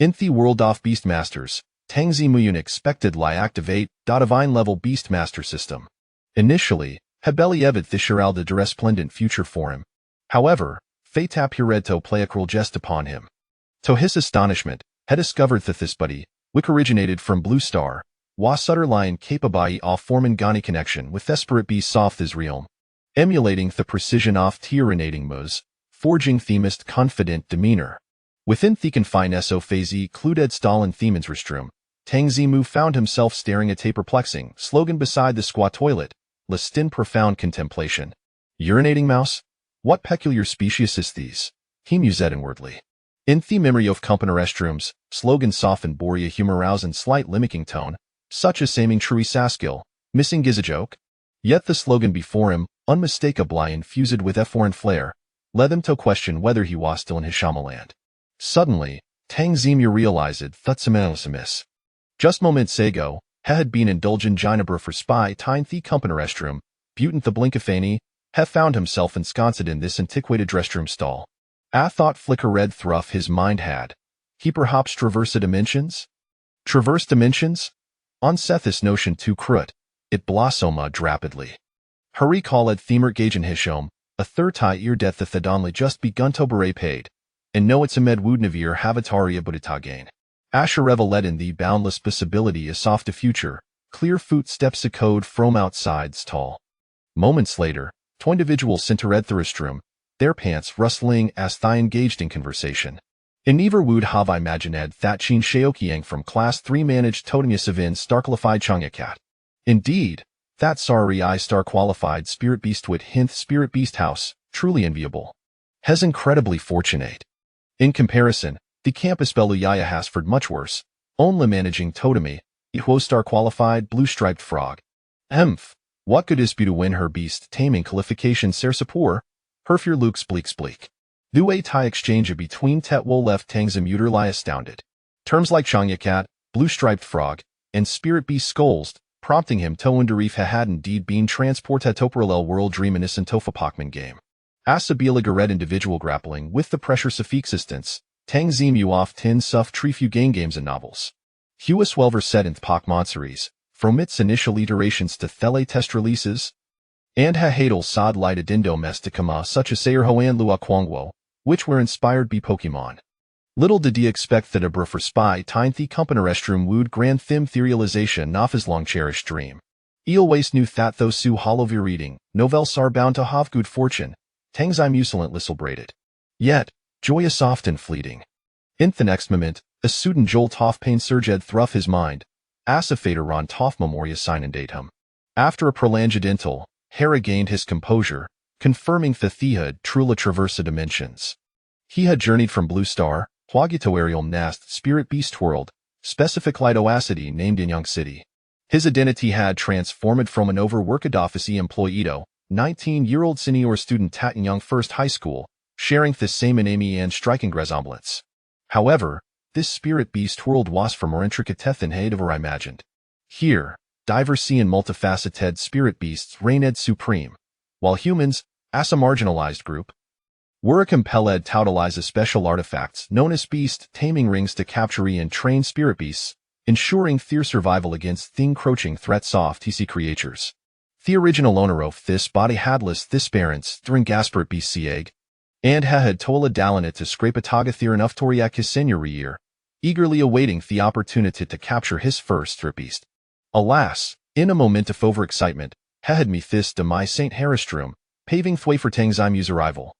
In the world of Beastmasters, Tangzimu expected li activate divine level Beastmaster system. Initially, Hebeli evet Thisharal the resplendent future for him. However, fate appeared to play a cruel jest upon him. To his astonishment, he discovered that this buddy, which originated from Blue Star, was utterly incapable of forming any connection with Spirit Beasts of this realm. Emulating the precision of tyranating moves, forging themist confident demeanor. Within the confined phase cluded Stalin Themens Restrum, Tangzimu found himself staring at a perplexing slogan beside the squat toilet, lost in profound contemplation. Urinating mouse? What peculiar species is these? He mused inwardly. In the memory of company restrooms, slogan softened Borea humor rouse and slight limicking tone, such as saming true saskill, missing giz a joke. Yet the slogan before him, unmistakably infused with a foreign flair, led him to question whether he was still in his Shamaland. Suddenly, Tangzimu realized that something was amiss. Just moments ago, he had been indulgent Ginebra for spy time the company restroom, Butant the Blinkafani, he found himself ensconced in this antiquated restroom stall. A thought flicker red through his mind had. He perhaps traverse dimensions? Traverse dimensions? On Seth this notion too crud, it blossomed rapidly. Hurry call at Themer Gajan Hishom, a third ear death the Thedonly just begun to beret paid, and know it's a med woodnavir havataria buditagain. Ashereva led in the boundless possibility a soft future, clear footsteps a code from outside's tall. Moments later, two individuals entered the restroom, their pants rustling as they engaged in conversation. In neither would have I imagined that Chin Shaoqiang from Class 3 managed Totemius Savin Starqualified Changyakat. Indeed, that sorry I star qualified Spirit Beast wit Hinth Spirit Beast House, truly enviable. Hes incredibly fortunate. In comparison, the campus Beluyaya Hasford much worse, only managing Totemi, Ihwo star qualified Blue Striped Frog. What good is be to win her beast taming qualification Sersapur? Herfur Luke Spleek. The way tie exchange between Tetwo left Tangzim Uterly astounded. Terms like Changyakat, Blue Striped Frog, and Spirit Beast Skulls, prompting him to wonder if he had indeed been transported to parallel world dream innocent Tofapakman game. Asabila Garet individual grappling with the pressure of existence, Tangzimu off 10 suff treefew games and novels. Huas Welver set in Pokemon series, from its initial iterations to Thele test releases, and ha hadal sod light adindo mesticama such as Sayer Hoan Lua Kwangwo, which were inspired by Pokemon. Little did he expect that a bra for spy time the company restroom would grand thim theorization of his long-cherished dream. Eelways knew that though Sue Hollowvir reading, novel sar bound to have good fortune, Tangzimu mucilent lisselbraided. Yet, joyous often fleeting. In the next moment, a sudden jolt of pain surged through his mind, as a fader ron tof memoria sign and datum. After a prolonged interval, Hera gained his composure, confirming that he had truly traversed dimensions. He had journeyed from Blue Star, Huagitoarial Nast Spirit Beast World, specific Lidoacity named in Young City. His identity had transformed from an overworked office employee to 19-year-old senior student at Young First High School, sharing the same enemy and striking resemblance. However, this Spirit Beast World was far more intricate than had ever imagined. Here, diverse and multifaceted spirit beasts reigned supreme, while humans, as a marginalized group, were compelled to utilize special artifacts known as beast taming rings to capture and train spirit beasts, ensuring their survival against the encroaching threats of TC creatures. The original owner of this body had lost this parents during Gaspert BCAG, and had told Dalinet to scrape a Tagathir enough Toriak his senior year, eagerly awaiting the opportunity to capture his first strip beast. Alas, in a moment of overexcitement, had me thist to my St. Harristrum, paving the way for Tangzimu's arrival.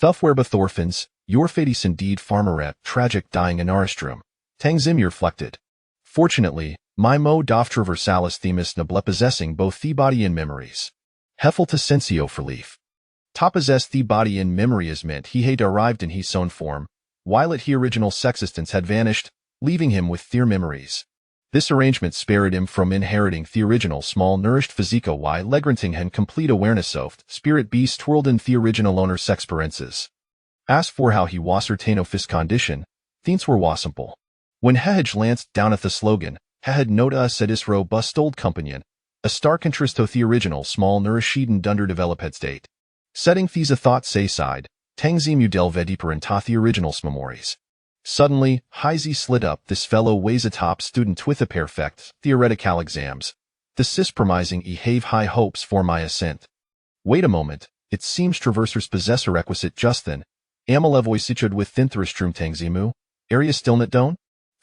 Thufwerba Thorfins, your fate's indeed farmeret, tragic dying in Aristrum, Tangzimu reflected. Fortunately, my mo dof traversalis themis noblet possessing both the body and memories. Heffel to sensio for leaf. Ta possess the body and memories meant he had arrived in his own form, while at he original sexistence had vanished, leaving him with their memories. This arrangement spared him from inheriting the original small nourished physico y legranting and complete awareness of spirit beast twirled in the original owner's experiences. As for how he was certain of his condition, things were simple. When Hehej lanced down at the slogan, Hehed nota sedis robust old companion, a stark interest to the original small nourished and underdeveloped state. Setting these a thought say side, Tangzimu delve deeper into the original's memories. Suddenly, Heisey slid up. This fellow weighs a top student with a perfect theoretical exams. The sispromising I have high hopes for my ascent. Wait a moment, it seems traversers possess a requisite just then. Amalevoy situd with thinthurstrum tangzimu, area stillnit don?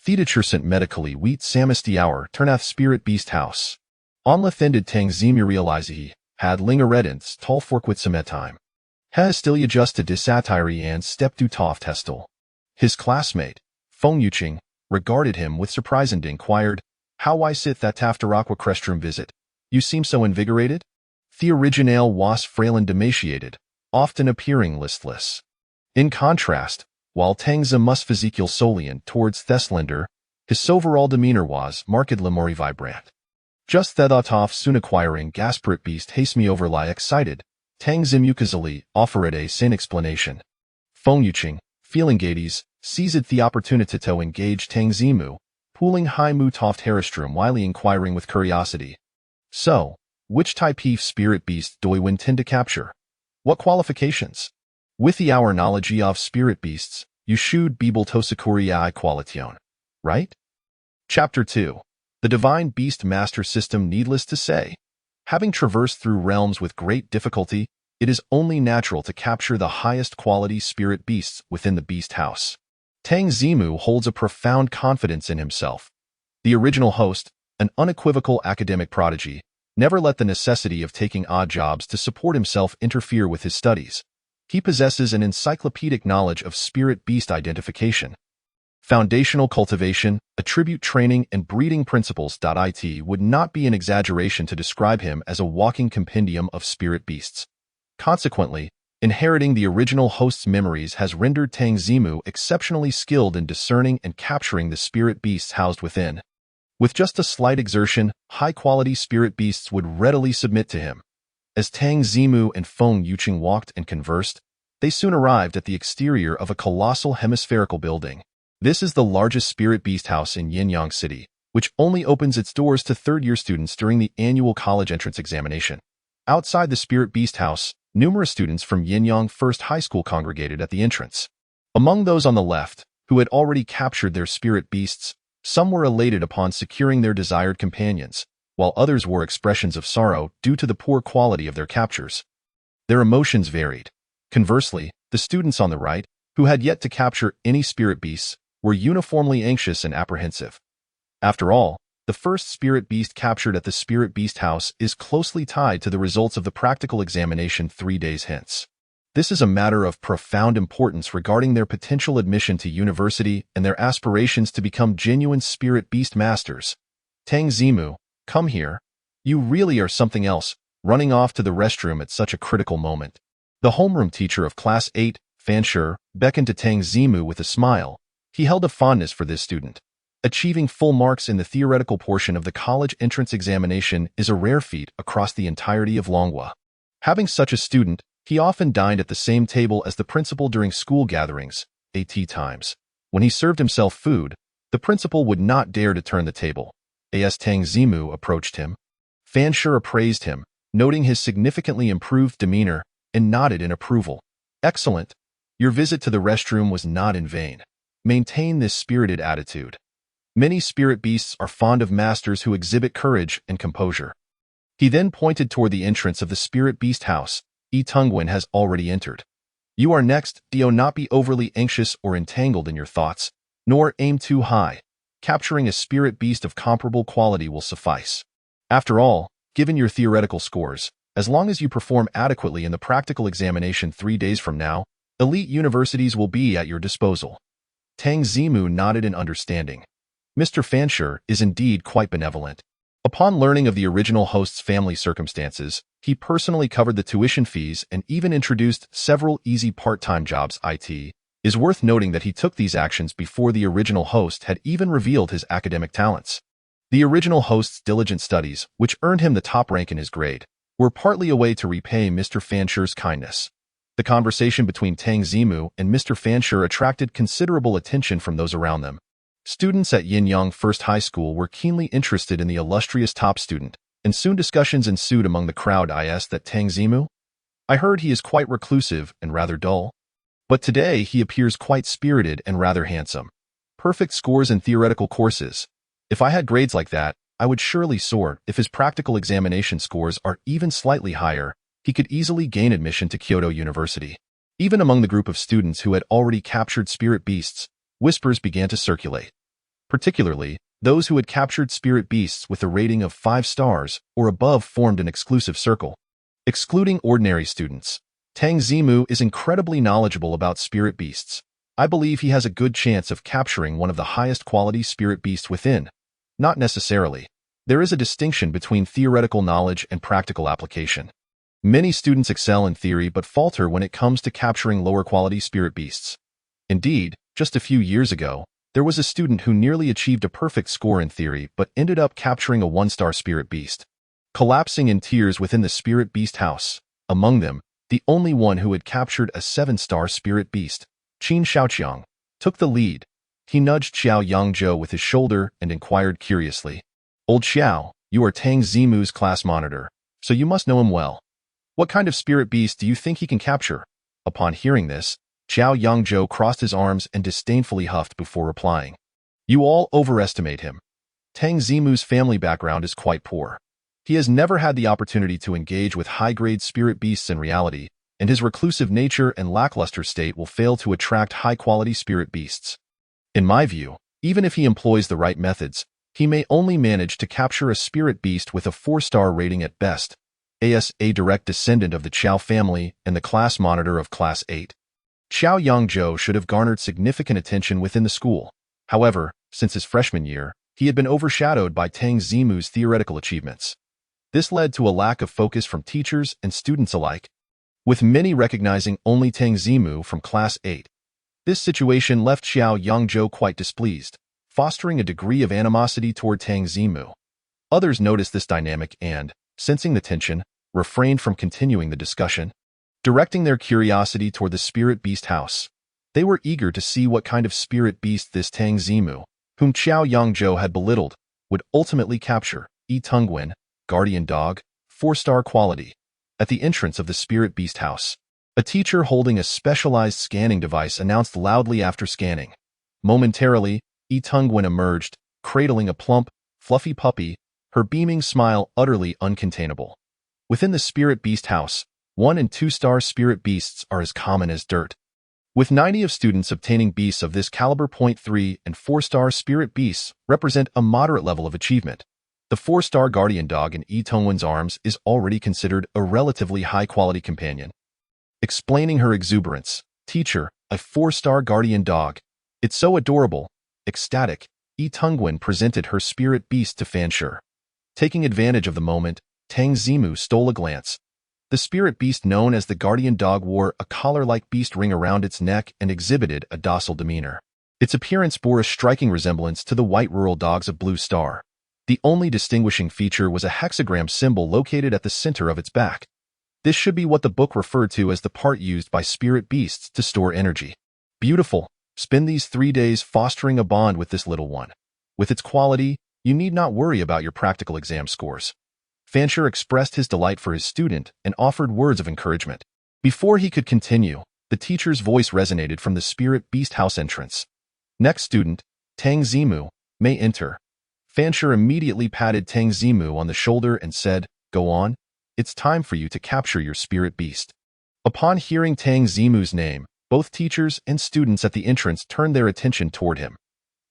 Thedachursent medically wheat samisti hour turnath spirit beast house. Onla thended tangzimu realize had lingeredens tall forkwit semetime. Ha still adjusted to satire and step du toft hestel. His classmate, Feng Yuqing, regarded him with surprise and inquired, how why sit that taftarakwa crestrum visit? You seem so invigorated? The originale was frail and emaciated, often appearing listless. In contrast, while Tangza must physical solient towards Theslander, his overall demeanor was markedly more vibrant. Just Thethotov soon acquiring Gasperit beast haste me over lie excited, Tangzim Ukazali offered a sane explanation. Feng Yuqing, feeling gaities, seized the opportunity to engage Tangzimu, pooling high mu toft heristrum while inquiring with curiosity. So, which type of spirit beast do we intend to capture? What qualifications? With the our knowledge of spirit beasts, you should be able to secure I qualition, right? Chapter 2. The Divine Beast Master System. Needless to say, having traversed through realms with great difficulty, it is only natural to capture the highest quality spirit beasts within the beast house. Tangzimu holds a profound confidence in himself. The original host, an unequivocal academic prodigy, never let the necessity of taking odd jobs to support himself interfere with his studies. He possesses an encyclopedic knowledge of spirit beast identification, foundational cultivation, attribute training, and breeding principles. It would not be an exaggeration to describe him as a walking compendium of spirit beasts. Consequently, inheriting the original host's memories has rendered Tangzimu exceptionally skilled in discerning and capturing the spirit beasts housed within. With just a slight exertion, high-quality spirit beasts would readily submit to him. As Tangzimu and Feng Yuqing walked and conversed, they soon arrived at the exterior of a colossal hemispherical building. This is the largest spirit beast house in Yinyang City, which only opens its doors to third-year students during the annual college entrance examination. Outside the spirit beast house, numerous students from Yinyang First High School congregated at the entrance. Among those on the left, who had already captured their spirit beasts, some were elated upon securing their desired companions, while others wore expressions of sorrow due to the poor quality of their captures. Their emotions varied. Conversely, the students on the right, who had yet to capture any spirit beasts, were uniformly anxious and apprehensive. After all, the first spirit beast captured at the Spirit Beast House is closely tied to the results of the practical examination 3 days hence. This is a matter of profound importance regarding their potential admission to university and their aspirations to become genuine spirit beast masters. Tangzimu, come here. You really are something else, running off to the restroom at such a critical moment. The homeroom teacher of Class 8, Fanshur, beckoned to Tangzimu with a smile. He held a fondness for this student. Achieving full marks in the theoretical portion of the college entrance examination is a rare feat across the entirety of Longhua. Having such a student, he often dined at the same table as the principal during school gatherings, AT times. When he served himself food, the principal would not dare to turn the table. As Tangzimu approached him, Fanshur appraised him, noting his significantly improved demeanor, and nodded in approval. Excellent. Your visit to the restroom was not in vain. Maintain this spirited attitude. Many spirit beasts are fond of masters who exhibit courage and composure. He then pointed toward the entrance of the Spirit Beast House. Tungwen has already entered. You are next. Do not be overly anxious or entangled in your thoughts, nor aim too high. Capturing a spirit beast of comparable quality will suffice. After all, given your theoretical scores, as long as you perform adequately in the practical examination 3 days from now, elite universities will be at your disposal. Tangzimu nodded in understanding. Mr. Fanshur is indeed quite benevolent. Upon learning of the original host's family circumstances, he personally covered the tuition fees and even introduced several easy part-time jobs. It is worth noting that he took these actions before the original host had even revealed his academic talents. The original host's diligent studies, which earned him the top rank in his grade, were partly a way to repay Mr. Fanshur's kindness. The conversation between Tangzimu and Mr. Fanshur attracted considerable attention from those around them. Students at Yinyang First High School were keenly interested in the illustrious top student, and soon discussions ensued among the crowd. That Tangzimu? I heard he is quite reclusive and rather dull. But today he appears quite spirited and rather handsome. Perfect scores in theoretical courses. If I had grades like that, I would surely soar. If his practical examination scores are even slightly higher, he could easily gain admission to Kyoto University. Even among the group of students who had already captured spirit beasts, whispers began to circulate. Particularly, those who had captured spirit beasts with a rating of 5 stars or above formed an exclusive circle. Excluding ordinary students, Tang Zimu is incredibly knowledgeable about spirit beasts. I believe he has a good chance of capturing one of the highest quality spirit beasts within. Not necessarily. There is a distinction between theoretical knowledge and practical application. Many students excel in theory but falter when it comes to capturing lower quality spirit beasts. Indeed, just a few years ago, there was a student who nearly achieved a perfect score in theory but ended up capturing a 1-star spirit beast. Collapsing in tears within the spirit beast house. Among them, the only one who had captured a 7-star spirit beast, Qin Shaoqiang, took the lead. He nudged Xiao Yangzhou with his shoulder and inquired curiously, "Old Xiao, you are Tang Zimu's class monitor, so you must know him well. What kind of spirit beast do you think he can capture?" Upon hearing this, Xiao Yangzhou crossed his arms and disdainfully huffed before replying, "You all overestimate him. Tang Zimu's family background is quite poor. He has never had the opportunity to engage with high-grade spirit beasts in reality, and his reclusive nature and lackluster state will fail to attract high-quality spirit beasts. In my view, even if he employs the right methods, he may only manage to capture a spirit beast with a 4-star rating at best, as a direct descendant of the Qiao family and the class monitor of Class 8. Xiao Yangzhou should have garnered significant attention within the school. However, since his freshman year, he had been overshadowed by Tang Zimu's theoretical achievements. This led to a lack of focus from teachers and students alike, with many recognizing only Tang Zimu from Class 8. This situation left Xiao Yangzhou quite displeased, fostering a degree of animosity toward Tang Zimu. Others noticed this dynamic and, sensing the tension, refrained from continuing the discussion, directing their curiosity toward the spirit beast house. They were eager to see what kind of spirit beast this Tang Zimu, whom Xiao Yangzhou had belittled, would ultimately capture. Yi Tongwen, guardian dog, 4-star quality. At the entrance of the spirit beast house, a teacher holding a specialized scanning device announced loudly after scanning. Momentarily, Yi Tongwen emerged, cradling a plump, fluffy puppy, her beaming smile utterly uncontainable. Within the spirit beast house, 1- and 2-star spirit beasts are as common as dirt. With 90 of students obtaining beasts of this caliber, 0.3 and 4-star spirit beasts represent a moderate level of achievement. The 4-star guardian dog in Yi Tongwen's arms is already considered a relatively high-quality companion. Explaining her exuberance, "Teacher, a 4-star guardian dog. It's so adorable." Ecstatic, Yi Tongwen presented her spirit beast to Fanshi. Taking advantage of the moment, Tang Zimu stole a glance. The spirit beast known as the guardian dog wore a collar-like beast ring around its neck and exhibited a docile demeanor. Its appearance bore a striking resemblance to the white rural dogs of Blue Star. The only distinguishing feature was a hexagram symbol located at the center of its back. This should be what the book referred to as the part used by spirit beasts to store energy. Beautiful. Spend these 3 days fostering a bond with this little one. With its quality, you need not worry about your practical exam scores. Fanshi expressed his delight for his student and offered words of encouragement. Before he could continue, the teacher's voice resonated from the spirit beast house entrance. "Next student, Tang Zimu, may enter." Fanshi immediately patted Tang Zimu on the shoulder and said, "Go on. It's time for you to capture your spirit beast." Upon hearing Tang Zimu's name, both teachers and students at the entrance turned their attention toward him.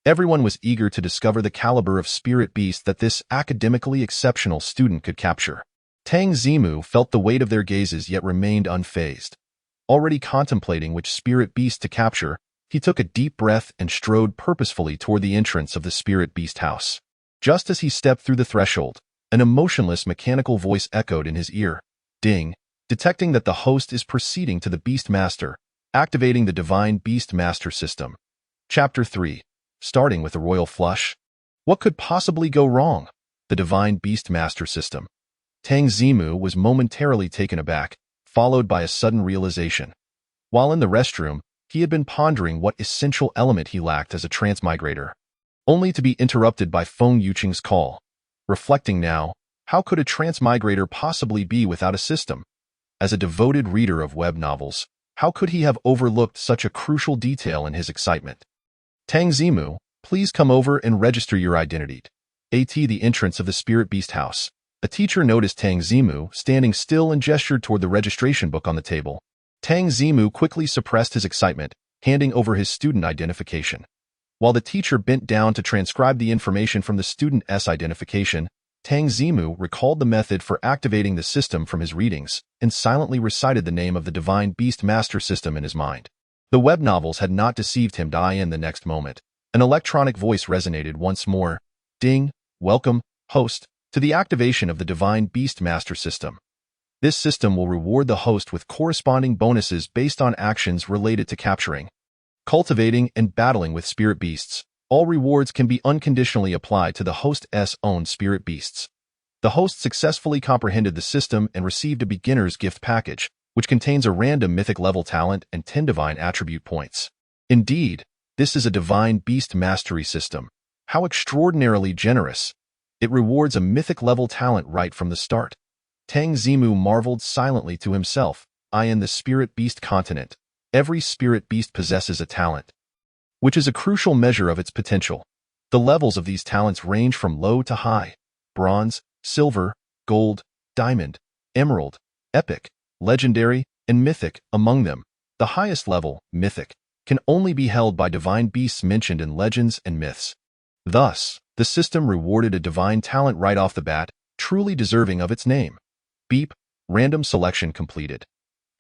Everyone was eager to discover the caliber of spirit beast that this academically exceptional student could capture. Tang Zimu felt the weight of their gazes yet remained unfazed. Already contemplating which spirit beast to capture, he took a deep breath and strode purposefully toward the entrance of the spirit beast house. Just as he stepped through the threshold, an emotionless mechanical voice echoed in his ear. Ding! Detecting that the host is proceeding to the Beast Master, activating the Divine Beast Master system. Chapter 3. Starting with a royal flush. What could possibly go wrong? The Divine Beast Master system. Tang Zimu was momentarily taken aback, followed by a sudden realization. While in the restroom, he had been pondering what essential element he lacked as a transmigrator, only to be interrupted by Feng Yuqing's call. Reflecting now, how could a transmigrator possibly be without a system? As a devoted reader of web novels, How could he have overlooked such a crucial detail in his excitement? Tang Zimu, please come over and register your identity. At the entrance of the Spirit Beast House, a teacher noticed Tang Zimu standing still and gestured toward the registration book on the table. Tang Zimu quickly suppressed his excitement, handing over his student identification. While the teacher bent down to transcribe the information from the student's identification, Tang Zimu recalled the method for activating the system from his readings and silently recited the name of the Divine Beast Master System in his mind. The web novels had not deceived him. In the next moment, an electronic voice resonated once more. Ding, welcome, host, to the activation of the Divine Beast Master System. This system will reward the host with corresponding bonuses based on actions related to capturing, cultivating, and battling with spirit beasts. All rewards can be unconditionally applied to the host's own spirit beasts. The host successfully comprehended the system and received a beginner's gift package, which contains a random mythic level talent and 10 divine attribute points. Indeed, this is a divine beast mastery system. How extraordinarily generous! It rewards a mythic level talent right from the start. Tang Zimu marveled silently to himself. In the spirit beast continent, every spirit beast possesses a talent, which is a crucial measure of its potential. The levels of these talents range from low to high: bronze, silver, gold, diamond, emerald, epic, legendary, and mythic. Among them, the highest level, mythic, can only be held by divine beasts mentioned in legends and myths. Thus, the system rewarded a divine talent right off the bat, truly deserving of its name. Beep, random selection completed.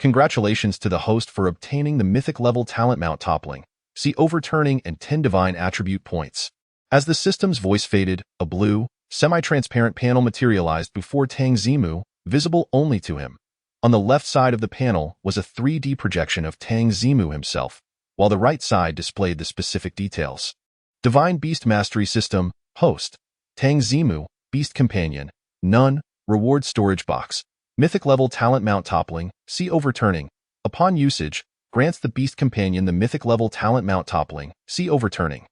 Congratulations to the host for obtaining the mythic level talent Mount Toppling. See overturning and 10 divine attribute points. As the system's voice faded, a blue, semi-transparent panel materialized before Tang Zimu, visible only to him. On the left side of the panel was a 3D projection of Tang Zimu himself, while the right side displayed the specific details. Divine Beast Mastery System, Host, Tang Zimu, Beast Companion, None, Reward Storage Box, Mythic Level Talent Mount Toppling, see Overturning. Upon usage, grants the Beast Companion the Mythic Level Talent Mount Toppling, see Overturning.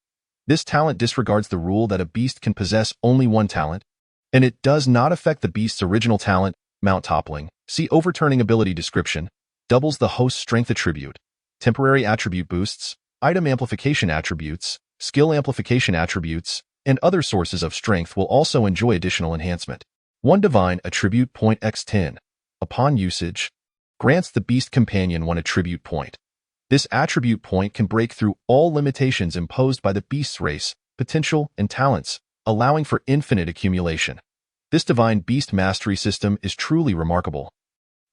This talent disregards the rule that a beast can possess only one talent, and it does not affect the beast's original talent, Mount Toppling, see Overturning. Ability description: doubles the host's strength attribute, temporary attribute boosts, item amplification attributes, skill amplification attributes, and other sources of strength will also enjoy additional enhancement. 1 divine attribute point x 10. Upon usage, grants the Beast Companion 1 attribute point. This attribute point can break through all limitations imposed by the beast's race, potential, and talents, allowing for infinite accumulation. This divine beast mastery system is truly remarkable.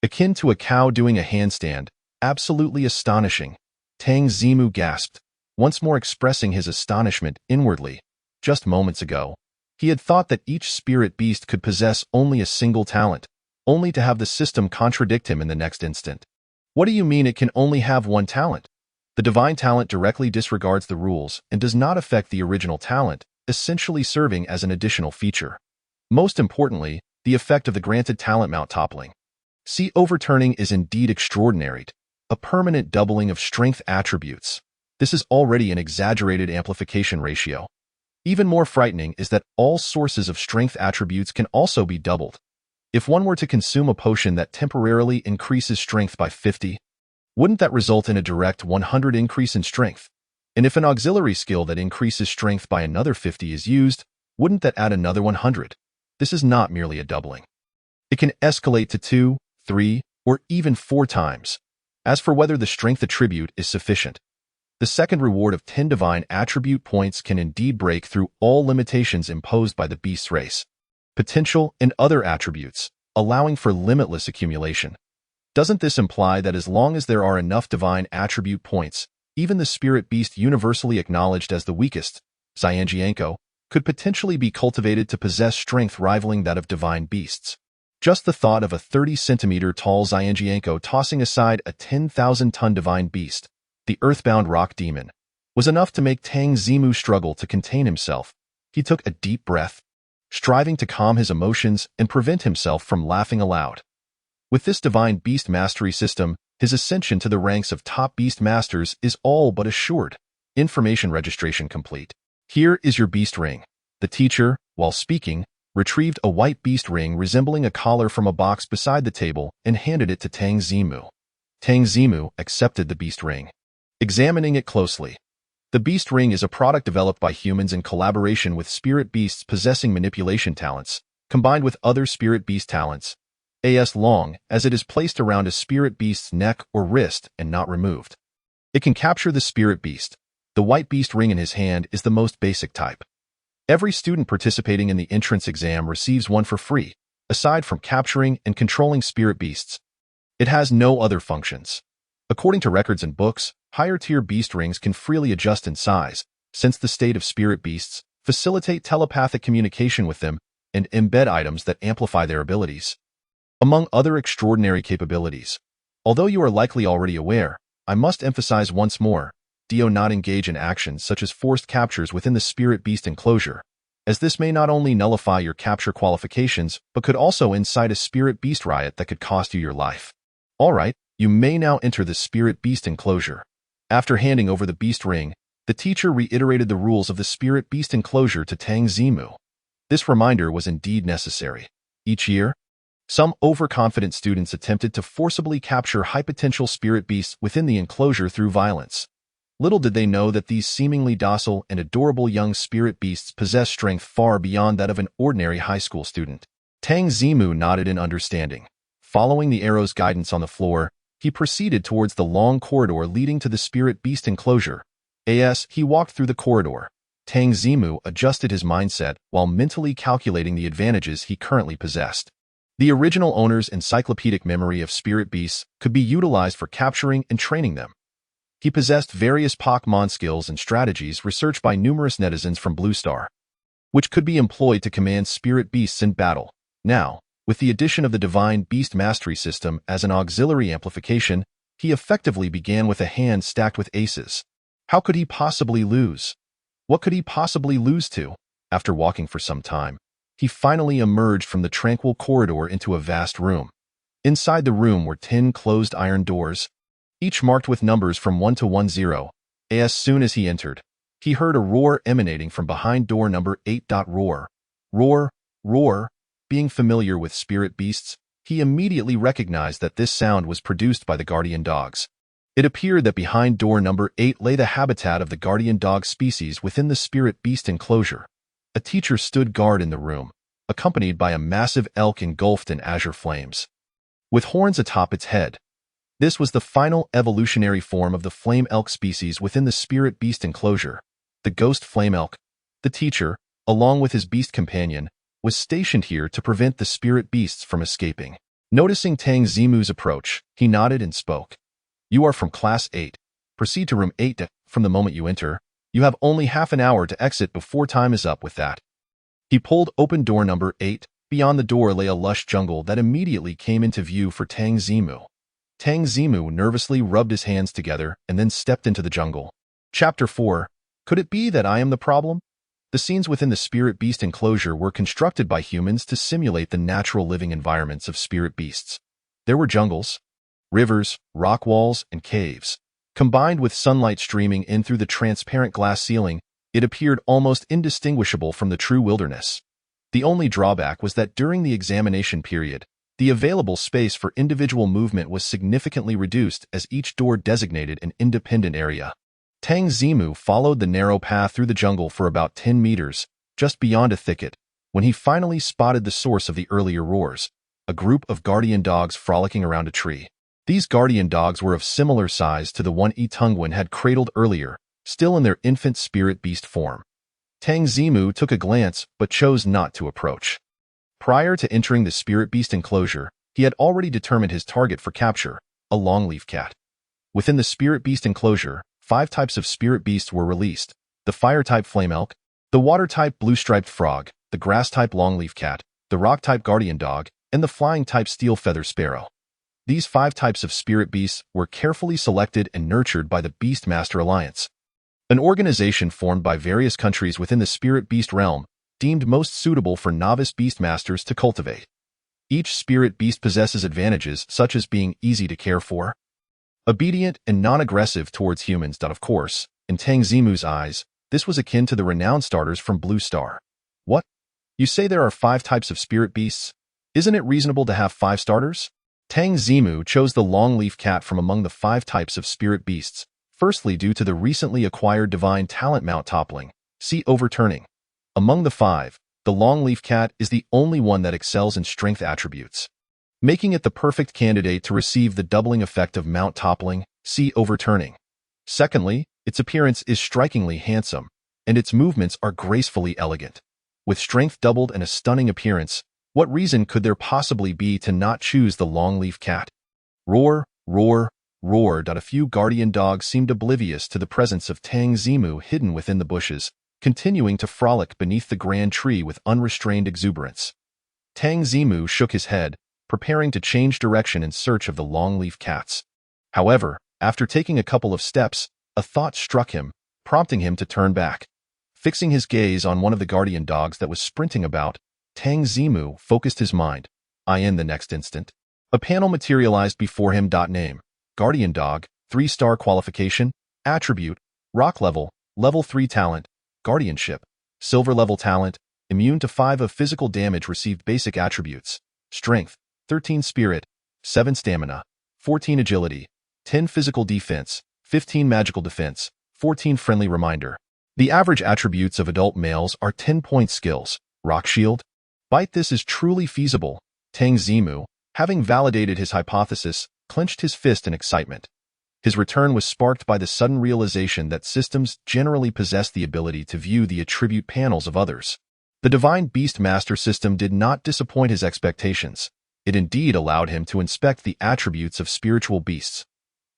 Akin to a cow doing a handstand, absolutely astonishing. Tang Zimu gasped, once more expressing his astonishment inwardly. Just moments ago, he had thought that each spirit beast could possess only a single talent, only to have the system contradict him in the next instant. What do you mean it can only have one talent? The divine talent directly disregards the rules and does not affect the original talent, essentially serving as an additional feature. Most importantly, the effect of the granted talent Mount Toppling. See Overturning is indeed extraordinary, a permanent doubling of strength attributes. This is already an exaggerated amplification ratio. Even more frightening is that all sources of strength attributes can also be doubled. If one were to consume a potion that temporarily increases strength by 50, wouldn't that result in a direct 100 increase in strength? And if an auxiliary skill that increases strength by another 50 is used, wouldn't that add another 100? This is not merely a doubling. It can escalate to 2, 3, or even 4 times. As for whether the strength attribute is sufficient, the second reward of 10 divine attribute points can indeed break through all limitations imposed by the beast's race, potential, and other attributes, allowing for limitless accumulation. Doesn't this imply that as long as there are enough divine attribute points, even the spirit beast universally acknowledged as the weakest, Xianjianko, could potentially be cultivated to possess strength rivaling that of divine beasts? Just the thought of a 30-centimeter-tall Xianjianko tossing aside a 10,000-ton divine beast, the earthbound rock demon, was enough to make Tang Zimu struggle to contain himself. He took a deep breath, striving to calm his emotions and prevent himself from laughing aloud. With this divine beast mastery system, his ascension to the ranks of top beast masters is all but assured. Information registration complete. Here is your beast ring. The teacher, while speaking, retrieved a white beast ring resembling a collar from a box beside the table and handed it to Tang Zimu. Tang Zimu accepted the beast ring. Examining it closely, the beast ring is a product developed by humans in collaboration with spirit beasts possessing manipulation talents, combined with other spirit beast talents, as long as it is placed around a spirit beast's neck or wrist and not removed. It can capture the spirit beast. The white beast ring in his hand is the most basic type. Every student participating in the entrance exam receives one for free, aside from capturing and controlling spirit beasts. It has no other functions. According to records and books, higher-tier beast rings can freely adjust in size, sense the state of spirit beasts, facilitate telepathic communication with them, and embed items that amplify their abilities. Among other extraordinary capabilities, although you are likely already aware, I must emphasize once more, do not engage in actions such as forced captures within the spirit beast enclosure, as this may not only nullify your capture qualifications, but could also incite a spirit beast riot that could cost you your life. Alright, you may now enter the spirit beast enclosure. After handing over the beast ring, the teacher reiterated the rules of the spirit beast enclosure to Tang Zimu. This reminder was indeed necessary. Each year, some overconfident students attempted to forcibly capture high-potential spirit beasts within the enclosure through violence. Little did they know that these seemingly docile and adorable young spirit beasts possess strength far beyond that of an ordinary high school student. Tang Zimu nodded in understanding. Following the arrow's guidance on the floor, he proceeded towards the long corridor leading to the spirit beast enclosure. As he walked through the corridor, Tang Zimu adjusted his mindset while mentally calculating the advantages he currently possessed. The original owner's encyclopedic memory of spirit beasts could be utilized for capturing and training them. He possessed various Pokemon skills and strategies researched by numerous netizens from Blue Star, which could be employed to command spirit beasts in battle. Now, with the addition of the Divine Beast Mastery System as an auxiliary amplification, he effectively began with a hand stacked with aces. How could he possibly lose? What could he possibly lose to? After walking for some time, he finally emerged from the tranquil corridor into a vast room. Inside the room were 10 closed iron doors, each marked with numbers from 1 to 10. As soon as he entered, he heard a roar emanating from behind door number 8. Roar, roar, roar. Being familiar with spirit beasts, he immediately recognized that this sound was produced by the guardian dogs. It appeared that behind door number 8 lay the habitat of the guardian dog species within the spirit beast enclosure. A teacher stood guard in the room, accompanied by a massive elk engulfed in azure flames, with horns atop its head. This was the final evolutionary form of the flame elk species within the spirit beast enclosure. The ghost flame elk, the teacher, along with his beast companion, was stationed here to prevent the spirit beasts from escaping. Noticing Tang Zimu's approach, he nodded and spoke. You are from Class 8. Proceed to room 8 from the moment you enter. You have only half an hour to exit before time is up with that. He pulled open door number 8. Beyond the door lay a lush jungle that immediately came into view for Tang Zimu. Tang Zimu nervously rubbed his hands together and then stepped into the jungle. Chapter 4. Could it be that I am the problem? The scenes within the spirit beast enclosure were constructed by humans to simulate the natural living environments of spirit beasts. There were jungles, rivers, rock walls, and caves. Combined with sunlight streaming in through the transparent glass ceiling, it appeared almost indistinguishable from the true wilderness. The only drawback was that during the examination period, the available space for individual movement was significantly reduced as each door designated an independent area. Tang Zimu followed the narrow path through the jungle for about 10 meters, just beyond a thicket, when he finally spotted the source of the earlier roars, a group of guardian dogs frolicking around a tree. These guardian dogs were of similar size to the one Tungwen had cradled earlier, still in their infant spirit beast form. Tang Zimu took a glance but chose not to approach. Prior to entering the spirit beast enclosure, he had already determined his target for capture, a longleaf cat. Within the spirit beast enclosure, 5 types of spirit beasts were released: the fire-type flame elk, the water-type blue-striped frog, the grass-type longleaf cat, the rock-type guardian dog, and the flying-type steel feather sparrow. These 5 types of spirit beasts were carefully selected and nurtured by the Beastmaster Alliance, an organization formed by various countries within the spirit beast realm, deemed most suitable for novice beastmasters to cultivate. Each spirit beast possesses advantages such as being easy to care for, obedient and non-aggressive towards humans. Of course, in Tang Zimu's eyes, this was akin to the renowned starters from Blue Star. What? You say there are 5 types of spirit beasts? Isn't it reasonable to have 5 starters? Tang Zimu chose the longleaf cat from among the 5 types of spirit beasts, firstly due to the recently acquired divine talent Mount Toppling, see Overturning. Among the 5, the longleaf cat is the only one that excels in strength attributes, making it the perfect candidate to receive the doubling effect of Mount Toppling, see Overturning. Secondly, its appearance is strikingly handsome, and its movements are gracefully elegant. With strength doubled and a stunning appearance, what reason could there possibly be to not choose the longleaf cat? Roar, roar, roar. A few guardian dogs seemed oblivious to the presence of Tang Zimu hidden within the bushes, continuing to frolic beneath the grand tree with unrestrained exuberance. Tang Zimu shook his head, preparing to change direction in search of the longleaf cats. However, after taking a couple of steps, a thought struck him, prompting him to turn back. Fixing his gaze on one of the guardian dogs that was sprinting about, Tang Zimu focused his mind. In the next instant, a panel materialized before him. Name: Guardian Dog, 3-star qualification, attribute, rock level, level 3 talent, guardianship, silver level talent, immune to 5 of physical damage received. Basic attributes: strength, 13 spirit, 7 stamina, 14 agility, 10 physical defense, 15 magical defense, 14 friendly reminder. The average attributes of adult males are 10-point skills, rock shield. Bite. This is truly feasible. Tang Zimu, having validated his hypothesis, clenched his fist in excitement. His return was sparked by the sudden realization that systems generally possess the ability to view the attribute panels of others. The Divine Beast Master system did not disappoint his expectations. It indeed allowed him to inspect the attributes of spiritual beasts.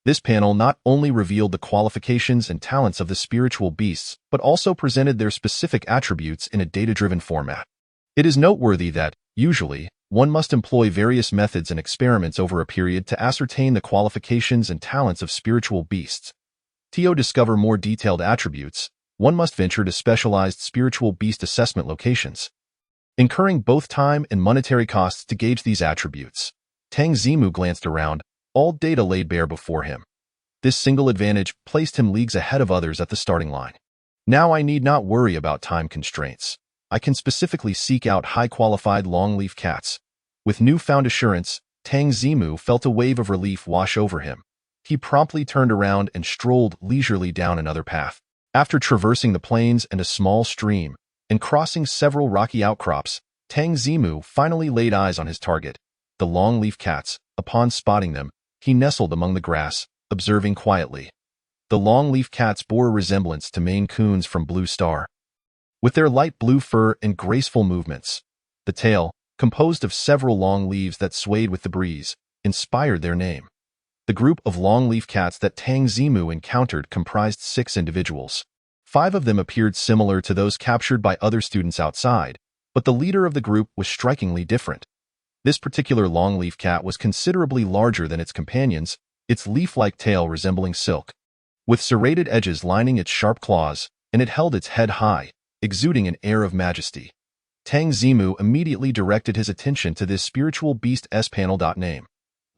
This panel not only revealed the qualifications and talents of the spiritual beasts, but also presented their specific attributes in a data-driven format. It is noteworthy that, usually, one must employ various methods and experiments over a period to ascertain the qualifications and talents of spiritual beasts. To discover more detailed attributes, one must venture to specialized spiritual beast assessment locations, incurring both time and monetary costs to gauge these attributes. Tang Zimu glanced around, all data laid bare before him. This single advantage placed him leagues ahead of others at the starting line. Now I need not worry about time constraints. I can specifically seek out high-qualified longleaf cats. With newfound assurance, Tang Zimu felt a wave of relief wash over him. He promptly turned around and strolled leisurely down another path. After traversing the plains and a small stream, and crossing several rocky outcrops, Tang Zimu finally laid eyes on his target, the longleaf cats. Upon spotting them, he nestled among the grass, observing quietly. The longleaf cats bore a resemblance to Maine Coons from Blue Star. With their light blue fur and graceful movements, the tail, composed of several long leaves that swayed with the breeze, inspired their name. The group of longleaf cats that Tang Zimu encountered comprised 6 individuals. 5 of them appeared similar to those captured by other students outside, but the leader of the group was strikingly different. This particular longleaf cat was considerably larger than its companions, its leaf-like tail resembling silk, with serrated edges lining its sharp claws, and it held its head high, exuding an air of majesty. Tang Zimu immediately directed his attention to this spiritual beast panel. Name: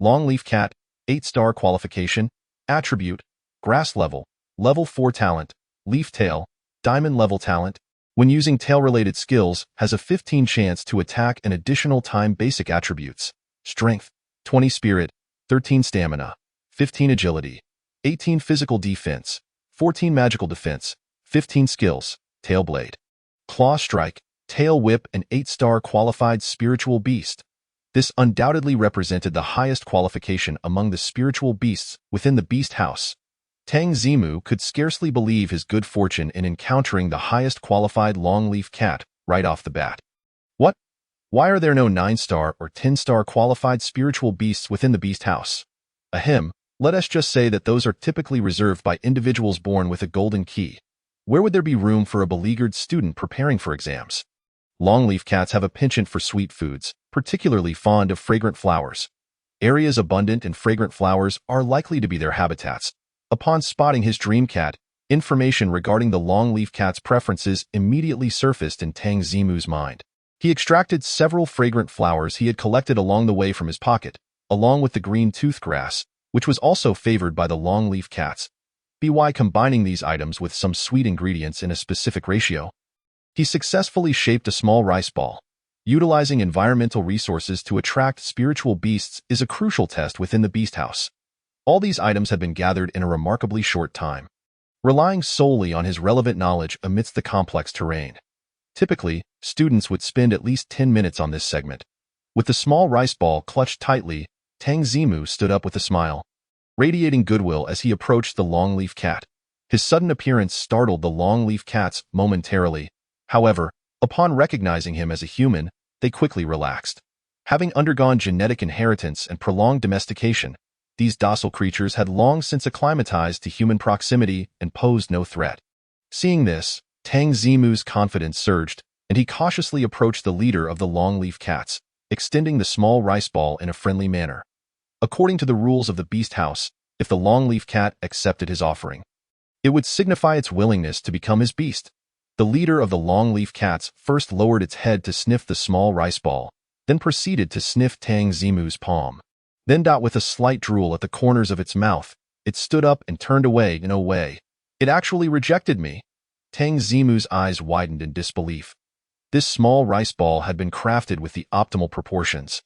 Longleaf cat, 8-star qualification, attribute, grass level, level 4 talent, leaf tail, diamond level talent. When using tail-related skills, has a 15 chance to attack an additional time. Basic attributes: strength, 20 spirit, 13 stamina, 15 agility, 18 physical defense, 14 magical defense, 15 skills, tail blade, claw strike, tail whip, and 8-star qualified spiritual beast. This undoubtedly represented the highest qualification among the spiritual beasts within the beast house. Tang Zimu could scarcely believe his good fortune in encountering the highest qualified longleaf cat right off the bat. What? Why are there no 9-star or 10-star qualified spiritual beasts within the beast house? Ahem, let us just say that those are typically reserved by individuals born with a golden key. Where would there be room for a beleaguered student preparing for exams? Longleaf cats have a penchant for sweet foods, particularly fond of fragrant flowers. Areas abundant in fragrant flowers are likely to be their habitats. Upon spotting his dream cat, information regarding the longleaf cat's preferences immediately surfaced in Tang Zimu's mind. He extracted several fragrant flowers he had collected along the way from his pocket, along with the green toothgrass, which was also favored by the longleaf cats. By combining these items with some sweet ingredients in a specific ratio, he successfully shaped a small rice ball. Utilizing environmental resources to attract spiritual beasts is a crucial test within the Beast House. All these items have been gathered in a remarkably short time, relying solely on his relevant knowledge amidst the complex terrain. Typically, students would spend at least 10 minutes on this segment. With the small rice ball clutched tightly, Tang Zimu stood up with a smile, radiating goodwill as he approached the longleaf cat. His sudden appearance startled the longleaf cats momentarily. However, upon recognizing him as a human, they quickly relaxed. Having undergone genetic inheritance and prolonged domestication, these docile creatures had long since acclimatized to human proximity and posed no threat. Seeing this, Tang Zimu's confidence surged, and he cautiously approached the leader of the longleaf cats, extending the small rice ball in a friendly manner. According to the rules of the Beast House, if the longleaf cat accepted his offering, it would signify its willingness to become his beast. The leader of the longleaf cats first lowered its head to sniff the small rice ball, then proceeded to sniff Tang Zimu's palm. Then, with a slight drool at the corners of its mouth, it stood up and turned away. No way. It actually rejected me. Tang Zimu's eyes widened in disbelief. This small rice ball had been crafted with the optimal proportions.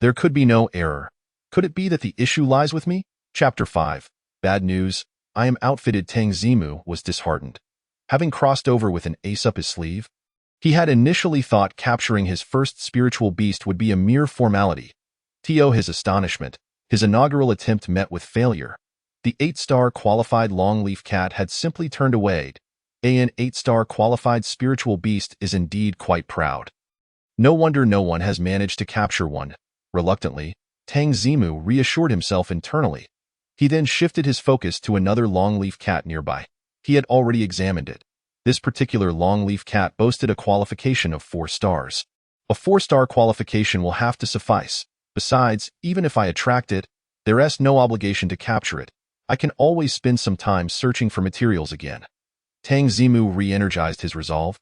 There could be no error. Could it be that the issue lies with me? Chapter 5. Bad news. I am outfitted. Tang Zimu was disheartened. Having crossed over with an ace up his sleeve, he had initially thought capturing his first spiritual beast would be a mere formality. To his astonishment, his inaugural attempt met with failure. The 8-star qualified longleaf cat had simply turned away. An 8-star qualified spiritual beast is indeed quite proud. No wonder no one has managed to capture one. Reluctantly, Tang Zimu reassured himself internally. He then shifted his focus to another longleaf cat nearby. He had already examined it. This particular longleaf cat boasted a qualification of 4 stars. A 4-star qualification will have to suffice. Besides, even if I attract it, there is no obligation to capture it. I can always spend some time searching for materials again. Tang Zimu re-energized his resolve,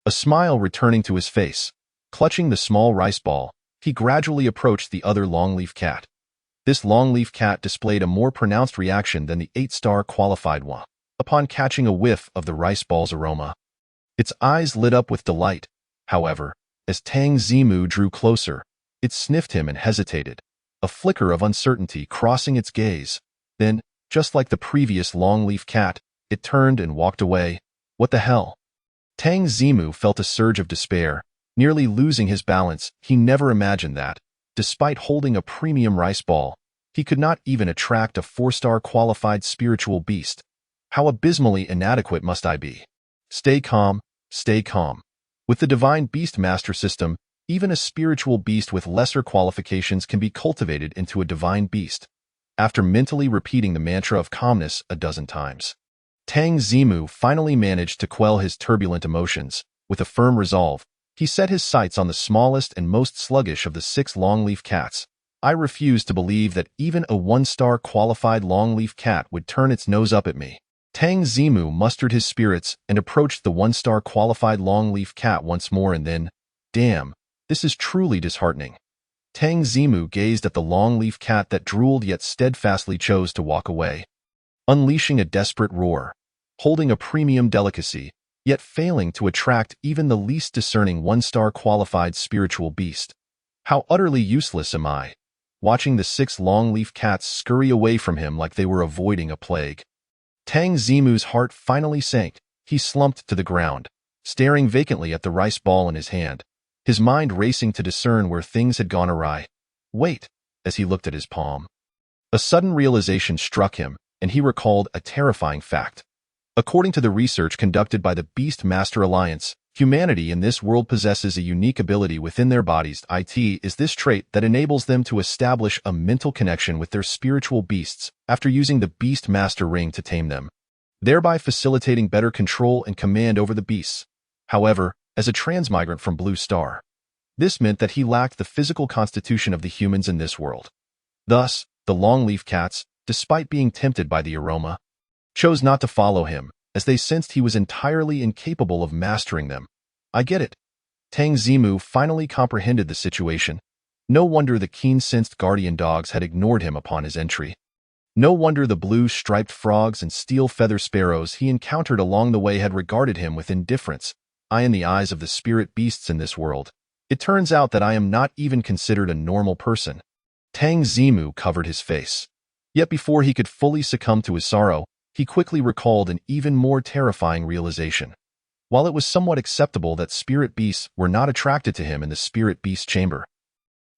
a smile returning to his face. Clutching the small rice ball, he gradually approached the other longleaf cat. This longleaf cat displayed a more pronounced reaction than the 8-star qualified one. Upon catching a whiff of the rice ball's aroma, its eyes lit up with delight. However, as Tang Zimu drew closer, it sniffed him and hesitated, a flicker of uncertainty crossing its gaze. Then, just like the previous longleaf cat, it turned and walked away. What the hell? Tang Zimu felt a surge of despair, nearly losing his balance. He never imagined that, despite holding a premium rice ball, he could not even attract a 4-star qualified spiritual beast. How abysmally inadequate must I be? Stay calm, stay calm. With the Divine Beast Master system, even a spiritual beast with lesser qualifications can be cultivated into a divine beast. After mentally repeating the mantra of calmness a dozen times, Tang Zimu finally managed to quell his turbulent emotions. With a firm resolve, he set his sights on the smallest and most sluggish of the 6 longleaf cats. I refuse to believe that even a 1-star qualified longleaf cat would turn its nose up at me. Tang Zimu mustered his spirits and approached the 1-star qualified longleaf cat once more, and then, damn, this is truly disheartening. Tang Zimu gazed at the longleaf cat that drooled yet steadfastly chose to walk away. Unleashing a desperate roar, holding a premium delicacy, yet failing to attract even the least discerning 1-star qualified spiritual beast. How utterly useless am I? Watching the 6 longleaf cats scurry away from him like they were avoiding a plague. Tang Zimu's heart finally sank. He slumped to the ground, staring vacantly at the rice ball in his hand, his mind racing to discern where things had gone awry. Wait, as he looked at his palm. A sudden realization struck him, and he recalled a terrifying fact. According to the research conducted by the Beast Master Alliance, humanity in this world possesses a unique ability within their bodies. It is this trait that enables them to establish a mental connection with their spiritual beasts after using the Beast Master Ring to tame them, thereby facilitating better control and command over the beasts. However, as a transmigrant from Blue Star, this meant that he lacked the physical constitution of the humans in this world. Thus, the longleaf cats, despite being tempted by the aroma, chose not to follow him, as they sensed he was entirely incapable of mastering them. I get it. Tang Zimu finally comprehended the situation. No wonder the keen-sensed guardian dogs had ignored him upon his entry. No wonder the blue-striped frogs and steel-feather sparrows he encountered along the way had regarded him with indifference. In the eyes of the spirit beasts in this world, It turns out that I am not even considered a normal person. Tang Zimu covered his face. Yet before he could fully succumb to his sorrow, he quickly recalled an even more terrifying realization. While it was somewhat acceptable that spirit beasts were not attracted to him in the spirit beast chamber,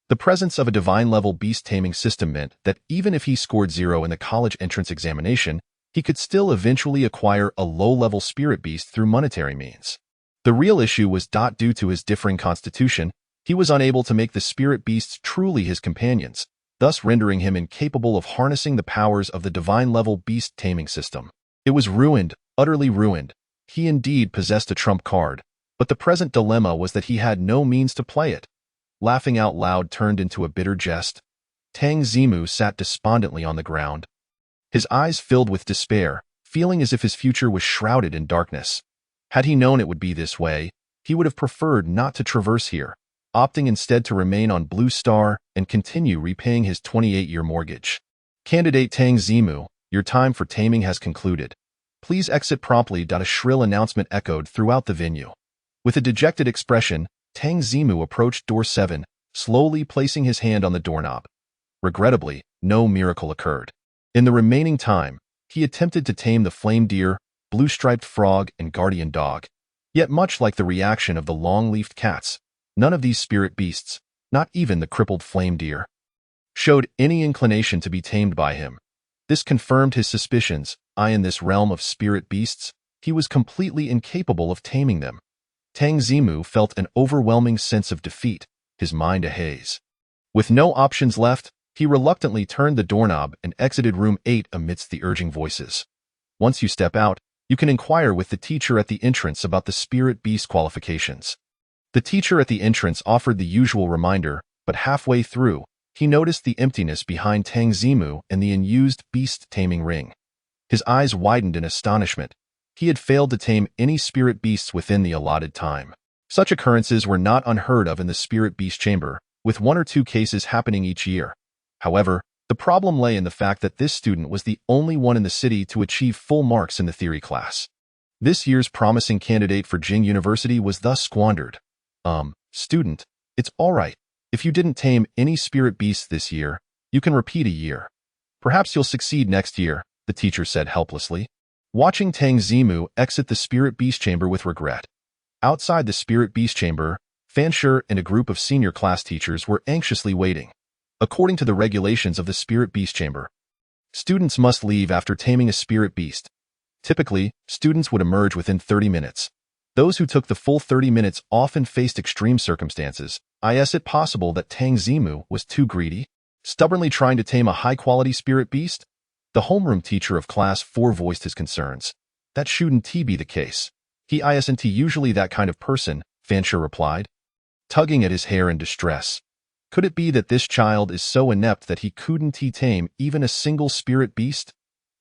the presence of a divine-level beast-taming system meant that even if he scored 0 in the college entrance examination, he could still eventually acquire a low-level spirit beast through monetary means. The real issue was due to his differing constitution, he was unable to make the spirit beasts truly his companions, thus rendering him incapable of harnessing the powers of the divine-level beast-taming system. It was ruined, utterly ruined. He indeed possessed a trump card, but the present dilemma was that he had no means to play it. Laughing out loud turned into a bitter jest. Tang Zimu sat despondently on the ground. His eyes filled with despair, feeling as if his future was shrouded in darkness. Had he known it would be this way, he would have preferred not to traverse here, opting instead to remain on Blue Star and continue repaying his 28-year mortgage. Candidate Tang Zimu, your time for taming has concluded. Please exit promptly. A shrill announcement echoed throughout the venue. With a dejected expression, Tang Zimu approached door 7, slowly placing his hand on the doorknob. Regrettably, no miracle occurred. In the remaining time, he attempted to tame the flame deer, blue-striped frog, and guardian dog. Yet much like the reaction of the long-leafed cats, none of these spirit beasts, not even the crippled flame deer, showed any inclination to be tamed by him. This confirmed his suspicions. In this realm of spirit beasts, he was completely incapable of taming them. Tang Zimu felt an overwhelming sense of defeat, his mind a haze. With no options left, he reluctantly turned the doorknob and exited room 8 amidst the urging voices. Once you step out, you can inquire with the teacher at the entrance about the spirit beast qualifications. The teacher at the entrance offered the usual reminder, but halfway through, he noticed the emptiness behind Tang Zimu and the unused beast-taming ring. His eyes widened in astonishment. He had failed to tame any spirit beasts within the allotted time. Such occurrences were not unheard of in the spirit beast chamber, with 1 or 2 cases happening each year. However, the problem lay in the fact that this student was the only one in the city to achieve full marks in the theory class. This year's promising candidate for Jing University was thus squandered. Student, it's all right. If you didn't tame any spirit beasts this year, you can repeat a year. Perhaps you'll succeed next year, the teacher said helplessly. Watching Tang Zimu exit the spirit beast chamber with regret. Outside the spirit beast chamber, Fan Shi and a group of senior class teachers were anxiously waiting. According to the regulations of the spirit beast chamber, students must leave after taming a spirit beast. Typically, students would emerge within 30 minutes. Those who took the full 30 minutes often faced extreme circumstances. Is it possible that Tang Zimu was too greedy, stubbornly trying to tame a high-quality spirit beast? The homeroom teacher of class 4 voiced his concerns. That shouldn't be the case. He isn't usually that kind of person, Fan Shi replied, tugging at his hair in distress. Could it be that this child is so inept that he couldn't tame even a single spirit beast?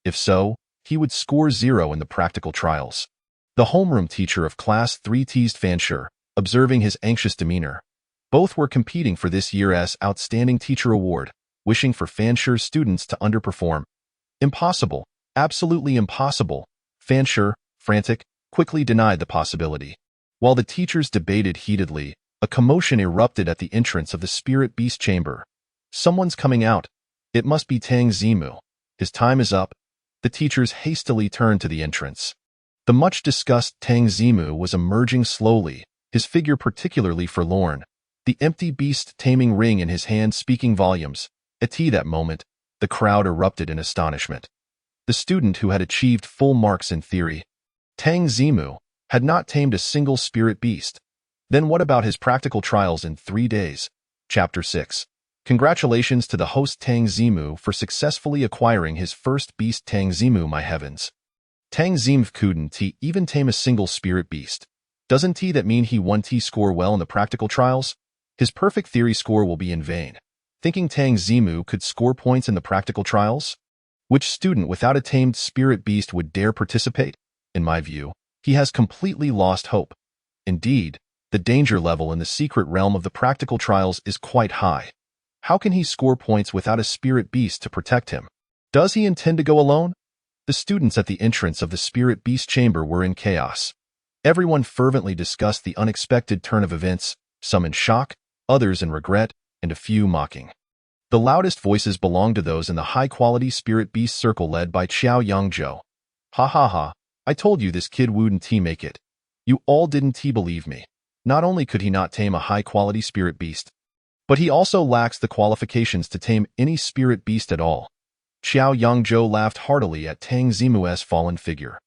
If so, he would score 0 in the practical trials. The homeroom teacher of class 3 teased Fan Shi, observing his anxious demeanor. Both were competing for this year's Outstanding Teacher Award, wishing for Fan Shi's students to underperform. Impossible. Absolutely impossible. Fan Shi, frantic, quickly denied the possibility. While the teachers debated heatedly, a commotion erupted at the entrance of the spirit beast chamber. Someone's coming out. It must be Tang Zimu. His time is up. The teachers hastily turned to the entrance. The much-discussed Tang Zimu was emerging slowly, his figure particularly forlorn, the empty beast-taming ring in his hand speaking volumes. At that moment, the crowd erupted in astonishment. The student who had achieved full marks in theory, Tang Zimu, had not tamed a single spirit beast. Then what about his practical trials in 3 days? Chapter 6. Congratulations to the host Tang Zimu for successfully acquiring his first beast. Tang Zimu, my heavens. Tang Zimu couldn't even tame a single spirit beast. Doesn't that mean he won't score well in the practical trials? His perfect theory score will be in vain. Thinking Tang Zimu could score points in the practical trials? Which student without a tamed spirit beast would dare participate? In my view, he has completely lost hope. Indeed, the danger level in the secret realm of the practical trials is quite high. How can he score points without a spirit beast to protect him? Does he intend to go alone? The students at the entrance of the spirit beast chamber were in chaos. Everyone fervently discussed the unexpected turn of events, some in shock, others in regret, and a few mocking. The loudest voices belonged to those in the high-quality spirit beast circle led by Qiao Yangzhou. Ha ha ha, I told you this kid wouldn't make it. You all didn't believe me. Not only could he not tame a high-quality spirit beast, but he also lacks the qualifications to tame any spirit beast at all. Qiao Yangzhou laughed heartily at Tang Zimu's fallen figure.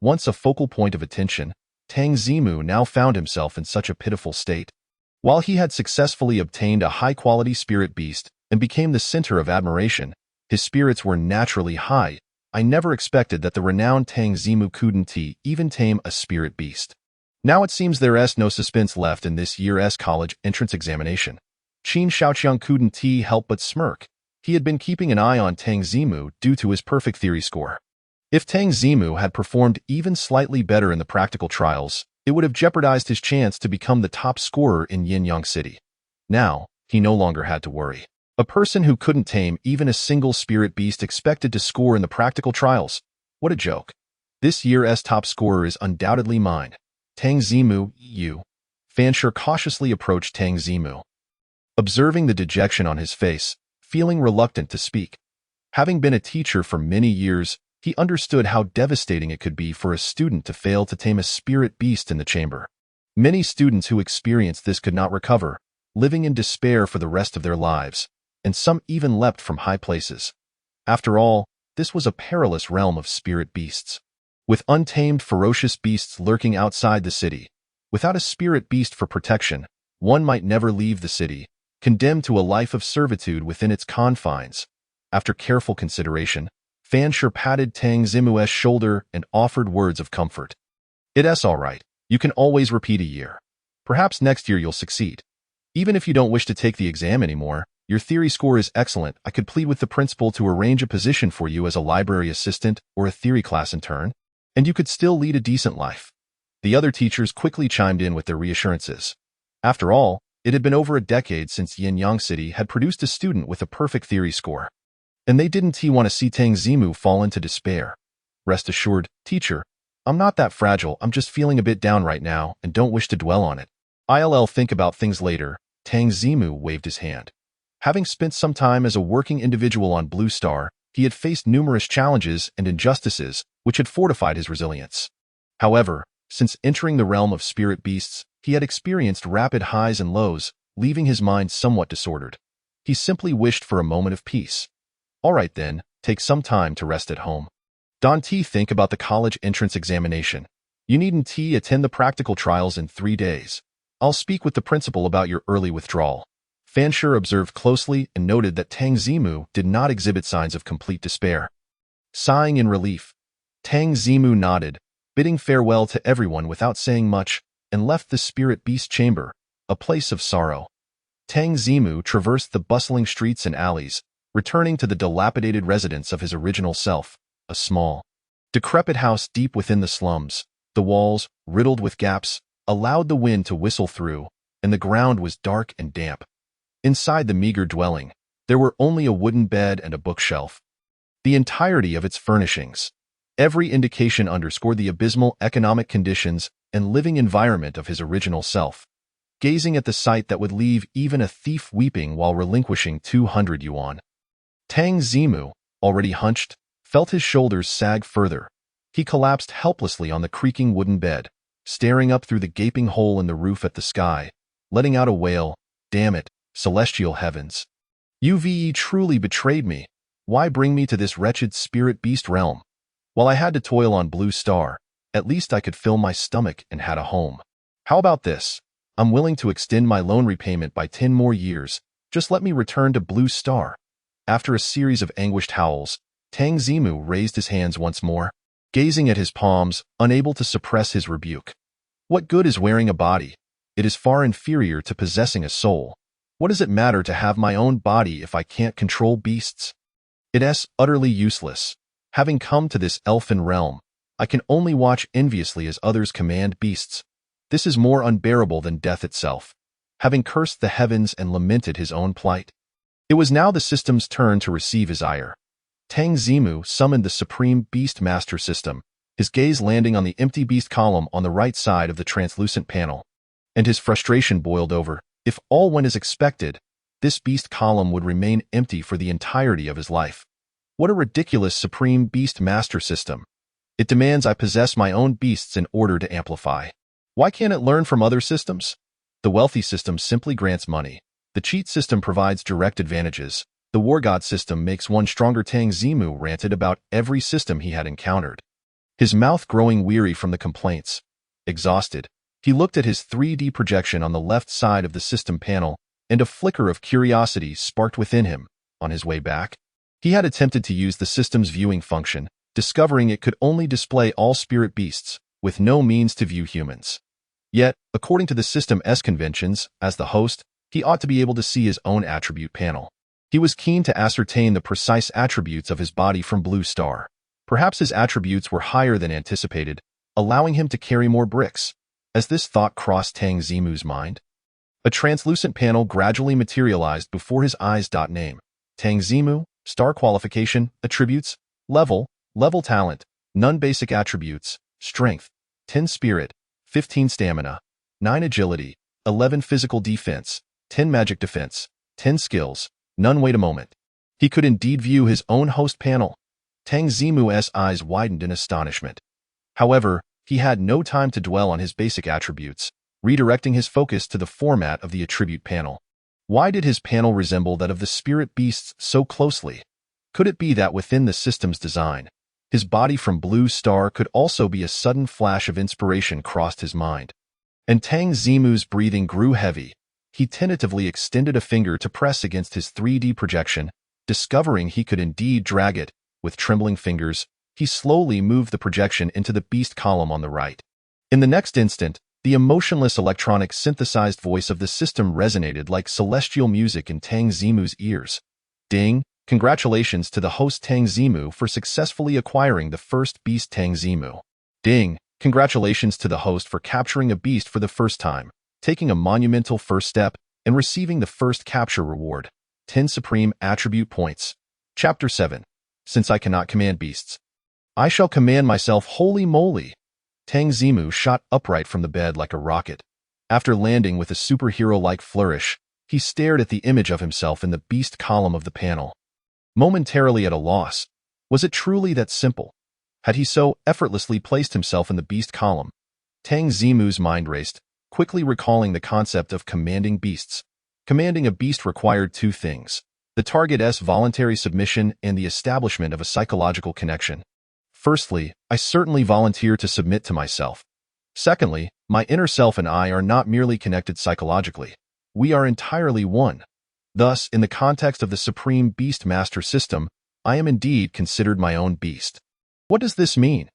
Once a focal point of attention, Tang Zimu now found himself in such a pitiful state. While he had successfully obtained a high-quality spirit beast and became the center of admiration, his spirits were naturally high. I never expected that the renowned Tang Zimu couldn't even tame a spirit beast. Now it seems there's no suspense left in this year's college entrance examination. Qin Shaoqiang couldn't help but smirk. He had been keeping an eye on Tang Zimu due to his perfect theory score. If Tang Zimu had performed even slightly better in the practical trials, it would have jeopardized his chance to become the top scorer in Yinyang City. Now, he no longer had to worry. A person who couldn't tame even a single spirit beast expected to score in the practical trials. What a joke. This year's top scorer is undoubtedly mine. Tang Zimu, you. Fansher cautiously approached Tang Zimu. Observing the dejection on his face, feeling reluctant to speak. Having been a teacher for many years, he understood how devastating it could be for a student to fail to tame a spirit beast in the chamber. Many students who experienced this could not recover, living in despair for the rest of their lives, and some even leapt from high places. After all, this was a perilous realm of spirit beasts. With untamed ferocious beasts lurking outside the city, without a spirit beast for protection, one might never leave the city, condemned to a life of servitude within its confines. After careful consideration, Fansher patted Tang Zimu's shoulder and offered words of comfort. It's all right. You can always repeat a year. Perhaps next year you'll succeed. Even if you don't wish to take the exam anymore, your theory score is excellent. I could plead with the principal to arrange a position for you as a library assistant or a theory class intern, and you could still lead a decent life. The other teachers quickly chimed in with their reassurances. After all, it had been over a decade since Yinyang City had produced a student with a perfect theory score. And they didn't want to see Tang Zimu fall into despair. Rest assured, teacher, I'm not that fragile. I'm just feeling a bit down right now and don't wish to dwell on it. I'll think about things later. Tang Zimu waved his hand. Having spent some time as a working individual on Blue Star, he had faced numerous challenges and injustices which had fortified his resilience. However, since entering the realm of spirit beasts, he had experienced rapid highs and lows, leaving his mind somewhat disordered. He simply wished for a moment of peace. All right then, take some time to rest at home. Don't think about the college entrance examination. You needn't attend the practical trials in 3 days. I'll speak with the principal about your early withdrawal. Fansher observed closely and noted that Tang Zimu did not exhibit signs of complete despair. Sighing in relief, Tang Zimu nodded, bidding farewell to everyone without saying much, and left the spirit beast chamber, a place of sorrow. Tang Zimu traversed the bustling streets and alleys, returning to the dilapidated residence of his original self, a small, decrepit house deep within the slums. The walls, riddled with gaps, allowed the wind to whistle through, and the ground was dark and damp. Inside the meager dwelling, there were only a wooden bed and a bookshelf. The entirety of its furnishings, every indication underscored the abysmal economic conditions and living environment of his original self. Gazing at the sight that would leave even a thief weeping while relinquishing 200 yuan. Tang Zimu, already hunched, felt his shoulders sag further. He collapsed helplessly on the creaking wooden bed, staring up through the gaping hole in the roof at the sky, letting out a wail. Damn it, celestial heavens. Uve truly betrayed me. Why bring me to this wretched spirit beast realm? While I had to toil on Blue Star, at least I could fill my stomach and had a home. How about this? I'm willing to extend my loan repayment by 10 more years. Just let me return to Blue Star. After a series of anguished howls, Tang Zimu raised his hands once more, gazing at his palms, unable to suppress his rebuke. What good is wearing a body? It is far inferior to possessing a soul. What does it matter to have my own body if I can't control beasts? It's utterly useless. Having come to this elfin realm, I can only watch enviously as others command beasts. This is more unbearable than death itself. Having cursed the heavens and lamented his own plight, it was now the system's turn to receive his ire. Tang Zimu summoned the Supreme Beast Master System, his gaze landing on the empty beast column on the right side of the translucent panel. and his frustration boiled over. If all went as expected, this beast column would remain empty for the entirety of his life. What a ridiculous Supreme Beast Master system. It demands I possess my own beasts in order to amplify. Why can't it learn from other systems? The wealthy system simply grants money. The cheat system provides direct advantages. The war god system makes one stronger. Tang Zimu ranted about every system he had encountered. His mouth growing weary from the complaints. Exhausted, he looked at his 3D projection on the left side of the system panel, and a flicker of curiosity sparked within him. On his way back, he had attempted to use the system's viewing function, discovering it could only display all spirit beasts, with no means to view humans. Yet, according to the system's conventions, as the host, he ought to be able to see his own attribute panel. He was keen to ascertain the precise attributes of his body from Blue Star. Perhaps his attributes were higher than anticipated, allowing him to carry more bricks. As this thought crossed Tang Zimu's mind, a translucent panel gradually materialized before his eyes. Name: Tang Zimu, star qualification, attributes, level talent, none basic attributes, strength, 10 spirit, 15 stamina, 9 agility, 11 physical defense, 10 magic defense, 10 skills, none. Wait a moment. He could indeed view his own host panel. Tang Zimu's eyes widened in astonishment. However, he had no time to dwell on his basic attributes, redirecting his focus to the format of the attribute panel. Why did his panel resemble that of the spirit beasts so closely? Could it be that within the system's design, his body from Blue Star could also be? A sudden flash of inspiration crossed his mind, and Tang Zimu's breathing grew heavy. He tentatively extended a finger to press against his 3D projection, discovering he could indeed drag it. With trembling fingers, he slowly moved the projection into the beast column on the right. In the next instant, the emotionless electronic synthesized voice of the system resonated like celestial music in Tang Zimu's ears. Ding! Congratulations to the host Tang Zimu for successfully acquiring the first beast. Tang Zimu. Ding! Congratulations to the host for capturing a beast for the first time, taking a monumental first step, and receiving the first capture reward. 10 Supreme Attribute Points. Chapter 7. Since I cannot command beasts, I shall command myself. Holy moly! Tang Zimu shot upright from the bed like a rocket. After landing with a superhero-like flourish, he stared at the image of himself in the beast column of the panel. Momentarily at a loss, was it truly that simple? Had he so effortlessly placed himself in the beast column? Tang Zimu's mind raced, quickly recalling the concept of commanding beasts. Commanding a beast required two things: the target's voluntary submission and the establishment of a psychological connection. Firstly, I certainly volunteer to submit to myself. Secondly, my inner self and I are not merely connected psychologically. We are entirely one. Thus, in the context of the Supreme Beast Master system, I am indeed considered my own beast. What does this mean?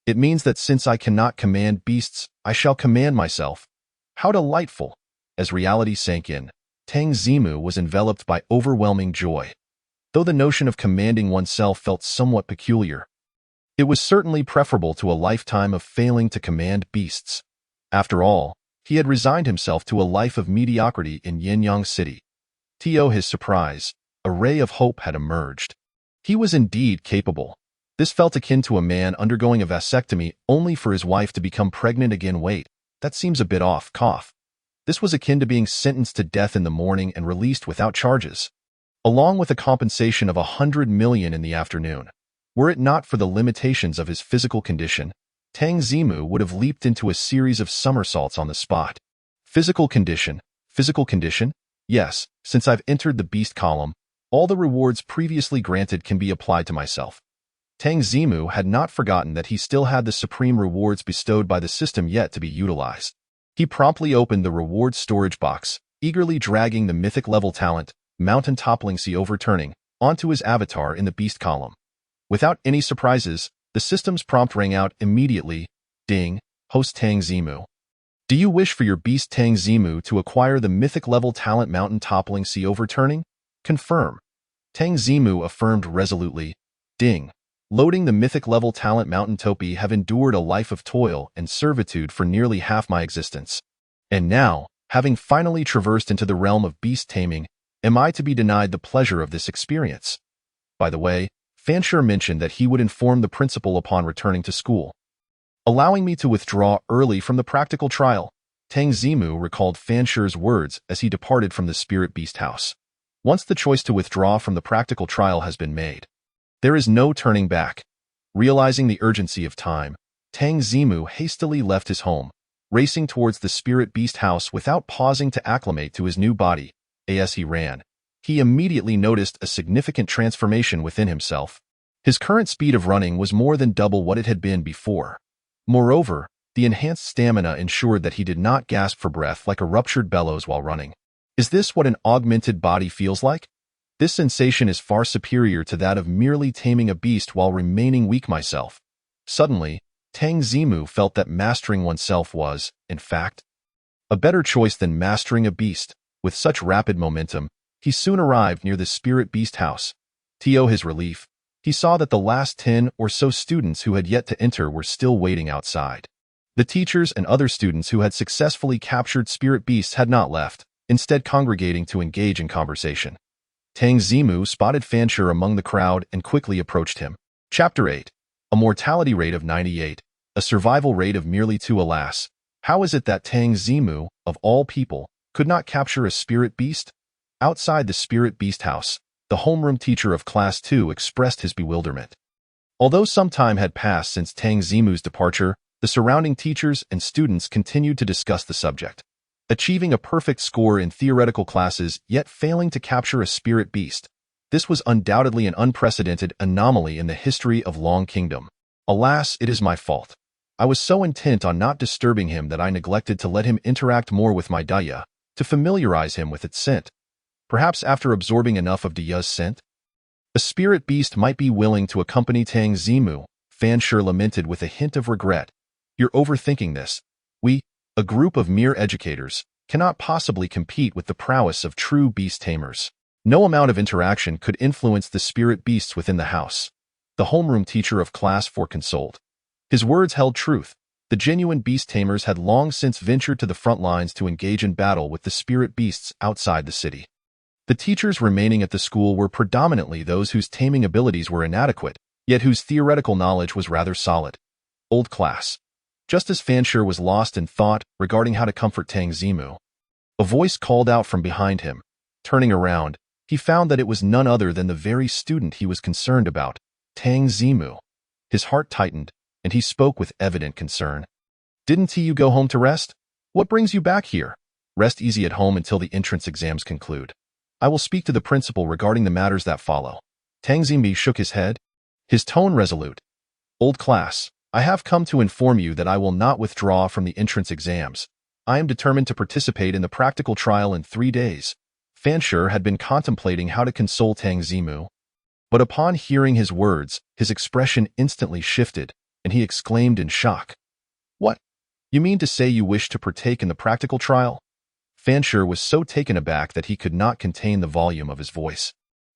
It means that since I cannot command beasts, I shall command myself. How delightful! As reality sank in, Tang Zimu was enveloped by overwhelming joy. Though the notion of commanding oneself felt somewhat peculiar, it was certainly preferable to a lifetime of failing to command beasts. After all, he had resigned himself to a life of mediocrity in Yinyang City. To his surprise, a ray of hope had emerged. He was indeed capable. This felt akin to a man undergoing a vasectomy only for his wife to become pregnant again. Wait, that seems a bit off. Cough. This was akin to being sentenced to death in the morning and released without charges, along with a compensation of 100 million in the afternoon. Were it not for the limitations of his physical condition, Tang Zimu would have leaped into a series of somersaults on the spot. Physical condition? Physical condition? Yes, since I've entered the beast column, all the rewards previously granted can be applied to myself. Tang Zimu had not forgotten that he still had the supreme rewards bestowed by the system yet to be utilized. He promptly opened the reward storage box, eagerly dragging the mythic level talent, Mountain Toppling Sea Overturning, onto his avatar in the beast column. Without any surprises, the system's prompt rang out immediately. Ding, host Tang Zimu. Do you wish for your beast Tang Zimu to acquire the mythic level talent Mountain Toppling Sea Overturning? Confirm. Tang Zimu affirmed resolutely. Ding. Loading the mythic level talent Mountain Topi have endured a life of toil and servitude for nearly half my existence. And now, having finally traversed into the realm of beast taming, am I to be denied the pleasure of this experience? By the way, Fanshur mentioned that he would inform the principal upon returning to school, allowing me to withdraw early from the practical trial. Tang Zimu recalled Fan Shi's words as he departed from the Spirit Beast House. Once the choice to withdraw from the practical trial has been made, there is no turning back. Realizing the urgency of time, Tang Zimu hastily left his home, racing towards the Spirit Beast House without pausing to acclimate to his new body. As he ran, he immediately noticed a significant transformation within himself. His current speed of running was more than double what it had been before. Moreover, the enhanced stamina ensured that he did not gasp for breath like a ruptured bellows while running. Is this what an augmented body feels like? This sensation is far superior to that of merely taming a beast while remaining weak myself. Suddenly, Tang Zimu felt that mastering oneself was, in fact, a better choice than mastering a beast. With such rapid momentum, he soon arrived near the Spirit Beast House. To his relief, he saw that the last 10 or so students who had yet to enter were still waiting outside. The teachers and other students who had successfully captured spirit beasts had not left, instead congregating to engage in conversation. Tang Zimu spotted Fan Shi among the crowd and quickly approached him. Chapter 8. A mortality rate of 98. A survival rate of merely 2. Alas, how is it that Tang Zimu, of all people, could not capture a spirit beast? Outside the Spirit Beast House, the homeroom teacher of Class 2 expressed his bewilderment. Although some time had passed since Tang Zimu's departure, the surrounding teachers and students continued to discuss the subject. Achieving a perfect score in theoretical classes yet failing to capture a spirit beast. This was undoubtedly an unprecedented anomaly in the history of Long Kingdom. Alas, it is my fault. I was so intent on not disturbing him that I neglected to let him interact more with my Daya, to familiarize him with its scent. Perhaps after absorbing enough of Daya's scent, a spirit beast might be willing to accompany Tang Zimu. Fan Shi lamented with a hint of regret. You're overthinking this. We, a group of mere educators, cannot possibly compete with the prowess of true beast tamers. No amount of interaction could influence the spirit beasts within the house. The homeroom teacher of Class 4 consoled. His words held truth. The genuine beast tamers had long since ventured to the front lines to engage in battle with the spirit beasts outside the city. The teachers remaining at the school were predominantly those whose taming abilities were inadequate, yet whose theoretical knowledge was rather solid. Old class. Just as Fan Shi was lost in thought regarding how to comfort Tang Zimu, a voice called out from behind him. Turning around, he found that it was none other than the very student he was concerned about, Tang Zimu. His heart tightened, and he spoke with evident concern. Didn't you go home to rest? What brings you back here? Rest easy at home until the entrance exams conclude. I will speak to the principal regarding the matters that follow. Tang Zimu shook his head, his tone resolute. Old class, I have come to inform you that I will not withdraw from the entrance exams. I am determined to participate in the practical trial in 3 days. Fan Shi had been contemplating how to console Tang Zimu, but upon hearing his words, his expression instantly shifted, and he exclaimed in shock. What? You mean to say you wish to partake in the practical trial? Fan Shi was so taken aback that he could not contain the volume of his voice,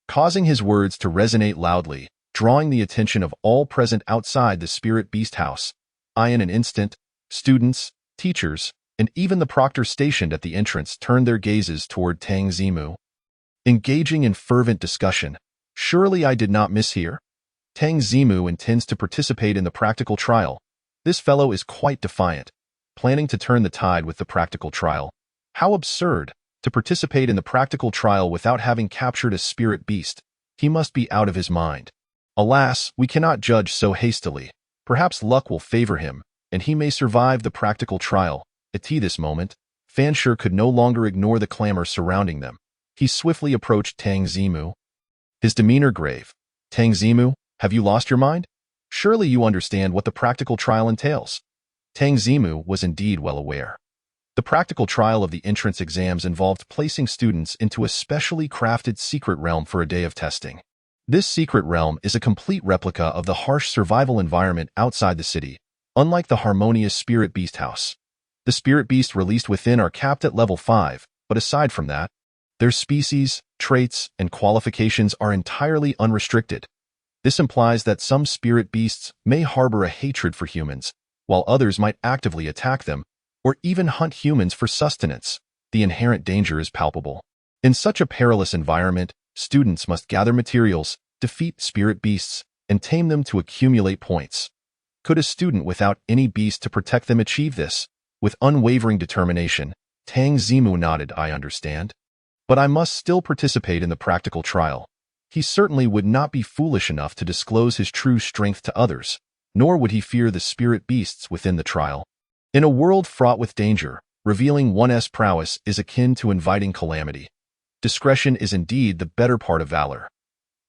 causing his words to resonate loudly, drawing the attention of all present outside the Spirit Beast House. In an instant, students, teachers, and even the proctor stationed at the entrance turned their gazes toward Tang Zimu, engaging in fervent discussion. Surely I did not mishear? Tang Zimu intends to participate in the practical trial. This fellow is quite defiant, planning to turn the tide with the practical trial. How absurd, to participate in the practical trial without having captured a spirit beast. He must be out of his mind. Alas, we cannot judge so hastily. Perhaps luck will favor him, and he may survive the practical trial. At this moment, Fan Shi could no longer ignore the clamor surrounding them. He swiftly approached Tang Zimu, his demeanor grave. Tang Zimu, have you lost your mind? Surely you understand what the practical trial entails. Tang Zimu was indeed well aware. The practical trial of the entrance exams involved placing students into a specially crafted secret realm for a day of testing. This secret realm is a complete replica of the harsh survival environment outside the city, unlike the harmonious Spirit Beast House. The spirit beasts released within are capped at level 5, but aside from that, their species, traits, and qualifications are entirely unrestricted. This implies that some spirit beasts may harbor a hatred for humans, while others might actively attack them, or even hunt humans for sustenance. The inherent danger is palpable. In such a perilous environment, students must gather materials, defeat spirit beasts, and tame them to accumulate points. Could a student without any beast to protect them achieve this? With unwavering determination, Tang Zimu nodded. I understand. But I must still participate in the practical trial. He certainly would not be foolish enough to disclose his true strength to others, nor would he fear the spirit beasts within the trial. In a world fraught with danger, revealing one's prowess is akin to inviting calamity. Discretion is indeed the better part of valor.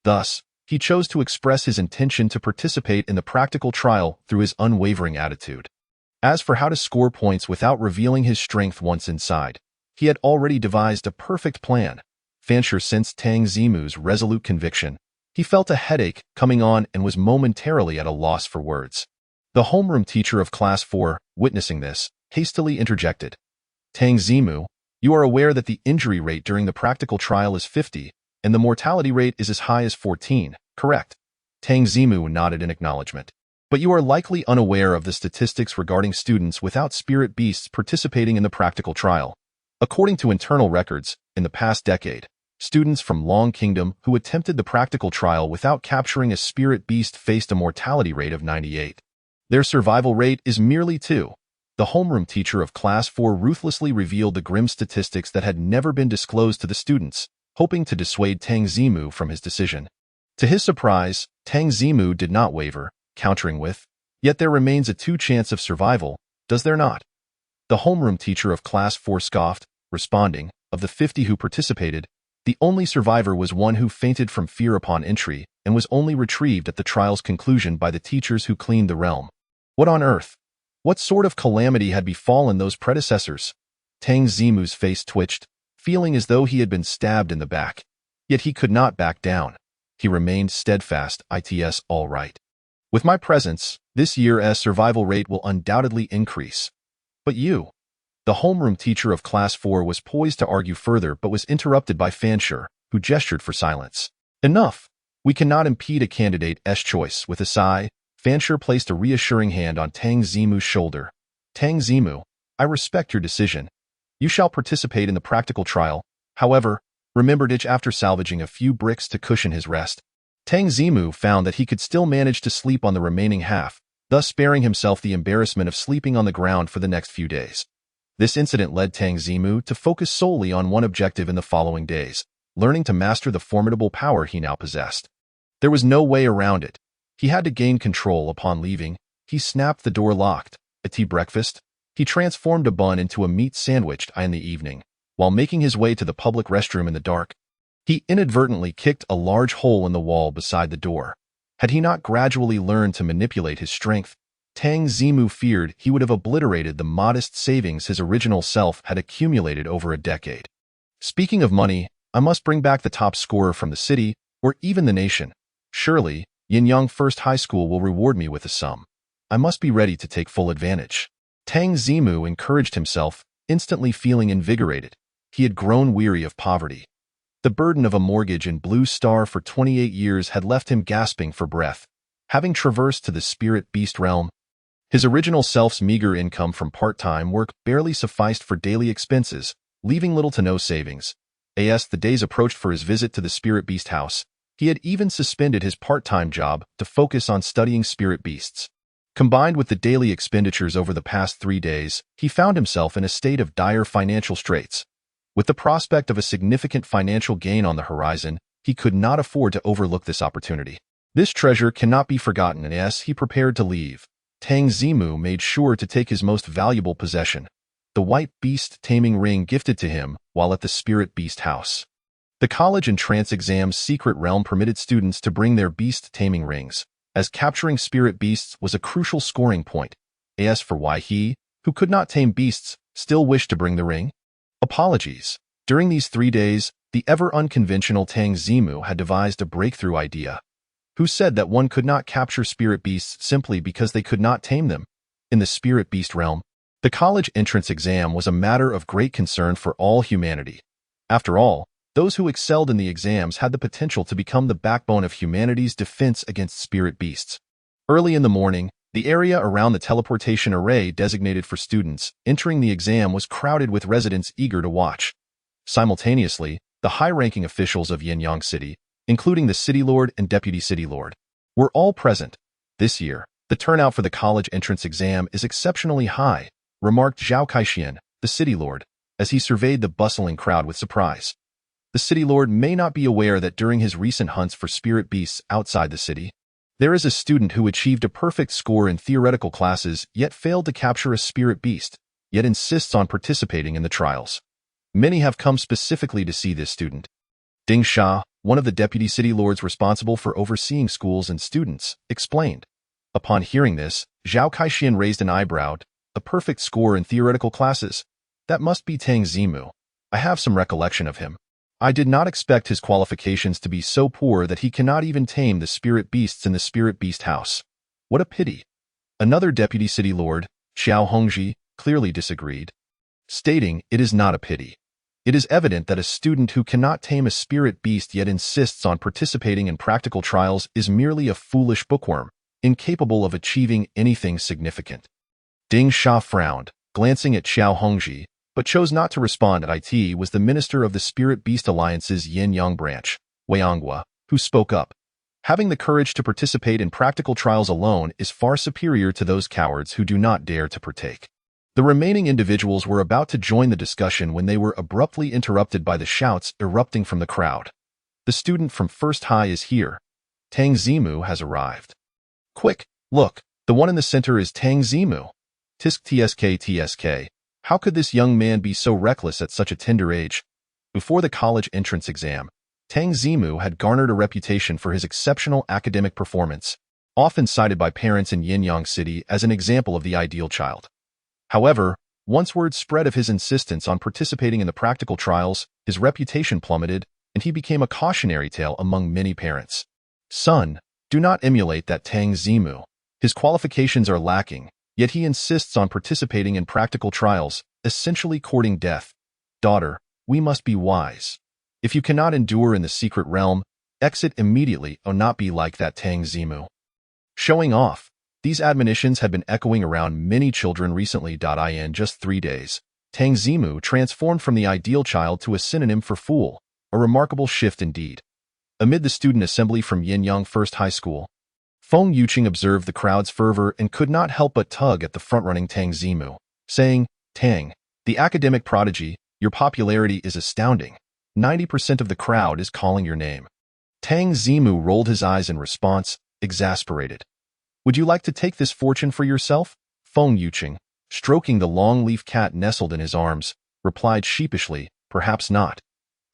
Thus, he chose to express his intention to participate in the practical trial through his unwavering attitude. As for how to score points without revealing his strength once inside, he had already devised a perfect plan. Fancher sensed Tang Zimu's resolute conviction. He felt a headache coming on and was momentarily at a loss for words. The homeroom teacher of Class 4, witnessing this, hastily interjected. Tang Zimu, you are aware that the injury rate during the practical trial is 50, and the mortality rate is as high as 14, correct? Tang Zimu nodded in acknowledgement. But you are likely unaware of the statistics regarding students without spirit beasts participating in the practical trial. According to internal records, in the past decade, students from Long Kingdom who attempted the practical trial without capturing a spirit beast faced a mortality rate of 98. Their survival rate is merely 2. The homeroom teacher of Class 4 ruthlessly revealed the grim statistics that had never been disclosed to the students, hoping to dissuade Tang Zimu from his decision. To his surprise, Tang Zimu did not waver, countering with, "Yet there remains a 2 chance of survival, does there not?" The homeroom teacher of Class 4 scoffed, responding, "Of the 50 who participated, the only survivor was one who fainted from fear upon entry and was only retrieved at the trial's conclusion by the teachers who cleaned the realm. What on earth? What sort of calamity had befallen those predecessors?" Tang Zimu's face twitched, feeling as though he had been stabbed in the back. Yet he could not back down. He remained steadfast. "It's all right. With my presence, this year's survival rate will undoubtedly increase. But you..." The homeroom teacher of Class 4 was poised to argue further but was interrupted by Fancher, who gestured for silence. "Enough. We cannot impede a candidate's choice." With a sigh, Fancher placed a reassuring hand on Tang Zimu's shoulder. "Tang Zimu, I respect your decision. You shall participate in the practical trial. However, remembered it after salvaging a few bricks to cushion his rest." Tang Zimu found that he could still manage to sleep on the remaining half, thus sparing himself the embarrassment of sleeping on the ground for the next few days. This incident led Tang Zimu to focus solely on one objective in the following days, learning to master the formidable power he now possessed. There was no way around it. He had to gain control. Upon leaving, he snapped the door locked. A tea breakfast, he transformed a bun into a meat sandwich. In the evening, while making his way to the public restroom in the dark, he inadvertently kicked a large hole in the wall beside the door. Had he not gradually learned to manipulate his strength, Tang Zimu feared he would have obliterated the modest savings his original self had accumulated over a decade. "Speaking of money, I must bring back the top scorer from the city, or even the nation. Surely, Yinyang First High School will reward me with a sum. I must be ready to take full advantage." Tang Zimu encouraged himself, instantly feeling invigorated. He had grown weary of poverty. The burden of a mortgage in Blue Star for 28 years had left him gasping for breath. Having traversed to the spirit beast realm, his original self's meager income from part-time work barely sufficed for daily expenses, leaving little to no savings. As the days approached for his visit to the spirit beast house, he had even suspended his part-time job to focus on studying spirit beasts. Combined with the daily expenditures over the past 3 days, he found himself in a state of dire financial straits. With the prospect of a significant financial gain on the horizon, he could not afford to overlook this opportunity. This treasure cannot be forgotten, and as he prepared to leave, Tang Zimu made sure to take his most valuable possession, the white beast taming ring gifted to him while at the spirit beast house. The college entrance exam's secret realm permitted students to bring their beast taming rings, as capturing spirit beasts was a crucial scoring point. As for why he, who could not tame beasts, still wished to bring the ring? Apologies. During these 3 days, the ever-unconventional Tang Zimu had devised a breakthrough idea. Who said that one could not capture spirit beasts simply because they could not tame them? In the spirit beast realm, the college entrance exam was a matter of great concern for all humanity. After all, those who excelled in the exams had the potential to become the backbone of humanity's defense against spirit beasts. Early in the morning, the area around the teleportation array designated for students entering the exam was crowded with residents eager to watch. Simultaneously, the high-ranking officials of Yinyang City, including the City Lord and Deputy City Lord, were all present. This year, the turnout for the college entrance exam is exceptionally high. remarked Zhao Kaixian, the city lord, as he surveyed the bustling crowd with surprise. The city lord may not be aware that during his recent hunts for spirit beasts outside the city, there is a student who achieved a perfect score in theoretical classes yet failed to capture a spirit beast, yet insists on participating in the trials. Many have come specifically to see this student. Ding Sha, one of the deputy city lords responsible for overseeing schools and students, explained. Upon hearing this, Zhao Kaixian raised an eyebrow. A perfect score in theoretical classes. That must be Tang Zimu. I have some recollection of him. I did not expect his qualifications to be so poor that he cannot even tame the spirit beasts in the spirit beast house. What a pity. Another deputy city lord, Xiao Hongji, clearly disagreed, stating it is not a pity. It is evident that a student who cannot tame a spirit beast yet insists on participating in practical trials is merely a foolish bookworm, incapable of achieving anything significant. Ding Sha frowned, glancing at Xiao Hongji, but chose not to respond. At it was the minister of the Spirit Beast Alliance's Yin Yang branch, Wei Anghua, who spoke up. Having the courage to participate in practical trials alone is far superior to those cowards who do not dare to partake. The remaining individuals were about to join the discussion when they were abruptly interrupted by the shouts erupting from the crowd. The student from First High is here. Tang Zimu has arrived. Quick, look, the one in the center is Tang Zimu. Tsk. How could this young man be so reckless at such a tender age? Before the college entrance exam, Tang Zimu had garnered a reputation for his exceptional academic performance, often cited by parents in Yinyang City as an example of the ideal child. However, once word spread of his insistence on participating in the practical trials, his reputation plummeted, and he became a cautionary tale among many parents. Son, do not emulate that Tang Zimu. His qualifications are lacking, yet he insists on participating in practical trials, essentially courting death. Daughter, we must be wise. If you cannot endure in the secret realm, exit immediately or not be like that Tang Zimu. Showing off. These admonitions had been echoing around many children recently. In just 3 days, Tang Zimu transformed from the ideal child to a synonym for fool, a remarkable shift indeed. Amid the student assembly from Yinyang First High School, Feng Yuqing observed the crowd's fervor and could not help but tug at the front-running Tang Zimu, saying, Tang, the academic prodigy, your popularity is astounding. 90% of the crowd is calling your name. Tang Zimu rolled his eyes in response, exasperated. Would you like to take this fortune for yourself? Feng Yuqing, stroking the long-leaf cat nestled in his arms, replied sheepishly, perhaps not.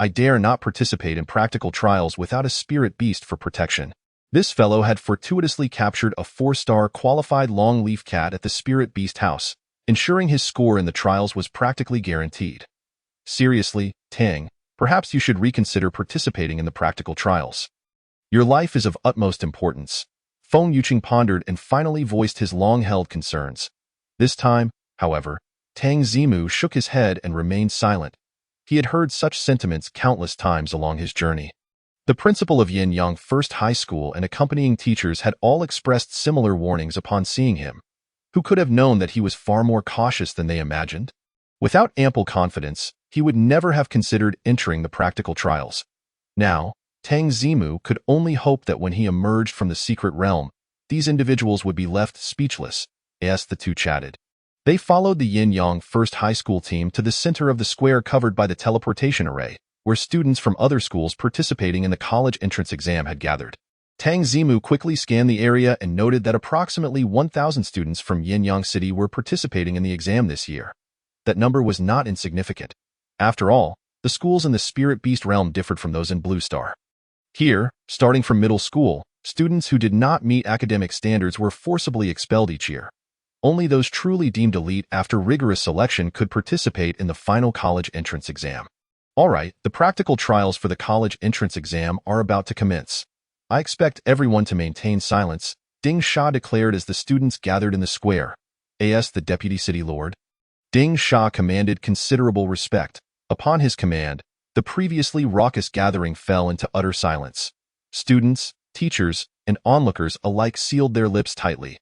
I dare not participate in practical trials without a spirit beast for protection. This fellow had fortuitously captured a 4-star qualified long-leaf cat at the Spirit Beast House, ensuring his score in the trials was practically guaranteed. Seriously, Tang, perhaps you should reconsider participating in the practical trials. Your life is of utmost importance. Feng Yuqing pondered and finally voiced his long-held concerns. This time, however, Tang Zimu shook his head and remained silent. He had heard such sentiments countless times along his journey. The principal of Yinyang First High School and accompanying teachers had all expressed similar warnings upon seeing him. Who could have known that he was far more cautious than they imagined? Without ample confidence, he would never have considered entering the practical trials. Now, Tang Zimu could only hope that when he emerged from the secret realm, these individuals would be left speechless, as the two chatted. They followed the Yinyang First High School team to the center of the square covered by the teleportation array, where students from other schools participating in the college entrance exam had gathered. Tang Zimu quickly scanned the area and noted that approximately 1,000 students from Yinyang City were participating in the exam this year. That number was not insignificant. After all, the schools in the Spirit Beast realm differed from those in Blue Star. Here, starting from middle school, students who did not meet academic standards were forcibly expelled each year. Only those truly deemed elite after rigorous selection could participate in the final college entrance exam. All right, the practical trials for the college entrance exam are about to commence. I expect everyone to maintain silence, Ding Sha declared as the students gathered in the square. As the deputy city lord, Ding Sha commanded considerable respect. Upon his command, the previously raucous gathering fell into utter silence. Students, teachers, and onlookers alike sealed their lips tightly.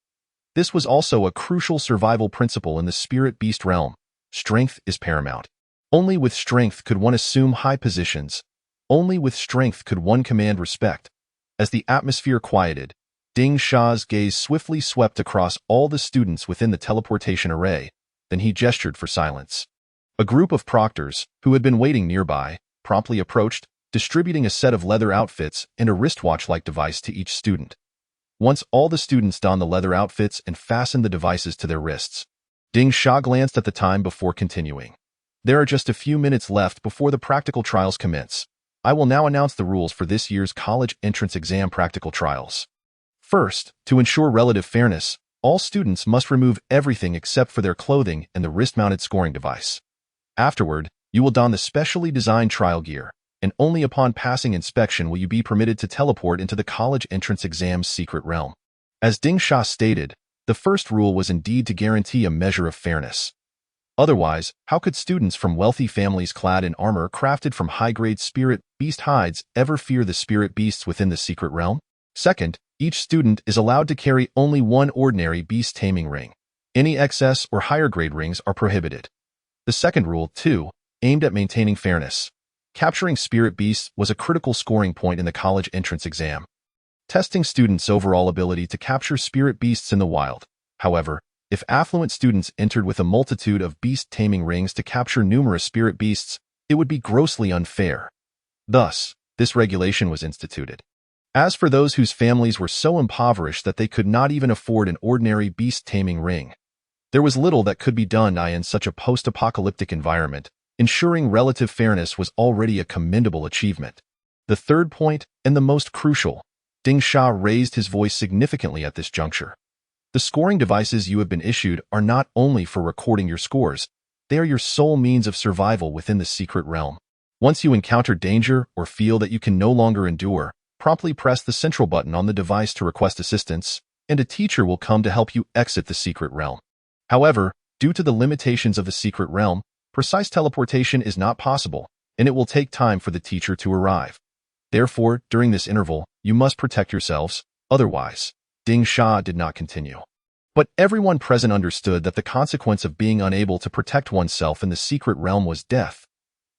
This was also a crucial survival principle in the spirit beast realm. Strength is paramount. Only with strength could one assume high positions. Only with strength could one command respect. As the atmosphere quieted, Ding Sha's gaze swiftly swept across all the students within the teleportation array, then he gestured for silence. A group of proctors, who had been waiting nearby, promptly approached, distributing a set of leather outfits and a wristwatch-like device to each student. Once all the students donned the leather outfits and fastened the devices to their wrists, Ding Sha glanced at the time before continuing. There are just a few minutes left before the practical trials commence. I will now announce the rules for this year's college entrance exam practical trials. First, to ensure relative fairness, all students must remove everything except for their clothing and the wrist-mounted scoring device. Afterward, you will don the specially designed trial gear, and only upon passing inspection will you be permitted to teleport into the college entrance exam's secret realm. As Ding Sha stated, the first rule was indeed to guarantee a measure of fairness. Otherwise, how could students from wealthy families clad in armor crafted from high-grade spirit beast hides ever fear the spirit beasts within the secret realm? Second, each student is allowed to carry only one ordinary beast taming ring. Any excess or higher-grade rings are prohibited. The second rule, too, aimed at maintaining fairness. Capturing spirit beasts was a critical scoring point in the college entrance exam, testing students' overall ability to capture spirit beasts in the wild. However, if affluent students entered with a multitude of beast-taming rings to capture numerous spirit beasts, it would be grossly unfair. Thus, this regulation was instituted. As for those whose families were so impoverished that they could not even afford an ordinary beast-taming ring, there was little that could be done in such a post-apocalyptic environment. Ensuring relative fairness was already a commendable achievement. The third point, and the most crucial, Ding Sha raised his voice significantly at this juncture. The scoring devices you have been issued are not only for recording your scores, they are your sole means of survival within the secret realm. Once you encounter danger or feel that you can no longer endure, promptly press the central button on the device to request assistance, and a teacher will come to help you exit the secret realm. However, due to the limitations of the secret realm, precise teleportation is not possible, and it will take time for the teacher to arrive. Therefore, during this interval, you must protect yourselves, otherwise. Ding Sha did not continue. But everyone present understood that the consequence of being unable to protect oneself in the secret realm was death.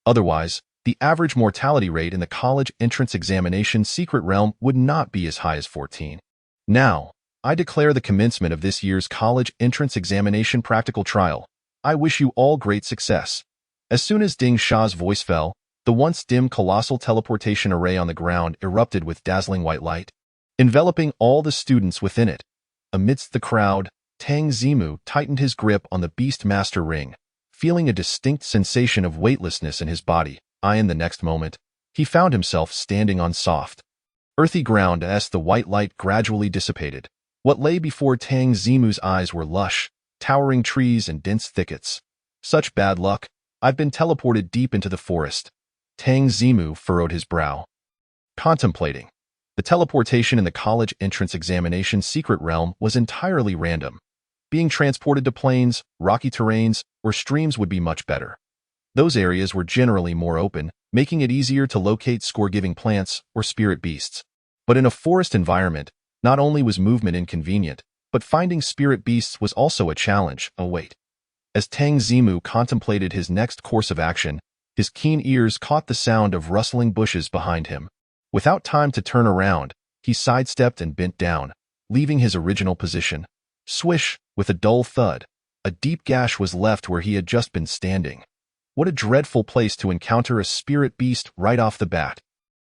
Otherwise, the average mortality rate in the college entrance examination secret realm would not be as high as 14. Now, I declare the commencement of this year's college entrance examination practical trial. I wish you all great success. As soon as Ding Sha's voice fell, the once dim colossal teleportation array on the ground erupted with dazzling white light, enveloping all the students within it. Amidst the crowd, Tang Zimu tightened his grip on the Beast Master ring, feeling a distinct sensation of weightlessness in his body. In the next moment, he found himself standing on soft, earthy ground as the white light gradually dissipated. What lay before Tang Zimu's eyes were lush, towering trees and dense thickets. Such bad luck, I've been teleported deep into the forest. Tang Zimu furrowed his brow, contemplating. The teleportation in the college entrance examination secret realm was entirely random. Being transported to plains, rocky terrains, or streams would be much better. Those areas were generally more open, making it easier to locate score-giving plants or spirit beasts. But in a forest environment, not only was movement inconvenient, but finding spirit beasts was also a challenge. As Tang Zimu contemplated his next course of action, his keen ears caught the sound of rustling bushes behind him. Without time to turn around, he sidestepped and bent down, leaving his original position. Swish, with a dull thud, a deep gash was left where he had just been standing. What a dreadful place to encounter a spirit beast right off the bat.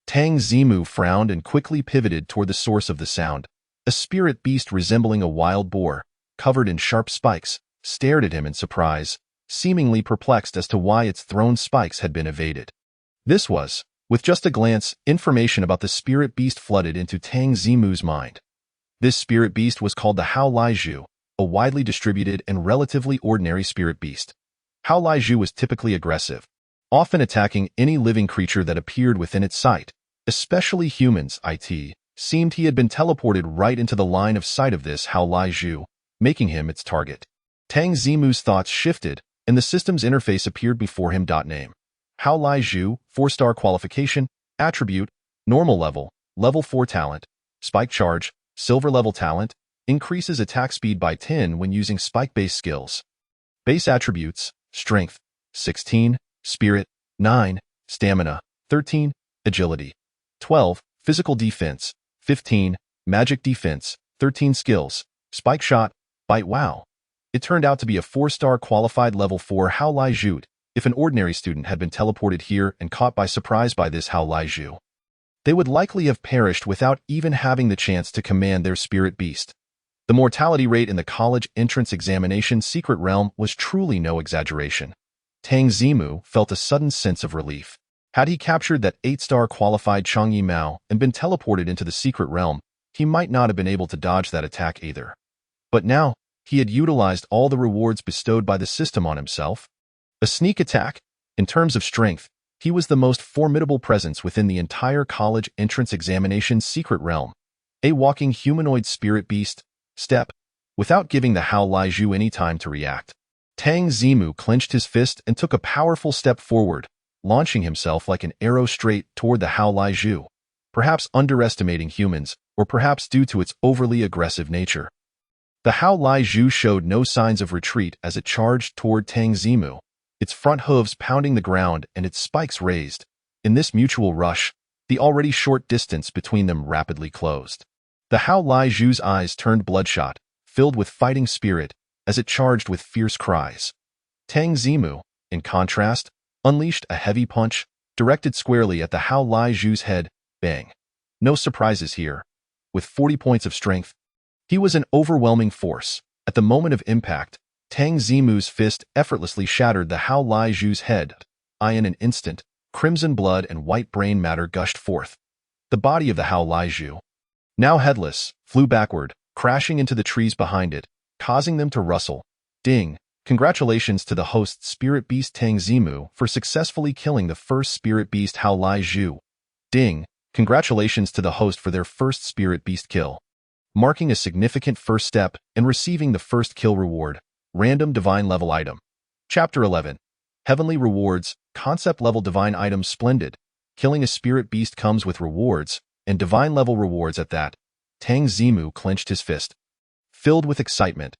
Tang Zimu frowned and quickly pivoted toward the source of the sound. A spirit beast resembling a wild boar, covered in sharp spikes, stared at him in surprise, seemingly perplexed as to why its thrown spikes had been evaded. This was, with just a glance, information about the spirit beast flooded into Tang Zimu's mind. This spirit beast was called the Hao Lai Zhu, a widely distributed and relatively ordinary spirit beast. Hao Lai Zhu was typically aggressive, often attacking any living creature that appeared within its sight, especially humans. It seemed he had been teleported right into the line of sight of this Hao Lai Zhu, making him its target. Tang Zimu's thoughts shifted, and the system's interface appeared before him. Name: Hao Lai Zhu, 4-star qualification, attribute, normal level, level 4 talent, spike charge, silver level talent, increases attack speed by 10 when using spike-based skills. Base attributes, strength, 16, spirit, 9, stamina, 13, agility, 12, physical defense, 15, magic defense, 13 skills, spike shot, bite wow. It turned out to be a 4-star qualified level 4 Hao Lai Zhu. If an ordinary student had been teleported here and caught by surprise by this Hao Lai Zhu, they would likely have perished without even having the chance to command their spirit beast. The mortality rate in the college entrance examination secret realm was truly no exaggeration. Tang Zimu felt a sudden sense of relief. Had he captured that 8-star qualified Changyi Mao and been teleported into the secret realm, he might not have been able to dodge that attack either. But now, he had utilized all the rewards bestowed by the system on himself. A sneak attack. In terms of strength, he was the most formidable presence within the entire college entrance examination secret realm. A walking humanoid spirit beast. Step. Without giving the Hao Lai Zhu any time to react, Tang Zimu clenched his fist and took a powerful step forward, launching himself like an arrow straight toward the Hao Lai Zhu, perhaps underestimating humans, or perhaps due to its overly aggressive nature. The Hao Lai Zhu showed no signs of retreat as it charged toward Tang Zimu, its front hooves pounding the ground and its spikes raised. In this mutual rush, the already short distance between them rapidly closed. The Hao Lai Zhu's eyes turned bloodshot, filled with fighting spirit, as it charged with fierce cries. Tang Zimu, in contrast, unleashed a heavy punch, directed squarely at the Hao Lai Zhu's head. Bang. No surprises here. With 40 points of strength, he was an overwhelming force. At the moment of impact, Tang Zimu's fist effortlessly shattered the Hao Lai Zhu's head. In an instant, crimson blood and white brain matter gushed forth. The body of the Hao Lai Zhu, now headless, flew backward, crashing into the trees behind it, causing them to rustle. Ding! Congratulations to the host Spirit Beast Tang Zimu for successfully killing the first Spirit Beast Hao Lai Zhu. Ding! Congratulations to the host for their first Spirit Beast kill. Marking a significant first step and receiving the first kill reward. Random Divine Level Item. Chapter 11. Heavenly Rewards. Concept Level Divine Item Splendid. Killing a Spirit Beast comes with rewards, and divine level rewards at that. Tang Zimu clenched his fist, filled with excitement.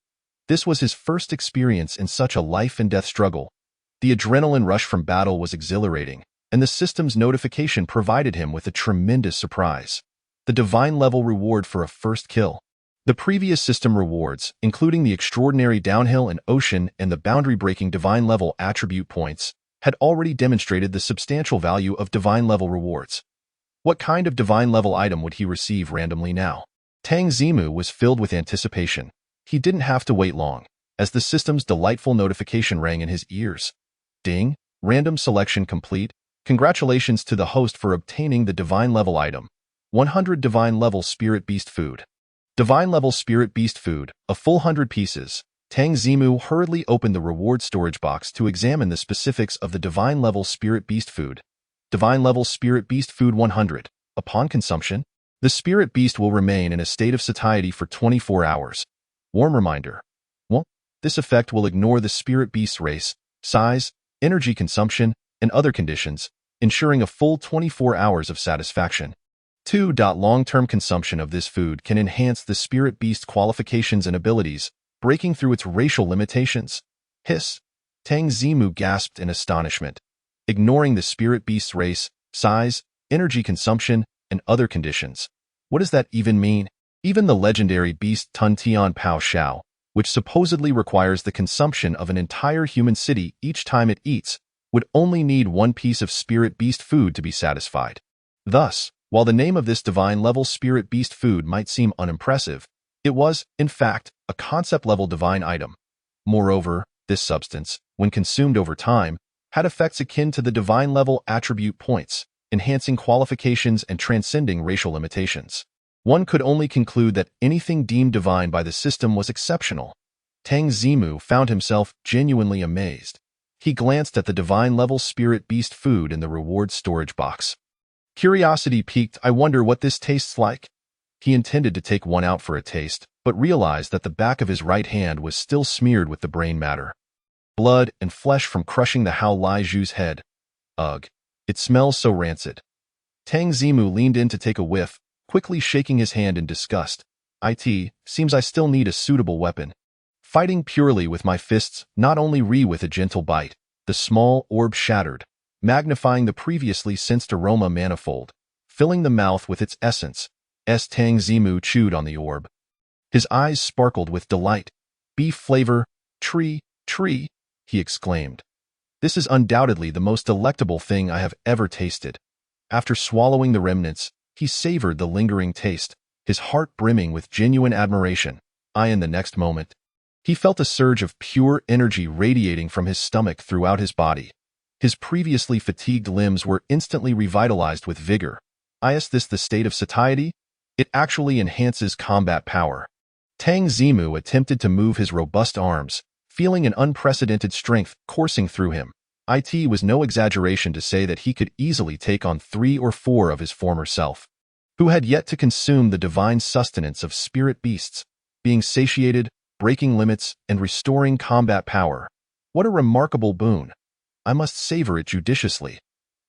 This was his first experience in such a life-and-death struggle. The adrenaline rush from battle was exhilarating, and the system's notification provided him with a tremendous surprise. The divine level reward for a first kill. The previous system rewards, including the extraordinary downhill and ocean and the boundary-breaking divine level attribute points, had already demonstrated the substantial value of divine level rewards. What kind of divine level item would he receive randomly now? Tang Zimu was filled with anticipation. He didn't have to wait long, as the system's delightful notification rang in his ears. Ding! Random selection complete. Congratulations to the host for obtaining the divine level item. 100 divine level spirit beast food. Divine level spirit beast food, a full 100 pieces. Tang Zimu hurriedly opened the reward storage box to examine the specifics of the divine level spirit beast food. Divine level spirit beast food 100. Upon consumption, the spirit beast will remain in a state of satiety for 24 hours. Warm reminder. Well, this effect will ignore the spirit beast's race, size, energy consumption, and other conditions, ensuring a full 24 hours of satisfaction. 2. Long-term consumption of this food can enhance the spirit beast qualifications and abilities, breaking through its racial limitations. Hiss! Tang Zimu gasped in astonishment. Ignoring the spirit beast's race, size, energy consumption, and other conditions. What does that even mean? Even the legendary beast Tun Tian Pao Shao, which supposedly requires the consumption of an entire human city each time it eats, would only need one piece of spirit beast food to be satisfied. Thus, while the name of this divine-level spirit beast food might seem unimpressive, it was, in fact, a concept-level divine item. Moreover, this substance, when consumed over time, had effects akin to the divine-level attribute points, enhancing qualifications and transcending racial limitations. One could only conclude that anything deemed divine by the system was exceptional. Tang Zimu found himself genuinely amazed. He glanced at the divine-level spirit beast food in the reward storage box. Curiosity piqued. I wonder what this tastes like. He intended to take one out for a taste, but realized that the back of his right hand was still smeared with the brain matter. Blood and flesh from crushing the Hao Lai Zhu's head. Ugh. It smells so rancid. Tang Zimu leaned in to take a whiff, quickly shaking his hand in disgust. Seems I still need a suitable weapon. Fighting purely with my fists, not only with a gentle bite, the small orb shattered, magnifying the previously sensed aroma manifold, filling the mouth with its essence. Tang Zimu chewed on the orb. His eyes sparkled with delight. Beef flavor, "Tree, tree," he exclaimed. "This is undoubtedly the most delectable thing I have ever tasted." After swallowing the remnants, he savored the lingering taste, his heart brimming with genuine admiration. In the next moment, he felt a surge of pure energy radiating from his stomach throughout his body. His previously fatigued limbs were instantly revitalized with vigor. Is this the state of satiety? It actually enhances combat power. Tang Zimu attempted to move his robust arms, feeling an unprecedented strength coursing through him. It was no exaggeration to say that he could easily take on 3 or 4 of his former self, who had yet to consume the divine sustenance of spirit beasts, being satiated, breaking limits, and restoring combat power. What a remarkable boon! I must savor it judiciously.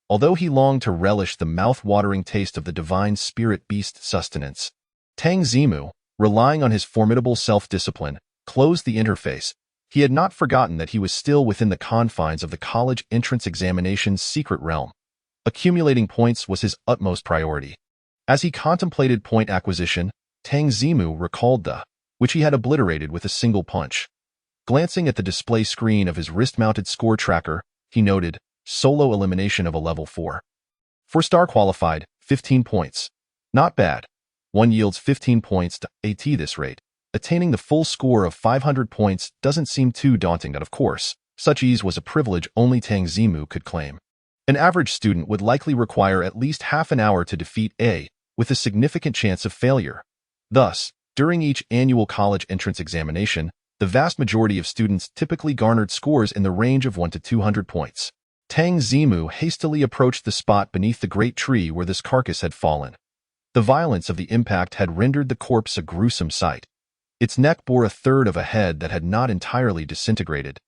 Although he longed to relish the mouth-watering taste of the divine spirit beast sustenance, Tang Zimu, relying on his formidable self-discipline, closed the interface. He had not forgotten that he was still within the confines of the college entrance examination's secret realm. Accumulating points was his utmost priority. As he contemplated point acquisition, Tang Zimu recalled which he had obliterated with a single punch. Glancing at the display screen of his wrist-mounted score tracker, he noted, solo elimination of a level 4. 4-star qualified, 15 points. Not bad. One yields 15 points to AT this rate. Attaining the full score of 500 points doesn't seem too daunting, but of course, such ease was a privilege only Tang Zimu could claim. An average student would likely require at least half an hour to defeat A, with a significant chance of failure. Thus, during each annual college entrance examination, the vast majority of students typically garnered scores in the range of 1 to 200 points. Tang Zimu hastily approached the spot beneath the great tree where this carcass had fallen. The violence of the impact had rendered the corpse a gruesome sight. Its neck bore a third of a head that had not entirely disintegrated.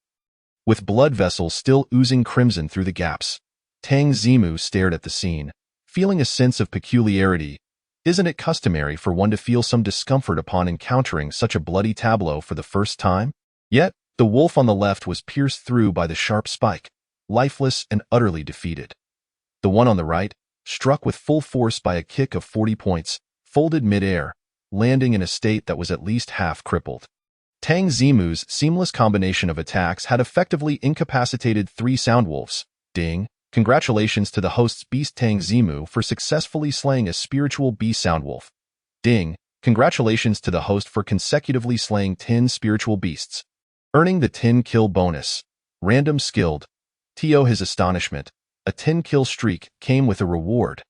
With blood vessels still oozing crimson through the gaps, Tang Zimu stared at the scene, feeling a sense of peculiarity. Isn't it customary for one to feel some discomfort upon encountering such a bloody tableau for the first time? Yet, the wolf on the left was pierced through by the sharp spike, lifeless and utterly defeated. The one on the right, struck with full force by a kick of 40 points, folded mid-air, landing in a state that was at least half crippled. Tang Zimu's seamless combination of attacks had effectively incapacitated 3 soundwolves. Ding! Congratulations to the host's beast Tang Zimu for successfully slaying a spiritual beast soundwolf. Ding! Congratulations to the host for consecutively slaying 10 spiritual beasts, earning the 10 kill bonus. Random skilled. To his astonishment, a 10-kill streak came with a reward.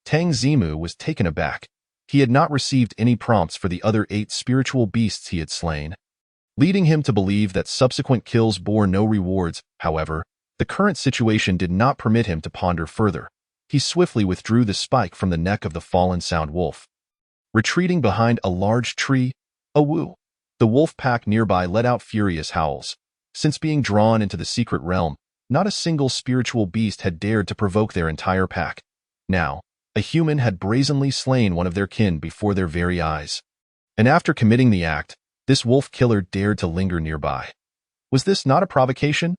Tang Zimu was taken aback. He had not received any prompts for the other 8 spiritual beasts he had slain, leading him to believe that subsequent kills bore no rewards. However, the current situation did not permit him to ponder further. He swiftly withdrew the spike from the neck of the fallen sound wolf. Retreating behind a large tree, the wolf pack nearby let out furious howls. Since being drawn into the secret realm, not a single spiritual beast had dared to provoke their entire pack. Now, a human had brazenly slain one of their kin before their very eyes. And after committing the act, this wolf killer dared to linger nearby. Was this not a provocation?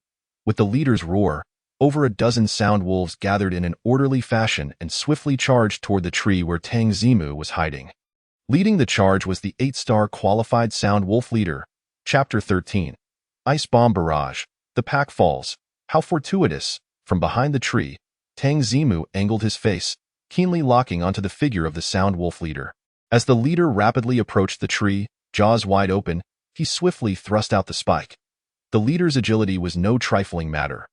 With the leader's roar, over a dozen sound wolves gathered in an orderly fashion and swiftly charged toward the tree where Tang Zimu was hiding. Leading the charge was the 8-star qualified sound wolf leader. Chapter 13. Ice Bomb Barrage. The pack falls. How fortuitous! From behind the tree, Tang Zimu angled his face, keenly locking onto the figure of the sound wolf leader. As the leader rapidly approached the tree, jaws wide open, he swiftly thrust out the spike. The leader's agility was no trifling matter.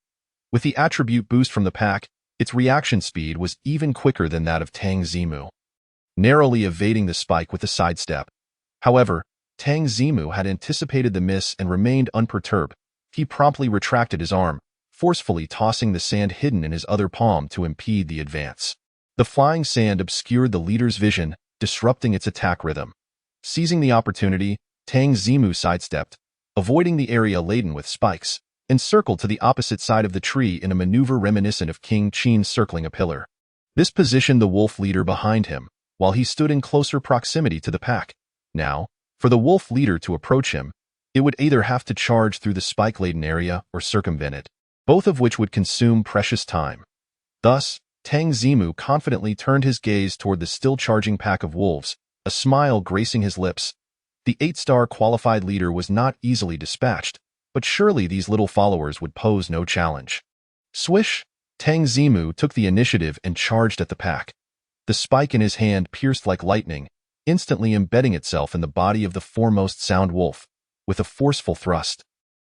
With the attribute boost from the pack, its reaction speed was even quicker than that of Tang Zimu, narrowly evading the spike with a sidestep. However, Tang Zimu had anticipated the miss and remained unperturbed. He promptly retracted his arm, forcefully tossing the sand hidden in his other palm to impede the advance. The flying sand obscured the leader's vision, disrupting its attack rhythm. Seizing the opportunity, Tang Zimu sidestepped, avoiding the area laden with spikes, and circled to the opposite side of the tree in a maneuver reminiscent of King Qin circling a pillar. This positioned the wolf leader behind him, while he stood in closer proximity to the pack. Now, for the wolf leader to approach him, it would either have to charge through the spike-laden area or circumvent it, both of which would consume precious time. Thus, Tang Zimu confidently turned his gaze toward the still-charging pack of wolves, a smile gracing his lips. The 8-star qualified leader was not easily dispatched. but surely these little followers would pose no challenge. Swish! Tang Zimu took the initiative and charged at the pack. The spike in his hand pierced like lightning, instantly embedding itself in the body of the foremost Sound Wolf. With a forceful thrust,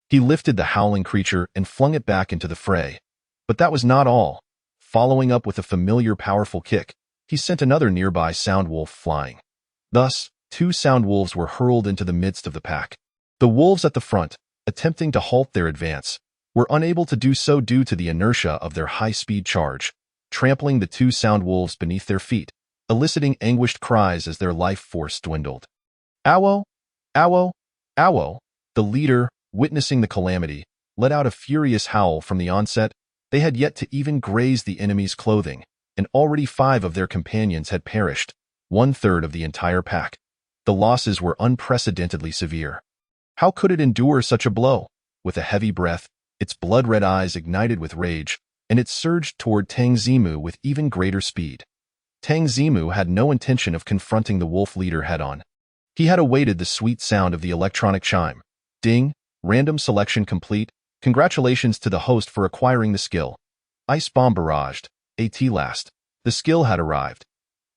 he lifted the howling creature and flung it back into the fray. But that was not all. Following up with a familiar powerful kick, he sent another nearby Sound Wolf flying. Thus, two Sound Wolves were hurled into the midst of the pack. The wolves at the front, attempting to halt their advance, were unable to do so due to the inertia of their high-speed charge, trampling the two Sound Wolves beneath their feet, eliciting anguished cries as their life force dwindled. Owo! Owo! Owo! The leader, witnessing the calamity, let out a furious howl. From the onset. They had yet to even graze the enemy's clothing, and already 5 of their companions had perished, 1/3 of the entire pack. The losses were unprecedentedly severe. How could it endure such a blow? With a heavy breath, its blood-red eyes ignited with rage, and it surged toward Tang Zimu with even greater speed. Tang Zimu had no intention of confronting the wolf leader head-on. He had awaited the sweet sound of the electronic chime. Ding! Random selection complete. Congratulations to the host for acquiring the skill. Ice Bomb Barraged. At last, the skill had arrived.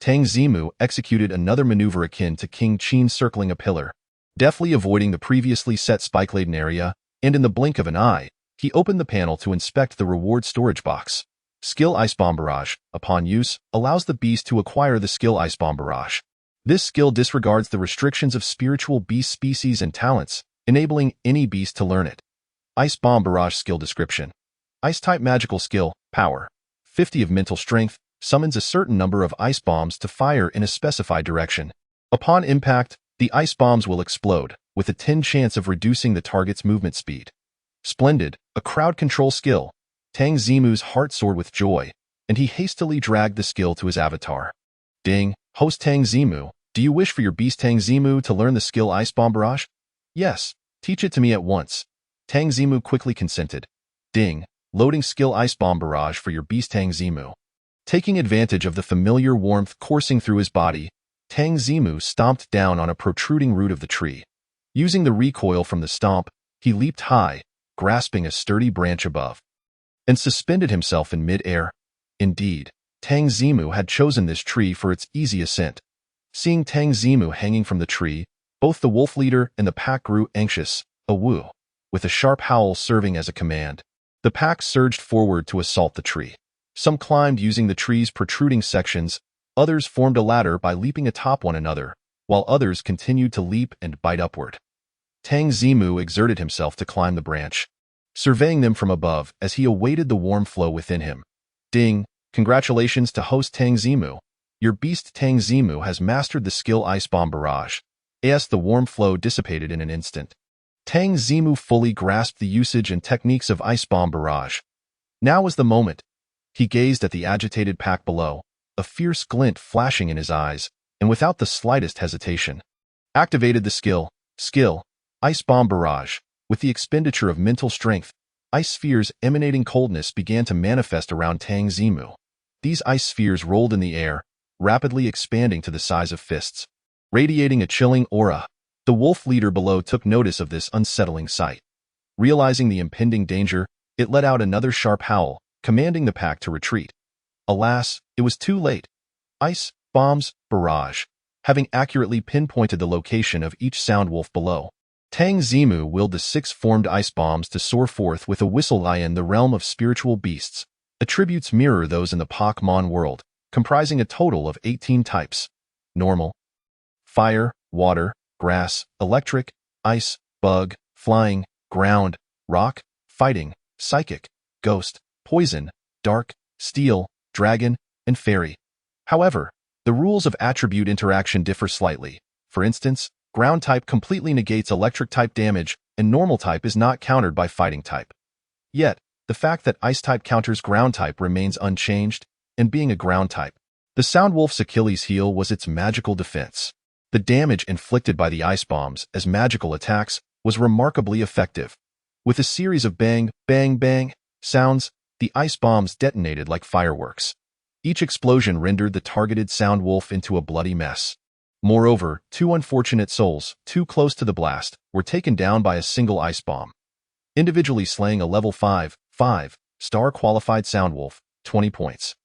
Tang Zimu executed another maneuver akin to King Qin circling a pillar, deftly avoiding the previously set spike-laden area, and in the blink of an eye, he opened the panel to inspect the reward storage box. Skill Ice Bomb Barrage, upon use, allows the beast to acquire the skill Ice Bomb Barrage. This skill disregards the restrictions of spiritual beast species and talents, enabling any beast to learn it. Ice Bomb Barrage skill description. Ice-type magical skill, power. 50 of mental strength, summons a certain number of ice bombs to fire in a specified direction. Upon impact, the ice bombs will explode, with a 10 chance of reducing the target's movement speed. Splendid, a crowd control skill. Tang Zimu's heart soared with joy, and he hastily dragged the skill to his avatar. Ding, host Tang Zimu, do you wish for your beast Tang Zimu to learn the skill Ice Bomb Barrage? Yes, teach it to me at once. Tang Zimu quickly consented. Ding, loading skill Ice Bomb Barrage for your beast Tang Zimu. Taking advantage of the familiar warmth coursing through his body, Tang Zimu stomped down on a protruding root of the tree. Using the recoil from the stomp, he leaped high, grasping a sturdy branch above, and suspended himself in mid-air. Indeed, Tang Zimu had chosen this tree for its easy ascent. Seeing Tang Zimu hanging from the tree, both the wolf leader and the pack grew anxious. A woo! With a sharp howl serving as a command, the pack surged forward to assault the tree. Some climbed using the tree's protruding sections, others formed a ladder by leaping atop one another, while others continued to leap and bite upward. Tang Zimu exerted himself to climb the branch, surveying them from above as he awaited the warm flow within him. Ding! Congratulations to host Tang Zimu. Your beast Tang Zimu has mastered the skill Ice Bomb Barrage. As the warm flow dissipated in an instant, Tang Zimu fully grasped the usage and techniques of Ice Bomb Barrage. Now was the moment. He gazed at the agitated pack below, a fierce glint flashing in his eyes, and without the slightest hesitation, activated the skill, Ice Bomb Barrage. With the expenditure of mental strength, ice spheres emanating coldness began to manifest around Tang Zimu. These ice spheres rolled in the air, rapidly expanding to the size of fists, radiating a chilling aura. The wolf leader below took notice of this unsettling sight. Realizing the impending danger, it let out another sharp howl, commanding the pack to retreat. Alas, it was too late. Ice Bombs Barrage, having accurately pinpointed the location of each sound wolf below, Tang Zimu willed the 6 formed ice bombs to soar forth with a whistle. In the realm of spiritual beasts, attributes mirror those in the Pokemon world, comprising a total of 18 types: normal, fire, water, grass, electric, ice, bug, flying, ground, rock, fighting, psychic, ghost, poison, dark, steel, dragon, and fairy. However, the rules of attribute interaction differ slightly. For instance, ground type completely negates electric type damage, and normal type is not countered by fighting type. Yet, the fact that ice type counters ground type remains unchanged, and being a ground type, the Sound Wolf's Achilles heel was its magical defense. The damage inflicted by the ice bombs as magical attacks was remarkably effective. With a series of bang, bang, bang sounds, the ice bombs detonated like fireworks. Each explosion rendered the targeted Sound Wolf into a bloody mess. Moreover, 2 unfortunate souls, too close to the blast, were taken down by a single ice bomb. Individually slaying a level 5 star qualified Sound Wolf, 20 points.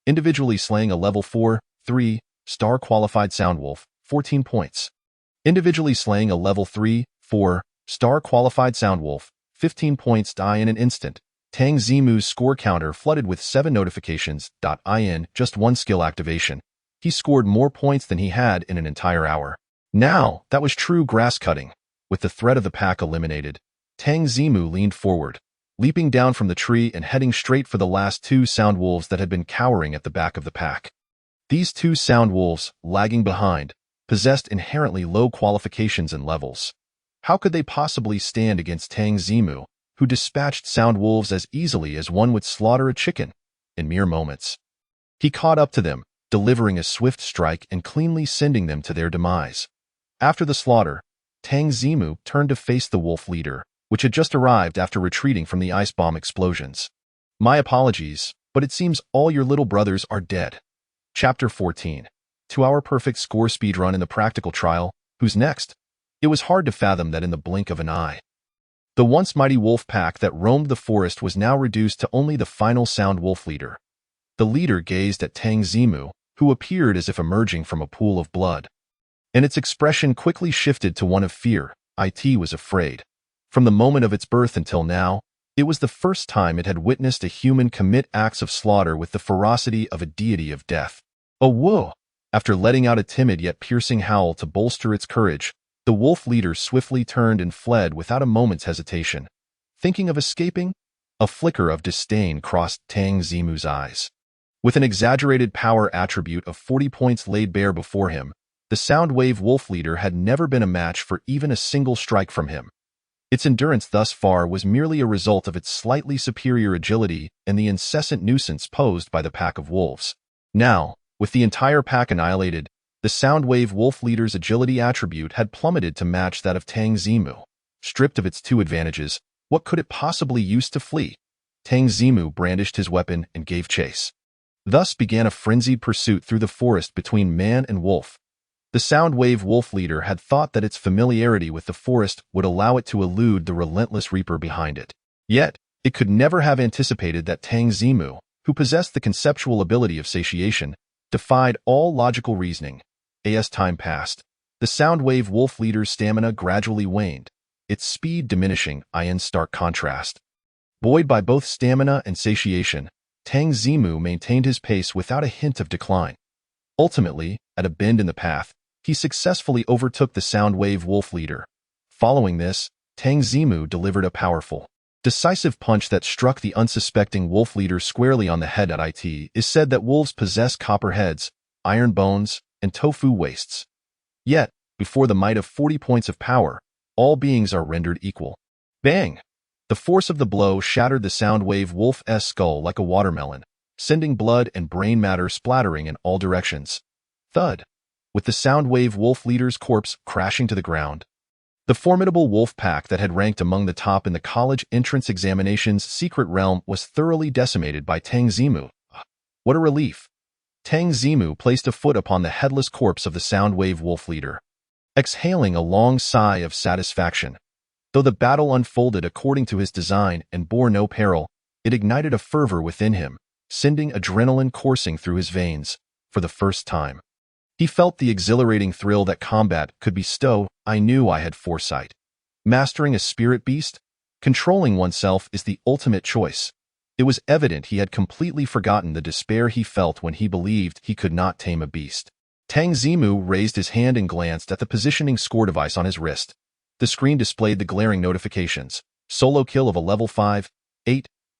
Individually slaying a level 4 star qualified Sound Wolf, 14 points. Individually slaying a level 3-4 star qualified Sound Wolf, 15 points. In an instant, Tang Zimu's score counter flooded with 7 notifications. In just one skill activation, he scored more points than he had in an entire hour. Now, that was true grass cutting. With the threat of the pack eliminated, Tang Zimu leaned forward, leaping down from the tree and heading straight for the last 2 Sound Wolves that had been cowering at the back of the pack. These 2 Sound Wolves, lagging behind, possessed inherently low qualifications and levels. How could they possibly stand against Tang Zimu, who dispatched Sound Wolves as easily as one would slaughter a chicken in mere moments? He caught up to them, delivering a swift strike and cleanly sending them to their demise. After the slaughter, Tang Zimu turned to face the wolf leader, which had just arrived after retreating from the ice bomb explosions. My apologies, but it seems all your little brothers are dead. Chapter 14. 2-hour perfect score speedrun in the practical trial. Who's next? It was hard to fathom that in the blink of an eye. The once mighty wolf pack that roamed the forest was now reduced to only the final Sound Wolf leader. The leader gazed at Tang Zimu, who appeared as if emerging from a pool of blood. And its expression quickly shifted to one of fear. It was afraid. From the moment of its birth until now, it was the first time it had witnessed a human commit acts of slaughter with the ferocity of a deity of death. Oh whoa! After letting out a timid yet piercing howl to bolster its courage, the wolf leader swiftly turned and fled without a moment's hesitation. Thinking of escaping? A flicker of disdain crossed Tang Zimu's eyes. With an exaggerated power attribute of 40 points laid bare before him, the Soundwave wolf leader had never been a match for even a single strike from him. Its endurance thus far was merely a result of its slightly superior agility and the incessant nuisance posed by the pack of wolves. Now, with the entire pack annihilated, the Soundwave wolf leader's agility attribute had plummeted to match that of Tang Zimu. Stripped of its 2 advantages, what could it possibly use to flee? Tang Zimu brandished his weapon and gave chase. Thus began a frenzied pursuit through the forest between man and wolf. The Soundwave wolf leader had thought that its familiarity with the forest would allow it to elude the relentless reaper behind it. Yet, it could never have anticipated that Tang Zimu, who possessed the conceptual ability of satiation, defied all logical reasoning. As time passed, the Soundwave wolf leader's stamina gradually waned, its speed diminishing in stark contrast. Buoyed by both stamina and satiation, Tang Zimu maintained his pace without a hint of decline. Ultimately, at a bend in the path, he successfully overtook the Soundwave wolf leader. Following this, Tang Zimu delivered a powerful, decisive punch that struck the unsuspecting wolf leader squarely on the head. It is said that wolves possess copper heads, iron bones, and tofu wastes. Yet, before the might of 40 points of power, all beings are rendered equal. Bang! The force of the blow shattered the Soundwave wolf's skull like a watermelon, sending blood and brain matter splattering in all directions. Thud! With the Soundwave wolf leader's corpse crashing to the ground. The formidable wolf pack that had ranked among the top in the college entrance examination's secret realm was thoroughly decimated by Tang Zimu. What a relief! Tang Zimu placed a foot upon the headless corpse of the Soundwave wolf leader, exhaling a long sigh of satisfaction. Though the battle unfolded according to his design and bore no peril, it ignited a fervor within him, sending adrenaline coursing through his veins. For the first time, he felt the exhilarating thrill that combat could bestow. I knew I had foresight. Mastering a spirit beast? Controlling oneself is the ultimate choice. It was evident he had completely forgotten the despair he felt when he believed he could not tame a beast. Tang Zimu raised his hand and glanced at the positioning score device on his wrist. The screen displayed the glaring notifications. Solo kill of a level 5-8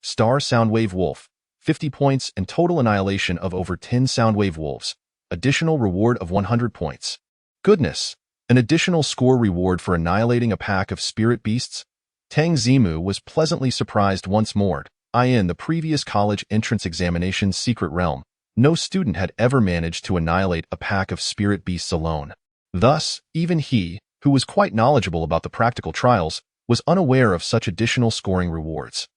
star Soundwave wolf, 50 points and total annihilation of over 10 Soundwave wolves. Additional reward of 100 points. Goodness! An additional score reward for annihilating a pack of spirit beasts? Tang Zimu was pleasantly surprised once more. In the previous college entrance examination's secret realm, no student had ever managed to annihilate a pack of spirit beasts alone. Thus, even he, who was quite knowledgeable about the practical trials, was unaware of such additional scoring rewards.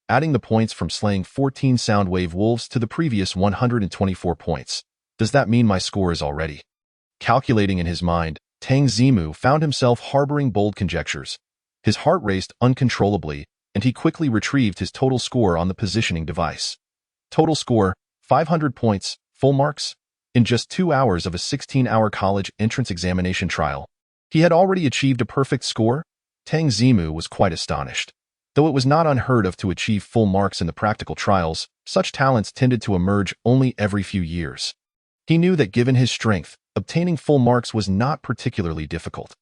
Adding the points from slaying 14 Soundwave wolves to the previous 124 points. Does that mean my score is already? Calculating in his mind, Tang Zimu found himself harboring bold conjectures. His heart raced uncontrollably, and he quickly retrieved his total score on the positioning device. Total score, 500 points, full marks. In just 2 hours of a 16-hour college entrance examination trial, he had already achieved a perfect score. Tang Zimu was quite astonished. Though it was not unheard of to achieve full marks in the practical trials, such talents tended to emerge only every few years. He knew that given his strength, obtaining full marks was not particularly difficult.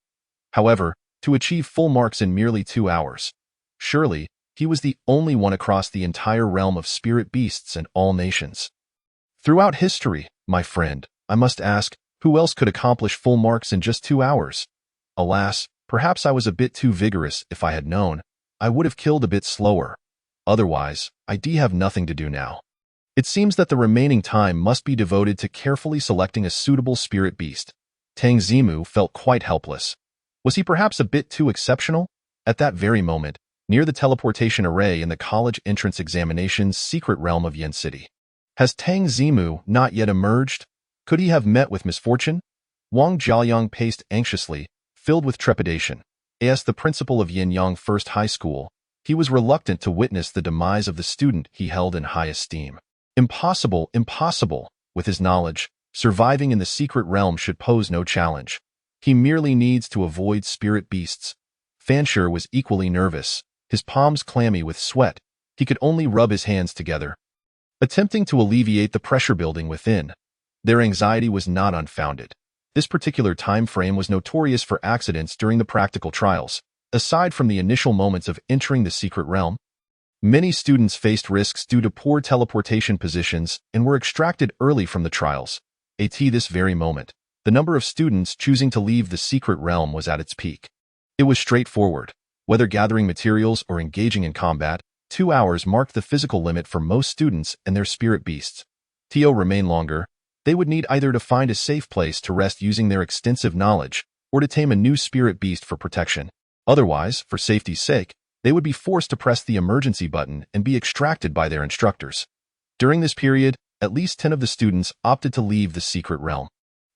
However, to achieve full marks in merely 2 hours, surely, he was the only one across the entire realm of spirit beasts and all nations. Throughout history, my friend, I must ask, who else could accomplish full marks in just 2 hours? Alas, perhaps I was a bit too vigorous. If I had known, I would have killed a bit slower. Otherwise, I have nothing to do now. It seems that the remaining time must be devoted to carefully selecting a suitable spirit beast. Tang Zimu felt quite helpless. Was he perhaps a bit too exceptional? At that very moment, near the teleportation array in the college entrance examination's secret realm of Yen City. Has Tang Zimu not yet emerged? Could he have met with misfortune? Wang Jiaoyang paced anxiously, filled with trepidation. As the principal of Yin-Yang First High School, he was reluctant to witness the demise of the student he held in high esteem. Impossible, impossible. With his knowledge, surviving in the secret realm should pose no challenge. He merely needs to avoid spirit beasts. Fansher was equally nervous, his palms clammy with sweat. He could only rub his hands together, attempting to alleviate the pressure building within. Their anxiety was not unfounded. This particular time frame was notorious for accidents during the practical trials. Aside from the initial moments of entering the secret realm, many students faced risks due to poor teleportation positions and were extracted early from the trials. At this very moment, the number of students choosing to leave the secret realm was at its peak. It was straightforward. Whether gathering materials or engaging in combat, 2 hours marked the physical limit for most students and their spirit beasts. To remain longer, they would need either to find a safe place to rest using their extensive knowledge, or to tame a new spirit beast for protection. Otherwise, for safety's sake, they would be forced to press the emergency button and be extracted by their instructors. During this period, at least 10 of the students opted to leave the secret realm.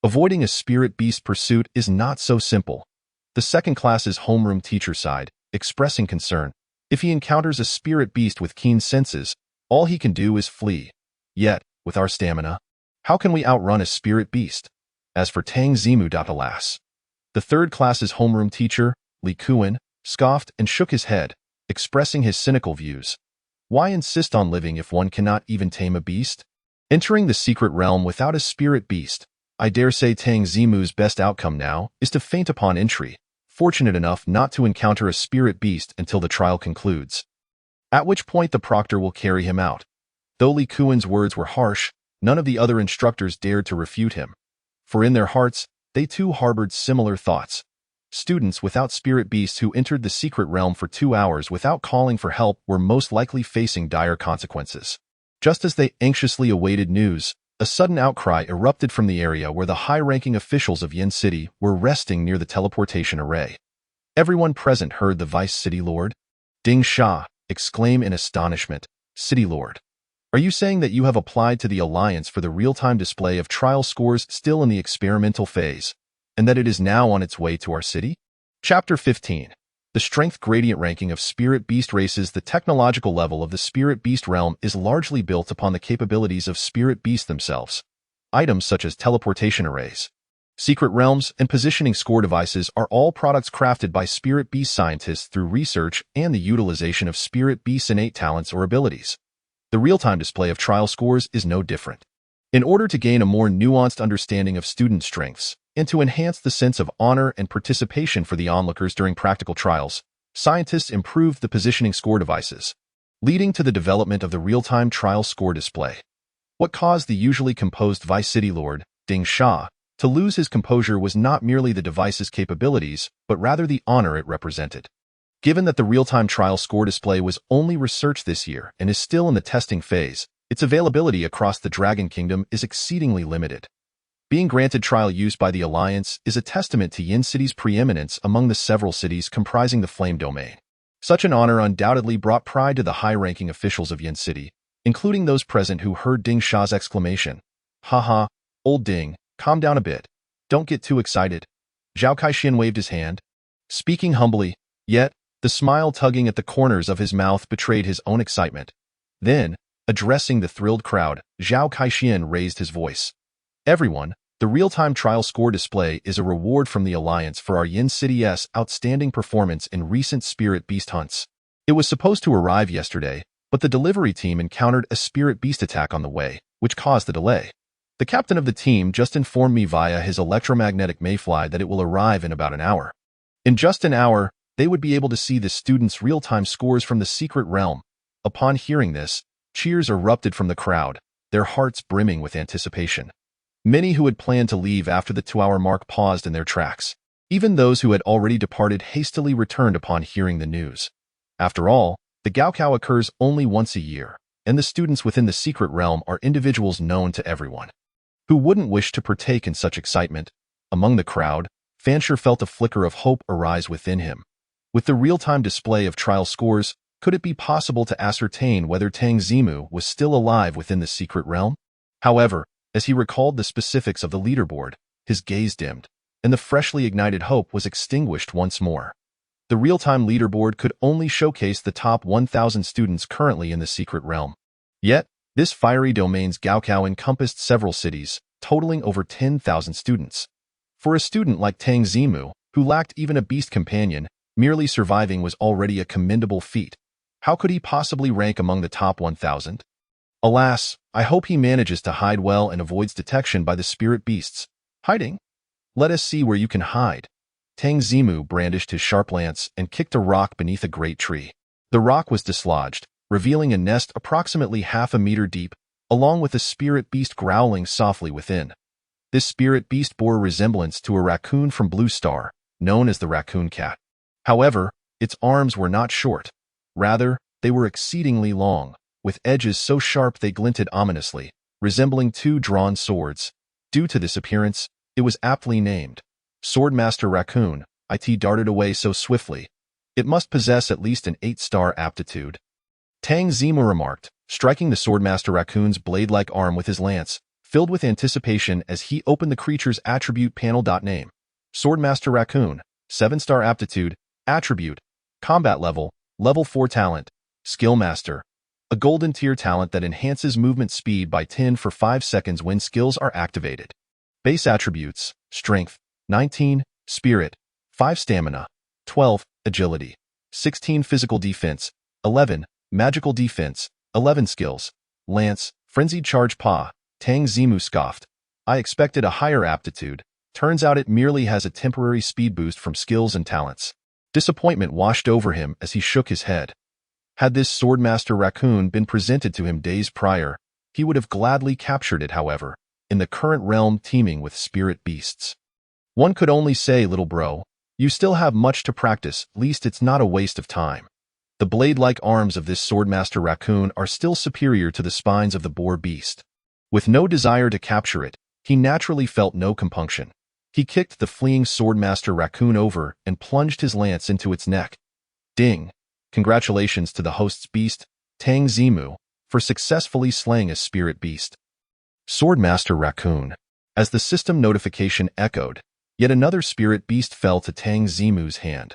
Avoiding a spirit beast pursuit is not so simple. The second class's homeroom teacher sighed, expressing concern. If he encounters a spirit beast with keen senses, all he can do is flee. Yet, with our stamina, how can we outrun a spirit beast? As for Tang Zimu, alas. The third class's homeroom teacher, Li Kuan, scoffed and shook his head, expressing his cynical views. Why insist on living if one cannot even tame a beast? Entering the secret realm without a spirit beast, I dare say Tang Zimu's best outcome now is to faint upon entry, fortunate enough not to encounter a spirit beast until the trial concludes, at which point the proctor will carry him out. Though Li Kuan's words were harsh, none of the other instructors dared to refute him, for in their hearts, they too harbored similar thoughts. Students without spirit beasts who entered the secret realm for 2 hours without calling for help were most likely facing dire consequences. Just as they anxiously awaited news, a sudden outcry erupted from the area where the high-ranking officials of Yen City were resting near the teleportation array. Everyone present heard the Vice City Lord, Ding Sha, exclaim in astonishment, "City Lord, are you saying that you have applied to the Alliance for the real-time display of trial scores still in the experimental phase, and that it is now on its way to our city?" Chapter 15. The Strength Gradient Ranking of Spirit Beast Races. The technological level of the Spirit Beast realm is largely built upon the capabilities of Spirit Beasts themselves. Items such as teleportation arrays, secret realms, and positioning score devices are all products crafted by Spirit Beast scientists through research and the utilization of Spirit Beasts' innate talents or abilities. The real-time display of trial scores is no different. In order to gain a more nuanced understanding of student strengths, and to enhance the sense of honor and participation for the onlookers during practical trials, scientists improved the positioning score devices, leading to the development of the real-time trial score display. What caused the usually composed Vice City Lord, Ding Sha, to lose his composure was not merely the device's capabilities, but rather the honor it represented. Given that the real-time trial score display was only researched this year and is still in the testing phase, its availability across the Dragon Kingdom is exceedingly limited. Being granted trial use by the Alliance is a testament to Yin City's preeminence among the several cities comprising the Flame Domain. Such an honor undoubtedly brought pride to the high-ranking officials of Yin City, including those present who heard Ding Sha's exclamation. "Haha, old Ding, calm down a bit. Don't get too excited." Zhao Kaixin waved his hand, speaking humbly, yet The smile tugging at the corners of his mouth betrayed his own excitement. Then, addressing the thrilled crowd, Zhao Kaixian raised his voice. Everyone, the real-time trial score display is a reward from the Alliance for our Yin City's outstanding performance in recent Spirit Beast hunts. It was supposed to arrive yesterday, but the delivery team encountered a Spirit Beast attack on the way, which caused the delay. The captain of the team just informed me via his electromagnetic mayfly that it will arrive in about an hour. In just an hour, they would be able to see the students' real-time scores from the secret realm. Upon hearing this, cheers erupted from the crowd, their hearts brimming with anticipation. Many who had planned to leave after the 2-hour mark paused in their tracks. Even those who had already departed hastily returned upon hearing the news. After all, the Gaokao occurs only once a year, and the students within the secret realm are individuals known to everyone. Who wouldn't wish to partake in such excitement? Among the crowd, Fansher felt a flicker of hope arise within him. With the real-time display of trial scores, could it be possible to ascertain whether Tang Zimu was still alive within the secret realm? However, as he recalled the specifics of the leaderboard, his gaze dimmed, and the freshly ignited hope was extinguished once more. The real-time leaderboard could only showcase the top 1,000 students currently in the secret realm. Yet, this fiery domain's Gaokao encompassed several cities, totaling over 10,000 students. For a student like Tang Zimu, who lacked even a beast companion, merely surviving was already a commendable feat. How could he possibly rank among the top 1,000? Alas, I hope he manages to hide well and avoids detection by the spirit beasts. Hiding? Let us see where you can hide. Tang Zimu brandished his sharp lance and kicked a rock beneath a great tree. The rock was dislodged, revealing a nest approximately half a meter deep, along with a spirit beast growling softly within. This spirit beast bore a resemblance to a raccoon from Blue Star, known as the raccoon cat. However, its arms were not short. Rather, they were exceedingly long, with edges so sharp they glinted ominously, resembling two drawn swords. Due to this appearance, it was aptly named Swordmaster Raccoon. It darted away so swiftly. It must possess at least an 8-star aptitude. Tang Zimu remarked, striking the Swordmaster Raccoon's blade-like arm with his lance, filled with anticipation as he opened the creature's attribute panel. Name: Swordmaster Raccoon, 7-star aptitude, attribute, combat level, level 4 talent, skill master. A golden tier talent that enhances movement speed by 10 for 5 seconds when skills are activated. Base attributes: strength, 19, spirit, 5 stamina, 12, agility, 16 physical defense, 11, magical defense, 11 skills. Lance, frenzied charge. Tang Zimu scoffed. I expected a higher aptitude. Turns out it merely has a temporary speed boost from skills and talents. Disappointment washed over him as he shook his head. Had this Swordmaster Raccoon been presented to him days prior, he would have gladly captured it. However, in the current realm teeming with spirit beasts, one could only say, little bro, you still have much to practice, at least it's not a waste of time. The blade-like arms of this Swordmaster Raccoon are still superior to the spines of the boar beast. With no desire to capture it, he naturally felt no compunction. He kicked the fleeing Swordmaster Raccoon over and plunged his lance into its neck. Ding! Congratulations to the host's beast, Tang Zimu, for successfully slaying a spirit beast. Swordmaster Raccoon. As the system notification echoed, yet another spirit beast fell to Tang Zimu's hand.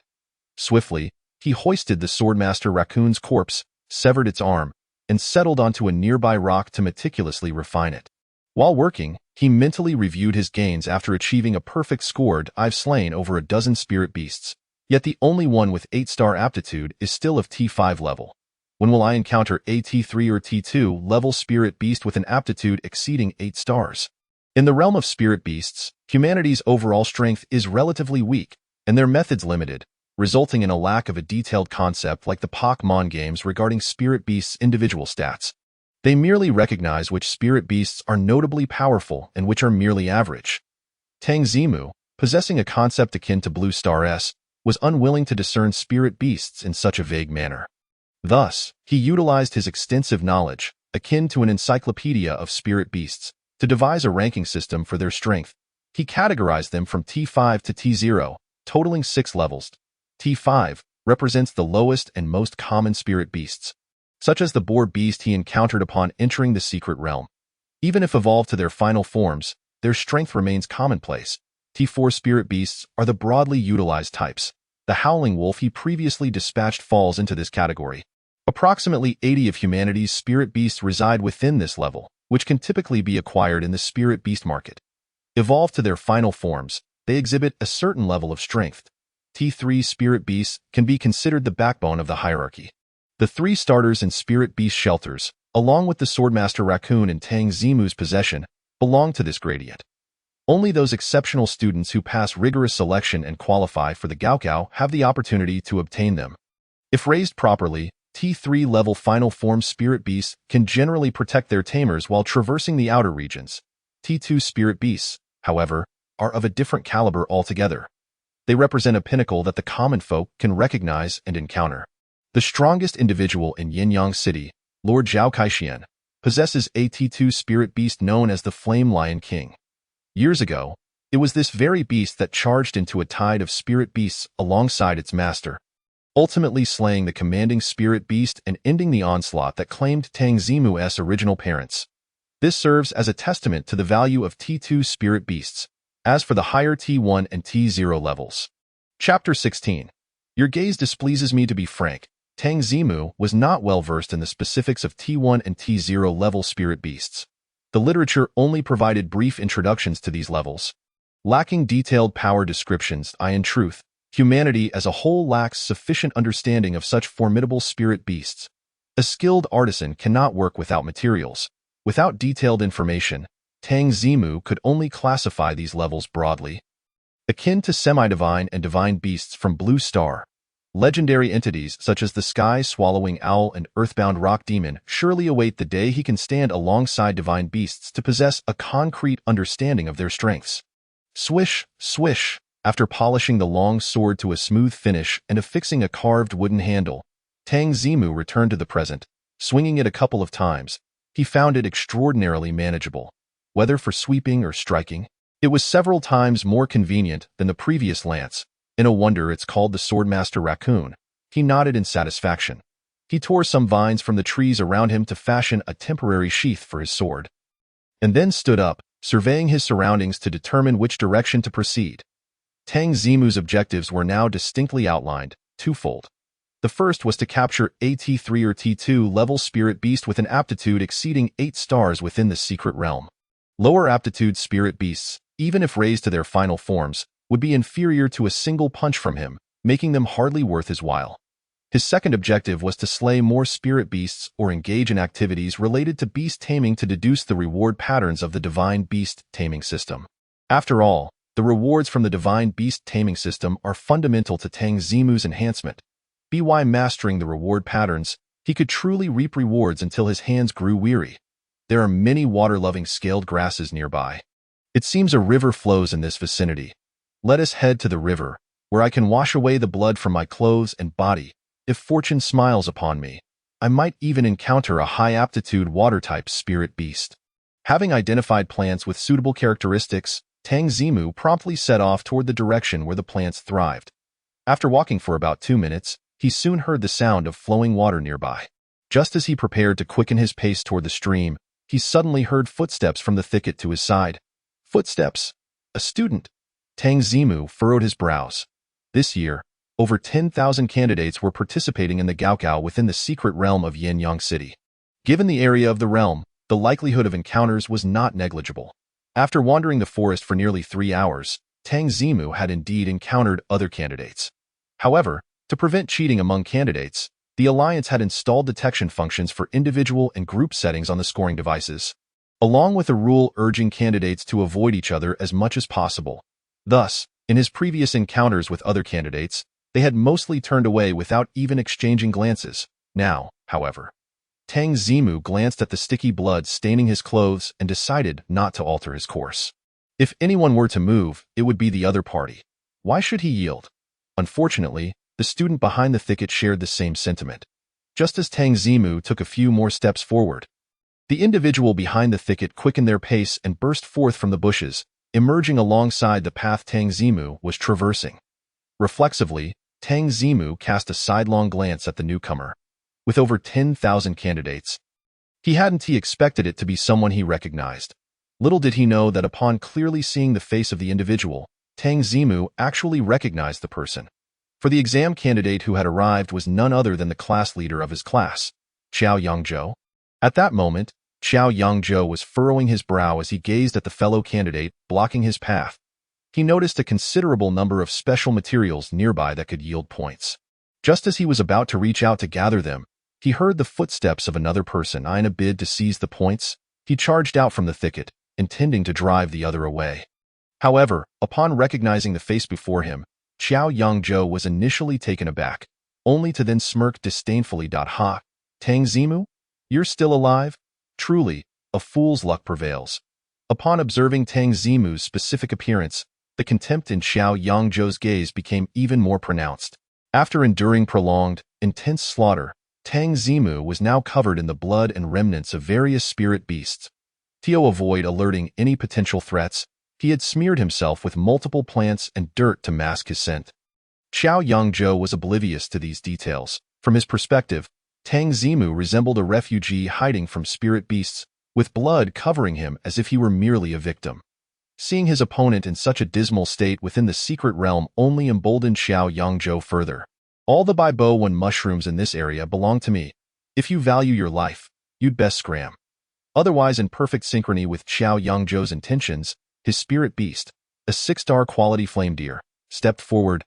Swiftly, he hoisted the Swordmaster Raccoon's corpse, severed its arm, and settled onto a nearby rock to meticulously refine it. While working, he mentally reviewed his gains after achieving a perfect score. I've slain over a dozen spirit beasts, yet the only one with 8-star aptitude is still of T5 level. When will I encounter a T3 or T2 level spirit beast with an aptitude exceeding 8 stars? In the realm of spirit beasts, humanity's overall strength is relatively weak, and their methods limited, resulting in a lack of a detailed concept like the Pokemon games regarding spirit beasts' individual stats. They merely recognize which spirit beasts are notably powerful and which are merely average. Tang Zimu, possessing a concept akin to Blue Star S, was unwilling to discern spirit beasts in such a vague manner. Thus, he utilized his extensive knowledge, akin to an encyclopedia of spirit beasts, to devise a ranking system for their strength. He categorized them from T5 to T0, totaling 6 levels. T5 represents the lowest and most common spirit beasts, such as the boar beast he encountered upon entering the secret realm. Even if evolved to their final forms, their strength remains commonplace. T4 spirit beasts are the broadly utilized types. the howling wolf he previously dispatched falls into this category. Approximately 80 of humanity's spirit beasts reside within this level, which can typically be acquired in the spirit beast market. Evolved to their final forms, they exhibit a certain level of strength. T3 spirit beasts can be considered the backbone of the hierarchy. The 3 starters in spirit beast shelters, along with the Swordmaster Raccoon in Tang Zimu's possession, belong to this gradient. Only those exceptional students who pass rigorous selection and qualify for the Gaokao have the opportunity to obtain them. If raised properly, T3 level final form spirit beasts can generally protect their tamers while traversing the outer regions. T2 spirit beasts, however, are of a different caliber altogether. They represent a pinnacle that the common folk can recognize and encounter. The strongest individual in Yinyang City, Lord Zhao Kaixian, possesses a T2 spirit beast known as the Flame Lion King. Years ago, it was this very beast that charged into a tide of spirit beasts alongside its master, ultimately slaying the commanding spirit beast and ending the onslaught that claimed Tang Zimu's original parents. This serves as a testament to the value of T2 spirit beasts. As for the higher T1 and T0 levels. Chapter 16. Your gaze displeases me, to be frank. Tang Zimu was not well versed in the specifics of T1 and T0 level spirit beasts. The literature only provided brief introductions to these levels. Lacking detailed power descriptions, in truth, humanity as a whole lacks sufficient understanding of such formidable spirit beasts. A skilled artisan cannot work without materials. Without detailed information, Tang Zimu could only classify these levels broadly. Akin to semi-divine and divine beasts from Blue Star, legendary entities such as the sky-swallowing owl and earthbound rock demon surely await the day he can stand alongside divine beasts to possess a concrete understanding of their strengths. Swish, swish. After polishing the long sword to a smooth finish and affixing a carved wooden handle, Tang Zimu returned to the present. Swinging it a couple of times, he found it extraordinarily manageable. Whether for sweeping or striking, it was several times more convenient than the previous lance. No wonder it's called the Swordmaster Raccoon. He nodded in satisfaction. He tore some vines from the trees around him to fashion a temporary sheath for his sword, and then stood up, surveying his surroundings to determine which direction to proceed. Tang Zimu's objectives were now distinctly outlined, twofold. The first was to capture a T3 or T2 level spirit beast with an aptitude exceeding 8 stars within the secret realm. Lower aptitude spirit beasts, even if raised to their final forms, would be inferior to a single punch from him, making them hardly worth his while. His second objective was to slay more spirit beasts or engage in activities related to beast taming to deduce the reward patterns of the divine beast taming system. After all, the rewards from the divine beast taming system are fundamental to Tang Zimu's enhancement. By mastering the reward patterns, he could truly reap rewards until his hands grew weary. There are many water-loving scaled grasses nearby. It seems a river flows in this vicinity. Let us head to the river, where I can wash away the blood from my clothes and body. If fortune smiles upon me, I might even encounter a high-aptitude water-type spirit beast. Having identified plants with suitable characteristics, Tang Zimu promptly set off toward the direction where the plants thrived. After walking for about 2 minutes, he soon heard the sound of flowing water nearby. Just as he prepared to quicken his pace toward the stream, he suddenly heard footsteps from the thicket to his side. Footsteps? A student? Tang Zimu furrowed his brows. This year, over 10,000 candidates were participating in the Gaokao within the secret realm of Yinyang City. Given the area of the realm, the likelihood of encounters was not negligible. After wandering the forest for nearly 3 hours, Tang Zimu had indeed encountered other candidates. However, to prevent cheating among candidates, the Alliance had installed detection functions for individual and group settings on the scoring devices, along with a rule urging candidates to avoid each other as much as possible. Thus, in his previous encounters with other candidates, they had mostly turned away without even exchanging glances. Now, however, Tang Zimu glanced at the sticky blood staining his clothes and decided not to alter his course. If anyone were to move, it would be the other party. Why should he yield? Unfortunately, the student behind the thicket shared the same sentiment. Just as Tang Zimu took a few more steps forward, the individual behind the thicket quickened their pace and burst forth from the bushes, emerging alongside the path Tang Zimu was traversing. Reflexively, Tang Zimu cast a sidelong glance at the newcomer. With over 10,000 candidates, he hadn't expected it to be someone he recognized. Little did he know that upon clearly seeing the face of the individual, Tang Zimu actually recognized the person. For the exam candidate who had arrived was none other than the class leader of his class, Qiao Yangzhou. At that moment, Qiao Yangzhou was furrowing his brow as he gazed at the fellow candidate, blocking his path. He noticed a considerable number of special materials nearby that could yield points. Just as he was about to reach out to gather them, he heard the footsteps of another person. In a bid to seize the points, he charged out from the thicket, intending to drive the other away. However, upon recognizing the face before him, Qiao Yangzhou was initially taken aback, only to then smirk disdainfully. Ha, Tang Zimu? You're still alive? Truly, a fool's luck prevails. Upon observing Tang Zimu's specific appearance, the contempt in Qiao Yangzhou's gaze became even more pronounced. After enduring prolonged, intense slaughter, Tang Zimu was now covered in the blood and remnants of various spirit beasts. To avoid alerting any potential threats, he had smeared himself with multiple plants and dirt to mask his scent. Qiao Yangzhou was oblivious to these details. From his perspective, Tang Zimu resembled a refugee hiding from spirit beasts, with blood covering him as if he were merely a victim. Seeing his opponent in such a dismal state within the secret realm only emboldened Qiao Yangzhou further. All the Baibo-1 mushrooms in this area belong to me. If you value your life, you'd best scram. Otherwise, in perfect synchrony with Qiao Yangzhou's intentions, his spirit beast, a 6-star quality flame deer, stepped forward,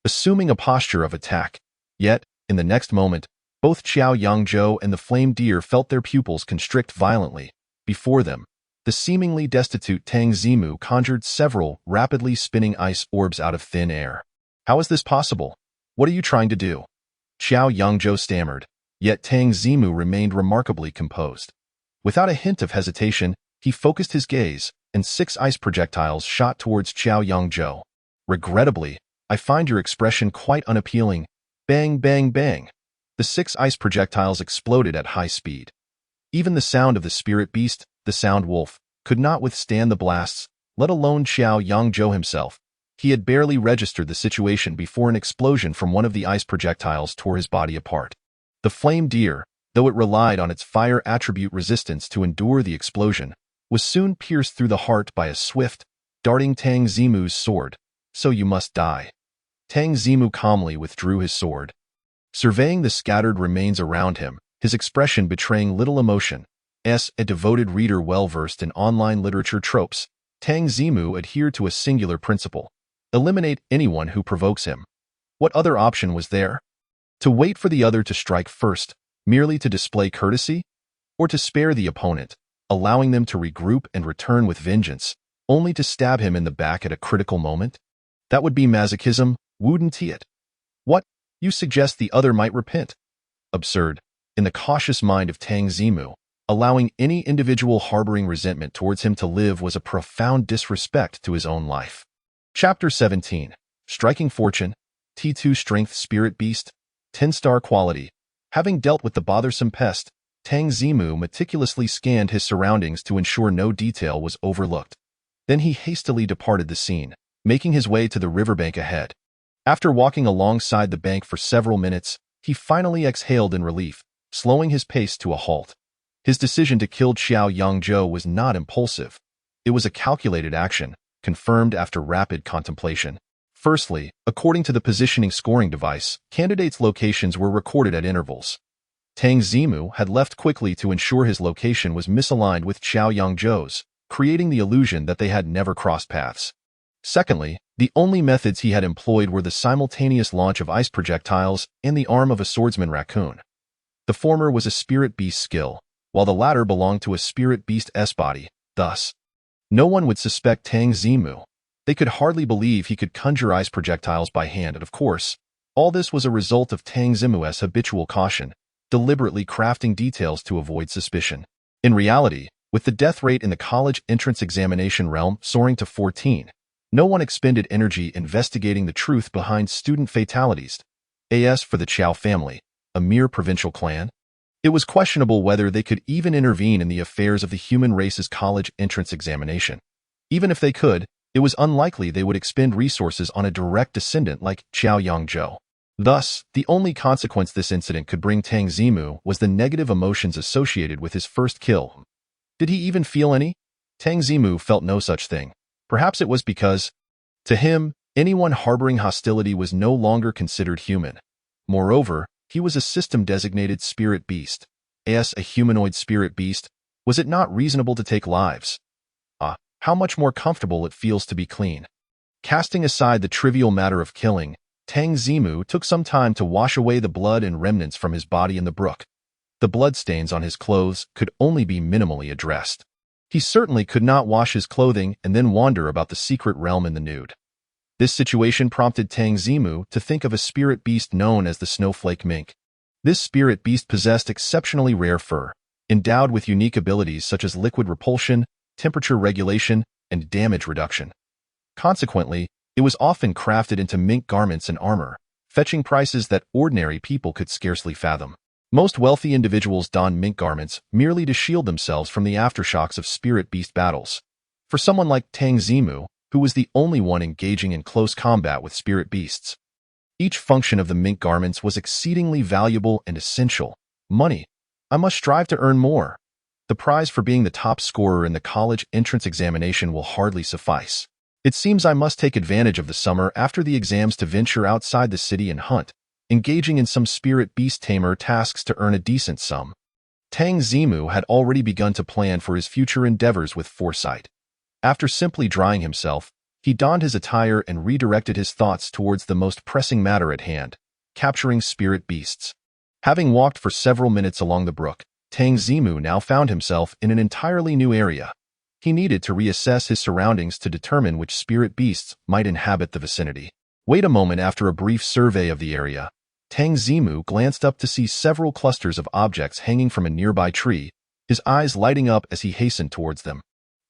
assuming a posture of attack. Yet, in the next moment, both Qiao Yangzhou and the flame deer felt their pupils constrict violently. Before them, the seemingly destitute Tang Zimu conjured several rapidly spinning ice orbs out of thin air. How is this possible? What are you trying to do? Qiao Yangzhou stammered, yet Tang Zimu remained remarkably composed. Without a hint of hesitation, he focused his gaze, and 6 ice projectiles shot towards Qiao Yangzhou. Regrettably, I find your expression quite unappealing. Bang, bang, bang. The 6 ice projectiles exploded at high speed. Even the sound of the spirit beast, the sound wolf, could not withstand the blasts, let alone Qiao Yangzhou himself. He had barely registered the situation before an explosion from one of the ice projectiles tore his body apart. The flame deer, though it relied on its fire attribute resistance to endure the explosion, was soon pierced through the heart by a swift, darting Tang Zimu's sword. So you must die. Tang Zimu calmly withdrew his sword. Surveying the scattered remains around him, his expression betraying little emotion. As a devoted reader well-versed in online literature tropes, Tang Zimu adhered to a singular principle: eliminate anyone who provokes him. What other option was there? To wait for the other to strike first, merely to display courtesy? Or to spare the opponent, allowing them to regroup and return with vengeance, only to stab him in the back at a critical moment? That would be masochism, wouldn't it? What? You suggest the other might repent? Absurd. In the cautious mind of Tang Zimu, allowing any individual harboring resentment towards him to live was a profound disrespect to his own life. Chapter 17. Striking Fortune. T2 Strength Spirit Beast. 10-star quality. Having dealt with the bothersome pest, Tang Zimu meticulously scanned his surroundings to ensure no detail was overlooked. Then he hastily departed the scene, making his way to the riverbank ahead. After walking alongside the bank for several minutes, he finally exhaled in relief, slowing his pace to a halt. His decision to kill Qiao Yangzhou was not impulsive. It was a calculated action, confirmed after rapid contemplation. Firstly, according to the positioning scoring device, candidates' locations were recorded at intervals. Tang Zimu had left quickly to ensure his location was misaligned with Qiao Yangzhou's, creating the illusion that they had never crossed paths. Secondly, the only methods he had employed were the simultaneous launch of ice projectiles and the arm of a swordsman raccoon. The former was a spirit beast skill, while the latter belonged to a spirit beast's body. Thus, no one would suspect Tang Zimu. They could hardly believe he could conjure ice projectiles by hand, and of course, all this was a result of Tang Zimu's habitual caution, deliberately crafting details to avoid suspicion. In reality, with the death rate in the college entrance examination realm soaring to 14, no one expended energy investigating the truth behind student fatalities. As for the Qiao family, a mere provincial clan, it was questionable whether they could even intervene in the affairs of the human race's college entrance examination. Even if they could, it was unlikely they would expend resources on a direct descendant like Qiao Yangzhou. Thus, the only consequence this incident could bring Tang Zimu was the negative emotions associated with his first kill. Did he even feel any? Tang Zimu felt no such thing. Perhaps it was because, to him, Anyone harboring hostility was no longer considered human. Moreover, he was a system-designated spirit beast. As a humanoid spirit beast, was it not reasonable to take lives? How much more comfortable it feels to be clean. Casting aside the trivial matter of killing, Tang Zimu took some time to wash away the blood and remnants from his body in the brook. The bloodstains on his clothes could only be minimally addressed. He certainly could not wash his clothing and then wander about the secret realm in the nude. This situation prompted Tang Zimu to think of a spirit beast known as the snowflake mink. This spirit beast possessed exceptionally rare fur, endowed with unique abilities such as liquid repulsion, temperature regulation, and damage reduction. Consequently, it was often crafted into mink garments and armor, fetching prices that ordinary people could scarcely fathom. Most wealthy individuals donned mink garments merely to shield themselves from the aftershocks of spirit beast battles. For someone like Tang Zimu, who was the only one engaging in close combat with spirit beasts, each function of the mink garments was exceedingly valuable and essential. Money. I must strive to earn more. The prize for being the top scorer in the college entrance examination will hardly suffice. It seems I must take advantage of the summer after the exams to venture outside the city and hunt, engaging in some spirit beast tamer tasks to earn a decent sum. Tang Zimu had already begun to plan for his future endeavors with foresight. After simply drying himself, he donned his attire and redirected his thoughts towards the most pressing matter at hand, capturing spirit beasts. Having walked for several minutes along the brook, Tang Zimu now found himself in an entirely new area. He needed to reassess his surroundings to determine which spirit beasts might inhabit the vicinity. Wait a moment. After a brief survey of the area, Tang Zimu glanced up to see several clusters of objects hanging from a nearby tree, his eyes lighting up as he hastened towards them.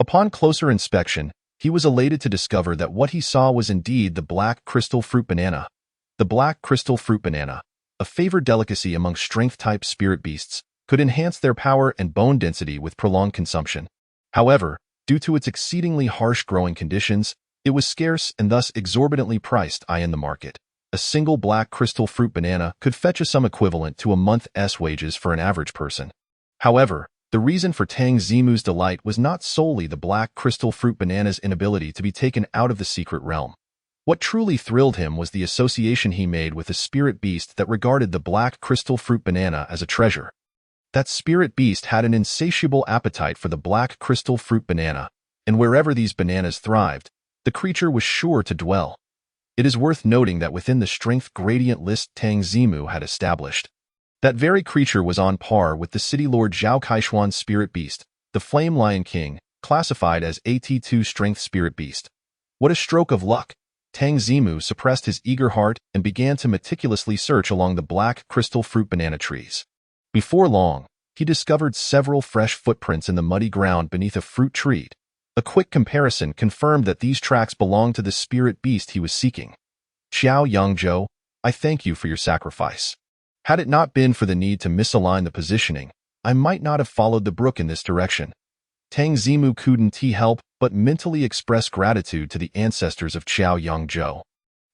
Upon closer inspection, he was elated to discover that what he saw was indeed the black crystal fruit banana. The black crystal fruit banana, a favored delicacy among strength-type spirit beasts, could enhance their power and bone density with prolonged consumption. However, due to its exceedingly harsh growing conditions, it was scarce and thus exorbitantly priced in the market. A single black crystal fruit banana could fetch a sum equivalent to a month's wages for an average person. However, the reason for Tang Zimu's delight was not solely the black crystal fruit banana's inability to be taken out of the secret realm. What truly thrilled him was the association he made with a spirit beast that regarded the black crystal fruit banana as a treasure. That spirit beast had an insatiable appetite for the black crystal fruit banana, and wherever these bananas thrived, the creature was sure to dwell. It is worth noting that within the strength gradient list Tang Zimu had established, that very creature was on par with the city lord Zhao Kaishuan's spirit beast, the Flame Lion King, classified as AT2 strength spirit beast. What a stroke of luck! Tang Zimu suppressed his eager heart and began to meticulously search along the black crystal fruit banana trees. Before long, he discovered several fresh footprints in the muddy ground beneath a fruit tree. A quick comparison confirmed that these tracks belonged to the spirit beast he was seeking. Xiao Yangzhou, I thank you for your sacrifice. Had it not been for the need to misalign the positioning, I might not have followed the brook in this direction. Tang Zimu couldn't help but mentally express gratitude to the ancestors of Xiao Yangzhou.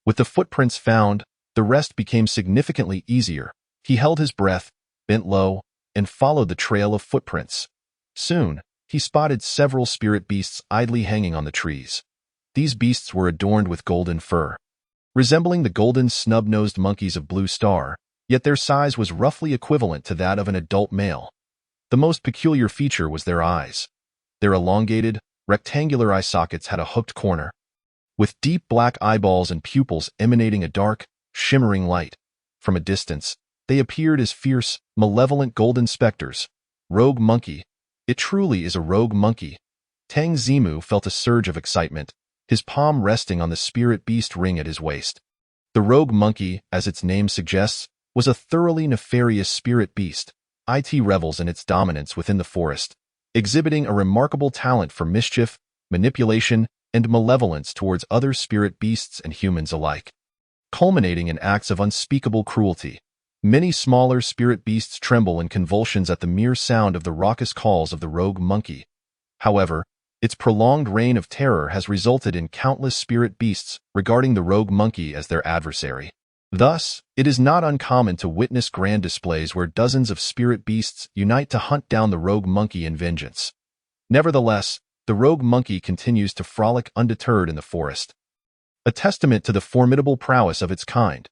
With the footprints found, the rest became significantly easier. He held his breath, bent low, and followed the trail of footprints. Soon, he spotted several spirit beasts idly hanging on the trees. These beasts were adorned with golden fur, resembling the golden snub-nosed monkeys of Blue Star, yet their size was roughly equivalent to that of an adult male. The most peculiar feature was their eyes. Their elongated, rectangular eye sockets had a hooked corner, with deep black eyeballs and pupils emanating a dark, shimmering light. From a distance, they appeared as fierce, malevolent golden specters. Rogue monkey. It truly is a rogue monkey. Tang Zimu felt a surge of excitement, his palm resting on the spirit beast ring at his waist. The rogue monkey, as its name suggests, was a thoroughly nefarious spirit beast. It revels in its dominance within the forest, exhibiting a remarkable talent for mischief, manipulation, and malevolence towards other spirit beasts and humans alike, culminating in acts of unspeakable cruelty. Many smaller spirit beasts tremble in convulsions at the mere sound of the raucous calls of the rogue monkey. However, its prolonged reign of terror has resulted in countless spirit beasts regarding the rogue monkey as their adversary. Thus, it is not uncommon to witness grand displays where dozens of spirit beasts unite to hunt down the rogue monkey in vengeance. Nevertheless, the rogue monkey continues to frolic undeterred in the forest. a testament to the formidable prowess of its kind.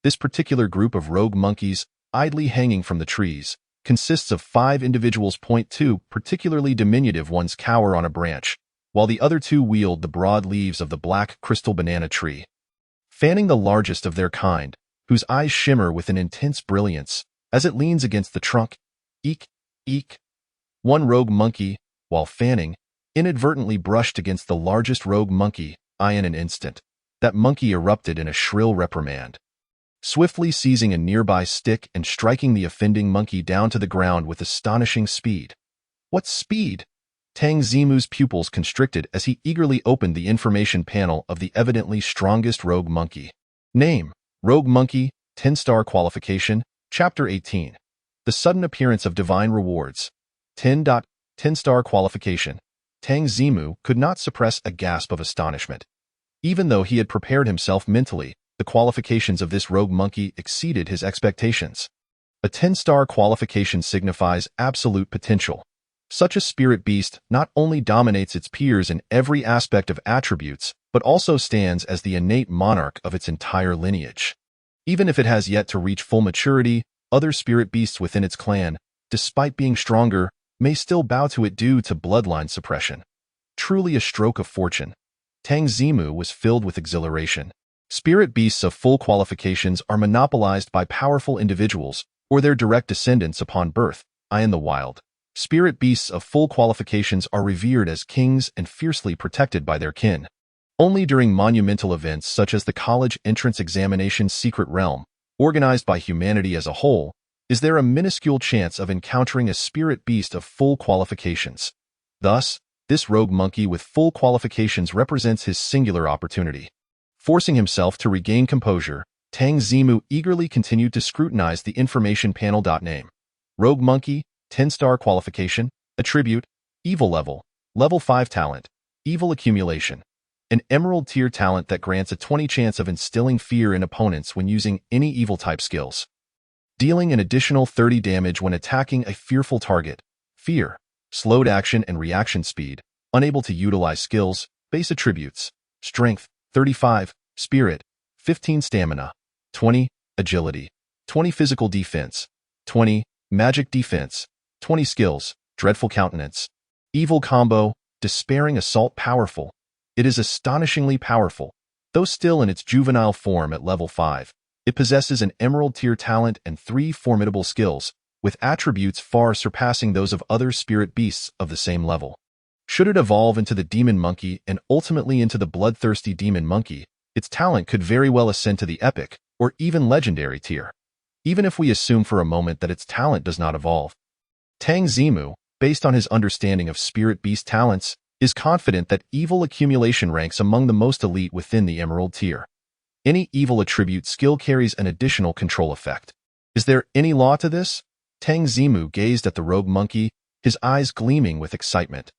This particular group of rogue monkeys, idly hanging from the trees, consists of 5 individuals. 2 particularly diminutive ones cower on a branch, while the other 2 wield the broad leaves of the black crystal banana tree. Fanning the largest of their kind, whose eyes shimmer with an intense brilliance as it leans against the trunk. Eek, eek. One rogue monkey, while fanning, inadvertently brushed against the largest rogue monkey. In an instant, that monkey erupted in a shrill reprimand, swiftly seizing a nearby stick and striking the offending monkey down to the ground with astonishing speed. What speed? Tang Zimu's pupils constricted as he eagerly opened the information panel of the evidently strongest rogue monkey. Name: Rogue Monkey, 10-star qualification, Chapter 18. The sudden appearance of divine rewards. 10-star qualification. Tang Zimu could not suppress a gasp of astonishment. Even though he had prepared himself mentally, the qualifications of this rogue monkey exceeded his expectations. A 10-star qualification signifies absolute potential. Such a spirit beast not only dominates its peers in every aspect of attributes, but also stands as the innate monarch of its entire lineage. Even if it has yet to reach full maturity, other spirit beasts within its clan, despite being stronger, may still bow to it due to bloodline suppression. Truly a stroke of fortune. Tang Zimu was filled with exhilaration. Spirit beasts of full qualifications are monopolized by powerful individuals or their direct descendants upon birth. In the wild, spirit beasts of full qualifications are revered as kings and fiercely protected by their kin. Only during monumental events such as the college entrance examination's secret realm, organized by humanity as a whole, is there a minuscule chance of encountering a spirit beast of full qualifications. Thus, this rogue monkey with full qualifications represents his singular opportunity. Forcing himself to regain composure, Tang Zimu eagerly continued to scrutinize the information panel. Name: Rogue Monkey, 10-star qualification, attribute, evil level, level 5 talent, evil accumulation. An emerald tier talent that grants a 20 chance of instilling fear in opponents when using any evil type skills. Dealing an additional 30 damage when attacking a fearful target. Fear, slowed action and reaction speed, unable to utilize skills, base attributes, strength, 35, spirit, 15 stamina, 20, agility, 20 physical defense, 20, magic defense, 20 skills, dreadful countenance, evil combo, despairing assault. Powerful. It is astonishingly powerful. Though still in its juvenile form at level 5, it possesses an emerald tier talent and 3 formidable skills, with attributes far surpassing those of other spirit beasts of the same level. Should it evolve into the demon monkey and ultimately into the bloodthirsty demon monkey, its talent could very well ascend to the epic or even legendary tier. Even if we assume for a moment that its talent does not evolve, Tang Zimu, based on his understanding of spirit beast talents, is confident that evil accumulation ranks among the most elite within the emerald tier. Any evil attribute skill carries an additional control effect. Is there any law to this? Tang Zimu gazed at the rogue monkey, his eyes gleaming with excitement.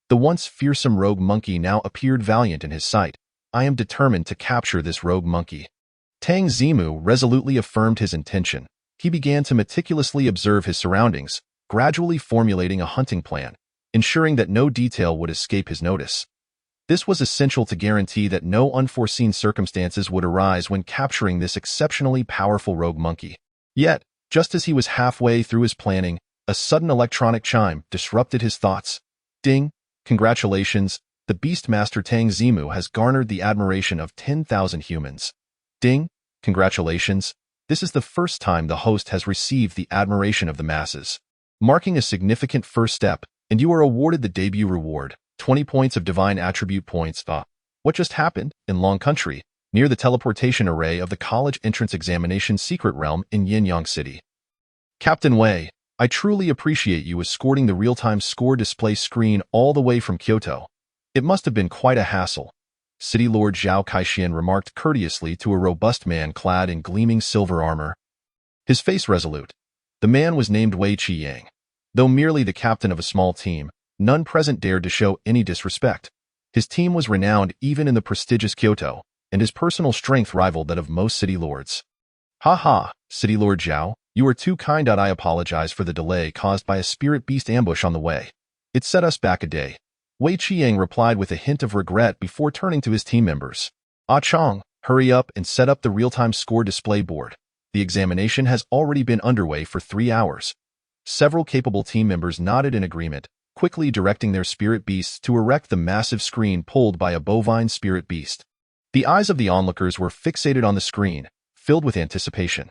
The once fearsome rogue monkey now appeared valiant in his sight. I am determined to capture this rogue monkey. Tang Zimu resolutely affirmed his intention. He began to meticulously observe his surroundings, gradually formulating a hunting plan, ensuring that no detail would escape his notice. This was essential to guarantee that no unforeseen circumstances would arise when capturing this exceptionally powerful rogue monkey. Yet, just as he was halfway through his planning, a sudden electronic chime disrupted his thoughts. Ding! Congratulations, the Beastmaster Tang Zimu has garnered the admiration of 10,000 humans. Ding! Congratulations, this is the first time the host has received the admiration of the masses, marking a significant first step, and you are awarded the debut reward, 20 points of divine attribute points. What just happened? In Long Country, near the teleportation array of the college entrance examination secret realm in Yinyang City. Captain Wei, I truly appreciate you escorting the real-time score display screen all the way from Kyoto. It must have been quite a hassle. City Lord Zhao Kaixin remarked courteously to a robust man clad in gleaming silver armor, his face resolute. The man was named Wei Qiyang. Though merely the captain of a small team, none present dared to show any disrespect. His team was renowned even in the prestigious Kyoto, and his personal strength rivaled that of most city lords. Ha ha, City Lord Zhao, you are too kind. I apologize for the delay caused by a spirit beast ambush on the way. It set us back a day. Wei Qiyang replied with a hint of regret before turning to his team members. Ah Chong, hurry up and set up the real-time score display board. The examination has already been underway for 3 hours. Several capable team members nodded in agreement, quickly directing their spirit beasts to erect the massive screen pulled by a bovine spirit beast. The eyes of the onlookers were fixated on the screen, filled with anticipation.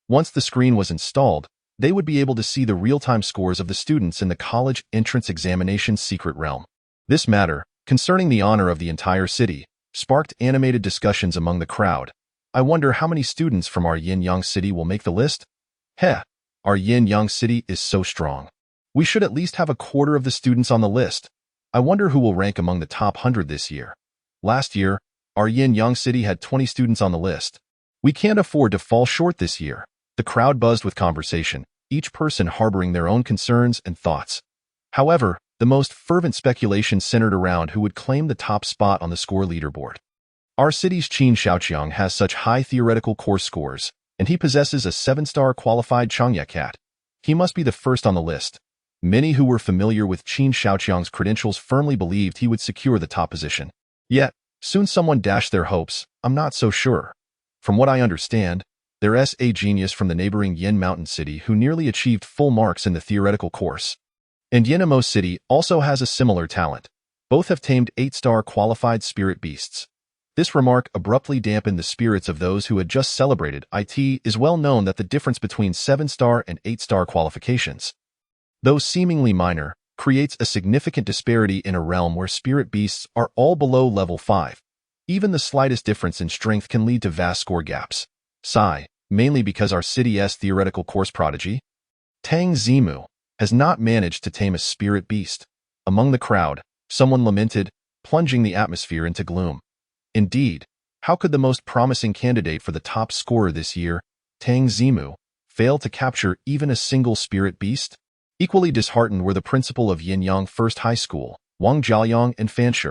Once the screen was installed, they would be able to see the real-time scores of the students in the college entrance examination's secret realm. This matter, concerning the honor of the entire city, sparked animated discussions among the crowd. I wonder how many students from our Yin-Yang city will make the list? Heh, our Yin-Yang city is so strong. We should at least have a quarter of the students on the list. I wonder who will rank among the top 100 this year. Last year, our Yin-Yang city had 20 students on the list. We can't afford to fall short this year. The crowd buzzed with conversation, each person harboring their own concerns and thoughts. However, the most fervent speculation centered around who would claim the top spot on the score leaderboard. Our city's Qin Xiaoqiang has such high theoretical course scores, and he possesses a 7-star qualified Changya cat. He must be the first on the list. Many who were familiar with Qin Xiaoqiang's credentials firmly believed he would secure the top position. Yet, soon someone dashed their hopes. I'm not so sure. From what I understand, there's a genius from the neighboring Yin Mountain City who nearly achieved full marks in the theoretical course. And Yinamo City also has a similar talent. Both have tamed 8-star qualified spirit beasts. This remark abruptly dampened the spirits of those who had just celebrated. It is well known that the difference between 7-star and 8-star qualifications, though seemingly minor, creates a significant disparity in a realm where spirit beasts are all below level 5. Even the slightest difference in strength can lead to vast score gaps. Sigh, mainly because our city's theoretical course prodigy, Tang Zimu, has not managed to tame a spirit beast. Among the crowd, someone lamented, plunging the atmosphere into gloom. Indeed, how could the most promising candidate for the top scorer this year, Tang Zimu, fail to capture even a single spirit beast? Equally disheartened were the principal of Yin-Yang First High School, Wang Jiaoyang and Fan Shi.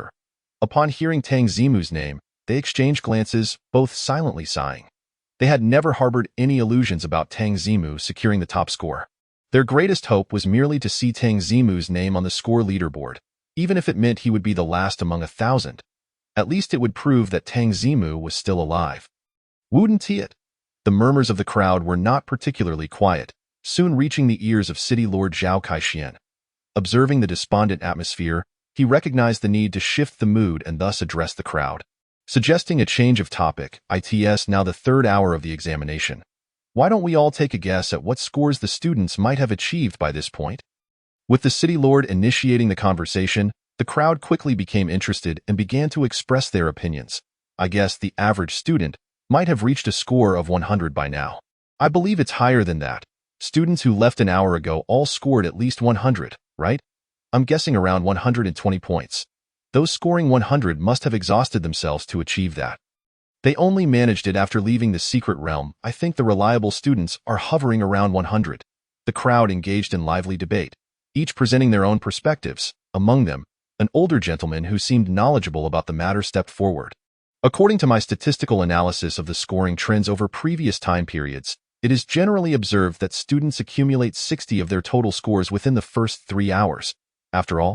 Upon hearing Tang Zimu's name, they exchanged glances, both silently sighing. They had never harbored any illusions about Tang Zimu securing the top score. Their greatest hope was merely to see Tang Zimu's name on the score leaderboard, even if it meant he would be the last among 1,000. At least it would prove that Tang Zimu was still alive. Wouldn't it? The murmurs of the crowd were not particularly quiet, soon reaching the ears of City Lord Zhao Kaixian. Observing the despondent atmosphere, he recognized the need to shift the mood and thus address the crowd. Suggesting a change of topic, it's now the 3rd hour of the examination. Why don't we all take a guess at what scores the students might have achieved by this point? With the City Lord initiating the conversation, the crowd quickly became interested and began to express their opinions. I guess the average student might have reached a score of 100 by now. I believe it's higher than that. Students who left an hour ago all scored at least 100, right? I'm guessing around 120 points. Those scoring 100 must have exhausted themselves to achieve that. They only managed it after leaving the secret realm. I think the reliable students are hovering around 100. The crowd engaged in lively debate, each presenting their own perspectives. Among them, an older gentleman who seemed knowledgeable about the matter stepped forward. According to my statistical analysis of the scoring trends over previous time periods, it is generally observed that students accumulate 60 of their total scores within the first 3 hours. After all,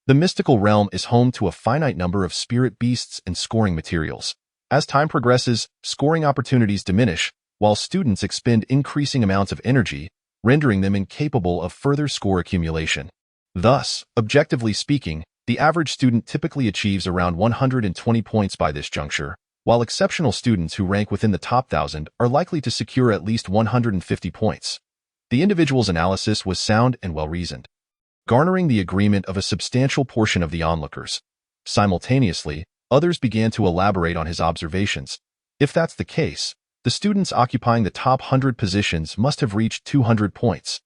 the mystical realm is home to a finite number of spirit beasts and scoring materials. As time progresses, scoring opportunities diminish, while students expend increasing amounts of energy, rendering them incapable of further score accumulation. Thus, objectively speaking, the average student typically achieves around 120 points by this juncture, while exceptional students who rank within the top 1,000 are likely to secure at least 150 points. The individual's analysis was sound and well-reasoned, garnering the agreement of a substantial portion of the onlookers. Simultaneously, others began to elaborate on his observations. If that's the case, the students occupying the top 100 positions must have reached 200 points.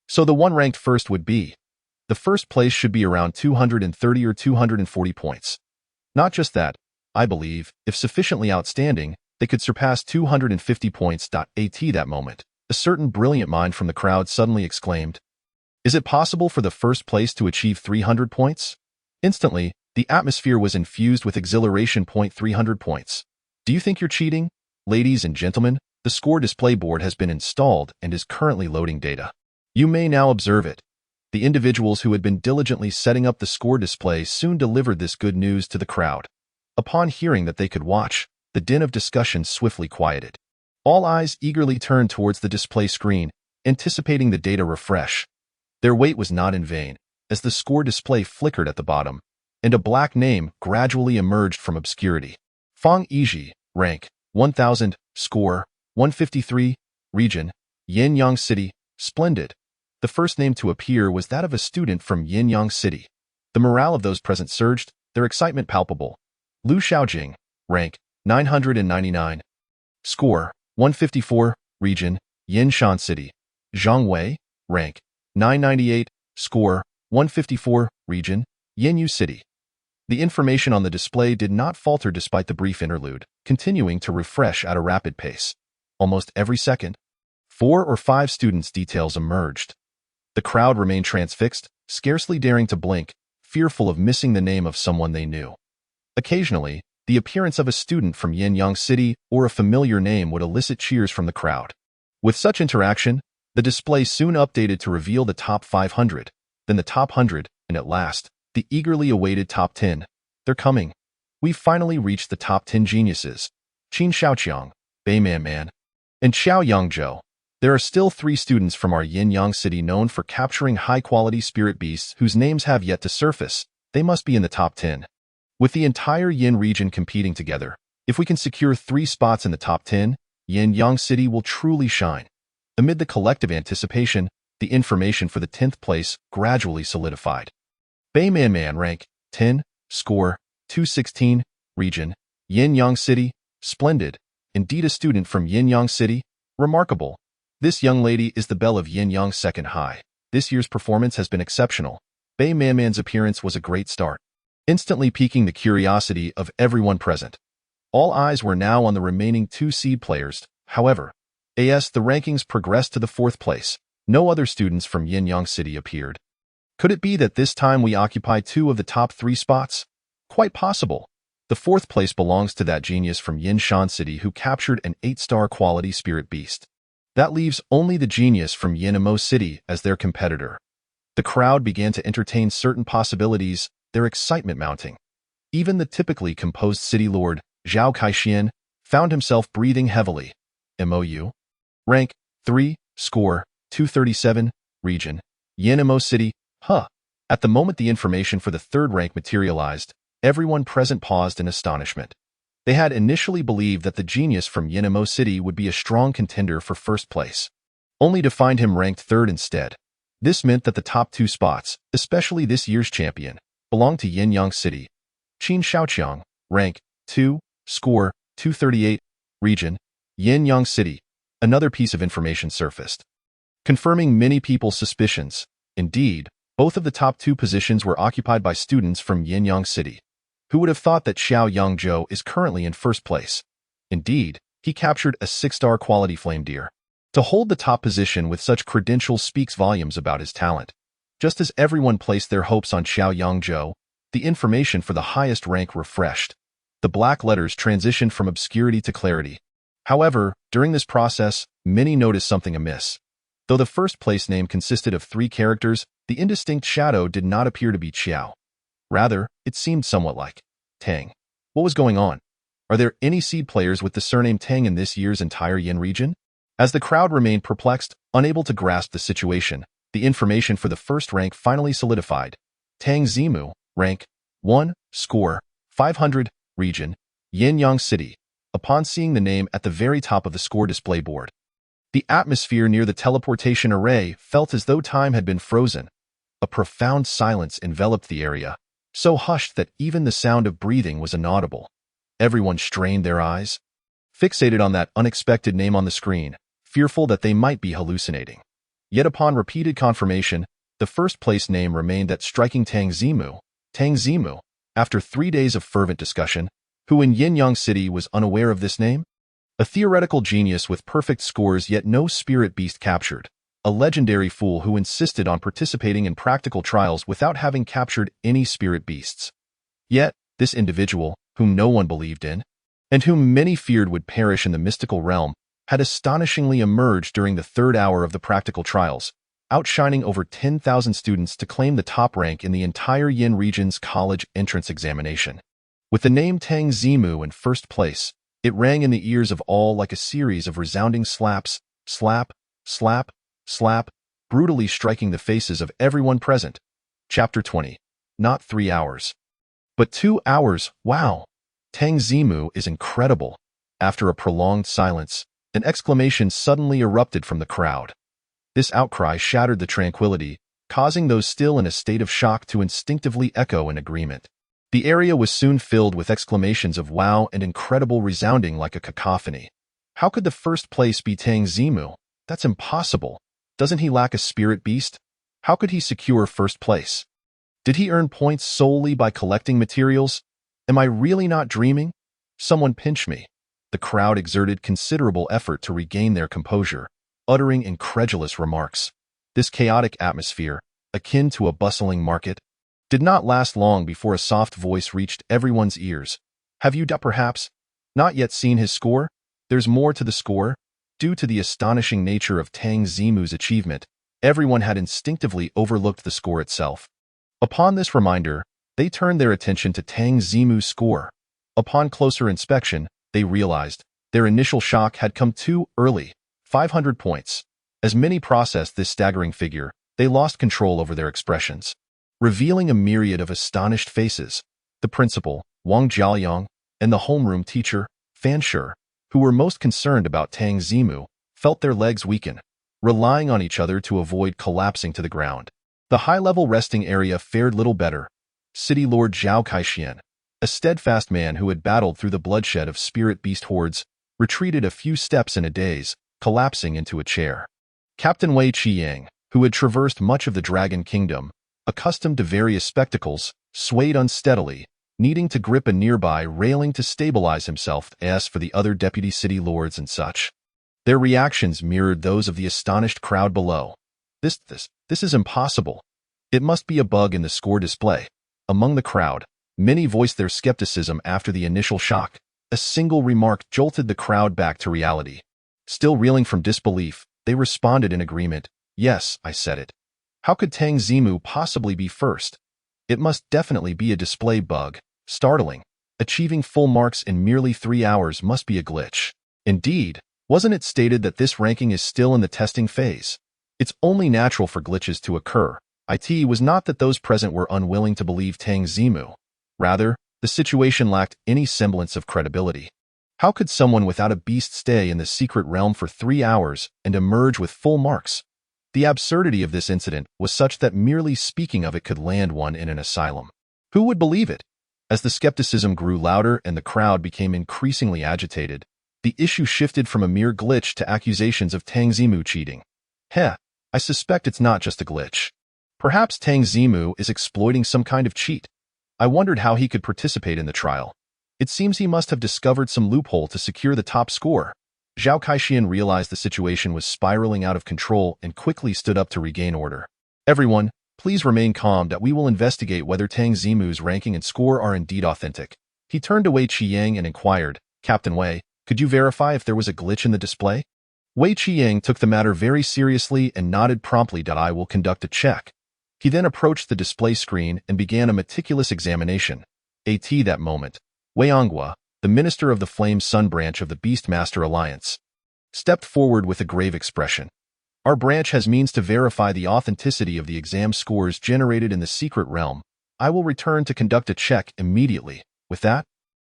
So the one ranked first would be. The first place should be around 230 or 240 points. Not just that, I believe, if sufficiently outstanding, they could surpass 250 points. At that moment, a certain brilliant mind from the crowd suddenly exclaimed, "Is it possible for the first place to achieve 300 points?" Instantly, the atmosphere was infused with exhilaration. 300 points. Do you think you're cheating? Ladies and gentlemen, the score display board has been installed and is currently loading data. You may now observe it. The individuals who had been diligently setting up the score display soon delivered this good news to the crowd. Upon hearing that they could watch, the din of discussion swiftly quieted. All eyes eagerly turned towards the display screen, anticipating the data refresh. Their wait was not in vain, as the score display flickered at the bottom, and a black name gradually emerged from obscurity. Fang Yizhi, rank 1000, score 153, region Yinyang City, splendid. The first name to appear was that of a student from Yinyang City. The morale of those present surged, their excitement palpable. Lu Xiaojing, rank 999, score 154, region Yinshan City. Zhang Wei, rank 998, score 154, region Yinyu City. The information on the display did not falter despite the brief interlude, continuing to refresh at a rapid pace. Almost every second, 4 or 5 students' details emerged. The crowd remained transfixed, scarcely daring to blink, fearful of missing the name of someone they knew. Occasionally, the appearance of a student from Yinyang City or a familiar name would elicit cheers from the crowd. With such interaction, the display soon updated to reveal the top 500, then the top 100, and at last, the eagerly awaited top 10. They're coming. We've finally reached the top 10 geniuses. Qin Xiaoqiang, Bei Manman, and Xiao Yangzhou. There are still 3 students from our Yinyang City known for capturing high-quality spirit beasts whose names have yet to surface. They must be in the top 10. With the entire Yin region competing together, if we can secure 3 spots in the top 10, Yinyang City will truly shine. Amid the collective anticipation, the information for the 10th place gradually solidified. Bei Manman, rank 10, score 216, region Yinyang City, splendid. Indeed a student from Yinyang City, remarkable. This young lady is the belle of Yinyang Second High. This year's performance has been exceptional. Bei Manman's appearance was a great start, instantly piquing the curiosity of everyone present. All eyes were now on the remaining 2 seed players. However, as the rankings progressed to the 4th place, no other students from Yinyang City appeared. Could it be that this time we occupy 2 of the top 3 spots? Quite possible. The 4th place belongs to that genius from Yinshan City who captured an 8-star quality spirit beast. That leaves only the genius from Yinamo City as their competitor. The crowd began to entertain certain possibilities, their excitement mounting. Even the typically composed city lord, Zhao Kaixian, found himself breathing heavily. MOU. Rank 3, score 237, region Yinamo City. At the moment the information for the 3rd rank materialized, everyone present paused in astonishment. They had initially believed that the genius from Yinamo City would be a strong contender for 1st place, only to find him ranked 3rd instead. This meant that the top 2 spots, especially this year's champion, belonged to Yinyang City. Qin Xiaoqiang, rank 2, score 238, region Yinyang City. Another piece of information surfaced, confirming many people's suspicions. Indeed, both of the top 2 positions were occupied by students from Yinyang City. Who would have thought that Xiao Yangzhou is currently in 1st place? Indeed, he captured a 6-star quality flame deer. To hold the top position with such credentials speaks volumes about his talent. Just as everyone placed their hopes on Xiao Yangzhou, the information for the highest rank refreshed. The black letters transitioned from obscurity to clarity. However, during this process, many noticed something amiss. Though the 1st place name consisted of 3 characters, the indistinct shadow did not appear to be Qiao. Rather, it seemed somewhat like Tang. What was going on? Are there any seed players with the surname Tang in this year's entire Yin region? As the crowd remained perplexed, unable to grasp the situation, the information for the 1st rank finally solidified. Tang Zimu, rank 1, score 500, region Yinyang City. Upon seeing the name at the very top of the score display board, the atmosphere near the teleportation array felt as though time had been frozen. A profound silence enveloped the area, so hushed that even the sound of breathing was inaudible. Everyone strained their eyes, fixated on that unexpected name on the screen, fearful that they might be hallucinating. Yet upon repeated confirmation, the 1st place name remained that striking Tang Zimu. Tang Zimu, after 3 days of fervent discussion, who in Yinyang City was unaware of this name? A theoretical genius with perfect scores yet no spirit beast captured. A legendary fool who insisted on participating in practical trials without having captured any spirit beasts. Yet, this individual, whom no one believed in, and whom many feared would perish in the mystical realm, had astonishingly emerged during the 3rd hour of the practical trials, outshining over 10,000 students to claim the top rank in the entire Yin region's college entrance examination. With the name Tang Zimu in first place, it rang in the ears of all like a series of resounding slaps, slap, slap, slap, brutally striking the faces of everyone present. Chapter 20. Not 3 hours. But 2 hours, wow! Tang Zimu is incredible. After a prolonged silence, an exclamation suddenly erupted from the crowd. This outcry shattered the tranquility, causing those still in a state of shock to instinctively echo in agreement. The area was soon filled with exclamations of wow and incredible resounding like a cacophony. How could the first place be Tang Zimu? That's impossible. Doesn't he lack a spirit beast? How could he secure first place? Did he earn points solely by collecting materials? Am I really not dreaming? Someone pinch me. The crowd exerted considerable effort to regain their composure, uttering incredulous remarks. This chaotic atmosphere, akin to a bustling market, did not last long before a soft voice reached everyone's ears. Have you perhaps not yet seen his score? There's more to the score. Due to the astonishing nature of Tang Zimu's achievement, everyone had instinctively overlooked the score itself. Upon this reminder, they turned their attention to Tang Zimu's score. Upon closer inspection, they realized their initial shock had come too early. 500 points. As many processed this staggering figure, they lost control over their expressions, revealing a myriad of astonished faces. The principal, Wang Jiaoyang, and the homeroom teacher, Fan Shi, who were most concerned about Tang Zimu, felt their legs weaken, relying on each other to avoid collapsing to the ground. The high-level resting area fared little better. City Lord Zhao Kaixian, a steadfast man who had battled through the bloodshed of spirit beast hordes, retreated a few steps in a daze, collapsing into a chair. Captain Wei Qiyang, who had traversed much of the Dragon Kingdom, accustomed to various spectacles, swayed unsteadily, needing to grip a nearby railing to stabilize himself. As for the other deputy city lords and such, their reactions mirrored those of the astonished crowd below. This is impossible. It must be a bug in the score display. Among the crowd, many voiced their skepticism after the initial shock. A single remark jolted the crowd back to reality. Still reeling from disbelief, they responded in agreement. Yes, I said it. How could Tang Zimu possibly be first? It must definitely be a display bug. Startling. Achieving full marks in merely 3 hours must be a glitch. Indeed, wasn't it stated that this ranking is still in the testing phase? It's only natural for glitches to occur. It was not that those present were unwilling to believe Tang Zimu. Rather, the situation lacked any semblance of credibility. How could someone without a beast stay in the secret realm for 3 hours and emerge with full marks? The absurdity of this incident was such that merely speaking of it could land one in an asylum. Who would believe it? As the skepticism grew louder and the crowd became increasingly agitated, the issue shifted from a mere glitch to accusations of Tang Zimu cheating. I suspect it's not just a glitch. Perhaps Tang Zimu is exploiting some kind of cheat. I wondered how he could participate in the trial. It seems he must have discovered some loophole to secure the top score. Zhao Kaixian realized the situation was spiraling out of control and quickly stood up to regain order. Everyone, please remain calm that we will investigate whether Tang Zimu's ranking and score are indeed authentic. He turned to Wei Qiyang and inquired, Captain Wei, could you verify if there was a glitch in the display? Wei Qiyang took the matter very seriously and nodded promptly that I will conduct a check. He then approached the display screen and began a meticulous examination. At that moment, Wei Onghua, the minister of the Flame Sun branch of the Beastmaster Alliance, stepped forward with a grave expression. Our branch has means to verify the authenticity of the exam scores generated in the secret realm. I will return to conduct a check immediately. With that,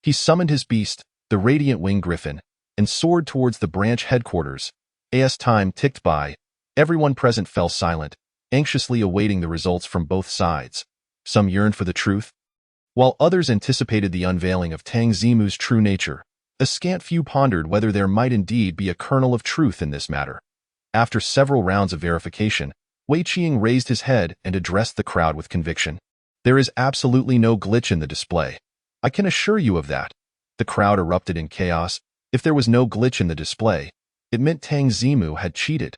he summoned his beast, the Radiant Wing Griffin, and soared towards the branch headquarters. As time ticked by, everyone present fell silent, anxiously awaiting the results from both sides. Some yearned for the truth, while others anticipated the unveiling of Tang Zimu's true nature. A scant few pondered whether there might indeed be a kernel of truth in this matter. After several rounds of verification, Wei Qiyang raised his head and addressed the crowd with conviction. There is absolutely no glitch in the display. I can assure you of that. The crowd erupted in chaos. If there was no glitch in the display, it meant Tang Zimu had cheated.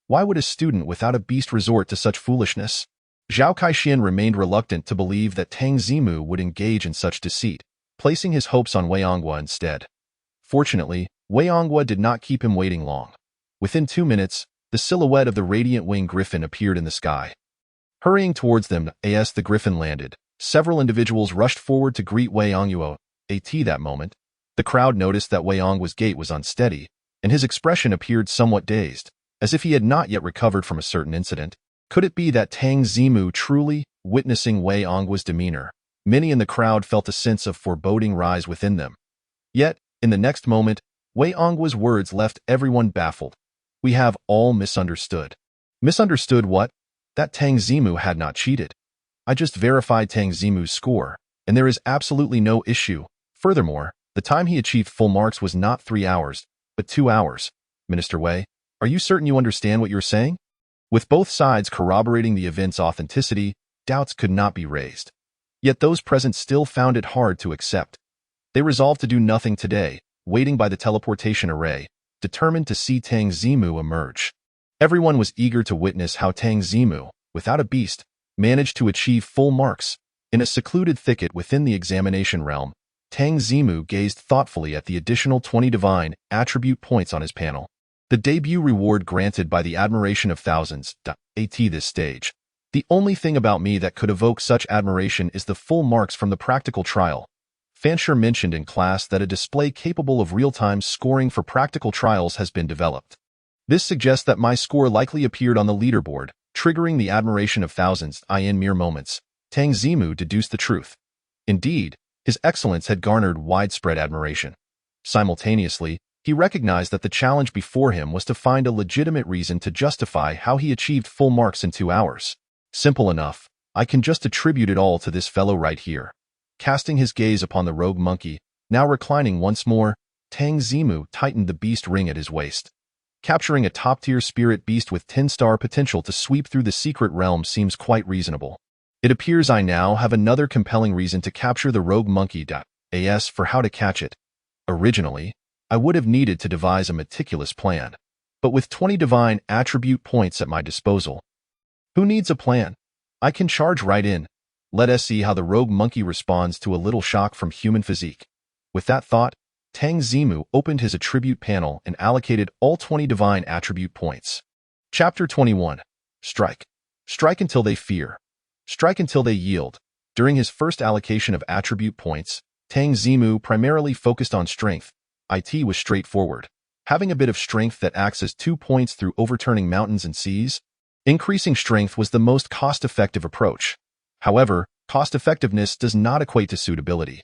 Why would a student without a beast resort to such foolishness? Zhao Kaixian remained reluctant to believe that Tang Zimu would engage in such deceit, placing his hopes on Wei Onghua instead. Fortunately, Wei Onghua did not keep him waiting long. Within 2 minutes, the silhouette of the Radiant Wing Griffin appeared in the sky. Hurrying towards them as the Griffin landed, several individuals rushed forward to greet Wei Onghua. that moment. The crowd noticed that Wei Ong's gait was unsteady, and his expression appeared somewhat dazed, as if he had not yet recovered from a certain incident. Could it be that Tang Zimu truly witnessing Wei Ong's demeanor? Many in the crowd felt a sense of foreboding rise within them. Yet, in the next moment, Wei Ong's words left everyone baffled. We have all misunderstood. Misunderstood what? That Tang Zimu had not cheated. I just verified Tang Zimu's score, and there is absolutely no issue. Furthermore, the time he achieved full marks was not 3 hours, but 2 hours. Minister Wei, are you certain you understand what you're saying? With both sides corroborating the event's authenticity, doubts could not be raised. Yet those present still found it hard to accept. They resolved to do nothing today, waiting by the teleportation array, determined to see Tang Zimu emerge. Everyone was eager to witness how Tang Zimu, without a beast, managed to achieve full marks. In a secluded thicket within the examination realm, Tang Zimu gazed thoughtfully at the additional 20 divine attribute points on his panel. The debut reward granted by the admiration of thousands. At this stage, the only thing about me that could evoke such admiration is the full marks from the practical trial. Fancher mentioned in class that a display capable of real-time scoring for practical trials has been developed. This suggests that my score likely appeared on the leaderboard, triggering the admiration of thousands. In mere moments, Tang Zimu deduced the truth. Indeed, his excellence had garnered widespread admiration. Simultaneously, he recognized that the challenge before him was to find a legitimate reason to justify how he achieved full marks in 2 hours. Simple enough. I can just attribute it all to this fellow right here. Casting his gaze upon the rogue monkey, now reclining once more, Tang Zimu tightened the beast ring at his waist. Capturing a top-tier spirit beast with 10-star potential to sweep through the secret realm seems quite reasonable. It appears I now have another compelling reason to capture the rogue monkey. As for how to catch it. Originally, I would have needed to devise a meticulous plan. But with 20 divine attribute points at my disposal, who needs a plan? I can charge right in. Let us see how the rogue monkey responds to a little shock from human physique. With that thought, Tang Zimu opened his attribute panel and allocated all 20 divine attribute points. Chapter 21. Strike. Strike until they fear. Strike until they yield. During his first allocation of attribute points, Tang Zimu primarily focused on strength. It was straightforward. Having a bit of strength that acts as 2 points through overturning mountains and seas. Increasing strength was the most cost-effective approach. However, cost-effectiveness does not equate to suitability.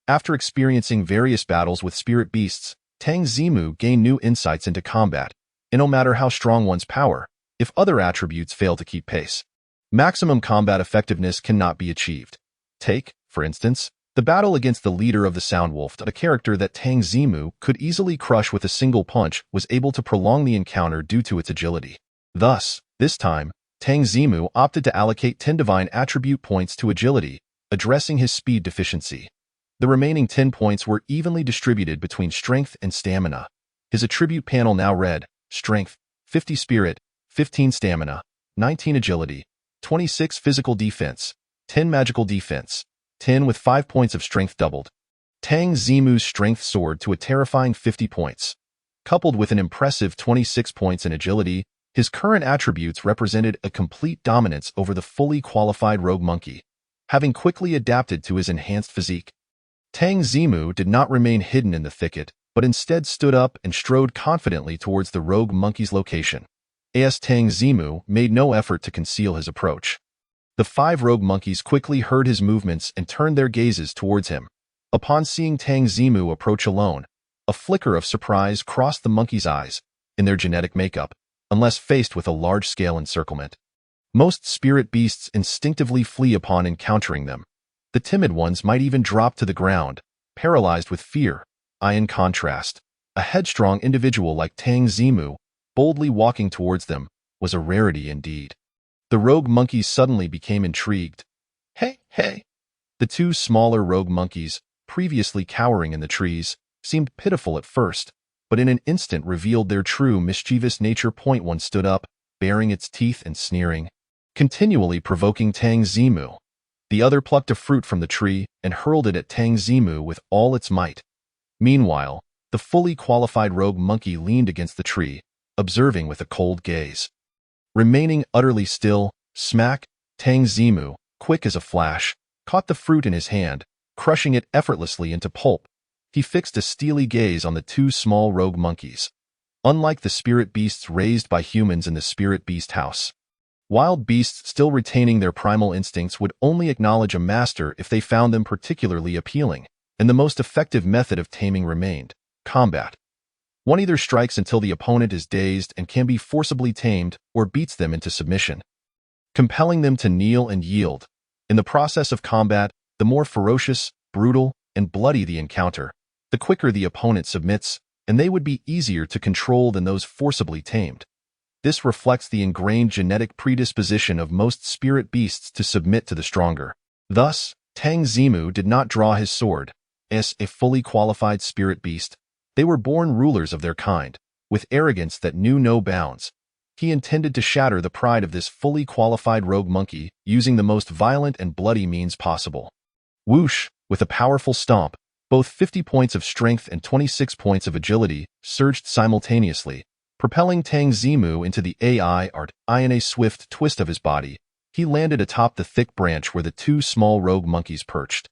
After experiencing various battles with spirit beasts, Tang Zimu gained new insights into combat, and no matter how strong one's power, if other attributes fail to keep pace, maximum combat effectiveness cannot be achieved. Take, for instance, the battle against the leader of the Soundwolf. A character that Tang Zimu could easily crush with a single punch was able to prolong the encounter due to its agility. Thus, this time, Tang Zimu opted to allocate 10 divine attribute points to agility, addressing his speed deficiency. The remaining 10 points were evenly distributed between strength and stamina. His attribute panel now read, Strength, 50 Spirit, 15 Stamina, 19 Agility, 26 Physical Defense, 10 Magical Defense, 10 with 5 points of strength doubled. Tang Zimu's strength soared to a terrifying 50 points. Coupled with an impressive 26 points in agility, his current attributes represented a complete dominance over the fully qualified rogue monkey. Having quickly adapted to his enhanced physique, Tang Zimu did not remain hidden in the thicket, but instead stood up and strode confidently towards the rogue monkey's location. Tang Zimu made no effort to conceal his approach. The 5 rogue monkeys quickly heard his movements and turned their gazes towards him. Upon seeing Tang Zimu approach alone, a flicker of surprise crossed the monkeys' eyes. In their genetic makeup, unless faced with a large-scale encirclement, most spirit beasts instinctively flee upon encountering them. The timid ones might even drop to the ground, paralyzed with fear. In contrast, a headstrong individual like Tang Zimu, boldly walking towards them, was a rarity indeed. The rogue monkeys suddenly became intrigued. Hey! The 2 smaller rogue monkeys, previously cowering in the trees, seemed pitiful at first, but in an instant revealed their true mischievous nature. One stood up, baring its teeth and sneering, continually provoking Tang Zimu. The other plucked a fruit from the tree and hurled it at Tang Zimu with all its might. Meanwhile, the fully qualified rogue monkey leaned against the tree, observing with a cold gaze. Remaining utterly still, smack, Tang Zimu, quick as a flash, caught the fruit in his hand, crushing it effortlessly into pulp. He fixed a steely gaze on the two small rogue monkeys. Unlike the spirit beasts raised by humans in the spirit beast house, wild beasts still retaining their primal instincts would only acknowledge a master if they found them particularly appealing, and the most effective method of taming remained combat. One either strikes until the opponent is dazed and can be forcibly tamed, or beats them into submission, compelling them to kneel and yield. In the process of combat, the more ferocious, brutal, and bloody the encounter, the quicker the opponent submits, and they would be easier to control than those forcibly tamed. This reflects the ingrained genetic predisposition of most spirit beasts to submit to the stronger. Thus, Tang Zimu did not draw his sword. As a fully qualified spirit beast, they were born rulers of their kind, with arrogance that knew no bounds. He intended to shatter the pride of this fully qualified rogue monkey using the most violent and bloody means possible. Whoosh, with a powerful stomp, both 50 points of strength and 26 points of agility surged simultaneously, propelling Tang Zimu into the AI art. In a swift twist of his body, he landed atop the thick branch where the two small rogue monkeys perched.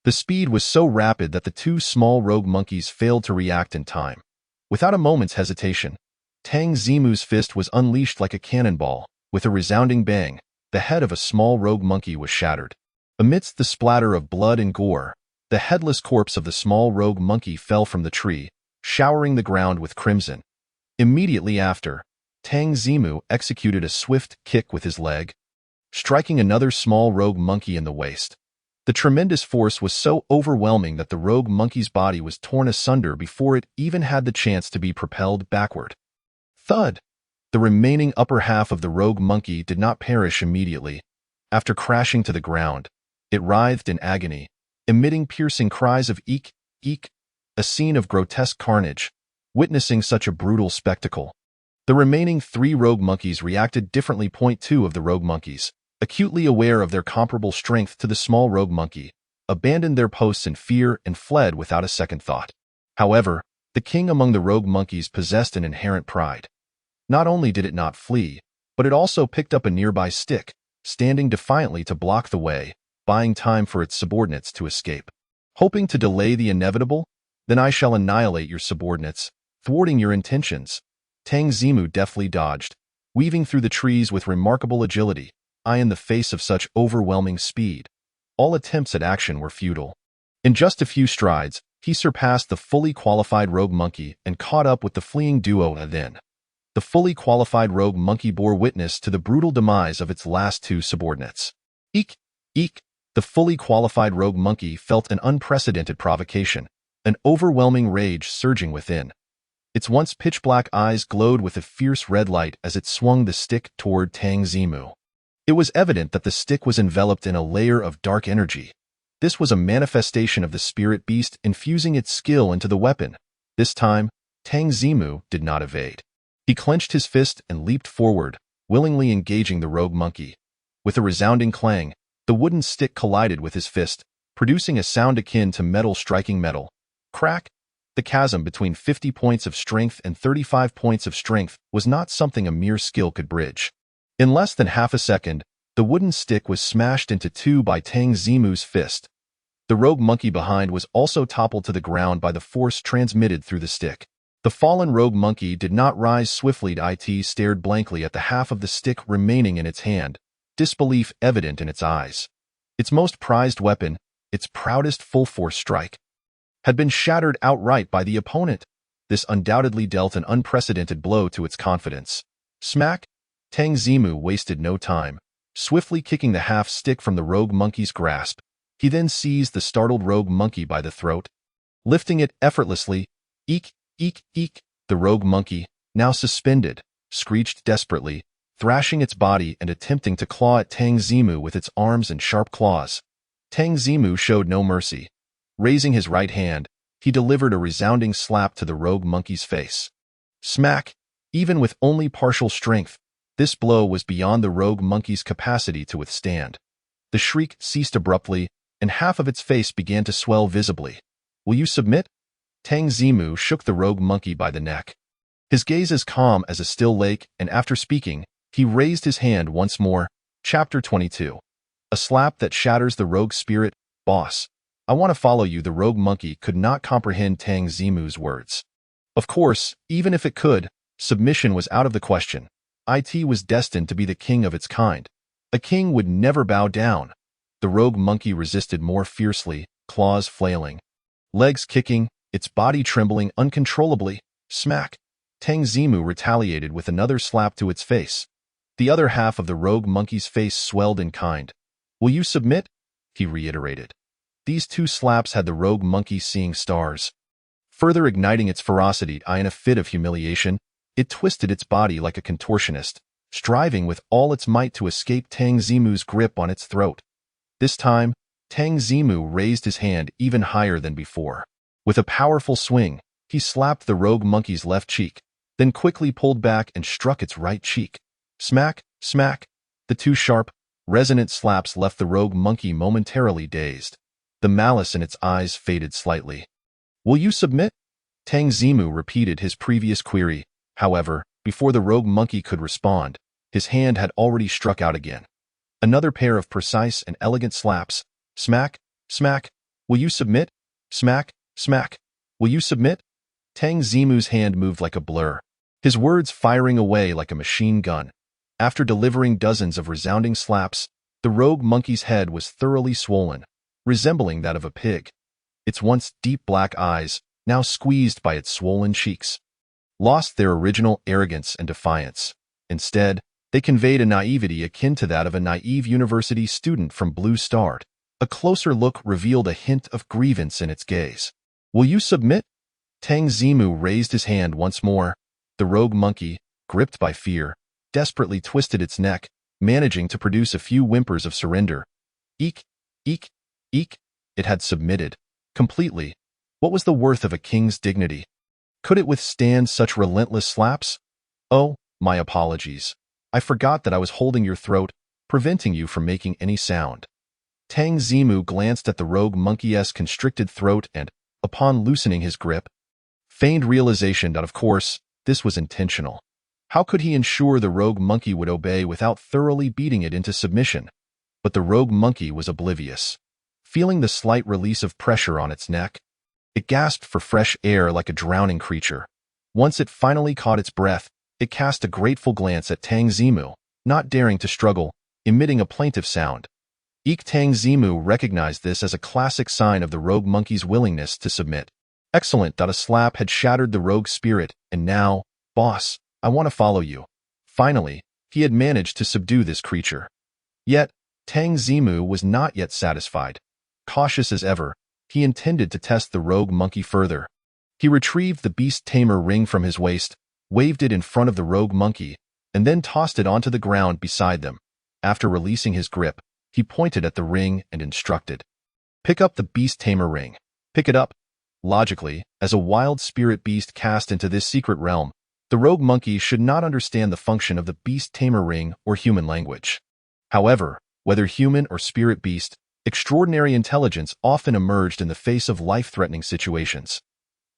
The speed was so rapid that the two small rogue monkeys failed to react in time. Without a moment's hesitation, Tang Zimu's fist was unleashed like a cannonball. With a resounding bang, the head of a small rogue monkey was shattered. Amidst the splatter of blood and gore, the headless corpse of the small rogue monkey fell from the tree, showering the ground with crimson. Immediately after, Tang Zimu executed a swift kick with his leg, striking another small rogue monkey in the waist. The tremendous force was so overwhelming that the rogue monkey's body was torn asunder before it even had the chance to be propelled backward. Thud! The remaining upper half of the rogue monkey did not perish immediately. After crashing to the ground, it writhed in agony, emitting piercing cries of eek, eek, a scene of grotesque carnage. Witnessing such a brutal spectacle, the remaining 3 rogue monkeys reacted differently. 2 of the rogue monkeys, acutely aware of their comparable strength to the small rogue monkey, abandoned their posts in fear and fled without a second thought. However, the king among the rogue monkeys possessed an inherent pride. Not only did it not flee, but it also picked up a nearby stick, standing defiantly to block the way, buying time for its subordinates to escape. Hoping to delay the inevitable? Then I shall annihilate your subordinates, thwarting your intentions. Tang Zimu deftly dodged, weaving through the trees with remarkable agility. In the face of such overwhelming speed, all attempts at action were futile. In just a few strides, he surpassed the fully qualified rogue monkey and caught up with the fleeing duo. Then, the fully qualified rogue monkey bore witness to the brutal demise of its last 2 subordinates. Eek! Eek! The fully qualified rogue monkey felt an unprecedented provocation, an overwhelming rage surging within. Its once pitch-black eyes glowed with a fierce red light as it swung the stick toward Tang Zimu. It was evident that the stick was enveloped in a layer of dark energy. This was a manifestation of the spirit beast infusing its skill into the weapon. This time, Tang Zimu did not evade. He clenched his fist and leaped forward, willingly engaging the rogue monkey. With a resounding clang, the wooden stick collided with his fist, producing a sound akin to metal striking metal. Crack! The chasm between 50 points of strength and 35 points of strength was not something a mere skill could bridge. In less than half a second, the wooden stick was smashed into 2 by Tang Zimu's fist. The rogue monkey behind was also toppled to the ground by the force transmitted through the stick. The fallen rogue monkey did not rise swiftly. It stared blankly at the half of the stick remaining in its hand, disbelief evident in its eyes. Its most prized weapon, its proudest full-force strike, had been shattered outright by the opponent. This undoubtedly dealt an unprecedented blow to its confidence. Smack! Tang Zimu wasted no time, swiftly kicking the half-stick from the rogue monkey's grasp. He then seized the startled rogue monkey by the throat, lifting it effortlessly. Eek, eek, eek! The rogue monkey, now suspended, screeched desperately, thrashing its body and attempting to claw at Tang Zimu with its arms and sharp claws. Tang Zimu showed no mercy. Raising his right hand, he delivered a resounding slap to the rogue monkey's face. Smack! Even with only partial strength, this blow was beyond the rogue monkey's capacity to withstand. The shriek ceased abruptly, and half of its face began to swell visibly. Will you submit? Tang Zimu shook the rogue monkey by the neck. His gaze as calm as a still lake, and after speaking, he raised his hand once more. Chapter 22. A slap that shatters the rogue spirit, boss. I want to follow you. The rogue monkey could not comprehend Tang Zimu's words. Of course, even if it could, submission was out of the question. It was destined to be the king of its kind. A king would never bow down. The rogue monkey resisted more fiercely, claws flailing, legs kicking, its body trembling uncontrollably. Smack! Tang Zimu retaliated with another slap to its face. The other half of the rogue monkey's face swelled in kind. Will you submit? He reiterated. These two slaps had the rogue monkey seeing stars. Further igniting its ferocity, in a fit of humiliation, it twisted its body like a contortionist, striving with all its might to escape Tang Zimu's grip on its throat. This time, Tang Zimu raised his hand even higher than before. With a powerful swing, he slapped the rogue monkey's left cheek, then quickly pulled back and struck its right cheek. Smack, smack! The two sharp, resonant slaps left the rogue monkey momentarily dazed. The malice in its eyes faded slightly. Will you submit? Tang Zimu repeated his previous query. However, before the rogue monkey could respond, his hand had already struck out again. Another pair of precise and elegant slaps. Smack, smack! Will you submit? Smack, smack! Will you submit? Tang Zimu's hand moved like a blur, his words firing away like a machine gun. After delivering dozens of resounding slaps, the rogue monkey's head was thoroughly swollen, resembling that of a pig. Its once deep black eyes, now squeezed by its swollen cheeks, lost their original arrogance and defiance. Instead, they conveyed a naivety akin to that of a naive university student from Blue Star. A closer look revealed a hint of grievance in its gaze. Will you submit? Tang Zimu raised his hand once more. The rogue monkey, gripped by fear, desperately twisted its neck, managing to produce a few whimpers of surrender. Eek, eek, eek! It had submitted. Completely. What was the worth of a king's dignity? Could it withstand such relentless slaps? Oh, my apologies. I forgot that I was holding your throat, preventing you from making any sound. Tang Zimu glanced at the rogue monkey's constricted throat and, upon loosening his grip, feigned realization that, of course, this was intentional. How could he ensure the rogue monkey would obey without thoroughly beating it into submission? But the rogue monkey was oblivious. Feeling the slight release of pressure on its neck, it gasped for fresh air like a drowning creature. Once it finally caught its breath, it cast a grateful glance at Tang Zimu, not daring to struggle, emitting a plaintive sound. Tang Zimu recognized this as a classic sign of the rogue monkey's willingness to submit. Excellent! A slap had shattered the rogue's spirit, and now, boss, I want to follow you. Finally, he had managed to subdue this creature. Yet, Tang Zimu was not yet satisfied. Cautious as ever, he intended to test the rogue monkey further. He retrieved the beast tamer ring from his waist, waved it in front of the rogue monkey, and then tossed it onto the ground beside them. After releasing his grip, he pointed at the ring and instructed. Pick up the beast tamer ring. Pick it up. Logically, as a wild spirit beast cast into this secret realm, the rogue monkey should not understand the function of the beast tamer ring or human language. However, whether human or spirit beast, extraordinary intelligence often emerged in the face of life-threatening situations.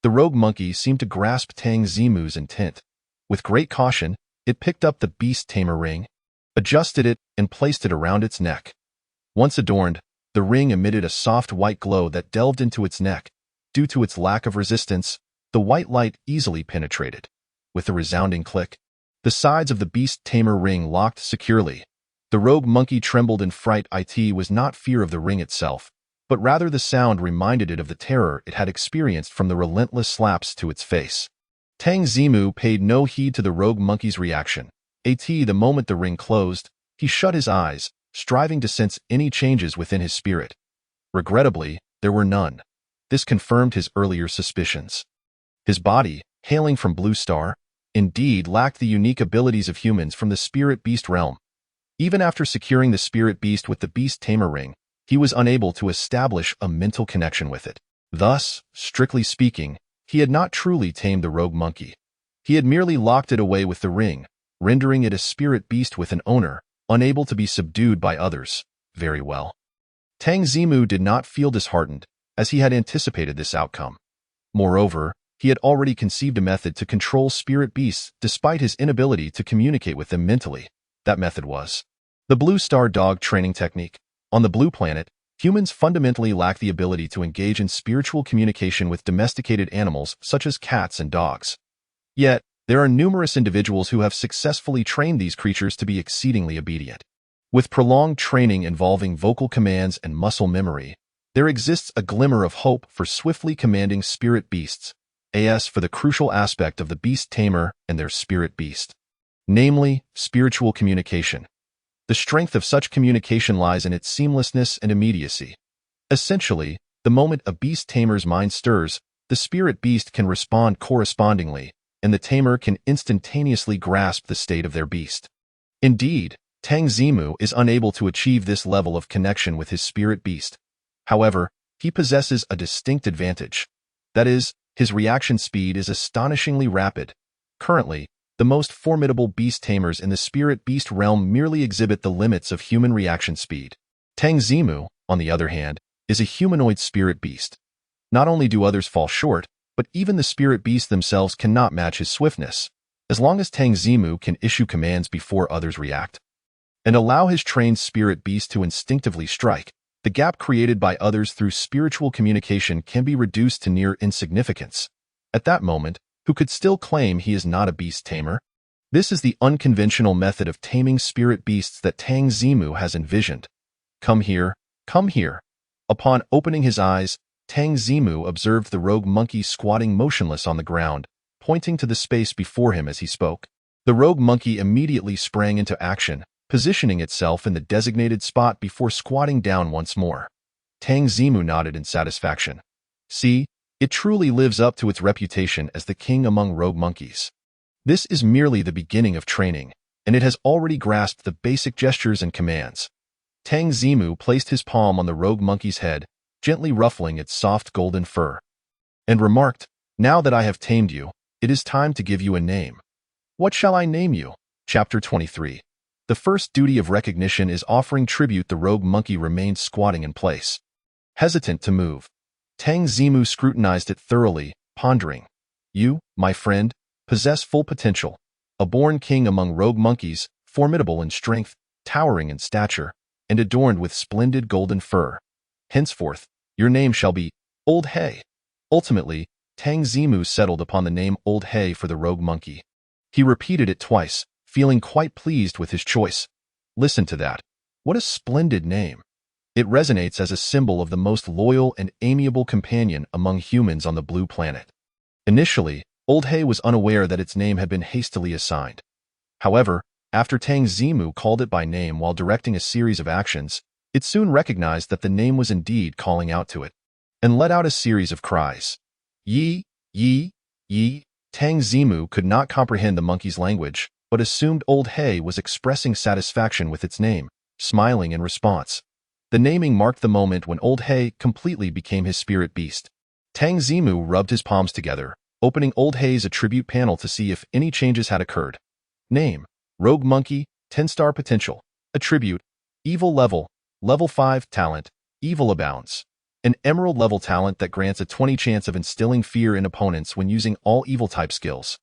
The rogue monkey seemed to grasp Tang Zimu's intent. With great caution, it picked up the beast tamer ring, adjusted it, and placed it around its neck. Once adorned, the ring emitted a soft white glow that delved into its neck. Due to its lack of resistance, the white light easily penetrated. With a resounding click, the sides of the beast tamer ring locked securely. The rogue monkey trembled in fright. It was not fear of the ring itself, but rather the sound reminded it of the terror it had experienced from the relentless slaps to its face. Tang Zimu paid no heed to the rogue monkey's reaction. The moment the ring closed, he shut his eyes, striving to sense any changes within his spirit. Regrettably, there were none. This confirmed his earlier suspicions. His body, hailing from Blue Star, indeed lacked the unique abilities of humans from the spirit beast realm. Even after securing the spirit beast with the beast tamer ring, he was unable to establish a mental connection with it. Thus, strictly speaking, he had not truly tamed the rogue monkey. He had merely locked it away with the ring, rendering it a spirit beast with an owner, unable to be subdued by others. Very well. Tang Zimu did not feel disheartened, as he had anticipated this outcome. Moreover, he had already conceived a method to control spirit beasts despite his inability to communicate with them mentally. That method was the Blue Star dog training technique. On the blue planet, Humans fundamentally lack the ability to engage in spiritual communication with domesticated animals such as cats and dogs. Yet, there are numerous individuals who have successfully trained these creatures to be exceedingly obedient. With prolonged training involving vocal commands and muscle memory, there exists a glimmer of hope for swiftly commanding spirit beasts, as for the crucial aspect of the beast tamer and their spirit beast, namely, spiritual communication. The strength of such communication lies in its seamlessness and immediacy. Essentially, the moment a beast tamer's mind stirs, the spirit beast can respond correspondingly, and the tamer can instantaneously grasp the state of their beast. Indeed, Tang Zimu is unable to achieve this level of connection with his spirit beast. However, he possesses a distinct advantage. That is, his reaction speed is astonishingly rapid. Currently, the most formidable beast tamers in the spirit beast realm merely exhibit the limits of human reaction speed. Tang Zimu, on the other hand, is a humanoid spirit beast. Not only do others fall short, but even the spirit beasts themselves cannot match his swiftness, as long as Tang Zimu can issue commands before others react, and allow his trained spirit beast to instinctively strike. The gap created by others through spiritual communication can be reduced to near insignificance. At that moment, who could still claim he is not a beast tamer? This is the unconventional method of taming spirit beasts that Tang Zimu has envisioned. Come here, come here. Upon opening his eyes, Tang Zimu observed the rogue monkey squatting motionless on the ground, pointing to the space before him as he spoke. The rogue monkey immediately sprang into action, positioning itself in the designated spot before squatting down once more. Tang Zimu nodded in satisfaction. See, it truly lives up to its reputation as the king among rogue monkeys. This is merely the beginning of training, and it has already grasped the basic gestures and commands. Tang Zimu placed his palm on the rogue monkey's head, gently ruffling its soft golden fur, and remarked, "Now that I have tamed you, it is time to give you a name. What shall I name you?" Chapter 23. The first duty of recognition is offering tribute. The rogue monkey remained squatting in place, hesitant to move. Tang Zimu scrutinized it thoroughly, pondering. You, my friend, possess full potential. A born king among rogue monkeys, formidable in strength, towering in stature, and adorned with splendid golden fur. Henceforth, your name shall be Old Hay. Ultimately, Tang Zimu settled upon the name Old Hay for the rogue monkey. He repeated it twice, feeling quite pleased with his choice. Listen to that. What a splendid name. It resonates as a symbol of the most loyal and amiable companion among humans on the blue planet. Initially, Old Hay was unaware that its name had been hastily assigned. However, after Tang Zimu called it by name while directing a series of actions, it soon recognized that the name was indeed calling out to it, and let out a series of cries. Yi, yi, yi. Tang Zimu could not comprehend the monkey's language, but assumed Old Hay was expressing satisfaction with its name, smiling in response. The naming marked the moment when Old Hay completely became his spirit beast. Tang Zimu rubbed his palms together, opening Old Hay's attribute panel to see if any changes had occurred. Name: Rogue Monkey, 10-star potential. Attribute: Evil level, level 5 talent, Evil abounds. An emerald level talent that grants a 20 chance of instilling fear in opponents when using all evil type skills,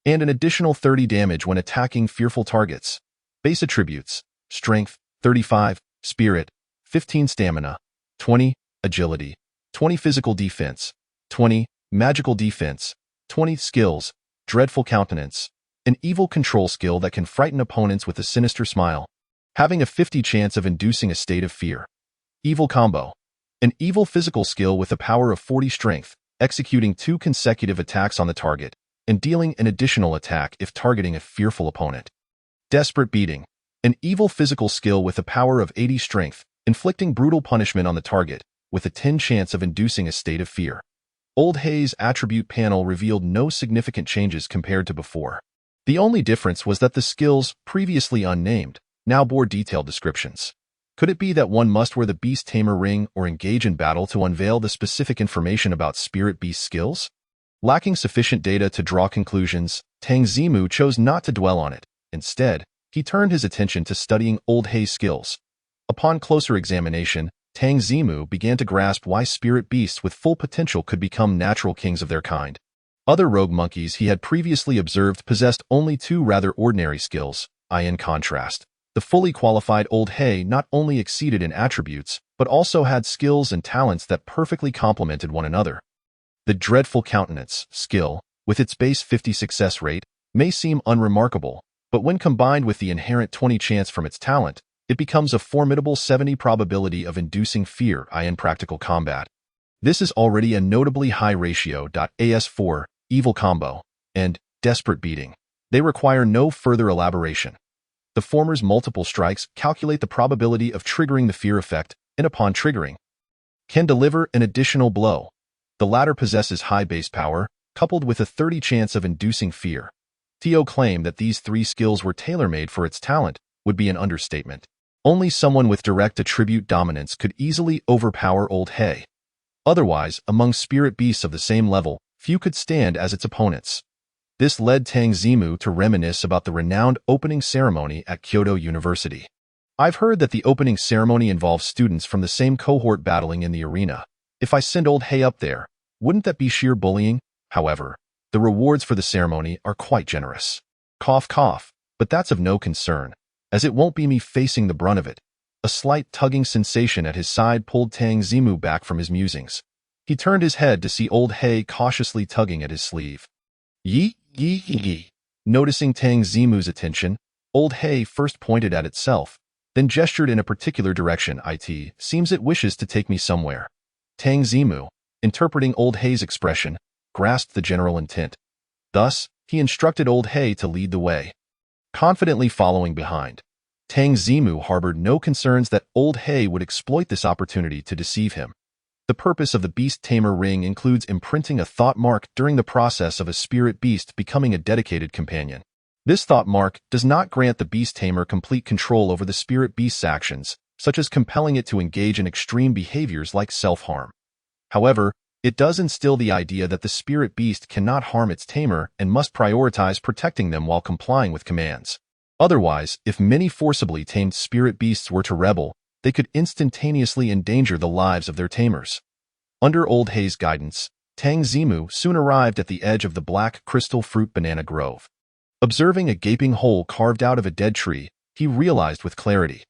and an additional 30 damage when attacking fearful targets. Base attributes: Strength, 35, Spirit, 15 Stamina, 20, Agility, 20 Physical Defense, 20, Magical Defense, 20 Skills, Dreadful Countenance, an evil control skill that can frighten opponents with a sinister smile, having a 50 chance of inducing a state of fear. Evil Combo, an evil physical skill with a power of 40 strength, executing 2 consecutive attacks on the target, and dealing an additional attack if targeting a fearful opponent. Desperate Beating, an evil physical skill with a power of 80 strength, inflicting brutal punishment on the target, with a 10 chance of inducing a state of fear. Old Hay's attribute panel revealed no significant changes compared to before. The only difference was that the skills, previously unnamed, now bore detailed descriptions. Could it be that one must wear the Beast Tamer ring or engage in battle to unveil the specific information about Spirit Beast skills? Lacking sufficient data to draw conclusions, Tang Zimu chose not to dwell on it. Instead, he turned his attention to studying Old Hay's skills. Upon closer examination, Tang Zimu began to grasp why spirit beasts with full potential could become natural kings of their kind. Other rogue monkeys he had previously observed possessed only 2 rather ordinary skills. In contrast, the fully qualified Old Hay not only exceeded in attributes, but also had skills and talents that perfectly complemented one another. The dreadful countenance, skill, with its base 50 success rate, may seem unremarkable, but when combined with the inherent 20 chance from its talent, it becomes a formidable 70 probability of inducing fear in practical combat. This is already a notably high ratio. As4, evil combo, and desperate beating. They require no further elaboration. The former's multiple strikes calculate the probability of triggering the fear effect, and upon triggering, can deliver an additional blow. The latter possesses high base power, coupled with a 30 chance of inducing fear. To claim that these three skills were tailor-made for its talent would be an understatement. Only someone with direct attribute dominance could easily overpower Old Hay. Otherwise, among spirit beasts of the same level, few could stand as its opponents. This led Tang Zimu to reminisce about the renowned opening ceremony at Kyoto University. I've heard that the opening ceremony involves students from the same cohort battling in the arena. If I send Old Hay up there, wouldn't that be sheer bullying? However, the rewards for the ceremony are quite generous. Cough, cough, but that's of no concern, as it won't be me facing the brunt of it. A slight tugging sensation at his side pulled Tang Zimu back from his musings. He turned his head to see Old Hay cautiously tugging at his sleeve. Yee. Noticing Tang Zimu's attention, Old Hay first pointed at itself, then gestured in a particular direction. It seems it wishes to take me somewhere. Tang Zimu, interpreting Old Hay's expression, grasped the general intent. Thus, he instructed Old Hay to lead the way. Confidently following behind, Tang Zimu harbored no concerns that Old Hay would exploit this opportunity to deceive him. The purpose of the Beast Tamer ring includes imprinting a thought mark during the process of a spirit beast becoming a dedicated companion. This thought mark does not grant the Beast Tamer complete control over the spirit beast's actions, such as compelling it to engage in extreme behaviors like self-harm. However, it does instill the idea that the spirit beast cannot harm its tamer and must prioritize protecting them while complying with commands. Otherwise, if many forcibly tamed spirit beasts were to rebel, they could instantaneously endanger the lives of their tamers. Under Old Hay's guidance, Tang Zimu soon arrived at the edge of the black crystal fruit banana grove. Observing a gaping hole carved out of a dead tree, he realized with clarity.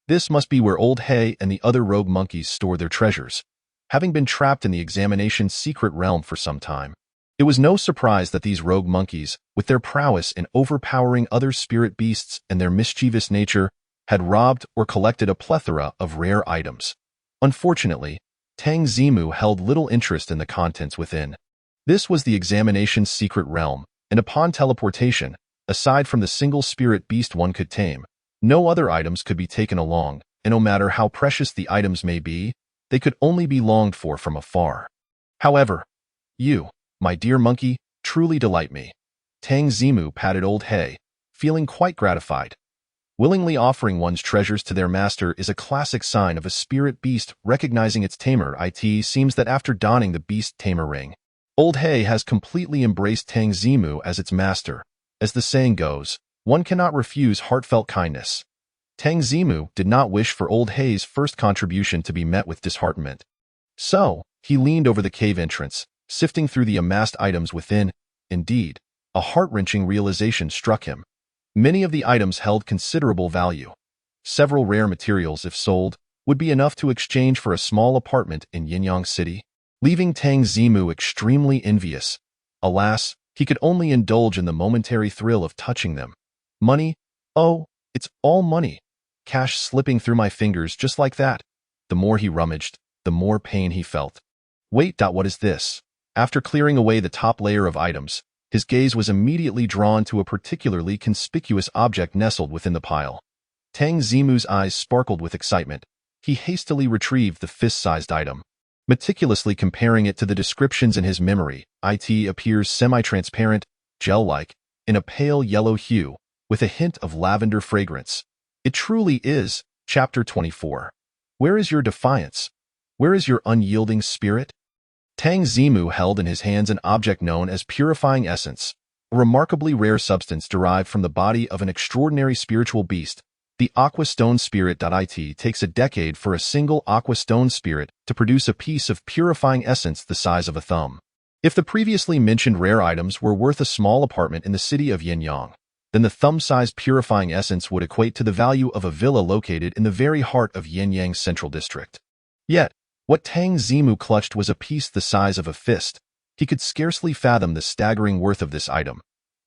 This must be where Old Hay and the other rogue monkeys store their treasures, having been trapped in the examination's secret realm for some time. It was no surprise that these rogue monkeys, with their prowess in overpowering other spirit beasts and their mischievous nature, had robbed or collected a plethora of rare items. Unfortunately, Tang Zimu held little interest in the contents within. This was the examination's secret realm, and upon teleportation, aside from the single spirit beast one could tame, no other items could be taken along, and no matter how precious the items may be, they could only be longed for from afar. However, you, my dear monkey, truly delight me. Tang Zimu patted Old Hay, feeling quite gratified. Willingly offering one's treasures to their master is a classic sign of a spirit beast recognizing its tamer. It seems that after donning the Beast Tamer ring, Old Hay has completely embraced Tang Zimu as its master. As the saying goes, one cannot refuse heartfelt kindness. Tang Zimu did not wish for Old Hay's first contribution to be met with disheartenment. So, he leaned over the cave entrance, sifting through the amassed items within. Indeed, a heart-wrenching realization struck him. Many of the items held considerable value. Several rare materials, if sold, would be enough to exchange for a small apartment in Yinyang City, leaving Tang Zimu extremely envious. Alas, he could only indulge in the momentary thrill of touching them. Money? Oh, it's all money. Cash slipping through my fingers just like that. The more he rummaged, the more pain he felt. Wait, what is this? After clearing away the top layer of items, his gaze was immediately drawn to a particularly conspicuous object nestled within the pile. Tang Zimu's eyes sparkled with excitement. He hastily retrieved the fist-sized item. Meticulously comparing it to the descriptions in his memory, it appears semi-transparent, gel-like, in a pale yellow hue, with a hint of lavender fragrance. It truly is. Chapter 24. Where is your defiance? Where is your unyielding spirit? Tang Zimu held in his hands an object known as Purifying Essence, a remarkably rare substance derived from the body of an extraordinary spiritual beast. The Aqua Stone Spirit. It takes a decade for a single Aqua Stone Spirit to produce a piece of purifying essence the size of a thumb. If the previously mentioned rare items were worth a small apartment in the city of Yinyang, then the thumb-sized purifying essence would equate to the value of a villa located in the very heart of Yinyang's central district. Yet, what Tang Zimu clutched was a piece the size of a fist. He could scarcely fathom the staggering worth of this item.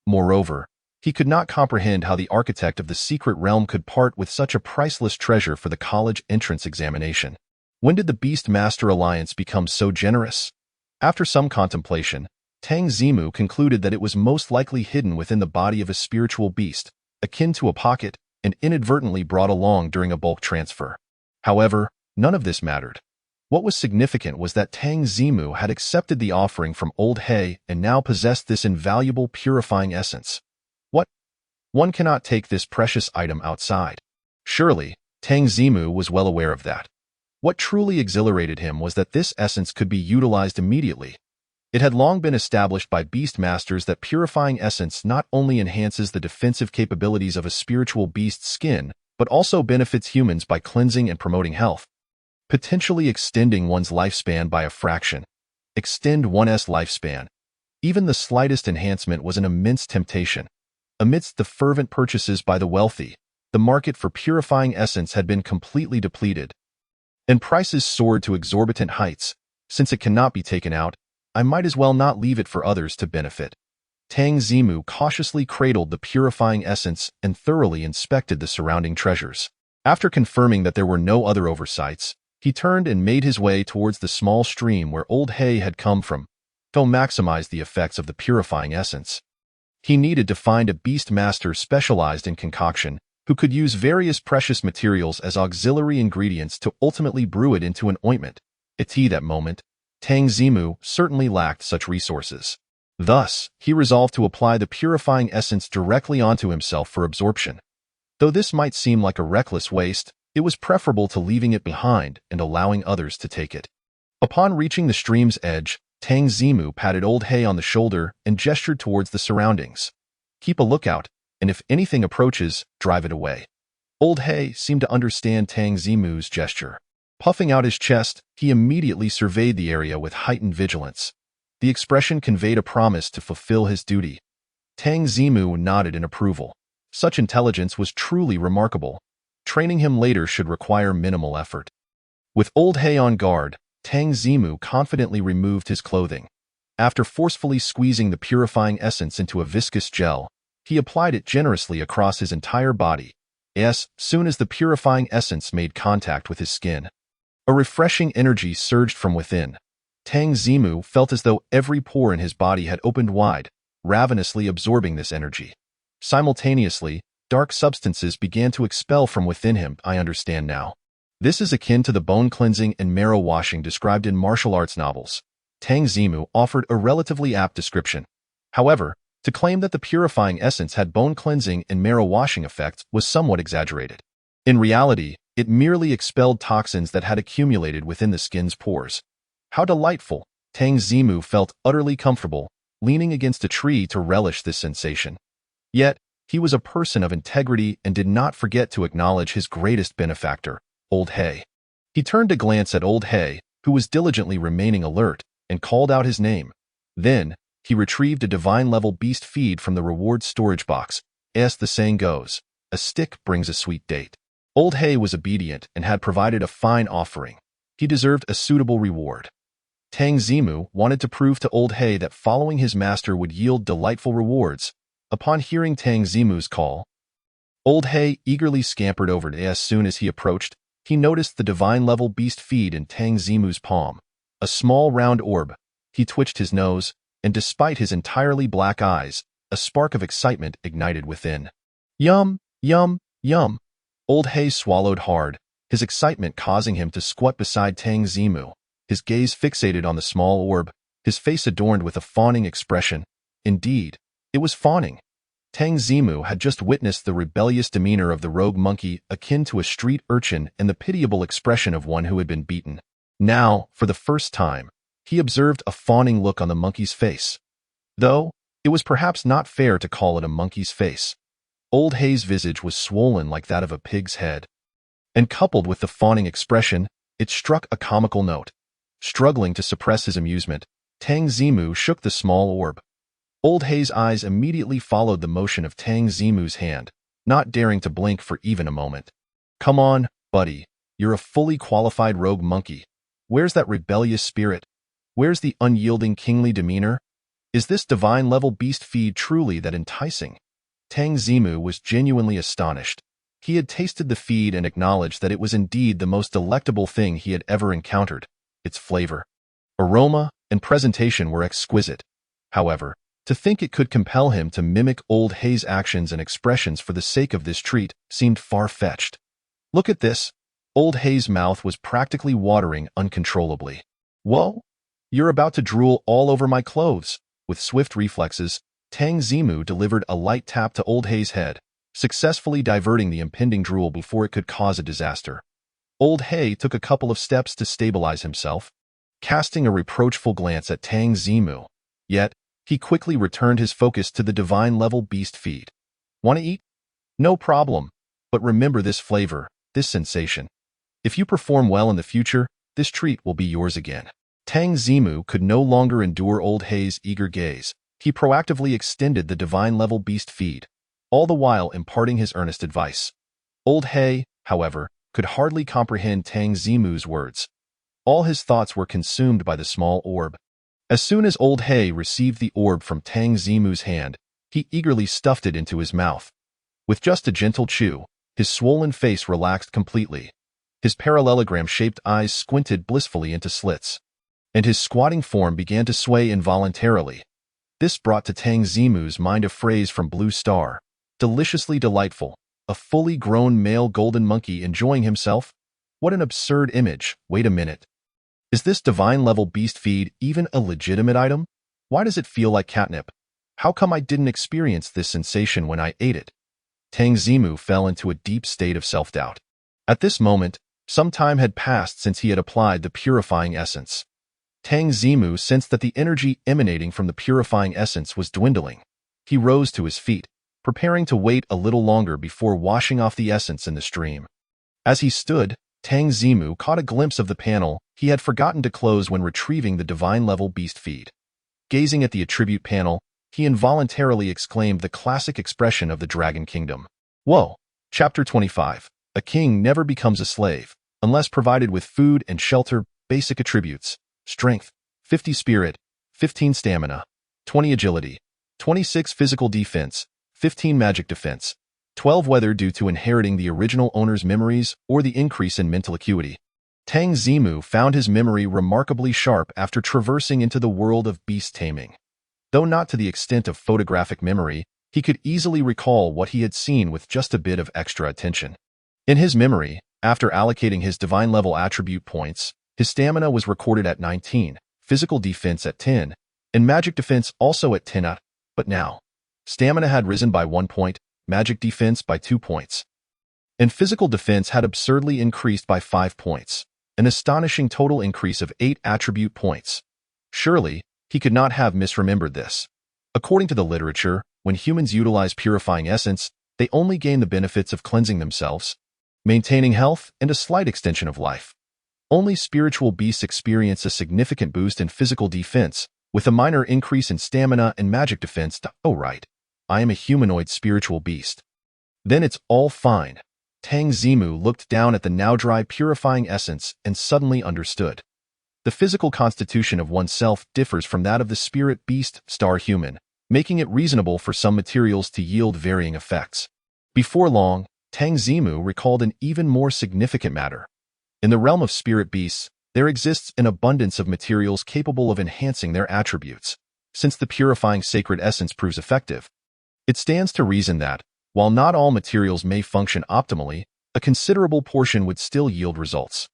Moreover, he could not comprehend how the architect of the secret realm could part with such a priceless treasure for the college entrance examination. When did the Beastmaster Alliance become so generous? After some contemplation, Tang Zimu concluded that it was most likely hidden within the body of a spiritual beast, akin to a pocket, and inadvertently brought along during a bulk transfer. However, none of this mattered. What was significant was that Tang Zimu had accepted the offering from Old He and now possessed this invaluable purifying essence. What? One cannot take this precious item outside. Surely, Tang Zimu was well aware of that. What truly exhilarated him was that this essence could be utilized immediately. It had long been established by Beastmasters that purifying essence not only enhances the defensive capabilities of a spiritual beast's skin, but also benefits humans by cleansing and promoting health, potentially extending one's lifespan by a fraction. Extend one's lifespan. Even the slightest enhancement was an immense temptation. Amidst the fervent purchases by the wealthy, the market for purifying essence had been completely depleted, and prices soared to exorbitant heights. Since it cannot be taken out, I might as well not leave it for others to benefit. Tang Zimu cautiously cradled the purifying essence and thoroughly inspected the surrounding treasures. After confirming that there were no other oversights, he turned and made his way towards the small stream where Old He had come from, to maximize the effects of the purifying essence. He needed to find a Beastmaster specialized in concoction, who could use various precious materials as auxiliary ingredients to ultimately brew it into an ointment. At that moment, Tang Zimu certainly lacked such resources. Thus, he resolved to apply the purifying essence directly onto himself for absorption. Though this might seem like a reckless waste, it was preferable to leaving it behind and allowing others to take it. Upon reaching the stream's edge, Tang Zimu patted Old He on the shoulder and gestured towards the surroundings. Keep a lookout, and if anything approaches, drive it away. Old He seemed to understand Tang Zimu's gesture. Puffing out his chest, he immediately surveyed the area with heightened vigilance. The expression conveyed a promise to fulfill his duty. Tang Zimu nodded in approval. Such intelligence was truly remarkable. Training him later should require minimal effort. With Old He on guard, Tang Zimu confidently removed his clothing. After forcefully squeezing the purifying essence into a viscous gel, he applied it generously across his entire body. As soon as the purifying essence made contact with his skin, a refreshing energy surged from within. Tang Zimu felt as though every pore in his body had opened wide, ravenously absorbing this energy. Simultaneously, dark substances began to expel from within him. I understand now. This is akin to the bone cleansing and marrow washing described in martial arts novels. Tang Zimu offered a relatively apt description. However, to claim that the purifying essence had bone cleansing and marrow washing effects was somewhat exaggerated. In reality, it merely expelled toxins that had accumulated within the skin's pores. How delightful! Tang Zimu felt utterly comfortable, leaning against a tree to relish this sensation. Yet, he was a person of integrity and did not forget to acknowledge his greatest benefactor, Old He. He turned to glance at Old He, who was diligently remaining alert, and called out his name. Then, he retrieved a divine-level beast feed from the reward storage box. As the saying goes, a stick brings a sweet date. Old He was obedient and had provided a fine offering. He deserved a suitable reward. Tang Zimu wanted to prove to Old He that following his master would yield delightful rewards. Upon hearing Tang Zimu's call, Old He eagerly scampered over to. As soon as he approached, he noticed the divine-level beast feed in Tang Zimu's palm. A small round orb. He twitched his nose, and despite his entirely black eyes, a spark of excitement ignited within. Yum, yum, yum. Old He swallowed hard, his excitement causing him to squat beside Tang Zimu, his gaze fixated on the small orb, his face adorned with a fawning expression. Indeed, it was fawning. Tang Zimu had just witnessed the rebellious demeanor of the rogue monkey akin to a street urchin and the pitiable expression of one who had been beaten. Now, for the first time, he observed a fawning look on the monkey's face. Though, it was perhaps not fair to call it a monkey's face. Old He's visage was swollen like that of a pig's head. And coupled with the fawning expression, it struck a comical note. Struggling to suppress his amusement, Tang Zimu shook the small orb. Old He's eyes immediately followed the motion of Tang Zimu's hand, not daring to blink for even a moment. Come on, buddy. You're a fully qualified rogue monkey. Where's that rebellious spirit? Where's the unyielding kingly demeanor? Is this divine-level beast feed truly that enticing? Tang Zimu was genuinely astonished. He had tasted the feed and acknowledged that it was indeed the most delectable thing he had ever encountered. Its flavor, aroma, and presentation were exquisite. However, to think it could compel him to mimic Old Hei's actions and expressions for the sake of this treat seemed far-fetched. Look at this. Old Hei's mouth was practically watering uncontrollably. Whoa! You're about to drool all over my clothes. With swift reflexes, Tang Zimu delivered a light tap to Old Hei's head, successfully diverting the impending drool before it could cause a disaster. Old Hei took a couple of steps to stabilize himself, casting a reproachful glance at Tang Zimu. Yet, he quickly returned his focus to the divine-level beast feed. Want to eat? No problem. But remember this flavor, this sensation. If you perform well in the future, this treat will be yours again. Tang Zimu could no longer endure Old Hei's eager gaze. He proactively extended the divine-level beast feed, all the while imparting his earnest advice. Old Hei, however, could hardly comprehend Tang Zimu's words. All his thoughts were consumed by the small orb. As soon as Old Hei received the orb from Tang Zimu's hand, he eagerly stuffed it into his mouth. With just a gentle chew, his swollen face relaxed completely. His parallelogram-shaped eyes squinted blissfully into slits, and his squatting form began to sway involuntarily. This brought to Tang Zimu's mind a phrase from Blue Star. Deliciously delightful. A fully grown male golden monkey enjoying himself? What an absurd image. Wait a minute. Is this divine-level beast feed even a legitimate item? Why does it feel like catnip? How come I didn't experience this sensation when I ate it? Tang Zimu fell into a deep state of self-doubt. At this moment, some time had passed since he had applied the purifying essence. Tang Zimu sensed that the energy emanating from the purifying essence was dwindling. He rose to his feet, preparing to wait a little longer before washing off the essence in the stream. As he stood, Tang Zimu caught a glimpse of the panel he had forgotten to close when retrieving the divine-level beast feed. Gazing at the attribute panel, he involuntarily exclaimed the classic expression of the Dragon Kingdom. Whoa! Chapter 25. A king never becomes a slave, unless provided with food and shelter. Basic attributes. Strength, 50 spirit, 15 stamina, 20 agility, 26 physical defense, 15 magic defense, 12 weather due to inheriting the original owner's memories or the increase in mental acuity. Tang Zimu found his memory remarkably sharp after traversing into the world of beast taming. Though not to the extent of photographic memory, he could easily recall what he had seen with just a bit of extra attention. In his memory, after allocating his divine-level attribute points, his stamina was recorded at 19, physical defense at 10, and magic defense also at 10. But now, stamina had risen by 1 point, magic defense by 2 points, and physical defense had absurdly increased by 5 points, an astonishing total increase of 8 attribute points. Surely, he could not have misremembered this. According to the literature, when humans utilize purifying essence, they only gain the benefits of cleansing themselves, maintaining health, and a slight extension of life. Only spiritual beasts experience a significant boost in physical defense, with a minor increase in stamina and magic defense. Oh right, I am a humanoid spiritual beast. Then it's all fine. Tang Zimu looked down at the now-dry purifying essence and suddenly understood. The physical constitution of oneself differs from that of the spirit beast star human, making it reasonable for some materials to yield varying effects. Before long, Tang Zimu recalled an even more significant matter. In the realm of spirit beasts, there exists an abundance of materials capable of enhancing their attributes. Since the purifying sacred essence proves effective, it stands to reason that, while not all materials may function optimally, a considerable portion would still yield results.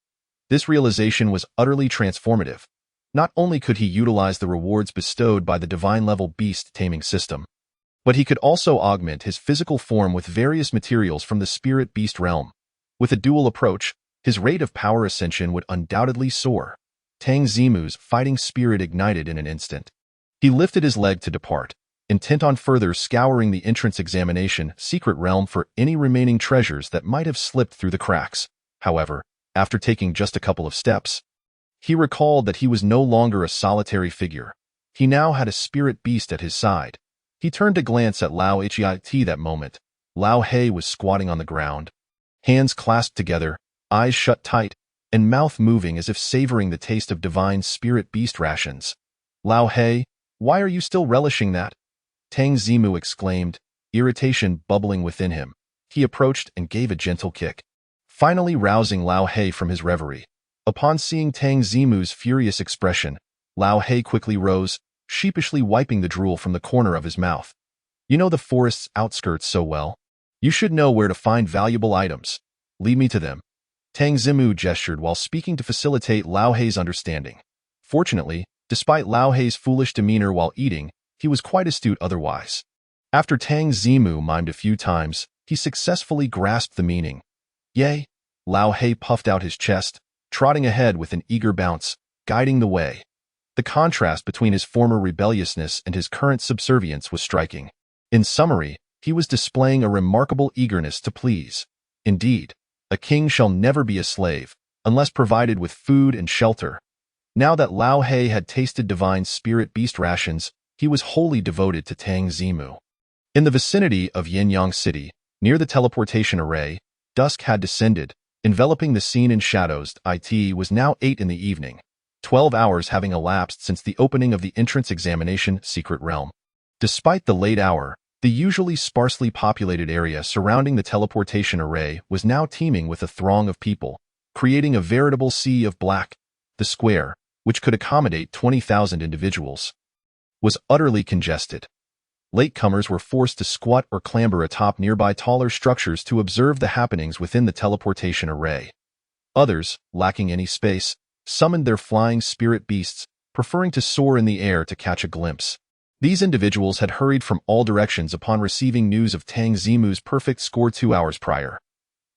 This realization was utterly transformative. Not only could he utilize the rewards bestowed by the divine-level beast taming system, but he could also augment his physical form with various materials from the spirit beast realm. With a dual approach, his rate of power ascension would undoubtedly soar. Tang Zimu's fighting spirit ignited in an instant. He lifted his leg to depart, intent on further scouring the entrance examination secret realm for any remaining treasures that might have slipped through the cracks. However, after taking just a couple of steps, he recalled that he was no longer a solitary figure. He now had a spirit beast at his side. He turned to glance at Lao Hit that moment. Lao Hei was squatting on the ground, hands clasped together, eyes shut tight, and mouth moving as if savoring the taste of divine spirit beast rations. Lao He, why are you still relishing that? Tang Zimu exclaimed, irritation bubbling within him. He approached and gave a gentle kick, finally rousing Lao He from his reverie. Upon seeing Tang Zimu's furious expression, Lao He quickly rose, sheepishly wiping the drool from the corner of his mouth. You know the forest's outskirts so well. You should know where to find valuable items. Lead me to them. Tang Zimu gestured while speaking to facilitate Lao He's understanding. Fortunately, despite Lao He's foolish demeanor while eating, he was quite astute otherwise. After Tang Zimu mimed a few times, he successfully grasped the meaning. Yay! Lao He puffed out his chest, trotting ahead with an eager bounce, guiding the way. The contrast between his former rebelliousness and his current subservience was striking. In summary, he was displaying a remarkable eagerness to please. Indeed, a king shall never be a slave, unless provided with food and shelter. Now that Lao He had tasted divine spirit beast rations, he was wholly devoted to Tang Zimu. In the vicinity of Yinyang City, near the teleportation array, dusk had descended, enveloping the scene in shadows. It was now 8 in the evening, 12 hours having elapsed since the opening of the entrance examination Secret Realm. Despite the late hour, the usually sparsely populated area surrounding the teleportation array was now teeming with a throng of people, creating a veritable sea of black. The square, which could accommodate 20,000 individuals, was utterly congested. Latecomers were forced to squat or clamber atop nearby taller structures to observe the happenings within the teleportation array. Others, lacking any space, summoned their flying spirit beasts, preferring to soar in the air to catch a glimpse. These individuals had hurried from all directions upon receiving news of Tang Zimu's perfect score 2 hours prior.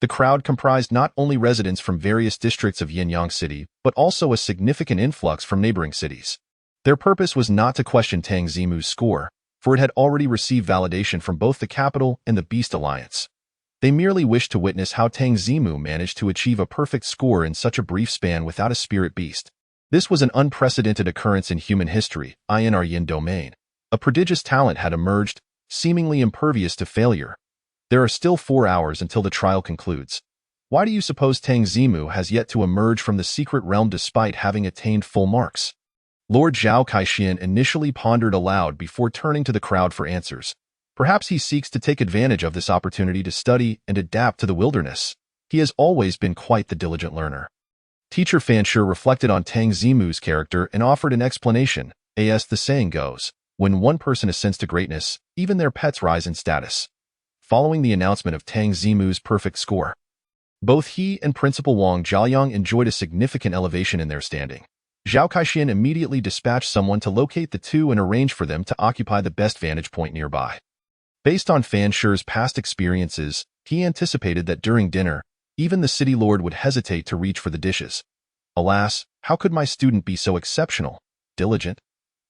The crowd comprised not only residents from various districts of Yinyang City, but also a significant influx from neighboring cities. Their purpose was not to question Tang Zimu's score, for it had already received validation from both the capital and the Beast Alliance. They merely wished to witness how Tang Zimu managed to achieve a perfect score in such a brief span without a spirit beast. This was an unprecedented occurrence in human history. In our Yin domain, a prodigious talent had emerged, seemingly impervious to failure. There are still 4 hours until the trial concludes. Why do you suppose Tang Zimu has yet to emerge from the secret realm despite having attained full marks? Lord Zhao Caixin initially pondered aloud before turning to the crowd for answers. Perhaps he seeks to take advantage of this opportunity to study and adapt to the wilderness. He has always been quite the diligent learner. Teacher Fanshi reflected on Tang Zimu's character and offered an explanation. As the saying goes, when one person ascends to greatness, even their pets rise in status. Following the announcement of Tang Zimu's perfect score, both he and Principal Wang Jiayang enjoyed a significant elevation in their standing. Zhao Caixin immediately dispatched someone to locate the two and arrange for them to occupy the best vantage point nearby. Based on Fanshi's past experiences, he anticipated that during dinner, even the city lord would hesitate to reach for the dishes. Alas, how could my student be so exceptional, diligent?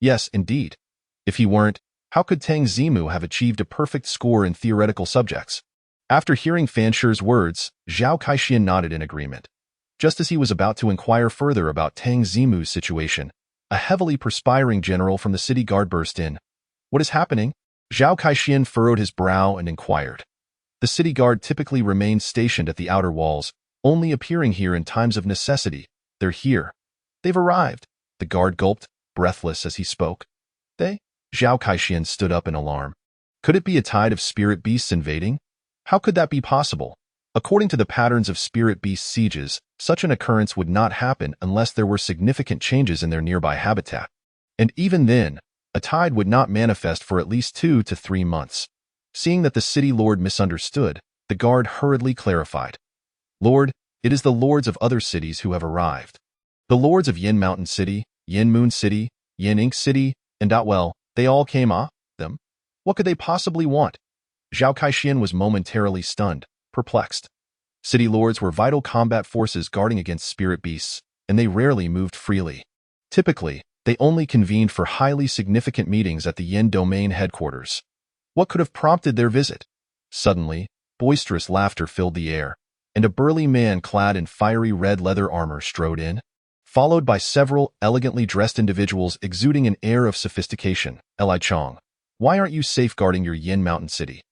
Yes, indeed. If he weren't, how could Tang Zimu have achieved a perfect score in theoretical subjects? After hearing Fanshi's words, Zhao Caixin nodded in agreement. Just as he was about to inquire further about Tang Zimu's situation, a heavily perspiring general from the city guard burst in. What is happening? Zhao Caixin furrowed his brow and inquired. The city guard typically remains stationed at the outer walls, only appearing here in times of necessity. They're here. They've arrived. The guard gulped, breathless as he spoke. They? Zhao Caixin stood up in alarm. Could it be a tide of spirit beasts invading? How could that be possible? According to the patterns of spirit beast sieges, such an occurrence would not happen unless there were significant changes in their nearby habitat. And even then, a tide would not manifest for at least 2 to 3 months. Seeing that the city lord misunderstood, the guard hurriedly clarified. Lord, it is the lords of other cities who have arrived. The lords of Yin Mountain City, Yin Moon City, Yin Ink City, and well, they all came them. What could they possibly want? Zhao Caixin was momentarily stunned, perplexed. City lords were vital combat forces guarding against spirit beasts, and they rarely moved freely. Typically, they only convened for highly significant meetings at the Yin domain headquarters. What could have prompted their visit? Suddenly, boisterous laughter filled the air, and a burly man clad in fiery red leather armor strode in, followed by several elegantly dressed individuals exuding an air of sophistication. Li Chong, why aren't you safeguarding your Yin Mountain City?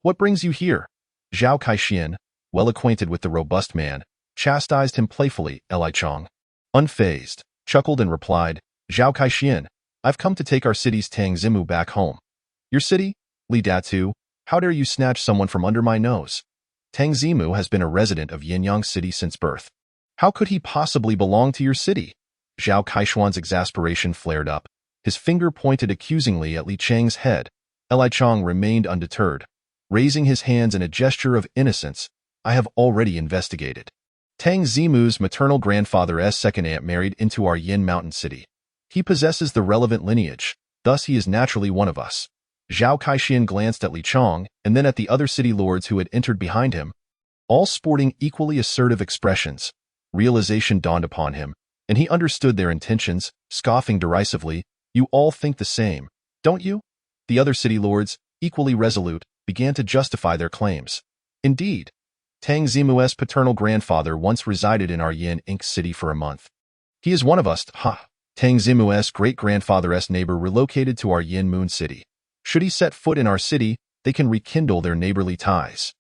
What brings you here? Zhao Caixin, well acquainted with the robust man, chastised him playfully. Li Chong, unfazed, chuckled and replied, Zhao Kaixian, I've come to take our city's Tang Zimu back home. Your city? Li Datu, how dare you snatch someone from under my nose? Tang Zimu has been a resident of Yinyang City since birth. How could he possibly belong to your city? Zhao Kaishuan's exasperation flared up. His finger pointed accusingly at Li Chang's head. Li Chong remained undeterred. Raising his hands in a gesture of innocence, I have already investigated. Tang Zimu's maternal grandfather's second aunt married into our Yin Mountain City. He possesses the relevant lineage, thus he is naturally one of us. Zhao Kaixian glanced at Li Chong and then at the other city lords who had entered behind him, all sporting equally assertive expressions. Realization dawned upon him, and he understood their intentions, scoffing derisively, You all think the same, don't you? The other city lords, equally resolute, began to justify their claims. Indeed, Tang Zimu's paternal grandfather once resided in our Yin Inc. city for a month. He is one of us. Tang Zimu's great-grandfather's neighbor relocated to our Yin Moon City. Should he set foot in our city, they can rekindle their neighborly ties.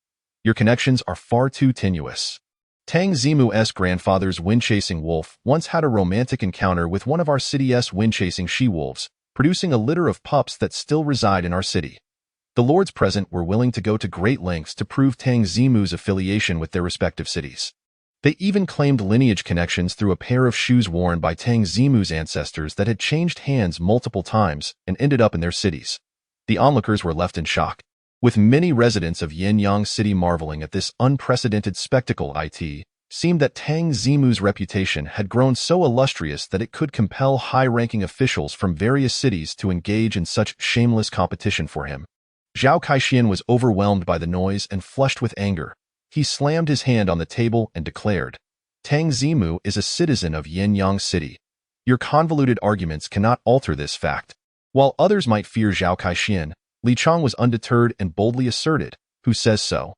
Your connections are far too tenuous. Tang Zimu's grandfather's wind-chasing wolf once had a romantic encounter with one of our city's wind-chasing she-wolves, producing a litter of pups that still reside in our city. The lords present were willing to go to great lengths to prove Tang Zimu's affiliation with their respective cities. They even claimed lineage connections through a pair of shoes worn by Tang Zimu's ancestors that had changed hands multiple times and ended up in their cities. The onlookers were left in shock, with many residents of Yinyang City marveling at this unprecedented spectacle. It seemed that Tang Zimu's reputation had grown so illustrious that it could compel high-ranking officials from various cities to engage in such shameless competition for him. Zhao Kaixian was overwhelmed by the noise and flushed with anger. He slammed his hand on the table and declared, Tang Zimu is a citizen of Yinyang City. Your convoluted arguments cannot alter this fact. While others might fear Zhao Kaixian, Li Chong was undeterred and boldly asserted, Who says so?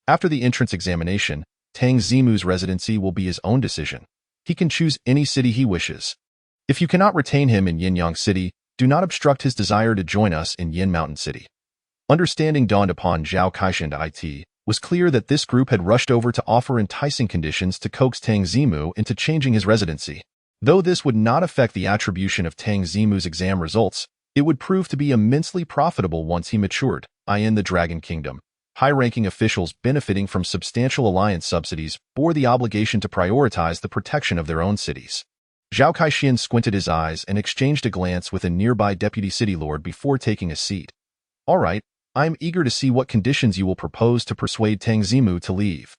After the entrance examination, Tang Zimu's residency will be his own decision. He can choose any city he wishes. If you cannot retain him in Yinyang City, do not obstruct his desire to join us in Yin Mountain City. Understanding dawned upon Zhao Kaixian. It was clear that this group had rushed over to offer enticing conditions to coax Tang Zimu into changing his residency. Though this would not affect the attribution of Tang Zimu's exam results, it would prove to be immensely profitable once he matured. In the Dragon Kingdom, high-ranking officials benefiting from substantial alliance subsidies bore the obligation to prioritize the protection of their own cities. Zhao Kaixian squinted his eyes and exchanged a glance with a nearby deputy city lord before taking a seat. All right, I am eager to see what conditions you will propose to persuade Tang Zimu to leave.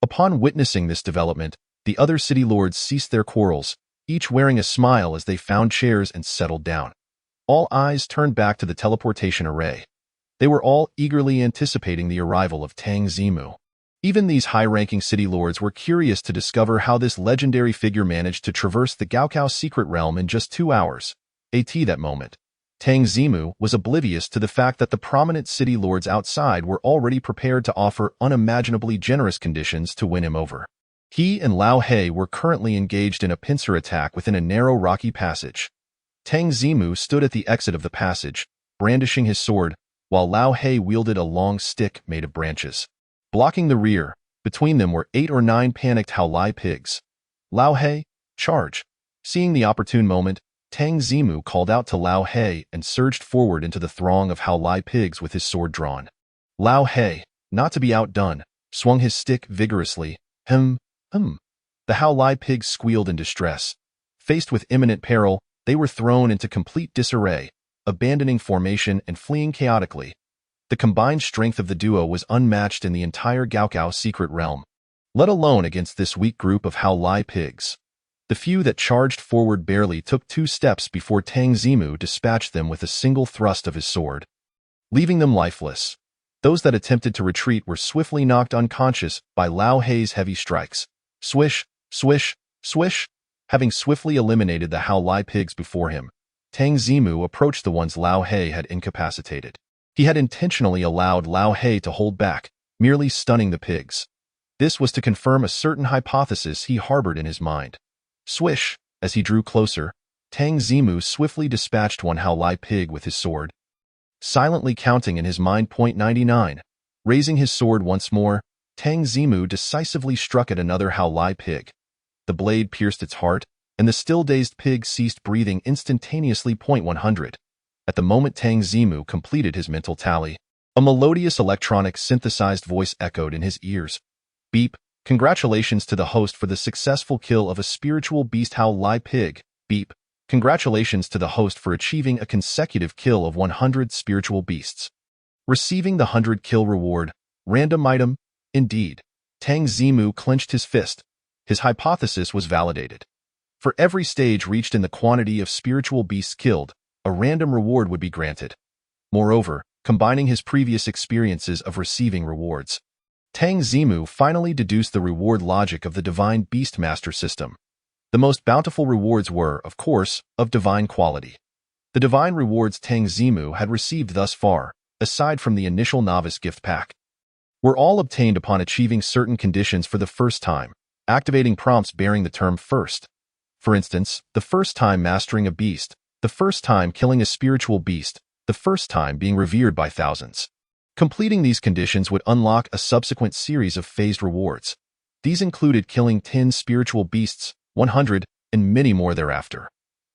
Upon witnessing this development, the other city lords ceased their quarrels, each wearing a smile as they found chairs and settled down. All eyes turned back to the teleportation array. They were all eagerly anticipating the arrival of Tang Zimu. Even these high-ranking city lords were curious to discover how this legendary figure managed to traverse the Gaokao secret realm in just 2 hours. That moment, Tang Zimu was oblivious to the fact that the prominent city lords outside were already prepared to offer unimaginably generous conditions to win him over. He and Lao He were currently engaged in a pincer attack within a narrow rocky passage. Tang Zimu stood at the exit of the passage, brandishing his sword, while Lao He wielded a long stick made of branches. Blocking the rear, between them were 8 or 9 panicked Haolai pigs. Lao He, charge! Seeing the opportune moment, Tang Zimu called out to Lao He and surged forward into the throng of Haolai pigs with his sword drawn. Lao He, not to be outdone, swung his stick vigorously. The Haolai pigs squealed in distress. Faced with imminent peril, they were thrown into complete disarray, abandoning formation and fleeing chaotically. The combined strength of the duo was unmatched in the entire Gaokao secret realm, let alone against this weak group of Haolai pigs. The few that charged forward barely took 2 steps before Tang Zimu dispatched them with a single thrust of his sword, leaving them lifeless. Those that attempted to retreat were swiftly knocked unconscious by Lao He's heavy strikes. Swish, swish, swish. Having swiftly eliminated the Haolai pigs before him, Tang Zimu approached the ones Lao He had incapacitated. He had intentionally allowed Lao He to hold back, merely stunning the pigs. This was to confirm a certain hypothesis he harbored in his mind. Swish! As he drew closer, Tang Zimu swiftly dispatched one Haolai pig with his sword, silently counting in his mind .99. Raising his sword once more, Tang Zimu decisively struck at another Hao Lai pig. The blade pierced its heart, and the still-dazed pig ceased breathing instantaneously. 100. At the moment Tang Zimu completed his mental tally, a melodious electronic synthesized voice echoed in his ears. Beep. Congratulations to the host for the successful kill of a spiritual beast Hao Lai pig. Beep. Congratulations to the host for achieving a consecutive kill of 100 spiritual beasts. Receiving the 100 kill reward. Random item. Indeed. Tang Zimu clenched his fist. His hypothesis was validated. For every stage reached in the quantity of spiritual beasts killed, a random reward would be granted. Moreover, combining his previous experiences of receiving rewards, Tang Zimu finally deduced the reward logic of the Divine Beastmaster system. The most bountiful rewards were, of course, of divine quality. The divine rewards Tang Zimu had received thus far, aside from the initial novice gift pack, were all obtained upon achieving certain conditions for the first time, activating prompts bearing the term first. For instance, the first time mastering a beast, the first time killing a spiritual beast, the first time being revered by thousands. Completing these conditions would unlock a subsequent series of phased rewards. These included killing 10 spiritual beasts, 100, and many more thereafter.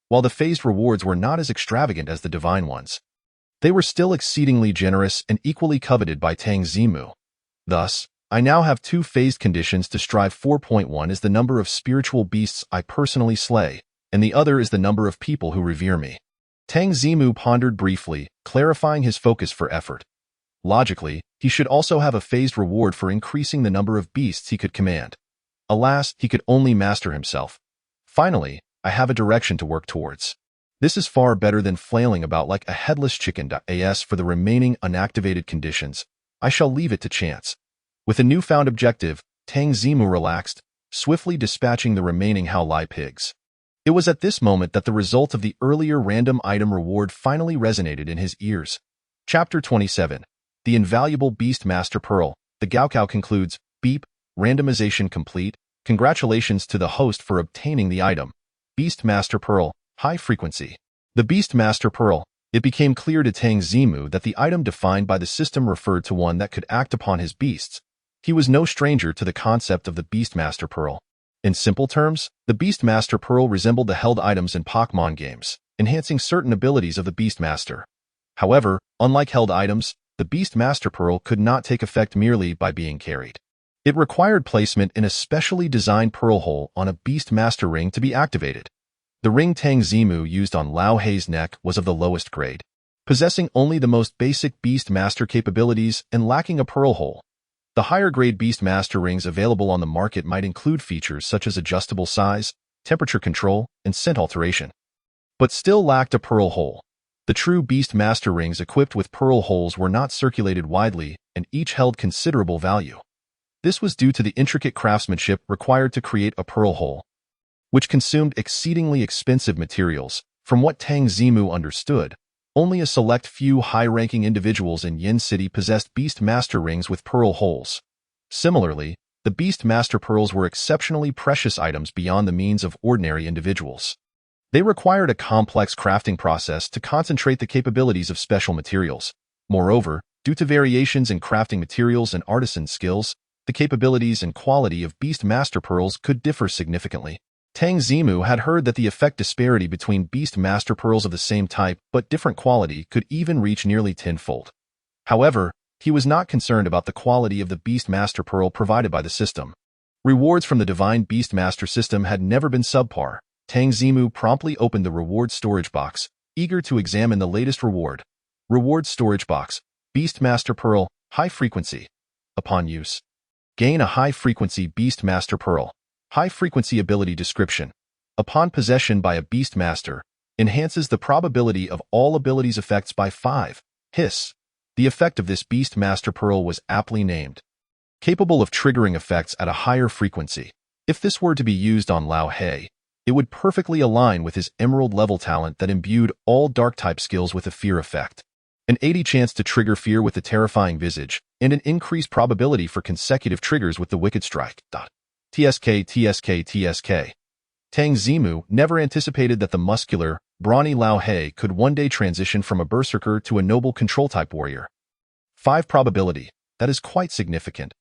While the phased rewards were not as extravagant as the divine ones, they were still exceedingly generous and equally coveted by Tang Zimu. Thus, I now have 2 phased conditions to strive for. 1 is the number of spiritual beasts I personally slay, and the other is the number of people who revere me. Tang Zimu pondered briefly, clarifying his focus for effort. Logically, he should also have a phased reward for increasing the number of beasts he could command. Alas, he could only master himself. Finally, I have a direction to work towards. This is far better than flailing about like a headless chicken. As for the remaining unactivated conditions, I shall leave it to chance. With a newfound objective, Tang Zimu relaxed, swiftly dispatching the remaining Hao Lai pigs. It was at this moment that the result of the earlier random item reward finally resonated in his ears. Chapter 27. The Invaluable Beastmaster Pearl. The Gaokao concludes. Beep. Randomization complete. Congratulations to the host for obtaining the item. Beastmaster Pearl. High frequency. The Beastmaster Pearl. It became clear to Tang Zimu that the item defined by the system referred to one that could act upon his beasts. He was no stranger to the concept of the Beastmaster Pearl. In simple terms, the Beastmaster Pearl resembled the held items in Pokemon games, enhancing certain abilities of the Beastmaster. However, unlike held items, the Beastmaster Pearl could not take effect merely by being carried. It required placement in a specially designed pearl hole on a Beastmaster ring to be activated. The ring Tang Zimu used on Lao Hei's neck was of the lowest grade, possessing only the most basic Beastmaster capabilities and lacking a pearl hole. The higher-grade Beastmaster rings available on the market might include features such as adjustable size, temperature control, and scent alteration, but still lacked a pearl hole. The true Beastmaster rings equipped with pearl holes were not circulated widely, and each held considerable value. This was due to the intricate craftsmanship required to create a pearl hole, which consumed exceedingly expensive materials. From what Tang Zimu understood, only a select few high-ranking individuals in Yin City possessed Beastmaster rings with pearl holes. Similarly, the Beastmaster pearls were exceptionally precious items beyond the means of ordinary individuals. They required a complex crafting process to concentrate the capabilities of special materials. Moreover, due to variations in crafting materials and artisan skills, the capabilities and quality of Beastmaster pearls could differ significantly. Tang Zimu had heard that the effect disparity between Beastmaster pearls of the same type but different quality could even reach nearly tenfold. However, he was not concerned about the quality of the Beastmaster pearl provided by the system. Rewards from the Divine Beastmaster system had never been subpar. Tang Zimu promptly opened the reward storage box, eager to examine the latest reward. Reward storage box. Beastmaster Pearl. High frequency. Upon use, gain a high-frequency Beastmaster Pearl. High-frequency ability description. Upon possession by a Beastmaster, enhances the probability of all abilities effects by 5. Hiss. The effect of this Beastmaster Pearl was aptly named. Capable of triggering effects at a higher frequency. If this were to be used on Lao Hei, it would perfectly align with his Emerald-level talent that imbued all Dark-type skills with a fear effect. An 80 chance to trigger fear with the Terrifying Visage, and an increased probability for consecutive triggers with the Wicked Strike. TSK. Tang Zimu never anticipated that the muscular, brawny Lao Hei could one day transition from a berserker to a noble control-type warrior. 5 probability. That is quite significant.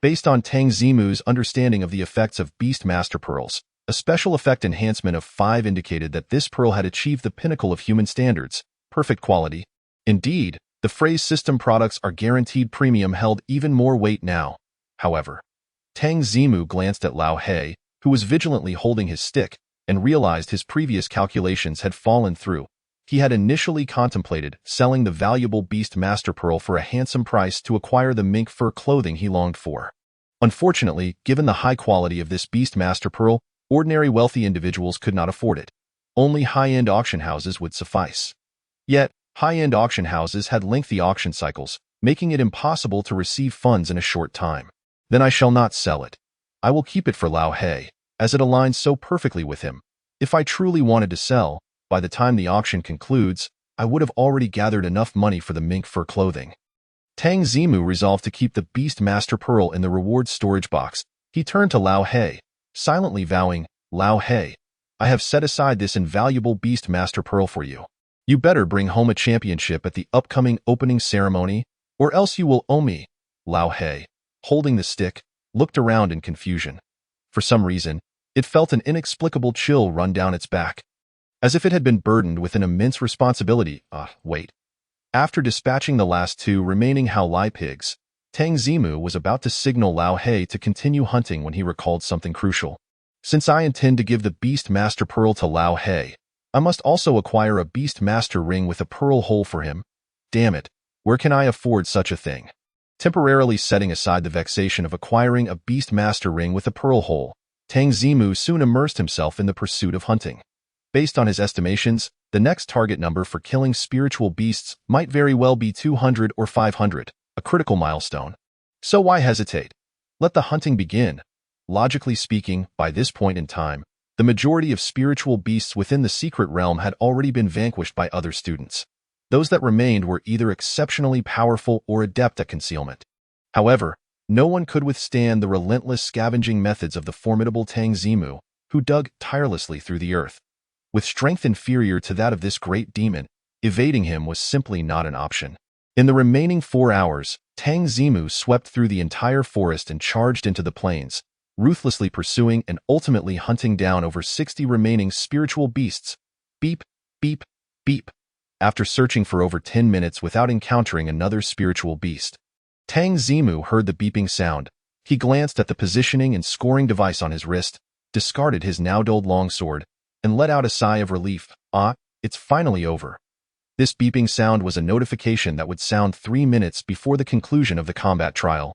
Based on Tang Zimu's understanding of the effects of Beast Master Pearls, a special effect enhancement of 5 indicated that this pearl had achieved the pinnacle of human standards, perfect quality. Indeed, the phrase system products are guaranteed premium held even more weight now. However, Tang Zimu glanced at Lao He, who was vigilantly holding his stick, and realized his previous calculations had fallen through. He had initially contemplated selling the valuable Beast Master Pearl for a handsome price to acquire the mink fur clothing he longed for. Unfortunately, given the high quality of this Beast Master Pearl, ordinary wealthy individuals could not afford it. Only high-end auction houses would suffice. Yet, high-end auction houses had lengthy auction cycles, making it impossible to receive funds in a short time. Then I shall not sell it. I will keep it for Lao He, as it aligns so perfectly with him. If I truly wanted to sell, by the time the auction concludes, I would have already gathered enough money for the mink fur clothing. Tang Zimu resolved to keep the Beast Master Pearl in the reward storage box. He turned to Lao He, silently vowing, Lao He, I have set aside this invaluable Beast Master Pearl for you. You better bring home a championship at the upcoming opening ceremony, or else you will owe me. Lao He, holding the stick, looked around in confusion. For some reason, it felt an inexplicable chill run down its back, as if it had been burdened with an immense responsibility. Wait. After dispatching the last 2 remaining Hao Lai pigs, Tang Zimu was about to signal Lao He to continue hunting when he recalled something crucial. Since I intend to give the Beast Master Pearl to Lao He, I must also acquire a Beast Master ring with a pearl hole for him. Damn it, where can I afford such a thing? Temporarily setting aside the vexation of acquiring a Beast Master ring with a pearl hole, Tang Zimu soon immersed himself in the pursuit of hunting. Based on his estimations, the next target number for killing spiritual beasts might very well be 200 or 500, a critical milestone. So why hesitate? Let the hunting begin. Logically speaking, by this point in time, the majority of spiritual beasts within the secret realm had already been vanquished by other students. Those that remained were either exceptionally powerful or adept at concealment. However, no one could withstand the relentless scavenging methods of the formidable Tang Zimu, who dug tirelessly through the earth. With strength inferior to that of this great demon, evading him was simply not an option. In the remaining 4 hours, Tang Zimu swept through the entire forest and charged into the plains, ruthlessly pursuing and ultimately hunting down over 60 remaining spiritual beasts. Beep, beep, beep. After searching for over 10 minutes without encountering another spiritual beast, Tang Zimu heard the beeping sound. He glanced at the positioning and scoring device on his wrist, discarded his now dulled longsword, and let out a sigh of relief. It's finally over. This beeping sound was a notification that would sound 3 minutes before the conclusion of the combat trial,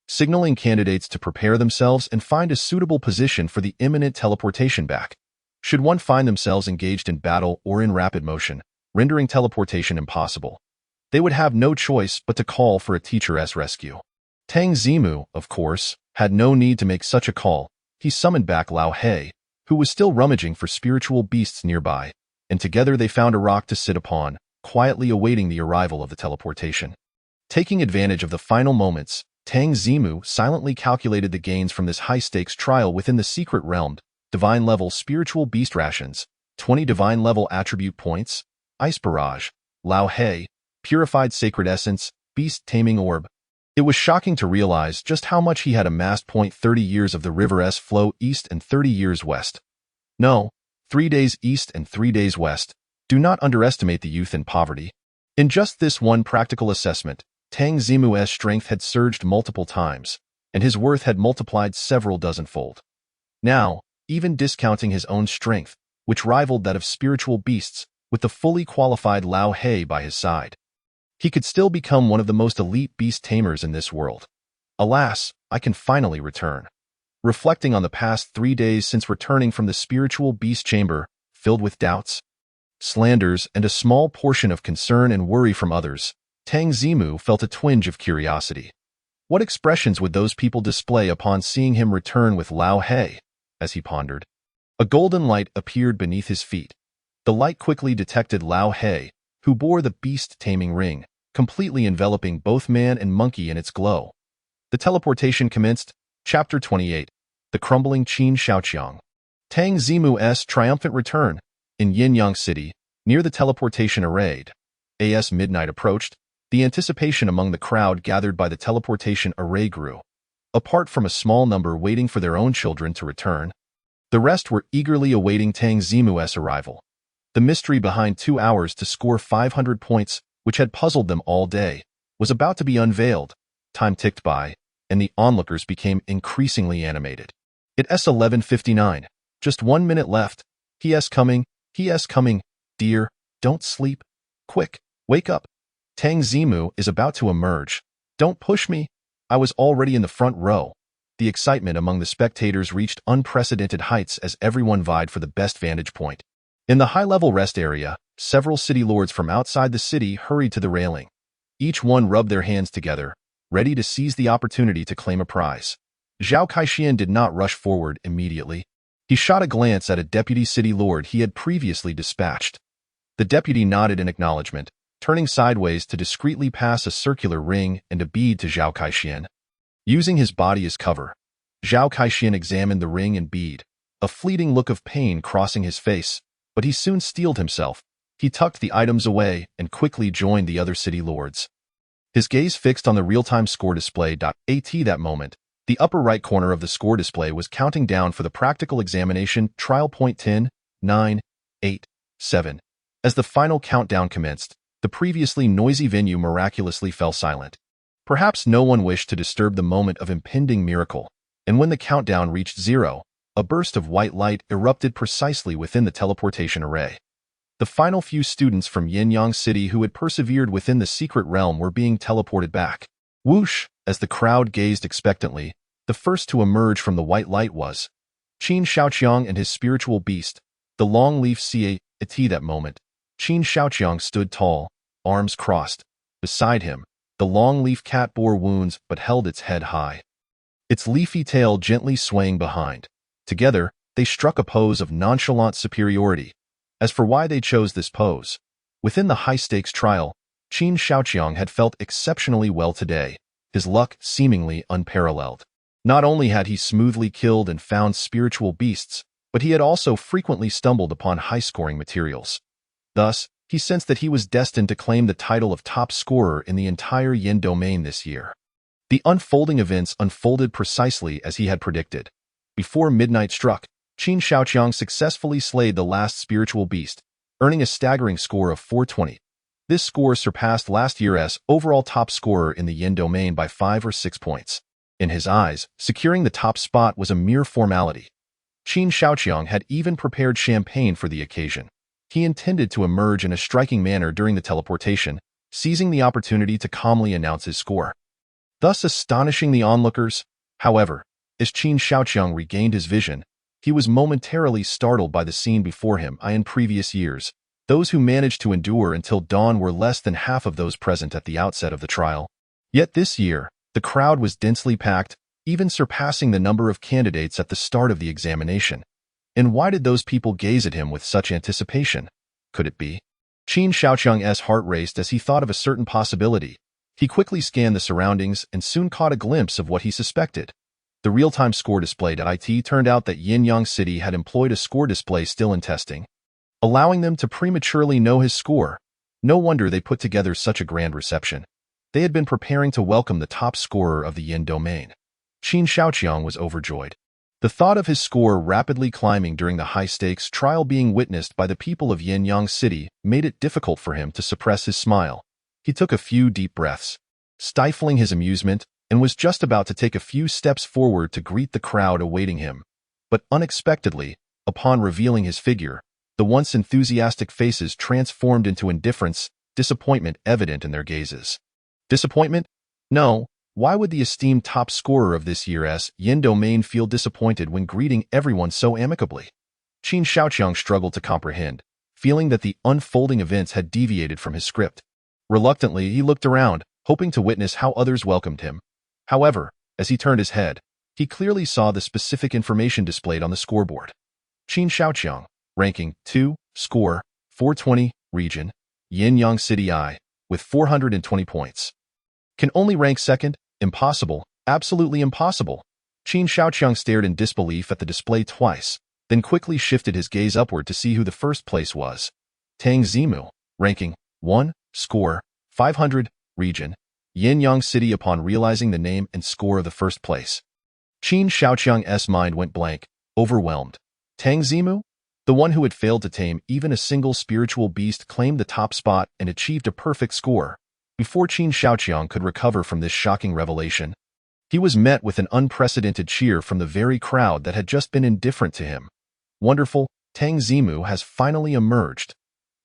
signaling candidates to prepare themselves and find a suitable position for the imminent teleportation back. Should one find themselves engaged in battle or in rapid motion, rendering teleportation impossible, they would have no choice but to call for a teacher's rescue. Tang Zimu, of course, had no need to make such a call. He summoned back Lao He, who was still rummaging for spiritual beasts nearby, and together they found a rock to sit upon, quietly awaiting the arrival of the teleportation. Taking advantage of the final moments, Tang Zimu silently calculated the gains from this high-stakes trial within the secret realm: divine-level spiritual beast rations, 20 divine-level attribute points, ice barrage, Lao He, purified sacred essence, beast taming orb. It was shocking to realize just how much he had amassed. 30 years of the river's flow east and 30 years west. No, 3 days east and 3 days west. Do not underestimate the youth in poverty. In just this one practical assessment, Tang Zimu's strength had surged multiple times, and his worth had multiplied several dozenfold. Now, even discounting his own strength, which rivaled that of spiritual beasts, with the fully qualified Lao He by his side, he could still become one of the most elite beast tamers in this world. Alas, I can finally return. Reflecting on the past 3 days since returning from the spiritual beast chamber, filled with doubts, slanders, and a small portion of concern and worry from others, Tang Zimu felt a twinge of curiosity. What expressions would those people display upon seeing him return with Lao He? As he pondered, a golden light appeared beneath his feet. The light quickly detected Lao He, who bore the beast-taming ring, completely enveloping both man and monkey in its glow. The teleportation commenced. Chapter 28. The Crumbling Qin Shaoqiang. Tang Zimu's triumphant return. In Yinyang City, near the teleportation array, as midnight approached, the anticipation among the crowd gathered by the teleportation array grew. apart from a small number waiting for their own children to return. The rest were eagerly awaiting Tang Zimu's arrival. The mystery behind 2 hours to score 500 points, which had puzzled them all day, was about to be unveiled. Time ticked by, and the onlookers became increasingly animated. It's 11:59. Just 1 minute left. He's coming. He's coming. Dear, don't sleep. Quick, wake up. Tang Zimu is about to emerge. Don't push me. I was already in the front row. The excitement among the spectators reached unprecedented heights as everyone vied for the best vantage point. In the high-level rest area, several city lords from outside the city hurried to the railing. Each one rubbed their hands together, ready to seize the opportunity to claim a prize. Zhao Kaixian did not rush forward immediately. He shot a glance at a deputy city lord he had previously dispatched. The deputy nodded in acknowledgement, turning sideways to discreetly pass a circular ring and a bead to Zhao Kaixian. Using his body as cover, Zhao Kaixian examined the ring and bead, a fleeting look of pain crossing his face, but he soon steeled himself. He tucked the items away and quickly joined the other city lords. His gaze fixed on the real-time score display. At that moment, the upper right corner of the score display was counting down for the practical examination trial point 10, 9, 8, 7. As the final countdown commenced, the previously noisy venue miraculously fell silent. Perhaps no one wished to disturb the moment of impending miracle, and when the countdown reached 0, a burst of white light erupted precisely within the teleportation array. The final few students from Yinyang City who had persevered within the secret realm were being teleported back. Whoosh! As the crowd gazed expectantly, the first to emerge from the white light was Qin Shaoqiang and his spiritual beast, the long-leaf Ca. At that moment, Qin Shaoqiang stood tall, arms crossed. Beside him, the long-leaf cat bore wounds but held its head high, its leafy tail gently swaying behind. Together, they struck a pose of nonchalant superiority. As for why they chose this pose, within the high-stakes trial, Qin Shaoqiang had felt exceptionally well today, his luck seemingly unparalleled. Not only had he smoothly killed and found spiritual beasts, but he had also frequently stumbled upon high-scoring materials. Thus, he sensed that he was destined to claim the title of top scorer in the entire Yin domain this year. The unfolding events unfolded precisely as he had predicted. Before midnight struck, Qin Shaoqiang successfully slayed the last spiritual beast, earning a staggering score of 420. This score surpassed last year's overall top scorer in the Yin domain by 5 or 6 points. In his eyes, securing the top spot was a mere formality. Qin Shaoqiang had even prepared champagne for the occasion. He intended to emerge in a striking manner during the teleportation, seizing the opportunity to calmly announce his score, thus astonishing the onlookers. However, as Qin Shaoqiang regained his vision, he was momentarily startled by the scene before him. In previous years, those who managed to endure until dawn were less than half of those present at the outset of the trial. Yet this year, the crowd was densely packed, even surpassing the number of candidates at the start of the examination. And why did those people gaze at him with such anticipation? Could it be? Qin Shaoqiang's heart raced as he thought of a certain possibility. He quickly scanned the surroundings and soon caught a glimpse of what he suspected. The real-time score displayed at it turned out that Yinyang City had employed a score display still in testing, allowing them to prematurely know his score. No wonder they put together such a grand reception. They had been preparing to welcome the top scorer of the Yin domain. Qin Shaoqiang was overjoyed. The thought of his score rapidly climbing during the high-stakes trial being witnessed by the people of Yinyang City made it difficult for him to suppress his smile. He took a few deep breaths, stifling his amusement, and was just about to take a few steps forward to greet the crowd awaiting him. But unexpectedly, upon revealing his figure, the once enthusiastic faces transformed into indifference, disappointment evident in their gazes. Disappointment? No. Why would the esteemed top scorer of this year's Yin domain feel disappointed when greeting everyone so amicably? Qin Shaoqiang struggled to comprehend, feeling that the unfolding events had deviated from his script. Reluctantly, he looked around, hoping to witness how others welcomed him. However, as he turned his head, he clearly saw the specific information displayed on the scoreboard. Qin Shaoqiang, ranking 2, score, 420, region, Yinyang City I, with 420 points. Can only rank second? Impossible, absolutely impossible. Qin Shaoqiang stared in disbelief at the display twice, then quickly shifted his gaze upward to see who the first place was. Tang Zimu, ranking 1, score, 500, region, Yinyang City upon realizing the name and score of the first place. Qin Shaoqiang's mind went blank, overwhelmed. Tang Zimu? The one who had failed to tame even a single spiritual beast claimed the top spot and achieved a perfect score. Before Qin Shaoqiang could recover from this shocking revelation, he was met with an unprecedented cheer from the very crowd that had just been indifferent to him. Wonderful, Tang Zimu has finally emerged.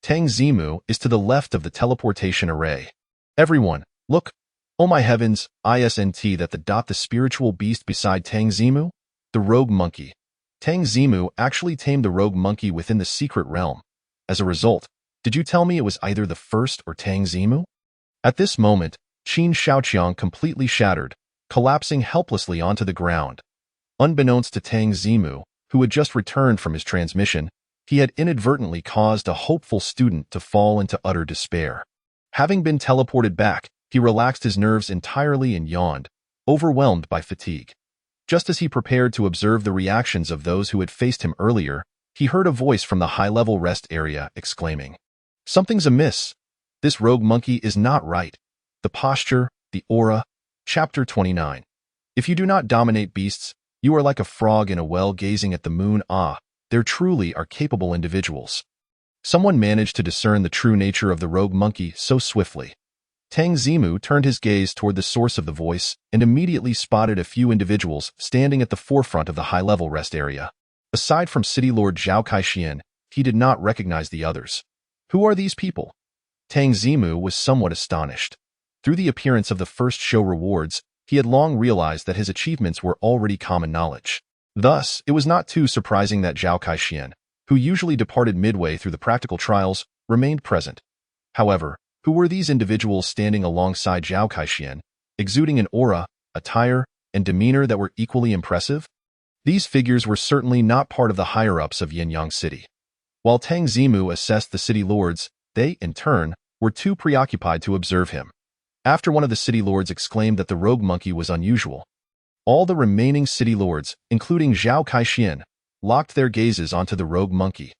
Tang Zimu is to the left of the teleportation array. Everyone, look! Oh my heavens, isn't that the spiritual beast beside Tang Zimu? The rogue monkey. Tang Zimu actually tamed the rogue monkey within the secret realm. As a result, did you tell me it was either the first or Tang Zimu? At this moment, Qin Shaoqiang completely shattered, collapsing helplessly onto the ground. Unbeknownst to Tang Zimu, who had just returned from his transmission, he had inadvertently caused a hopeful student to fall into utter despair. Having been teleported back, he relaxed his nerves entirely and yawned, overwhelmed by fatigue. Just as he prepared to observe the reactions of those who had faced him earlier, he heard a voice from the high-level rest area exclaiming, "Something's amiss. This rogue monkey is not right. The posture, the aura." Chapter 29. If you do not dominate beasts, you are like a frog in a well gazing at the moon. There truly are capable individuals. Someone managed to discern the true nature of the rogue monkey so swiftly. Tang Zimu turned his gaze toward the source of the voice and immediately spotted a few individuals standing at the forefront of the high-level rest area. Aside from City Lord Zhao Kaixian, he did not recognize the others. Who are these people? Tang Zimu was somewhat astonished. Through the appearance of the first show rewards, he had long realized that his achievements were already common knowledge. Thus, it was not too surprising that Zhao Kaixian, who usually departed midway through the practical trials, remained present. However, who were these individuals standing alongside Zhao Kaixian, exuding an aura, attire, and demeanor that were equally impressive? These figures were certainly not part of the higher-ups of Yinyang City. While Tang Zimu assessed the city lords, they, in turn, were too preoccupied to observe him. After one of the city lords exclaimed that the rogue monkey was unusual, all the remaining city lords, including Zhao Kaixian, locked their gazes onto the rogue monkey.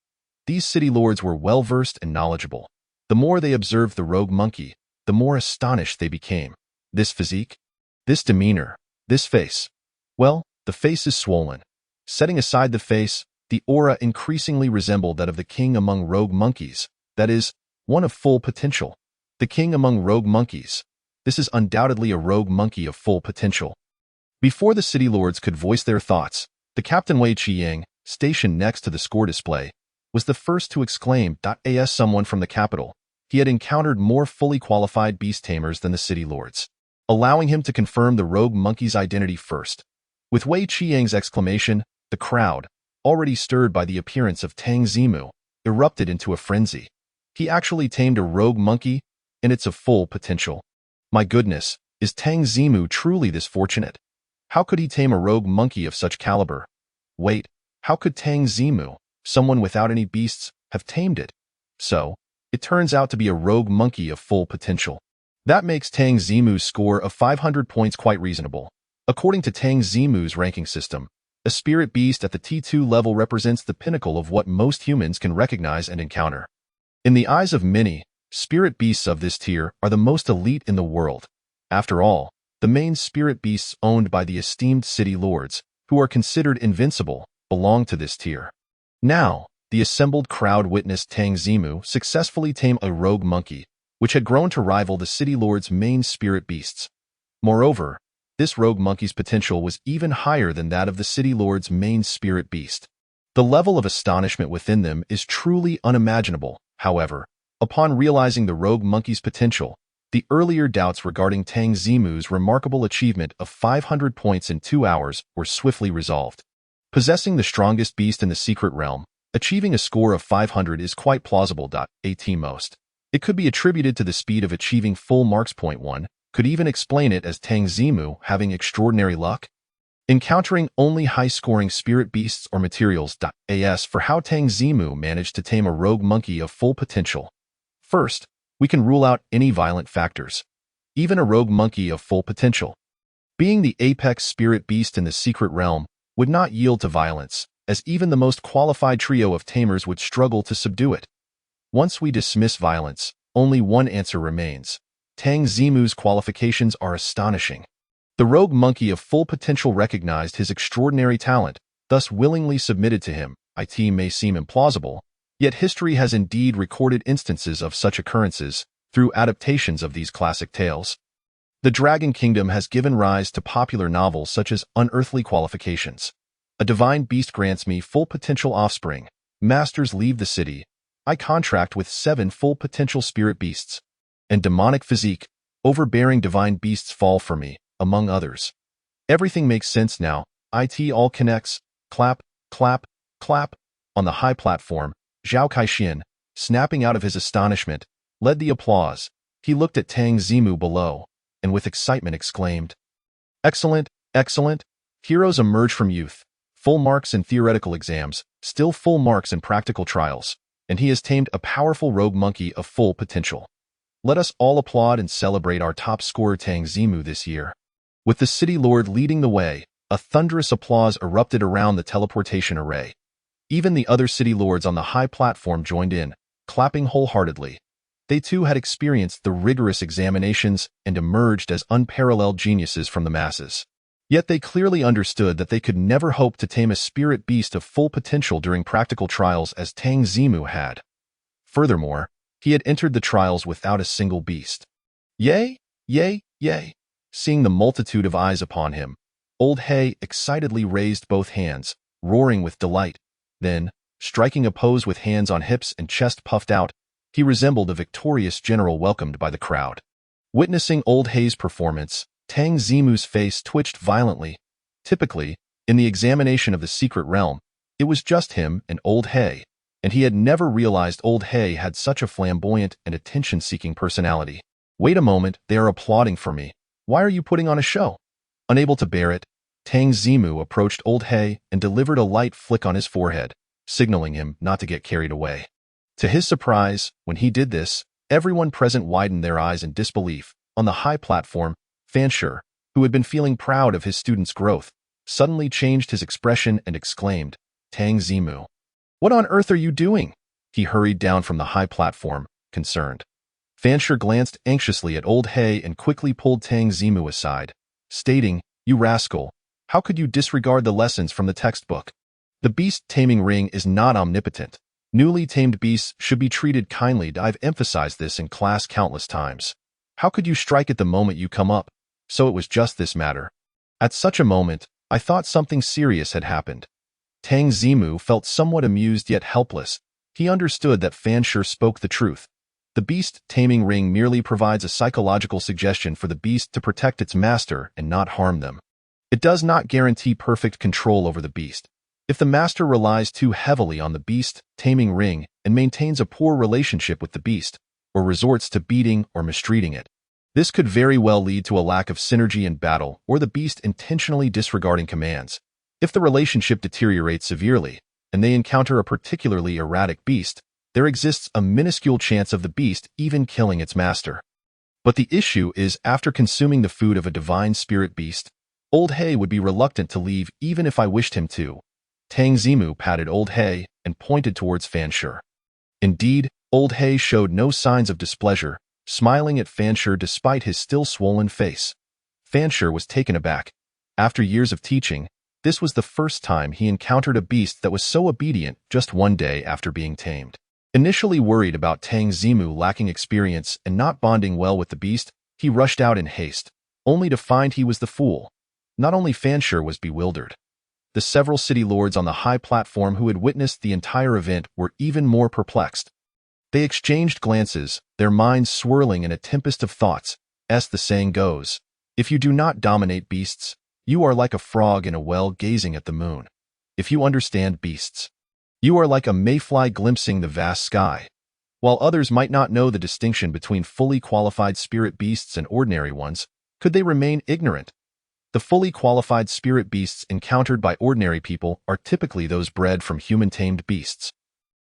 These city lords were well-versed and knowledgeable. The more they observed the rogue monkey, the more astonished they became. This physique? This demeanor? This face? Well, the face is swollen. Setting aside the face, the aura increasingly resembled that of the king among rogue monkeys, that is, one of full potential. The king among rogue monkeys. This is undoubtedly a rogue monkey of full potential. Before the city lords could voice their thoughts, the Captain Wei Qiyang, stationed next to the score display, was the first to exclaim, "As someone from the capital, he had encountered more fully qualified beast tamers than the city lords," allowing him to confirm the rogue monkey's identity first. With Wei Qiyang's exclamation, the crowd, already stirred by the appearance of Tang Zimu, erupted into a frenzy. He actually tamed a rogue monkey, and it's of full potential. My goodness, is Tang Zimu truly this fortunate? How could he tame a rogue monkey of such caliber? Wait, how could Tang Zimu, someone without any beasts, have tamed it? So, it turns out to be a rogue monkey of full potential. That makes Tang Zimu's score of 500 points quite reasonable. According to Tang Zimu's ranking system, a spirit beast at the T2 level represents the pinnacle of what most humans can recognize and encounter. In the eyes of many, spirit beasts of this tier are the most elite in the world. After all, the main spirit beasts owned by the esteemed city lords, who are considered invincible, belong to this tier. Now, the assembled crowd witnessed Tang Zimu successfully tame a rogue monkey, which had grown to rival the city lord's main spirit beasts. Moreover, this rogue monkey's potential was even higher than that of the city lord's main spirit beast. The level of astonishment within them is truly unimaginable. However, upon realizing the rogue monkey's potential, the earlier doubts regarding Tang Zimu's remarkable achievement of 500 points in 2 hours were swiftly resolved. Possessing the strongest beast in the secret realm, achieving a score of 500 is quite plausible. At most, it could be attributed to the speed of achieving full marks. Point 1 could even explain it as Tang Zimu having extraordinary luck. Encountering only high-scoring spirit beasts or materials. As for how Tang Zimu managed to tame a rogue monkey of full potential. First, we can rule out any violent factors. Even a rogue monkey of full potential, being the apex spirit beast in the secret realm, would not yield to violence, as even the most qualified trio of tamers would struggle to subdue it. Once we dismiss violence, only one answer remains. Tang Zimu's qualifications are astonishing. The rogue monkey of full potential recognized his extraordinary talent, thus willingly submitted to him. It may seem implausible, yet history has indeed recorded instances of such occurrences through adaptations of these classic tales. The Dragon Kingdom has given rise to popular novels such as Unearthly Qualifications. A divine beast grants me full potential offspring. Masters leave the city. I contract with 7 full potential spirit beasts. And demonic physique, overbearing divine beasts fall for me, among others. Everything makes sense now. It all connects. Clap, clap, clap. On the high platform, Zhao Caixin, snapping out of his astonishment, led the applause. He looked at Tang Zimu below, and with excitement exclaimed, "Excellent, excellent! Heroes emerge from youth. Full marks in theoretical exams, still full marks in practical trials, and he has tamed a powerful rogue monkey of full potential. Let us all applaud and celebrate our top scorer Tang Zimu this year." With the city lord leading the way, a thunderous applause erupted around the teleportation array. Even the other city lords on the high platform joined in, clapping wholeheartedly. They too had experienced the rigorous examinations and emerged as unparalleled geniuses from the masses. Yet they clearly understood that they could never hope to tame a spirit beast of full potential during practical trials as Tang Zimu had. Furthermore, he had entered the trials without a single beast. Yay, yay, yay! Seeing the multitude of eyes upon him, Old Hay excitedly raised both hands, roaring with delight. Then, striking a pose with hands on hips and chest puffed out, he resembled a victorious general welcomed by the crowd. Witnessing Old Hay's performance, Tang Zimu's face twitched violently. Typically, in the examination of the secret realm, it was just him and Old Hay, and he had never realized Old Hay had such a flamboyant and attention-seeking personality. "Wait a moment, they are applauding for me. Why are you putting on a show?" Unable to bear it, Tang Zimu approached Old Hay and delivered a light flick on his forehead, signaling him not to get carried away. To his surprise, when he did this, everyone present widened their eyes in disbelief. On the high platform, Fanshur, who had been feeling proud of his student's growth, suddenly changed his expression and exclaimed, "Tang Zimu, what on earth are you doing?" He hurried down from the high platform, concerned. Fanshur glanced anxiously at Old Hay and quickly pulled Tang Zimu aside, stating, "You rascal, how could you disregard the lessons from the textbook? The beast taming ring is not omnipotent. Newly tamed beasts should be treated kindly. I've emphasized this in class countless times. How could you strike at the moment you come up? So it was just this matter." At such a moment, I thought something serious had happened. Tang Zimu felt somewhat amused yet helpless. He understood that Fanshur spoke the truth. The beast taming ring merely provides a psychological suggestion for the beast to protect its master and not harm them. It does not guarantee perfect control over the beast. If the master relies too heavily on the beast taming ring and maintains a poor relationship with the beast, or resorts to beating or mistreating it, this could very well lead to a lack of synergy in battle or the beast intentionally disregarding commands. If the relationship deteriorates severely, and they encounter a particularly erratic beast, there exists a minuscule chance of the beast even killing its master. But the issue is, after consuming the food of a divine spirit beast, Old Hay would be reluctant to leave even if I wished him to. Tang Zimu patted Old Hay and pointed towards Fanshur. Indeed, Old Hay showed no signs of displeasure, smiling at Fanshur despite his still swollen face. Fanshur was taken aback. After years of teaching, this was the first time he encountered a beast that was so obedient just one day after being tamed. Initially worried about Tang Zimu lacking experience and not bonding well with the beast, he rushed out in haste, only to find he was the fool. Not only Fanshur was bewildered. The several city lords on the high platform who had witnessed the entire event were even more perplexed. They exchanged glances, their minds swirling in a tempest of thoughts. As the saying goes, if you do not dominate beasts, you are like a frog in a well gazing at the moon. If you understand beasts, you are like a mayfly glimpsing the vast sky. While others might not know the distinction between fully qualified spirit beasts and ordinary ones, could they remain ignorant? The fully qualified spirit beasts encountered by ordinary people are typically those bred from human-tamed beasts,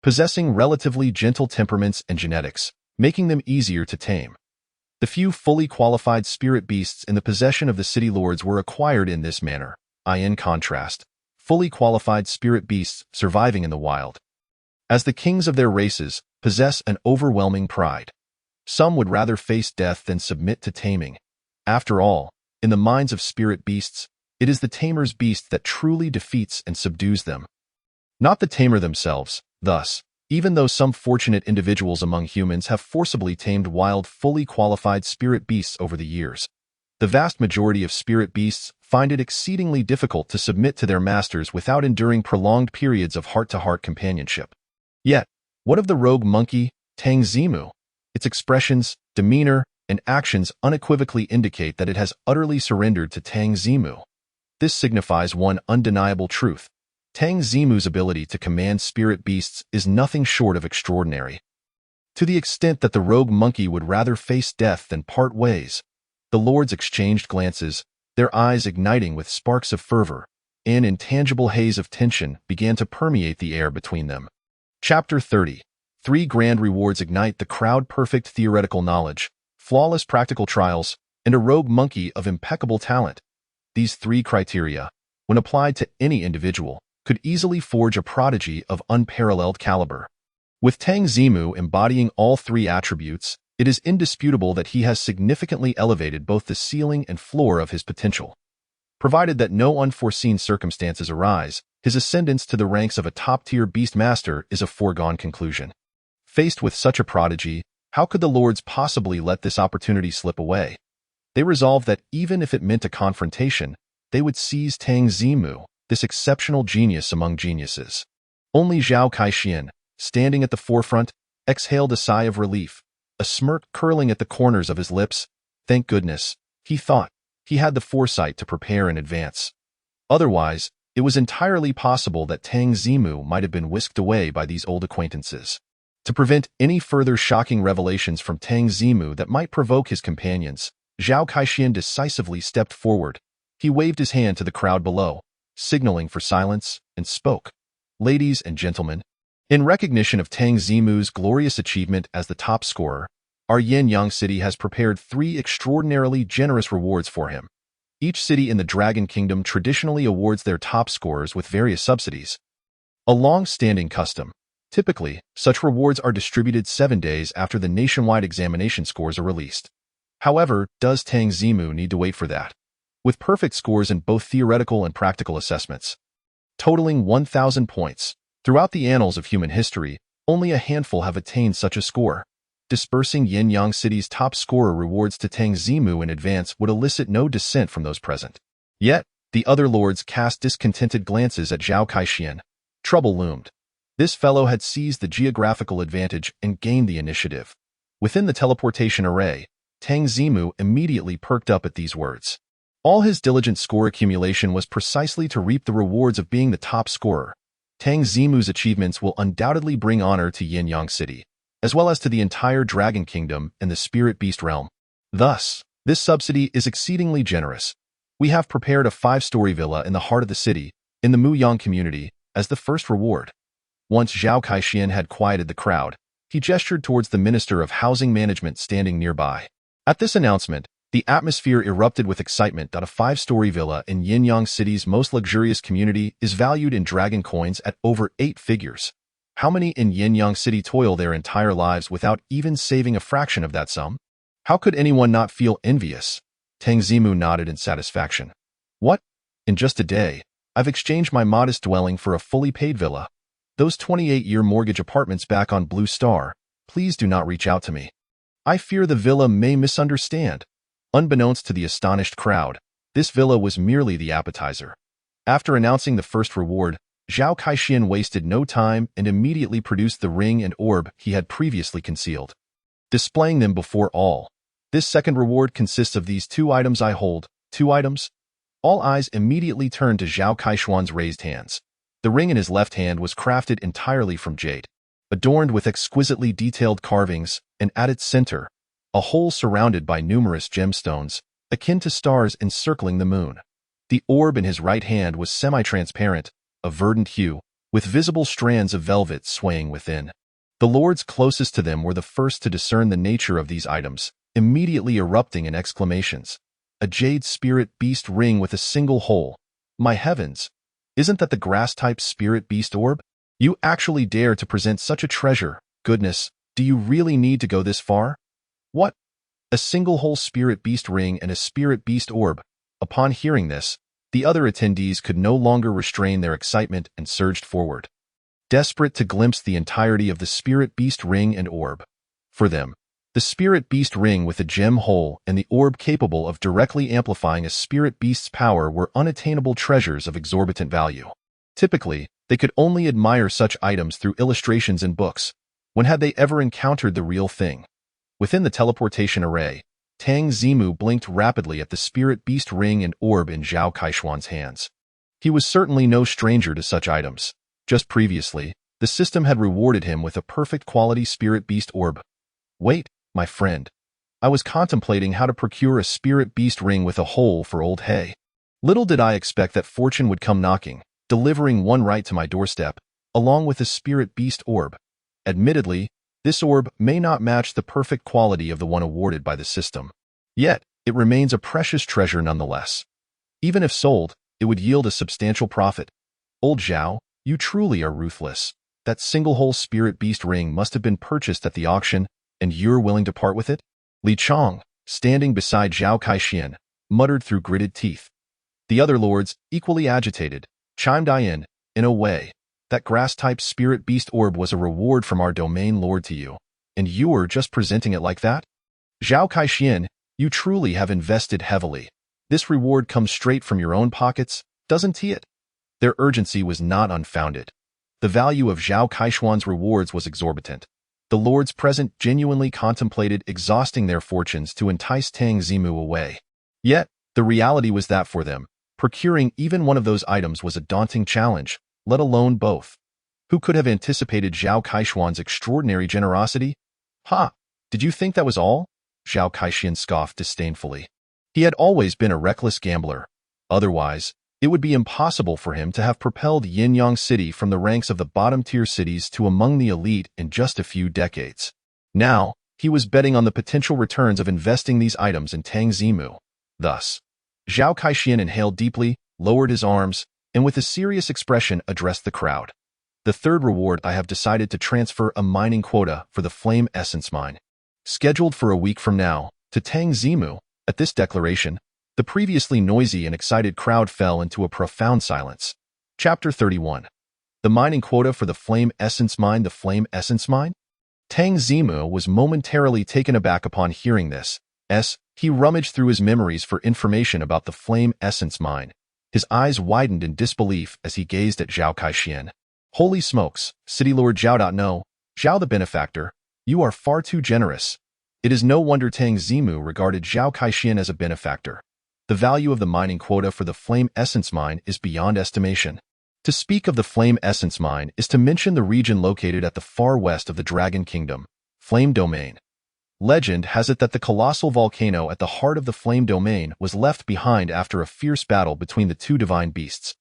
possessing relatively gentle temperaments and genetics, making them easier to tame. The few fully qualified spirit beasts in the possession of the city lords were acquired in this manner. In contrast, fully qualified spirit beasts surviving in the wild, as the kings of their races, possess an overwhelming pride. Some would rather face death than submit to taming. After all, in the minds of spirit beasts, it is the tamer's beast that truly defeats and subdues them, not the tamer themselves. Thus, even though some fortunate individuals among humans have forcibly tamed wild, fully qualified spirit beasts over the years, the vast majority of spirit beasts find it exceedingly difficult to submit to their masters without enduring prolonged periods of heart-to-heart companionship. Yet, what of the rogue monkey, Tang Zimu? Its expressions, demeanor, and actions unequivocally indicate that it has utterly surrendered to Tang Zimu. This signifies one undeniable truth. Tang Zimu's ability to command spirit beasts is nothing short of extraordinary. To the extent that the rogue monkey would rather face death than part ways, the lords exchanged glances, their eyes igniting with sparks of fervor. An intangible haze of tension began to permeate the air between them. Chapter 30. 3 grand rewards ignite the crowd: perfect theoretical knowledge, flawless practical trials, and a rogue monkey of impeccable talent. These 3 criteria, when applied to any individual, could easily forge a prodigy of unparalleled caliber. With Tang Zimu embodying all 3 attributes, it is indisputable that he has significantly elevated both the ceiling and floor of his potential. Provided that no unforeseen circumstances arise, his ascendance to the ranks of a top-tier beastmaster is a foregone conclusion. Faced with such a prodigy, how could the lords possibly let this opportunity slip away? They resolved that even if it meant a confrontation, they would seize Tang Zimu, this exceptional genius among geniuses. Only Zhao Caixin, standing at the forefront, exhaled a sigh of relief, a smirk curling at the corners of his lips. Thank goodness, he thought, he had the foresight to prepare in advance. Otherwise, it was entirely possible that Tang Zimu might have been whisked away by these old acquaintances. To prevent any further shocking revelations from Tang Zimu that might provoke his companions, Zhao Caixin decisively stepped forward. He waved his hand to the crowd below, signaling for silence, and spoke. Ladies and gentlemen, in recognition of Tang Zimu's glorious achievement as the top scorer, our Yinyang city has prepared 3 extraordinarily generous rewards for him. Each city in the Dragon Kingdom traditionally awards their top scorers with various subsidies. A long-standing custom. Typically, such rewards are distributed 7 days after the nationwide examination scores are released. However, does Tang Zimu need to wait for that? With perfect scores in both theoretical and practical assessments, totaling 1,000 points, throughout the annals of human history, only a handful have attained such a score. Dispersing Yinyang City's top scorer rewards to Tang Zimu in advance would elicit no dissent from those present. Yet, the other lords cast discontented glances at Zhao Caixin. Trouble loomed. This fellow had seized the geographical advantage and gained the initiative. Within the teleportation array, Tang Zimu immediately perked up at these words. All his diligent score accumulation was precisely to reap the rewards of being the top scorer. Tang Zimu's achievements will undoubtedly bring honor to Yinyang City, as well as to the entire Dragon Kingdom and the Spirit Beast realm. Thus, this subsidy is exceedingly generous. We have prepared a 5-story villa in the heart of the city, in the Muyang community, as the first reward. Once Zhao Caixin had quieted the crowd, he gestured towards the Minister of Housing Management standing nearby. At this announcement, the atmosphere erupted with excitement that a 5-story villa in Yinyang City's most luxurious community is valued in dragon coins at over 8 figures. How many in Yinyang City toil their entire lives without even saving a fraction of that sum? How could anyone not feel envious? Tang Zimu nodded in satisfaction. What? In just a day, I've exchanged my modest dwelling for a fully paid villa. Those 28-year mortgage apartments back on Blue Star, please do not reach out to me. I fear the villa may misunderstand. Unbeknownst to the astonished crowd, this villa was merely the appetizer. After announcing the first reward, Zhao Caixin wasted no time and immediately produced the ring and orb he had previously concealed, displaying them before all. This second reward consists of these 2 items I hold. 2 items? All eyes immediately turned to Zhao Caixin's raised hands. The ring in his left hand was crafted entirely from jade, adorned with exquisitely detailed carvings, and at its center, a hole surrounded by numerous gemstones, akin to stars encircling the moon. The orb in his right hand was semi-transparent, a verdant hue, with visible strands of velvet swaying within. The lords closest to them were the first to discern the nature of these items, immediately erupting in exclamations. A jade spirit beast ring with a single hole. My heavens! Isn't that the grass-type spirit beast orb? You actually dare to present such a treasure. Goodness, do you really need to go this far? What? A single whole spirit beast ring and a spirit beast orb. Upon hearing this, the other attendees could no longer restrain their excitement and surged forward, desperate to glimpse the entirety of the spirit beast ring and orb. For them, the spirit beast ring with a gem hole and the orb capable of directly amplifying a spirit beast's power were unattainable treasures of exorbitant value. Typically, they could only admire such items through illustrations in books. When had they ever encountered the real thing? Within the teleportation array, Tang Zimu blinked rapidly at the spirit beast ring and orb in Zhao Kaishuan's hands. He was certainly no stranger to such items. Just previously, the system had rewarded him with a perfect quality spirit beast orb. Wait, my friend. I was contemplating how to procure a spirit beast ring with a hole for old hay. Little did I expect that fortune would come knocking, delivering one right to my doorstep, along with a spirit beast orb. Admittedly, this orb may not match the perfect quality of the one awarded by the system. Yet, it remains a precious treasure nonetheless. Even if sold, it would yield a substantial profit. Old Zhao, you truly are ruthless. That single-hole spirit beast ring must have been purchased at the auction, and you're willing to part with it? Li Chong, standing beside Zhao Kaishian, muttered through gritted teeth. The other lords, equally agitated, chimed in a way. That grass-type spirit beast orb was a reward from our domain lord to you, and you were just presenting it like that? Zhao Kaishian, you truly have invested heavily. This reward comes straight from your own pockets, doesn't it? Their urgency was not unfounded. The value of Zhao Kaishuan's rewards was exorbitant. The lords present genuinely contemplated exhausting their fortunes to entice Tang Zimu away. Yet, the reality was that for them, procuring even one of those items was a daunting challenge, let alone both. Who could have anticipated Zhao Kaishuan's extraordinary generosity? Ha! Did you think that was all? Zhao Kaishian scoffed disdainfully. He had always been a reckless gambler. Otherwise, it would be impossible for him to have propelled Yinyang City from the ranks of the bottom-tier cities to among the elite in just a few decades. Now, he was betting on the potential returns of investing these items in Tang Zimu. Thus, Zhao Kaishian inhaled deeply, lowered his arms, and with a serious expression addressed the crowd. The third reward, I have decided to transfer a mining quota for the Flame Essence Mine, scheduled for a week from now, to Tang Zimu. At this declaration, the previously noisy and excited crowd fell into a profound silence. Chapter 31. The mining quota for the Flame Essence Mine. The Flame Essence Mine? Tang Zimu was momentarily taken aback upon hearing this. He rummaged through his memories for information about the Flame Essence Mine. His eyes widened in disbelief as he gazed at Zhao Kaishian. Holy smokes, City Lord Zhao. No, Zhao the benefactor, you are far too generous. It is no wonder Tang Zimu regarded Zhao Kaishian as a benefactor. The value of the mining quota for the Flame Essence Mine is beyond estimation. To speak of the Flame Essence Mine is to mention the region located at the far west of the Dragon Kingdom, Flame Domain. Legend has it that the colossal volcano at the heart of the Flame Domain was left behind after a fierce battle between the two divine beasts,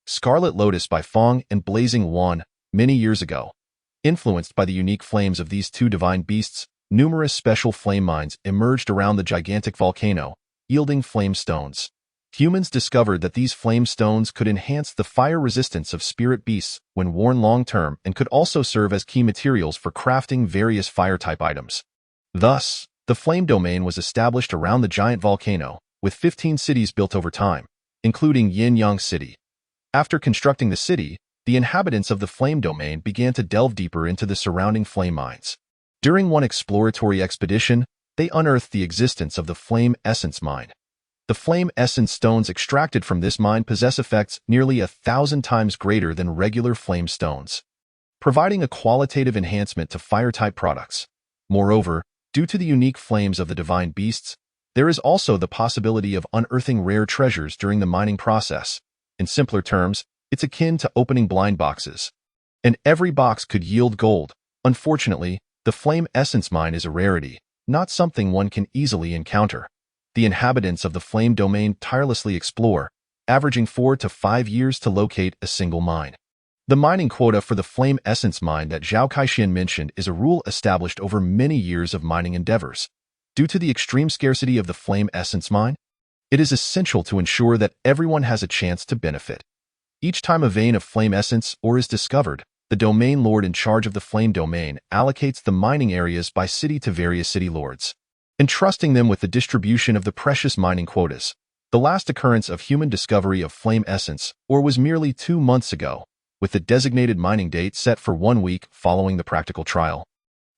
Scarlet Lotus by Fong and Blazing Wan, many years ago. Influenced by the unique flames of these two divine beasts, numerous special flame mines emerged around the gigantic volcano, yielding flame stones. Humans discovered that these flame stones could enhance the fire resistance of spirit beasts when worn long-term and could also serve as key materials for crafting various fire-type items. Thus, the Flame Domain was established around the giant volcano, with 15 cities built over time, including Yinyang City. After constructing the city, the inhabitants of the Flame Domain began to delve deeper into the surrounding flame mines. During one exploratory expedition, they unearthed the existence of the Flame Essence Mine. The Flame Essence stones extracted from this mine possess effects nearly 1,000 times greater than regular flame stones, providing a qualitative enhancement to fire-type products. Moreover, due to the unique flames of the divine beasts, there is also the possibility of unearthing rare treasures during the mining process. In simpler terms, it's akin to opening blind boxes. And every box could yield gold. Unfortunately, the Flame Essence Mine is a rarity, not something one can easily encounter. The inhabitants of the Flame Domain tirelessly explore, averaging 4 to 5 years to locate a single mine. The mining quota for the Flame Essence Mine that Zhao Kaishian mentioned is a rule established over many years of mining endeavors. Due to the extreme scarcity of the Flame Essence Mine, it is essential to ensure that everyone has a chance to benefit. Each time a vein of flame essence ore is discovered, the domain lord in charge of the Flame Domain allocates the mining areas by city to various city lords. entrusting them with the distribution of the precious mining quotas. The last occurrence of human discovery of flame essence ore was merely 2 months ago, with the designated mining date set for 1 week following the practical trial.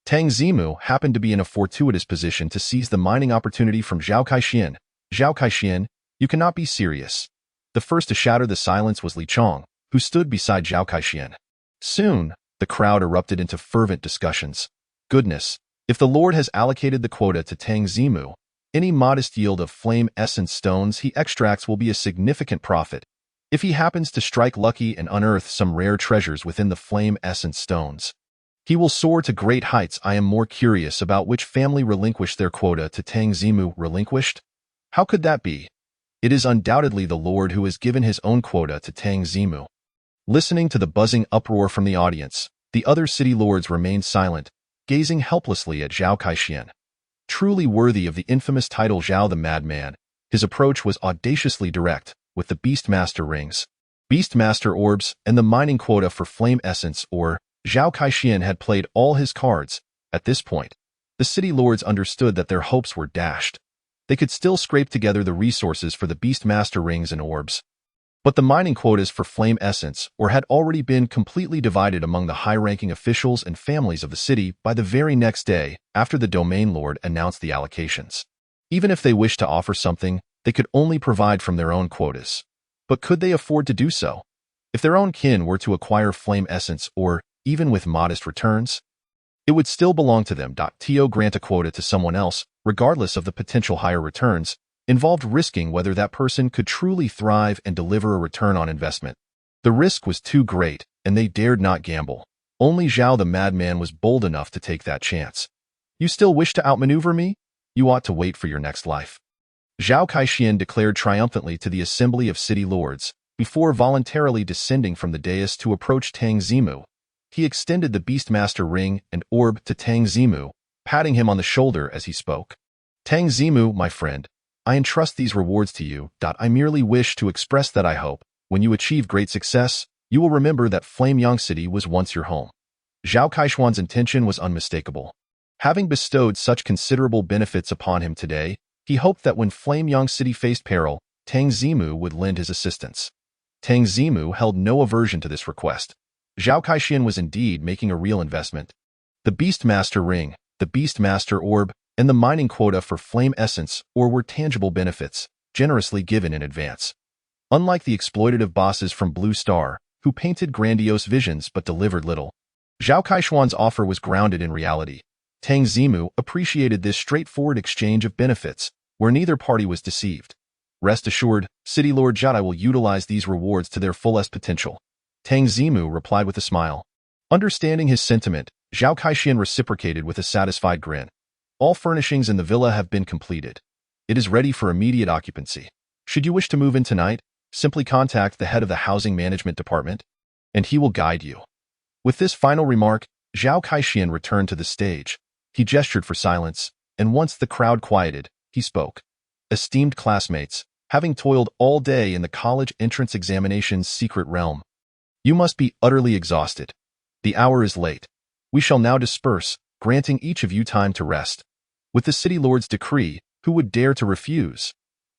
Tang Zimu happened to be in a fortuitous position to seize the mining opportunity from Zhao Kaixian. Zhao Kaixian, you cannot be serious. The first to shatter the silence was Li Chong, who stood beside Zhao Kaixian. Soon, the crowd erupted into fervent discussions. Goodness, if the Lord has allocated the quota to Tang Zimu, any modest yield of flame essence stones he extracts will be a significant profit. If he happens to strike lucky and unearth some rare treasures within the flame essence stones, he will soar to great heights. I am more curious about which family relinquished their quota to Tang Zimu. Relinquished? How could that be? It is undoubtedly the Lord who has given his own quota to Tang Zimu. Listening to the buzzing uproar from the audience, the other city lords remained silent, gazing helplessly at Zhao Kaixian. Truly worthy of the infamous title Zhao the Madman, his approach was audaciously direct, with the Beastmaster rings, Beastmaster orbs, and the mining quota for flame essence ore. Zhao Kaixian had played all his cards. At this point, the city lords understood that their hopes were dashed. They could still scrape together the resources for the Beastmaster rings and orbs, but the mining quotas for flame essence ore had already been completely divided among the high-ranking officials and families of the city by the very next day after the domain lord announced the allocations. Even if they wished to offer something, they could only provide from their own quotas. But could they afford to do so? If their own kin were to acquire flame essence ore, even with modest returns, it would still belong to them. To grant a quota to someone else, regardless of the potential higher returns, involved risking whether that person could truly thrive and deliver a return on investment. The risk was too great, and they dared not gamble. Only Zhao the Madman was bold enough to take that chance. You still wish to outmaneuver me? You ought to wait for your next life. Zhao Kaixian declared triumphantly to the assembly of city lords, before voluntarily descending from the dais to approach Tang Zimu. He extended the Beastmaster ring and orb to Tang Zimu, patting him on the shoulder as he spoke. Tang Zimu, my friend, I entrust these rewards to you. I merely wish to express that I hope, when you achieve great success, you will remember that Flameyang City was once your home. Zhao Kaixian's intention was unmistakable. Having bestowed such considerable benefits upon him today, he hoped that when Flameyang City faced peril, Tang Zimu would lend his assistance. Tang Zimu held no aversion to this request. Zhao Kaixian was indeed making a real investment. The Beastmaster ring, the Beastmaster orb, and the mining quota for flame essence ore were tangible benefits, generously given in advance. Unlike the exploitative bosses from Blue Star, who painted grandiose visions but delivered little, Zhao Kaixian's offer was grounded in reality. Tang Zimu appreciated this straightforward exchange of benefits, where neither party was deceived. Rest assured, City Lord Jadai will utilize these rewards to their fullest potential. Tang Zimu replied with a smile. Understanding his sentiment, Zhao Kaixian reciprocated with a satisfied grin. All furnishings in the villa have been completed. It is ready for immediate occupancy. Should you wish to move in tonight, simply contact the head of the housing management department, and he will guide you. With this final remark, Zhao Kaixian returned to the stage. He gestured for silence, and once the crowd quieted, he spoke. Esteemed classmates, having toiled all day in the college entrance examination's secret realm, you must be utterly exhausted. The hour is late. We shall now disperse, granting each of you time to rest. With the city lord's decree, who would dare to refuse?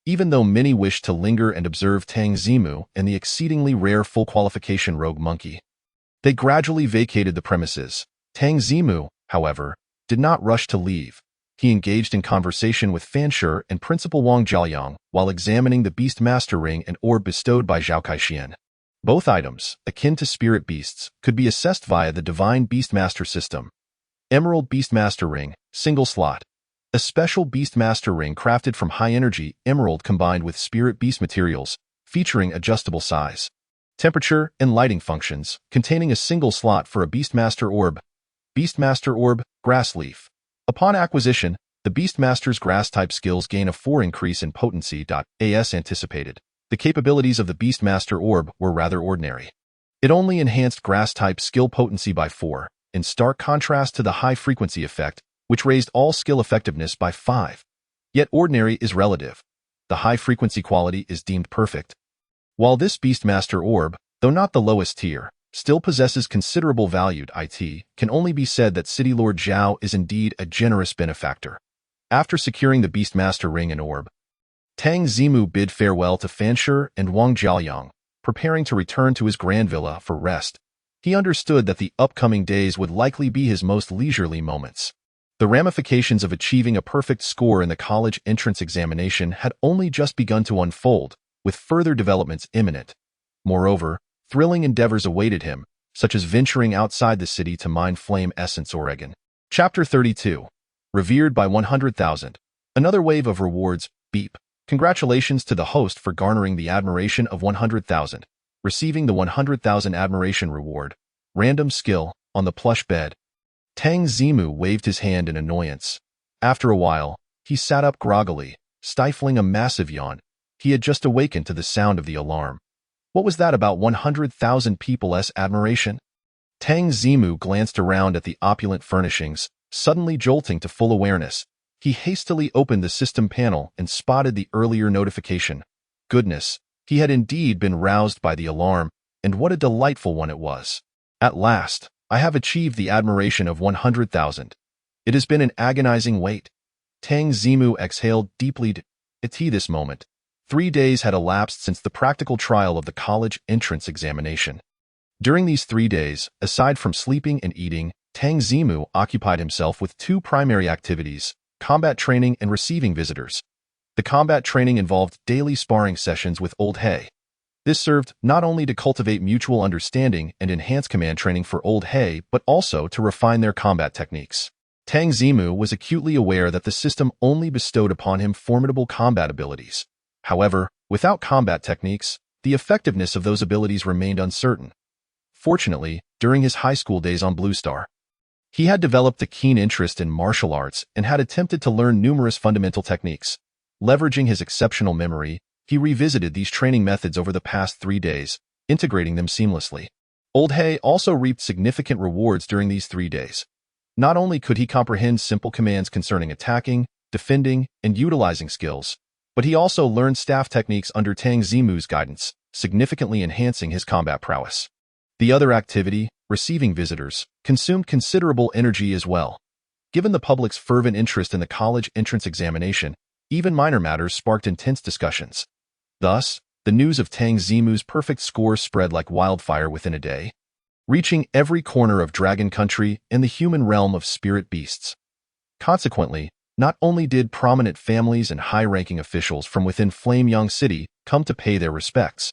Even though many wished to linger and observe Tang Zimu and the exceedingly rare full qualification rogue monkey, they gradually vacated the premises. Tang Zimu, however, did not rush to leave. He engaged in conversation with Fan Shi and Principal Wang Jiaoyang while examining the Beastmaster ring and orb bestowed by Zhao Kaixian. Both items, akin to spirit beasts, could be assessed via the Divine Beastmaster system. Emerald Beastmaster ring, single slot. A special Beastmaster ring crafted from high-energy emerald combined with spirit beast materials, featuring adjustable size, temperature, and lighting functions, containing a single slot for a Beastmaster orb. Beastmaster orb, grass leaf. Upon acquisition, the Beastmaster's grass-type skills gain a 4 increase in potency. As anticipated, the capabilities of the Beastmaster orb were rather ordinary. It only enhanced grass-type skill potency by 4, in stark contrast to the high-frequency effect, which raised all skill effectiveness by 5. Yet ordinary is relative. The high-frequency quality is deemed perfect. While this Beastmaster orb, though not the lowest tier, still possesses considerable value, it can only be said that City Lord Zhao is indeed a generous benefactor. After securing the Beastmaster ring and orb, Tang Zimu bid farewell to Fanshi and Wang Jiaoyang, preparing to return to his grand villa for rest. He understood that the upcoming days would likely be his most leisurely moments. The ramifications of achieving a perfect score in the college entrance examination had only just begun to unfold, with further developments imminent. Moreover, thrilling endeavors awaited him, such as venturing outside the city to mine Flame Essence Oregon. Chapter 32. Revered by 100,000. Another wave of rewards, beep. Congratulations to the host for garnering the admiration of 100,000. Receiving the 100,000 admiration reward. Random skill, on the plush bed. Tang Zimu waved his hand in annoyance. After a while, he sat up groggily, stifling a massive yawn. He had just awakened to the sound of the alarm. What was that about 100,000 people's admiration? Tang Zimu glanced around at the opulent furnishings, suddenly jolting to full awareness. He hastily opened the system panel and spotted the earlier notification. Goodness, he had indeed been roused by the alarm, and what a delightful one it was. At last, I have achieved the admiration of 100,000. It has been an agonizing wait. Tang Zimu exhaled deeply at this moment. 3 days had elapsed since the practical trial of the college entrance examination. During these 3 days, aside from sleeping and eating, Tang Zimu occupied himself with 2 primary activities: combat training and receiving visitors. The combat training involved daily sparring sessions with Old Hay. This served not only to cultivate mutual understanding and enhance command training for Old Hay, but also to refine their combat techniques. Tang Zimu was acutely aware that the system only bestowed upon him formidable combat abilities. However, without combat techniques, the effectiveness of those abilities remained uncertain. Fortunately, during his high school days on Blue Star, he had developed a keen interest in martial arts and had attempted to learn numerous fundamental techniques. Leveraging his exceptional memory, he revisited these training methods over the past 3 days, integrating them seamlessly. Old Hay also reaped significant rewards during these 3 days. Not only could he comprehend simple commands concerning attacking, defending, and utilizing skills, but he also learned staff techniques under Tang Zimu's guidance, significantly enhancing his combat prowess. The other activity, receiving visitors, consumed considerable energy as well. Given the public's fervent interest in the college entrance examination, even minor matters sparked intense discussions. Thus, the news of Tang Zimu's perfect score spread like wildfire within a day, reaching every corner of Dragon Country and the human realm of spirit beasts. Consequently, not only did prominent families and high-ranking officials from within Flameyang City come to pay their respects,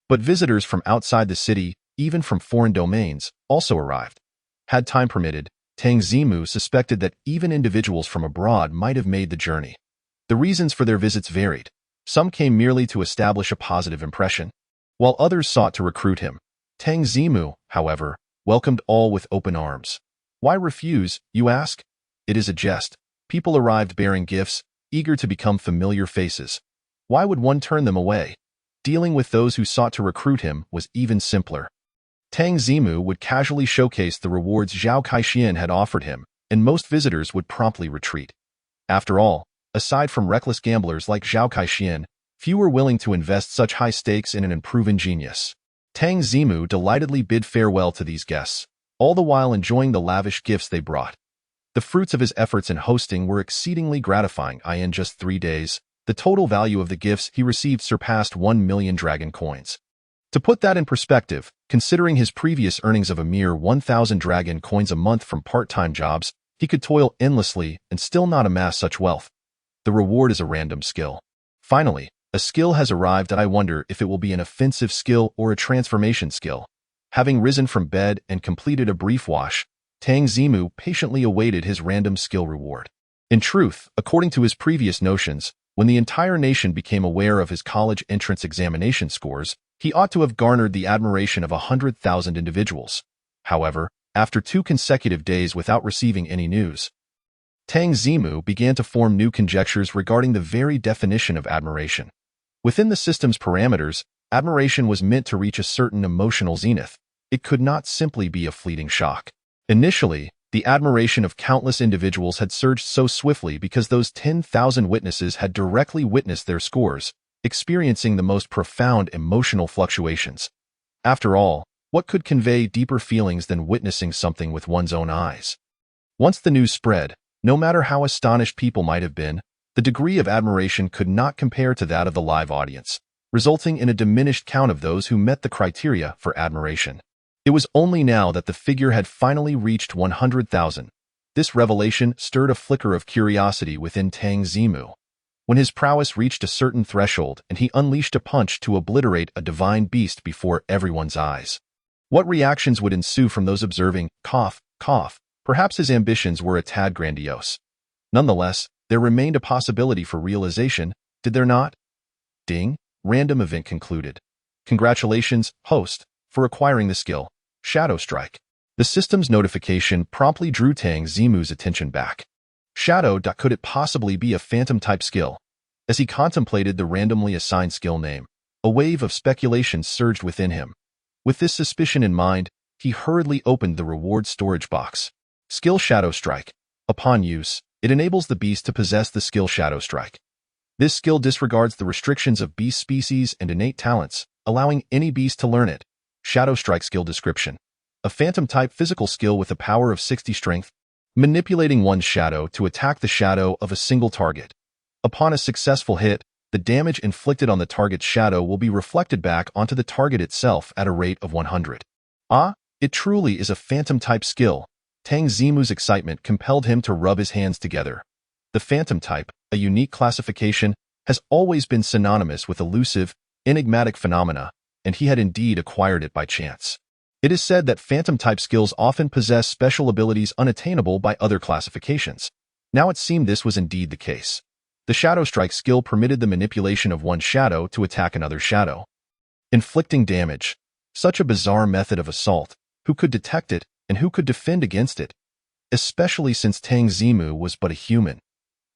but visitors from outside the city, even from foreign domains, also arrived. Had time permitted, Tang Zimu suspected that even individuals from abroad might have made the journey. The reasons for their visits varied. Some came merely to establish a positive impression, while others sought to recruit him. Tang Zimu, however, welcomed all with open arms. Why refuse, you ask? It is a jest. People arrived bearing gifts, eager to become familiar faces. Why would one turn them away? Dealing with those who sought to recruit him was even simpler. Tang Zimu would casually showcase the rewards Zhao Kaixian had offered him, and most visitors would promptly retreat. After all, aside from reckless gamblers like Zhao Kaixian, few were willing to invest such high stakes in an unproven genius. Tang Zimu delightedly bid farewell to these guests, all the while enjoying the lavish gifts they brought. The fruits of his efforts in hosting were exceedingly gratifying. In just 3 days, the total value of the gifts he received surpassed 1 million dragon coins. To put that in perspective, considering his previous earnings of a mere 1,000 dragon coins a month from part-time jobs, he could toil endlessly and still not amass such wealth. The reward is a random skill. Finally, a skill has arrived and I wonder if it will be an offensive skill or a transformation skill. Having risen from bed and completed a brief wash, Tang Zimu patiently awaited his random skill reward. In truth, according to his previous notions, when the entire nation became aware of his college entrance examination scores, he ought to have garnered the admiration of 100,000 individuals. However, after 2 consecutive days without receiving any news, Tang Zimu began to form new conjectures regarding the very definition of admiration. Within the system's parameters, admiration was meant to reach a certain emotional zenith. It could not simply be a fleeting shock. Initially, the admiration of countless individuals had surged so swiftly because those 10,000 witnesses had directly witnessed their scores, experiencing the most profound emotional fluctuations. After all, what could convey deeper feelings than witnessing something with one's own eyes? Once the news spread, No matter how astonished people might have been, the degree of admiration could not compare to that of the live audience, resulting in a diminished count of those who met the criteria for admiration. It was only now that the figure had finally reached 100,000. This revelation stirred a flicker of curiosity within Tang Zimu. When his prowess reached a certain threshold and he unleashed a punch to obliterate a divine beast before everyone's eyes. What reactions would ensue from those observing? Cough, cough. Perhaps his ambitions were a tad grandiose. Nonetheless, there remained a possibility for realization, did there not? Ding, random event concluded. Congratulations, host, for acquiring the skill, Shadow Strike. The system's notification promptly drew Tang Zimu's attention back. Shadow. Could it possibly be a phantom-type skill? As he contemplated the randomly assigned skill name, a wave of speculation surged within him. With this suspicion in mind, he hurriedly opened the reward storage box. Skill Shadow Strike. Upon use, it enables the beast to possess the skill Shadow Strike. This skill disregards the restrictions of beast species and innate talents, allowing any beast to learn it. Shadow Strike skill description. A phantom-type physical skill with a power of 60 strength, manipulating one's shadow to attack the shadow of a single target. Upon a successful hit, the damage inflicted on the target's shadow will be reflected back onto the target itself at a rate of 100. Ah, it truly is a phantom-type skill. Tang Zimu's excitement compelled him to rub his hands together. The phantom type, a unique classification, has always been synonymous with elusive, enigmatic phenomena, and he had indeed acquired it by chance. It is said that phantom-type skills often possess special abilities unattainable by other classifications. Now it seemed this was indeed the case. The Shadow Strike skill permitted the manipulation of one shadow to attack another shadow, inflicting damage. Such a bizarre method of assault. Who could detect it, and who could defend against it? Especially since Tang Zimu was but a human.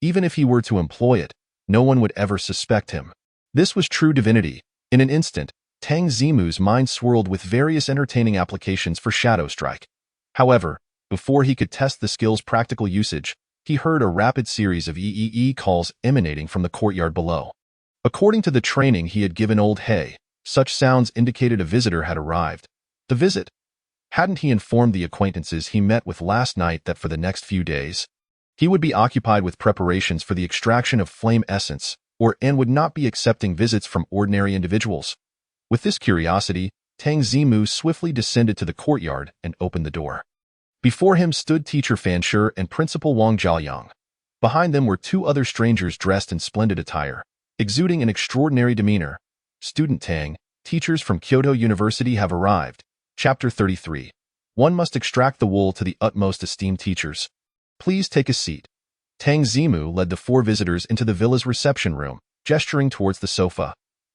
Even if he were to employ it, no one would ever suspect him. This was true divinity. In an instant, Tang Zimu's mind swirled with various entertaining applications for Shadow Strike. However, before he could test the skill's practical usage, he heard a rapid series of EEE calls emanating from the courtyard below. According to the training he had given Old Hay, such sounds indicated a visitor had arrived. The visit? Hadn't he informed the acquaintances he met with last night that for the next few days, he would be occupied with preparations for the extraction of flame essence, and would not be accepting visits from ordinary individuals? With this curiosity, Tang Zimu swiftly descended to the courtyard and opened the door. Before him stood teacher Fan Shi and principal Wang Jiayang. Behind them were two other strangers dressed in splendid attire, exuding an extraordinary demeanor. Student Tang, teachers from Kyoto University have arrived. Chapter 33. One must extract the wool to the utmost esteemed teachers. Please take a seat. Tang Zimu led the four visitors into the villa's reception room, gesturing towards the sofa.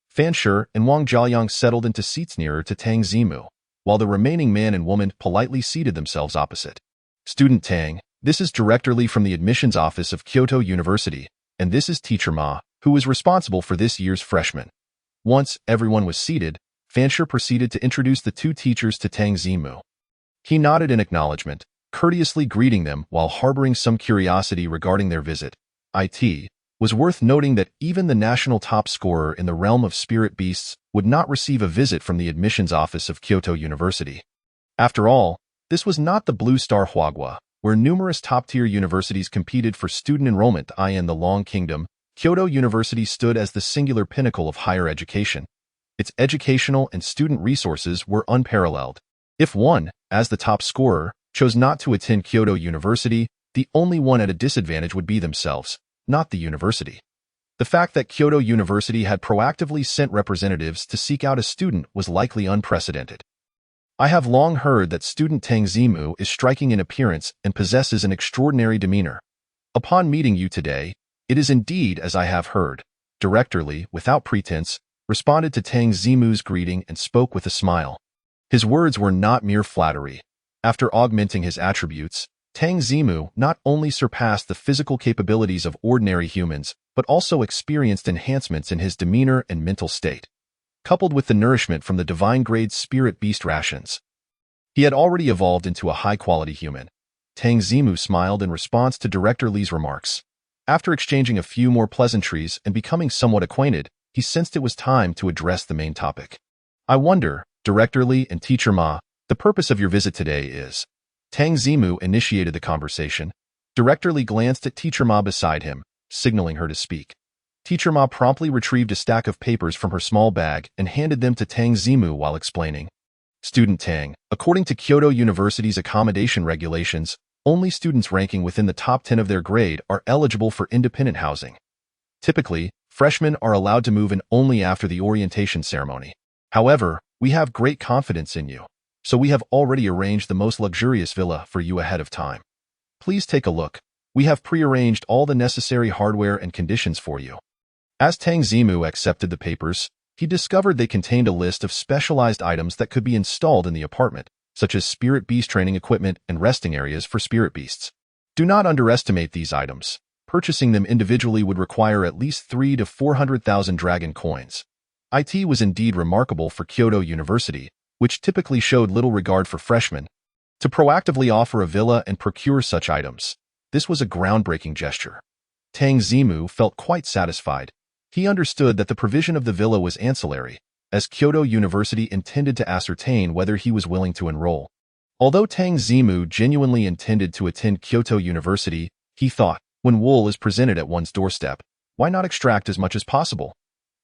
Fan Shi and Wang Jiayang settled into seats nearer to Tang Zimu, while the remaining man and woman politely seated themselves opposite. Student Tang, this is Director Li from the admissions office of Kyoto University, and this is Teacher Ma, who is responsible for this year's freshmen. Once everyone was seated, Fan Shi proceeded to introduce the two teachers to Tang Zimu. He nodded in acknowledgement, courteously greeting them while harboring some curiosity regarding their visit. It was worth noting that even the national top scorer in the realm of spirit beasts would not receive a visit from the admissions office of Kyoto University. After all, this was not the Blue Star Huagua, where numerous top-tier universities competed for student enrollment. In the Long Kingdom, Kyoto University stood as the singular pinnacle of higher education. Its educational and student resources were unparalleled. If one, as the top scorer, chose not to attend Kyoto University, the only one at a disadvantage would be themselves, not the university. The fact that Kyoto University had proactively sent representatives to seek out a student was likely unprecedented. I have long heard that student Tang Zimu is striking in appearance and possesses an extraordinary demeanor. Upon meeting you today, it is indeed as I have heard. Director Li, without pretense, responded to Tang Zimu's greeting and spoke with a smile. His words were not mere flattery. After augmenting his attributes, Tang Zimu not only surpassed the physical capabilities of ordinary humans, but also experienced enhancements in his demeanor and mental state, coupled with the nourishment from the divine-grade spirit beast rations. He had already evolved into a high-quality human. Tang Zimu smiled in response to Director Li's remarks. After exchanging a few more pleasantries and becoming somewhat acquainted, he sensed it was time to address the main topic. I wonder, Director Li and Teacher Ma, the purpose of your visit today is. Tang Zimu initiated the conversation. Director Lee glanced at Teacher Ma beside him, signaling her to speak. Teacher Ma promptly retrieved a stack of papers from her small bag and handed them to Tang Zimu while explaining. Student Tang, according to Kyoto University's accommodation regulations, only students ranking within the top 10 of their grade are eligible for independent housing. Typically, freshmen are allowed to move in only after the orientation ceremony. However, we have great confidence in you, so we have already arranged the most luxurious villa for you ahead of time. Please take a look. We have prearranged all the necessary hardware and conditions for you. As Tang Zimu accepted the papers, he discovered they contained a list of specialized items that could be installed in the apartment, such as spirit beast training equipment and resting areas for spirit beasts. Do not underestimate these items. Purchasing them individually would require at least 300,000 to 400,000 dragon coins. IT was indeed remarkable for Kyoto University, which typically showed little regard for freshmen. To proactively offer a villa and procure such items, this was a groundbreaking gesture. Tang Zimu felt quite satisfied. He understood that the provision of the villa was ancillary, as Kyoto University intended to ascertain whether he was willing to enroll. Although Tang Zimu genuinely intended to attend Kyoto University, he thought, when wool is presented at one's doorstep, why not extract as much as possible?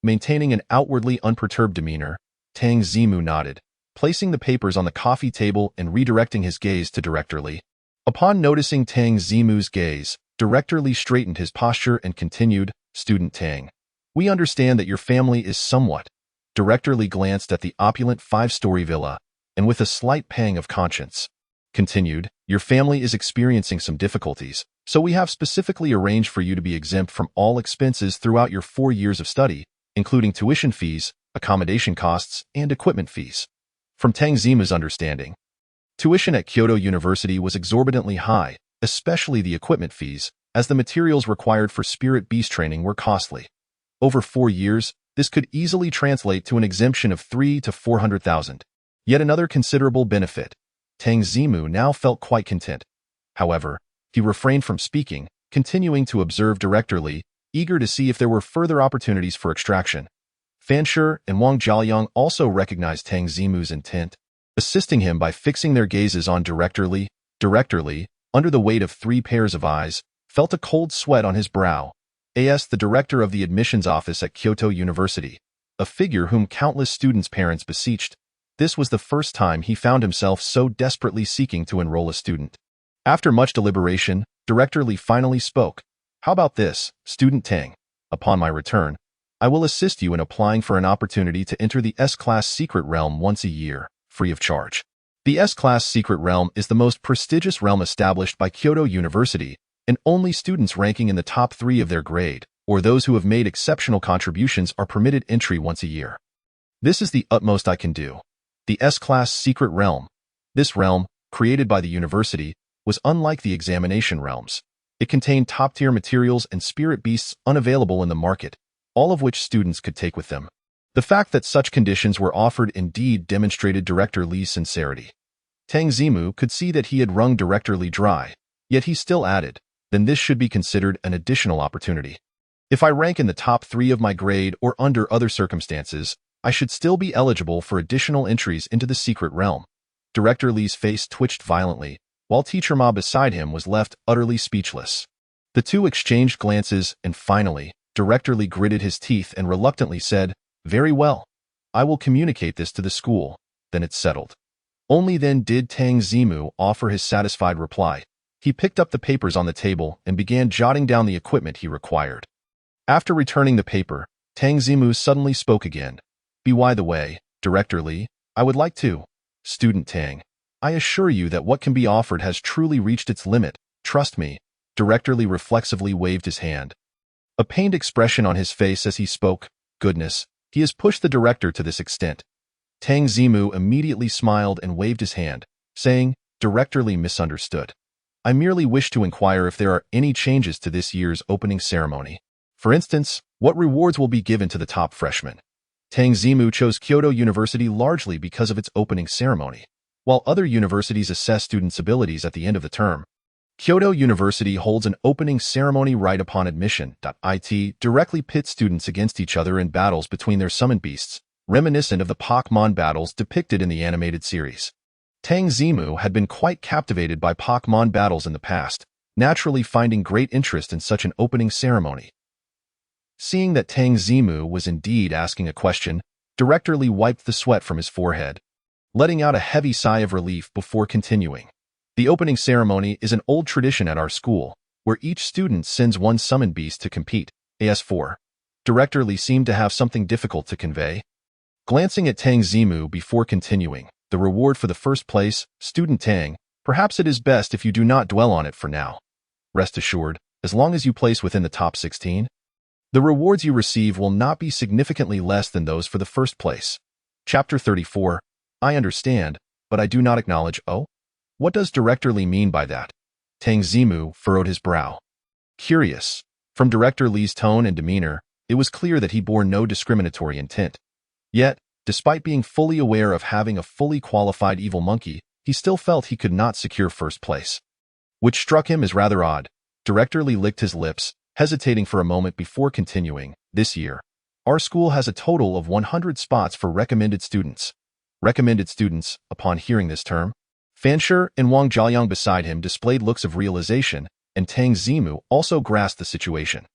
Maintaining an outwardly unperturbed demeanor, Tang Zimu nodded, placing the papers on the coffee table and redirecting his gaze to Director Lee. Upon noticing Tang Zimu's gaze, Director Lee straightened his posture and continued, Student Tang, we understand that your family is somewhat. Director Lee glanced at the opulent 5-story villa, and with a slight pang of conscience, continued, your family is experiencing some difficulties, so we have specifically arranged for you to be exempt from all expenses throughout your 4 years of study, including tuition fees, accommodation costs, and equipment fees. From Tang Zimu's understanding, tuition at Kyoto University was exorbitantly high, especially the equipment fees, as the materials required for spirit beast training were costly. Over 4 years, this could easily translate to an exemption of 300,000 to 400,000. Yet another considerable benefit. Tang Zimu now felt quite content. However, he refrained from speaking, continuing to observe Director Lee, eager to see if there were further opportunities for extraction. Fan Shi and Wang Jiaoyang also recognized Tang Zimu's intent, assisting him by fixing their gazes on Director Lee. Director Lee, under the weight of 3 pairs of eyes, felt a cold sweat on his brow. A.S. the director of the admissions office at Kyoto University, a figure whom countless students' parents beseeched. This was the first time he found himself so desperately seeking to enroll a student. After much deliberation, Director Lee finally spoke. How about this, Student Tang? Upon my return, I will assist you in applying for an opportunity to enter the S-Class Secret Realm once a year, free of charge. The S-Class Secret Realm is the most prestigious realm established by Kyoto University, and only students ranking in the top 3 of their grade, or those who have made exceptional contributions, are permitted entry once a year. This is the utmost I can do. The S-Class Secret Realm. This realm, created by the university, was unlike the examination realms. It contained top-tier materials and spirit beasts unavailable in the market, all of which students could take with them. The fact that such conditions were offered indeed demonstrated Director Lee's sincerity. Tang Zimu could see that he had wrung Director Lee dry, yet he still added, then this should be considered an additional opportunity. If I rank in the top 3 of my grade or under other circumstances, I should still be eligible for additional entries into the secret realm. Director Lee's face twitched violently, while Teacher Ma beside him was left utterly speechless. The two exchanged glances, and finally, Director Lee gritted his teeth and reluctantly said, very well. I will communicate this to the school, then it's settled. Only then did Tang Zimu offer his satisfied reply. He picked up the papers on the table and began jotting down the equipment he required. After returning the paper, Tang Zimu suddenly spoke again. By the way, Director Lee, I would like to. Student Tang, I assure you that what can be offered has truly reached its limit. Trust me. Director Lee reflexively waved his hand. A pained expression on his face as he spoke. Goodness, he has pushed the director to this extent. Tang Zimu immediately smiled and waved his hand, saying, Director Lee misunderstood. I merely wish to inquire if there are any changes to this year's opening ceremony. For instance, what rewards will be given to the top freshmen? Tang Zimu chose Kyoto University largely because of its opening ceremony. While other universities assess students' abilities at the end of the term, Kyoto University holds an opening ceremony right upon admission. It directly pits students against each other in battles between their summoned beasts, reminiscent of the Pokemon battles depicted in the animated series. Tang Zimu had been quite captivated by Pokemon battles in the past, naturally finding great interest in such an opening ceremony. Seeing that Tang Zimu was indeed asking a question, Director Li wiped the sweat from his forehead, letting out a heavy sigh of relief before continuing. The opening ceremony is an old tradition at our school, where each student sends one summoned beast to compete. AS4. Director Li seemed to have something difficult to convey. Glancing at Tang Zimu before continuing, the reward for the first place, Student Tang, perhaps it is best if you do not dwell on it for now. Rest assured, as long as you place within the top 16, the rewards you receive will not be significantly less than those for the first place. Chapter 34. I understand, but I do not acknowledge. Oh? What does Director Li mean by that? Tang Zimu furrowed his brow. Curious. From Director Li's tone and demeanor, it was clear that he bore no discriminatory intent. Yet, despite being fully aware of having a fully qualified evil monkey, he still felt he could not secure first place. Which struck him as rather odd. Director Li licked his lips, hesitating for a moment before continuing. This year, our school has a total of 100 spots for recommended students. Recommended students, upon hearing this term, Fanshi and Wang Jiayang beside him displayed looks of realization, and Tang Zimu also grasped the situation.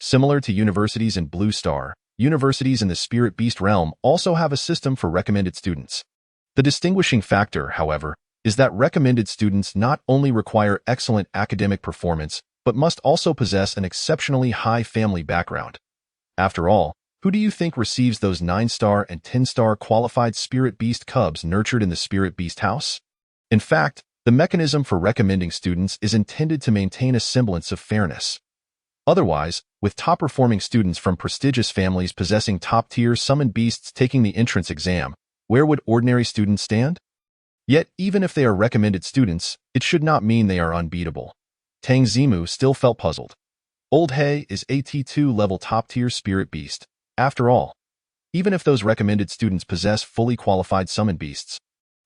Similar to universities in Blue Star, universities in the Spirit Beast realm also have a system for recommended students. The distinguishing factor, however, is that recommended students not only require excellent academic performance, but must also possess an exceptionally high family background. After all, who do you think receives those 9-star and 10-star qualified Spirit Beast cubs nurtured in the Spirit Beast house? In fact, the mechanism for recommending students is intended to maintain a semblance of fairness. Otherwise, with top-performing students from prestigious families possessing top-tier summoned beasts taking the entrance exam, where would ordinary students stand? Yet, even if they are recommended students, it should not mean they are unbeatable. Tang Zimu still felt puzzled. Old He is a T2 level top-tier Spirit Beast. After all, even if those recommended students possess fully qualified summoned beasts,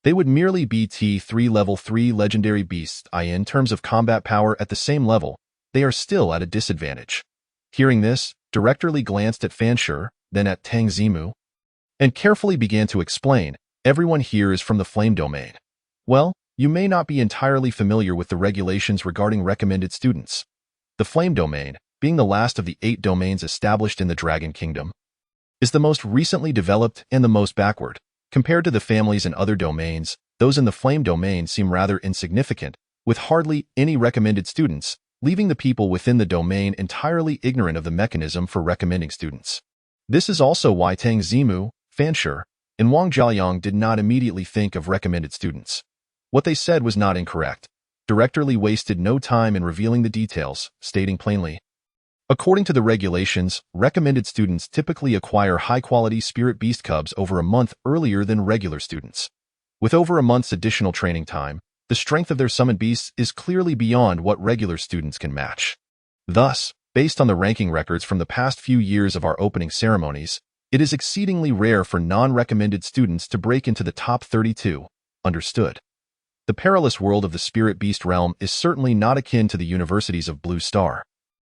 they would merely be T3 level 3 legendary beasts. In terms of combat power at the same level, they are still at a disadvantage. Hearing this, Director Li glanced at Fanshi, then at Tang Zimu, and carefully began to explain, everyone here is from the Flame Domain. Well, you may not be entirely familiar with the regulations regarding recommended students. The Flame Domain, being the last of the 8 domains established in the Dragon Kingdom, is the most recently developed and the most backward. Compared to the families and other domains, those in the Flame Domain seem rather insignificant, with hardly any recommended students, leaving the people within the domain entirely ignorant of the mechanism for recommending students. This is also why Tang Zimu, Fanshi, and Wang Jiayang did not immediately think of recommended students. What they said was not incorrect. Director Li wasted no time in revealing the details, stating plainly, according to the regulations, recommended students typically acquire high-quality Spirit Beast cubs over a month earlier than regular students. With over a month's additional training time, the strength of their summoned beasts is clearly beyond what regular students can match. Thus, based on the ranking records from the past few years of our opening ceremonies, it is exceedingly rare for non-recommended students to break into the top 32. Understood. The perilous world of the Spirit Beast realm is certainly not akin to the universities of Blue Star,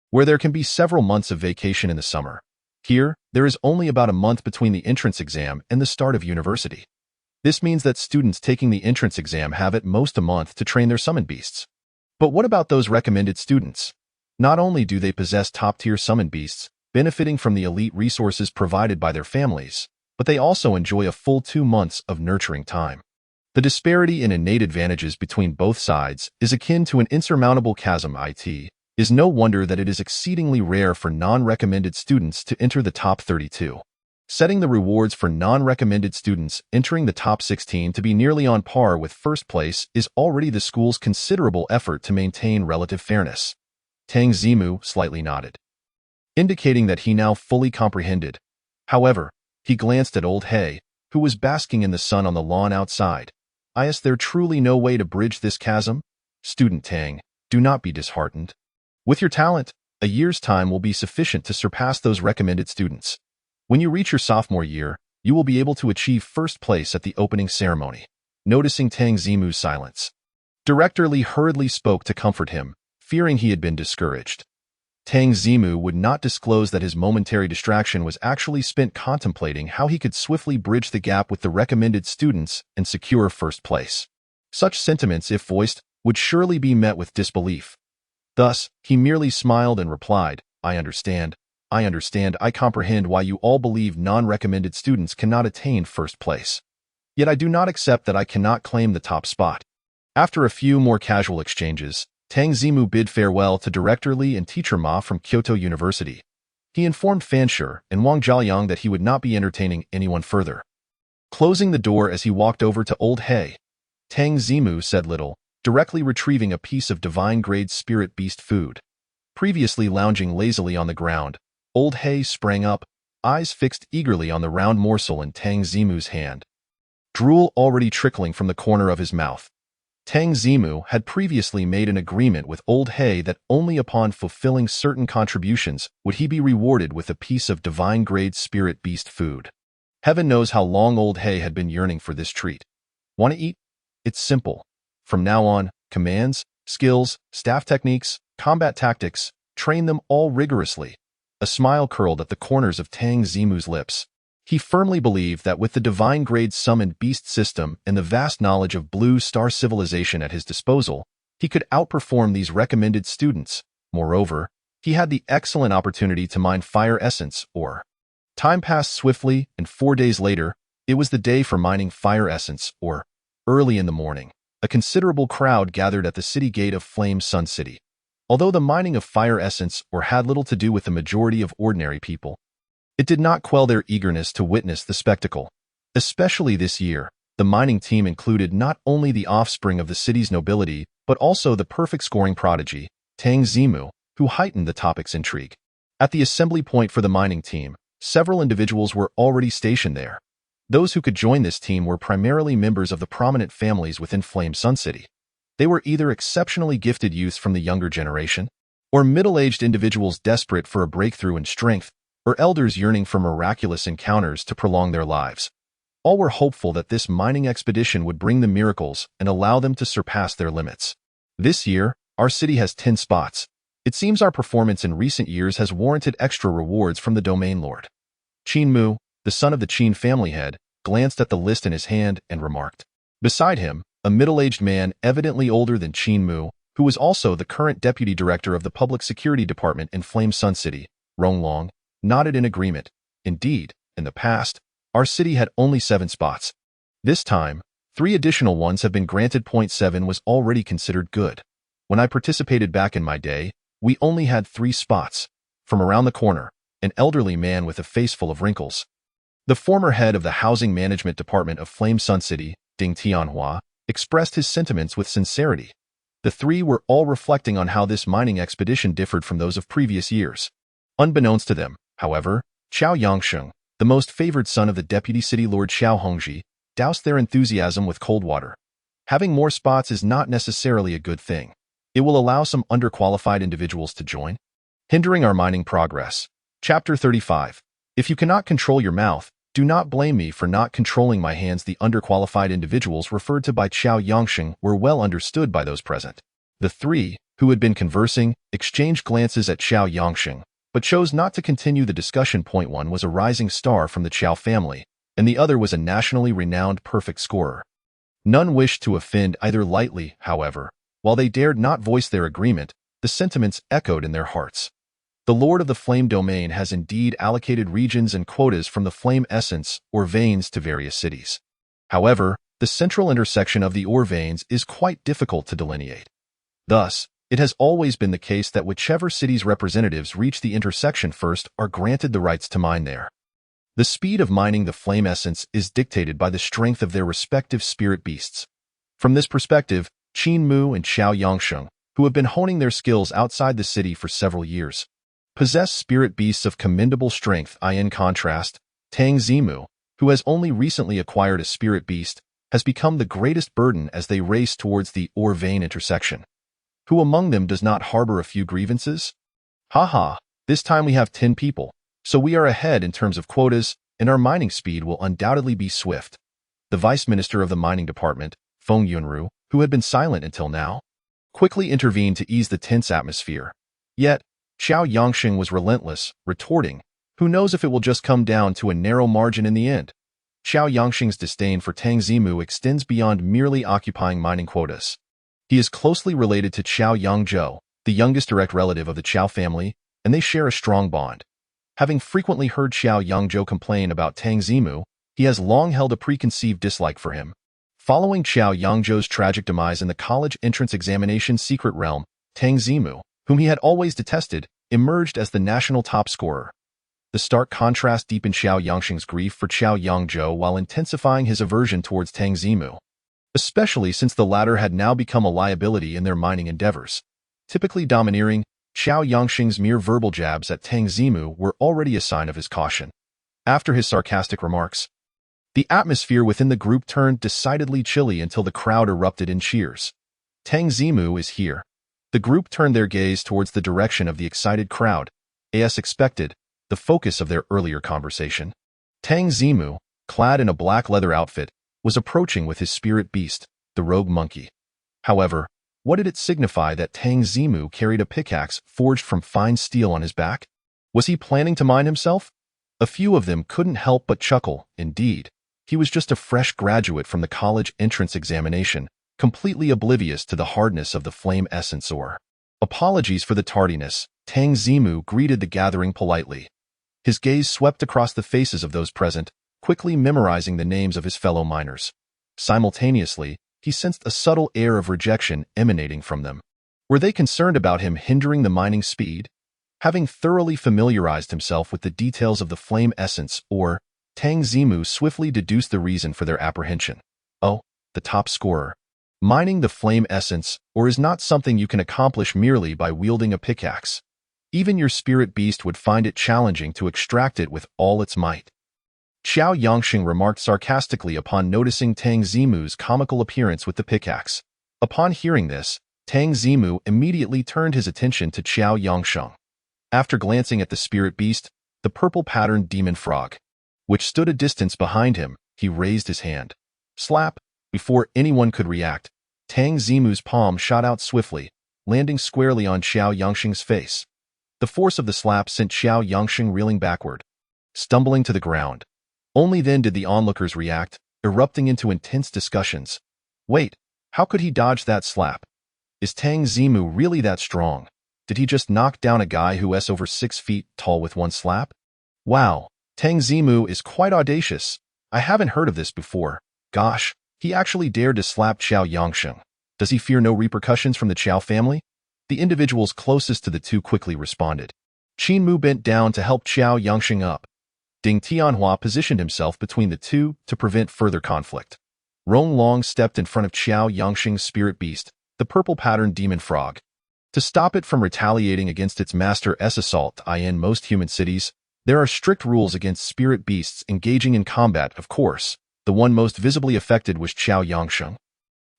where there can be several months of vacation in the summer. Here, there is only about a month between the entrance exam and the start of university. This means that students taking the entrance exam have at most a month to train their summoned beasts. But what about those recommended students? Not only do they possess top-tier summoned beasts, benefiting from the elite resources provided by their families, but they also enjoy a full 2 months of nurturing time. The disparity in innate advantages between both sides is akin to an insurmountable chasm. It is no wonder that it is exceedingly rare for non-recommended students to enter the top 32. Setting the rewards for non-recommended students entering the top 16 to be nearly on par with first place is already the school's considerable effort to maintain relative fairness. Tang Zimu slightly nodded, indicating that he now fully comprehended. However, he glanced at Old He, who was basking in the sun on the lawn outside. Is there truly no way to bridge this chasm? Student Tang, do not be disheartened. With your talent, a year's time will be sufficient to surpass those recommended students. When you reach your sophomore year, you will be able to achieve first place at the opening ceremony. Noticing Tang Zimu's silence, Director Li hurriedly spoke to comfort him, fearing he had been discouraged. Tang Zimu would not disclose that his momentary distraction was actually spent contemplating how he could swiftly bridge the gap with the recommended students and secure first place. Such sentiments, if voiced, would surely be met with disbelief. Thus, he merely smiled and replied, I understand, I comprehend why you all believe non-recommended students cannot attain first place. Yet I do not accept that I cannot claim the top spot. After a few more casual exchanges, Tang Zimu bid farewell to Director Li and Teacher Ma from Kyoto University. He informed Fan Shi and Wang Jiaoyang that he would not be entertaining anyone further. Closing the door as he walked over to Old He, Tang Zimu said little, directly retrieving a piece of divine-grade spirit beast food. Previously lounging lazily on the ground, Old He sprang up, eyes fixed eagerly on the round morsel in Tang Zimu's hand. Drool already trickling from the corner of his mouth. Tang Zimu had previously made an agreement with Old He that only upon fulfilling certain contributions would he be rewarded with a piece of divine-grade spirit beast food. Heaven knows how long Old He had been yearning for this treat. Want to eat? It's simple. From now on, commands, skills, staff techniques, combat tactics, train them all rigorously. A smile curled at the corners of Tang Zimu's lips. He firmly believed that with the divine-grade summoned beast system and the vast knowledge of Blue Star civilization at his disposal, he could outperform these recommended students. Moreover, he had the excellent opportunity to mine fire essence ore. Time passed swiftly, and 4 days later, it was the day for mining fire essence ore. Early in the morning, a considerable crowd gathered at the city gate of Flame Sun City. Although the mining of fire essence ore had little to do with the majority of ordinary people, it did not quell their eagerness to witness the spectacle. Especially this year, the mining team included not only the offspring of the city's nobility, but also the perfect scoring prodigy, Tang Zimu, who heightened the topic's intrigue. At the assembly point for the mining team, several individuals were already stationed there. Those who could join this team were primarily members of the prominent families within Flame Sun City. They were either exceptionally gifted youths from the younger generation, or middle-aged individuals desperate for a breakthrough in strength, or elders yearning for miraculous encounters to prolong their lives. All were hopeful that this mining expedition would bring them miracles and allow them to surpass their limits. This year, our city has 10 spots. It seems our performance in recent years has warranted extra rewards from the domain lord. Qin Mu, the son of the Qin family head, glanced at the list in his hand and remarked. Beside him, a middle-aged man evidently older than Qin Mu, who was also the current deputy director of the public security department in Flame Sun City, Rong Long, nodded in agreement. Indeed, in the past, our city had only 7 spots. This time, 3 additional ones have been granted. 7 was already considered good. When I participated back in my day, we only had 3 spots. From around the corner, an elderly man with a face full of wrinkles. The former head of the housing management department of Flame Sun City, Ding Tianhua, expressed his sentiments with sincerity. The 3 were all reflecting on how this mining expedition differed from those of previous years. Unbeknownst to them, however, Qiao Yangsheng, the most favored son of the deputy city lord Xiao Hongji, doused their enthusiasm with cold water. Having more spots is not necessarily a good thing. It will allow some underqualified individuals to join, hindering our mining progress. Chapter 35. If you cannot control your mouth, do not blame me for not controlling my hands. The underqualified individuals referred to by Qiao Yangsheng were well understood by those present. The 3, who had been conversing, exchanged glances at Qiao Yangsheng, but chose not to continue the discussion. 1 was a rising star from the Qiao family, and the other was a nationally renowned perfect scorer. None wished to offend either lightly, however. While they dared not voice their agreement, the sentiments echoed in their hearts. The Lord of the Flame Domain has indeed allocated regions and quotas from the flame essence or veins to various cities. However, the central intersection of the ore veins is quite difficult to delineate. Thus, it has always been the case that whichever city's representatives reach the intersection first are granted the rights to mine there. The speed of mining the flame essence is dictated by the strength of their respective spirit beasts. From this perspective, Qin Mu and Qiao Yangsheng, who have been honing their skills outside the city for several years, possess spirit beasts of commendable strength. In contrast, Tang Zimu, who has only recently acquired a spirit beast, has become the greatest burden as they race towards the ore vein intersection. Who among them does not harbor a few grievances? Haha, this time we have 10 people, so we are ahead in terms of quotas, and our mining speed will undoubtedly be swift. The vice minister of the mining department, Feng Yunru, who had been silent until now, quickly intervened to ease the tense atmosphere. Yet, Qiao Yangsheng was relentless, retorting, who knows if it will just come down to a narrow margin in the end. Qiao Yangsheng's disdain for Tang Zimu extends beyond merely occupying mining quotas. He is closely related to Qiao Yangzhou, the youngest direct relative of the Qiao family, and they share a strong bond. Having frequently heard Xiao Yangzhou complain about Tang Zimu, he has long held a preconceived dislike for him. Following Qiao Yangzhou's tragic demise in the college entrance examination secret realm, Tang Zimu, whom he had always detested, emerged as the national top scorer. The stark contrast deepened Xiao Yangxing's grief for Qiao Yangzhou while intensifying his aversion towards Tang Zimu, especially since the latter had now become a liability in their mining endeavors. Typically domineering, Xiao Yangxing's mere verbal jabs at Tang Zimu were already a sign of his caution. After his sarcastic remarks, the atmosphere within the group turned decidedly chilly until the crowd erupted in cheers. Tang Zimu is here. The group turned their gaze towards the direction of the excited crowd, as expected, the focus of their earlier conversation. Tang Zimu, clad in a black leather outfit, was approaching with his spirit beast, the rogue monkey. However, what did it signify that Tang Zimu carried a pickaxe forged from fine steel on his back? Was he planning to mine himself? A few of them couldn't help but chuckle. Indeed, he was just a fresh graduate from the college entrance examination, completely oblivious to the hardness of the flame essence ore. Apologies for the tardiness, Tang Zimu greeted the gathering politely. His gaze swept across the faces of those present, quickly memorizing the names of his fellow miners. Simultaneously, he sensed a subtle air of rejection emanating from them. Were they concerned about him hindering the mining speed? Having thoroughly familiarized himself with the details of the flame essence ore, Tang Zimu swiftly deduced the reason for their apprehension. Oh, the top scorer. Mining the flame essence ore is not something you can accomplish merely by wielding a pickaxe. Even your spirit beast would find it challenging to extract it with all its might. Qiao Yangxing remarked sarcastically upon noticing Tang Zimu's comical appearance with the pickaxe. Upon hearing this, Tang Zimu immediately turned his attention to Qiao Yangsheng. After glancing at the spirit beast, the purple-patterned demon frog, which stood a distance behind him, he raised his hand. Slap! Before anyone could react, Tang Zimu's palm shot out swiftly, landing squarely on Qiao Yangxing's face. The force of the slap sent Qiao Yangxing reeling backward, stumbling to the ground. Only then did the onlookers react, erupting into intense discussions. Wait, how could he dodge that slap? Is Tang Zimu really that strong? Did he just knock down a guy who's over 6 feet tall with one slap? Wow, Tang Zimu is quite audacious. I haven't heard of this before. Gosh, he actually dared to slap Qiao Yangxing. Does he fear no repercussions from the Qiao family? The individuals closest to the two quickly responded. Qin Mu bent down to help Qiao Yangxing up. Ding Tianhua positioned himself between the two to prevent further conflict. Rong Long stepped in front of Qiao Yangxing's spirit beast, the purple-patterned demon frog. To stop it from retaliating against its master's assault in most human cities, there are strict rules against spirit beasts engaging in combat, of course. The one most visibly affected was Qiao Yangxing,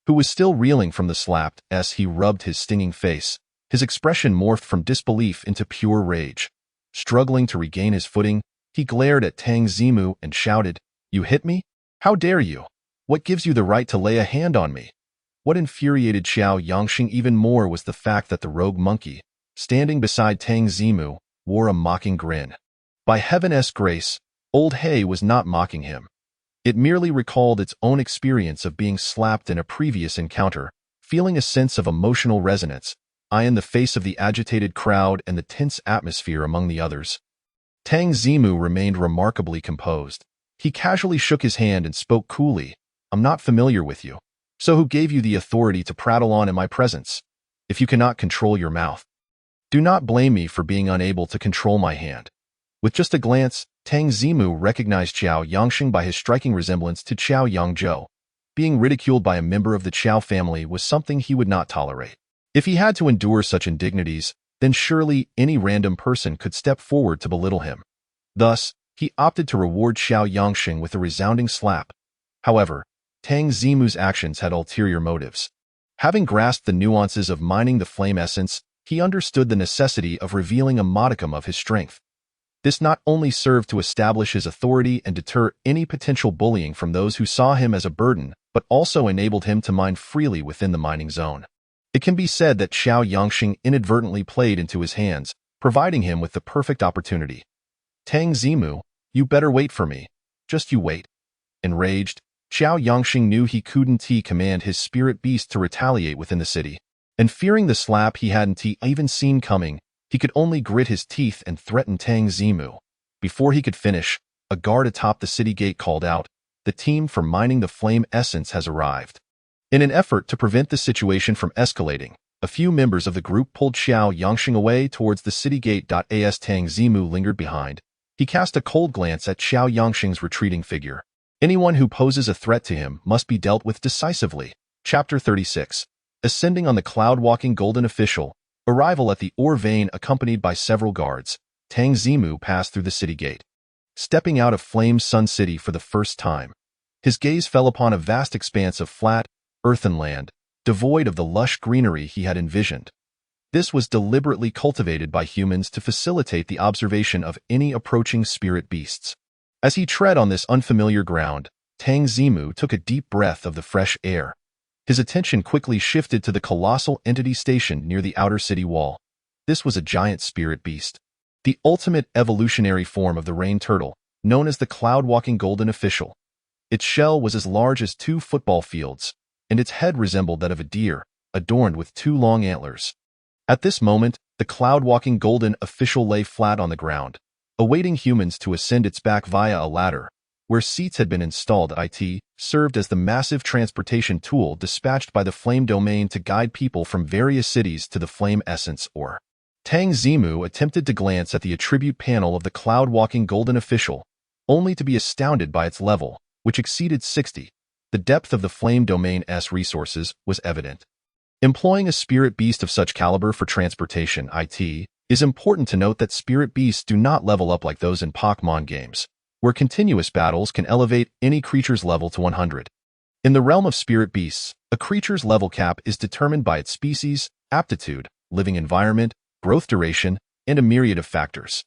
who was still reeling from the slap as he rubbed his stinging face. His expression morphed from disbelief into pure rage. Struggling to regain his footing, he glared at Tang Zimu and shouted, "You hit me? How dare you? What gives you the right to lay a hand on me?" What infuriated Qiao Yangxing even more was the fact that the rogue monkey, standing beside Tang Zimu, wore a mocking grin. By heaven's grace, old He was not mocking him. It merely recalled its own experience of being slapped in a previous encounter, feeling a sense of emotional resonance, in the face of the agitated crowd and the tense atmosphere among the others. Tang Zimu remained remarkably composed. He casually shook his hand and spoke coolly. "I'm not familiar with you. So who gave you the authority to prattle on in my presence? If you cannot control your mouth, do not blame me for being unable to control my hand." With just a glance, Tang Zimu recognized Qiao Yangxing by his striking resemblance to Qiao Yangzhou. Being ridiculed by a member of the Qiao family was something he would not tolerate. If he had to endure such indignities, then surely any random person could step forward to belittle him. Thus, he opted to reward Qiao Yangxing with a resounding slap. However, Tang Zimu's actions had ulterior motives. Having grasped the nuances of mining the flame essence, he understood the necessity of revealing a modicum of his strength. This not only served to establish his authority and deter any potential bullying from those who saw him as a burden, but also enabled him to mine freely within the mining zone. It can be said that Qiao Yangxing inadvertently played into his hands, providing him with the perfect opportunity. "Tang Zimu, you better wait for me. Just you wait." Enraged, Qiao Yangxing knew he couldn't command his spirit beast to retaliate within the city. and fearing the slap he hadn't even seen coming, he could only grit his teeth and threaten Tang Zimu. Before he could finish, a guard atop the city gate called out, "The team for mining the flame essence has arrived." In an effort to prevent the situation from escalating, a few members of the group pulled Xiao Yangsheng away towards the city gate. As Tang Zimu lingered behind, he cast a cold glance at Xiao Yangsheng's retreating figure. Anyone who poses a threat to him must be dealt with decisively. Chapter 36. Ascending on the cloud-walking golden official, arrival at the ore vein accompanied by several guards, Tang Zimu passed through the city gate. Stepping out of Flame Sun City for the first time, his gaze fell upon a vast expanse of flat, earthen land, devoid of the lush greenery he had envisioned. This was deliberately cultivated by humans to facilitate the observation of any approaching spirit beasts. As he tread on this unfamiliar ground, Tang Zimu took a deep breath of the fresh air. His attention quickly shifted to the colossal entity stationed near the outer city wall. This was a giant spirit beast, the ultimate evolutionary form of the rain turtle, known as the cloud-walking golden official. Its shell was as large as 2 football fields, and its head resembled that of a deer, adorned with 2 long antlers. At this moment, the cloud-walking golden official lay flat on the ground, awaiting humans to ascend its back via a ladder, where seats had been installed. It served as the massive transportation tool dispatched by the Flame Domain to guide people from various cities to the Flame Essence ore. Tang Zimu attempted to glance at the attribute panel of the cloud-walking golden official, only to be astounded by its level, which exceeded 60. The depth of the Flame Domain's resources was evident. Employing a spirit beast of such caliber for transportation, it is important to note that spirit beasts do not level up like those in Pokemon games, where continuous battles can elevate any creature's level to 100. In the realm of spirit beasts, a creature's level cap is determined by its species, aptitude, living environment, growth duration, and a myriad of factors.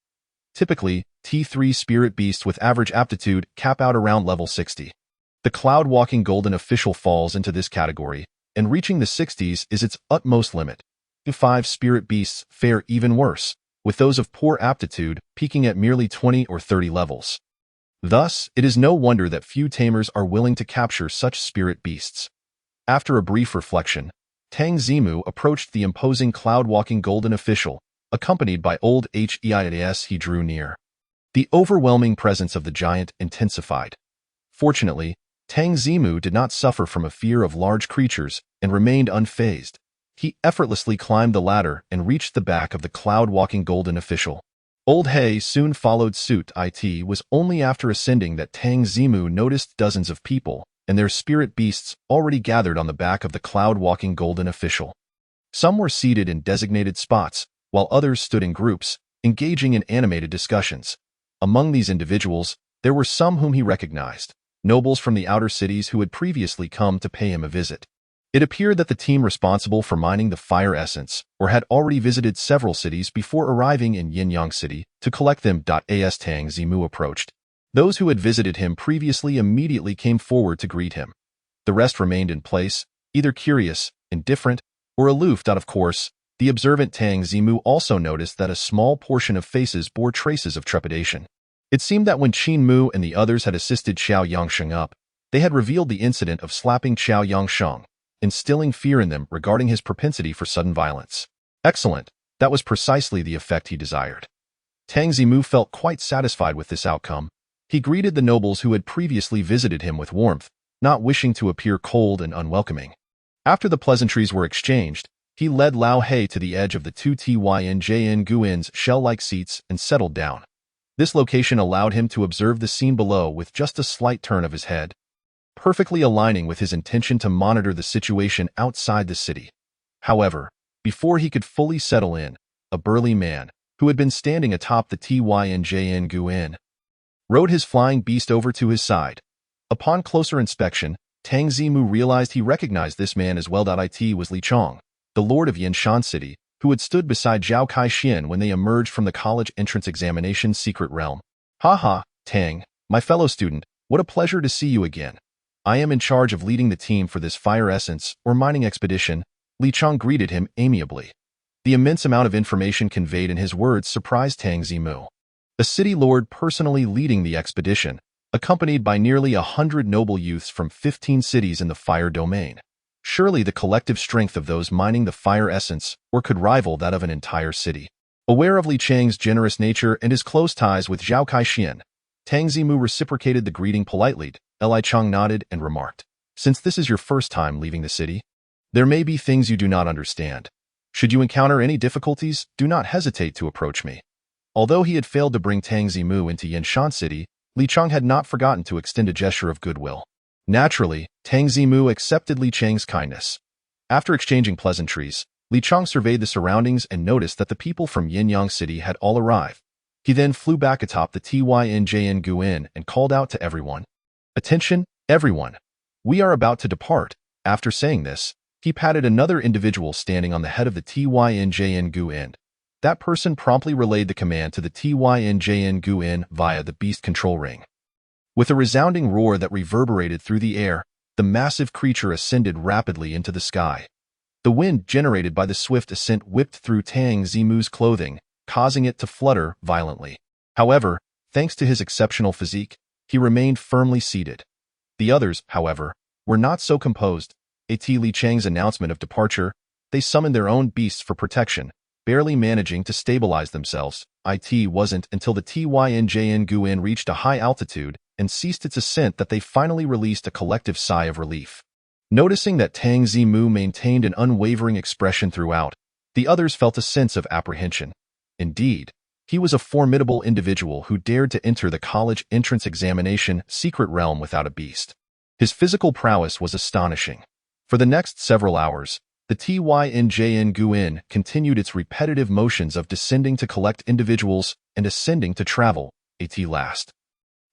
Typically, T3 spirit beasts with average aptitude cap out around level 60. The cloud-walking golden official falls into this category, and reaching the 60s is its utmost limit. The 5 spirit beasts fare even worse, with those of poor aptitude peaking at merely 20 or 30 levels. Thus, it is no wonder that few tamers are willing to capture such spirit beasts. After a brief reflection, Tang Zimu approached the imposing cloud-walking golden official, accompanied by old Heias. He drew near. The overwhelming presence of the giant intensified. Fortunately, Tang Zimu did not suffer from a fear of large creatures and remained unfazed. He effortlessly climbed the ladder and reached the back of the cloud-walking golden official. Old Hay soon followed suit. It was only after ascending that Tang Zimu noticed dozens of people and their spirit beasts already gathered on the back of the cloud-walking golden official. Some were seated in designated spots, while others stood in groups, engaging in animated discussions. Among these individuals, there were some whom he recognized, nobles from the outer cities who had previously come to pay him a visit. It appeared that the team responsible for mining the fire essence or had already visited several cities before arriving in Yinyang City to collect them. As Tang Zimu approached, those who had visited him previously immediately came forward to greet him. The rest remained in place, either curious, indifferent, or aloof. Of course, the observant Tang Zimu also noticed that a small portion of faces bore traces of trepidation. It seemed that when Qin Mu and the others had assisted Xiao Yangsheng up, they had revealed the incident of slapping Xiao Yangsheng, instilling fear in them regarding his propensity for sudden violence. Excellent, that was precisely the effect he desired. Tang Zimu felt quite satisfied with this outcome. He greeted the nobles who had previously visited him with warmth, not wishing to appear cold and unwelcoming. After the pleasantries were exchanged, he led Lao He to the edge of the 2Tynjin Guin's shell-like seats and settled down. This location allowed him to observe the scene below with just a slight turn of his head, perfectly aligning with his intention to monitor the situation outside the city. However, before he could fully settle in, a burly man, who had been standing atop the Tynjin Guin, rode his flying beast over to his side. Upon closer inspection, Tang Zimu realized he recognized this man as well. It was Li Chong, the lord of Yinshan City, who had stood beside Zhao Kai-Xian when they emerged from the college entrance examination secret realm. "Ha, Tang, my fellow student, what a pleasure to see you again. I am in charge of leading the team for this fire essence or mining expedition." Li Chong greeted him amiably. The immense amount of information conveyed in his words surprised Tang Zimu. A city lord personally leading the expedition, accompanied by nearly 100 noble youths from 15 cities in the fire domain. Surely the collective strength of those mining the fire essence or could rival that of an entire city. Aware of Li Chang's generous nature and his close ties with Zhao Caixin, Tang Zimu reciprocated the greeting politely. Li Chang nodded and remarked, "Since this is your first time leaving the city, there may be things you do not understand. Should you encounter any difficulties, do not hesitate to approach me." Although he had failed to bring Tang Zimu into Yanshan City, Li Chang had not forgotten to extend a gesture of goodwill. Naturally, Tang Zimu accepted Li Chang's kindness. After exchanging pleasantries, Li Chang surveyed the surroundings and noticed that the people from Yinyang City had all arrived. He then flew back atop the Tynjin Guin and called out to everyone, "Attention, everyone! We are about to depart." After saying this, he patted another individual standing on the head of the Tynjin Guin. That person promptly relayed the command to the Tynjin Guin via the beast control ring. With a resounding roar that reverberated through the air, the massive creature ascended rapidly into the sky. The wind generated by the swift ascent whipped through Tang Zimu's clothing, causing it to flutter violently. However, thanks to his exceptional physique, he remained firmly seated. The others, however, were not so composed. At Li Chang's announcement of departure, they summoned their own beasts for protection, barely managing to stabilize themselves. It wasn't until the Tynjin Guin reached a high altitude and ceased its ascent that they finally released a collective sigh of relief. Noticing that Tang Zimu maintained an unwavering expression throughout, the others felt a sense of apprehension. Indeed, he was a formidable individual who dared to enter the college entrance examination secret realm without a beast. His physical prowess was astonishing. For the next several hours, the Tynjin Guin continued its repetitive motions of descending to collect individuals and ascending to travel. At last,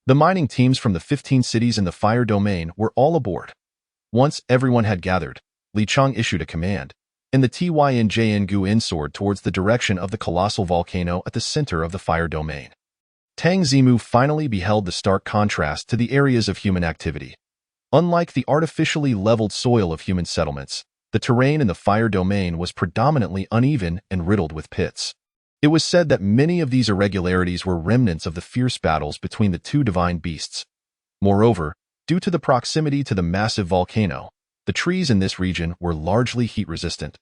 the mining teams from the 15 cities in the fire domain were all aboard. Once everyone had gathered, Li Chang issued a command, and the Tynjin Guin soared towards the direction of the colossal volcano at the center of the fire domain. Tang Zimu finally beheld the stark contrast to the areas of human activity. Unlike the artificially leveled soil of human settlements, the terrain in the fire domain was predominantly uneven and riddled with pits. It was said that many of these irregularities were remnants of the fierce battles between the two divine beasts. Moreover, due to the proximity to the massive volcano, the trees in this region were largely heat-resistant,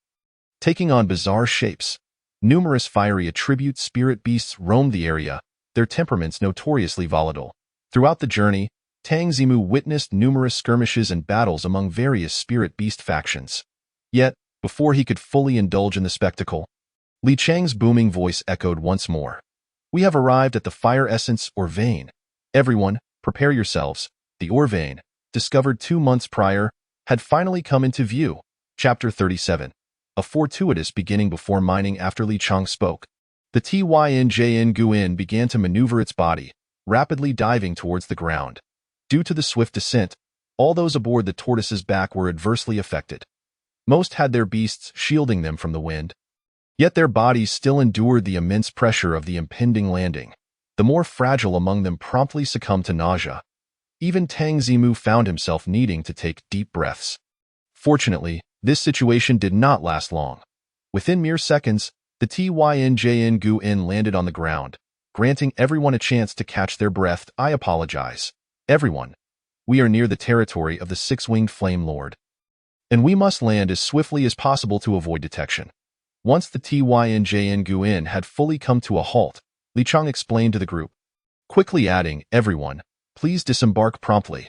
taking on bizarre shapes. Numerous fiery attribute spirit beasts roamed the area, their temperaments notoriously volatile. Throughout the journey, Tang Zimu witnessed numerous skirmishes and battles among various spirit beast factions. Yet, before he could fully indulge in the spectacle, Li Chang's booming voice echoed once more. "We have arrived at the fire essence or vein. Everyone, prepare yourselves." The ore vein, discovered 2 months prior, had finally come into view. Chapter 37. A fortuitous beginning. Before mining. After Li Chang spoke, the Tynjin Guin began to maneuver its body, rapidly diving towards the ground. Due to the swift descent, all those aboard the tortoise's back were adversely affected. Most had their beasts shielding them from the wind, yet their bodies still endured the immense pressure of the impending landing. The more fragile among them promptly succumbed to nausea. Even Tang Zimu found himself needing to take deep breaths. Fortunately, this situation did not last long. Within mere seconds, the Tynjin Guin landed on the ground, granting everyone a chance to catch their breath. "I apologize. Everyone. We are near the territory of the six-winged Flame Lord, and we must land as swiftly as possible to avoid detection." Once the Tynjin Guin had fully come to a halt, Li Chang explained to the group, quickly adding, "Everyone, please disembark promptly.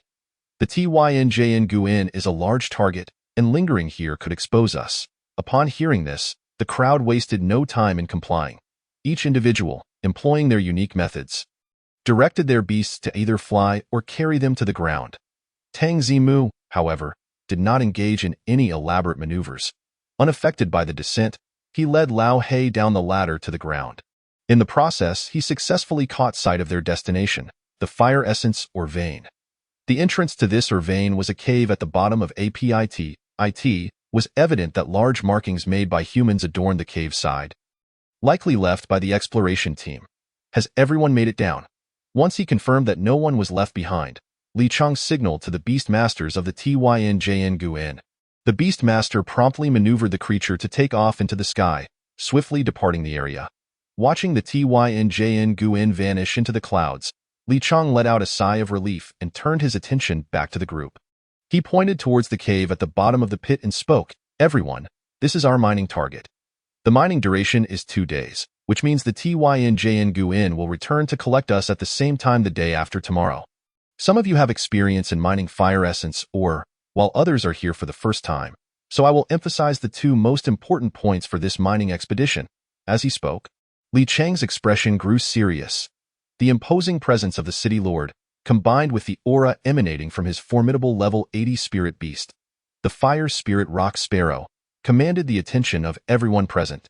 The Tynjin Guin is a large target, and lingering here could expose us." Upon hearing this, the crowd wasted no time in complying. Each individual, employing their unique methods, directed their beasts to either fly or carry them to the ground. Tang Zimu, however, did not engage in any elaborate maneuvers. Unaffected by the descent, he led Lao He down the ladder to the ground. In the process, he successfully caught sight of their destination, the fire essence or vein. The entrance to this or vein was a cave at the bottom of a pit. It was evident that large markings made by humans adorned the cave side, likely left by the exploration team. "Has everyone made it down?" Once he confirmed that no one was left behind, Li Chang signaled to the beast masters of the Tynjin Guin. The beast master promptly maneuvered the creature to take off into the sky, swiftly departing the area. Watching the Tynjin Guin vanish into the clouds, Li Chang let out a sigh of relief and turned his attention back to the group. He pointed towards the cave at the bottom of the pit and spoke, "Everyone, this is our mining target. The mining duration is 2 days, which means the Tynjin Guin will return to collect us at the same time the day after tomorrow. Some of you have experience in mining fire essence ore, while others are here for the first time, so I will emphasize the 2 most important points for this mining expedition." As he spoke, Li Chang's expression grew serious. The imposing presence of the city lord, combined with the aura emanating from his formidable level 80 spirit beast, the fire spirit rock sparrow, commanded the attention of everyone present,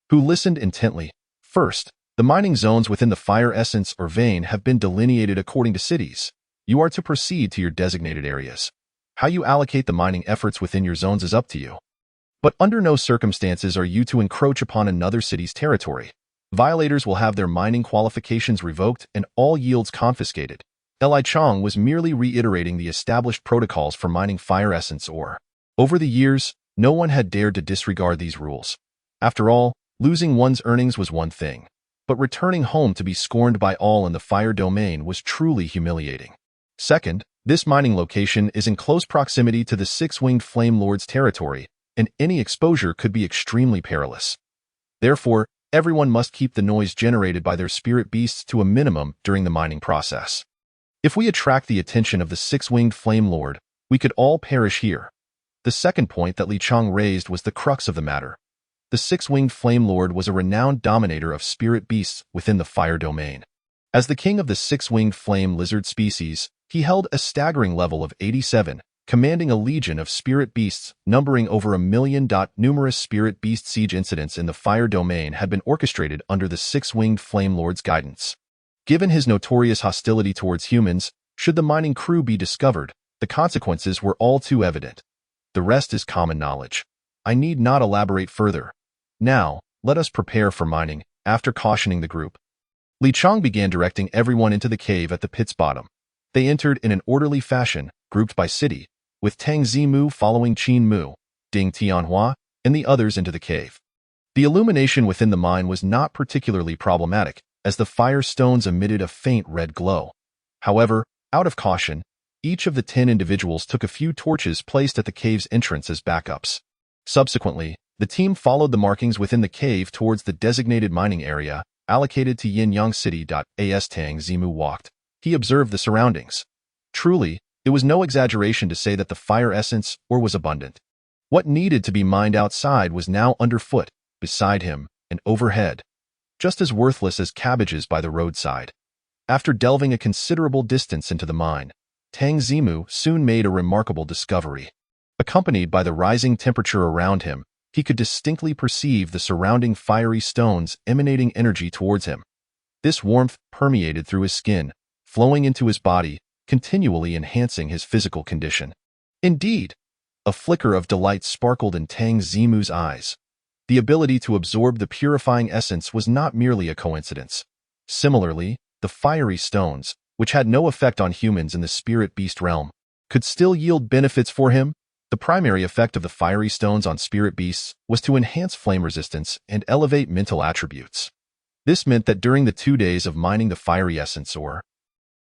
who listened intently. First, the mining zones within the fire essence or vein have been delineated according to cities. You are to proceed to your designated areas. How you allocate the mining efforts within your zones is up to you. But under no circumstances are you to encroach upon another city's territory. Violators will have their mining qualifications revoked and all yields confiscated. Li Chang was merely reiterating the established protocols for mining fire essence ore. Over the years, no one had dared to disregard these rules. After all, losing one's earnings was one thing, but returning home to be scorned by all in the fire domain was truly humiliating. Second, this mining location is in close proximity to the 6-winged Flame Lord's territory, and any exposure could be extremely perilous. Therefore, everyone must keep the noise generated by their spirit beasts to a minimum during the mining process. If we attract the attention of the 6-winged Flame Lord, we could all perish here. The second point that Li Chang raised was the crux of the matter. The 6-winged Flame Lord was a renowned dominator of spirit beasts within the fire domain. As the king of the 6-winged flame lizard species, he held a staggering level of 87, commanding a legion of spirit beasts numbering over 1 million. Numerous spirit beast siege incidents in the fire domain had been orchestrated under the 6-winged Flame Lord's guidance. Given his notorious hostility towards humans, should the mining crew be discovered, the consequences were all too evident. The rest is common knowledge. I need not elaborate further. Now, let us prepare for mining. After cautioning the group, Li Chang began directing everyone into the cave at the pit's bottom. They entered in an orderly fashion, grouped by city, with Tang Zimu following Qin Mu, Ding Tianhua, and the others into the cave. The illumination within the mine was not particularly problematic, as the fire stones emitted a faint red glow. However, out of caution, each of the 10 individuals took a few torches placed at the cave's entrance as backups. Subsequently, the team followed the markings within the cave towards the designated mining area allocated to Yinyang City. As Tang Zimu walked, he observed the surroundings. Truly, it was no exaggeration to say that the fire essence ore was abundant. What needed to be mined outside was now underfoot, beside him, and overhead, just as worthless as cabbages by the roadside. After delving a considerable distance into the mine, Tang Zimu soon made a remarkable discovery. Accompanied by the rising temperature around him, he could distinctly perceive the surrounding fiery stones emanating energy towards him. This warmth permeated through his skin, flowing into his body, continually enhancing his physical condition. Indeed, a flicker of delight sparkled in Tang Zimu's eyes. The ability to absorb the purifying essence was not merely a coincidence. Similarly, the fiery stones, which had no effect on humans in the spirit beast realm, could still yield benefits for him. The primary effect of the fiery stones on spirit beasts was to enhance flame resistance and elevate mental attributes. This meant that during the 2 days of mining the fiery essence ore,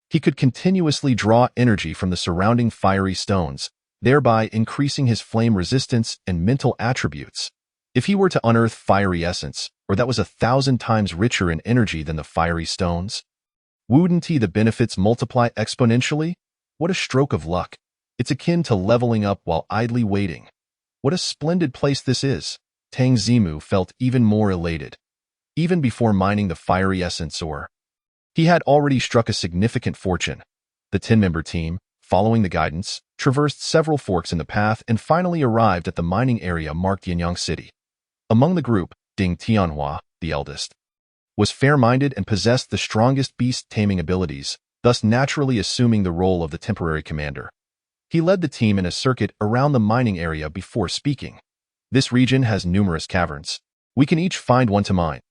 he could continuously draw energy from the surrounding fiery stones, thereby increasing his flame resistance and mental attributes. If he were to unearth fiery essence, or that was 1,000 times richer in energy than the fiery stones, wouldn't the benefits multiply exponentially? What a stroke of luck. It's akin to leveling up while idly waiting. What a splendid place this is. Tang Zimu felt even more elated. Even before mining the fiery essence ore, he had already struck a significant fortune. The 10-member team, following the guidance, traversed several forks in the path and finally arrived at the mining area marked Yinyang City. Among the group, Ding Tianhua, the eldest, was fair-minded and possessed the strongest beast-taming abilities, thus naturally assuming the role of the temporary commander. He led the team in a circuit around the mining area before speaking. This region has numerous caverns. We can each find one to mine.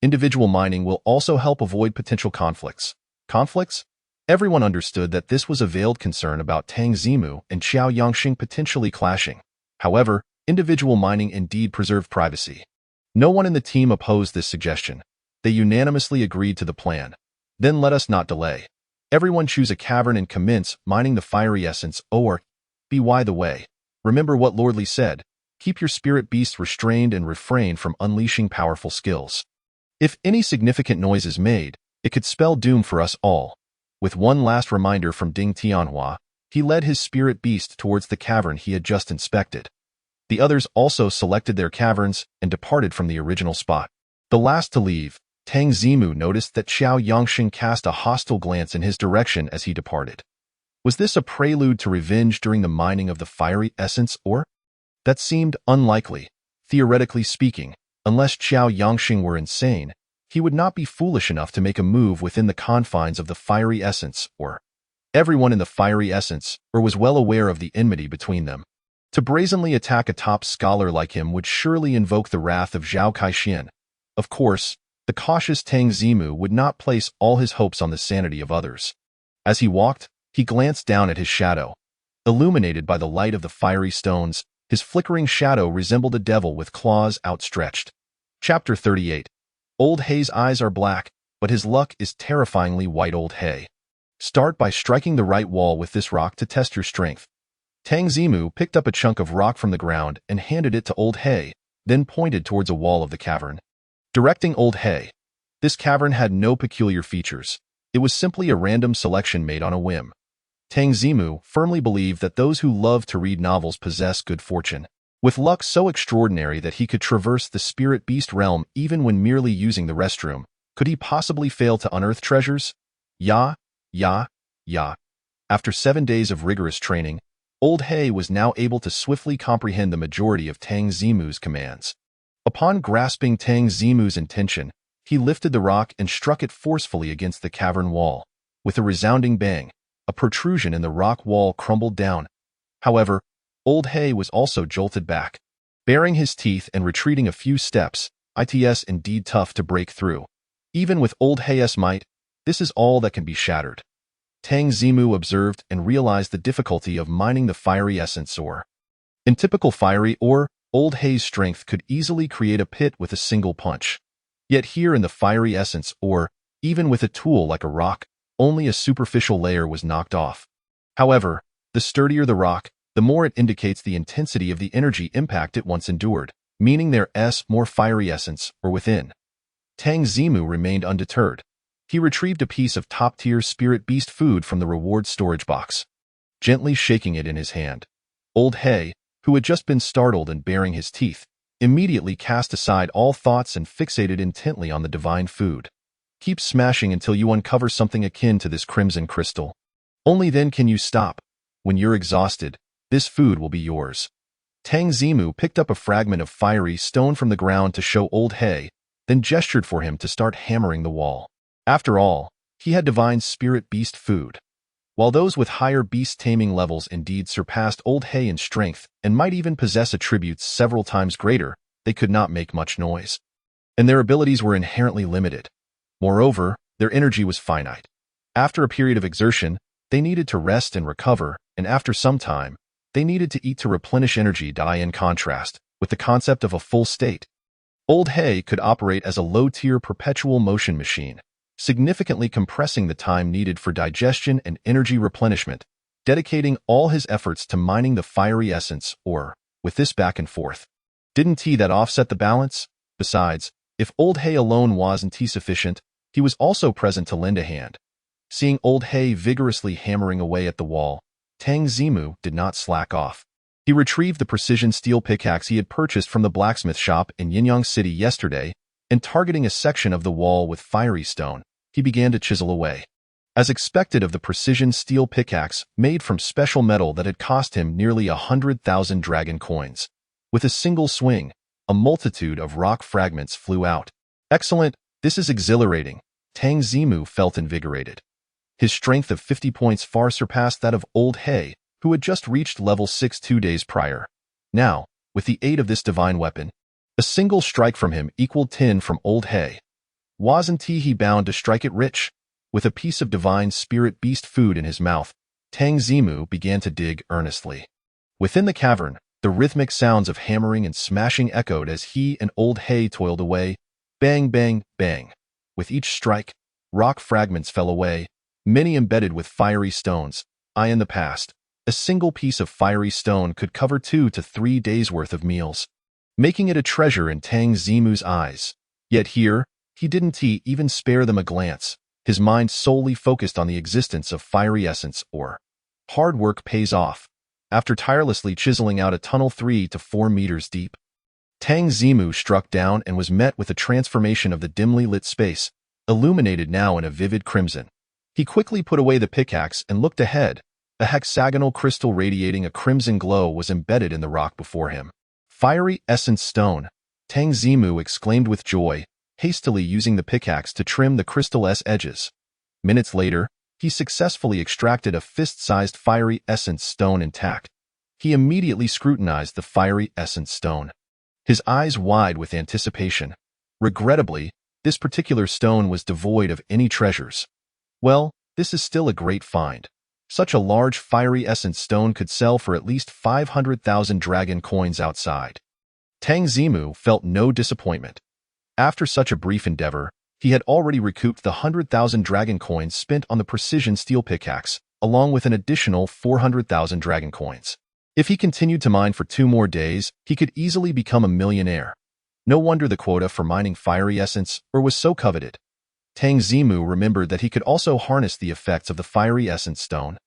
Individual mining will also help avoid potential conflicts. Conflicts? Everyone understood that this was a veiled concern about Tang Zimu and Qiao Yangxing potentially clashing. However, individual mining indeed preserved privacy. No one in the team opposed this suggestion. They unanimously agreed to the plan. Then let us not delay. Everyone choose a cavern and commence mining the fiery essence ore. By the way, remember what Lord Li said, keep your spirit beast restrained and refrain from unleashing powerful skills. If any significant noise is made, it could spell doom for us all. With one last reminder from Ding Tianhua, he led his spirit beast towards the cavern he had just inspected. The others also selected their caverns and departed from the original spot. The last to leave, Tang Zimu noticed that Xiao Yangxing cast a hostile glance in his direction as he departed. Was this a prelude to revenge during the mining of the fiery essence, or? That seemed unlikely. Theoretically speaking, unless Xiao Yangxing were insane, he would not be foolish enough to make a move within the confines of the fiery essence, or everyone in the fiery essence, or was well aware of the enmity between them. To brazenly attack a top scholar like him would surely invoke the wrath of Zhao Caixin. Of course, the cautious Tang Zimu would not place all his hopes on the sanity of others. As he walked, he glanced down at his shadow. Illuminated by the light of the fiery stones, his flickering shadow resembled a devil with claws outstretched. Chapter 38. Old Hei's eyes are black, but his luck is terrifyingly white. Old Hei. Start by striking the right wall with this rock to test your strength. Tang Zimu picked up a chunk of rock from the ground and handed it to Old Hei, then pointed towards a wall of the cavern. Directing Old Hei, this cavern had no peculiar features. It was simply a random selection made on a whim. Tang Zimu firmly believed that those who love to read novels possess good fortune. With luck so extraordinary that he could traverse the spirit beast realm even when merely using the restroom, could he possibly fail to unearth treasures? Ya. After 7 days of rigorous training, Old Hei was now able to swiftly comprehend the majority of Tang Zimu's commands. Upon grasping Tang Zimu's intention, he lifted the rock and struck it forcefully against the cavern wall. With a resounding bang, a protrusion in the rock wall crumbled down. However, Old Hei was also jolted back. Baring his teeth and retreating a few steps, it's indeed tough to break through. Even with Old Hei's might, this is all that can be shattered. Tang Zimu observed and realized the difficulty of mining the fiery essence ore. In typical fiery ore, Old Hei's strength could easily create a pit with a single punch. Yet here in the fiery essence ore, even with a tool like a rock, only a superficial layer was knocked off. However, the sturdier the rock, the more it indicates the intensity of the energy impact it once endured, meaning there's more fiery essence or within. Tang Zimu remained undeterred. He retrieved a piece of top-tier spirit beast food from the reward storage box. Gently shaking it in his hand, Old Hei, who had just been startled and baring his teeth, immediately cast aside all thoughts and fixated intently on the divine food. Keep smashing until you uncover something akin to this crimson crystal. Only then can you stop. When you're exhausted, this food will be yours. Tang Zimu picked up a fragment of fiery stone from the ground to show Old Hei, then gestured for him to start hammering the wall. After all, he had divine spirit beast food. While those with higher beast taming levels indeed surpassed Old Hei in strength and might even possess attributes several times greater, they could not make much noise. And their abilities were inherently limited. Moreover, their energy was finite. After a period of exertion, they needed to rest and recover, and after some time, they needed to eat to replenish energy. In contrast, with the concept of a full state, Old Hei could operate as a low-tier perpetual motion machine, significantly compressing the time needed for digestion and energy replenishment, dedicating all his efforts to mining the fiery essence ore. With this back and forth, didn't that offset the balance? Besides, if Old Hei alone wasn't sufficient, he was also present to lend a hand. Seeing Old Hei vigorously hammering away at the wall, Tang Zimu did not slack off. He retrieved the precision steel pickaxe he had purchased from the blacksmith shop in Yinyang City yesterday, and targeting a section of the wall with fiery stone, he began to chisel away. As expected of the precision steel pickaxe made from special metal that had cost him nearly 100,000 dragon coins. With a single swing, a multitude of rock fragments flew out. Excellent, this is exhilarating. Tang Zimu felt invigorated. His strength of 50 points far surpassed that of Old Hei, who had just reached level 6 2 days prior. Now, with the aid of this divine weapon, a single strike from him equaled 10 from Old Hei. Wasn't he bound to strike it rich? With a piece of divine spirit beast food in his mouth, Tang Zimu began to dig earnestly. Within the cavern, the rhythmic sounds of hammering and smashing echoed as he and Old Hei toiled away. Bang, bang, bang. With each strike, rock fragments fell away, many embedded with fiery stones. In the past, A single piece of fiery stone could cover 2 to 3 days' worth of meals, making it a treasure in Tang Zimu's eyes. Yet here, he didn't even spare them a glance, his mind solely focused on the existence of fiery essence or hard work pays off. After tirelessly chiseling out a tunnel 3 to 4 meters deep, Tang Zimu struck down and was met with a transformation of the dimly lit space, illuminated now in a vivid crimson. He quickly put away the pickaxe and looked ahead. A hexagonal crystal radiating a crimson glow was embedded in the rock before him. Fiery essence stone, Tang Zimu exclaimed with joy, hastily using the pickaxe to trim the crystal's edges. Minutes later, he successfully extracted a fist-sized fiery essence stone intact. He immediately scrutinized the fiery essence stone, his eyes wide with anticipation. Regrettably, this particular stone was devoid of any treasures. Well, this is still a great find. Such a large fiery essence stone could sell for at least 500,000 dragon coins outside. Tang Zimu felt no disappointment. After such a brief endeavor, he had already recouped the 100,000 dragon coins spent on the precision steel pickaxe, along with an additional 400,000 dragon coins. If he continued to mine for 2 more days, he could easily become a millionaire. No wonder the quota for mining fiery essence was so coveted. Tang Zimu remembered that he could also harness the effects of the fiery essence stone.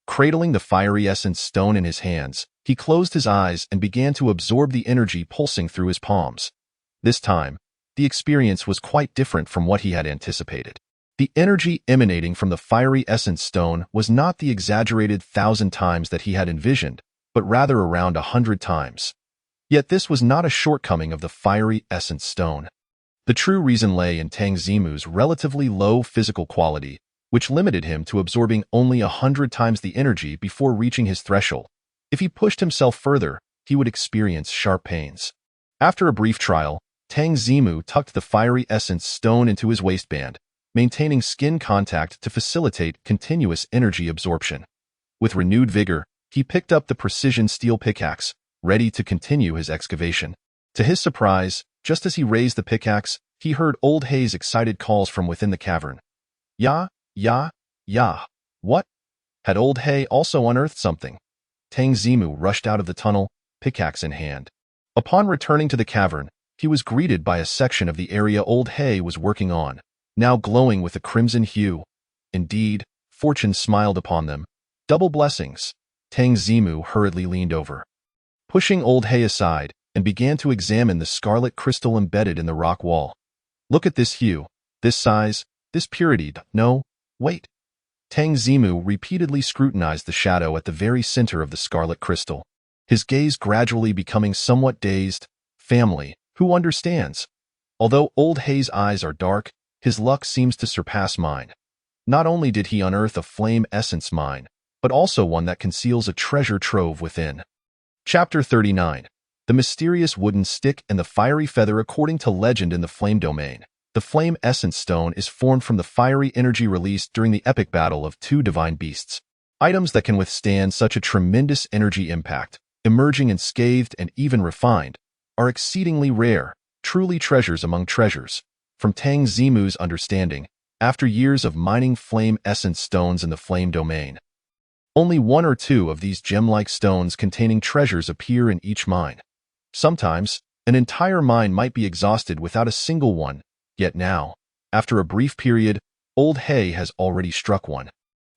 Cradling the fiery essence stone in his hands, he closed his eyes and began to absorb the energy pulsing through his palms. This time, the experience was quite different from what he had anticipated. The energy emanating from the fiery essence stone was not the exaggerated 1,000 times that he had envisioned, but rather around 100 times. Yet this was not a shortcoming of the fiery essence stone. The true reason lay in Tang Zimu's relatively low physical quality, which limited him to absorbing only 100 times the energy before reaching his threshold. If he pushed himself further, he would experience sharp pains. After a brief trial, Tang Zimu tucked the fiery essence stone into his waistband, maintaining skin contact to facilitate continuous energy absorption. With renewed vigor, he picked up the precision steel pickaxe, ready to continue his excavation. To his surprise, just as he raised the pickaxe, he heard Old Hay's excited calls from within the cavern. Ya, ya, ya. What? Had Old Hay also unearthed something? Tang Zimu rushed out of the tunnel, pickaxe in hand. Upon returning to the cavern, he was greeted by a section of the area Old Hay was working on, now glowing with a crimson hue. Indeed, fortune smiled upon them. Double blessings. Tang Zimu hurriedly leaned over, pushing Old Hay aside, and began to examine the scarlet crystal embedded in the rock wall. Look at this hue, this size, this purity. No, wait. Tang Zimu repeatedly scrutinized the shadow at the very center of the scarlet crystal, his gaze gradually becoming somewhat dazed. Family, who understands? Although Old Hay's eyes are dark, his luck seems to surpass mine. Not only did he unearth a flame essence mine, but also one that conceals a treasure trove within. Chapter 39. The Mysterious Wooden Stick and the Fiery Feather. According to legend in the Flame Domain, the Flame Essence Stone is formed from the fiery energy released during the epic battle of 2 divine beasts. Items that can withstand such a tremendous energy impact, emerging unscathed and even refined, are exceedingly rare, truly treasures among treasures. From Tang Zimu's understanding, after years of mining Flame Essence Stones in the Flame Domain, only 1 or 2 of these gem-like stones containing treasures appear in each mine. Sometimes, an entire mine might be exhausted without a single one, yet now, after a brief period, Old Hay has already struck one.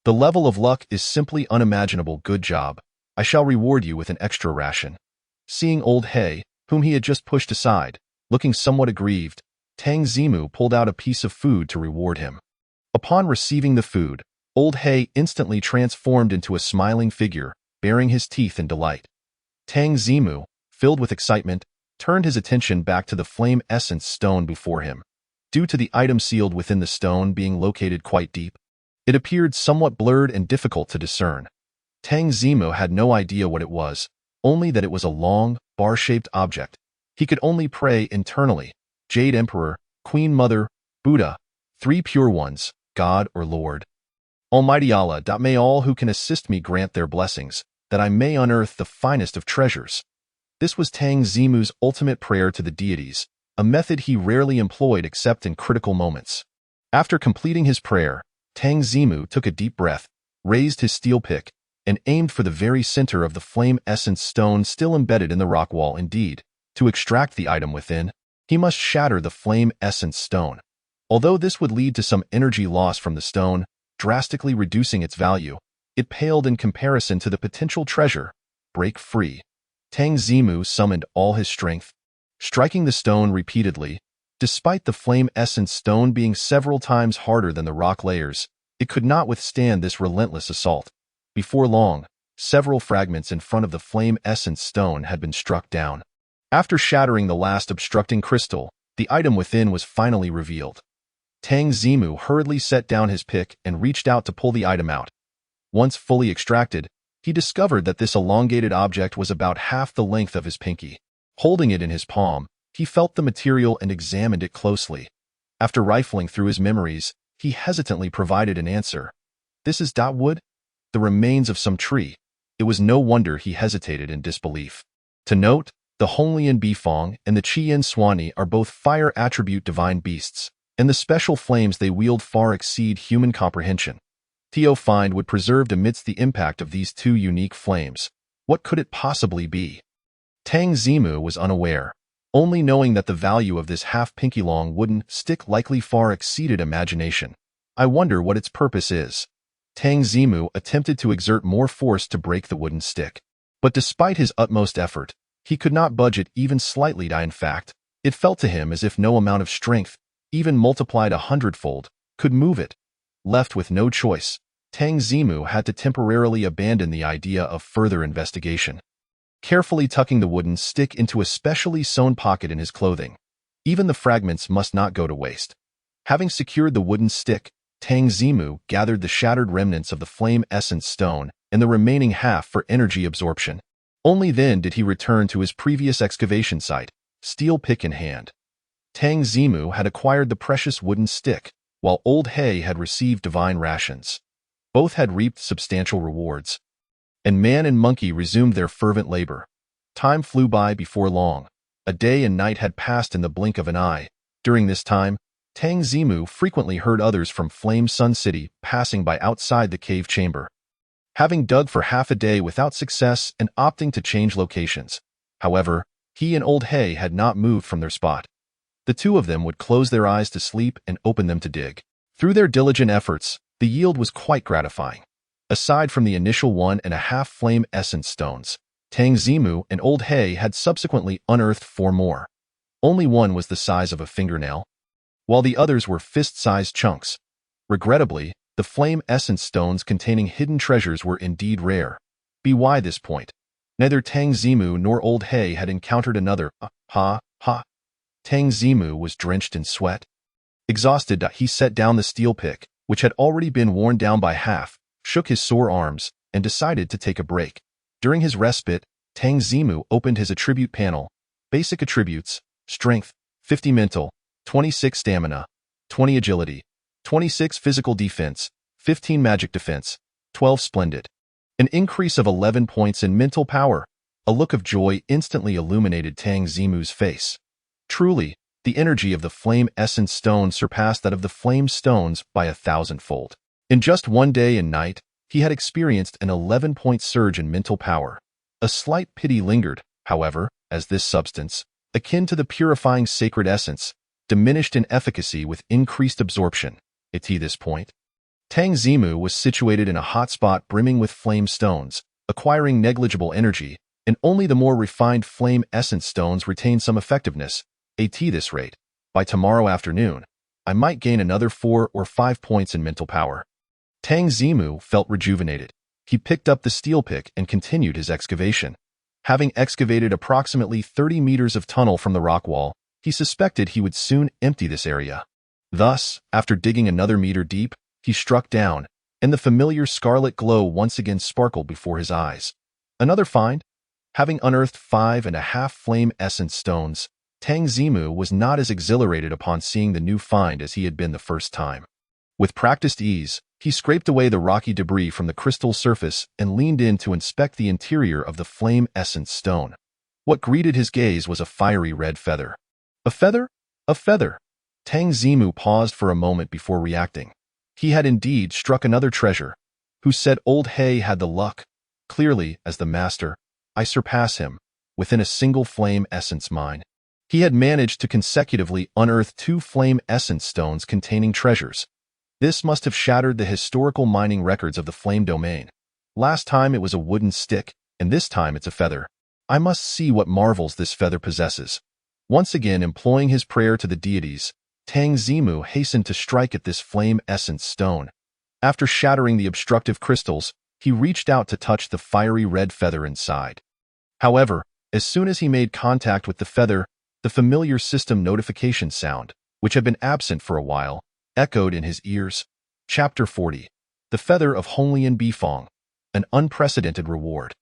The level of luck is simply unimaginable. Good job. I shall reward you with an extra ration. Seeing Old Hay, whom he had just pushed aside, looking somewhat aggrieved, Tang Zimu pulled out a piece of food to reward him. Upon receiving the food, Old Hay instantly transformed into a smiling figure, baring his teeth in delight. Tang Zimu, filled with excitement, turned his attention back to the flame essence stone before him. Due to the item sealed within the stone being located quite deep, it appeared somewhat blurred and difficult to discern. Tang Zimu had no idea what it was, only that it was a long, bar-shaped object. He could only pray internally, Jade Emperor, Queen Mother, Buddha, 3 Pure Ones, God or Lord. Almighty Allah, may all who can assist me grant their blessings, that I may unearth the finest of treasures. This was Tang Zimu's ultimate prayer to the deities, a method he rarely employed except in critical moments. After completing his prayer, Tang Zimu took a deep breath, raised his steel pick, and aimed for the very center of the flame essence stone still embedded in the rock wall. Indeed, to extract the item within, he must shatter the flame essence stone. Although this would lead to some energy loss from the stone, drastically reducing its value, it paled in comparison to the potential treasure. Break free. Tang Zimu summoned all his strength, striking the stone repeatedly. Despite the flame essence stone being several times harder than the rock layers, it could not withstand this relentless assault. Before long, several fragments in front of the flame essence stone had been struck down. After shattering the last obstructing crystal, the item within was finally revealed. Tang Zimu hurriedly set down his pick and reached out to pull the item out. Once fully extracted, he discovered that this elongated object was about half the length of his pinky. Holding it in his palm, he felt the material and examined it closely. After rifling through his memories, he hesitantly provided an answer. This is wood? The remains of some tree. It was no wonder he hesitated in disbelief. To note, the Honglian Bifong and the Qian Swanee are both fire attribute divine beasts, and the special flames they wield far exceed human comprehension. Theo find would preserved amidst the impact of these two unique flames. What could it possibly be? Tang Zimu was unaware, only knowing that the value of this half-pinky-long wooden stick likely far exceeded imagination. I wonder what its purpose is. Tang Zimu attempted to exert more force to break the wooden stick. But despite his utmost effort, he could not budge it even slightly. In fact, it felt to him as if no amount of strength, even multiplied 100-fold, could move it. Left with no choice, Tang Zimu had to temporarily abandon the idea of further investigation. Carefully tucking the wooden stick into a specially sewn pocket in his clothing. Even the fragments must not go to waste. Having secured the wooden stick, Tang Zimu gathered the shattered remnants of the flame essence stone and the remaining half for energy absorption. Only then did he return to his previous excavation site, steel pick in hand. Tang Zimu had acquired the precious wooden stick, while Old Hay had received divine rations. Both had reaped substantial rewards, and man and monkey resumed their fervent labor. Time flew by before long. A day and night had passed in the blink of an eye. During this time, Tang Zimu frequently heard others from Flame Sun City passing by outside the cave chamber. Having dug for half a day without success and opting to change locations. However, he and Old Hay had not moved from their spot. The two of them would close their eyes to sleep and open them to dig. Through their diligent efforts, the yield was quite gratifying. Aside from the initial 1.5 flame essence stones, Tang Zimu and Old Hay had subsequently unearthed 4 more. Only one was the size of a fingernail, while the others were fist-sized chunks. Regrettably, the flame essence stones containing hidden treasures were indeed rare. By this point, neither Tang Zimu nor Old Hay had encountered another. Tang Zimu was drenched in sweat. Exhausted, he set down the steel pick, which had already been worn down by half, shook his sore arms, and decided to take a break. During his respite, Tang Zimu opened his attribute panel. Basic attributes: strength, 50 mental, 26 stamina, 20 agility, 26 physical defense, 15 magic defense, 12 splendid. An increase of 11 points in mental power. A look of joy instantly illuminated Tang Zimu's face. Truly, the energy of the flame essence stone surpassed that of the flame stones by 1,000-fold. In just one day and night, he had experienced an 11-point surge in mental power. A slight pity lingered, however, as this substance, akin to the purifying sacred essence, diminished in efficacy with increased absorption. At this point, Tang Zimu was situated in a hot spot brimming with flame stones, acquiring negligible energy, and only the more refined flame essence stones retained some effectiveness. At this rate, by tomorrow afternoon, I might gain another 4 or 5 points in mental power. Tang Zimu felt rejuvenated. He picked up the steel pick and continued his excavation. Having excavated approximately 30 meters of tunnel from the rock wall, he suspected he would soon empty this area. Thus, after digging another meter deep, he struck down, and the familiar scarlet glow once again sparkled before his eyes. Another find? Having unearthed 5.5 flame essence stones, Tang Zimu was not as exhilarated upon seeing the new find as he had been the first time. With practiced ease, he scraped away the rocky debris from the crystal surface and leaned in to inspect the interior of the flame essence stone. What greeted his gaze was a fiery red feather. A feather? A feather! Tang Zimu paused for a moment before reacting. He had indeed struck another treasure. Who said Old Hay had the luck? Clearly, as the master, I surpass him, within a single flame essence mine. He had managed to consecutively unearth 2 flame essence stones containing treasures. This must have shattered the historical mining records of the flame domain. Last time it was a wooden stick, and this time it's a feather. I must see what marvels this feather possesses. Once again employing his prayer to the deities, Tang Zimu hastened to strike at this flame essence stone. After shattering the obstructive crystals, he reached out to touch the fiery red feather inside. However, as soon as he made contact with the feather, the familiar system notification sound, which had been absent for a while, echoed in his ears. Chapter 40. The Feather of Honglian Bifong. An Unprecedented Reward.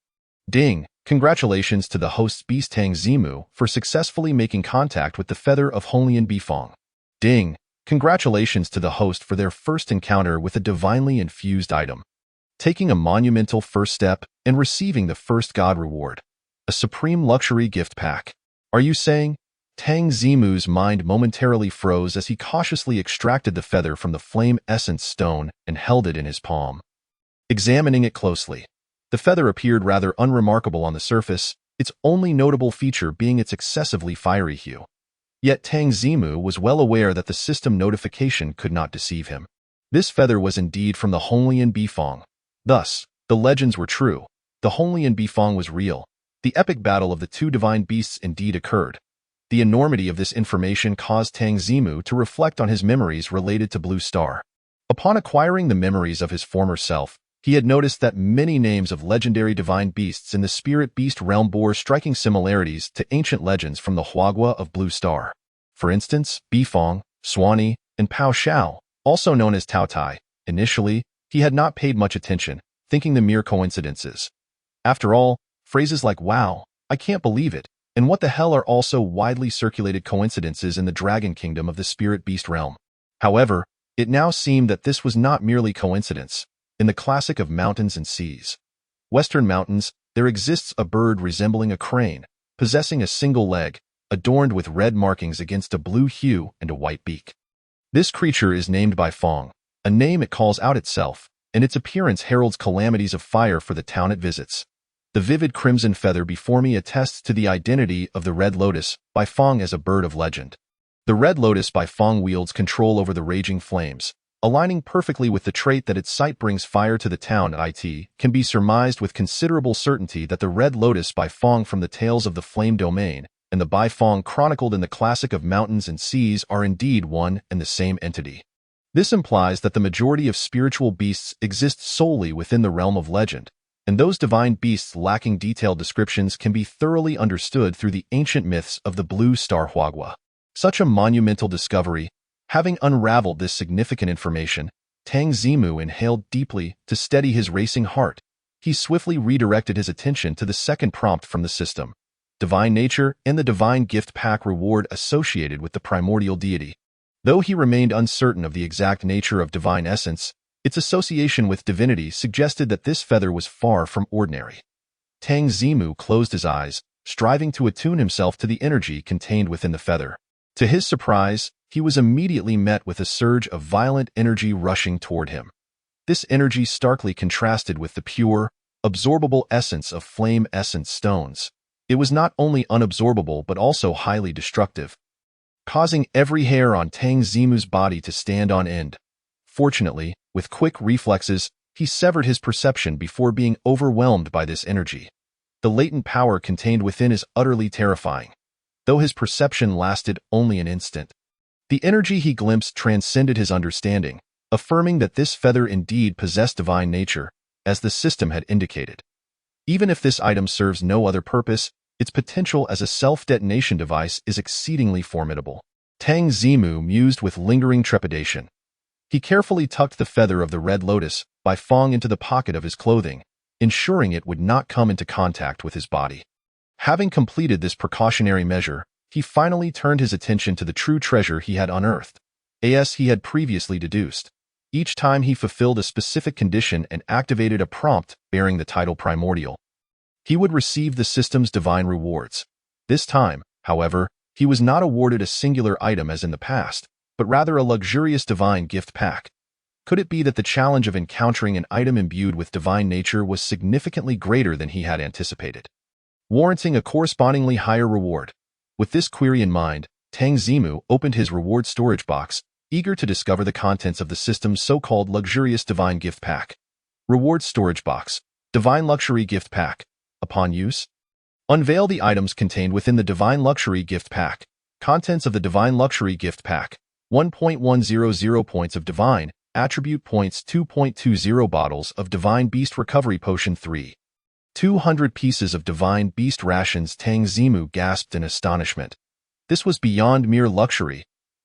Ding! Congratulations to the host's beast Tang Zimu for successfully making contact with the Feather of Honglian Bifong. Ding! Congratulations to the host for their first encounter with a divinely infused item. Taking a monumental first step and receiving the first god reward. A supreme luxury gift pack. Are you saying? Tang Zimu's mind momentarily froze as he cautiously extracted the feather from the flame essence stone and held it in his palm. Examining it closely, the feather appeared rather unremarkable on the surface, its only notable feature being its excessively fiery hue. Yet Tang Zimu was well aware that the system notification could not deceive him. This feather was indeed from the Honglian Bifong. Thus, the legends were true. The Honglian Bifong was real. The epic battle of the 2 divine beasts indeed occurred. The enormity of this information caused Tang Zimu to reflect on his memories related to Blue Star. Upon acquiring the memories of his former self, he had noticed that many names of legendary divine beasts in the spirit beast realm bore striking similarities to ancient legends from the Huagua of Blue Star. For instance, Bifong, Swanee, and Pao Shao, also known as Tao Tai. Initially, he had not paid much attention, thinking them mere coincidences. After all, phrases like "wow, I can't believe it," and "what the hell" are also widely circulated coincidences in the Dragon Kingdom of the spirit beast realm. However, it now seemed that this was not merely coincidence. In the classic of mountains and seas, Western Mountains, there exists a bird resembling a crane, possessing a single leg, adorned with red markings against a blue hue and a white beak. This creature is named Bifong, a name it calls out itself, and its appearance heralds calamities of fire for the town it visits. The vivid crimson feather before me attests to the identity of the Red Lotus, Bifong as a bird of legend. The Red Lotus Bifong wields control over the raging flames, aligning perfectly with the trait that its sight brings fire to the town. It can be surmised with considerable certainty that the Red Lotus Bifong from the tales of the Flame Domain and the Bifong chronicled in the classic of mountains and seas are indeed one and the same entity. This implies that the majority of spiritual beasts exist solely within the realm of legend, and those divine beasts lacking detailed descriptions can be thoroughly understood through the ancient myths of the Blue Star Huagua. Such a monumental discovery. Having unraveled this significant information, Tang Zimu inhaled deeply to steady his racing heart. He swiftly redirected his attention to the second prompt from the system, divine nature and the divine gift pack reward associated with the primordial deity. Though he remained uncertain of the exact nature of divine essence, its association with divinity suggested that this feather was far from ordinary. Tang Zimu closed his eyes, striving to attune himself to the energy contained within the feather. To his surprise, he was immediately met with a surge of violent energy rushing toward him. This energy starkly contrasted with the pure, absorbable essence of flame essence stones. It was not only unabsorbable but also highly destructive, causing every hair on Tang Zimu's body to stand on end. Fortunately, with quick reflexes, he severed his perception before being overwhelmed by this energy. The latent power contained within is utterly terrifying, though his perception lasted only an instant. The energy he glimpsed transcended his understanding, affirming that this feather indeed possessed divine nature, as the system had indicated. Even if this item serves no other purpose, its potential as a self-detonation device is exceedingly formidable. Tang Zimu mused with lingering trepidation. He carefully tucked the feather of the Red Lotus Bifong into the pocket of his clothing, ensuring it would not come into contact with his body. Having completed this precautionary measure, he finally turned his attention to the true treasure he had unearthed, as he had previously deduced. Each time he fulfilled a specific condition and activated a prompt bearing the title Primordial, he would receive the system's divine rewards. This time, however, he was not awarded a singular item as in the past, but rather a luxurious divine gift pack. Could it be that the challenge of encountering an item imbued with divine nature was significantly greater than he had anticipated, warranting a correspondingly higher reward? With this query in mind, Tang Zimu opened his reward storage box, eager to discover the contents of the system's so-called luxurious divine gift pack. Reward storage box, divine luxury gift pack. Upon use, unveil the items contained within the divine luxury gift pack. Contents of the divine luxury gift pack: 1.100 points of divine attribute points, 2.20 bottles of divine beast recovery potion, 200 pieces of divine beast rations. Tang Zimu gasped in astonishment. This was beyond mere luxury.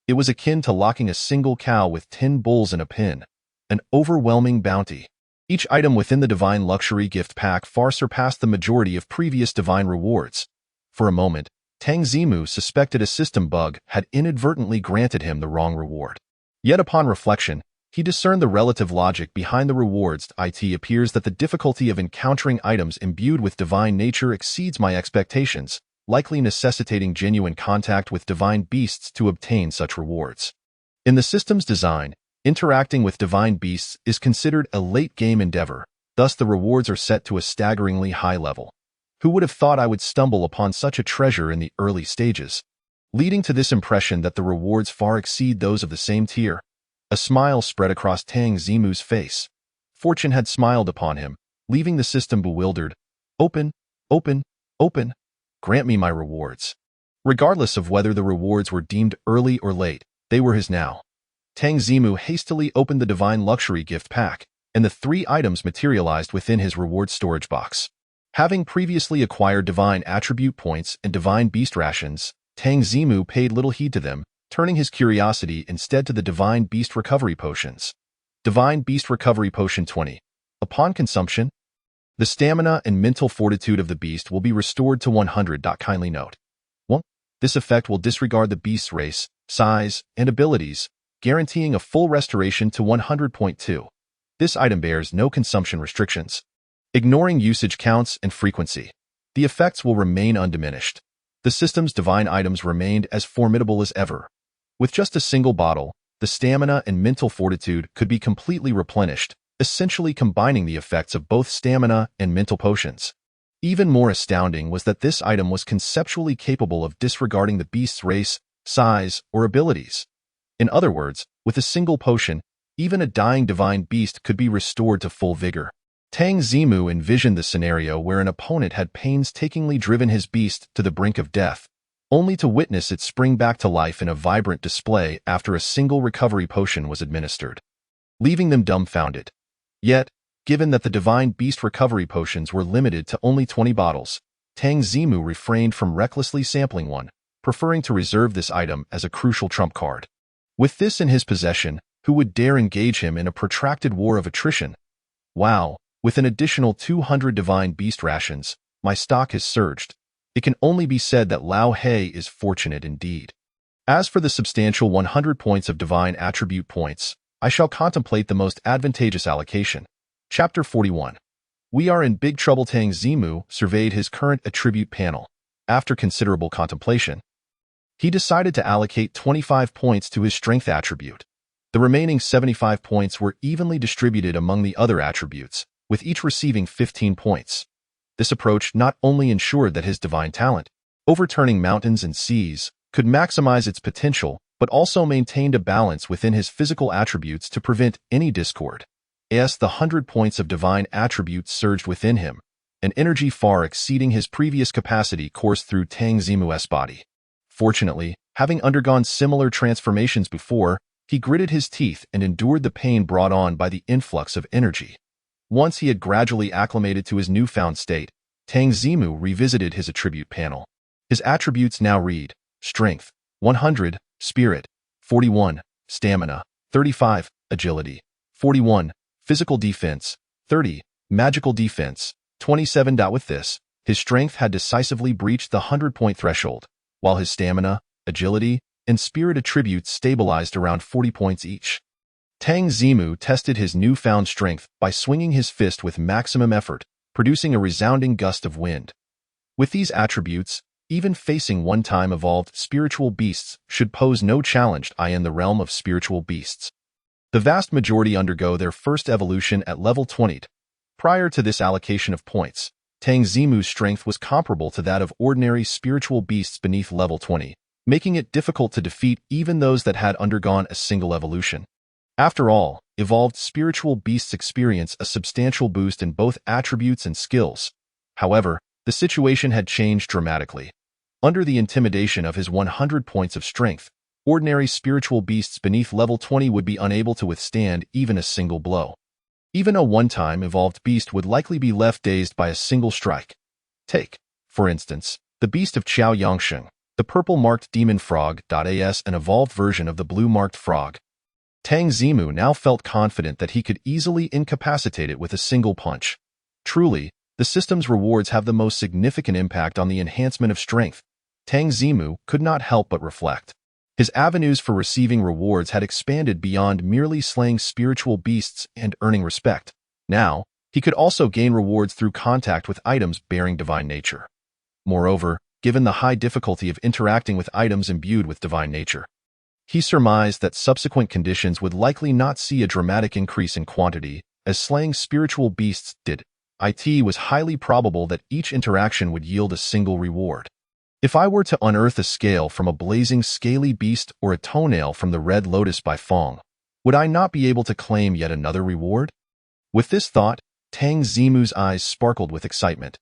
It was akin to locking a single cow with 10 bulls in a pen. An overwhelming bounty. Each item within the divine luxury gift pack far surpassed the majority of previous divine rewards. For a moment, Tang Zimu suspected a system bug had inadvertently granted him the wrong reward. Yet upon reflection, he discerned the relative logic behind the rewards. It appears that the difficulty of encountering items imbued with divine nature exceeds my expectations, likely necessitating genuine contact with divine beasts to obtain such rewards. In the system's design, interacting with divine beasts is considered a late-game endeavor, thus the rewards are set to a staggeringly high level. Who would have thought I would stumble upon such a treasure in the early stages? Leading to this impression that the rewards far exceed those of the same tier. A smile spread across Tang Zimu's face. Fortune had smiled upon him, leaving the system bewildered. Open, open, open. Grant me my rewards. Regardless of whether the rewards were deemed early or late, they were his now. Tang Zimu hastily opened the divine luxury gift pack, and the 3 items materialized within his reward storage box. Having previously acquired divine attribute points and divine beast rations, Tang Zimu paid little heed to them, turning his curiosity instead to the divine beast recovery potions. Divine beast recovery potion 20. Upon consumption, the stamina and mental fortitude of the beast will be restored to 100. Kindly note: 1. This effect will disregard the beast's race, size, and abilities, guaranteeing a full restoration to 100.2. This item bears no consumption restrictions. Ignoring usage counts and frequency, the effects will remain undiminished. The system's divine items remained as formidable as ever. With just a single bottle, the stamina and mental fortitude could be completely replenished, essentially combining the effects of both stamina and mental potions. Even more astounding was that this item was conceptually capable of disregarding the beast's race, size, or abilities. In other words, with a single potion, even a dying divine beast could be restored to full vigor. Tang Zimu envisioned the scenario where an opponent had painstakingly driven his beast to the brink of death, only to witness it spring back to life in a vibrant display after a single recovery potion was administered, leaving them dumbfounded. Yet, given that the divine beast recovery potions were limited to only 20 bottles, Tang Zimu refrained from recklessly sampling one, preferring to reserve this item as a crucial trump card. With this in his possession, who would dare engage him in a protracted war of attrition? Wow, with an additional 200 divine beast rations, my stock has surged. It can only be said that Lao He is fortunate indeed. As for the substantial 100 points of divine attribute points, I shall contemplate the most advantageous allocation. Chapter 41. We are in big trouble. Tang Zimu surveyed his current attribute panel. After considerable contemplation, he decided to allocate 25 points to his strength attribute. The remaining 75 points were evenly distributed among the other attributes, with each receiving 15 points. This approach not only ensured that his divine talent, overturning mountains and seas, could maximize its potential, but also maintained a balance within his physical attributes to prevent any discord. As the 100 points of divine attributes surged within him, an energy far exceeding his previous capacity coursed through Tang Zimu's body. Fortunately, having undergone similar transformations before, he gritted his teeth and endured the pain brought on by the influx of energy. Once he had gradually acclimated to his newfound state, Tang Zimu revisited his attribute panel. His attributes now read: Strength, 100, Spirit, 41, Stamina, 35, Agility, 41, Physical Defense, 30, Magical Defense, 27. With this, his strength had decisively breached the 100-point threshold, while his stamina, agility, and spirit attributes stabilized around 40 points each. Tang Zimu tested his newfound strength by swinging his fist with maximum effort, producing a resounding gust of wind. With these attributes, even facing one-time evolved spiritual beasts should pose no challenge in the realm of spiritual beasts. The vast majority undergo their first evolution at level 20. Prior to this allocation of points, Tang Zimu's strength was comparable to that of ordinary spiritual beasts beneath level 20, making it difficult to defeat even those that had undergone a single evolution. After all, evolved spiritual beasts experience a substantial boost in both attributes and skills. However, the situation had changed dramatically. Under the intimidation of his 100 points of strength, ordinary spiritual beasts beneath level 20 would be unable to withstand even a single blow. Even a one-time evolved beast would likely be left dazed by a single strike. Take, for instance, the beast of Qiao Yangsheng, the purple-marked demon frog. As an evolved version of the blue-marked frog. Tang Zimu now felt confident that he could easily incapacitate it with a single punch. Truly, the system's rewards have the most significant impact on the enhancement of strength. Tang Zimu could not help but reflect. His avenues for receiving rewards had expanded beyond merely slaying spiritual beasts and earning respect. Now, he could also gain rewards through contact with items bearing divine nature. Moreover, given the high difficulty of interacting with items imbued with divine nature, he surmised that subsequent conditions would likely not see a dramatic increase in quantity, as slaying spiritual beasts did. It was highly probable that each interaction would yield a single reward. If I were to unearth a scale from a blazing scaly beast or a toenail from the Red Lotus by Fong, would I not be able to claim yet another reward? With this thought, Tang Zimu's eyes sparkled with excitement.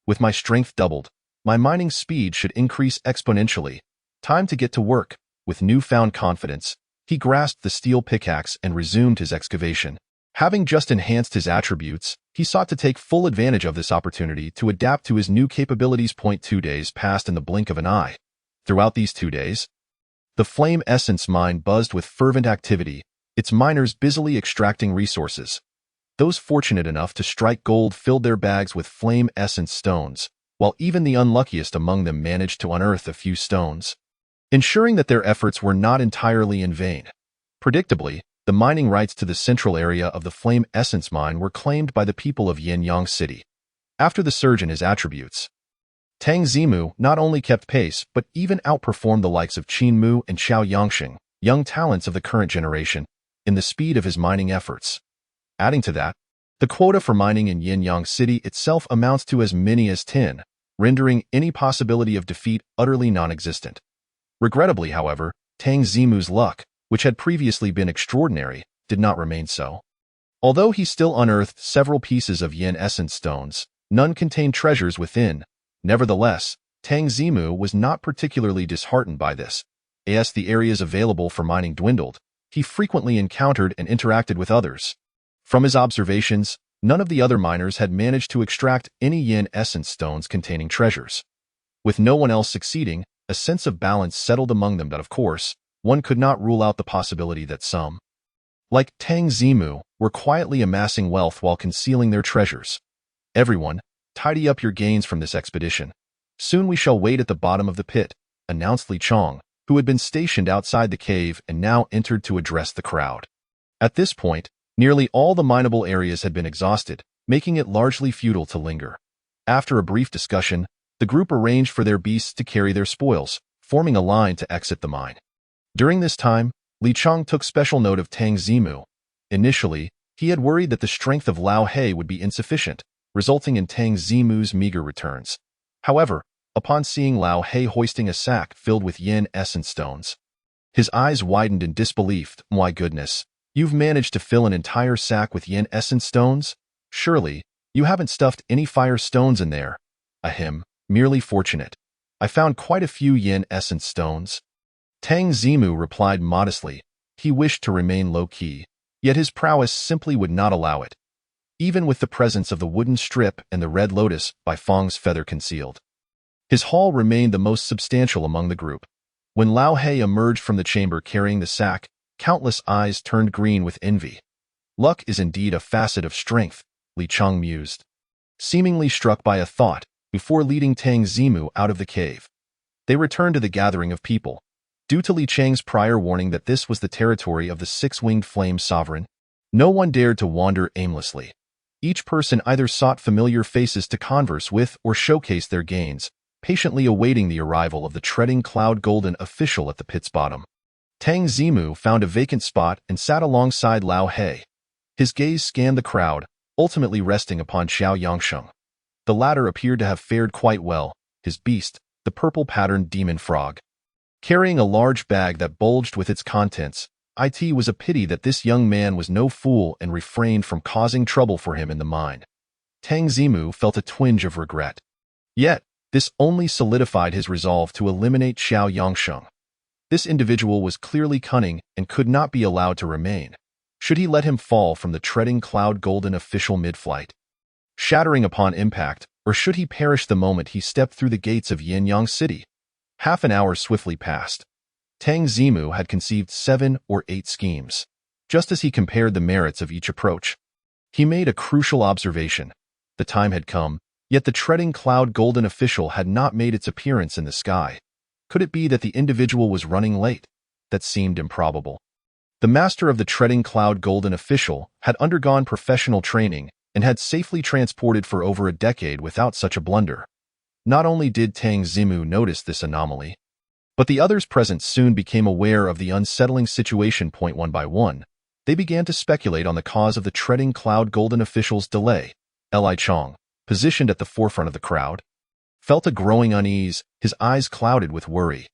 With my strength doubled, my mining speed should increase exponentially. Time to get to work. With newfound confidence, he grasped the steel pickaxe and resumed his excavation. Having just enhanced his attributes, he sought to take full advantage of this opportunity to adapt to his new capabilities. 2 days passed in the blink of an eye. Throughout these 2 days, the Flame Essence mine buzzed with fervent activity, its miners busily extracting resources. Those fortunate enough to strike gold filled their bags with Flame Essence stones, while even the unluckiest among them managed to unearth a few stones, ensuring that their efforts were not entirely in vain. Predictably, the mining rights to the central area of the Flame Essence mine were claimed by the people of Yinyang City. After the surge in his attributes, Tang Zimu not only kept pace but even outperformed the likes of Qin Mu and Qiao Yangsheng, young talents of the current generation, in the speed of his mining efforts. Adding to that, the quota for mining in Yinyang City itself amounts to as many as 10, rendering any possibility of defeat utterly non-existent. Regrettably, however, Tang Zimu's luck, which had previously been extraordinary, did not remain so. Although he still unearthed several pieces of Yin Essence stones, none contained treasures within. Nevertheless, Tang Zimu was not particularly disheartened by this. As the areas available for mining dwindled, he frequently encountered and interacted with others. From his observations, none of the other miners had managed to extract any Yin Essence stones containing treasures. With no one else succeeding, a sense of balance settled among them, but of course, one could not rule out the possibility that some, like Tang Zimu, were quietly amassing wealth while concealing their treasures. Everyone, tidy up your gains from this expedition. Soon we shall wait at the bottom of the pit, announced Li Chong, who had been stationed outside the cave and now entered to address the crowd. At this point, nearly all the mineable areas had been exhausted, making it largely futile to linger. After a brief discussion, the group arranged for their beasts to carry their spoils, forming a line to exit the mine. During this time, Li Chong took special note of Tang Zimu. Initially, he had worried that the strength of Lao He would be insufficient, resulting in Tang Zimu's meager returns. However, upon seeing Lao He hoisting a sack filled with Yin Essence stones, his eyes widened in disbelief. My goodness, you've managed to fill an entire sack with Yin Essence stones? Surely, you haven't stuffed any fire stones in there. Ahem, merely fortunate. I found quite a few Yin Essence stones. Tang Zimu replied modestly. He wished to remain low-key, yet his prowess simply would not allow it, even with the presence of the wooden strip and the Red Lotus by Fong's feather concealed. His haul remained the most substantial among the group. When Lao He emerged from the chamber carrying the sack, countless eyes turned green with envy. Luck is indeed a facet of strength, Li Chong mused, seemingly struck by a thought, before leading Tang Zimu out of the cave. They returned to the gathering of people. Due to Li Chang's prior warning that this was the territory of the six-winged flame sovereign, no one dared to wander aimlessly. Each person either sought familiar faces to converse with or showcase their gains, patiently awaiting the arrival of the treading cloud golden official at the pit's bottom. Tang Zimu found a vacant spot and sat alongside Lao He. His gaze scanned the crowd, ultimately resting upon Xiao Yangsheng. The latter appeared to have fared quite well, his beast, the purple-patterned demon frog, carrying a large bag that bulged with its contents. It was a pity that this young man was no fool and refrained from causing trouble for him in the mine. Tang Zimu felt a twinge of regret. Yet, this only solidified his resolve to eliminate Xiao Yangsheng. This individual was clearly cunning and could not be allowed to remain. Should he let him fall from the treading cloud golden official mid-flight, shattering upon impact, or should he perish the moment he stepped through the gates of Yinyang City? Half an hour swiftly passed. Tang Zimu had conceived 7 or 8 schemes. Just as he compared the merits of each approach, he made a crucial observation. The time had come, yet the treading cloud golden official had not made its appearance in the sky. Could it be that the individual was running late? That seemed improbable. The master of the treading cloud golden official had undergone professional training and had safely transported for over a decade without such a blunder. Not only did Tang Zimu notice this anomaly, but the others present soon became aware of the unsettling situation. One by one, they began to speculate on the cause of the treading cloud golden official's delay. Li Chong, positioned at the forefront of the crowd, felt a growing unease, his eyes clouded with worry.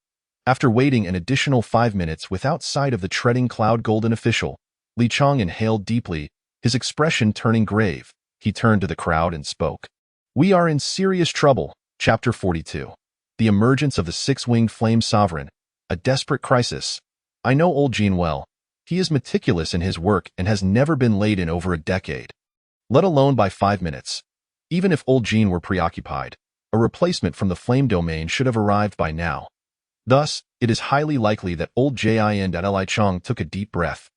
After waiting an additional 5 minutes without sight of the treading cloud golden official, Li Chong inhaled deeply, his expression turning grave. He turned to the crowd and spoke. "We are in serious trouble." Chapter 42. The emergence of the six-winged flame sovereign, a desperate crisis. I know old Jin well. He is meticulous in his work and has never been late in over a decade, let alone by 5 minutes. Even if old Jin were preoccupied, a replacement from the flame domain should have arrived by now. Thus, it is highly likely that old Jin Li Chong took a deep breath,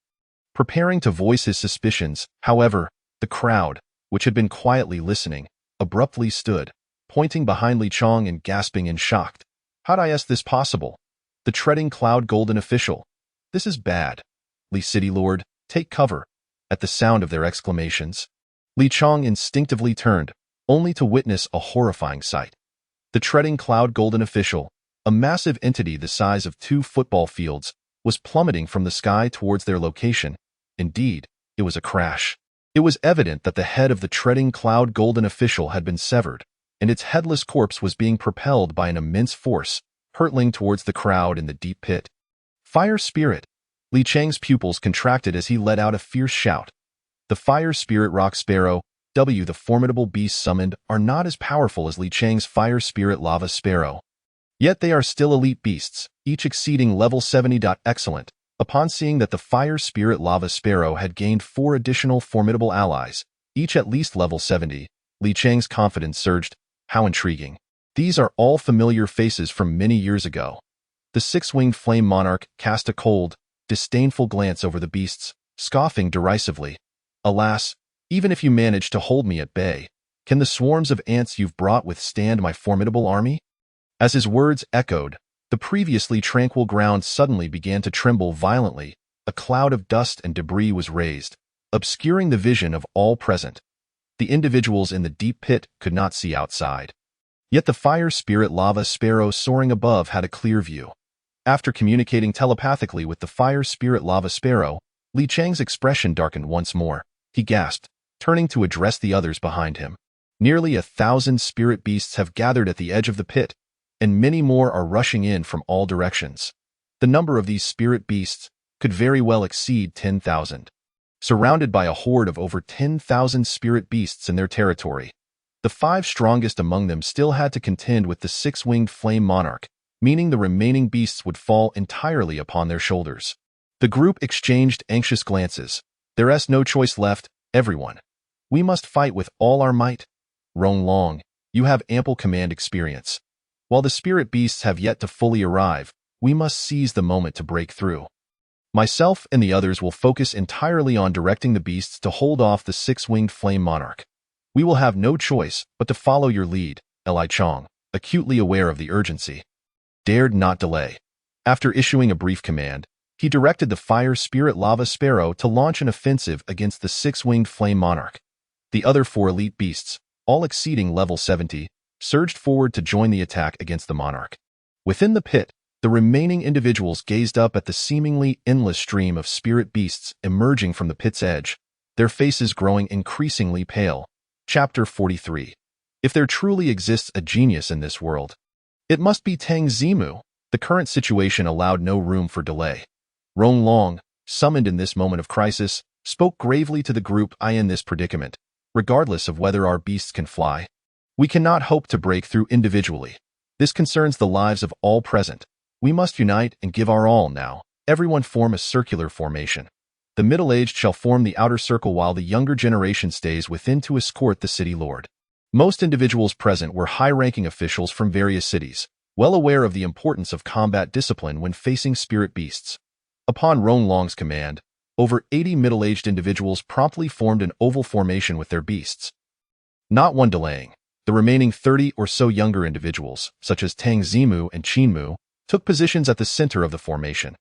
preparing to voice his suspicions. However, the crowd, which had been quietly listening, abruptly stood, pointing behind Li Chong and gasping in shock. How is this possible? The treading cloud golden official. This is bad. Li City Lord, take cover. At the sound of their exclamations, Li Chong instinctively turned, only to witness a horrifying sight. The treading cloud golden official, a massive entity the size of 2 football fields, was plummeting from the sky towards their location. Indeed, it was a crash. It was evident that the head of the treading cloud golden official had been severed, and its headless corpse was being propelled by an immense force, hurtling towards the crowd in the deep pit. Fire Spirit! Li Chang's pupils contracted as he let out a fierce shout. The Fire Spirit Rock Sparrow, the formidable beasts summoned, are not as powerful as Li Chang's Fire Spirit Lava Sparrow. Yet they are still elite beasts, each exceeding level 70. Excellent. Upon seeing that the Fire Spirit Lava Sparrow had gained 4 additional formidable allies, each at least level 70, Li Chang's confidence surged. How intriguing. These are all familiar faces from many years ago. The six-winged flame monarch cast a cold, disdainful glance over the beasts, scoffing derisively. Alas, even if you manage to hold me at bay, can the swarms of ants you've brought withstand my formidable army? As his words echoed, the previously tranquil ground suddenly began to tremble violently. A cloud of dust and debris was raised, obscuring the vision of all present. The individuals in the deep pit could not see outside. Yet the Fire Spirit Lava Sparrow soaring above had a clear view. After communicating telepathically with the Fire Spirit Lava Sparrow, Li Chang's expression darkened once more. He gasped, turning to address the others behind him. Nearly 1,000 spirit beasts have gathered at the edge of the pit, and many more are rushing in from all directions. The number of these spirit beasts could very well exceed 10,000. Surrounded by a horde of over 10,000 spirit beasts in their territory, the 5 strongest among them still had to contend with the 6-winged flame monarch, meaning the remaining beasts would fall entirely upon their shoulders. The group exchanged anxious glances. There's no choice left, everyone. We must fight with all our might. Rong Long, you have ample command experience. While the spirit beasts have yet to fully arrive, we must seize the moment to break through. Myself and the others will focus entirely on directing the beasts to hold off the 6-winged flame monarch. We will have no choice but to follow your lead, Li Chong, acutely aware of the urgency, dared not delay. After issuing a brief command, he directed the Fire Spirit Lava Sparrow to launch an offensive against the 6-winged flame monarch. The other 4 elite beasts, all exceeding level 70, surged forward to join the attack against the monarch. Within the pit, The remaining individuals gazed up at the seemingly endless stream of spirit beasts emerging from the pit's edge, their faces growing increasingly pale. Chapter 43. If there truly exists a genius in this world, it must be Tang Zimu. The current situation allowed no room for delay. Rong Long, summoned in this moment of crisis, spoke gravely to the group. In this predicament, regardless of whether our beasts can fly, we cannot hope to break through individually. This concerns the lives of all present. We must unite and give our all now. Everyone form a circular formation. The middle-aged shall form the outer circle while the younger generation stays within to escort the city lord. Most individuals present were high-ranking officials from various cities, well aware of the importance of combat discipline when facing spirit beasts. Upon Rong Long's command, over 80 middle-aged individuals promptly formed an oval formation with their beasts. Not one delaying. The remaining 30 or so younger individuals, such as Tang Zimu and Qin Mu, took positions at the center of the formation.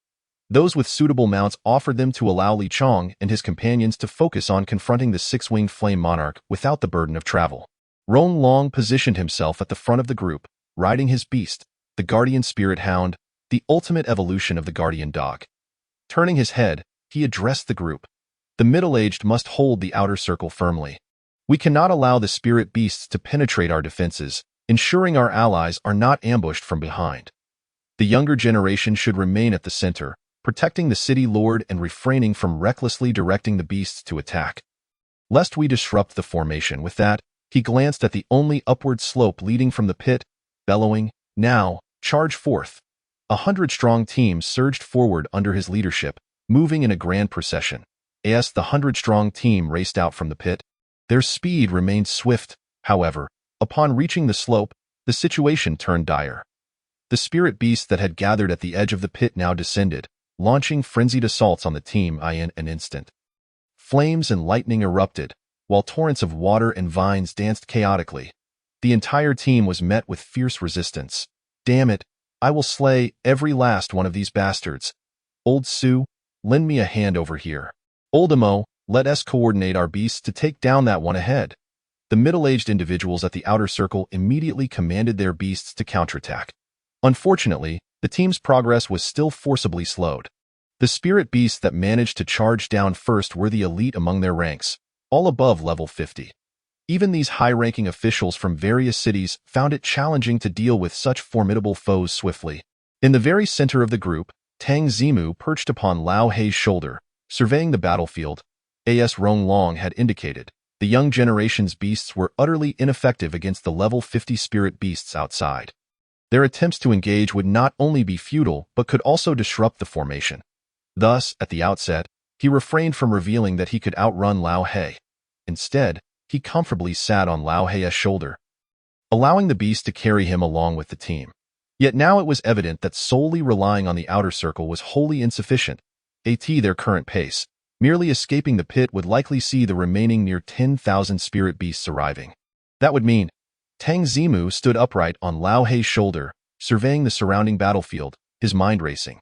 Those with suitable mounts offered them to allow Li Chong and his companions to focus on confronting the six-winged flame monarch without the burden of travel. Rong Long positioned himself at the front of the group, riding his beast, the guardian spirit hound, the ultimate evolution of the guardian dog. Turning his head, he addressed the group. The middle-aged must hold the outer circle firmly. We cannot allow the spirit beasts to penetrate our defenses, ensuring our allies are not ambushed from behind. The younger generation should remain at the center, protecting the city lord and refraining from recklessly directing the beasts to attack. Lest we disrupt the formation. With that, he glanced at the only upward slope leading from the pit, bellowing, "Now, charge forth." 100-strong teams surged forward under his leadership, moving in a grand procession. As the 100-strong team raced out from the pit, their speed remained swift. However, upon reaching the slope, the situation turned dire. The spirit beasts that had gathered at the edge of the pit now descended, launching frenzied assaults on the team in an instant. Flames and lightning erupted, while torrents of water and vines danced chaotically. The entire team was met with fierce resistance. "Damn it, I will slay every last one of these bastards. Old Su, lend me a hand over here. Old Amo, let us coordinate our beasts to take down that one ahead." The middle-aged individuals at the outer circle immediately commanded their beasts to counterattack. Unfortunately, the team's progress was still forcibly slowed. The spirit beasts that managed to charge down first were the elite among their ranks, all above level 50. Even these high-ranking officials from various cities found it challenging to deal with such formidable foes swiftly. In the very center of the group, Tang Zimu perched upon Lao Hei's shoulder, surveying the battlefield. As Rong Long had indicated, the young generation's beasts were utterly ineffective against the level 50 spirit beasts outside. Their attempts to engage would not only be futile but could also disrupt the formation. Thus, at the outset, he refrained from revealing that he could outrun Lao Hei. Instead, he comfortably sat on Lao Hei's shoulder, allowing the beast to carry him along with the team. Yet now it was evident that solely relying on the outer circle was wholly insufficient. At their current pace, merely escaping the pit would likely see the remaining near 10,000 spirit beasts arriving. That would mean Tang Zimu stood upright on Lao Hei's shoulder, surveying the surrounding battlefield, his mind racing.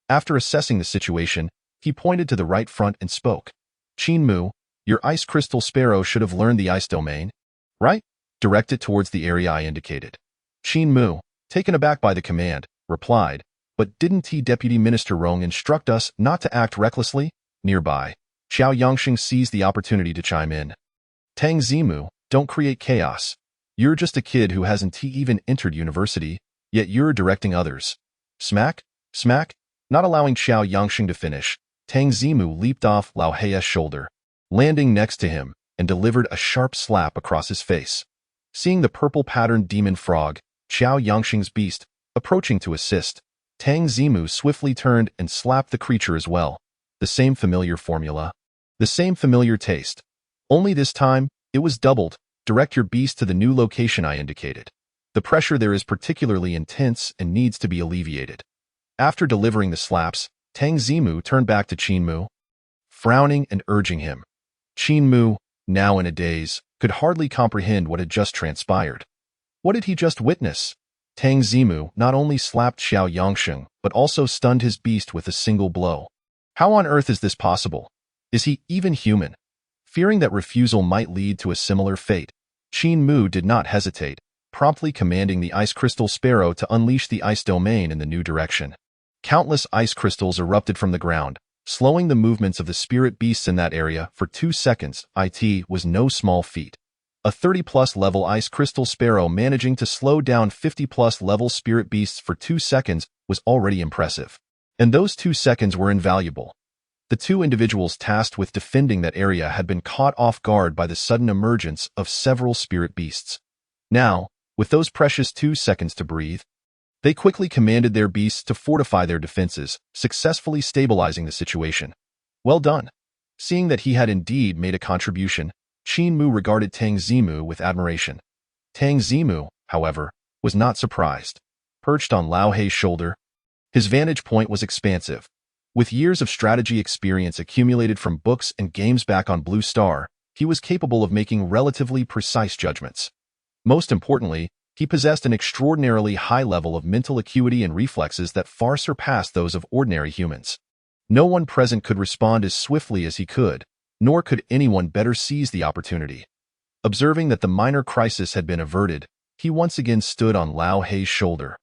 After assessing the situation, he pointed to the right front and spoke. "Qin Mu, your ice crystal sparrow should have learned the ice domain, right?" Directed towards the area I indicated. Qin Mu, taken aback by the command, replied, "But didn't Deputy Minister Rong instruct us not to act recklessly?" Nearby, Xiao Yangsheng seized the opportunity to chime in. "Tang Zimu, don't create chaos. You're just a kid who hasn't even entered university, yet you're directing others." Smack, smack, not allowing Xiao Yangsheng to finish, Tang Zimu leaped off Lao Hei's shoulder, landing next to him, and delivered a sharp slap across his face. Seeing the purple-patterned demon frog, Xiao Yangsheng's beast, approaching to assist, Tang Zimu swiftly turned and slapped the creature as well. The same familiar formula. The same familiar taste. Only this time, it was doubled. Direct your beast to the new location I indicated. The pressure there is particularly intense and needs to be alleviated. After delivering the slaps, Tang Zimu turned back to Qin Mu, frowning and urging him. Qin Mu, now in a daze, could hardly comprehend what had just transpired. What did he just witness? Tang Zimu not only slapped Xiao Yangsheng, but also stunned his beast with a single blow. How on earth is this possible? Is he even human? Fearing that refusal might lead to a similar fate, Qin Mu did not hesitate. promptly commanding the Ice Crystal Sparrow to unleash the Ice Domain in the new direction. Countless ice crystals erupted from the ground, slowing the movements of the spirit beasts in that area for 2 seconds. It was no small feat. A 30-plus level Ice Crystal Sparrow managing to slow down 50-plus level spirit beasts for 2 seconds was already impressive. And those 2 seconds were invaluable. The two individuals tasked with defending that area had been caught off guard by the sudden emergence of several spirit beasts. Now, with those precious 2 seconds to breathe, they quickly commanded their beasts to fortify their defenses, successfully stabilizing the situation. Well done. Seeing that he had indeed made a contribution, Qin Mu regarded Tang Zimu with admiration. Tang Zimu, however, was not surprised. Perched on Lao Hei's shoulder, his vantage point was expansive. With years of strategy experience accumulated from books and games back on Blue Star, he was capable of making relatively precise judgments. Most importantly, he possessed an extraordinarily high level of mental acuity and reflexes that far surpassed those of ordinary humans. No one present could respond as swiftly as he could, nor could anyone better seize the opportunity. Observing that the minor crisis had been averted, he once again stood on Lao Hei's shoulder.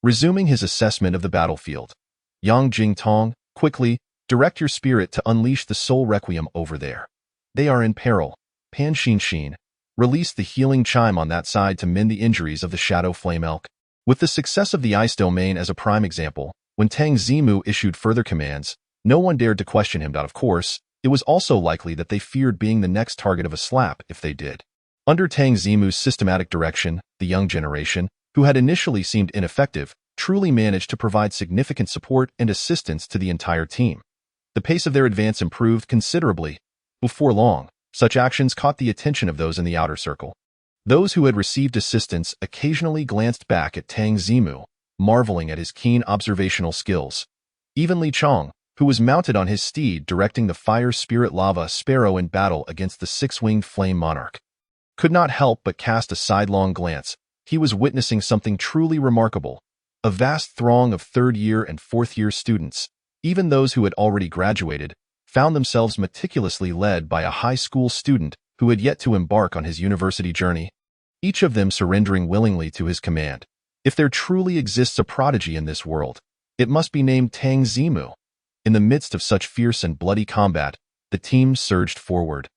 Resuming his assessment of the battlefield, Yang Jingtong, quickly, direct your spirit to unleash the soul requiem over there. They are in peril. Pan Xinshin, release the healing chime on that side to mend the injuries of the Shadow Flame Elk. With the success of the Ice Domain as a prime example, when Tang Zimu issued further commands, no one dared to question him. Of course, it was also likely that they feared being the next target of a slap if they did. Under Tang Zimu's systematic direction, the young generation, who had initially seemed ineffective, truly managed to provide significant support and assistance to the entire team. The pace of their advance improved considerably. Before long, such actions caught the attention of those in the outer circle. Those who had received assistance occasionally glanced back at Tang Zimu, marveling at his keen observational skills. Even Li Chong, who was mounted on his steed directing the Fire Spirit Lava Sparrow in battle against the six-winged Flame Monarch, could not help but cast a sidelong glance. He was witnessing something truly remarkable. A vast throng of third-year and fourth-year students, even those who had already graduated, found themselves meticulously led by a high school student who had yet to embark on his university journey, each of them surrendering willingly to his command. If there truly exists a prodigy in this world, it must be named Tang Zimu. In the midst of such fierce and bloody combat, the team surged forward,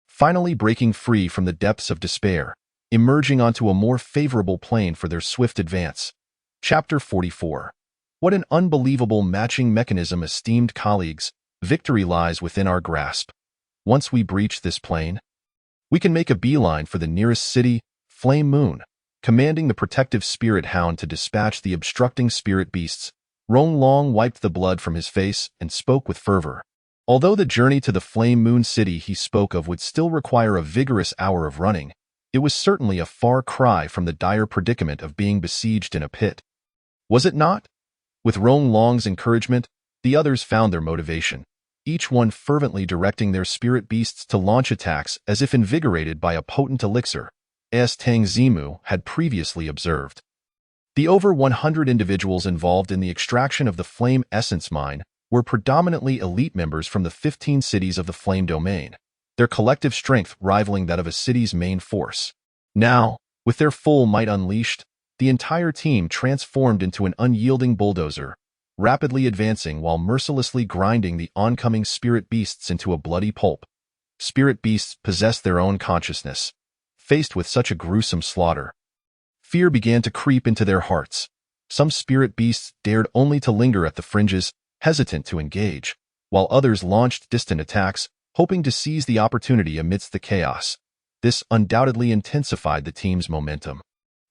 finally breaking free from the depths of despair, emerging onto a more favorable plane for their swift advance. Chapter 44. What an unbelievable matching mechanism, esteemed colleagues. Victory lies within our grasp. Once we breach this plane, we can make a beeline for the nearest city, Flame Moon, commanding the protective spirit hound to dispatch the obstructing spirit beasts. Rong Long wiped the blood from his face and spoke with fervor. Although the journey to the Flame Moon City he spoke of would still require a vigorous hour of running, it was certainly a far cry from the dire predicament of being besieged in a pit. Was it not? With Rong Long's encouragement, the others found their motivation, each one fervently directing their spirit beasts to launch attacks as if invigorated by a potent elixir, as Tang Zimu had previously observed. The over 100 individuals involved in the extraction of the Flame Essence Mine were predominantly elite members from the 15 cities of the Flame Domain, their collective strength rivaling that of a city's main force. Now, with their full might unleashed, the entire team transformed into an unyielding bulldozer, rapidly advancing while mercilessly grinding the oncoming spirit beasts into a bloody pulp. Spirit beasts possessed their own consciousness. Faced with such a gruesome slaughter, fear began to creep into their hearts. Some spirit beasts dared only to linger at the fringes, hesitant to engage, while others launched distant attacks, hoping to seize the opportunity amidst the chaos. This undoubtedly intensified the team's momentum.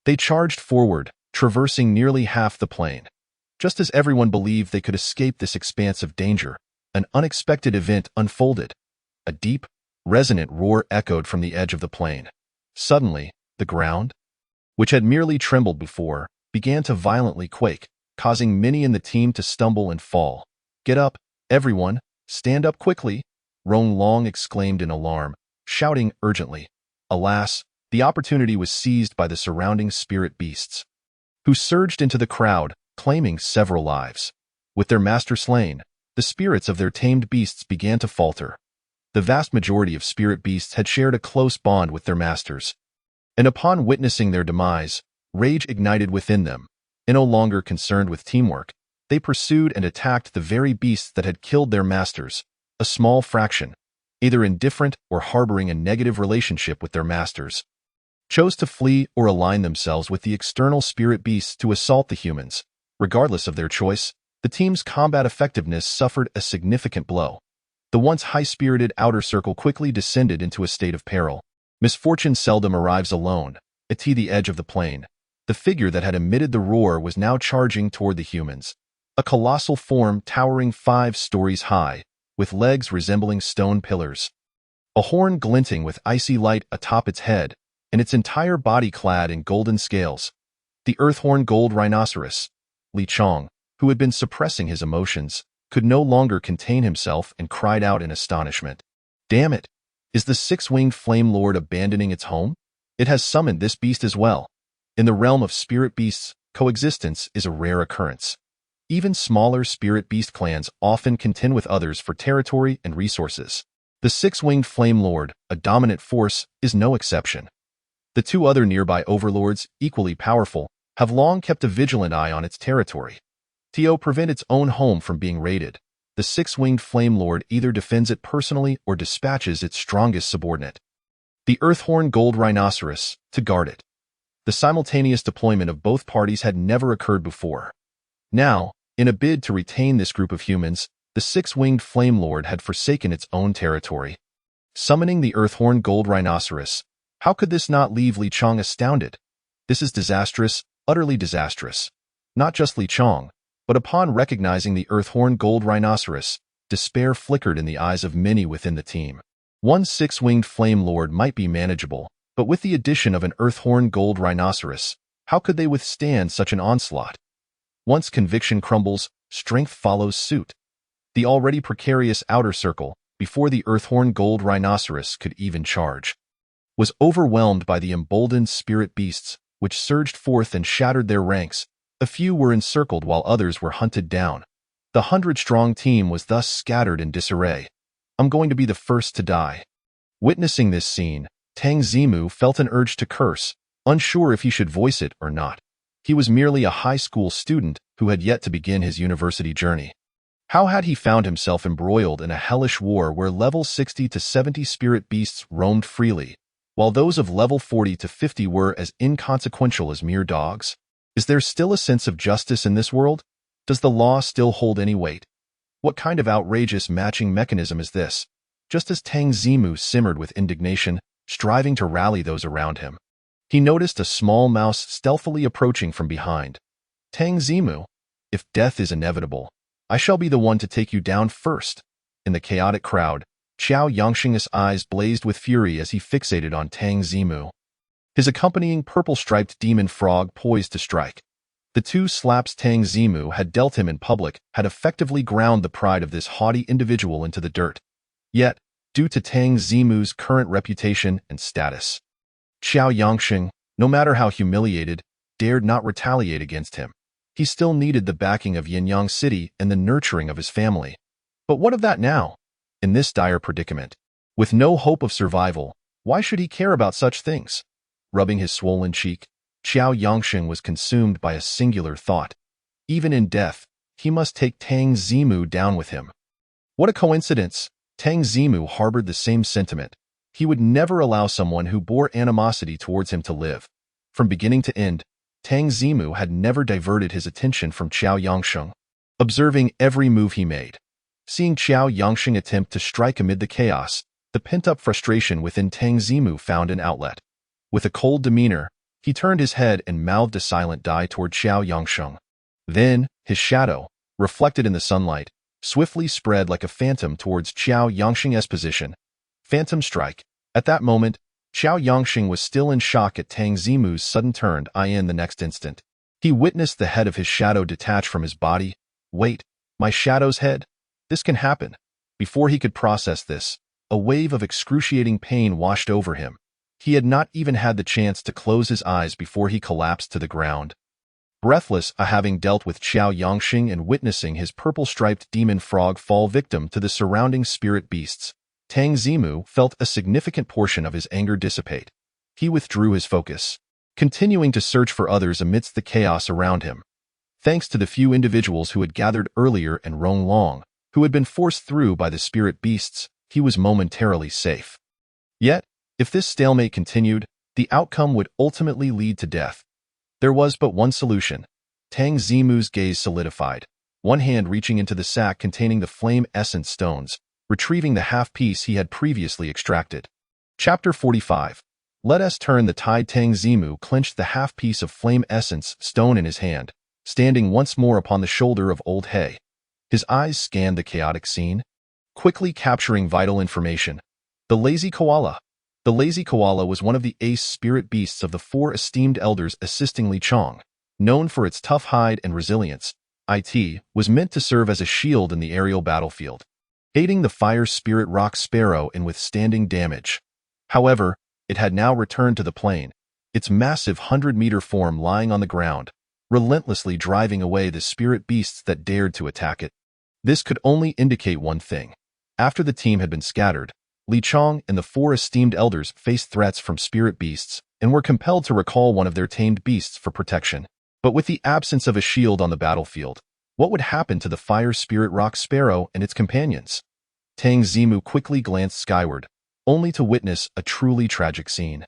They charged forward, traversing nearly half the plain. Just as everyone believed they could escape this expanse of danger, an unexpected event unfolded. A deep, resonant roar echoed from the edge of the plain. Suddenly, the ground, which had merely trembled before, began to violently quake, causing many in the team to stumble and fall. "Get up, everyone! Stand up quickly!" Rong Long exclaimed in alarm, shouting urgently. Alas, the opportunity was seized by the surrounding spirit beasts, who surged into the crowd, claiming several lives. With their master slain, the spirits of their tamed beasts began to falter. The vast majority of spirit beasts had shared a close bond with their masters. And upon witnessing their demise, rage ignited within them, and no longer concerned with teamwork, they pursued and attacked the very beasts that had killed their masters, a small fraction, either indifferent or harboring a negative relationship with their masters, chose to flee or align themselves with the external spirit beasts to assault the humans. Regardless of their choice, the team's combat effectiveness suffered a significant blow. The once high-spirited outer circle quickly descended into a state of peril. Misfortune seldom arrives alone. At the edge of the plain, the figure that had emitted the roar was now charging toward the humans. A colossal form towering 5 stories high, with legs resembling stone pillars. A horn glinting with icy light atop its head, and its entire body clad in golden scales. The Earthhorn Gold Rhinoceros. Li Chong, who had been suppressing his emotions, could no longer contain himself and cried out in astonishment. Damn it! Is the 6-winged Flame Lord abandoning its home? It has summoned this beast as well. In the realm of spirit beasts, coexistence is a rare occurrence. Even smaller spirit beast clans often contend with others for territory and resources. The 6-winged Flame Lord, a dominant force, is no exception. The 2 other nearby overlords, equally powerful, have long kept a vigilant eye on its territory. To prevent its own home from being raided, the 6-winged Flame Lord either defends it personally or dispatches its strongest subordinate, the Earthhorn Gold Rhinoceros, to guard it. The simultaneous deployment of both parties had never occurred before. Now, in a bid to retain this group of humans, the 6-winged Flame Lord had forsaken its own territory. Summoning the Earthhorn Gold Rhinoceros, how could this not leave Li Chong astounded? This is disastrous, utterly disastrous. Not just Li Chong, but upon recognizing the Earthhorn Gold Rhinoceros, despair flickered in the eyes of many within the team. One 6-winged Flame Lord might be manageable, but with the addition of an Earthhorn Gold Rhinoceros, how could they withstand such an onslaught? Once conviction crumbles, strength follows suit. The already precarious outer circle, before the Earthhorn Gold Rhinoceros could even charge, was overwhelmed by the emboldened spirit beasts, which surged forth and shattered their ranks. A few were encircled while others were hunted down. The 100-strong team was thus scattered in disarray. I'm going to be the first to die. Witnessing this scene, Tang Zimu felt an urge to curse, unsure if he should voice it or not. He was merely a high school student who had yet to begin his university journey. How had he found himself embroiled in a hellish war where level 60 to 70 spirit beasts roamed freely, while those of level 40 to 50 were as inconsequential as mere dogs? Is there still a sense of justice in this world? Does the law still hold any weight? What kind of outrageous matching mechanism is this? Just as Tang Zimu simmered with indignation, striving to rally those around him, he noticed a small mouse stealthily approaching from behind. Tang Zimu, if death is inevitable, I shall be the one to take you down first. In the chaotic crowd, Qiao Yangsheng's eyes blazed with fury as he fixated on Tang Zimu. His accompanying purple-striped demon frog poised to strike. The 2 slaps Tang Zimu had dealt him in public had effectively ground the pride of this haughty individual into the dirt. Yet, due to Tang Zimu's current reputation and status, Qiao Yangsheng, no matter how humiliated, dared not retaliate against him. He still needed the backing of Yinyang City and the nurturing of his family. But what of that now? In this dire predicament, with no hope of survival, why should he care about such things? Rubbing his swollen cheek, Qiao Yangsheng was consumed by a singular thought. Even in death, he must take Tang Zimu down with him. What a coincidence! Tang Zimu harbored the same sentiment. He would never allow someone who bore animosity towards him to live. From beginning to end, Tang Zimu had never diverted his attention from Qiao Yangsheng, observing every move he made. Seeing Qiao Yangsheng attempt to strike amid the chaos, the pent-up frustration within Tang Zimu found an outlet. With a cold demeanor, he turned his head and mouthed a silent die toward Qiao Yangsheng. Then, his shadow, reflected in the sunlight, swiftly spread like a phantom towards Qiao Yangsheng's position. Phantom strike. At that moment, Qiao Yangsheng was still in shock at Tang Zimu's sudden turn in the next instant. He witnessed the head of his shadow detach from his body. Wait, my shadow's head? This can happen. Before he could process this, a wave of excruciating pain washed over him. He had not even had the chance to close his eyes before he collapsed to the ground. Breathless having dealt with Qiao Yangsheng and witnessing his purple-striped demon frog fall victim to the surrounding spirit beasts, Tang Zimu felt a significant portion of his anger dissipate. he withdrew his focus, continuing to search for others amidst the chaos around him. Thanks to the few individuals who had gathered earlier and Rong Long, who had been forced through by the spirit beasts, he was momentarily safe. Yet, if this stalemate continued, the outcome would ultimately lead to death. There was but one solution. Tang Zimu's gaze solidified, one hand reaching into the sack containing the flame essence stones, retrieving the half-piece he had previously extracted. Chapter 45. Let us turn the tide. Tang Zimu clenched the half-piece of flame essence stone in his hand, standing once more upon the shoulder of Old He. His eyes scanned the chaotic scene, quickly capturing vital information. The lazy koala. The lazy koala was one of the ace spirit beasts of the four esteemed elders assisting Li Chong. Known for its tough hide and resilience, it was meant to serve as a shield in the aerial battlefield, aiding the fire spirit rock sparrow in withstanding damage. However, it had now returned to the plain, its massive 100-meter form lying on the ground, relentlessly driving away the spirit beasts that dared to attack it. This could only indicate one thing. After the team had been scattered, Li Chong and the four esteemed elders faced threats from spirit beasts and were compelled to recall one of their tamed beasts for protection. But with the absence of a shield on the battlefield, what would happen to the fire spirit rock sparrow and its companions? Tang Zimu quickly glanced skyward, only to witness a truly tragic scene.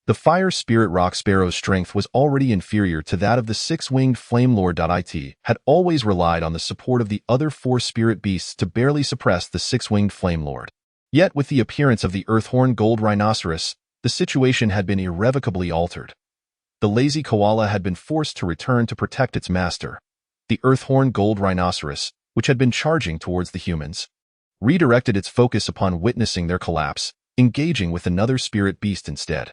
The fire spirit rock sparrow's strength was already inferior to that of the six-winged flame lord. It had always relied on the support of the other four spirit beasts to barely suppress the six-winged flame lord. Yet with the appearance of the earthhorn gold rhinoceros, the situation had been irrevocably altered. The lazy koala had been forced to return to protect its master. The earthhorn gold rhinoceros, which had been charging towards the humans, redirected its focus upon witnessing their collapse, engaging with another spirit beast instead.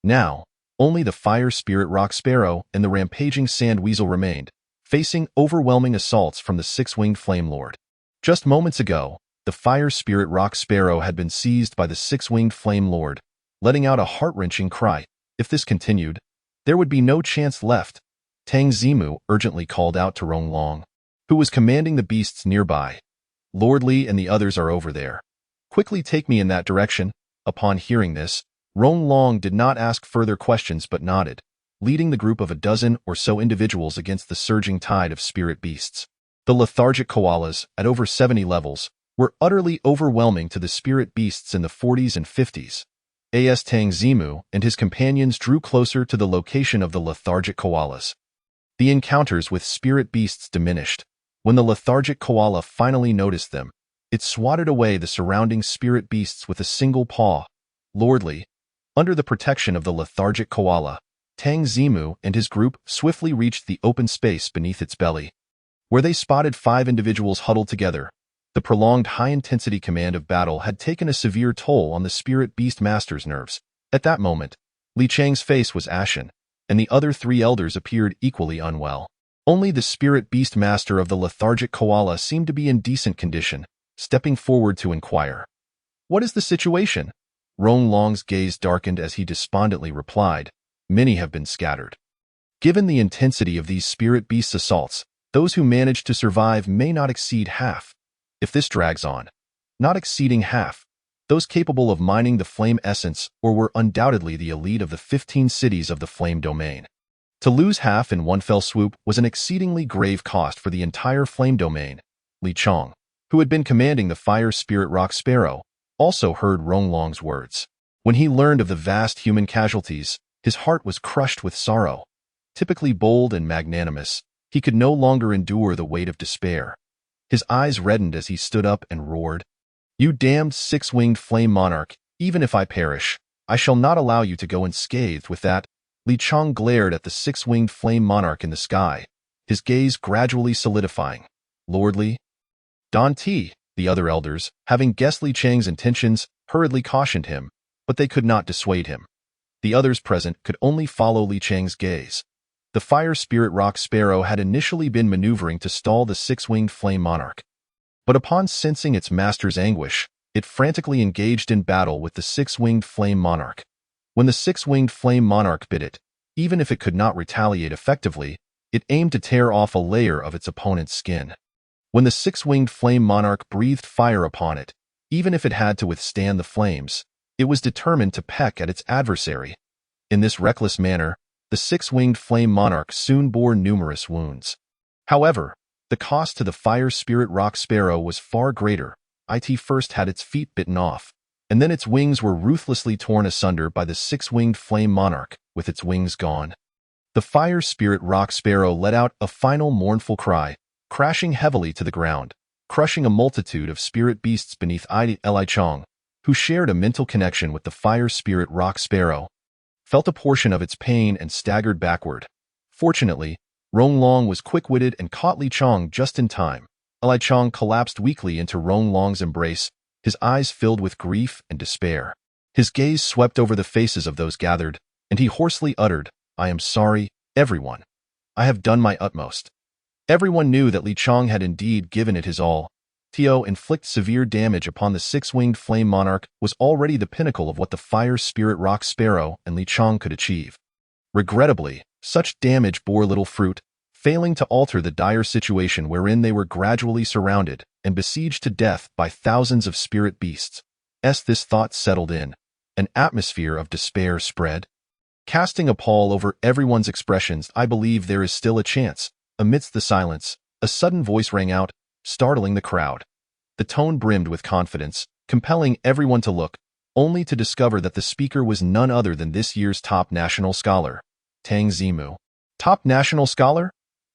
Now, only the fire spirit rock sparrow and the rampaging sand weasel remained, facing overwhelming assaults from the six-winged flame lord. Just moments ago, the fire spirit rock sparrow had been seized by the six-winged flame lord, letting out a heart-wrenching cry. If this continued, there would be no chance left. Tang Zimu urgently called out to Rong Long, who was commanding the beasts nearby. Lord Li and the others are over there. Quickly take me in that direction. Upon hearing this, Rong Long did not ask further questions but nodded, leading the group of a dozen or so individuals against the surging tide of spirit beasts. The lethargic koalas, at over 70 levels, were utterly overwhelming to the spirit beasts in the 40s and 50s. As Tang Zimu and his companions drew closer to the location of the lethargic koalas, the encounters with spirit beasts diminished. When the lethargic koala finally noticed them, it swatted away the surrounding spirit beasts with a single paw. Lord Li, under the protection of the lethargic koala, Tang Zimu and his group swiftly reached the open space beneath its belly, where they spotted 5 individuals huddled together. The prolonged high-intensity command of battle had taken a severe toll on the spirit beast master's nerves. At that moment, Li Chang's face was ashen, and the other 3 elders appeared equally unwell. Only the spirit beast master of the lethargic koala seemed to be in decent condition, stepping forward to inquire. "What is the situation?" Rong Long's gaze darkened as he despondently replied, "Many have been scattered. Given the intensity of these spirit beast assaults, those who manage to survive may not exceed half. If this drags on, not exceeding half, those capable of mining the flame essence or were undoubtedly the elite of the 15 cities of the flame domain. To lose half in one fell swoop was an exceedingly grave cost for the entire flame domain." Li Chong, who had been commanding the fire spirit rock sparrow, also heard Rong Long's words. When he learned of the vast human casualties, his heart was crushed with sorrow. Typically bold and magnanimous, he could no longer endure the weight of despair. His eyes reddened as he stood up and roared, "You damned six-winged flame monarch, even if I perish, I shall not allow you to go unscathed with that." Li Chong glared at the six-winged flame monarch in the sky, his gaze gradually solidifying. "Lord Li?" Dan Ti, the other elders, having guessed Li Chang's intentions, hurriedly cautioned him, but they could not dissuade him. The others present could only follow Li Chang's gaze. The fire spirit rock sparrow had initially been maneuvering to stall the six-winged flame monarch, but upon sensing its master's anguish, it frantically engaged in battle with the six-winged flame monarch. When the six-winged flame monarch bit it, even if it could not retaliate effectively, it aimed to tear off a layer of its opponent's skin. When the six-winged flame monarch breathed fire upon it, even if it had to withstand the flames, it was determined to peck at its adversary. In this reckless manner, the six-winged flame monarch soon bore numerous wounds. However, the cost to the fire spirit rock sparrow was far greater. It first had its feet bitten off, and then its wings were ruthlessly torn asunder by the six-winged flame monarch, with its wings gone. The fire spirit rock sparrow let out a final mournful cry, crashing heavily to the ground, crushing a multitude of spirit beasts beneath Li Chong, who shared a mental connection with the fire spirit rock sparrow, felt a portion of its pain and staggered backward. Fortunately, Rong Long was quick-witted and caught Li Chong just in time. Li Chong collapsed weakly into Rong Long's embrace, his eyes filled with grief and despair. His gaze swept over the faces of those gathered, and he hoarsely uttered, "I am sorry, everyone. I have done my utmost." Everyone knew that Li Chong had indeed given it his all. To inflict severe damage upon the six-winged flame monarch was already the pinnacle of what the fire spirit rock sparrow and Li Chong could achieve. Regrettably, such damage bore little fruit, failing to alter the dire situation wherein they were gradually surrounded and besieged to death by thousands of spirit beasts. As this thought settled in, an atmosphere of despair spread. Casting a pall over everyone's expressions, "I believe there is still a chance." Amidst the silence, a sudden voice rang out, startling the crowd. The tone brimmed with confidence, compelling everyone to look, only to discover that the speaker was none other than this year's top national scholar, Tang Zimu. Top national scholar?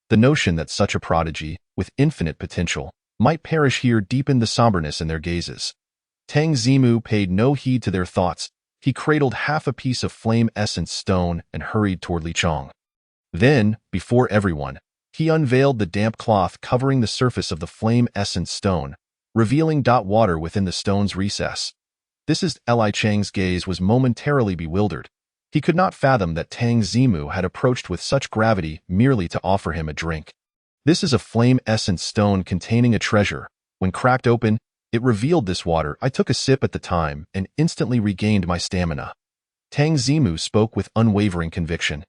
The notion that such a prodigy, with infinite potential, might perish here deepened the somberness in their gazes. Tang Zimu paid no heed to their thoughts. He cradled half a piece of flame essence stone and hurried toward Li Chong. Then, before everyone, he unveiled the damp cloth covering the surface of the flame essence stone, revealing water within the stone's recess. This is Li Chang's gaze was momentarily bewildered. He could not fathom that Tang Zimu had approached with such gravity merely to offer him a drink. This is a flame essence stone containing a treasure. When cracked open, it revealed this water. I took a sip at the time and instantly regained my stamina. Tang Zimu spoke with unwavering conviction.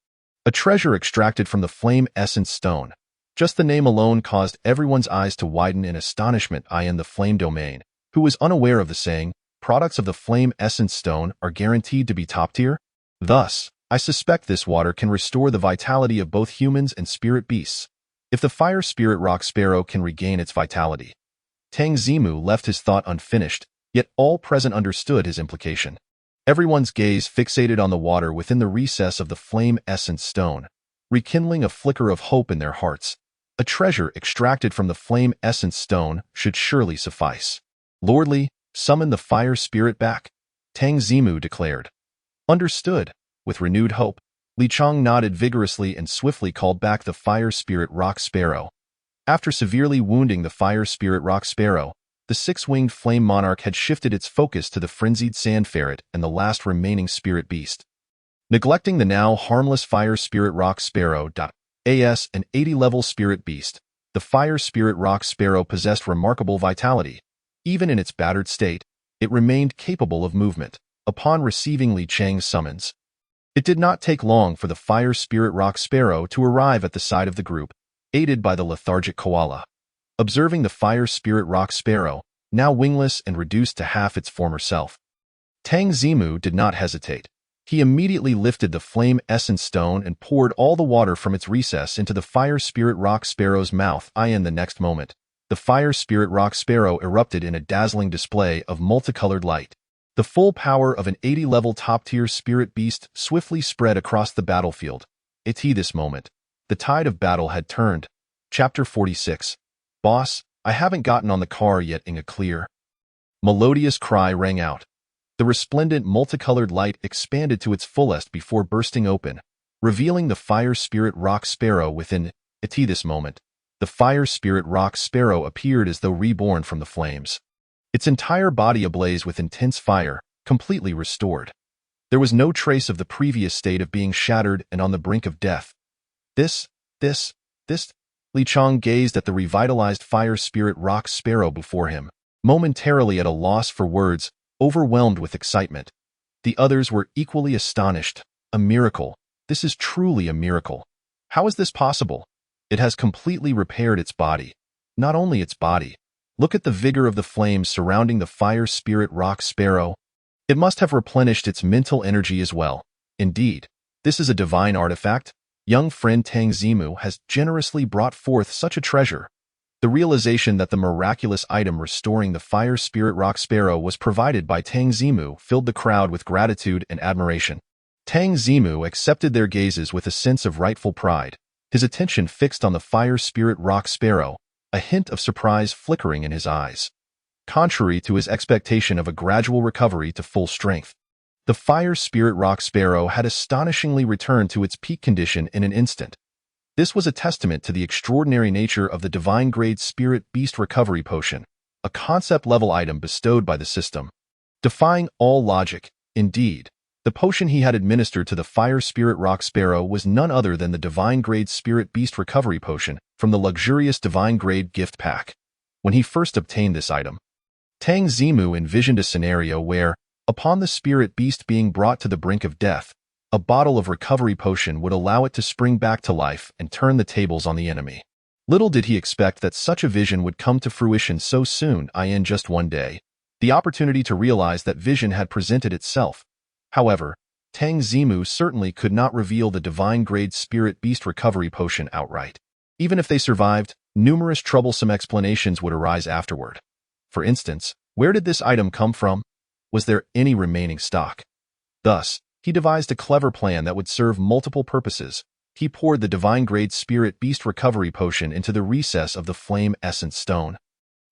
A treasure extracted from the flame essence stone. Just the name alone caused everyone's eyes to widen in astonishment. I in the flame domain, who was unaware of the saying, products of the flame essence stone are guaranteed to be top tier? Thus, I suspect this water can restore the vitality of both humans and spirit beasts. If the fire spirit rock sparrow can regain its vitality. Tang Zimu left his thought unfinished, yet all present understood his implication. Everyone's gaze fixated on the water within the recess of the flame essence stone, rekindling a flicker of hope in their hearts. A treasure extracted from the flame essence stone should surely suffice. "Lordly, summon the fire spirit back," Tang Zimu declared. "Understood." With renewed hope, Li Chong nodded vigorously and swiftly called back the fire spirit rock sparrow. After severely wounding the fire spirit rock sparrow, the six-winged flame monarch had shifted its focus to the frenzied sand ferret and the last remaining spirit beast. Neglecting the now harmless fire spirit rock sparrow, as an 80-level spirit beast, the fire spirit rock sparrow possessed remarkable vitality. Even in its battered state, it remained capable of movement. Upon receiving Li Chang's summons, it did not take long for the fire spirit rock sparrow to arrive at the side of the group, aided by the lethargic koala. Observing the fire spirit rock sparrow, now wingless and reduced to half its former self, Tang Zimu did not hesitate. He immediately lifted the flame essence stone and poured all the water from its recess into the fire spirit rock sparrow's mouth. In the next moment, the fire spirit rock sparrow erupted in a dazzling display of multicolored light. The full power of an 80-level top-tier spirit beast swiftly spread across the battlefield. This moment, the tide of battle had turned. Chapter 46. "Boss, I haven't gotten on the car yet." In a clear, melodious cry rang out. The resplendent multicolored light expanded to its fullest before bursting open, revealing the fire spirit rock sparrow within. This moment, the fire spirit rock sparrow appeared as though reborn from the flames. Its entire body ablaze with intense fire, completely restored. There was no trace of the previous state of being shattered and on the brink of death. This. Li Chong gazed at the revitalized fire spirit rock sparrow before him, momentarily at a loss for words, overwhelmed with excitement. The others were equally astonished. A miracle. This is truly a miracle. How is this possible? It has completely repaired its body. Not only its body. Look at the vigor of the flames surrounding the fire spirit rock sparrow. It must have replenished its mental energy as well. Indeed, This is a divine artifact. Young friend Tang Zimu has generously brought forth such a treasure. The realization that the miraculous item restoring the fire spirit rock sparrow was provided by Tang Zimu filled the crowd with gratitude and admiration. Tang Zimu accepted their gazes with a sense of rightful pride, his attention fixed on the fire spirit rock sparrow, a hint of surprise flickering in his eyes. Contrary to his expectation of a gradual recovery to full strength, the fire spirit rock sparrow had astonishingly returned to its peak condition in an instant. This was a testament to the extraordinary nature of the divine-grade spirit beast recovery potion, a concept-level item bestowed by the system. Defying all logic, indeed, the potion he had administered to the fire spirit rock sparrow was none other than the divine-grade spirit beast recovery potion from the luxurious divine-grade gift pack. When he first obtained this item, Tang Zimu envisioned a scenario where, upon the spirit beast being brought to the brink of death, a bottle of recovery potion would allow it to spring back to life and turn the tables on the enemy. Little did he expect that such a vision would come to fruition so soon, in just one day. The opportunity to realize that vision had presented itself. However, Tang Zimu certainly could not reveal the divine-grade spirit beast recovery potion outright. Even if they survived, numerous troublesome explanations would arise afterward. For instance, where did this item come from? Was there any remaining stock? Thus, he devised a clever plan that would serve multiple purposes. He poured the divine-grade spirit beast recovery potion into the recess of the flame essence stone,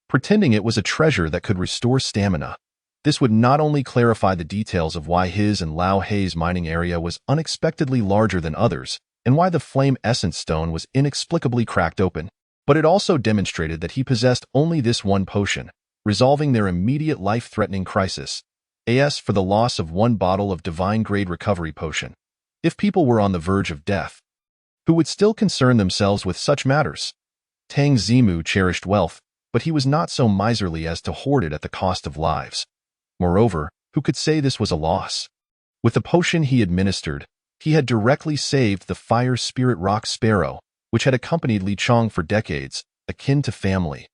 pretending it was a treasure that could restore stamina. This would not only clarify the details of why his and Lao Hei's mining area was unexpectedly larger than others, and why the flame essence stone was inexplicably cracked open, but it also demonstrated that he possessed only this one potion, resolving their immediate life-threatening crisis. As for the loss of one bottle of divine-grade recovery potion, if people were on the verge of death, who would still concern themselves with such matters? Tang Zimu cherished wealth, but he was not so miserly as to hoard it at the cost of lives. Moreover, who could say this was a loss? With the potion he administered, he had directly saved the fire spirit rock sparrow, which had accompanied Li Chong for decades, akin to family.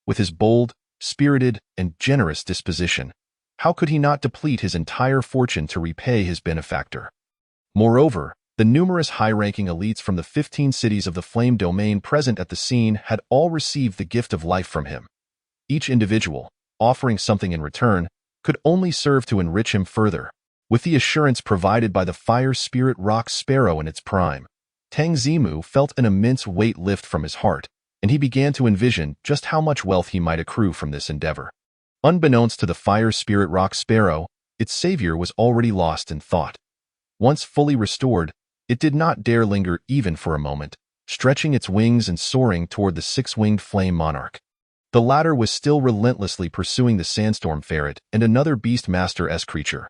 With his bold, spirited, and generous disposition, how could he not deplete his entire fortune to repay his benefactor? Moreover, the numerous high-ranking elites from the 15 cities of the Flame Domain present at the scene had all received the gift of life from him. Each individual, offering something in return, could only serve to enrich him further. With the assurance provided by the fire spirit rock sparrow in its prime, Tang Zimu felt an immense weight lift from his heart, and he began to envision just how much wealth he might accrue from this endeavor. Unbeknownst to the fire spirit rock sparrow, its savior was already lost in thought. Once fully restored, it did not dare linger even for a moment, stretching its wings and soaring toward the six-winged flame monarch. The latter was still relentlessly pursuing the sandstorm ferret and another beastmaster-esque creature.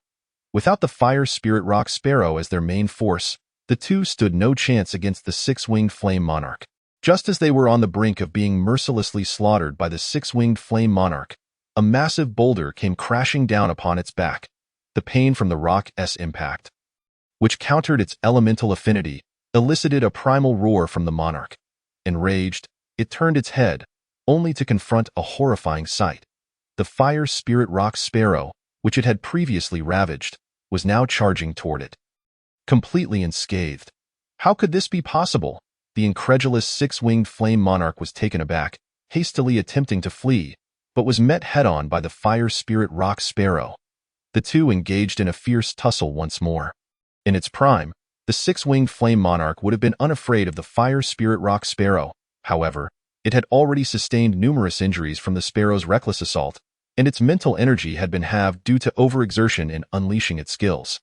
Without the fire spirit rock sparrow as their main force, the two stood no chance against the six-winged flame monarch. Just as they were on the brink of being mercilessly slaughtered by the six-winged flame monarch, a massive boulder came crashing down upon its back. The pain from the rock's impact, which countered its elemental affinity, elicited a primal roar from the monarch. Enraged, it turned its head, only to confront a horrifying sight. The fire spirit rock sparrow, which it had previously ravaged, was now charging toward it, completely unscathed. How could this be possible? The incredulous six-winged flame monarch was taken aback, hastily attempting to flee, but was met head-on by the fire spirit rock sparrow. The two engaged in a fierce tussle once more. In its prime, the six-winged flame monarch would have been unafraid of the fire spirit rock sparrow. However, it had already sustained numerous injuries from the sparrow's reckless assault, and its mental energy had been halved due to overexertion in unleashing its skills.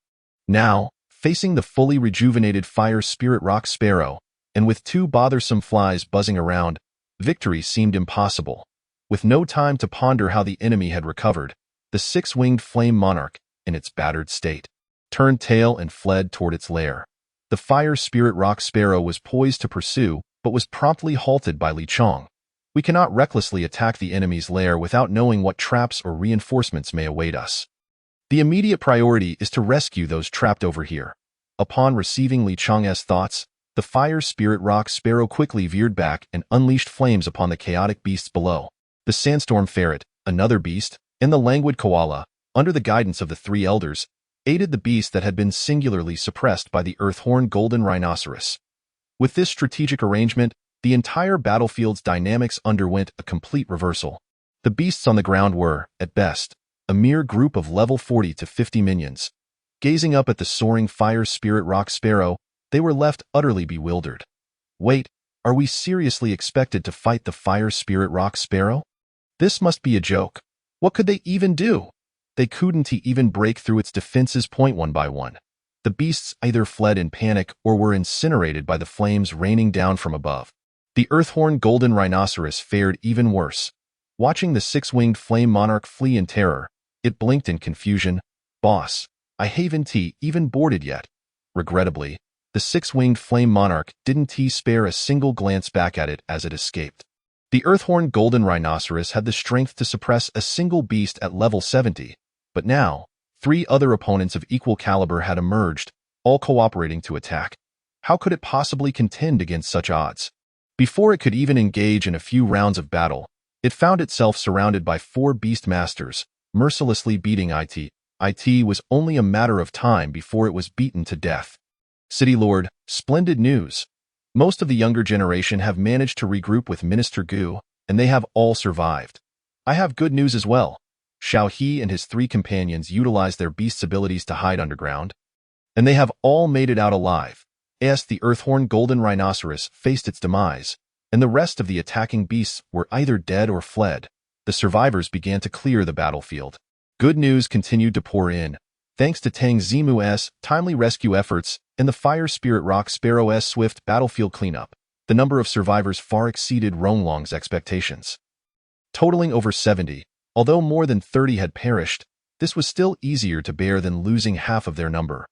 Now, facing the fully rejuvenated fire spirit rock sparrow, and with two bothersome flies buzzing around, victory seemed impossible. With no time to ponder how the enemy had recovered, the six-winged flame monarch, in its battered state, turned tail and fled toward its lair. The fire spirit rock sparrow was poised to pursue, but was promptly halted by Li Chong. We cannot recklessly attack the enemy's lair without knowing what traps or reinforcements may await us. The immediate priority is to rescue those trapped over here. Upon receiving Li Chong's thoughts, the fire spirit rock sparrow quickly veered back and unleashed flames upon the chaotic beasts below. The sandstorm ferret, another beast, and the languid koala, under the guidance of the three elders, aided the beast that had been singularly suppressed by the Earthhorn Golden Rhinoceros. With this strategic arrangement, the entire battlefield's dynamics underwent a complete reversal. The beasts on the ground were, at best, a mere group of level 40 to 50 minions. Gazing up at the soaring fire spirit rock sparrow, they were left utterly bewildered. Wait, are we seriously expected to fight the fire spirit rock sparrow? This must be a joke. What could they even do? They couldn't even break through its defenses one by one. The beasts either fled in panic or were incinerated by the flames raining down from above. The Earthhorn Golden Rhinoceros fared even worse. Watching the six-winged flame monarch flee in terror, it blinked in confusion. Boss, I haven't even boarded yet. Regrettably, the six-winged flame monarch didn't spare a single glance back at it as it escaped. The Earthhorn Golden Rhinoceros had the strength to suppress a single beast at level 70, but now, 3 other opponents of equal caliber had emerged, all cooperating to attack. How could it possibly contend against such odds? Before it could even engage in a few rounds of battle, it found itself surrounded by 4 beast masters, mercilessly beating it. It was only a matter of time before it was beaten to death. City Lord, splendid news. Most of the younger generation have managed to regroup with Minister Gu, and they have all survived. I have good news as well. Xiao He and his 3 companions utilized their beast's abilities to hide underground, and they have all made it out alive. As the Earthhorn Golden Rhinoceros faced its demise, and the rest of the attacking beasts were either dead or fled, the survivors began to clear the battlefield. Good news continued to pour in, thanks to Tang Zimu's timely rescue efforts and the Fire Spirit Rock Sparrow's swift battlefield cleanup. The number of survivors far exceeded Ronglong's expectations. Totaling over 70, although more than 30 had perished, this was still easier to bear than losing half of their number.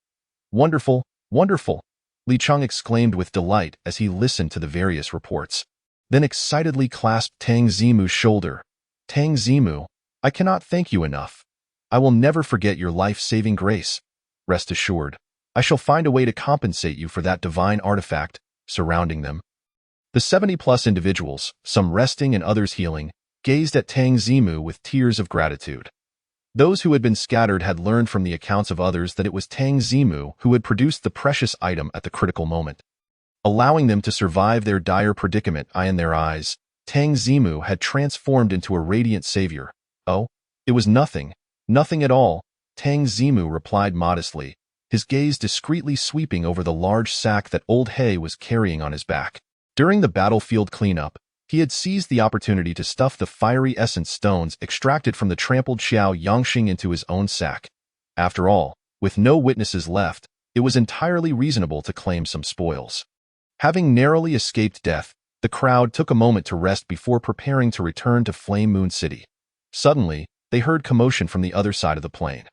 Wonderful, wonderful, Li Chang exclaimed with delight as he listened to the various reports, then excitedly clasped Tang Zimu's shoulder. Tang Zimu, I cannot thank you enough. I will never forget your life-saving grace. Rest assured, I shall find a way to compensate you for that divine artifact surrounding them. The 70-plus individuals, some resting and others healing, gazed at Tang Zimu with tears of gratitude. Those who had been scattered had learned from the accounts of others that it was Tang Zimu who had produced the precious item at the critical moment. Allowing them to survive their dire predicament, in their eyes, Tang Zimu had transformed into a radiant savior. Oh, it was nothing, nothing at all, Tang Zimu replied modestly, his gaze discreetly sweeping over the large sack that old He was carrying on his back. During the battlefield cleanup, he had seized the opportunity to stuff the fiery essence stones extracted from the trampled Xiao Yangxing into his own sack. After all, with no witnesses left, it was entirely reasonable to claim some spoils. Having narrowly escaped death, the crowd took a moment to rest before preparing to return to Flame Moon City. Suddenly, they heard commotion from the other side of the plain.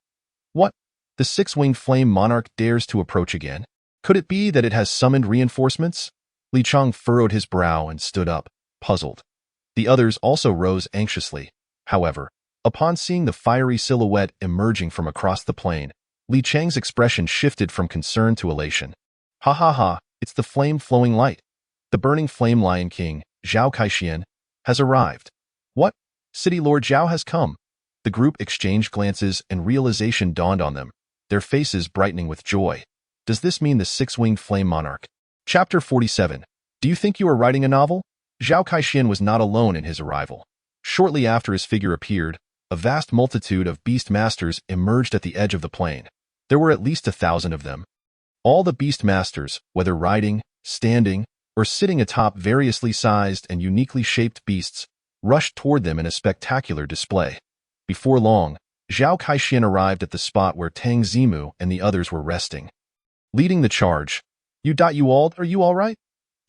What? The 6-winged flame monarch dares to approach again? Could it be that it has summoned reinforcements? Li Chang furrowed his brow and stood up, puzzled. The others also rose anxiously. However, upon seeing the fiery silhouette emerging from across the plain, Li Chang's expression shifted from concern to elation. Ha ha ha, it's the flame-flowing light. The burning flame lion king, Zhao Kaixian, has arrived. What? City Lord Zhao has come. The group exchanged glances and realization dawned on them, their faces brightening with joy. Does this mean the 6-winged flame monarch? Chapter 47. Do you think you are writing a novel? Zhao Kaixian was not alone in his arrival. Shortly after his figure appeared, a vast multitude of beast masters emerged at the edge of the plain. There were at least 1,000 of them. All the beast masters, whether riding, standing, or sitting atop variously sized and uniquely shaped beasts, rushed toward them in a spectacular display. Before long, Zhao Kaixian arrived at the spot where Tang Zimu and the others were resting. Leading the charge, are you all right?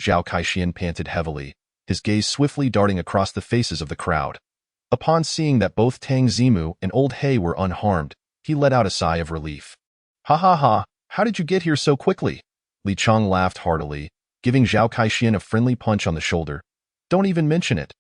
Zhao Kaixian panted heavily, his gaze swiftly darting across the faces of the crowd. Upon seeing that both Tang Zimu and Old He were unharmed, he let out a sigh of relief. Ha ha ha, how did you get here so quickly? Li Chang laughed heartily, giving Zhao Kaixian a friendly punch on the shoulder. Don't even mention it.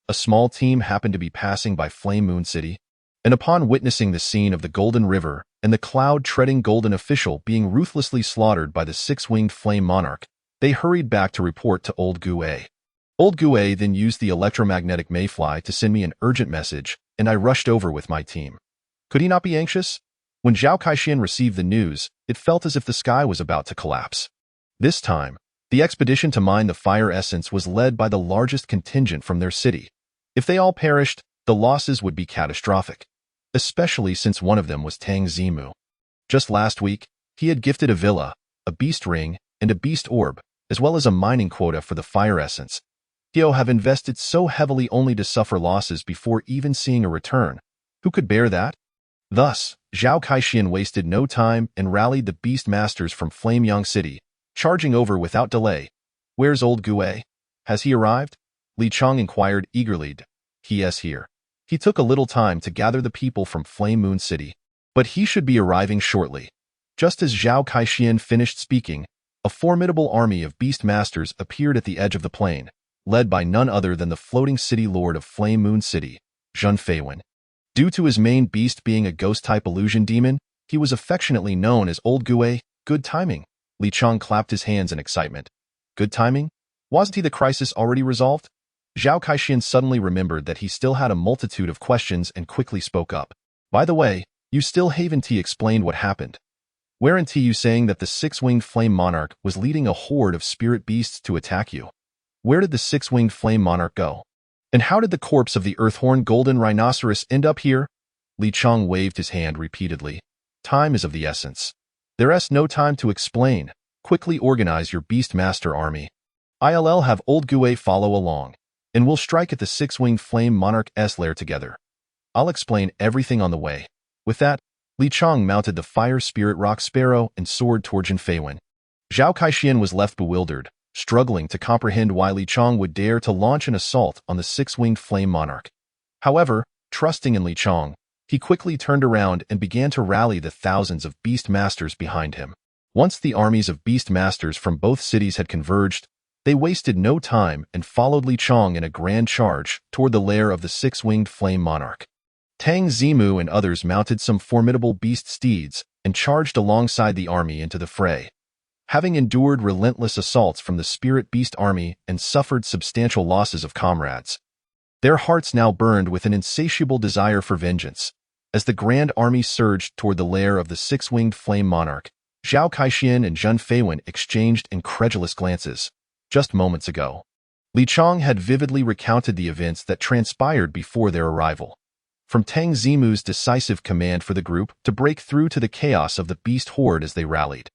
A small team happened to be passing by Flame Moon City, and upon witnessing the scene of the Golden River and the cloud-treading golden official being ruthlessly slaughtered by the 6-winged flame monarch, they hurried back to report to Old Gue. Old Gue then used the electromagnetic mayfly to send me an urgent message, and I rushed over with my team. Could he not be anxious? When Zhao Caixin received the news, it felt as if the sky was about to collapse. This time, the expedition to mine the fire essence was led by the largest contingent from their city. If they all perished, the losses would be catastrophic, especially since one of them was Tang Zimu. Just last week, he had gifted a villa, a beast ring, and a beast orb, as well as a mining quota for the fire essence. Tio have invested so heavily only to suffer losses before even seeing a return. Who could bear that? Thus, Zhao Caixin wasted no time and rallied the beast masters from Flameyang City, charging over without delay. "Where's old Gue? Has he arrived?" Li Chong inquired eagerly. "He is here. He took a little time to gather the people from Flame Moon City, but he should be arriving shortly." Just as Zhao Caixin finished speaking, a formidable army of beast masters appeared at the edge of the plain, led by none other than the floating city lord of Flame Moon City, Zhun Feiwen. Due to his main beast being a ghost-type illusion demon, he was affectionately known as Old Gue. Good timing. Li Chong clapped his hands in excitement. Good timing? Wasn't the crisis already resolved? Zhao Caixin suddenly remembered that he still had a multitude of questions and quickly spoke up. "By the way, you still haven't explained what happened. Weren't you saying that the six-winged flame monarch was leading a horde of spirit beasts to attack you? Where did the six-winged flame monarch go? And how did the corpse of the Earthhorn golden rhinoceros end up here?" Li Chong waved his hand repeatedly. "Time is of the essence. There's no time to explain. Quickly organize your beast master army. I'll have old Gue follow along, and we'll strike at the six-winged flame monarch's lair together. I'll explain everything on the way." With that, Li Chong mounted the fire spirit rock sparrow and soared toward Zhun Feiwen. Zhao Caixin was left bewildered, struggling to comprehend why Li Chong would dare to launch an assault on the six-winged flame monarch. However, trusting in Li Chong, he quickly turned around and began to rally the thousands of beast masters behind him. Once the armies of beast masters from both cities had converged, they wasted no time and followed Li Chong in a grand charge toward the lair of the six-winged flame monarch. Tang Zimu and others mounted some formidable beast steeds and charged alongside the army into the fray. Having endured relentless assaults from the spirit beast army and suffered substantial losses of comrades, their hearts now burned with an insatiable desire for vengeance. As the grand army surged toward the lair of the six-winged flame monarch, Zhao Caixin and Zhun Feiwen exchanged incredulous glances. Just moments ago, Li Chong had vividly recounted the events that transpired before their arrival. From Tang Zimu's decisive command for the group to break through to the chaos of the beast horde as they rallied,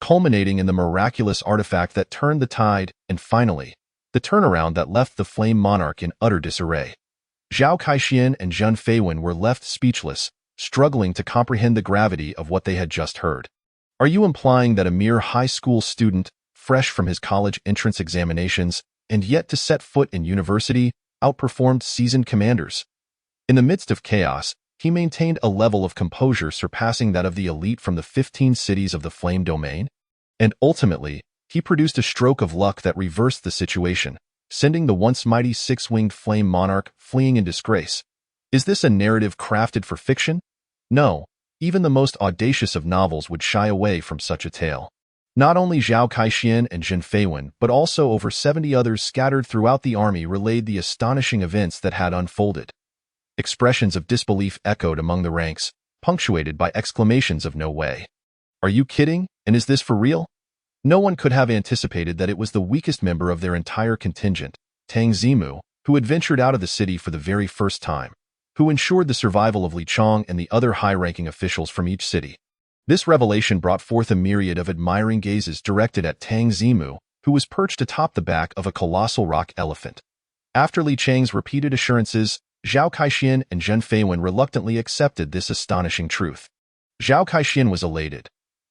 culminating in the miraculous artifact that turned the tide, and finally, the turnaround that left the flame monarch in utter disarray. Zhao Caixin and Zhun Feiwen were left speechless, struggling to comprehend the gravity of what they had just heard. "Are you implying that a mere high school student, fresh from his college entrance examinations, and yet to set foot in university, outperformed seasoned commanders?" In the midst of chaos, he maintained a level of composure surpassing that of the elite from the 15 cities of the Flame Domain, and ultimately, he produced a stroke of luck that reversed the situation, sending the once mighty six-winged flame monarch fleeing in disgrace. Is this a narrative crafted for fiction? No, even the most audacious of novels would shy away from such a tale. Not only Zhao Caixin and Zhun Feiwen, but also over 70 others scattered throughout the army relayed the astonishing events that had unfolded. Expressions of disbelief echoed among the ranks, punctuated by exclamations of "No way! Are you kidding? And is this for real?" No one could have anticipated that it was the weakest member of their entire contingent, Tang Zimu, who had ventured out of the city for the very first time, who ensured the survival of Li Chong and the other high-ranking officials from each city. This revelation brought forth a myriad of admiring gazes directed at Tang Zimu, who was perched atop the back of a colossal rock elephant. After Li Chang's repeated assurances, Zhao Caixin and Zhun Feiwen reluctantly accepted this astonishing truth. Zhao Caixin was elated.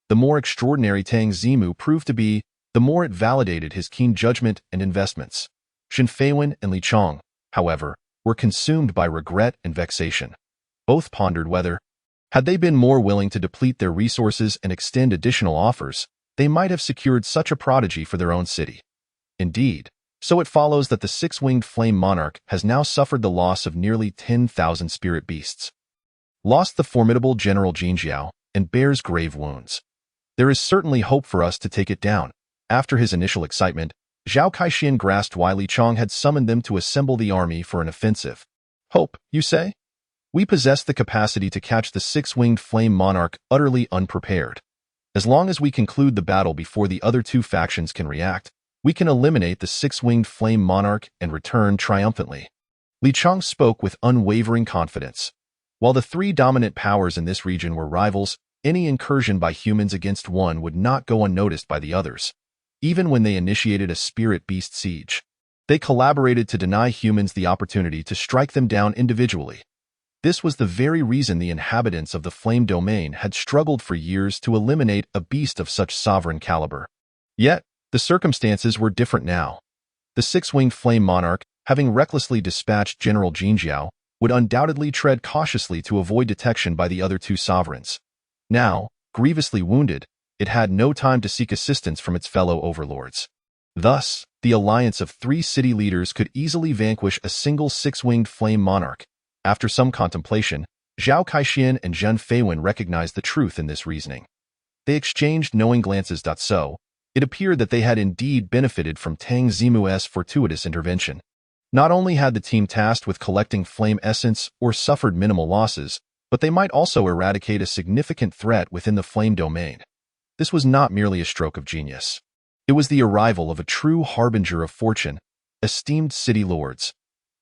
The more extraordinary Tang Zimu proved to be, the more it validated his keen judgment and investments. Zhun Feiwen and Li Chong, however, were consumed by regret and vexation. Both pondered whether, had they been more willing to deplete their resources and extend additional offers, they might have secured such a prodigy for their own city. Indeed, so it follows that the six-winged flame monarch has now suffered the loss of nearly 10,000 spirit beasts, lost the formidable General Jinjiao, and bears grave wounds. There is certainly hope for us to take it down. After his initial excitement, Zhao Caixin grasped why Li Chong had summoned them to assemble the army for an offensive. "Hope, you say? We possess the capacity to catch the six-winged flame monarch utterly unprepared. As long as we conclude the battle before the other two factions can react, we can eliminate the six-winged flame monarch and return triumphantly. Li Chang spoke with unwavering confidence. While the three dominant powers in this region were rivals, any incursion by humans against one would not go unnoticed by the others. Even when they initiated a spirit beast siege, they collaborated to deny humans the opportunity to strike them down individually. This was the very reason the inhabitants of the Flame Domain had struggled for years to eliminate a beast of such sovereign caliber. Yet, the circumstances were different now. The six-winged flame monarch, having recklessly dispatched General Jinjiao, would undoubtedly tread cautiously to avoid detection by the other two sovereigns. Now, grievously wounded, it had no time to seek assistance from its fellow overlords. Thus, the alliance of three city leaders could easily vanquish a single six-winged flame monarch. After some contemplation, Zhao Kaixian and Zhen Feiwen recognized the truth in this reasoning. They exchanged knowing glances. So, it appeared that they had indeed benefited from Tang Zimu's fortuitous intervention. Not only had the team tasked with collecting flame essence or suffered minimal losses, but they might also eradicate a significant threat within the flame domain. This was not merely a stroke of genius. It was the arrival of a true harbinger of fortune. Esteemed city lords,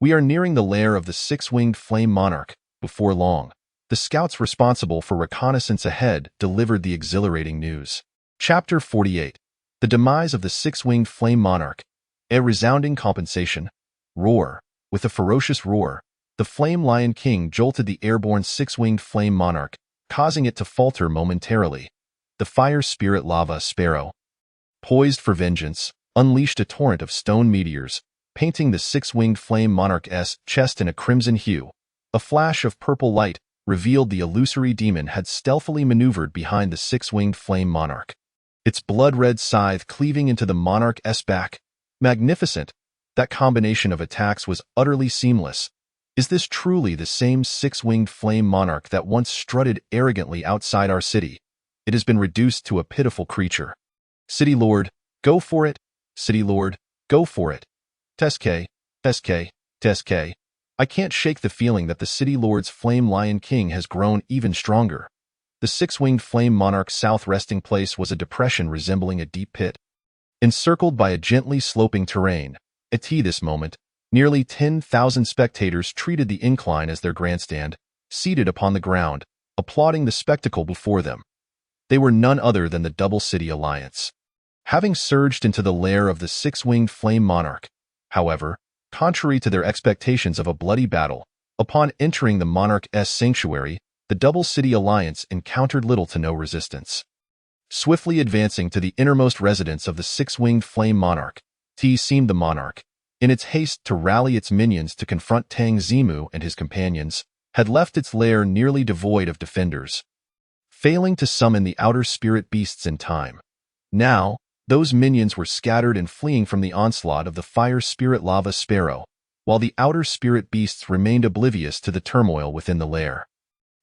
we are nearing the lair of the six-winged flame monarch. Before long, the scouts responsible for reconnaissance ahead delivered the exhilarating news. Chapter 48. The demise of the six-winged flame monarch. A resounding compensation. Roar. With a ferocious roar, the Flame Lion King jolted the airborne six-winged flame monarch, causing it to falter momentarily. The fire spirit lava sparrow, poised for vengeance, unleashed a torrent of stone meteors, painting the six-winged flame monarch's chest in a crimson hue. A flash of purple light revealed the illusory demon had stealthily maneuvered behind the six-winged flame monarch, its blood-red scythe cleaving into the monarch's back. Magnificent! That combination of attacks was utterly seamless. Is this truly the same six-winged flame monarch that once strutted arrogantly outside our city? It has been reduced to a pitiful creature. City Lord, go for it! City Lord, go for it! Teske, Teske, Teske. I can't shake the feeling that the City Lord's Flame Lion King has grown even stronger. The six-winged flame monarch's south resting place was a depression resembling a deep pit. Encircled by a gently sloping terrain, at this moment, nearly 10,000 spectators treated the incline as their grandstand, seated upon the ground, applauding the spectacle before them. They were none other than the Double City Alliance. Having surged into the lair of the six-winged flame monarch, however, contrary to their expectations of a bloody battle, upon entering the monarch's sanctuary, the Double City Alliance encountered little to no resistance. Swiftly advancing to the innermost residence of the six-winged flame monarch, seemed the monarch, in its haste to rally its minions to confront Tang Zimu and his companions, had left its lair nearly devoid of defenders, failing to summon the outer spirit beasts in time. Now, those minions were scattered and fleeing from the onslaught of the fire spirit lava sparrow, while the outer spirit beasts remained oblivious to the turmoil within the lair.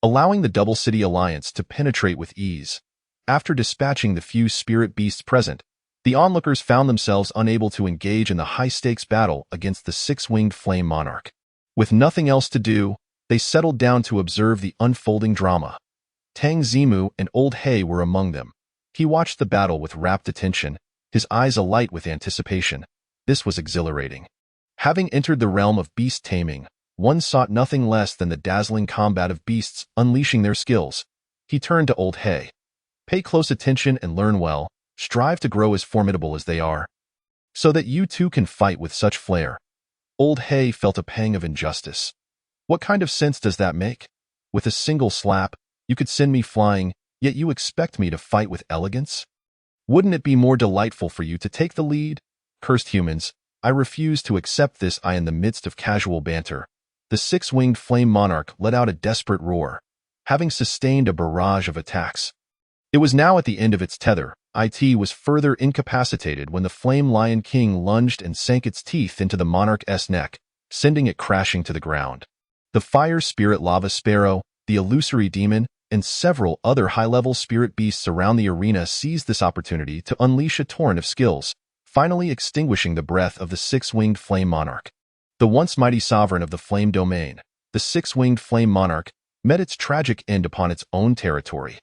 Allowing the Double City Alliance to penetrate with ease, after dispatching the few spirit beasts present, the onlookers found themselves unable to engage in the high-stakes battle against the six-winged flame monarch. With nothing else to do, they settled down to observe the unfolding drama. Tang Zimu and Old He were among them. He watched the battle with rapt attention, his eyes alight with anticipation. This was exhilarating. Having entered the realm of beast taming, one sought nothing less than the dazzling combat of beasts unleashing their skills. He turned to Old He. Pay close attention and learn well. Strive to grow as formidable as they are, so that you too can fight with such flair. Old He felt a pang of injustice. What kind of sense does that make? With a single slap, you could send me flying, yet you expect me to fight with elegance? Wouldn't it be more delightful for you to take the lead? Cursed humans, I refuse to accept this. In the midst of casual banter, the six-winged flame monarch let out a desperate roar, having sustained a barrage of attacks. It was now at the end of its tether. It was further incapacitated when the Flame Lion King lunged and sank its teeth into the monarch's neck, sending it crashing to the ground. The fire spirit lava sparrow, the illusory demon, and several other high-level spirit beasts around the arena seized this opportunity to unleash a torrent of skills, finally extinguishing the breath of the six-winged flame monarch. The once mighty sovereign of the flame domain, the six-winged flame monarch met its tragic end upon its own territory.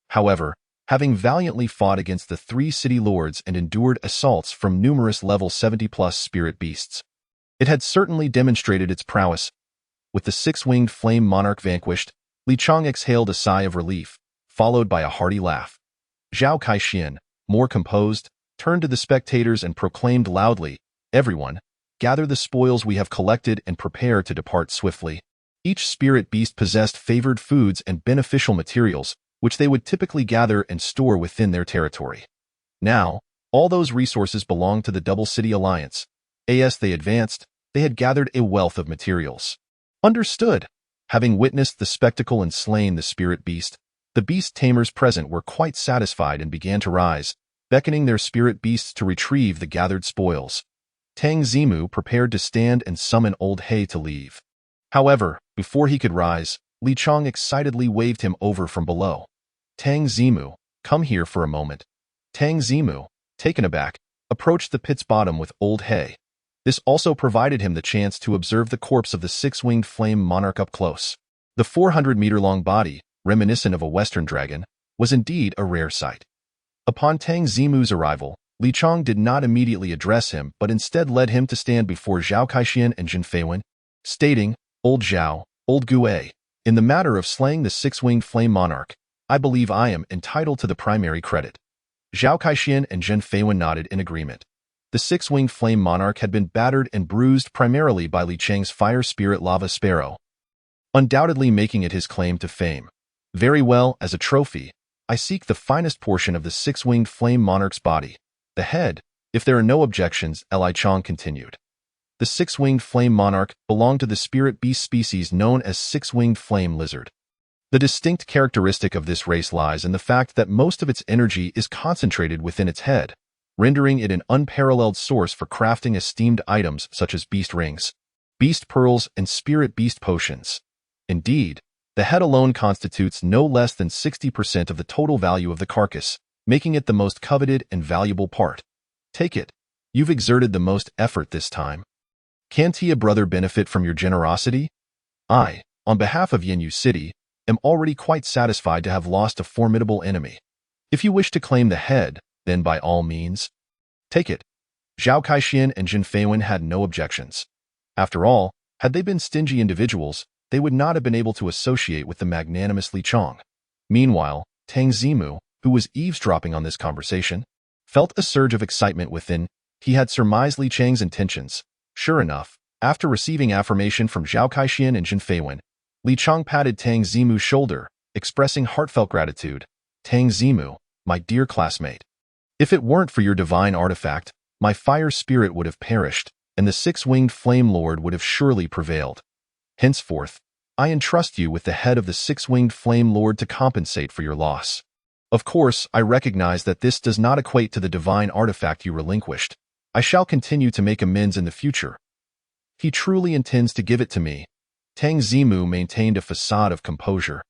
However, having valiantly fought against the three city lords and endured assaults from numerous level 70-plus spirit beasts, it had certainly demonstrated its prowess. With the six-winged flame monarch vanquished, Li Chang exhaled a sigh of relief, followed by a hearty laugh. Zhao Caixin, more composed, turned to the spectators and proclaimed loudly, "Everyone, gather the spoils we have collected and prepare to depart swiftly." Each spirit beast possessed favored foods and beneficial materials, which they would typically gather and store within their territory. Now, all those resources belonged to the Double City Alliance. As they advanced, they had gathered a wealth of materials. Understood. Having witnessed the spectacle and slain the spirit beast, the beast tamers present were quite satisfied and began to rise, beckoning their spirit beasts to retrieve the gathered spoils. Tang Zimu prepared to stand and summon Old He to leave. However, before he could rise, Li Chang excitedly waved him over from below. "Tang Zimu, come here for a moment." Tang Zimu, taken aback, approached the pit's bottom with Old He. This also provided him the chance to observe the corpse of the six-winged flame monarch up close. The 400-meter-long body, reminiscent of a western dragon, was indeed a rare sight. Upon Tang Zimu's arrival, Li Chang did not immediately address him but instead led him to stand before Zhao Caixin and Jin Feiwen, stating, "Old Zhao, Old Gue, in the matter of slaying the six-winged flame monarch, I believe I am entitled to the primary credit." Zhao Caixin and Jin Feiwen nodded in agreement. The six-winged flame monarch had been battered and bruised primarily by Li Chang's fire spirit lava sparrow, undoubtedly making it his claim to fame. "Very well, as a trophy, I seek the finest portion of the six-winged flame monarch's body, the head, if there are no objections," Li Chang continued. The six-winged flame monarch belonged to the spirit beast species known as six-winged flame lizard. The distinct characteristic of this race lies in the fact that most of its energy is concentrated within its head, rendering it an unparalleled source for crafting esteemed items such as beast rings, beast pearls, and spirit beast potions. Indeed, the head alone constitutes no less than 60% of the total value of the carcass, making it the most coveted and valuable part. Take it. You've exerted the most effort this time. Can't a brother benefit from your generosity? I, on behalf of Yanyu City, am already quite satisfied to have lost a formidable enemy. If you wish to claim the head, then by all means, take it. Zhao Caixin and Jin Feiwen had no objections. After all, had they been stingy individuals, they would not have been able to associate with the magnanimous Li Chang. Meanwhile, Tang Zimu, who was eavesdropping on this conversation, felt a surge of excitement within. He had surmised Li Chang's intentions. Sure enough, after receiving affirmation from Zhao Caixin and Jin Feiwen, Li Chang patted Tang Zimu's shoulder, expressing heartfelt gratitude. "Tang Zimu, my dear classmate. If it weren't for your divine artifact, my fire spirit would have perished, and the six-winged flame lord would have surely prevailed. Henceforth, I entrust you with the head of the six-winged flame lord to compensate for your loss. Of course, I recognize that this does not equate to the divine artifact you relinquished. I shall continue to make amends in the future." He truly intends to give it to me. Tang Zimu maintained a facade of composure,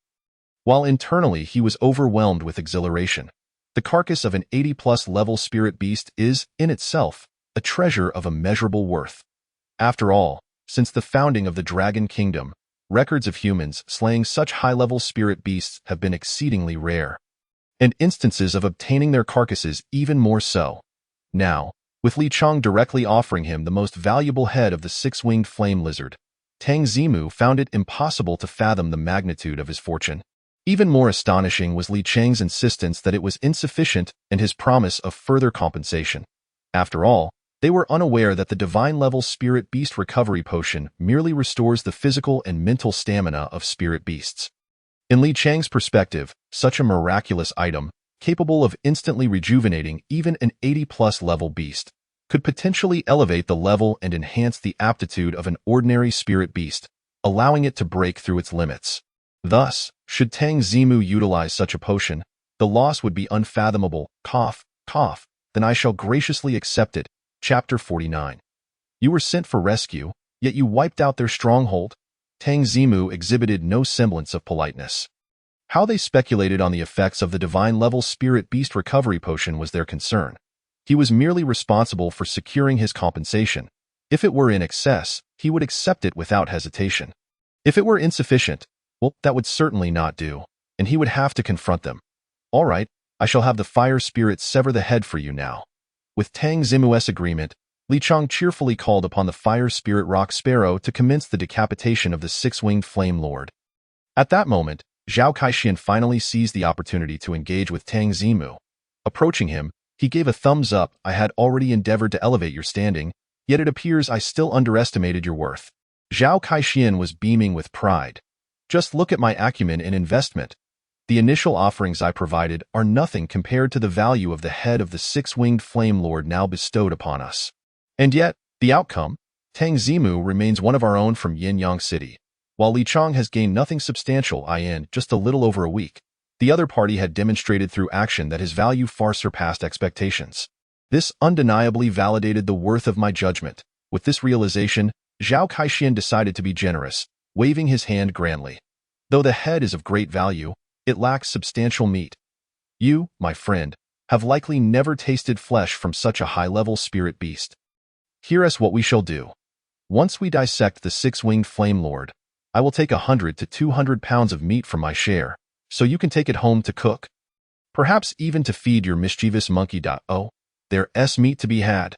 while internally he was overwhelmed with exhilaration. The carcass of an 80-plus level spirit beast is, in itself, a treasure of immeasurable worth. After all, since the founding of the Dragon Kingdom, records of humans slaying such high-level spirit beasts have been exceedingly rare, and instances of obtaining their carcasses even more so. Now, with Li Chang directly offering him the most valuable head of the six-winged flame lizard, Tang Zimu found it impossible to fathom the magnitude of his fortune. Even more astonishing was Li Chang's insistence that it was insufficient and his promise of further compensation. After all, they were unaware that the divine-level spirit beast recovery potion merely restores the physical and mental stamina of spirit beasts. In Li Chang's perspective, such a miraculous item, capable of instantly rejuvenating even an 80-plus level beast, could potentially elevate the level and enhance the aptitude of an ordinary spirit beast, allowing it to break through its limits. Thus, should Tang Zimu utilize such a potion, the loss would be unfathomable. Cough, cough, then I shall graciously accept it. Chapter 49. You were sent for rescue, yet you wiped out their stronghold? Tang Zimu exhibited no semblance of politeness. How they speculated on the effects of the divine-level spirit beast recovery potion was their concern. He was merely responsible for securing his compensation. If it were in excess, he would accept it without hesitation. If it were insufficient, well, that would certainly not do, and he would have to confront them. All right, I shall have the fire spirit sever the head for you now. With Tang Zimu's agreement, Li Chang cheerfully called upon the fire spirit Rock Sparrow to commence the decapitation of the six-winged flame lord. At that moment, Zhao Kaixian finally seized the opportunity to engage with Tang Zimu. Approaching him, he gave a thumbs up. I had already endeavored to elevate your standing, yet it appears I still underestimated your worth. Zhao Kaixian was beaming with pride. Just look at my acumen and investment. The initial offerings I provided are nothing compared to the value of the head of the six-winged flame lord now bestowed upon us. And yet, the outcome? Tang Zimu remains one of our own from Yinyang City, while Li Chang has gained nothing substantial in just a little over a week. The other party had demonstrated through action that his value far surpassed expectations. This undeniably validated the worth of my judgment. With this realization, Zhao Kaixian decided to be generous, waving his hand grandly. Though the head is of great value, it lacks substantial meat. You, my friend, have likely never tasted flesh from such a high-level spirit beast. Hear us what we shall do. Once we dissect the six-winged flame lord, I will take 100 to 200 pounds of meat from my share, so you can take it home to cook. Perhaps even to feed your mischievous monkey. Oh, there's meat to be had.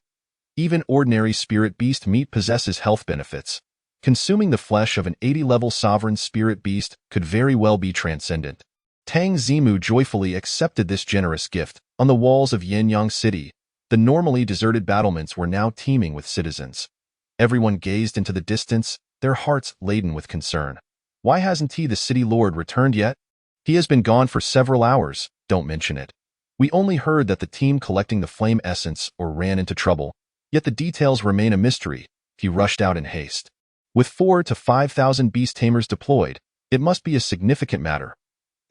Even ordinary spirit beast meat possesses health benefits. Consuming the flesh of an 80-level sovereign spirit beast could very well be transcendent. Tang Zimu joyfully accepted this generous gift. On the walls of Yinyang City, the normally deserted battlements were now teeming with citizens. Everyone gazed into the distance, their hearts laden with concern. Why hasn't the city lord returned yet? He has been gone for several hours, don't mention it. We only heard that the team collecting the flame essence ran into trouble, yet the details remain a mystery. He rushed out in haste. With 4,000 to 5,000 beast tamers deployed, it must be a significant matter.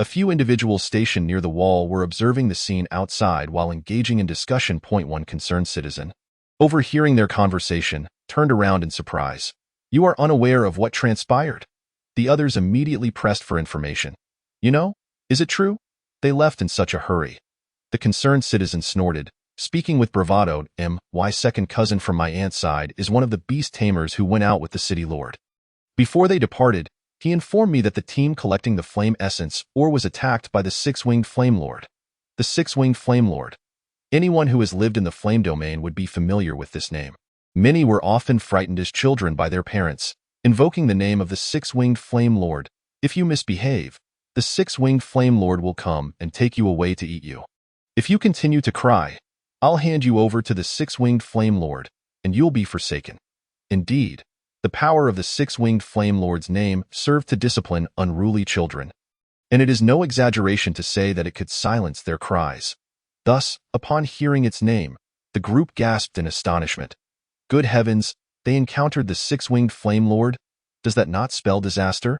A few individuals stationed near the wall were observing the scene outside while engaging in discussion. One concerned citizen, overhearing their conversation, turned around in surprise. You are unaware of what transpired? The others immediately pressed for information. You know, is it true? They left in such a hurry. The concerned citizen snorted, speaking with bravado. My second cousin from my aunt's side is one of the beast tamers who went out with the city lord. Before they departed, he informed me that the team collecting the flame essence was attacked by the six-winged flame lord. The six-winged flame lord. Anyone who has lived in the flame domain would be familiar with this name. Many were often frightened as children by their parents, invoking the name of the six-winged flame lord. If you misbehave, the six-winged flame lord will come and take you away to eat you. If you continue to cry, I'll hand you over to the six-winged flame lord, and you'll be forsaken. Indeed, the power of the six-winged flame lord's name served to discipline unruly children, and it is no exaggeration to say that it could silence their cries. Thus, upon hearing its name, the group gasped in astonishment. Good heavens, they encountered the six-winged flame lord? Does that not spell disaster?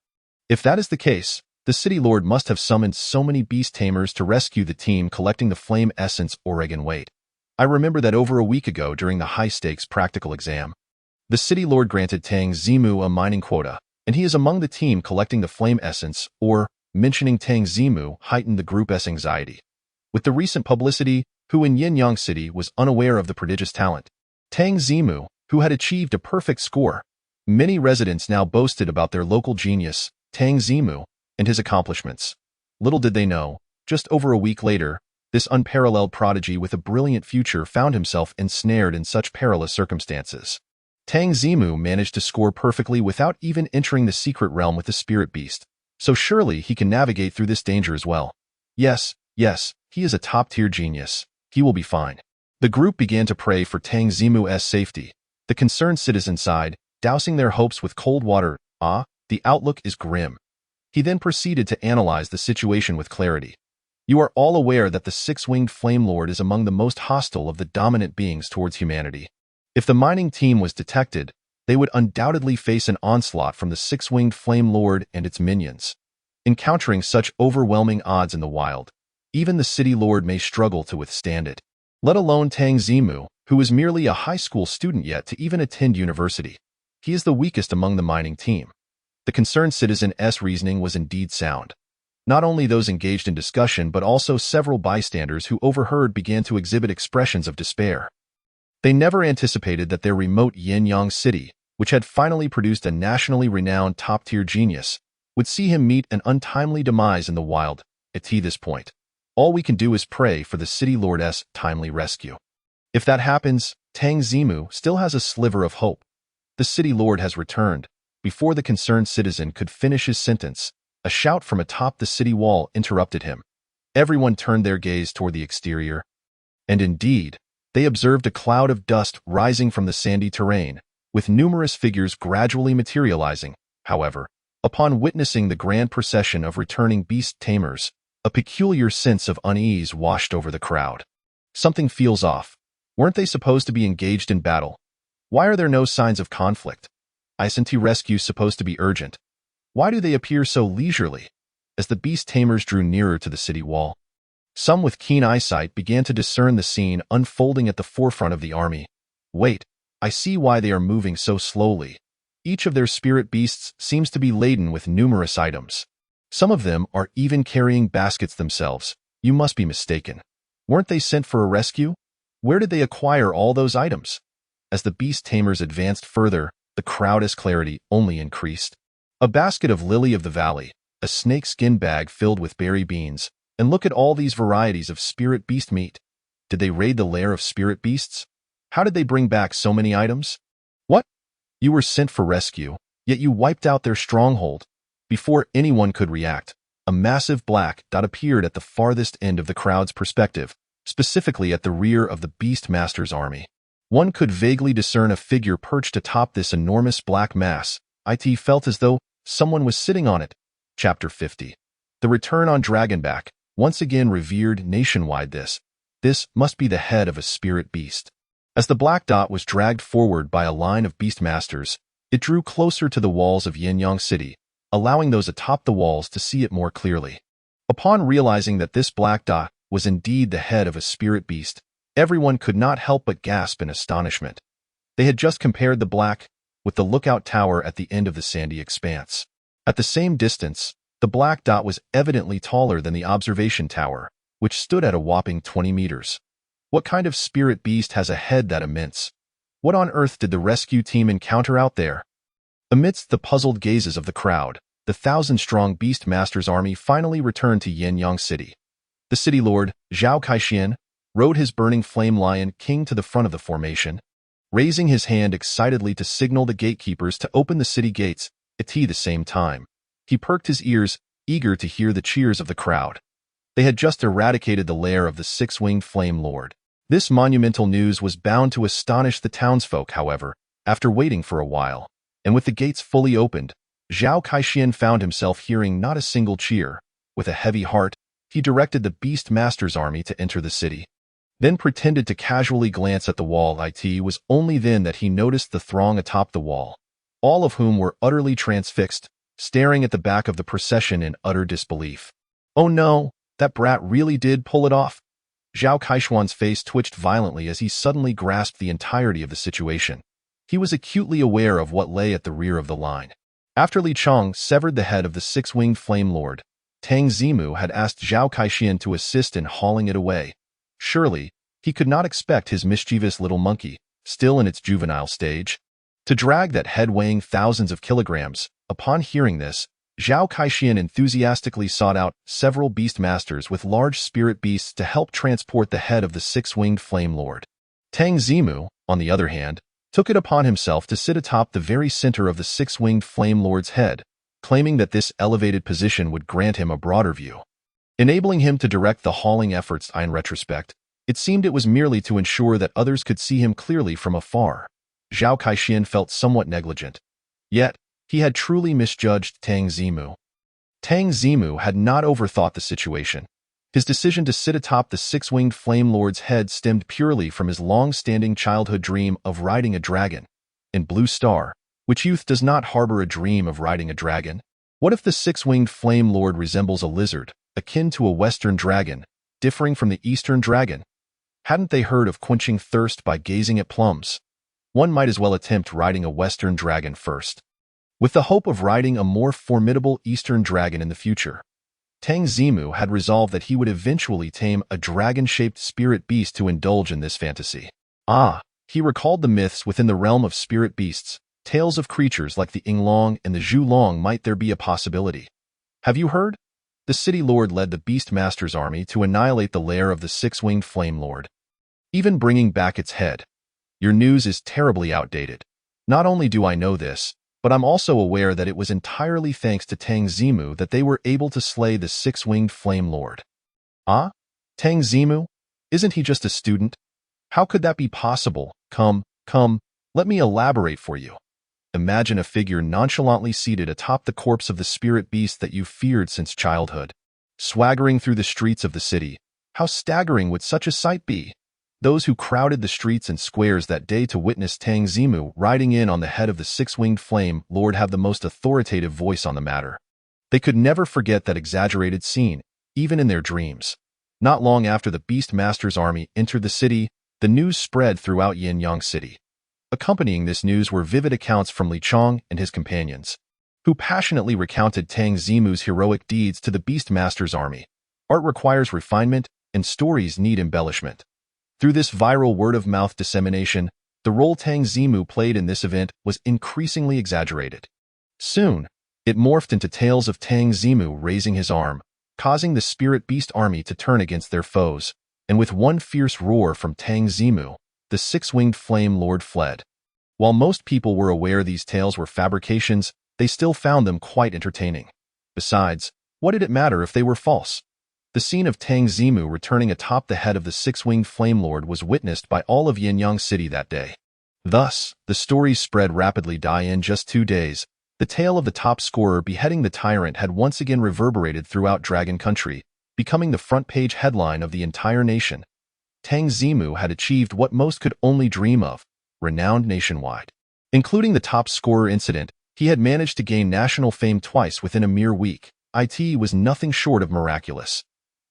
If that is the case, the city lord must have summoned so many beast tamers to rescue the team collecting the flame essence. Wait. I remember that over a week ago during the high-stakes practical exam, the city lord granted Tang Zimu a mining quota, and he is among the team collecting the flame essence. Mentioning Tang Zimu heightened the group's anxiety. With the recent publicity, who in Yinyang City was unaware of the prodigious talent? Tang Zimu, who had achieved a perfect score. Many residents now boasted about their local genius, Tang Zimu, and his accomplishments. Little did they know, just over a week later, this unparalleled prodigy with a brilliant future found himself ensnared in such perilous circumstances. Tang Zimu managed to score perfectly without even entering the secret realm with the spirit beast, so surely he can navigate through this danger as well. Yes, he is a top-tier genius. He will be fine. The group began to pray for Tang Zimu's safety. The concerned citizen sighed, dousing their hopes with cold water. The outlook is grim. He then proceeded to analyze the situation with clarity. You are all aware that the six-winged flame lord is among the most hostile of the dominant beings towards humanity. If the mining team was detected, they would undoubtedly face an onslaught from the six-winged flame lord and its minions. Encountering such overwhelming odds in the wild, even the city lord may struggle to withstand it. Let alone Tang Zimu, who is merely a high school student yet to even attend university. He is the weakest among the mining team. The concerned citizen's reasoning was indeed sound. Not only those engaged in discussion but also several bystanders who overheard began to exhibit expressions of despair. They never anticipated that their remote Yinyang City, which had finally produced a nationally renowned top-tier genius, would see him meet an untimely demise in the wild. At this point, all we can do is pray for the City Lord's timely rescue. If that happens, Tang Zimu still has a sliver of hope. The City Lord has returned. Before the concerned citizen could finish his sentence, a shout from atop the city wall interrupted him. Everyone turned their gaze toward the exterior, and indeed, they observed a cloud of dust rising from the sandy terrain, with numerous figures gradually materializing. However, upon witnessing the grand procession of returning beast tamers, a peculiar sense of unease washed over the crowd. Something feels off. Weren't they supposed to be engaged in battle? Why are there no signs of conflict? Isn't rescue supposed to be urgent? Why do they appear so leisurely? As the beast tamers drew nearer to the city wall, some with keen eyesight began to discern the scene unfolding at the forefront of the army. Wait, I see why they are moving so slowly. Each of their spirit beasts seems to be laden with numerous items. Some of them are even carrying baskets themselves. You must be mistaken. Weren't they sent for a rescue? Where did they acquire all those items? As the beast tamers advanced further, the crowd's clarity only increased. A basket of lily of the valley, a snakeskin bag filled with berry beans, and look at all these varieties of spirit beast meat. Did they raid the lair of spirit beasts? How did they bring back so many items? What? You were sent for rescue, yet you wiped out their stronghold. Before anyone could react, a massive black dot appeared at the farthest end of the crowd's perspective, specifically at the rear of the Beastmaster's army. One could vaguely discern a figure perched atop this enormous black mass. It felt as though someone was sitting on it. Chapter 50. The return on Dragonback, once again revered nationwide. This must be the head of a spirit beast. As the black dot was dragged forward by a line of Beastmasters, it drew closer to the walls of Yinyang City, allowing those atop the walls to see it more clearly. Upon realizing that this black dot was indeed the head of a spirit beast, everyone could not help but gasp in astonishment. They had just compared the black with the lookout tower at the end of the sandy expanse. At the same distance, the black dot was evidently taller than the observation tower, which stood at a whopping 20 meters. What kind of spirit beast has a head that immense? What on earth did the rescue team encounter out there? Amidst the puzzled gazes of the crowd, the 1,000-strong Beastmaster's army finally returned to Yinyang City. The city lord, Zhao Kaixian, rode his burning flame lion king to the front of the formation, raising his hand excitedly to signal the gatekeepers to open the city gates. At the same time, he perked his ears, eager to hear the cheers of the crowd. They had just eradicated the lair of the six-winged flame lord. This monumental news was bound to astonish the townsfolk. However, after waiting for a while, and with the gates fully opened, Zhao Kaixian found himself hearing not a single cheer. With a heavy heart, he directed the Beastmaster's army to enter the city, then pretended to casually glance at the wall. It was only then that he noticed the throng atop the wall, all of whom were utterly transfixed, staring at the back of the procession in utter disbelief. Oh no, that brat really did pull it off. Zhao Kaixian's face twitched violently as he suddenly grasped the entirety of the situation. He was acutely aware of what lay at the rear of the line. After Li Chong severed the head of the six-winged flame lord, Tang Zimu had asked Zhao Kaixian to assist in hauling it away. Surely, he could not expect his mischievous little monkey, still in its juvenile stage, to drag that head weighing thousands of kilograms. Upon hearing this, Zhao Kaixian enthusiastically sought out several beastmasters with large spirit beasts to help transport the head of the six-winged flame lord. Tang Zimu, on the other hand, took it upon himself to sit atop the very center of the six-winged flame lord's head, claiming that this elevated position would grant him a broader view, enabling him to direct the hauling efforts. In retrospect, it seemed it was merely to ensure that others could see him clearly from afar. Zhao Kaixian felt somewhat negligent. Yet, he had truly misjudged Tang Zimu. Tang Zimu had not overthought the situation. His decision to sit atop the six-winged flame lord's head stemmed purely from his long-standing childhood dream of riding a dragon. In Blue Star, which youth does not harbor a dream of riding a dragon? What if the six-winged flame lord resembles a lizard, akin to a western dragon, differing from the eastern dragon? Hadn't they heard of quenching thirst by gazing at plums? One might as well attempt riding a western dragon first, with the hope of riding a more formidable eastern dragon in the future. Tang Zimu had resolved that he would eventually tame a dragon-shaped spirit beast to indulge in this fantasy. He recalled the myths within the realm of spirit beasts. tales of creatures like the Yinglong and the Zhulong might there be a possibility. Have you heard? The city lord led the Beastmaster's army to annihilate the lair of the six-winged flame lord, even bringing back its head. Your news is terribly outdated. Not only do I know this, but I'm also aware that it was entirely thanks to Tang Zimu that they were able to slay the six-winged flame lord. Ah? Tang Zimu? Isn't he just a student? How could that be possible? Come, let me elaborate for you. Imagine a figure nonchalantly seated atop the corpse of the spirit beast that you feared since childhood, swaggering through the streets of the city. How staggering would such a sight be? Those who crowded the streets and squares that day to witness Tang Zimu riding in on the head of the six-winged flame lord have the most authoritative voice on the matter. They could never forget that exaggerated scene, even in their dreams. Not long after the Beastmaster's army entered the city, the news spread throughout Yinyang City. Accompanying this news were vivid accounts from Li Chong and his companions, who passionately recounted Tang Zimu's heroic deeds to the Beastmaster's army. Art requires refinement, and stories need embellishment. Through this viral word-of-mouth dissemination, the role Tang Zimu played in this event was increasingly exaggerated. Soon, it morphed into tales of Tang Zimu raising his arm, causing the Spirit Beast army to turn against their foes, and with one fierce roar from Tang Zimu, the six-winged flame lord fled. While most people were aware these tales were fabrications, they still found them quite entertaining. Besides, what did it matter if they were false? The scene of Tang Zimu returning atop the head of the six-winged flame lord was witnessed by all of Yinyang City that day. Thus, the stories spread rapidly. In just 2 days, the tale of the top scorer beheading the tyrant had once again reverberated throughout Dragon Country, becoming the front-page headline of the entire nation. Tang Zimu had achieved what most could only dream of, renowned nationwide. Including the top scorer incident, he had managed to gain national fame twice within a mere week. It was nothing short of miraculous.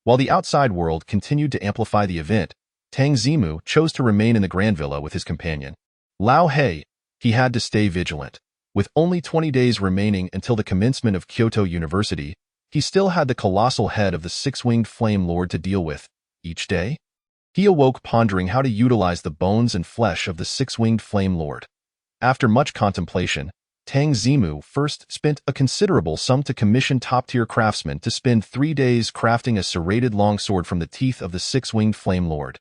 While the outside world continued to amplify the event, Tang Zimu chose to remain in the Grand Villa with his companion, Lao He. He had to stay vigilant. With only 20 days remaining until the commencement of Kyoto University, he still had the colossal head of the six-winged flame lord to deal with. Each day, he awoke pondering how to utilize the bones and flesh of the six-winged flame lord. After much contemplation, Tang Zimu first spent a considerable sum to commission top-tier craftsmen to spend 3 days crafting a serrated longsword from the teeth of the six-winged flame lord.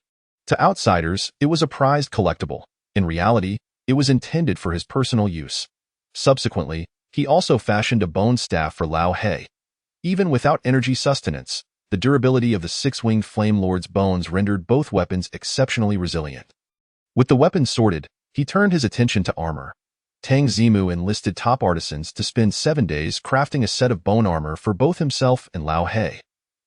To outsiders, it was a prized collectible. In reality, it was intended for his personal use. Subsequently, he also fashioned a bone staff for Lao He. Even without energy sustenance, the durability of the six-winged flame lord's bones rendered both weapons exceptionally resilient. With the weapons sorted, he turned his attention to armor. Tang Zimu enlisted top artisans to spend 7 days crafting a set of bone armor for both himself and Lao He.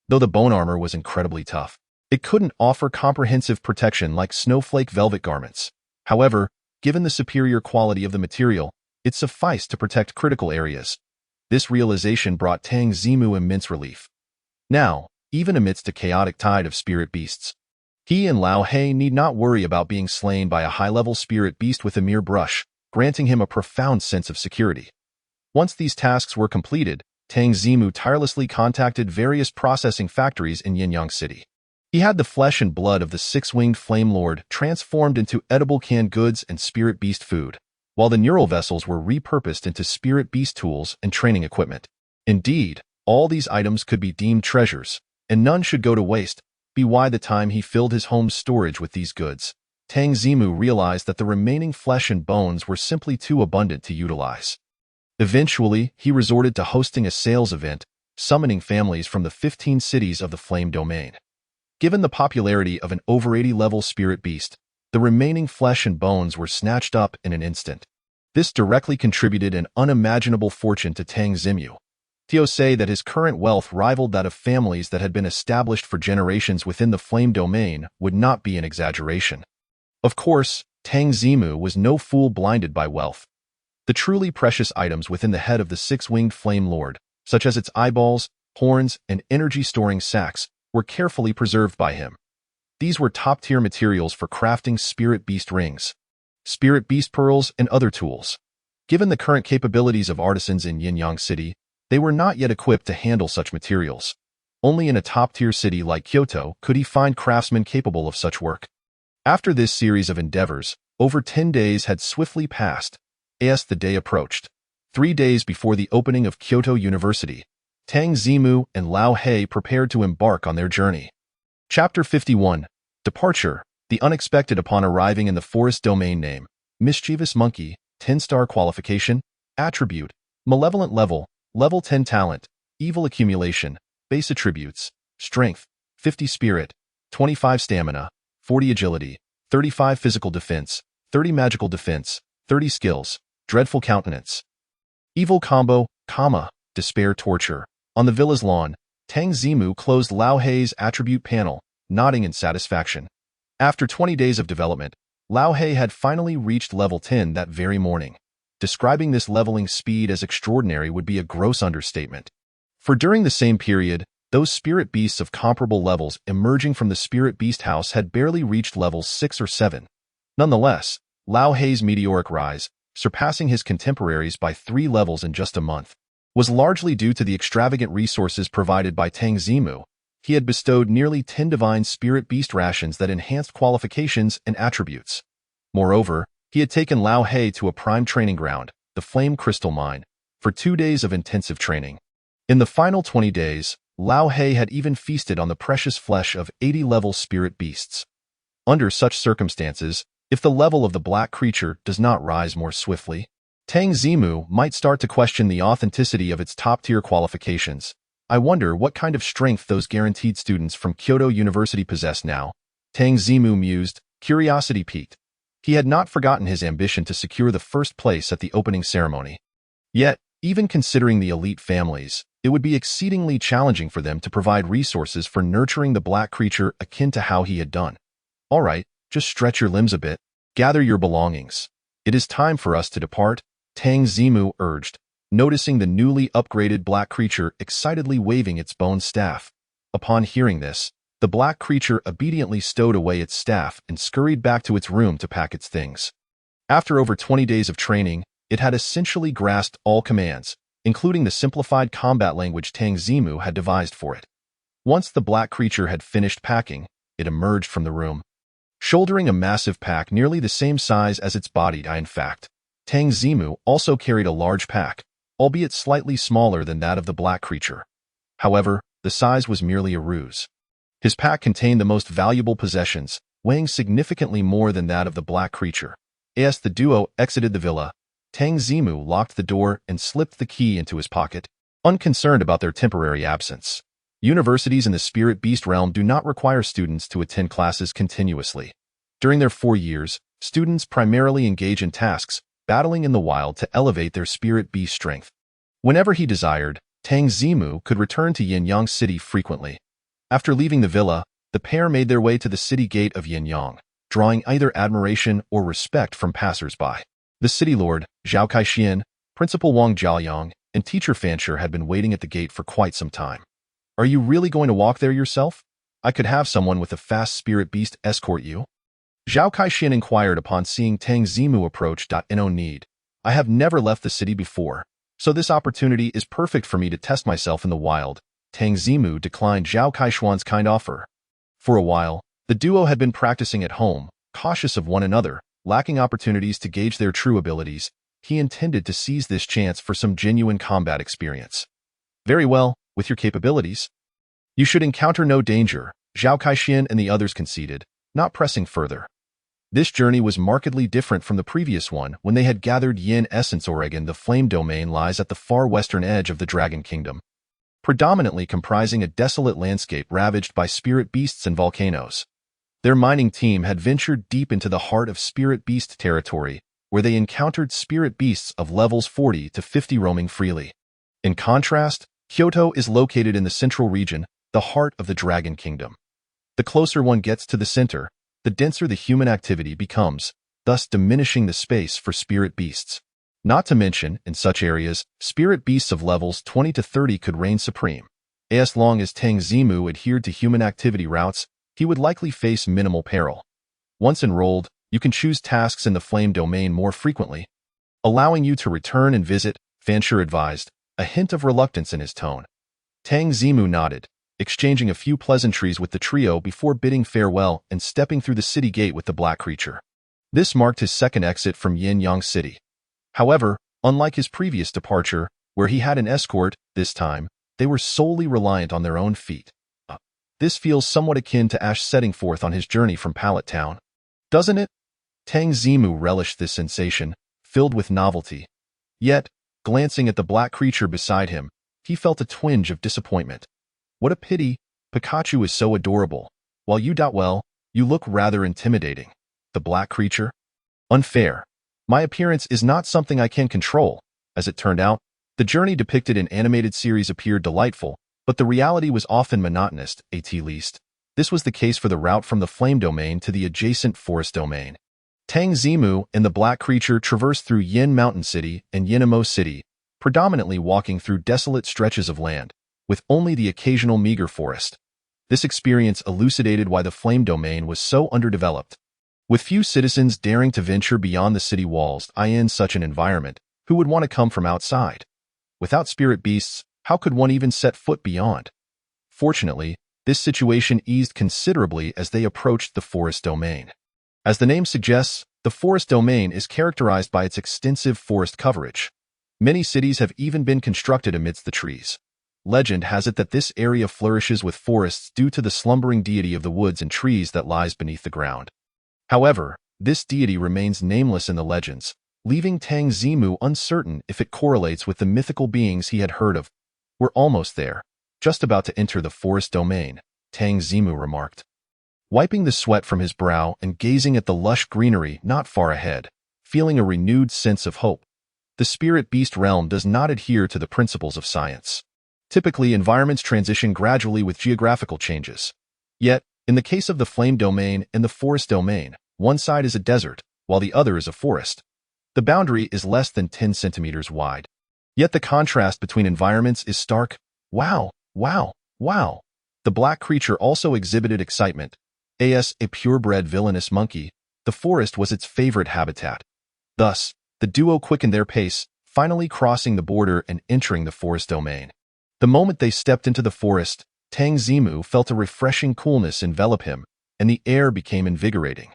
Though the bone armor was incredibly tough, it couldn't offer comprehensive protection like snowflake velvet garments. However, given the superior quality of the material, it sufficed to protect critical areas. This realization brought Tang Zimu immense relief. Now, even amidst a chaotic tide of spirit beasts, he and Lao He need not worry about being slain by a high-level spirit beast with a mere brush, granting him a profound sense of security. Once these tasks were completed, Tang Zimu tirelessly contacted various processing factories in Yinyang City. He had the flesh and blood of the six-winged flame lord transformed into edible canned goods and spirit beast food, while the neural vessels were repurposed into spirit beast tools and training equipment. Indeed, all these items could be deemed treasures, and none should go to waste. By the time he filled his home's storage with these goods, Tang Zimu realized that the remaining flesh and bones were simply too abundant to utilize. Eventually, he resorted to hosting a sales event, summoning families from the 15 cities of the Flame Domain. Given the popularity of an over 80-level spirit beast, the remaining flesh and bones were snatched up in an instant. This directly contributed an unimaginable fortune to Tang Zimu. Theo say that his current wealth rivaled that of families that had been established for generations within the Flame Domain would not be an exaggeration. Of course, Tang Zimu was no fool blinded by wealth. The truly precious items within the head of the six-winged flame lord, such as its eyeballs, horns, and energy-storing sacs, were carefully preserved by him. These were top-tier materials for crafting spirit beast rings, spirit beast pearls, and other tools. Given the current capabilities of artisans in Yinyang City, they were not yet equipped to handle such materials. Only in a top-tier city like Kyoto could he find craftsmen capable of such work. After this series of endeavors, over 10 days had swiftly passed. as the day approached. 3 days before the opening of Kyoto University, Tang Zimu and Lao He prepared to embark on their journey. Chapter 51. Departure. The unexpected upon arriving in the forest domain. Name: Mischievous Monkey, 10-star qualification, attribute, Malevolent level, level 10 talent, Evil accumulation, base attributes, Strength, 50 spirit, 25 stamina, 40 agility, 35 physical defense, 30 magical defense, 30 skills, Dreadful countenance. Evil combo, despair torture. On the villa's lawn, Tang Zimu closed Lao Hei's attribute panel, nodding in satisfaction. After 20 days of development, Lao Hei had finally reached level 10 that very morning. Describing this leveling speed as extraordinary would be a gross understatement. For during the same period, those spirit beasts of comparable levels emerging from the spirit beast house had barely reached levels 6 or 7. Nonetheless, Lao Hei's meteoric rise, surpassing his contemporaries by 3 levels in just a month, was largely due to the extravagant resources provided by Tang Zimu. He had bestowed nearly 10 divine spirit beast rations that enhanced qualifications and attributes. Moreover, he had taken Lao Hei to a prime training ground, the Flame Crystal Mine, for 2 days of intensive training. In the final 20 days, Lao Hei had even feasted on the precious flesh of 80-level spirit beasts. Under such circumstances, if the level of the black creature does not rise more swiftly, Tang Zimu might start to question the authenticity of its top-tier qualifications. I wonder what kind of strength those guaranteed students from Kyoto University possess now. Tang Zimu mused, curiosity piqued. He had not forgotten his ambition to secure the first place at the opening ceremony. Yet, even considering the elite families, it would be exceedingly challenging for them to provide resources for nurturing the black creature akin to how he had done. All right, just stretch your limbs a bit. Gather your belongings. It is time for us to depart, Tang Zimu urged, noticing the newly upgraded black creature excitedly waving its bone staff. Upon hearing this, the black creature obediently stowed away its staff and scurried back to its room to pack its things. After over 20 days of training, it had essentially grasped all commands, including the simplified combat language Tang Zimu had devised for it. Once the black creature had finished packing, it emerged from the room, shouldering a massive pack nearly the same size as its body. In fact, Tang Zimu also carried a large pack, albeit slightly smaller than that of the black creature. However, the size was merely a ruse. His pack contained the most valuable possessions, weighing significantly more than that of the black creature. As the duo exited the villa, Tang Zimu locked the door and slipped the key into his pocket, unconcerned about their temporary absence. Universities in the spirit beast realm do not require students to attend classes continuously. During their 4 years, students primarily engage in tasks, battling in the wild to elevate their spirit beast strength. Whenever he desired, Tang Zimu could return to Yinyang City frequently. After leaving the villa, the pair made their way to the city gate of Yinyang, drawing either admiration or respect from passers-by. The city lord, Zhao Kaixian, Principal Wang Jiaoyang, and Teacher Fancher had been waiting at the gate for quite some time. Are you really going to walk there yourself? I could have someone with a fast spirit beast escort you. Zhao Kaixian inquired upon seeing Tang Zimu approach. No need. I have never left the city before, so this opportunity is perfect for me to test myself in the wild. Tang Zimu declined Zhao Kaishuan's kind offer. For a while, the duo had been practicing at home, cautious of one another, lacking opportunities to gauge their true abilities. He intended to seize this chance for some genuine combat experience. Very well, with your capabilities. You should encounter no danger, Zhao Kaixian and the others conceded, not pressing further. This journey was markedly different from the previous one when they had gathered Yin Essence. Oregon. The Flame Domain lies at the far western edge of the Dragon Kingdom, predominantly comprising a desolate landscape ravaged by spirit beasts and volcanoes. Their mining team had ventured deep into the heart of spirit beast territory, where they encountered spirit beasts of levels 40 to 50 roaming freely. In contrast, Kyoto is located in the central region, the heart of the Dragon Kingdom. The closer one gets to the center, the denser the human activity becomes, thus diminishing the space for spirit beasts. Not to mention, in such areas, spirit beasts of levels 20 to 30 could reign supreme. As long as Tang Zimu adhered to human activity routes, he would likely face minimal peril. Once enrolled, you can choose tasks in the Flame Domain more frequently, allowing you to return and visit, Fancher advised, a hint of reluctance in his tone. Tang Zimu nodded, exchanging a few pleasantries with the trio before bidding farewell and stepping through the city gate with the black creature. This marked his second exit from Yinyang City. However, unlike his previous departure, where he had an escort, this time, they were solely reliant on their own feet. This feels somewhat akin to Ash setting forth on his journey from Pallet Town. Doesn't it? Tang Zimu relished this sensation, filled with novelty. Yet, glancing at the black creature beside him, he felt a twinge of disappointment. What a pity, Pikachu is so adorable, while you you look rather intimidating. The black creature? Unfair. My appearance is not something I can control. As it turned out, the journey depicted in animated series appeared delightful, but the reality was often monotonous, at least. This was the case for the route from the Flame Domain to the adjacent Forest Domain. Tang Zimu and the black creature traversed through Yin Mountain City and Yinamo City, predominantly walking through desolate stretches of land, with only the occasional meager forest. This experience elucidated why the Flame Domain was so underdeveloped. With few citizens daring to venture beyond the city walls in such an environment, who would want to come from outside? Without spirit beasts, how could one even set foot beyond? Fortunately, this situation eased considerably as they approached the Forest Domain. As the name suggests, the Forest Domain is characterized by its extensive forest coverage. Many cities have even been constructed amidst the trees. Legend has it that this area flourishes with forests due to the slumbering deity of the woods and trees that lies beneath the ground. However, this deity remains nameless in the legends, leaving Tang Zimu uncertain if it correlates with the mythical beings he had heard of. We're almost there. Just about to enter the Forest Domain, Tang Zimu remarked. Wiping the sweat from his brow and gazing at the lush greenery not far ahead, feeling a renewed sense of hope. The spirit beast realm does not adhere to the principles of science. Typically, environments transition gradually with geographical changes. Yet, in the case of the Flame Domain and the Forest Domain, one side is a desert, while the other is a forest. The boundary is less than 10 centimeters wide. Yet the contrast between environments is stark. Wow, wow, wow. The black creature also exhibited excitement. As a purebred villainous monkey, the forest was its favorite habitat. Thus, the duo quickened their pace, finally crossing the border and entering the Forest Domain. The moment they stepped into the forest, Tang Zimu felt a refreshing coolness envelop him, and the air became invigorating.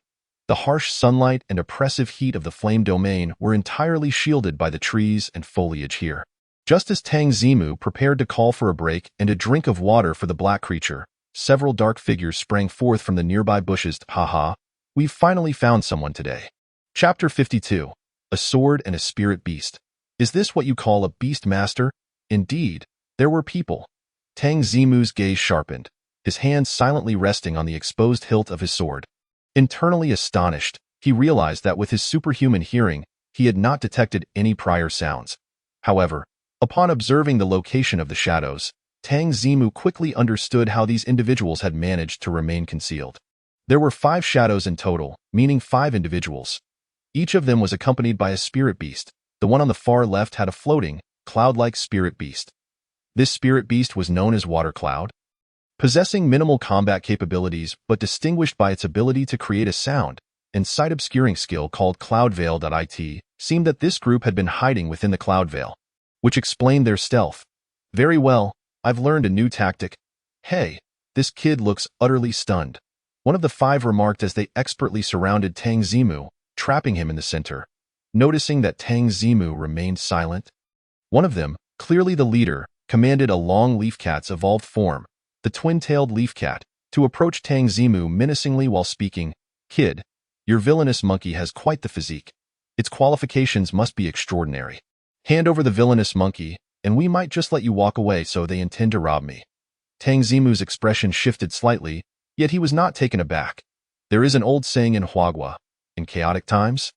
The harsh sunlight and oppressive heat of the Flame Domain were entirely shielded by the trees and foliage here. Just as Tang Zimu prepared to call for a break and a drink of water for the black creature, several dark figures sprang forth from the nearby bushes. Haha, we've finally found someone today. Chapter 52. A Sword and a Spirit Beast. Is this what you call a beast master? Indeed, there were people. Tang Zimu's gaze sharpened, his hands silently resting on the exposed hilt of his sword. Internally astonished, he realized that with his superhuman hearing, he had not detected any prior sounds. However, upon observing the location of the shadows, Tang Zimu quickly understood how these individuals had managed to remain concealed. There were 5 shadows in total, meaning 5 individuals. Each of them was accompanied by a spirit beast. The one on the far left had a floating, cloud-like spirit beast. This spirit beast was known as Water Cloud. Possessing minimal combat capabilities but distinguished by its ability to create a sound and sight-obscuring skill called Cloud Veil.it, seemed that this group had been hiding within the Cloud Veil, which explained their stealth. Very well, I've learned a new tactic. Hey, this kid looks utterly stunned. One of the 5 remarked as they expertly surrounded Tang Zimu, trapping him in the center. Noticing that Tang Zimu remained silent, one of them, clearly the leader, commanded a long leaf cat's evolved form, the twin-tailed leaf cat, to approach Tang Zimu menacingly while speaking. Kid, your villainous monkey has quite the physique. Its qualifications must be extraordinary. Hand over the villainous monkey, and we might just let you walk away, so they intend to rob me. Tang Zimu's expression shifted slightly, yet he was not taken aback. There is an old saying in Huagua, in chaotic times,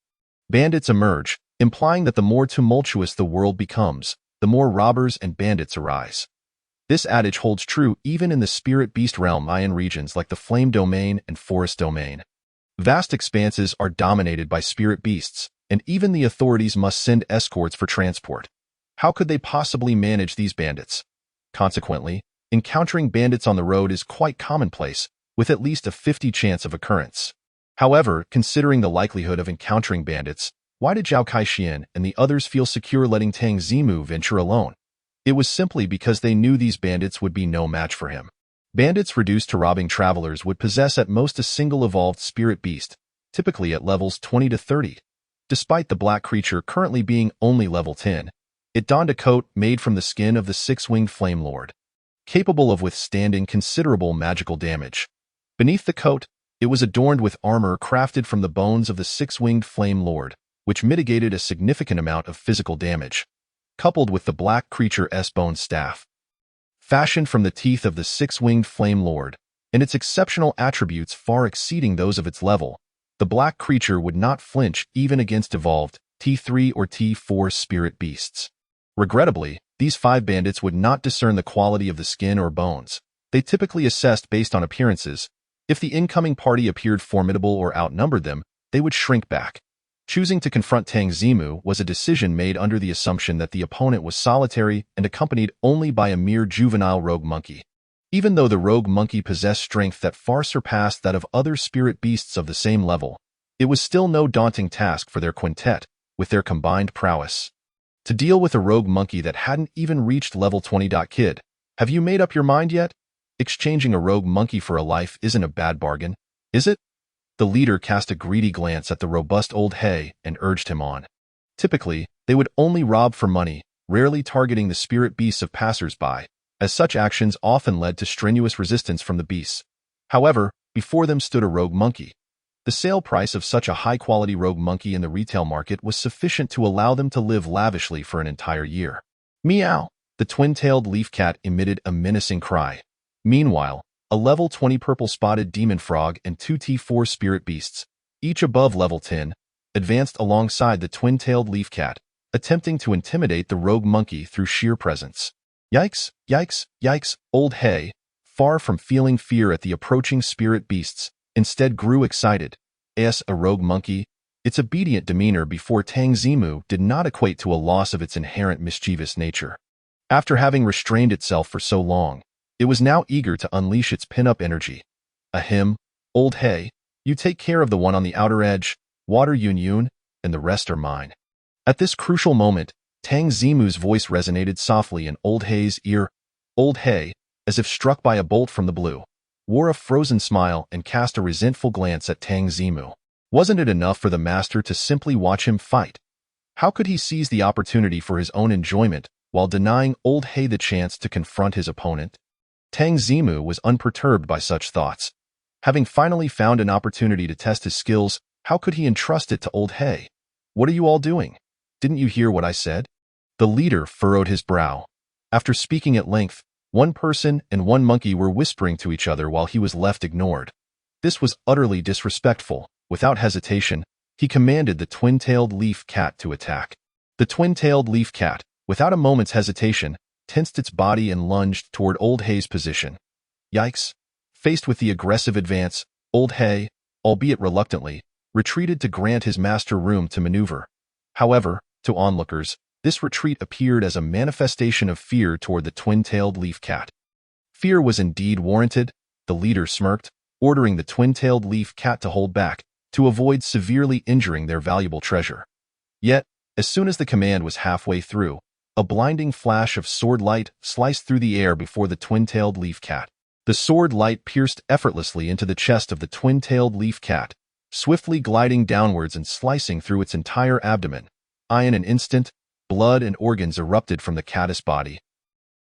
bandits emerge, implying that the more tumultuous the world becomes, the more robbers and bandits arise. This adage holds true even in the spirit beast realm in regions like the Flame Domain and Forest Domain. Vast expanses are dominated by spirit beasts, and even the authorities must send escorts for transport. How could they possibly manage these bandits? Consequently, encountering bandits on the road is quite commonplace, with at least a 50% chance of occurrence. However, considering the likelihood of encountering bandits, why did Zhao Kaixian and the others feel secure letting Tang Zimu venture alone? It was simply because they knew these bandits would be no match for him. Bandits reduced to robbing travelers would possess at most a single evolved spirit beast, typically at levels 20 to 30. Despite the black creature currently being only level 10, it donned a coat made from the skin of the six-winged Flame Lord, capable of withstanding considerable magical damage. Beneath the coat, it was adorned with armor crafted from the bones of the six-winged Flame Lord, which mitigated a significant amount of physical damage, coupled with the black creature's bone staff. Fashioned from the teeth of the six-winged Flame Lord, and its exceptional attributes far exceeding those of its level, the black creature would not flinch even against evolved T3 or T4 spirit beasts. Regrettably, these 5 bandits would not discern the quality of the skin or bones. They typically assessed based on appearances. If the incoming party appeared formidable or outnumbered them, they would shrink back. Choosing to confront Tang Zimu was a decision made under the assumption that the opponent was solitary and accompanied only by a mere juvenile rogue monkey. Even though the rogue monkey possessed strength that far surpassed that of other spirit beasts of the same level, it was still no daunting task for their quintet, with their combined prowess. To deal with a rogue monkey that hadn't even reached level 20. Kid, have you made up your mind yet? Exchanging a rogue monkey for a life isn't a bad bargain, is it? The leader cast a greedy glance at the robust old He and urged him on. Typically, they would only rob for money, rarely targeting the spirit beasts of passers-by, as such actions often led to strenuous resistance from the beasts. However, before them stood a rogue monkey. The sale price of such a high-quality rogue monkey in the retail market was sufficient to allow them to live lavishly for an entire year. Meow! The twin-tailed leaf cat emitted a menacing cry. Meanwhile, a level 20 purple-spotted demon frog and 2 T4 spirit beasts, each above level 10, advanced alongside the twin-tailed leaf cat, attempting to intimidate the rogue monkey through sheer presence. Yikes, yikes, yikes! Old He, far from feeling fear at the approaching spirit beasts, instead grew excited. As a rogue monkey, its obedient demeanor before Tang Zimu did not equate to a loss of its inherent mischievous nature. After having restrained itself for so long, it was now eager to unleash its pin-up energy. Ahem, Old He, you take care of the one on the outer edge, Water Yun, and the rest are mine. At this crucial moment, Tang Zimu's voice resonated softly in Old He's ear. Old He, as if struck by a bolt from the blue, wore a frozen smile and cast a resentful glance at Tang Zimu. Wasn't it enough for the master to simply watch him fight? How could he seize the opportunity for his own enjoyment while denying Old He the chance to confront his opponent? Tang Zimu was unperturbed by such thoughts. Having finally found an opportunity to test his skills, how could he entrust it to Old He? What are you all doing? Didn't you hear what I said? The leader furrowed his brow. After speaking at length, one person and one monkey were whispering to each other while he was left ignored. This was utterly disrespectful. Without hesitation, he commanded the twin-tailed leaf cat to attack. The twin-tailed leaf cat, without a moment's hesitation, tensed its body and lunged toward Old He's position. Yikes! Faced with the aggressive advance, Old He, albeit reluctantly, retreated to grant his master room to maneuver. However, to onlookers, this retreat appeared as a manifestation of fear toward the twin-tailed leaf cat. Fear was indeed warranted, the leader smirked, ordering the twin-tailed leaf cat to hold back, to avoid severely injuring their valuable treasure. Yet, as soon as the command was halfway through, a blinding flash of sword light sliced through the air before the twin-tailed leaf cat. The sword light pierced effortlessly into the chest of the twin-tailed leaf cat, swiftly gliding downwards and slicing through its entire abdomen. In an instant, blood and organs erupted from the caddis body,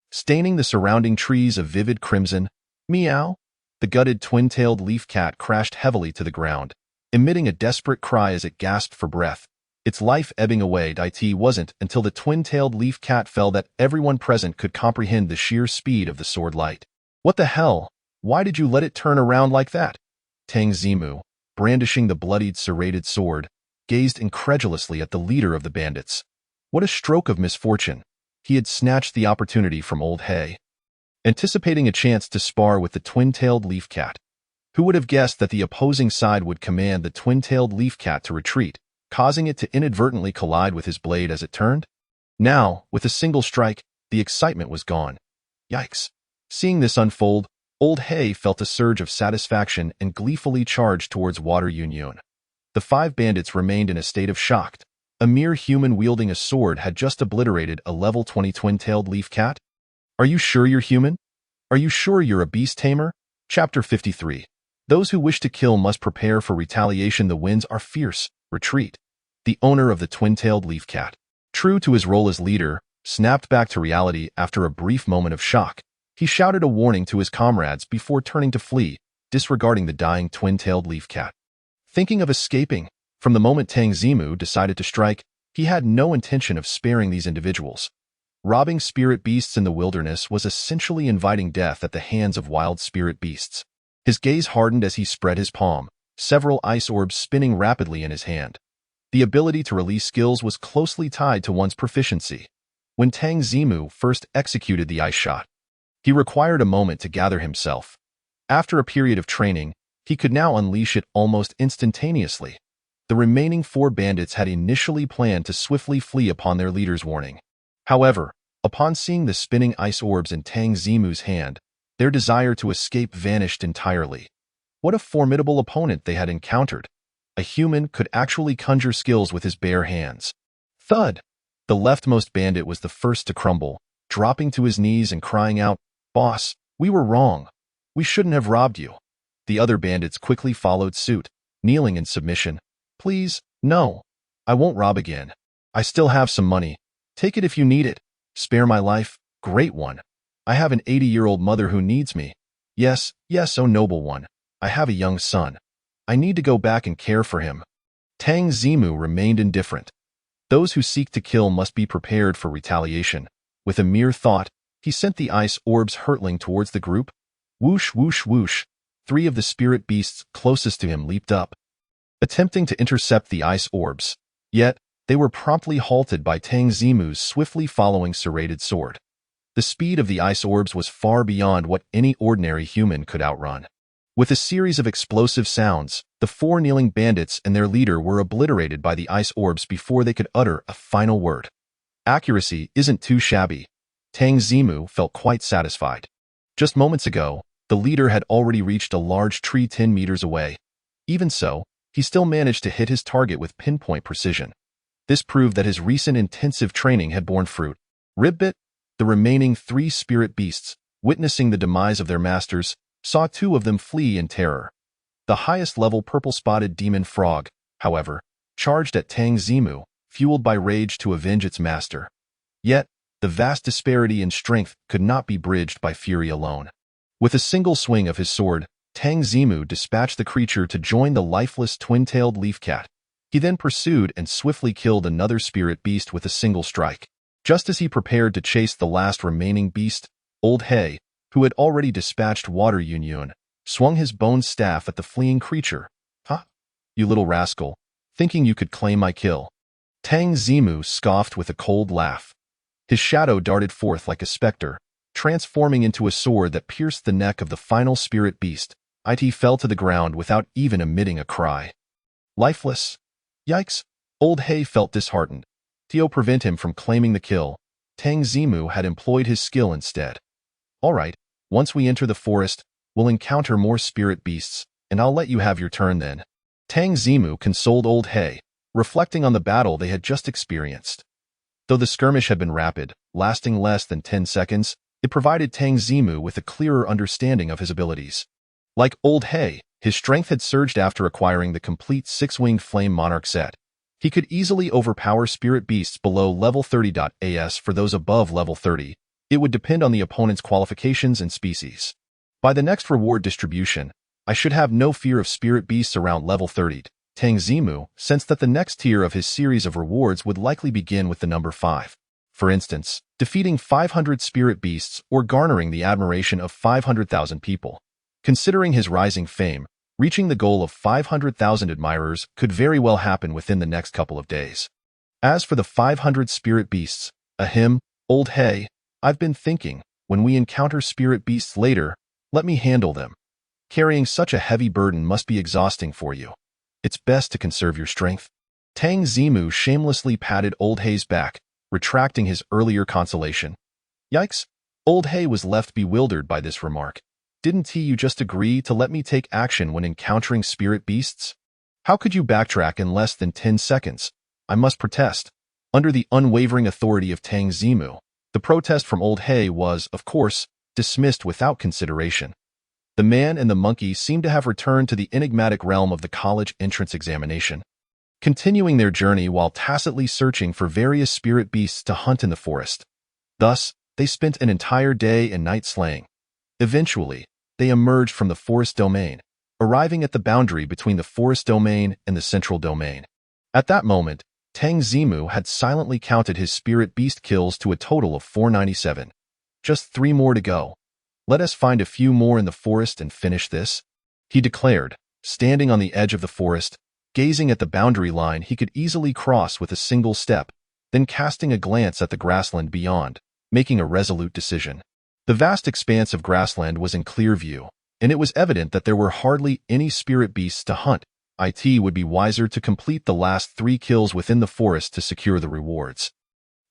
staining the surrounding trees a vivid crimson. Meow! The gutted twin-tailed leaf cat crashed heavily to the ground, emitting a desperate cry as it gasped for breath, its life ebbing away. It wasn't until the twin-tailed leaf cat fell that everyone present could comprehend the sheer speed of the sword light. What the hell? Why did you let it turn around like that? Tang Zimu, brandishing the bloodied serrated sword, gazed incredulously at the leader of the bandits. What a stroke of misfortune. He had snatched the opportunity from Old He, anticipating a chance to spar with the twin-tailed leaf cat. Who would have guessed that the opposing side would command the twin-tailed leaf cat to retreat, causing it to inadvertently collide with his blade as it turned? Now, with a single strike, the excitement was gone. Yikes! Seeing this unfold, Old He felt a surge of satisfaction and gleefully charged towards Water Yun. The 5 bandits remained in a state of shock. A mere human wielding a sword had just obliterated a level 20 twin-tailed leaf cat? Are you sure you're human? Are you sure you're a beast tamer? Chapter 53. Those who wish to kill must prepare for retaliation. The winds are fierce. Retreat. the owner of the twin-tailed leaf cat. True to his role as leader, snapped back to reality after a brief moment of shock. He shouted a warning to his comrades before turning to flee, disregarding the dying twin-tailed leaf cat. Thinking of escaping, from the moment Tang Zimu decided to strike, he had no intention of sparing these individuals. Robbing spirit beasts in the wilderness was essentially inviting death at the hands of wild spirit beasts. His gaze hardened as he spread his palm, several ice orbs spinning rapidly in his hand. The ability to release skills was closely tied to one's proficiency. When Tang Zimu first executed the ice shot, he required a moment to gather himself. After a period of training, he could now unleash it almost instantaneously. The remaining 4 bandits had initially planned to swiftly flee upon their leader's warning. However, upon seeing the spinning ice orbs in Tang Zimu's hand, their desire to escape vanished entirely. What a formidable opponent they had encountered. A human could actually conjure skills with his bare hands. Thud! The leftmost bandit was the first to crumble, dropping to his knees and crying out, "Boss, we were wrong. We shouldn't have robbed you." The other bandits quickly followed suit, kneeling in submission. "Please, no. I won't rob again. I still have some money. Take it if you need it. Spare my life, great one. I have an 80-year-old mother who needs me. Yes, yes, oh noble one. I have a young son. I need to go back and care for him." Tang Zimu remained indifferent. Those who seek to kill must be prepared for retaliation. With a mere thought, he sent the ice orbs hurtling towards the group. Whoosh, whoosh, whoosh. 3 of the spirit beasts closest to him leaped up, attempting to intercept the ice orbs. Yet, they were promptly halted by Tang Zimu's swiftly following serrated sword. The speed of the ice orbs was far beyond what any ordinary human could outrun. With a series of explosive sounds, the 4 kneeling bandits and their leader were obliterated by the ice orbs before they could utter a final word. Accuracy isn't too shabby. Tang Zimu felt quite satisfied. Just moments ago, the leader had already reached a large tree 10 meters away. Even so, he still managed to hit his target with pinpoint precision. This proved that his recent intensive training had borne fruit. Ribbit, the remaining 3 spirit beasts, witnessing the demise of their masters, saw 2 of them flee in terror. The highest-level purple-spotted demon frog, however, charged at Tang Zimu, fueled by rage to avenge its master. Yet, the vast disparity in strength could not be bridged by fury alone. With a single swing of his sword, Tang Zimu dispatched the creature to join the lifeless twin-tailed leaf cat. He then pursued and swiftly killed another spirit beast with a single strike. Just as he prepared to chase the last remaining beast, Old He, who had already dispatched Water Yunyun, swung his bone staff at the fleeing creature. "Huh? You little rascal, thinking you could claim my kill." Tang Zimu scoffed with a cold laugh. His shadow darted forth like a specter, transforming into a sword that pierced the neck of the final spirit beast. It fell to the ground without even emitting a cry. Lifeless? Yikes! Old He felt disheartened. To prevent him from claiming the kill, Tang Zimu had employed his skill instead. "All right, once we enter the forest, we'll encounter more spirit beasts, and I'll let you have your turn then." Tang Zimu consoled Old He, reflecting on the battle they had just experienced. Though the skirmish had been rapid, lasting less than 10 seconds, it provided Tang Zimu with a clearer understanding of his abilities. Like Old He, his strength had surged after acquiring the complete 6-winged Flame Monarch set. He could easily overpower spirit beasts below level 30. For those above level 30, it would depend on the opponent's qualifications and species. By the next reward distribution, I should have no fear of spirit beasts around level 30. Tang Zimu sensed that the next tier of his series of rewards would likely begin with the number 5. For instance, defeating 500 spirit beasts or garnering the admiration of 500,000 people. Considering his rising fame, reaching the goal of 500,000 admirers could very well happen within the next couple of days. As for the 500 spirit beasts, Old He, I've been thinking, when we encounter spirit beasts later, let me handle them. Carrying such a heavy burden must be exhausting for you. It's best to conserve your strength." Tang Zimu shamelessly patted Old He's back, retracting his earlier consolation. Yikes! Old He was left bewildered by this remark. Didn't you just agree to let me take action when encountering spirit beasts? How could you backtrack in less than 10 seconds? I must protest. Under the unwavering authority of Tang Zimu, the protest from Old He was, of course, dismissed without consideration. The man and the monkey seemed to have returned to the enigmatic realm of the college entrance examination. continuing their journey while tacitly searching for various spirit beasts to hunt in the forest. Thus, they spent an entire day and night slaying. Eventually, they emerged from the forest domain, arriving at the boundary between the forest domain and the central domain. At that moment, Tang Zimu had silently counted his spirit beast kills to a total of 497. Just 3 more to go. Let us find a few more in the forest and finish this, he declared, standing on the edge of the forest, gazing at the boundary line he could easily cross with a single step, then casting a glance at the grassland beyond, making a resolute decision. The vast expanse of grassland was in clear view, and it was evident that there were hardly any spirit beasts to hunt. It would be wiser to complete the last 3 kills within the forest to secure the rewards.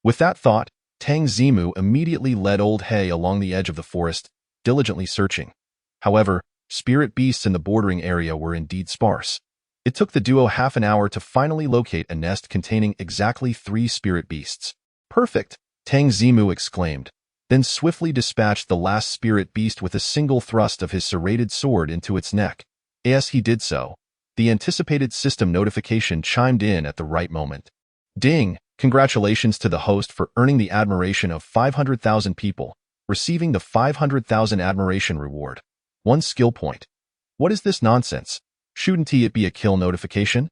With that thought, Tang Zimu immediately led Old Hay along the edge of the forest, diligently searching. However, spirit beasts in the bordering area were indeed sparse. It took the duo half an hour to finally locate a nest containing exactly 3 spirit beasts. Perfect, Tang Zimu exclaimed, then swiftly dispatched the last spirit beast with a single thrust of his serrated sword into its neck. As he did so, the anticipated system notification chimed in at the right moment. Ding! Congratulations to the host for earning the admiration of 500,000 people, receiving the 500,000 admiration reward. 1 skill point. What is this nonsense? Shouldn't it be a kill notification?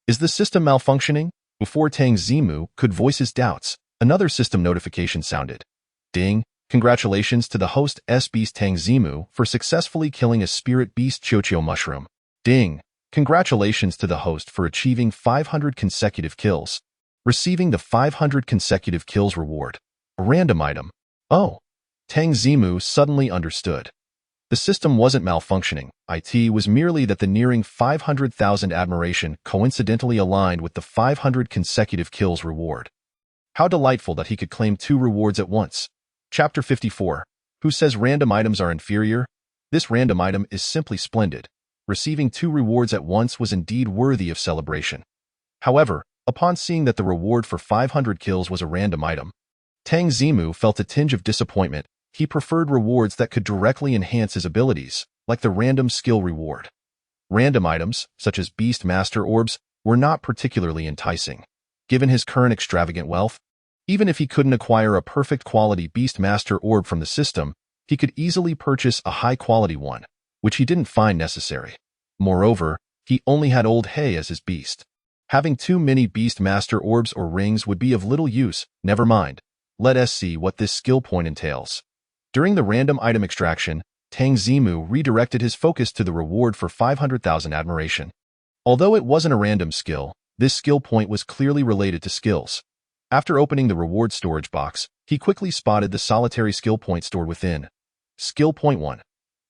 Is the system malfunctioning? Before Tang Zimu could voice his doubts, another system notification sounded. Ding! Congratulations to the host S-Beast Tang Zimu for successfully killing a spirit beast Chochio mushroom. Ding! Congratulations to the host for achieving 500 consecutive kills, receiving the 500 consecutive kills reward. A random item. Oh! Tang Zimu suddenly understood. The system wasn't malfunctioning. It was merely that the nearing 500,000 admiration coincidentally aligned with the 500 consecutive kills reward. How delightful that he could claim 2 rewards at once. Chapter 54. Who says random items are inferior? This random item is simply splendid. Receiving 2 rewards at once was indeed worthy of celebration. However, upon seeing that the reward for 500 kills was a random item, Tang Zimu felt a tinge of disappointment. He preferred rewards that could directly enhance his abilities, like the random skill reward. Random items, such as Beast Master Orbs, were not particularly enticing. Given his current extravagant wealth, even if he couldn't acquire a perfect quality Beast Master Orb from the system, he could easily purchase a high-quality one, which he didn't find necessary. Moreover, he only had Old Hay as his beast. Having too many Beast Master Orbs or rings would be of little use. Never mind. Let us see what this skill point entails. During the random item extraction, Tang Zimu redirected his focus to the reward for 500,000 admiration. Although it wasn't a random skill, this skill point was clearly related to skills. After opening the reward storage box, he quickly spotted the solitary skill point stored within. Skill point 1.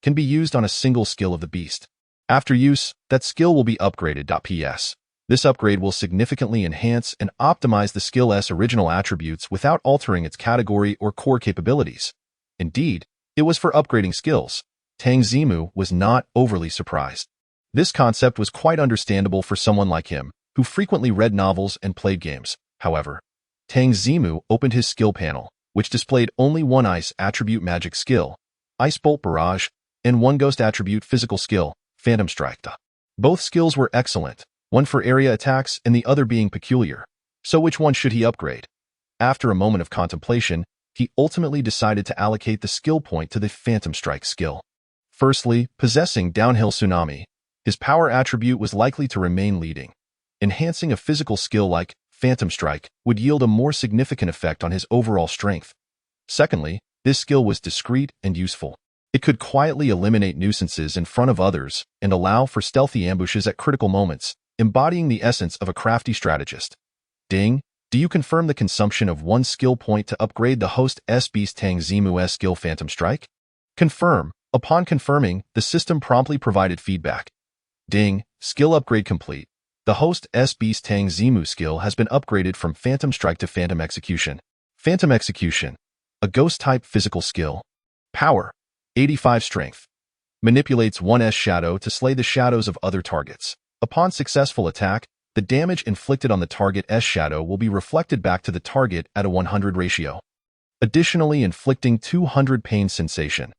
Can be used on a single skill of the beast. After use, that skill will be upgraded. PS. This upgrade will significantly enhance and optimize the skill's original attributes without altering its category or core capabilities. Indeed, it was for upgrading skills. Tang Zimu was not overly surprised. This concept was quite understandable for someone like him, who frequently read novels and played games. However, Tang Zimu opened his skill panel, which displayed only 1 ice attribute magic skill, Ice Bolt Barrage, and 1 ghost attribute physical skill, Phantom Strike. Both skills were excellent, one for area attacks and the other being peculiar. So which one should he upgrade? After a moment of contemplation, he ultimately decided to allocate the skill point to the Phantom Strike skill. Firstly, possessing Downhill Tsunami, his power attribute was likely to remain leading. Enhancing a physical skill like Phantom Strike would yield a more significant effect on his overall strength. Secondly, this skill was discreet and useful. It could quietly eliminate nuisances in front of others and allow for stealthy ambushes at critical moments, embodying the essence of a crafty strategist. Ding! Do you confirm the consumption of 1 skill point to upgrade the host S-Beast Tang Zimu's skill Phantom Strike? Confirm. Upon confirming, the system promptly provided feedback. Ding! Skill upgrade complete. The host S-Beast Tang Zimu skill has been upgraded from Phantom Strike to Phantom Execution. Phantom Execution. A ghost-type physical skill. Power. 85 Strength. Manipulates 1's shadow to slay the shadows of other targets. Upon successful attack, the damage inflicted on the target's shadow will be reflected back to the target at a 100 ratio. Additionally, inflicting 200 pain sensation.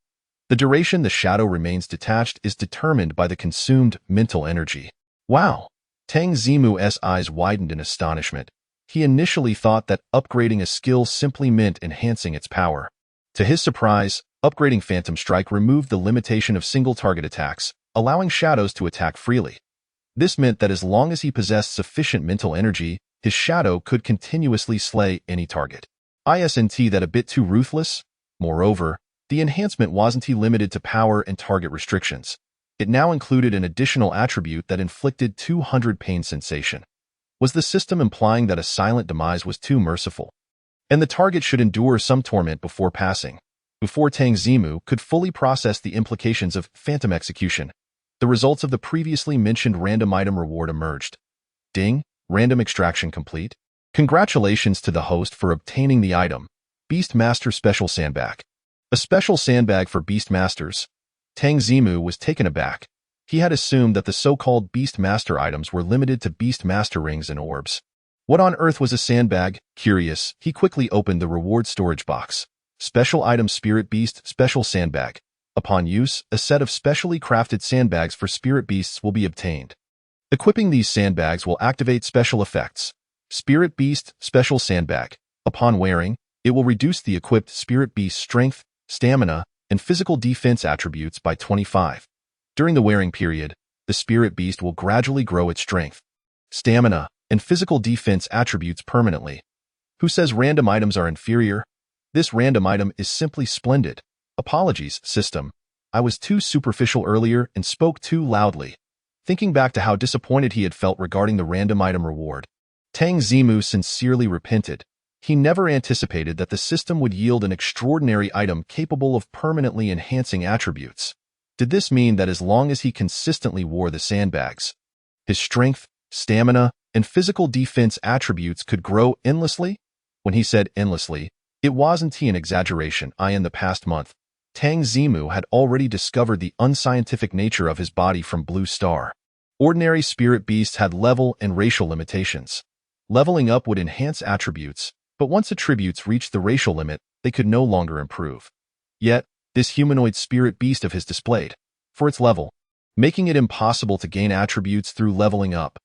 The duration the shadow remains detached is determined by the consumed mental energy. Wow! Tang Zimu's eyes widened in astonishment. He initially thought that upgrading a skill simply meant enhancing its power. To his surprise, upgrading Phantom Strike removed the limitation of single-target attacks, allowing shadows to attack freely. This meant that as long as he possessed sufficient mental energy, his shadow could continuously slay any target. Isn't that a bit too ruthless? Moreover, the enhancement wasn't limited to power and target restrictions. It now included an additional attribute that inflicted 200 pain sensation. Was the system implying that a silent demise was too merciful, and the target should endure some torment before passing? Before Tang Zimu could fully process the implications of phantom execution, the results of the previously mentioned random item reward emerged. Ding, random extraction complete. Congratulations to the host for obtaining the item, Beastmaster Special Sandbag. A special sandbag for Beastmasters. Tang Zimu was taken aback. He had assumed that the so-called Beastmaster items were limited to Beastmaster rings and orbs. What on earth was a sandbag? Curious, he quickly opened the reward storage box. Special item Spirit Beast Special Sandbag. Upon use, a set of specially crafted sandbags for spirit beasts will be obtained. Equipping these sandbags will activate special effects. Spirit Beast Special Sandbag. Upon wearing, it will reduce the equipped Spirit Beast's strength, stamina, and physical defense attributes by 25. During the wearing period, the Spirit Beast will gradually grow its strength, stamina, and physical defense attributes permanently. Who says random items are inferior? This random item is simply splendid. Apologies, system. I was too superficial earlier and spoke too loudly. Thinking back to how disappointed he had felt regarding the random item reward, Tang Zimu sincerely repented. He never anticipated that the system would yield an extraordinary item capable of permanently enhancing attributes. Did this mean that as long as he consistently wore the sandbags, his strength, stamina, and physical defense attributes could grow endlessly? When he said endlessly, it wasn't an exaggeration. In the past month, Tang Zimu had already discovered the unscientific nature of his body from Blue Star. Ordinary spirit beasts had level and racial limitations. Leveling up would enhance attributes, but once attributes reached the racial limit, they could no longer improve. Yet, this humanoid spirit beast of his displayed, for its level, making it impossible to gain attributes through leveling up.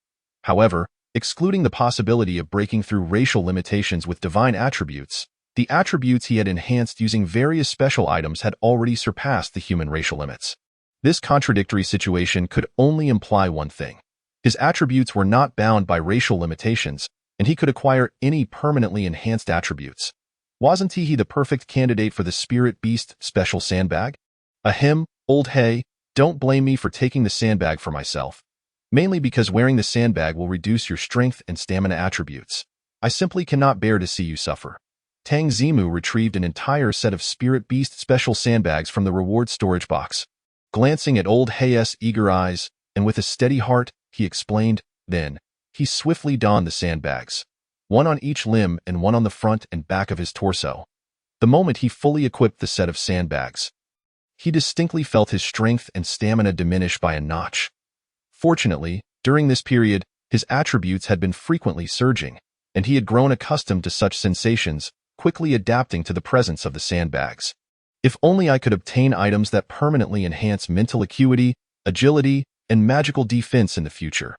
However, excluding the possibility of breaking through racial limitations with divine attributes, the attributes he had enhanced using various special items had already surpassed the human racial limits. This contradictory situation could only imply one thing. His attributes were not bound by racial limitations, and he could acquire any permanently enhanced attributes. Wasn't he the perfect candidate for the Spirit Beast Special Sandbag? Ahem, old hay, don't blame me for taking the sandbag for myself. Mainly because wearing the sandbag will reduce your strength and stamina attributes. I simply cannot bear to see you suffer. Tang Zimu retrieved an entire set of Spirit Beast Special Sandbags from the reward storage box. Glancing at old Hay's eager eyes, and with a steady heart, he explained, then, he swiftly donned the sandbags, one on each limb and one on the front and back of his torso. The moment he fully equipped the set of sandbags, he distinctly felt his strength and stamina diminish by a notch. Fortunately, during this period, his attributes had been frequently surging, and he had grown accustomed to such sensations, quickly adapting to the presence of the sandbags. If only I could obtain items that permanently enhance mental acuity, agility, and magical defense in the future.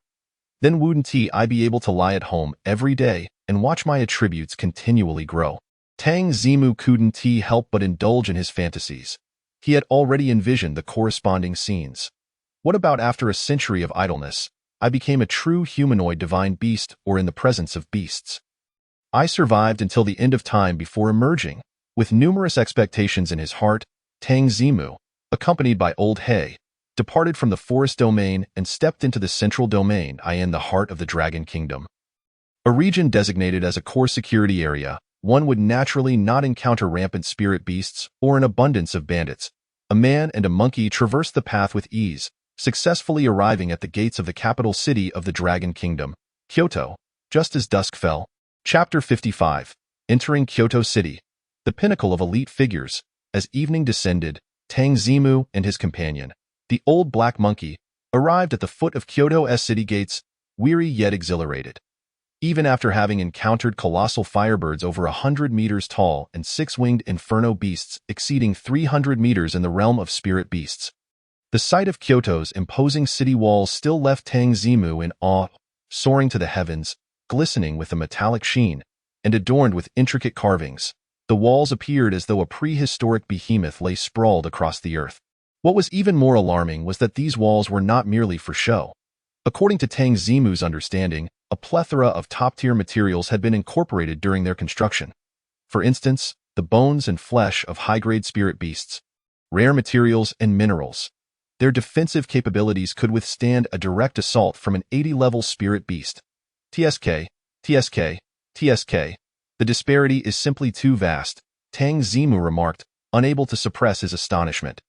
Then wouldn't I be able to lie at home every day and watch my attributes continually grow? Tang Zimu couldn't help but indulge in his fantasies. He had already envisioned the corresponding scenes. What about after a century of idleness, I became a true humanoid divine beast or in the presence of beasts? I survived until the end of time before emerging. With numerous expectations in his heart, Tang Zimu, accompanied by Old Hay, departed from the forest domain and stepped into the central domain in the heart of the Dragon Kingdom. A region designated as a core security area, one would naturally not encounter rampant spirit beasts or an abundance of bandits. A man and a monkey traversed the path with ease, successfully arriving at the gates of the capital city of the Dragon Kingdom, Kyoto, just as dusk fell. Chapter 55. Entering Kyoto City, the pinnacle of elite figures. As evening descended, Tang Zimu and his companion, the old black monkey, arrived at the foot of Kyoto's city gates, weary yet exhilarated. Even after having encountered colossal firebirds over 100 meters tall and six-winged inferno beasts exceeding 300 meters in the realm of spirit beasts, the sight of Kyoto's imposing city walls still left Tang Zimu in awe. soaring to the heavens, glistening with a metallic sheen, and adorned with intricate carvings. The walls appeared as though a prehistoric behemoth lay sprawled across the earth. What was even more alarming was that these walls were not merely for show. According to Tang Zimu's understanding, a plethora of top-tier materials had been incorporated during their construction. For instance, the bones and flesh of high-grade spirit beasts, rare materials and minerals. Their defensive capabilities could withstand a direct assault from an 80-level spirit beast. TSK, TSK, TSK. The disparity is simply too vast, Tang Zimu remarked, unable to suppress his astonishment.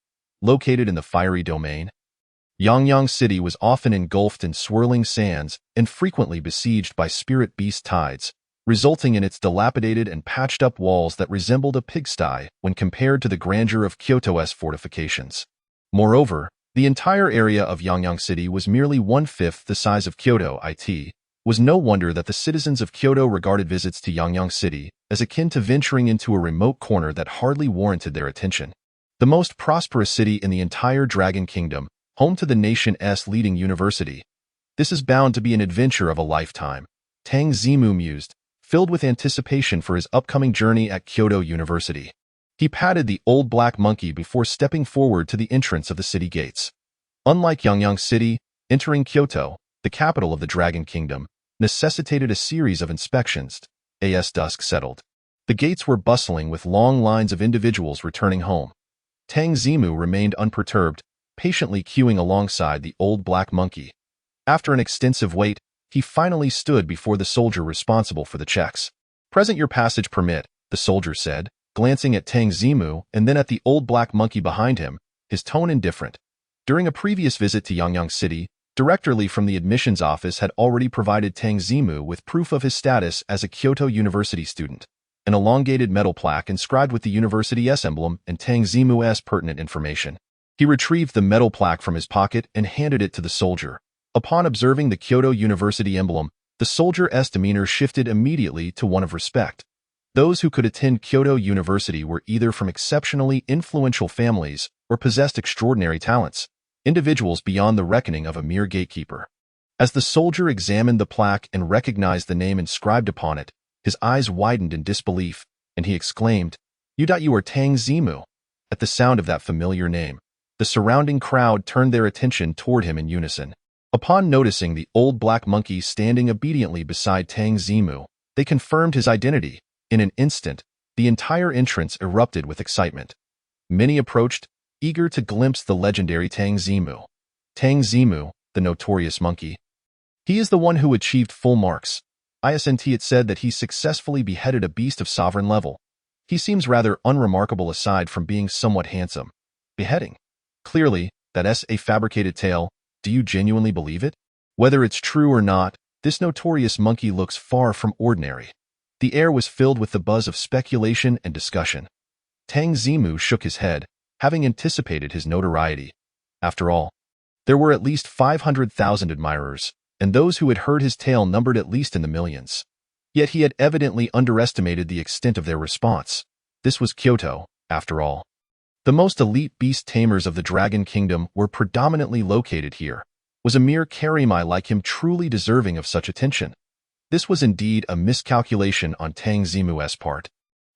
Located in the fiery domain, Yangyang City was often engulfed in swirling sands and frequently besieged by spirit beast tides, resulting in its dilapidated and patched-up walls that resembled a pigsty when compared to the grandeur of Kyoto's fortifications. Moreover, the entire area of Yangyang City was merely one-fifth the size of Kyoto. It was no wonder that the citizens of Kyoto regarded visits to Yangyang City as akin to venturing into a remote corner that hardly warranted their attention. The most prosperous city in the entire Dragon Kingdom, home to the nation's leading university. This is bound to be an adventure of a lifetime, Tang Zimu mused, filled with anticipation for his upcoming journey at Kyoto University. He patted the old black monkey before stepping forward to the entrance of the city gates. Unlike Yangyang City, entering Kyoto, the capital of the Dragon Kingdom, necessitated a series of inspections as dusk settled. The gates were bustling with long lines of individuals returning home. Tang Zimu remained unperturbed, patiently queuing alongside the old black monkey. After an extensive wait, he finally stood before the soldier responsible for the checks. "Present your passage permit," the soldier said, glancing at Tang Zimu and then at the old black monkey behind him, his tone indifferent. During a previous visit to Yangyang City, Director Li from the admissions office had already provided Tang Zimu with proof of his status as a Kyoto University student, an elongated metal plaque inscribed with the university's emblem and Tang Zimu's pertinent information. He retrieved the metal plaque from his pocket and handed it to the soldier. Upon observing the Kyoto University emblem, the soldier's demeanor shifted immediately to one of respect. Those who could attend Kyoto University were either from exceptionally influential families or possessed extraordinary talents, individuals beyond the reckoning of a mere gatekeeper. As the soldier examined the plaque and recognized the name inscribed upon it, his eyes widened in disbelief, and he exclaimed, You are Tang Zimu." At the sound of that familiar name, the surrounding crowd turned their attention toward him in unison. Upon noticing the old black monkey standing obediently beside Tang Zimu, they confirmed his identity. In an instant, the entire entrance erupted with excitement. Many approached, eager to glimpse the legendary Tang Zimu. Tang Zimu, the notorious monkey. He is the one who achieved full marks. It said that he successfully beheaded a beast of sovereign level. He seems rather unremarkable aside from being somewhat handsome. Beheading. Clearly, that's a fabricated tale. Do you genuinely believe it? Whether it's true or not, this notorious monkey looks far from ordinary. The air was filled with the buzz of speculation and discussion. Tang Zimu shook his head, having anticipated his notoriety. After all, there were at least 500,000 admirers, and those who had heard his tale numbered at least in the millions. Yet he had evidently underestimated the extent of their response. This was Kyoto, after all. The most elite beast tamers of the Dragon Kingdom were predominantly located here. Was a mere Karimai like him truly deserving of such attention? This was indeed a miscalculation on Tang Zimu's part.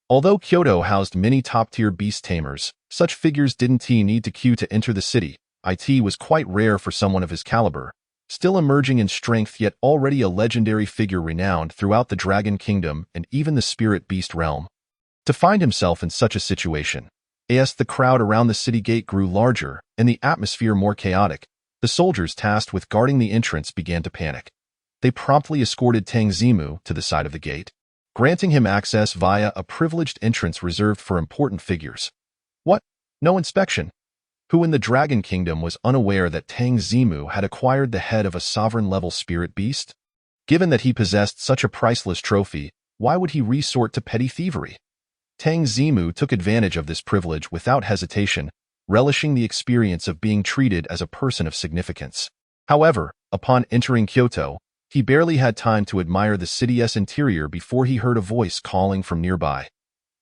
Although Kyoto housed many top-tier beast tamers, such figures didn't need to queue to enter the city. It was quite rare for someone of his caliber, still emerging in strength yet already a legendary figure renowned throughout the Dragon Kingdom and even the spirit beast realm. To find himself in such a situation, as the crowd around the city gate grew larger and the atmosphere more chaotic, the soldiers tasked with guarding the entrance began to panic. They promptly escorted Tang Zimu to the side of the gate, granting him access via a privileged entrance reserved for important figures. What? No inspection? Who in the Dragon Kingdom was unaware that Tang Zimu had acquired the head of a sovereign-level spirit beast? Given that he possessed such a priceless trophy, why would he resort to petty thievery? Tang Zimu took advantage of this privilege without hesitation, relishing the experience of being treated as a person of significance. However, upon entering Kyoto, he barely had time to admire the city's interior before he heard a voice calling from nearby.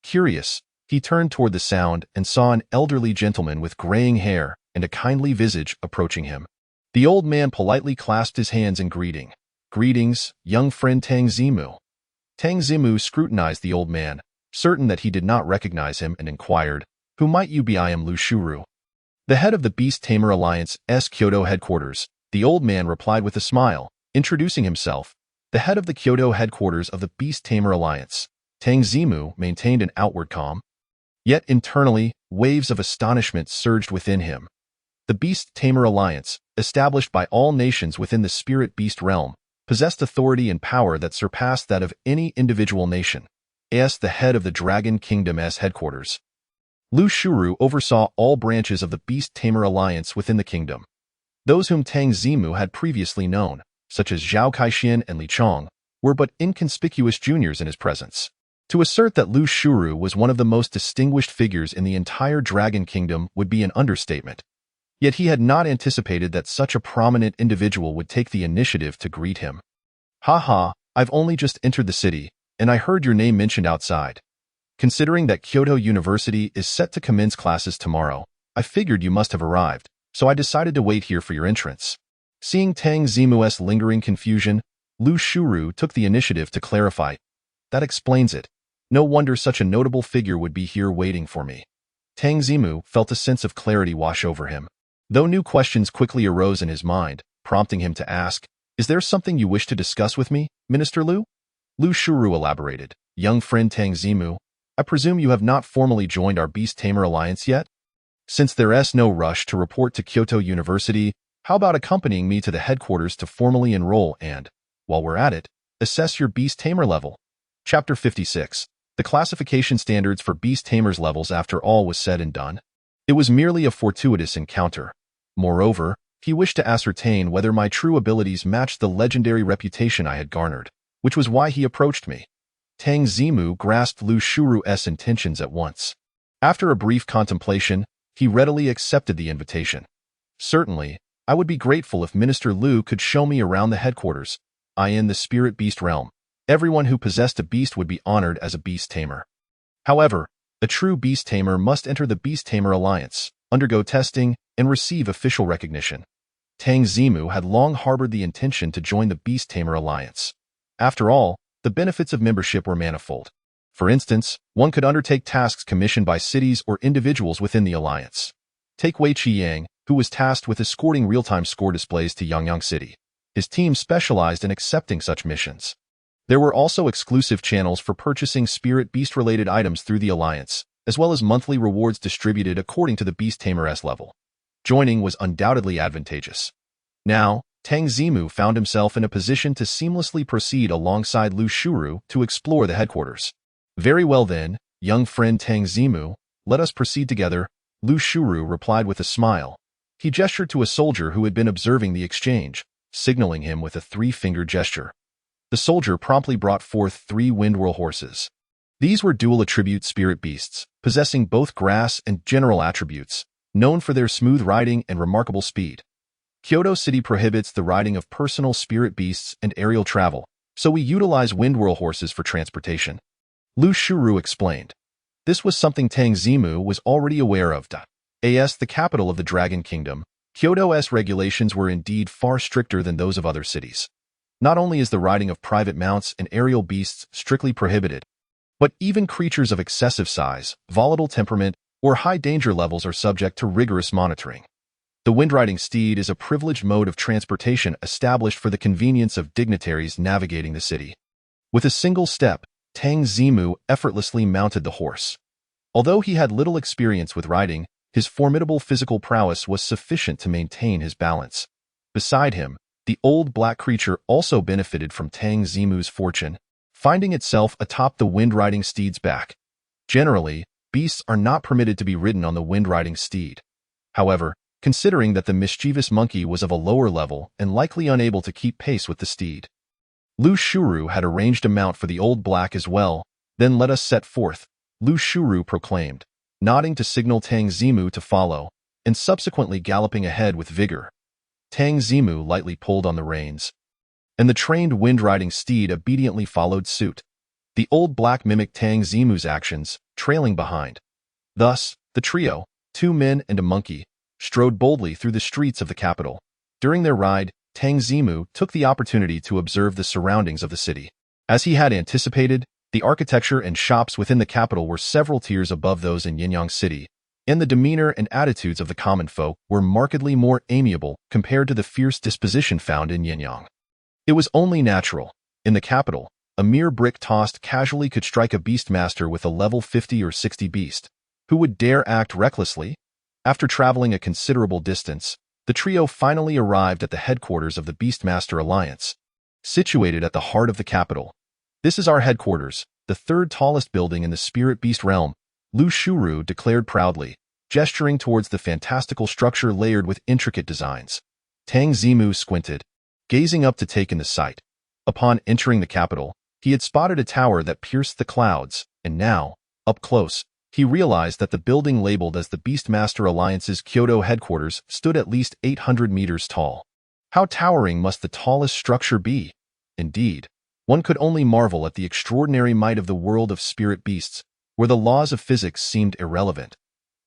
Curious, he turned toward the sound and saw an elderly gentleman with graying hair and a kindly visage approaching him. The old man politely clasped his hands in greeting. Greetings, young friend Tang Zimu. Tang Zimu scrutinized the old man, certain that he did not recognize him, and inquired, Who might you be? I am Lu Shuru, the head of the Beast Tamer Alliance's Kyoto headquarters. The old man replied with a smile, introducing himself. The head of the Kyoto headquarters of the Beast Tamer Alliance, Tang Zimu, maintained an outward calm. Yet internally, waves of astonishment surged within him. The Beast Tamer Alliance, established by all nations within the spirit beast realm, possessed authority and power that surpassed that of any individual nation. As the head of the Dragon Kingdom's headquarters, Lu Shuru oversaw all branches of the Beast Tamer Alliance within the kingdom. Those whom Tang Zimu had previously known, such as Zhao Kaixin and Li Chong, were but inconspicuous juniors in his presence. To assert that Lu Shuru was one of the most distinguished figures in the entire Dragon Kingdom would be an understatement. Yet he had not anticipated that such a prominent individual would take the initiative to greet him. Haha, I've only just entered the city, and I heard your name mentioned outside. Considering that Kyoto University is set to commence classes tomorrow, I figured you must have arrived, so I decided to wait here for your entrance. Seeing Tang Zimu's lingering confusion, Lu Shuru took the initiative to clarify. That explains it. No wonder such a notable figure would be here waiting for me. Tang Zimu felt a sense of clarity wash over him. Though new questions quickly arose in his mind, prompting him to ask, Is there something you wish to discuss with me, Minister Lu? Lu Shuru elaborated. Young friend Tang Zimu, I presume you have not formally joined our Beast Tamer Alliance yet? Since there is no rush to report to Kyoto University, how about accompanying me to the headquarters to formally enroll and, while we're at it, assess your Beast Tamer level? Chapter 56. The classification standards for Beast Tamers levels. After all was said and done, it was merely a fortuitous encounter. Moreover, he wished to ascertain whether my true abilities matched the legendary reputation I had garnered, which was why he approached me. Tang Zimu grasped Lu Shuru's intentions at once. After a brief contemplation, he readily accepted the invitation. Certainly, I would be grateful if Minister Lu could show me around the headquarters. In the spirit beast realm, everyone who possessed a beast would be honored as a beast tamer. However, a true beast tamer must enter the Beast Tamer Alliance, undergo testing, and receive official recognition. Tang Zimu had long harbored the intention to join the Beast Tamer Alliance. After all, the benefits of membership were manifold. For instance, one could undertake tasks commissioned by cities or individuals within the alliance. Take Wei Qiyang, who was tasked with escorting real-time score displays to Yangyang City. His team specialized in accepting such missions. There were also exclusive channels for purchasing spirit beast-related items through the alliance, as well as monthly rewards distributed according to the Beast Tamer's level. Joining was undoubtedly advantageous. Now, Tang Zimu found himself in a position to seamlessly proceed alongside Lu Shuru to explore the headquarters. Very well then, young friend Tang Zimu, let us proceed together, Lu Shuru replied with a smile. He gestured to a soldier who had been observing the exchange, signaling him with a three-finger gesture. The soldier promptly brought forth 3 Windwhirl horses. These were dual-attribute spirit beasts, possessing both grass and general attributes, known for their smooth riding and remarkable speed. Kyoto City prohibits the riding of personal spirit beasts and aerial travel, so we utilize Windwhirl horses for transportation. Lu Shuru explained. This was something Tang Zimu was already aware of. As the capital of the Dragon Kingdom, Kyoto's regulations were indeed far stricter than those of other cities. Not only is the riding of private mounts and aerial beasts strictly prohibited, but even creatures of excessive size, volatile temperament, or high danger levels are subject to rigorous monitoring. The windriding steed is a privileged mode of transportation established for the convenience of dignitaries navigating the city. With a single step, Tang Zimu effortlessly mounted the horse. Although he had little experience with riding, his formidable physical prowess was sufficient to maintain his balance. Beside him, the old black creature also benefited from Tang Zimu's fortune, finding itself atop the windriding steed's back. Generally, beasts are not permitted to be ridden on the windriding steed. However, considering that the mischievous monkey was of a lower level and likely unable to keep pace with the steed, Lu Shuru had arranged a mount for the old black as well. Then let us set forth, Lu Shuru proclaimed, nodding to signal Tang Zimu to follow, and subsequently galloping ahead with vigor. Tang Zimu lightly pulled on the reins, and the trained wind-riding steed obediently followed suit. The old black mimicked Tang Zimu's actions, trailing behind. Thus, the trio, 2 men and a monkey, strode boldly through the streets of the capital. During their ride, Tang Zimu took the opportunity to observe the surroundings of the city. As he had anticipated, the architecture and shops within the capital were several tiers above those in Yinyang City, and the demeanor and attitudes of the common folk were markedly more amiable compared to the fierce disposition found in Yinyang. It was only natural. In the capital, a mere brick tossed casually could strike a beastmaster with a level 50 or 60 beast. Who would dare act recklessly? After traveling a considerable distance, the trio finally arrived at the headquarters of the Beastmaster Alliance, situated at the heart of the capital. This is our headquarters, the third tallest building in the spirit beast realm, Lu Shuru declared proudly, gesturing towards the fantastical structure layered with intricate designs. Tang Zimu squinted, gazing up to take in the sight. Upon entering the capital, he had spotted a tower that pierced the clouds, and now, up close, he realized that the building labeled as the Beastmaster Alliance's Kyoto headquarters stood at least 800 meters tall. How towering must the tallest structure be? Indeed, one could only marvel at the extraordinary might of the world of spirit beasts, where the laws of physics seemed irrelevant.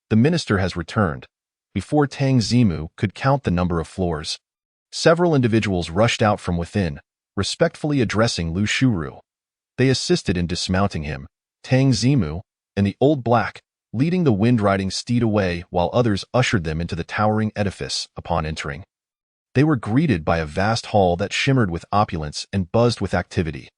The minister has returned. Before Tang Zimu could count the number of floors, several individuals rushed out from within, respectfully addressing Lu Shuru. They assisted in dismounting him, Tang Zimu, and the Old Black, leading the wind-riding steed away while others ushered them into the towering edifice upon entering. They were greeted by a vast hall that shimmered with opulence and buzzed with activity.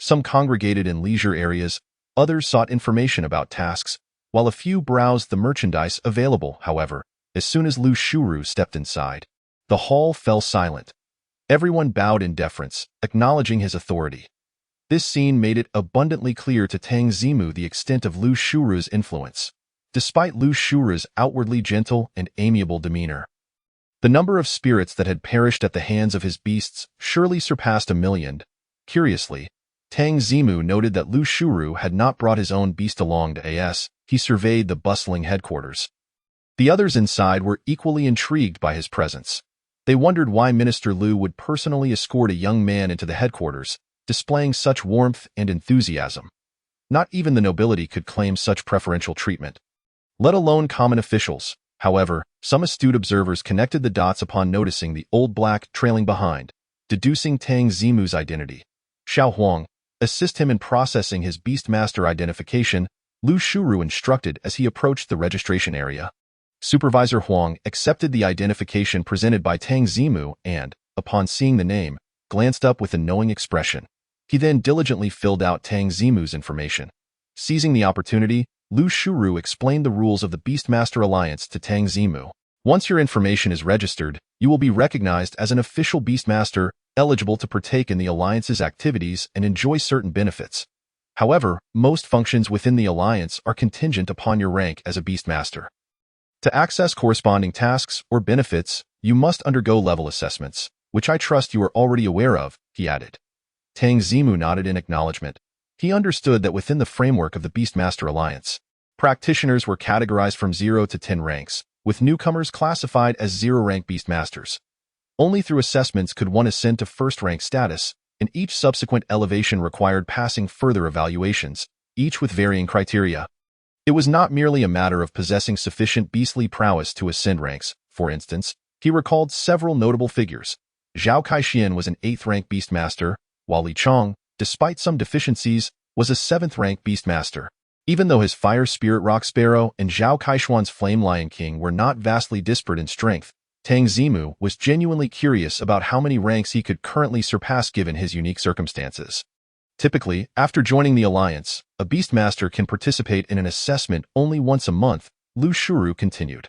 Some congregated in leisure areas, others sought information about tasks, while a few browsed the merchandise available. However, as soon as Lu Shuru stepped inside, the hall fell silent. Everyone bowed in deference, acknowledging his authority. This scene made it abundantly clear to Tang Zimu the extent of Lu Shuru's influence, despite Lu Shuru's outwardly gentle and amiable demeanor. The number of spirits that had perished at the hands of his beasts surely surpassed 1,000,000. Curiously, Tang Zimu noted that Lu Shuru had not brought his own beast along to as he surveyed the bustling headquarters. The others inside were equally intrigued by his presence. They wondered why Minister Lu would personally escort a young man into the headquarters, displaying such warmth and enthusiasm. Not even the nobility could claim such preferential treatment, let alone common officials. However, some astute observers connected the dots upon noticing the Old Black trailing behind, deducing Tang Zimu's identity. Xiao Huang, assist him in processing his Beastmaster identification, Lu Shuru instructed as he approached the registration area. Supervisor Huang accepted the identification presented by Tang Zimu and, upon seeing the name, glanced up with a knowing expression. He then diligently filled out Tang Zimu's information. Seizing the opportunity, Lu Shuru explained the rules of the Beastmaster Alliance to Tang Zimu. Once your information is registered, you will be recognized as an official Beastmaster, eligible to partake in the Alliance's activities and enjoy certain benefits. However, most functions within the Alliance are contingent upon your rank as a Beastmaster. To access corresponding tasks or benefits, you must undergo level assessments, which I trust you are already aware of, he added. Tang Zimu nodded in acknowledgement. He understood that within the framework of the Beastmaster Alliance, practitioners were categorized from 0 to 10 ranks, with newcomers classified as 0-rank Beastmasters. Only through assessments could one ascend to first-rank status, and each subsequent elevation required passing further evaluations, each with varying criteria. It was not merely a matter of possessing sufficient beastly prowess to ascend ranks. For instance, he recalled several notable figures. Zhao Kaixin was an 8th-rank Beastmaster, while Li Chong, despite some deficiencies, was a 7th-rank Beastmaster. Even though his Fire Spirit Rock Sparrow and Zhao Kaixuan's Flame Lion King were not vastly disparate in strength, Tang Zimu was genuinely curious about how many ranks he could currently surpass given his unique circumstances. Typically, after joining the Alliance, a Beastmaster can participate in an assessment only once a month, Lu Shuru continued.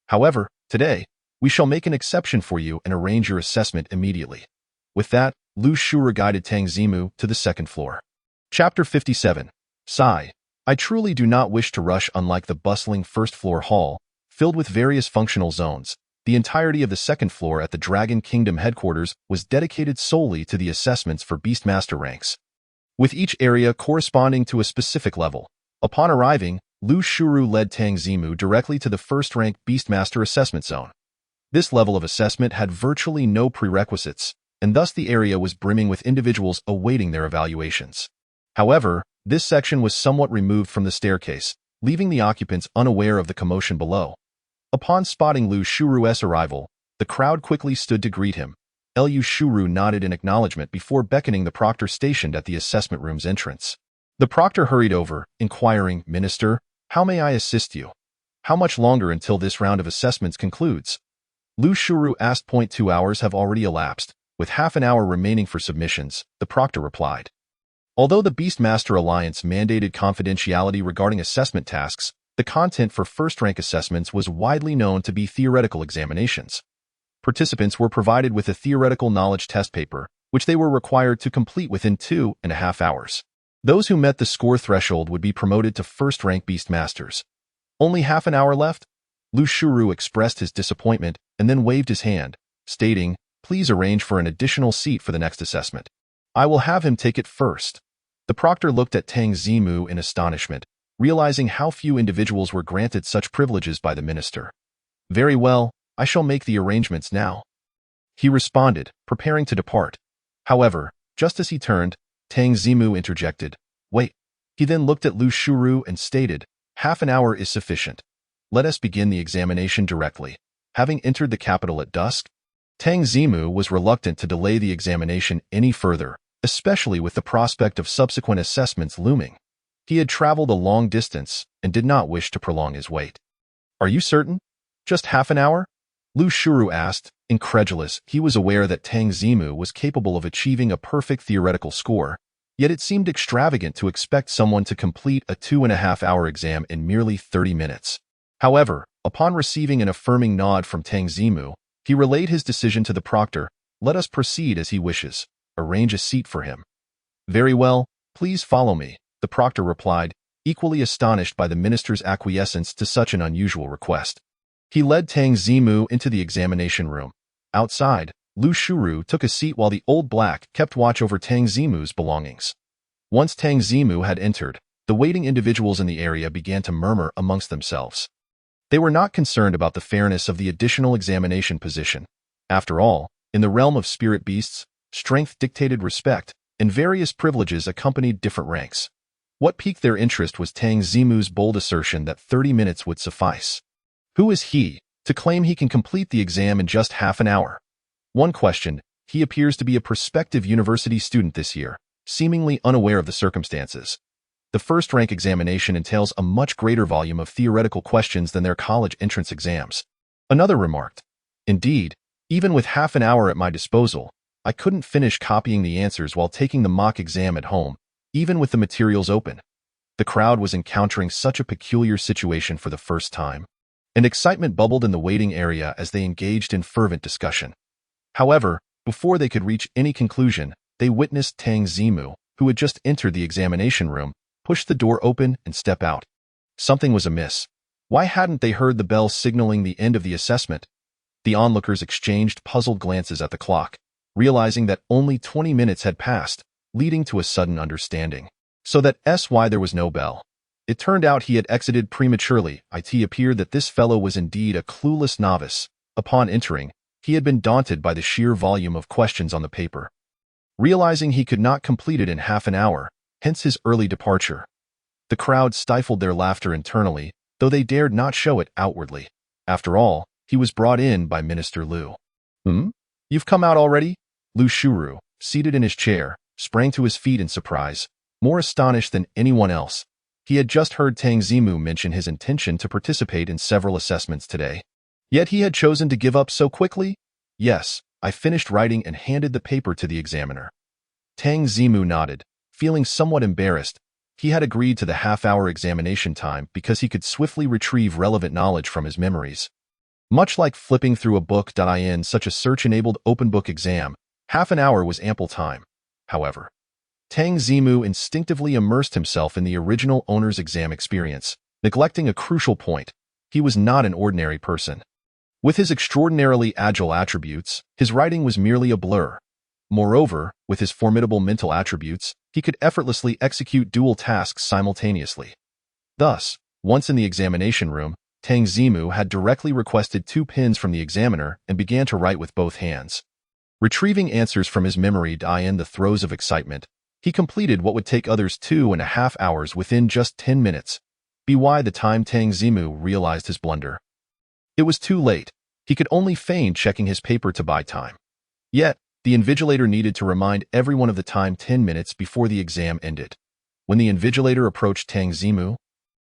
However, today, we shall make an exception for you and arrange your assessment immediately. With that, Lu Shuru guided Tang Zimu to the second floor. Chapter 57. Sigh. I truly do not wish to rush. Unlike the bustling first-floor hall, filled with various functional zones, the entirety of the second floor at the Dragon Kingdom headquarters was dedicated solely to the assessments for Beastmaster ranks, with each area corresponding to a specific level. Upon arriving, Lu Shuru led Tang Zimu directly to the first-rank Beastmaster assessment zone. This level of assessment had virtually no prerequisites, and thus the area was brimming with individuals awaiting their evaluations. However, this section was somewhat removed from the staircase, leaving the occupants unaware of the commotion below. Upon spotting Lu Shuru's arrival, the crowd quickly stood to greet him. Lu Shuru nodded in acknowledgement before beckoning the proctor stationed at the assessment room's entrance. The proctor hurried over, inquiring, "Minister, how may I assist you? How much longer until this round of assessments concludes?" Lu Shuru asked. 2 hours have already elapsed, with half an hour remaining for submissions, the proctor replied. Although the Beastmaster Alliance mandated confidentiality regarding assessment tasks, the content for first-rank assessments was widely known to be theoretical examinations. Participants were provided with a theoretical knowledge test paper, which they were required to complete within 2.5 hours. Those who met the score threshold would be promoted to first-rank Beastmasters. Only half an hour left? Lu Shuru expressed his disappointment and then waved his hand, stating, "Please arrange for an additional seat for the next assessment. I will have him take it first." The proctor looked at Tang Zimu in astonishment, realizing how few individuals were granted such privileges by the minister. "Very well, I shall make the arrangements now," he responded, preparing to depart. However, just as he turned, Tang Zimu interjected, "Wait." He then looked at Lu Shuru and stated, "Half an hour is sufficient. Let us begin the examination directly." Having entered the capital at dusk, Tang Zimu was reluctant to delay the examination any further, especially with the prospect of subsequent assessments looming. He had traveled a long distance and did not wish to prolong his wait. "Are you certain? Just half an hour?" Lu Shuru asked, incredulous. He was aware that Tang Zimu was capable of achieving a perfect theoretical score, yet it seemed extravagant to expect someone to complete a 2.5-hour exam in merely 30 minutes. However, upon receiving an affirming nod from Tang Zimu, he relayed his decision to the proctor. "Let us proceed as he wishes. Arrange a seat for him." "Very well, please follow me," the proctor replied, equally astonished by the minister's acquiescence to such an unusual request. He led Tang Zimu into the examination room. Outside, Lu Shuru took a seat while the old black kept watch over Tang Zimu's belongings. Once Tang Zimu had entered, the waiting individuals in the area began to murmur amongst themselves. They were not concerned about the fairness of the additional examination position. After all, in the realm of spirit beasts, strength dictated respect, and various privileges accompanied different ranks. What piqued their interest was Tang Zimu's bold assertion that 30 minutes would suffice. Who is he, to claim he can complete the exam in just half an hour? One questioned, he appears to be a prospective university student this year, seemingly unaware of the circumstances. The first-rank examination entails a much greater volume of theoretical questions than their college entrance exams. Another remarked, "Indeed, even with half an hour at my disposal, I couldn't finish copying the answers while taking the mock exam at home, even with the materials open." The crowd was encountering such a peculiar situation for the first time, and excitement bubbled in the waiting area as they engaged in fervent discussion. However, before they could reach any conclusion, they witnessed Tang Zimu, who had just entered the examination room, push the door open and step out. Something was amiss. Why hadn't they heard the bell signaling the end of the assessment? The onlookers exchanged puzzled glances at the clock, realizing that only 20 minutes had passed, leading to a sudden understanding. So that's why there was no bell. It turned out he had exited prematurely. It appeared that this fellow was indeed a clueless novice. Upon entering, he had been daunted by the sheer volume of questions on the paper. Realizing he could not complete it in half an hour, hence his early departure. The crowd stifled their laughter internally, though they dared not show it outwardly. After all, he was brought in by Minister Lu. You've come out already?" Lu Shuru, seated in his chair, sprang to his feet in surprise, more astonished than anyone else. He had just heard Tang Zimu mention his intention to participate in several assessments today. Yet he had chosen to give up so quickly? "Yes, I finished writing and handed the paper to the examiner." Tang Zimu nodded, feeling somewhat embarrassed. He had agreed to the half-hour examination time because he could swiftly retrieve relevant knowledge from his memories. Much like flipping through a book. In such a search-enabled open-book exam, half an hour was ample time. However, Tang Zimu instinctively immersed himself in the original owner's exam experience, neglecting a crucial point. He was not an ordinary person. With his extraordinarily agile attributes, his writing was merely a blur. Moreover, with his formidable mental attributes, he could effortlessly execute dual tasks simultaneously. Thus, once in the examination room, Tang Zimu had directly requested 2 pens from the examiner and began to write with both hands. Retrieving answers from his memory in the throes of excitement, he completed what would take others 2.5 hours within just 10 minutes. By the time Tang Zimu realized his blunder, it was too late. He could only feign checking his paper to buy time. Yet, The invigilator needed to remind everyone of the time 10 minutes before the exam ended. When the invigilator approached Tang Zimu,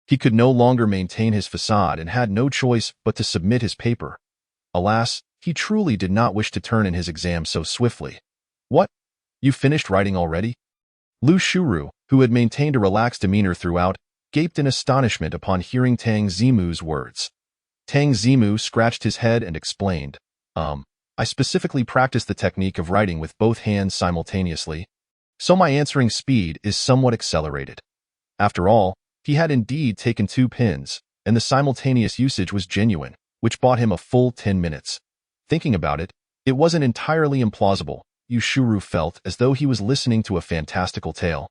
he could no longer maintain his facade and had no choice but to submit his paper. Alas, he truly did not wish to turn in his exam so swiftly. What? You finished writing already? Lu Shuru, who had maintained a relaxed demeanor throughout, gaped in astonishment upon hearing Tang Zimu's words. Tang Zimu scratched his head and explained, I specifically practiced the technique of writing with both hands simultaneously, so my answering speed is somewhat accelerated. After all, he had indeed taken 2 pens, and the simultaneous usage was genuine, which bought him a full 10 minutes. Thinking about it, it wasn't entirely implausible. Yushuru felt as though he was listening to a fantastical tale.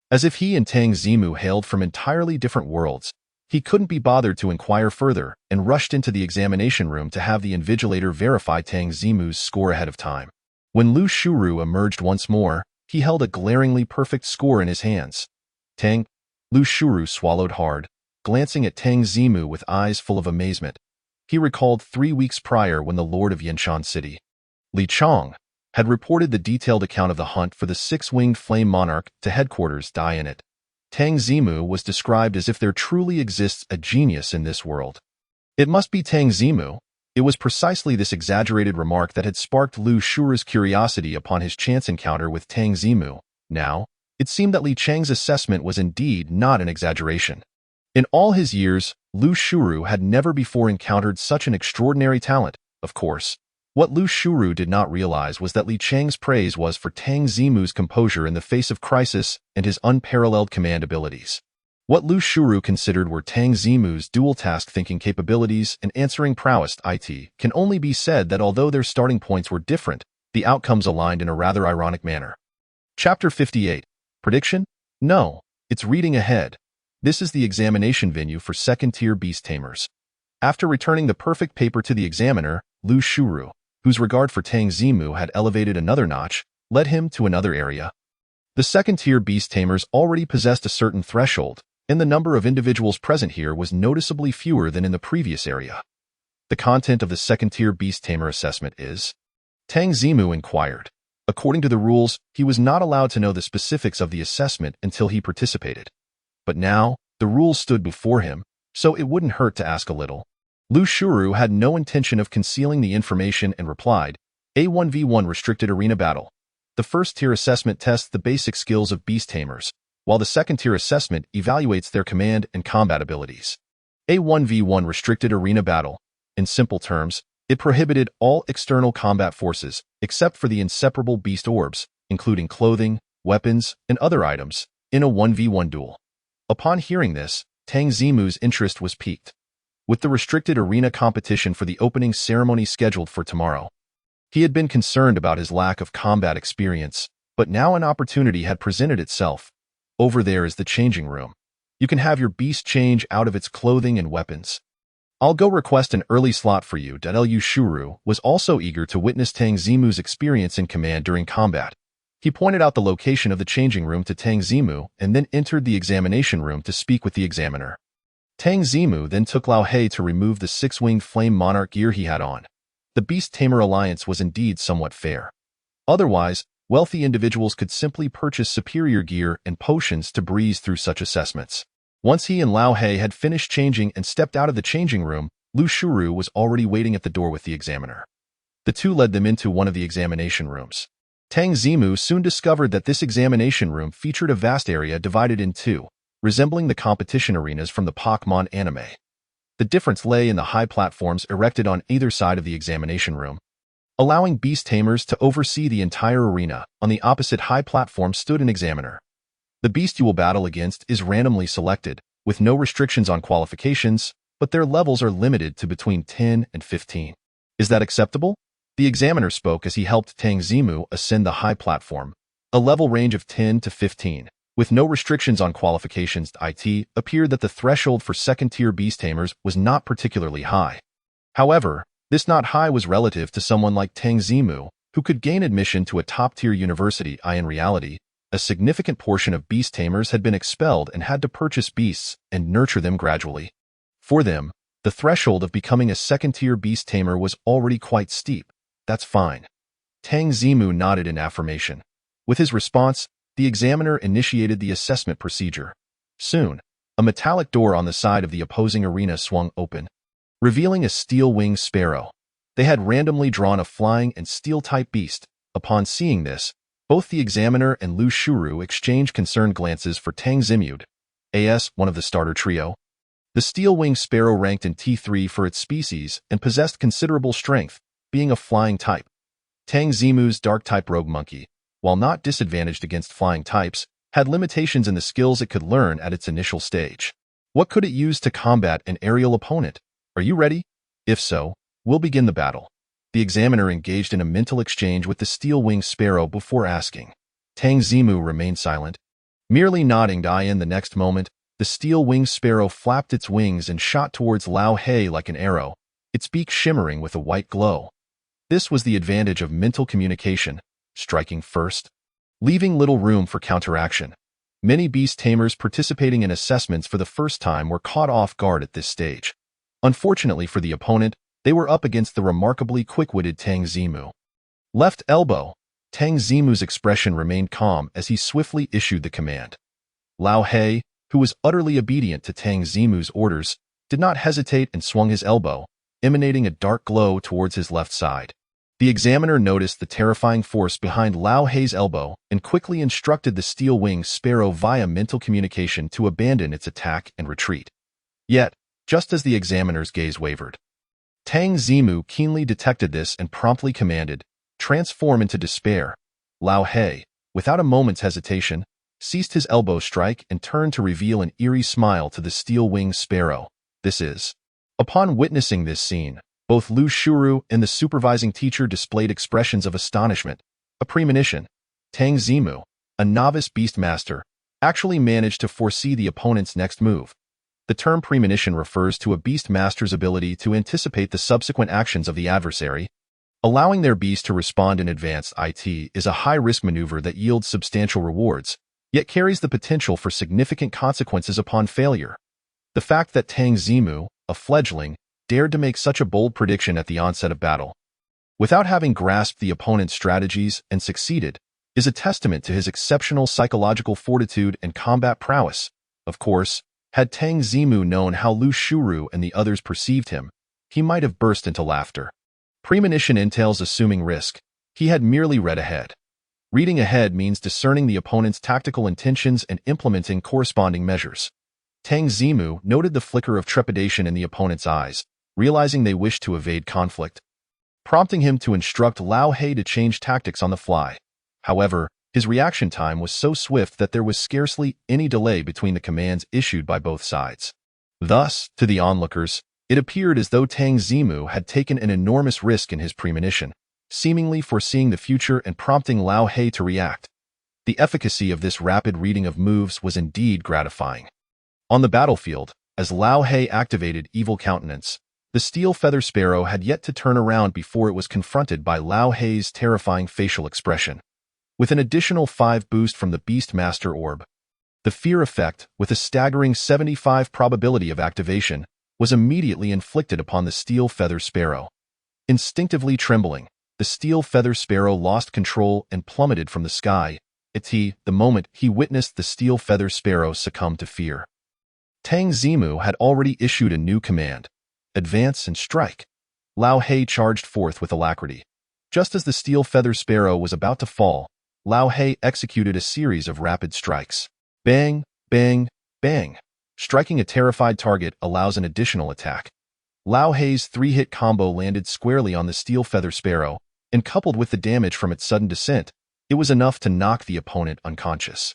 As if he and Tang Zimu hailed from entirely different worlds, he couldn't be bothered to inquire further and rushed into the examination room to have the invigilator verify Tang Zimu's score ahead of time. When Lu Shuru emerged once more, he held a glaringly perfect score in his hands. Lu Shuru swallowed hard, glancing at Tang Zimu with eyes full of amazement. He recalled 3 weeks prior when the Lord of Yanshan City, Li Chong, had reported the detailed account of the hunt for the 6-winged flame monarch to headquarters in it. Tang Zimu was described as if there truly exists a genius in this world. It must be Tang Zimu. It was precisely this exaggerated remark that had sparked Lu Shuru's curiosity upon his chance encounter with Tang Zimu. Now, it seemed that Li Chang's assessment was indeed not an exaggeration. In all his years, Lu Shuru had never before encountered such an extraordinary talent. Of course, what Lu Shuru did not realize was that Li Chang's praise was for Tang Zimu's composure in the face of crisis and his unparalleled command abilities. What Lu Shuru considered were Tang Zimu's dual-task thinking capabilities and answering prowess. It can only be said that although their starting points were different, the outcomes aligned in a rather ironic manner. Chapter 58. Prediction? No, it's reading ahead. This is the examination venue for second-tier beast tamers. After returning the perfect paper to the examiner, Lu Shuru, whose regard for Tang Zimu had elevated another notch, led him to another area. The second-tier beast tamers already possessed a certain threshold, and the number of individuals present here was noticeably fewer than in the previous area. The content of the second-tier beast tamer assessment is? Tang Zimu inquired. According to the rules, he was not allowed to know the specifics of the assessment until he participated. But now, the rules stood before him, so it wouldn't hurt to ask a little. Lu Shuru had no intention of concealing the information and replied, A 1v1 restricted arena battle. The first-tier assessment tests the basic skills of beast tamers, while the second-tier assessment evaluates their command and combat abilities. A 1v1 restricted arena battle. In simple terms, it prohibited all external combat forces, except for the inseparable beast orbs, including clothing, weapons, and other items, in a 1v1 duel. Upon hearing this, Tang Zimu's interest was piqued. With the restricted arena competition for the opening ceremony scheduled for tomorrow, he had been concerned about his lack of combat experience, but now an opportunity had presented itself. Over there is the changing room. You can have your beast change out of its clothing and weapons. I'll go request an early slot for you. Lu Shuru was also eager to witness Tang Zimu's experience in command during combat. He pointed out the location of the changing room to Tang Zimu and then entered the examination room to speak with the examiner. Tang Zimu then took Lao He to remove the 6-winged flame monarch gear he had on. The Beast Tamer alliance was indeed somewhat fair. Otherwise, wealthy individuals could simply purchase superior gear and potions to breeze through such assessments. Once he and Lao He had finished changing and stepped out of the changing room, Lu Shuru was already waiting at the door with the examiner. The two led them into one of the examination rooms. Tang Zimu soon discovered that this examination room featured a vast area divided in two, resembling the competition arenas from the Pokemon anime. The difference lay in the high platforms erected on either side of the examination room, allowing beast tamers to oversee the entire arena. On the opposite high platform stood an examiner. The beast you will battle against is randomly selected, with no restrictions on qualifications, but their levels are limited to between 10 and 15. Is that acceptable? The examiner spoke as he helped Tang Zimu ascend the high platform, a level range of 10 to 15. With no restrictions on qualifications. It appeared that the threshold for second-tier beast tamers was not particularly high. However, this not high was relative to someone like Tang Zimu, who could gain admission to a top-tier university. In reality, a significant portion of beast tamers had been expelled and had to purchase beasts and nurture them gradually. For them, the threshold of becoming a second-tier beast tamer was already quite steep. That's fine. Tang Zimu nodded in affirmation. With his response, the examiner initiated the assessment procedure. Soon, a metallic door on the side of the opposing arena swung open, revealing a steel-winged sparrow. They had randomly drawn a flying and steel-type beast. Upon seeing this, both the examiner and Lu Shuru exchanged concerned glances for Tang Zimu, one of the starter trio. The steel-winged sparrow ranked in T3 for its species and possessed considerable strength, being a flying type. Tang Zimu's dark-type rogue monkey, while not disadvantaged against flying types, had limitations in the skills it could learn at its initial stage. What could it use to combat an aerial opponent? Are you ready? If so, we'll begin the battle. The examiner engaged in a mental exchange with the steel-winged sparrow before asking. Tang Zimu remained silent, merely nodding in. The next moment, the steel-winged sparrow flapped its wings and shot towards Lao He like an arrow, its beak shimmering with a white glow. This was the advantage of mental communication, striking first, leaving little room for counteraction. Many beast tamers participating in assessments for the first time were caught off guard at this stage. Unfortunately for the opponent, they were up against the remarkably quick-witted Tang Zimu. Left elbow. Tang Zimu's expression remained calm as he swiftly issued the command. Lao He, who was utterly obedient to Tang Zimu's orders, did not hesitate and swung his elbow, emanating a dark glow towards his left side. The examiner noticed the terrifying force behind Lao He's elbow and quickly instructed the steel-winged sparrow via mental communication to abandon its attack and retreat. Yet, just as the examiner's gaze wavered, Tang Zimu keenly detected this and promptly commanded, "Transform into despair." Lao He, without a moment's hesitation, ceased his elbow strike and turned to reveal an eerie smile to the steel-winged sparrow. This is. Upon witnessing this scene, both Lu Shuru and the supervising teacher displayed expressions of astonishment. A premonition. Tang Zimu, a novice beast master, actually managed to foresee the opponent's next move. The term premonition refers to a beast master's ability to anticipate the subsequent actions of the adversary, allowing their beast to respond in advance. It is a high-risk maneuver that yields substantial rewards, yet carries the potential for significant consequences upon failure. The fact that Tang Zimu, a fledgling, dared to make such a bold prediction at the onset of battle, without having grasped the opponent's strategies and succeeded, is a testament to his exceptional psychological fortitude and combat prowess. Of course, had Tang Zimu known how Lu Shuru and the others perceived him, he might have burst into laughter. Premonition entails assuming risk. He had merely read ahead. Reading ahead means discerning the opponent's tactical intentions and implementing corresponding measures. Tang Zimu noted the flicker of trepidation in the opponent's eyes, realizing they wished to evade conflict, prompting him to instruct Lao He to change tactics on the fly. However, his reaction time was so swift that there was scarcely any delay between the commands issued by both sides. Thus, to the onlookers, it appeared as though Tang Zimu had taken an enormous risk in his premonition, seemingly foreseeing the future and prompting Lao He to react. The efficacy of this rapid reading of moves was indeed gratifying. On the battlefield, as Lao He activated Evil Countenance, the steel feather sparrow had yet to turn around before it was confronted by Lao He's terrifying facial expression. With an additional 5 boost from the Beast Master Orb, the fear effect, with a staggering 75 probability of activation, was immediately inflicted upon the steel feather sparrow. Instinctively trembling, the steel feather sparrow lost control and plummeted from the sky. The moment he witnessed the steel feather sparrow succumb to fear. Tang Zimu had already issued a new command: advance and strike. Lao He charged forth with alacrity. Just as the steel feather sparrow was about to fall, Lao He executed a series of rapid strikes. Bang, bang, bang. Striking a terrified target allows an additional attack. Lao He's 3-hit combo landed squarely on the steel feather sparrow, and coupled with the damage from its sudden descent, it was enough to knock the opponent unconscious.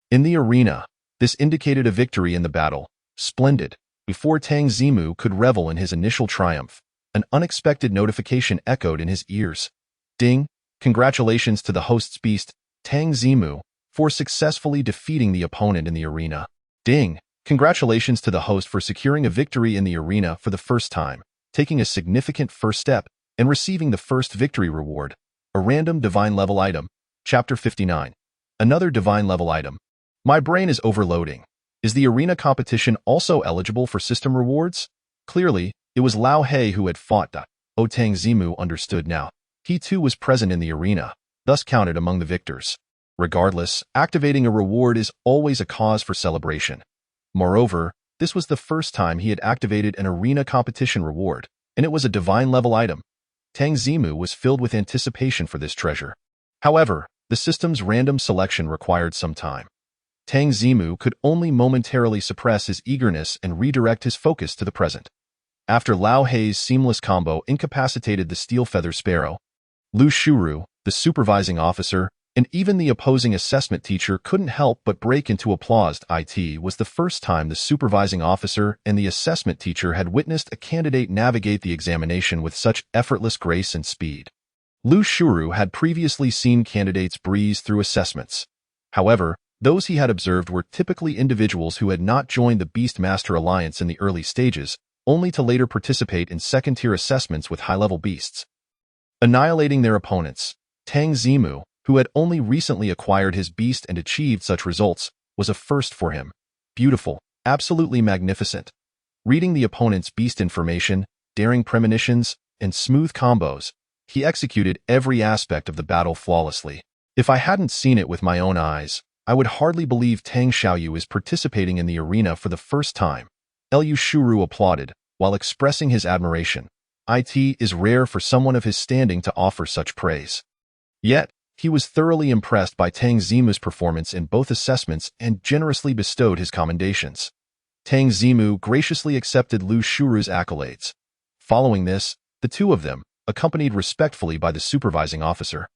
In the arena, this indicated a victory in the battle. Splendid. Before Tang Zimu could revel in his initial triumph, an unexpected notification echoed in his ears. Ding! Congratulations to the host's beast, Tang Zimu, for successfully defeating the opponent in the arena. Ding! Congratulations to the host for securing a victory in the arena for the first time, taking a significant first step, and receiving the first victory reward, a random divine level item. Chapter 59. Another divine level item. My brain is overloading. Is the arena competition also eligible for system rewards? Clearly, it was Lao He who had fought. Tang Zimu understood now. He too was present in the arena, thus counted among the victors. Regardless, activating a reward is always a cause for celebration. Moreover, this was the first time he had activated an arena competition reward, and it was a divine-level item. Tang Zimu was filled with anticipation for this treasure. However, the system's random selection required some time. Tang Zimu could only momentarily suppress his eagerness and redirect his focus to the present. After Lao Hei's seamless combo incapacitated the Steel Feather Sparrow, Lu Shuru, the supervising officer, and even the opposing assessment teacher couldn't help but break into applause. It was the first time the supervising officer and the assessment teacher had witnessed a candidate navigate the examination with such effortless grace and speed. Lu Shuru had previously seen candidates breeze through assessments. However, those he had observed were typically individuals who had not joined the Beastmaster Alliance in the early stages, only to later participate in second-tier assessments with high-level beasts. Annihilating their opponents, Tang Zimu, who had only recently acquired his beast and achieved such results, was a first for him. Beautiful, absolutely magnificent. Reading the opponent's beast information, daring premonitions, and smooth combos, he executed every aspect of the battle flawlessly. If I hadn't seen it with my own eyes, I would hardly believe Tang Xiaoyu is participating in the arena for the first time. Lu Shuru applauded, while expressing his admiration. It is rare for someone of his standing to offer such praise. Yet, he was thoroughly impressed by Tang Zimu's performance in both assessments and generously bestowed his commendations. Tang Zimu graciously accepted Lu Shuru's accolades. Following this, the two of them, accompanied respectfully by the supervising officer,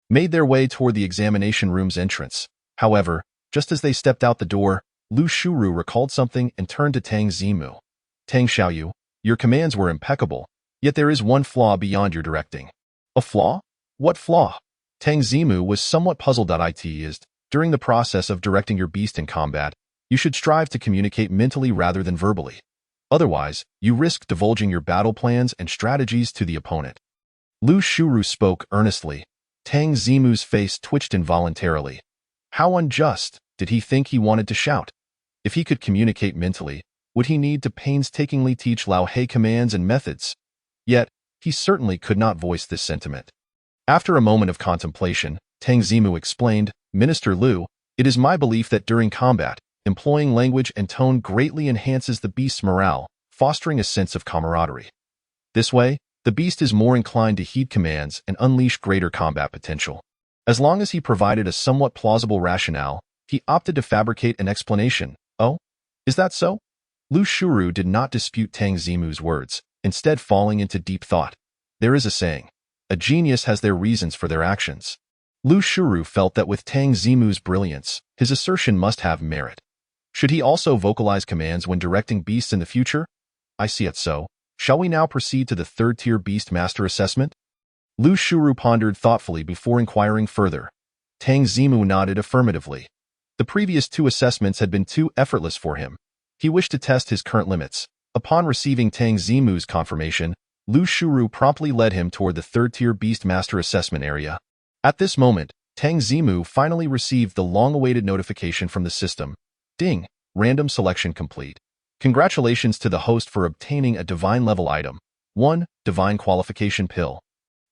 made their way toward the examination room's entrance. However, just as they stepped out the door, Lu Shuru recalled something and turned to Tang Zimu. Tang Xiaoyu, your commands were impeccable, yet there is one flaw beyond your directing. A flaw? What flaw? Tang Zimu was somewhat puzzled. During the process of directing your beast in combat, you should strive to communicate mentally rather than verbally. Otherwise, you risk divulging your battle plans and strategies to the opponent. Lu Shuru spoke earnestly. Tang Zimu's face twitched involuntarily. How unjust! Did he think he wanted to shout? If he could communicate mentally, would he need to painstakingly teach Lao Hei commands and methods? Yet, he certainly could not voice this sentiment. After a moment of contemplation, Tang Zimu explained, Minister Lu, it is my belief that during combat, employing language and tone greatly enhances the beast's morale, fostering a sense of camaraderie. This way, the beast is more inclined to heed commands and unleash greater combat potential. As long as he provided a somewhat plausible rationale, he opted to fabricate an explanation. Oh? Is that so? Lu Shuru did not dispute Tang Zimu's words, instead falling into deep thought. There is a saying, a genius has their reasons for their actions. Lu Shuru felt that with Tang Zimu's brilliance, his assertion must have merit. Should he also vocalize commands when directing beasts in the future? I see it so. Shall we now proceed to the third-tier Beast Master assessment? Lu Shuru pondered thoughtfully before inquiring further. Tang Zimu nodded affirmatively. The previous two assessments had been too effortless for him. He wished to test his current limits. Upon receiving Tang Zimu's confirmation, Lu Shuru promptly led him toward the third-tier Beast Master assessment area. At this moment, Tang Zimu finally received the long-awaited notification from the system. Ding! Random selection complete. Congratulations to the host for obtaining a divine-level item. 1. Divine Qualification Pill.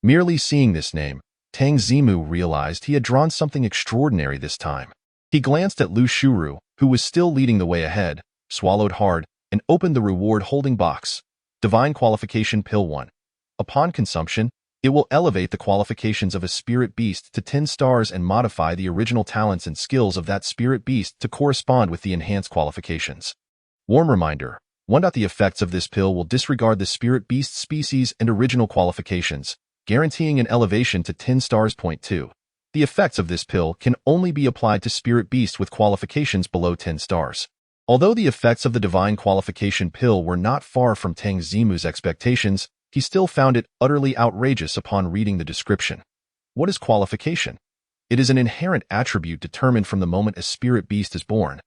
Merely seeing this name, Tang Zimu realized he had drawn something extraordinary this time. He glanced at Lu Shuru, who was still leading the way ahead, swallowed hard, and opened the reward-holding box. Divine Qualification Pill 1. Upon consumption, it will elevate the qualifications of a spirit beast to 10 stars and modify the original talents and skills of that spirit beast to correspond with the enhanced qualifications. Warm reminder, 1. The effects of this pill will disregard the spirit beast species and original qualifications, guaranteeing an elevation to 10 stars. 2. The effects of this pill can only be applied to spirit beasts with qualifications below 10 stars. Although the effects of the divine qualification pill were not far from Tang Zimu's expectations, he still found it utterly outrageous upon reading the description. What is qualification? It is an inherent attribute determined from the moment a spirit beast is born.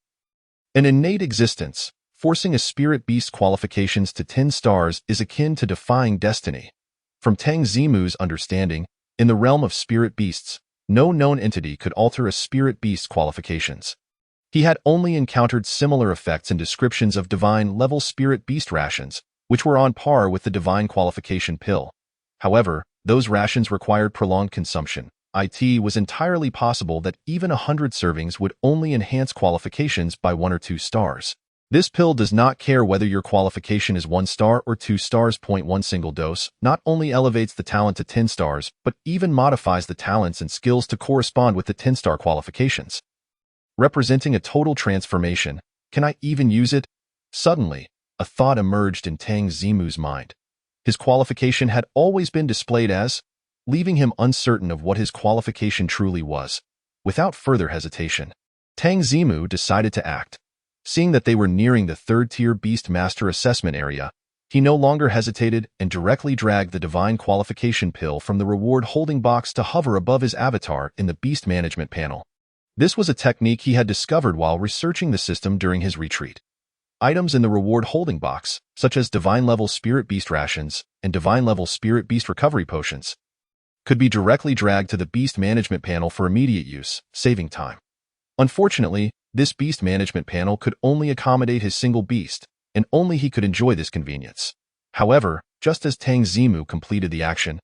An innate existence, forcing a spirit beast's qualifications to 10 stars is akin to defying destiny. From Tang Zimu's understanding, in the realm of spirit beasts, no known entity could alter a spirit beast's qualifications. He had only encountered similar effects in descriptions of divine-level spirit beast rations, which were on par with the divine qualification pill. However, Those rations required prolonged consumption. It was entirely possible that even 100 servings would only enhance qualifications by 1 or 2 stars. This pill does not care whether your qualification is 1 star or 2 stars. One single dose not only elevates the talent to 10 stars, but even modifies the talents and skills to correspond with the 10-star qualifications. Representing a total transformation. Can I even use it? Suddenly, a thought emerged in Tang Zimu's mind. His qualification had always been displayed as, leaving him uncertain of what his qualification truly was. Without further hesitation, Tang Zimu decided to act. Seeing that they were nearing the 3rd-tier Beast Master assessment area, he no longer hesitated and directly dragged the Divine Qualification Pill from the reward holding box to hover above his avatar in the Beast Management panel. This was a technique he had discovered while researching the system during his retreat. Items in the reward holding box, such as Divine-level Spirit Beast Rations and Divine-level Spirit Beast Recovery Potions, could be directly dragged to the Beast Management panel for immediate use, saving time. Unfortunately, this Beast Management panel could only accommodate his single beast, and only he could enjoy this convenience. However, just as Tang Zimu completed the action,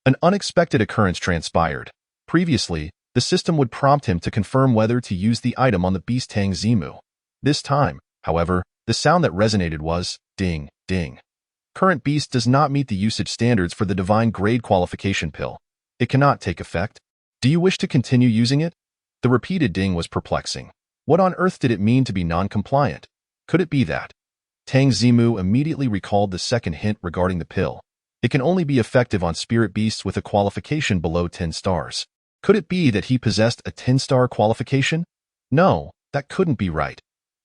an unexpected occurrence transpired. Previously, the system would prompt him to confirm whether to use the item on the beast Tang Zimu. This time, however, the sound that resonated was, ding, ding. Current beast does not meet the usage standards for the Divine Grade Qualification Pill. It cannot take effect. Do you wish to continue using it? The repeated ding was perplexing. What on earth did it mean to be non-compliant? Could it be that? Tang Zimu immediately recalled the second hint regarding the pill. It can only be effective on spirit beasts with a qualification below 10 stars. Could it be that he possessed a 10-star qualification? No, that couldn't be right.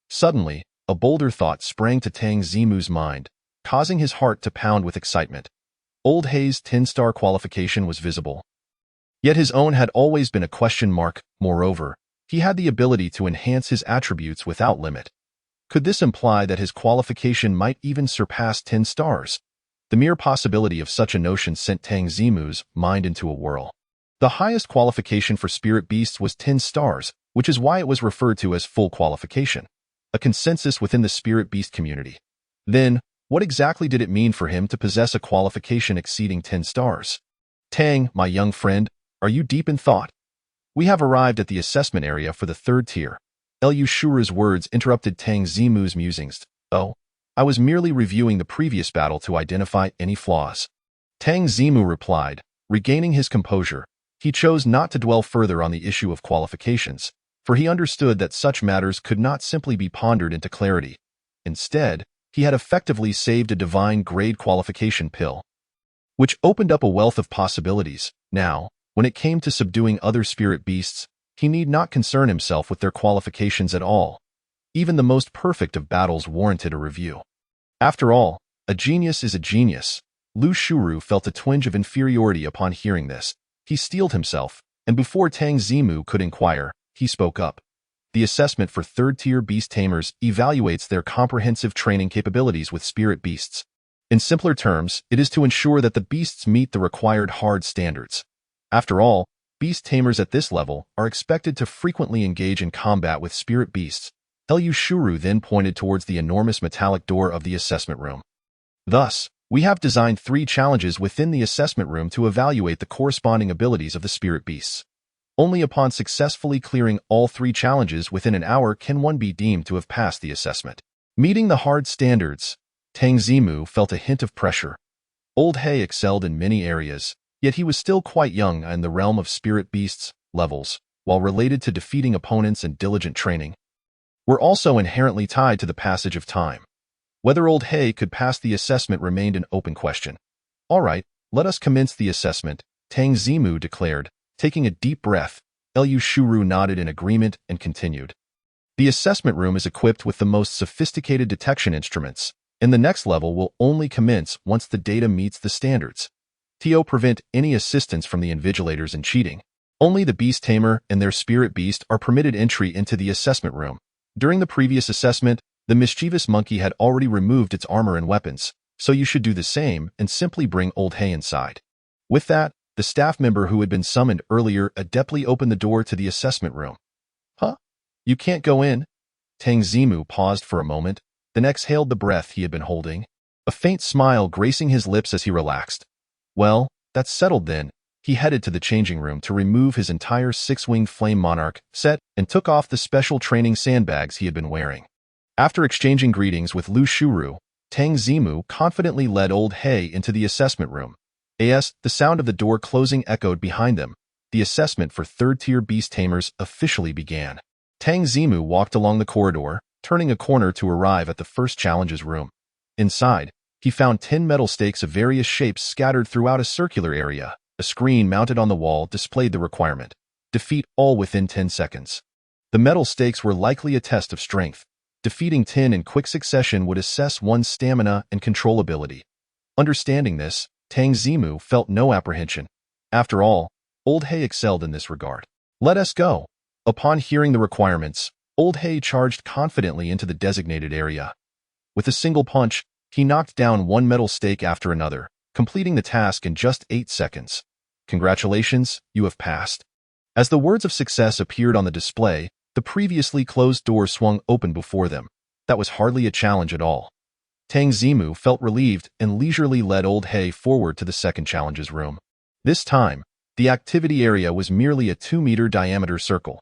Suddenly, a bolder thought sprang to Tang Zimu's mind, causing his heart to pound with excitement. Old Hei's 10-star qualification was visible. Yet his own had always been a question mark. Moreover, he had the ability to enhance his attributes without limit. Could this imply that his qualification might even surpass 10 stars? The mere possibility of such a notion sent Tang Zimu's mind into a whirl. The highest qualification for spirit beasts was 10 stars, which is why it was referred to as full qualification, a consensus within the spirit beast community. Then, what exactly did it mean for him to possess a qualification exceeding 10 stars? Tang, my young friend, are you deep in thought? We have arrived at the assessment area for the 3rd tier. Lu Shuru's words interrupted Tang Zimu's musings. Oh, I was merely reviewing the previous battle to identify any flaws. Tang Zimu replied, regaining his composure. He chose not to dwell further on the issue of qualifications, for he understood that such matters could not simply be pondered into clarity. Instead, he had effectively saved a divine grade qualification pill, which opened up a wealth of possibilities. Now, when it came to subduing other spirit beasts, he need not concern himself with their qualifications at all. Even the most perfect of battles warranted a review. After all, a genius is a genius. Lu Shuru felt a twinge of inferiority upon hearing this. He steeled himself, and before Tang Zimu could inquire, he spoke up. The assessment for 3rd-tier beast tamers evaluates their comprehensive training capabilities with spirit beasts. In simpler terms, it is to ensure that the beasts meet the required hard standards. After all, beast tamers at this level are expected to frequently engage in combat with spirit beasts. Lu Shuru then pointed towards the enormous metallic door of the assessment room. Thus, we have designed 3 challenges within the assessment room to evaluate the corresponding abilities of the spirit beasts. Only upon successfully clearing all 3 challenges within an hour can one be deemed to have passed the assessment. Meeting the hard standards, Tang Zimu felt a hint of pressure. Old Hei excelled in many areas, yet he was still quite young in the realm of spirit beasts levels, while related to defeating opponents and diligent training, were also inherently tied to the passage of time. Whether Old Hei could pass the assessment remained an open question. All right, let us commence the assessment, Tang Zimu declared. Taking a deep breath, Lu Shuru nodded in agreement and continued. The assessment room is equipped with the most sophisticated detection instruments, and the next level will only commence once the data meets the standards. To prevent any assistance from the invigilators in cheating, only the beast tamer and their spirit beast are permitted entry into the assessment room. During the previous assessment, the mischievous monkey had already removed its armor and weapons, so you should do the same and simply bring Old Hei inside. With that, the staff member who had been summoned earlier adeptly opened the door to the assessment room. Huh? You can't go in? Tang Zimu paused for a moment, then exhaled the breath he had been holding, a faint smile gracing his lips as he relaxed. Well, That settled then, he headed to the changing room to remove his entire six-winged Flame Monarch set and took off the special training sandbags he had been wearing. After exchanging greetings with Lu Shuru, Tang Zimu confidently led Old He into the assessment room. The sound of the door closing echoed behind them. The assessment for third-tier beast tamers officially began. Tang Zimu walked along the corridor, turning a corner to arrive at the first challenges room. Inside, he found 10 metal stakes of various shapes scattered throughout a circular area. A screen mounted on the wall displayed the requirement: defeat all within 10 seconds. The metal stakes were likely a test of strength. Defeating 10 in quick succession would assess one's stamina and control ability. Understanding this, Tang Zimu felt no apprehension. After all, Old He excelled in this regard. Let us go. Upon hearing the requirements, Old He charged confidently into the designated area. With a single punch, he knocked down one metal stake after another, completing the task in just 8 seconds. Congratulations, you have passed. As the words of success appeared on the display, the previously closed door swung open before them. That was hardly a challenge at all. Tang Zimu felt relieved and leisurely led Old He forward to the second challenges room. This time, the activity area was merely a 2-meter diameter circle.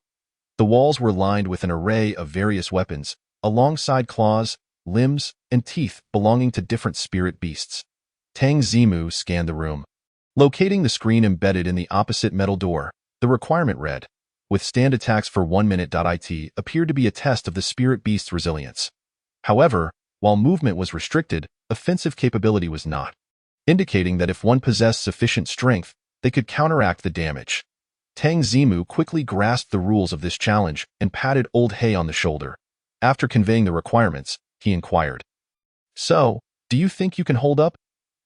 The walls were lined with an array of various weapons, alongside claws, limbs, and teeth belonging to different spirit beasts. Tang Zimu scanned the room. Locating the screen embedded in the opposite metal door, the requirement read, "Withstand attacks for 1 minute." It appeared to be a test of the spirit beast's resilience. However, while movement was restricted, offensive capability was not, indicating that if one possessed sufficient strength, they could counteract the damage. Tang Zimu quickly grasped the rules of this challenge and patted Old He on the shoulder. After conveying the requirements, he inquired, "So, do you think you can hold up?"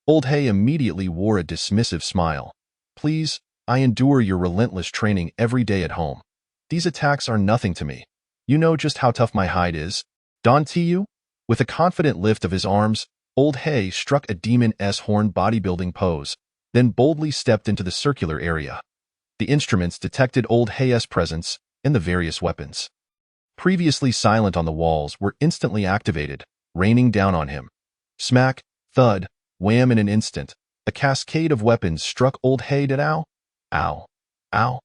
Old He immediately wore a dismissive smile. "Please, I endure your relentless training every day at home. These attacks are nothing to me. You know just how tough my hide is. Don Tiu?" With a confident lift of his arms, Old He struck a demon-s horn bodybuilding pose, then boldly stepped into the circular area. The instruments detected Old He's presence and the various weapons, previously silent on the walls, were instantly activated, raining down on him. Smack, thud, wham! In an instant, a cascade of weapons struck Old He. Ow! Ow! Ow!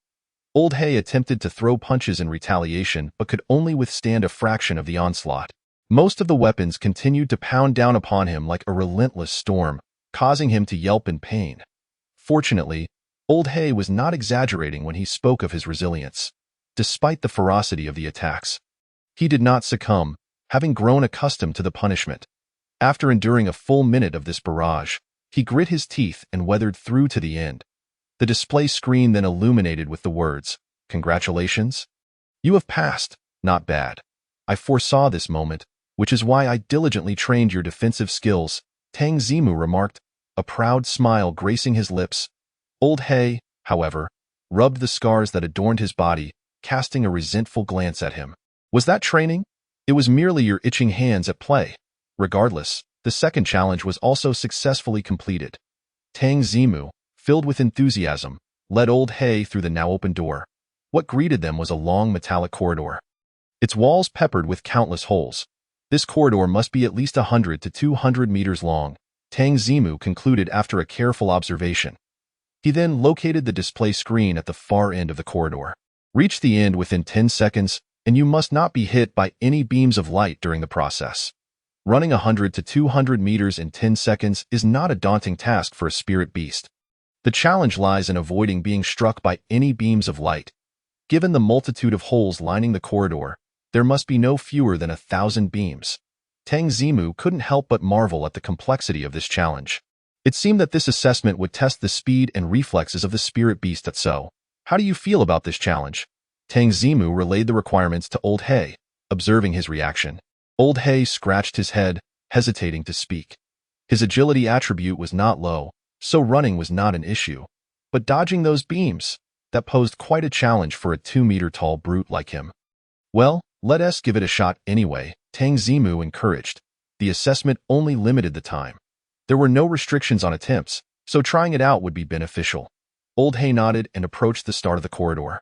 Old He attempted to throw punches in retaliation but could only withstand a fraction of the onslaught. Most of the weapons continued to pound down upon him like a relentless storm, causing him to yelp in pain. Fortunately, Old He was not exaggerating when he spoke of his resilience. Despite the ferocity of the attacks, he did not succumb, having grown accustomed to the punishment. After enduring a full minute of this barrage, he grit his teeth and weathered through to the end. The display screen then illuminated with the words, "Congratulations. You have passed. Not bad. I foresaw this moment, which is why I diligently trained your defensive skills," Tang Zimu remarked, a proud smile gracing his lips. Old He, however, rubbed the scars that adorned his body, casting a resentful glance at him. "Was that training? It was merely your itching hands at play." Regardless, the second challenge was also successfully completed. Tang Zimu, filled with enthusiasm, led Old He through the now open door. What greeted them was a long metallic corridor, its walls peppered with countless holes. This corridor must be at least 100 to 200 meters long, Tang Zimu concluded after a careful observation. He then located the display screen at the far end of the corridor. Reach the end within 10 seconds, and you must not be hit by any beams of light during the process. Running 100 to 200 meters in 10 seconds is not a daunting task for a spirit beast. The challenge lies in avoiding being struck by any beams of light. Given the multitude of holes lining the corridor, there must be no fewer than 1,000 beams. Tang Zimu couldn't help but marvel at the complexity of this challenge. It seemed that this assessment would test the speed and reflexes of the spirit beast. So, how do you feel about this challenge? Tang Zimu relayed the requirements to Old He, observing his reaction. Old He scratched his head, hesitating to speak. His agility attribute was not low, so running was not an issue. But dodging those beams, that posed quite a challenge for a 2-meter-tall brute like him. "Well, let us give it a shot anyway," Tang Zimu encouraged. The assessment only limited the time. There were no restrictions on attempts, so trying it out would be beneficial. Old He nodded and approached the start of the corridor.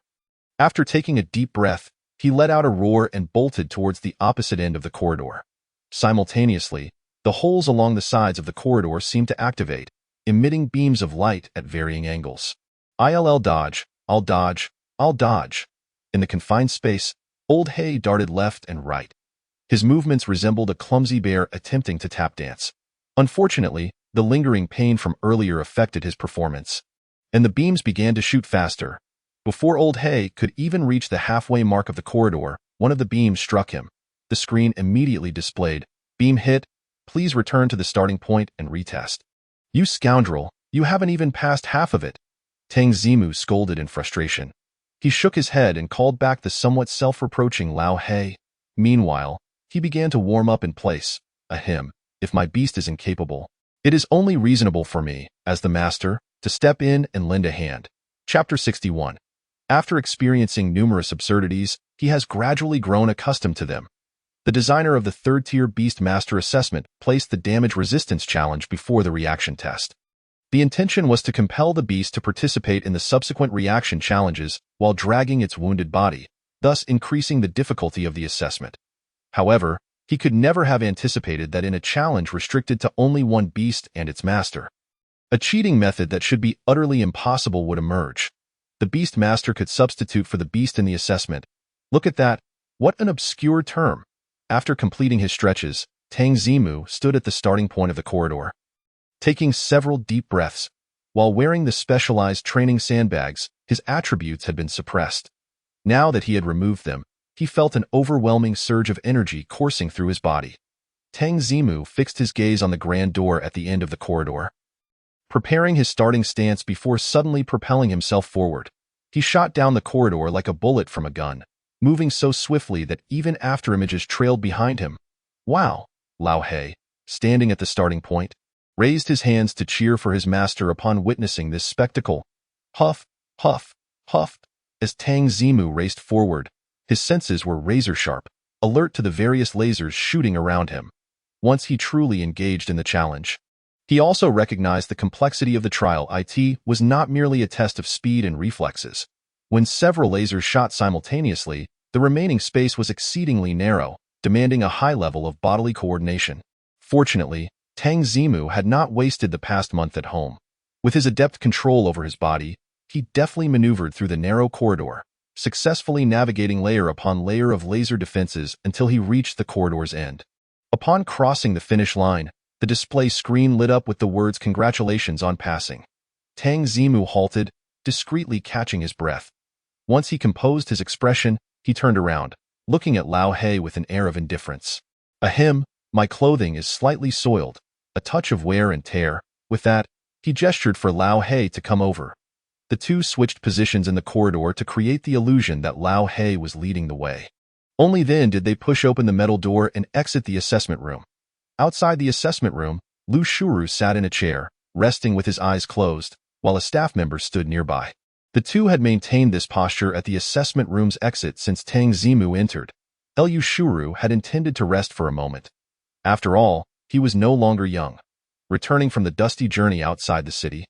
After taking a deep breath, he let out a roar and bolted towards the opposite end of the corridor. Simultaneously, the holes along the sides of the corridor seemed to activate, emitting beams of light at varying angles. I'll dodge, I'll dodge, I'll dodge. In the confined space, Old Hay darted left and right. His movements resembled a clumsy bear attempting to tap dance. Unfortunately, the lingering pain from earlier affected his performance, and the beams began to shoot faster. Before Old Hay could even reach the halfway mark of the corridor, one of the beams struck him. The screen immediately displayed, "Beam hit. Please return to the starting point and retest." "You scoundrel, you haven't even passed half of it," Tang Zimu scolded in frustration. He shook his head and called back the somewhat self-reproaching Lao He. Meanwhile, he began to warm up in place. "Ahem, if my beast is incapable, it is only reasonable for me, as the master, to step in and lend a hand." Chapter 61. After experiencing numerous absurdities, he has gradually grown accustomed to them. The designer of the third-tier Beast Master assessment placed the damage resistance challenge before the reaction test. The intention was to compel the beast to participate in the subsequent reaction challenges while dragging its wounded body, thus increasing the difficulty of the assessment. However, he could never have anticipated that in a challenge restricted to only one beast and its master, a cheating method that should be utterly impossible would emerge. The Beast Master could substitute for the beast in the assessment. Look at that, what an obscure term. After completing his stretches, Tang Zimu stood at the starting point of the corridor, taking several deep breaths. While wearing the specialized training sandbags, his attributes had been suppressed. Now that he had removed them, he felt an overwhelming surge of energy coursing through his body. Tang Zimu fixed his gaze on the grand door at the end of the corridor, preparing his starting stance before suddenly propelling himself forward. He shot down the corridor like a bullet from a gun, moving so swiftly that even after images trailed behind him. "Wow!" Lao He, standing at the starting point, raised his hands to cheer for his master upon witnessing this spectacle. Huff, huff, huff. As Tang Zimu raced forward, his senses were razor-sharp, alert to the various lasers shooting around him. Once he truly engaged in the challenge, he also recognized the complexity of the trial. It was not merely a test of speed and reflexes. When several lasers shot simultaneously, the remaining space was exceedingly narrow, demanding a high level of bodily coordination. Fortunately, Tang Zimu had not wasted the past month at home. With his adept control over his body, he deftly maneuvered through the narrow corridor, successfully navigating layer upon layer of laser defenses until he reached the corridor's end. Upon crossing the finish line, the display screen lit up with the words "Congratulations on passing." Tang Zimu halted, discreetly catching his breath. Once he composed his expression, he turned around, looking at Lao He with an air of indifference. "Ahem, my clothing is slightly soiled, a touch of wear and tear." With that, he gestured for Lao He to come over. The two switched positions in the corridor to create the illusion that Lao He was leading the way. Only then did they push open the metal door and exit the assessment room. Outside the assessment room, Lu Shuru sat in a chair, resting with his eyes closed, while a staff member stood nearby. The two had maintained this posture at the assessment room's exit since Tang Zimu entered. Lu Shuru had intended to rest for a moment. After all, he was no longer young, returning from the dusty journey outside the city,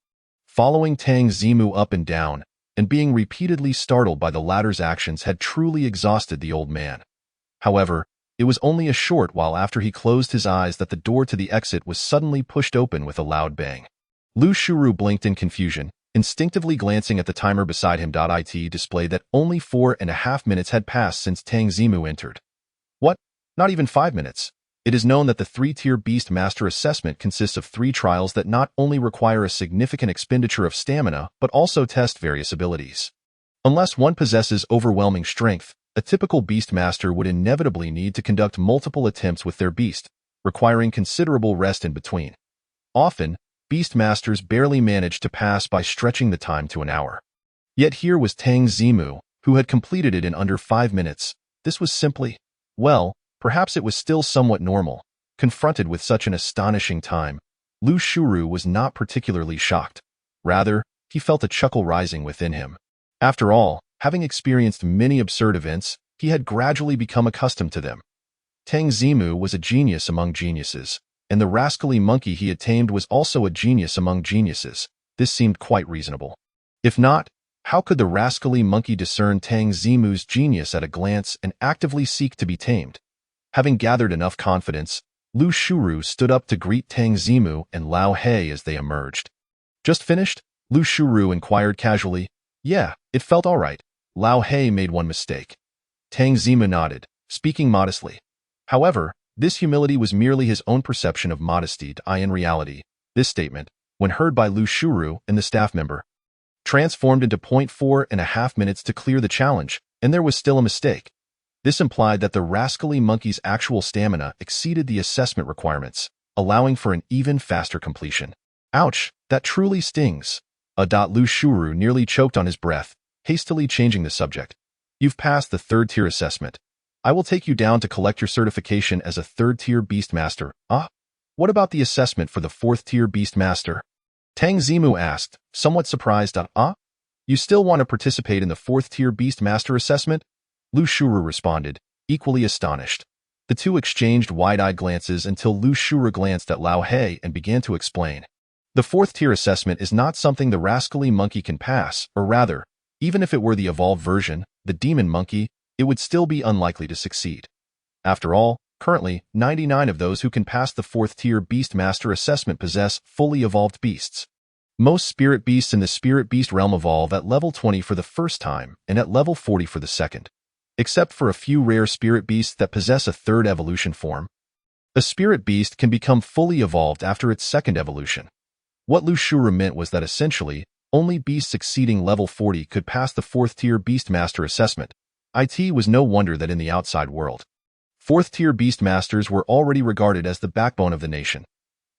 following Tang Zimu up and down, and being repeatedly startled by the latter's actions had truly exhausted the old man. However, it was only a short while after he closed his eyes that the door to the exit was suddenly pushed open with a loud bang. Lu Shuru blinked in confusion, instinctively glancing at the timer beside him. It displayed that only 4.5 minutes had passed since Tang Zimu entered. What? Not even 5 minutes. It is known that the three-tier Beast Master assessment consists of 3 trials that not only require a significant expenditure of stamina but also test various abilities. Unless one possesses overwhelming strength, a typical Beast Master would inevitably need to conduct multiple attempts with their beast, requiring considerable rest in between. Often, Beast Masters barely manage to pass by stretching the time to an hour. Yet here was Tang Zimu, who had completed it in under 5 minutes. This was simply, well, perhaps it was still somewhat normal. Confronted with such an astonishing time, Lu Shuru was not particularly shocked. Rather, he felt a chuckle rising within him. After all, having experienced many absurd events, he had gradually become accustomed to them. Tang Zimu was a genius among geniuses, and the rascally monkey he had tamed was also a genius among geniuses. This seemed quite reasonable. If not, how could the rascally monkey discern Tang Zimu's genius at a glance and actively seek to be tamed? Having gathered enough confidence, Lu Shuru stood up to greet Tang Zimu and Lao He as they emerged. Just finished? Lu Shuru inquired casually. Yeah, it felt all right. Lao He made one mistake. Tang Zimu nodded, speaking modestly. However, this humility was merely his own perception of modesty. In reality, this statement, when heard by Lu Shuru and the staff member, transformed into 4.5 minutes to clear the challenge, and there was still a mistake. This implied that the rascally monkey's actual stamina exceeded the assessment requirements, allowing for an even faster completion. Ouch, that truly stings. Lu Shuru nearly choked on his breath, hastily changing the subject. You've passed the third-tier assessment. I will take you down to collect your certification as a third-tier Beastmaster. What about the assessment for the fourth-tier Beastmaster? Tang Zimu asked, somewhat surprised. You still want to participate in the fourth-tier Beastmaster assessment? Lu Shuru responded, equally astonished. The two exchanged wide-eyed glances until Lu Shuru glanced at Lao He and began to explain. The fourth-tier assessment is not something the rascally monkey can pass, or rather, even if it were the evolved version, the demon monkey, it would still be unlikely to succeed. After all, currently, 99 of those who can pass the fourth-tier Beastmaster assessment possess fully evolved beasts. Most spirit beasts in the spirit beast realm evolve at level 20 for the first time and at level 40 for the second. Except for a few rare spirit beasts that possess a third evolution form. A spirit beast can become fully evolved after its second evolution. What Lu Shuru meant was that essentially, only beasts exceeding level 40 could pass the fourth-tier Beastmaster assessment. It was no wonder that in the outside world, fourth-tier Beastmasters were already regarded as the backbone of the nation.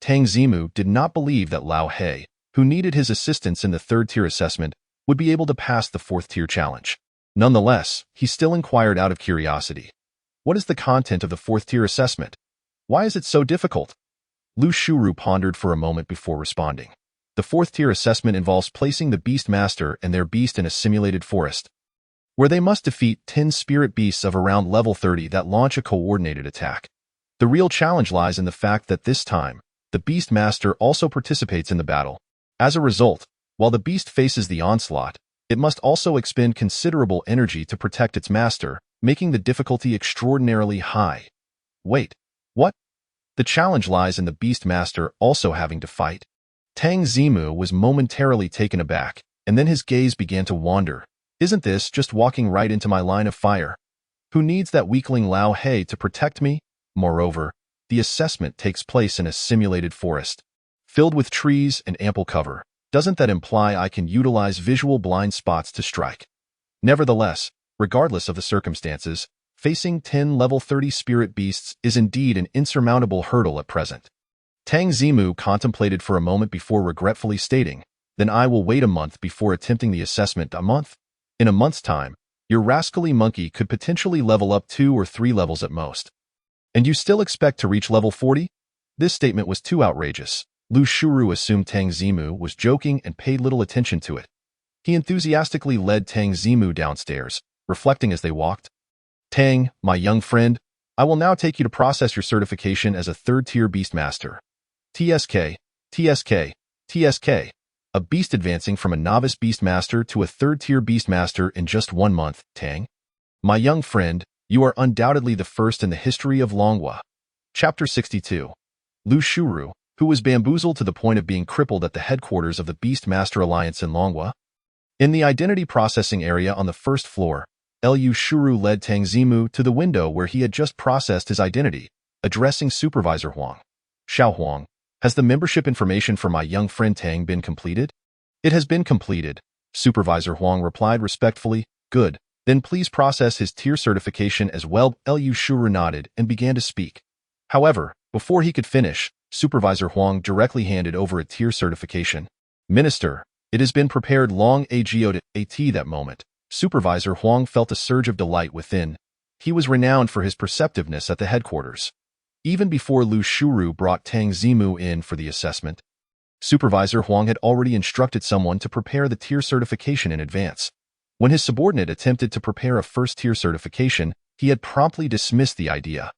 Tang Zimu did not believe that Lao He, who needed his assistance in the third-tier assessment, would be able to pass the fourth-tier challenge. Nonetheless, he still inquired out of curiosity. What is the content of the fourth-tier assessment? Why is it so difficult? Lu Shuru pondered for a moment before responding. The fourth-tier assessment involves placing the Beastmaster and their beast in a simulated forest, where they must defeat 10 spirit beasts of around level 30 that launch a coordinated attack. The real challenge lies in the fact that this time, the Beastmaster also participates in the battle. As a result, while the beast faces the onslaught, it must also expend considerable energy to protect its master, making the difficulty extraordinarily high. Wait, what? The challenge lies in the Beastmaster also having to fight? Tang Zimu was momentarily taken aback, and then his gaze began to wander. Isn't this just walking right into my line of fire? Who needs that weakling Lao He to protect me? Moreover, the assessment takes place in a simulated forest, filled with trees and ample cover. Doesn't that imply I can utilize visual blind spots to strike? Nevertheless, regardless of the circumstances, facing 10 level 30 spirit beasts is indeed an insurmountable hurdle at present. Tang Zimu contemplated for a moment before regretfully stating, then I will wait a month before attempting the assessment. A month? In a month's time, your rascally monkey could potentially level up 2 or 3 levels at most. And you still expect to reach level 40? This statement was too outrageous. Lu Shuru assumed Tang Zimu was joking and paid little attention to it. He enthusiastically led Tang Zimu downstairs, reflecting as they walked. Tang, my young friend, I will now take you to process your certification as a third-tier Beastmaster. TSK, TSK, TSK. A beast advancing from a novice Beastmaster to a third-tier Beastmaster in just 1 month, Tang. My young friend, you are undoubtedly the first in the history of Longhua. Chapter 62. Lu Shuru, who was bamboozled to the point of being crippled at the headquarters of the Beastmaster Alliance in Longhua. In the identity processing area on the first floor, Lu Shuru led Tang Zimu to the window where he had just processed his identity, addressing Supervisor Huang. Xiao Huang, has the membership information for my young friend Tang been completed? It has been completed, Supervisor Huang replied respectfully. Good, then please process his tier certification as well. Lu Shuru nodded and began to speak. However, before he could finish, Supervisor Huang directly handed over a tier certification. Minister, it has been prepared long ago at that moment. Supervisor Huang felt a surge of delight within. He was renowned for his perceptiveness at the headquarters. Even before Lu Shuru brought Tang Zimu in for the assessment, Supervisor Huang had already instructed someone to prepare the tier certification in advance. When his subordinate attempted to prepare a first-tier certification, he had promptly dismissed the idea.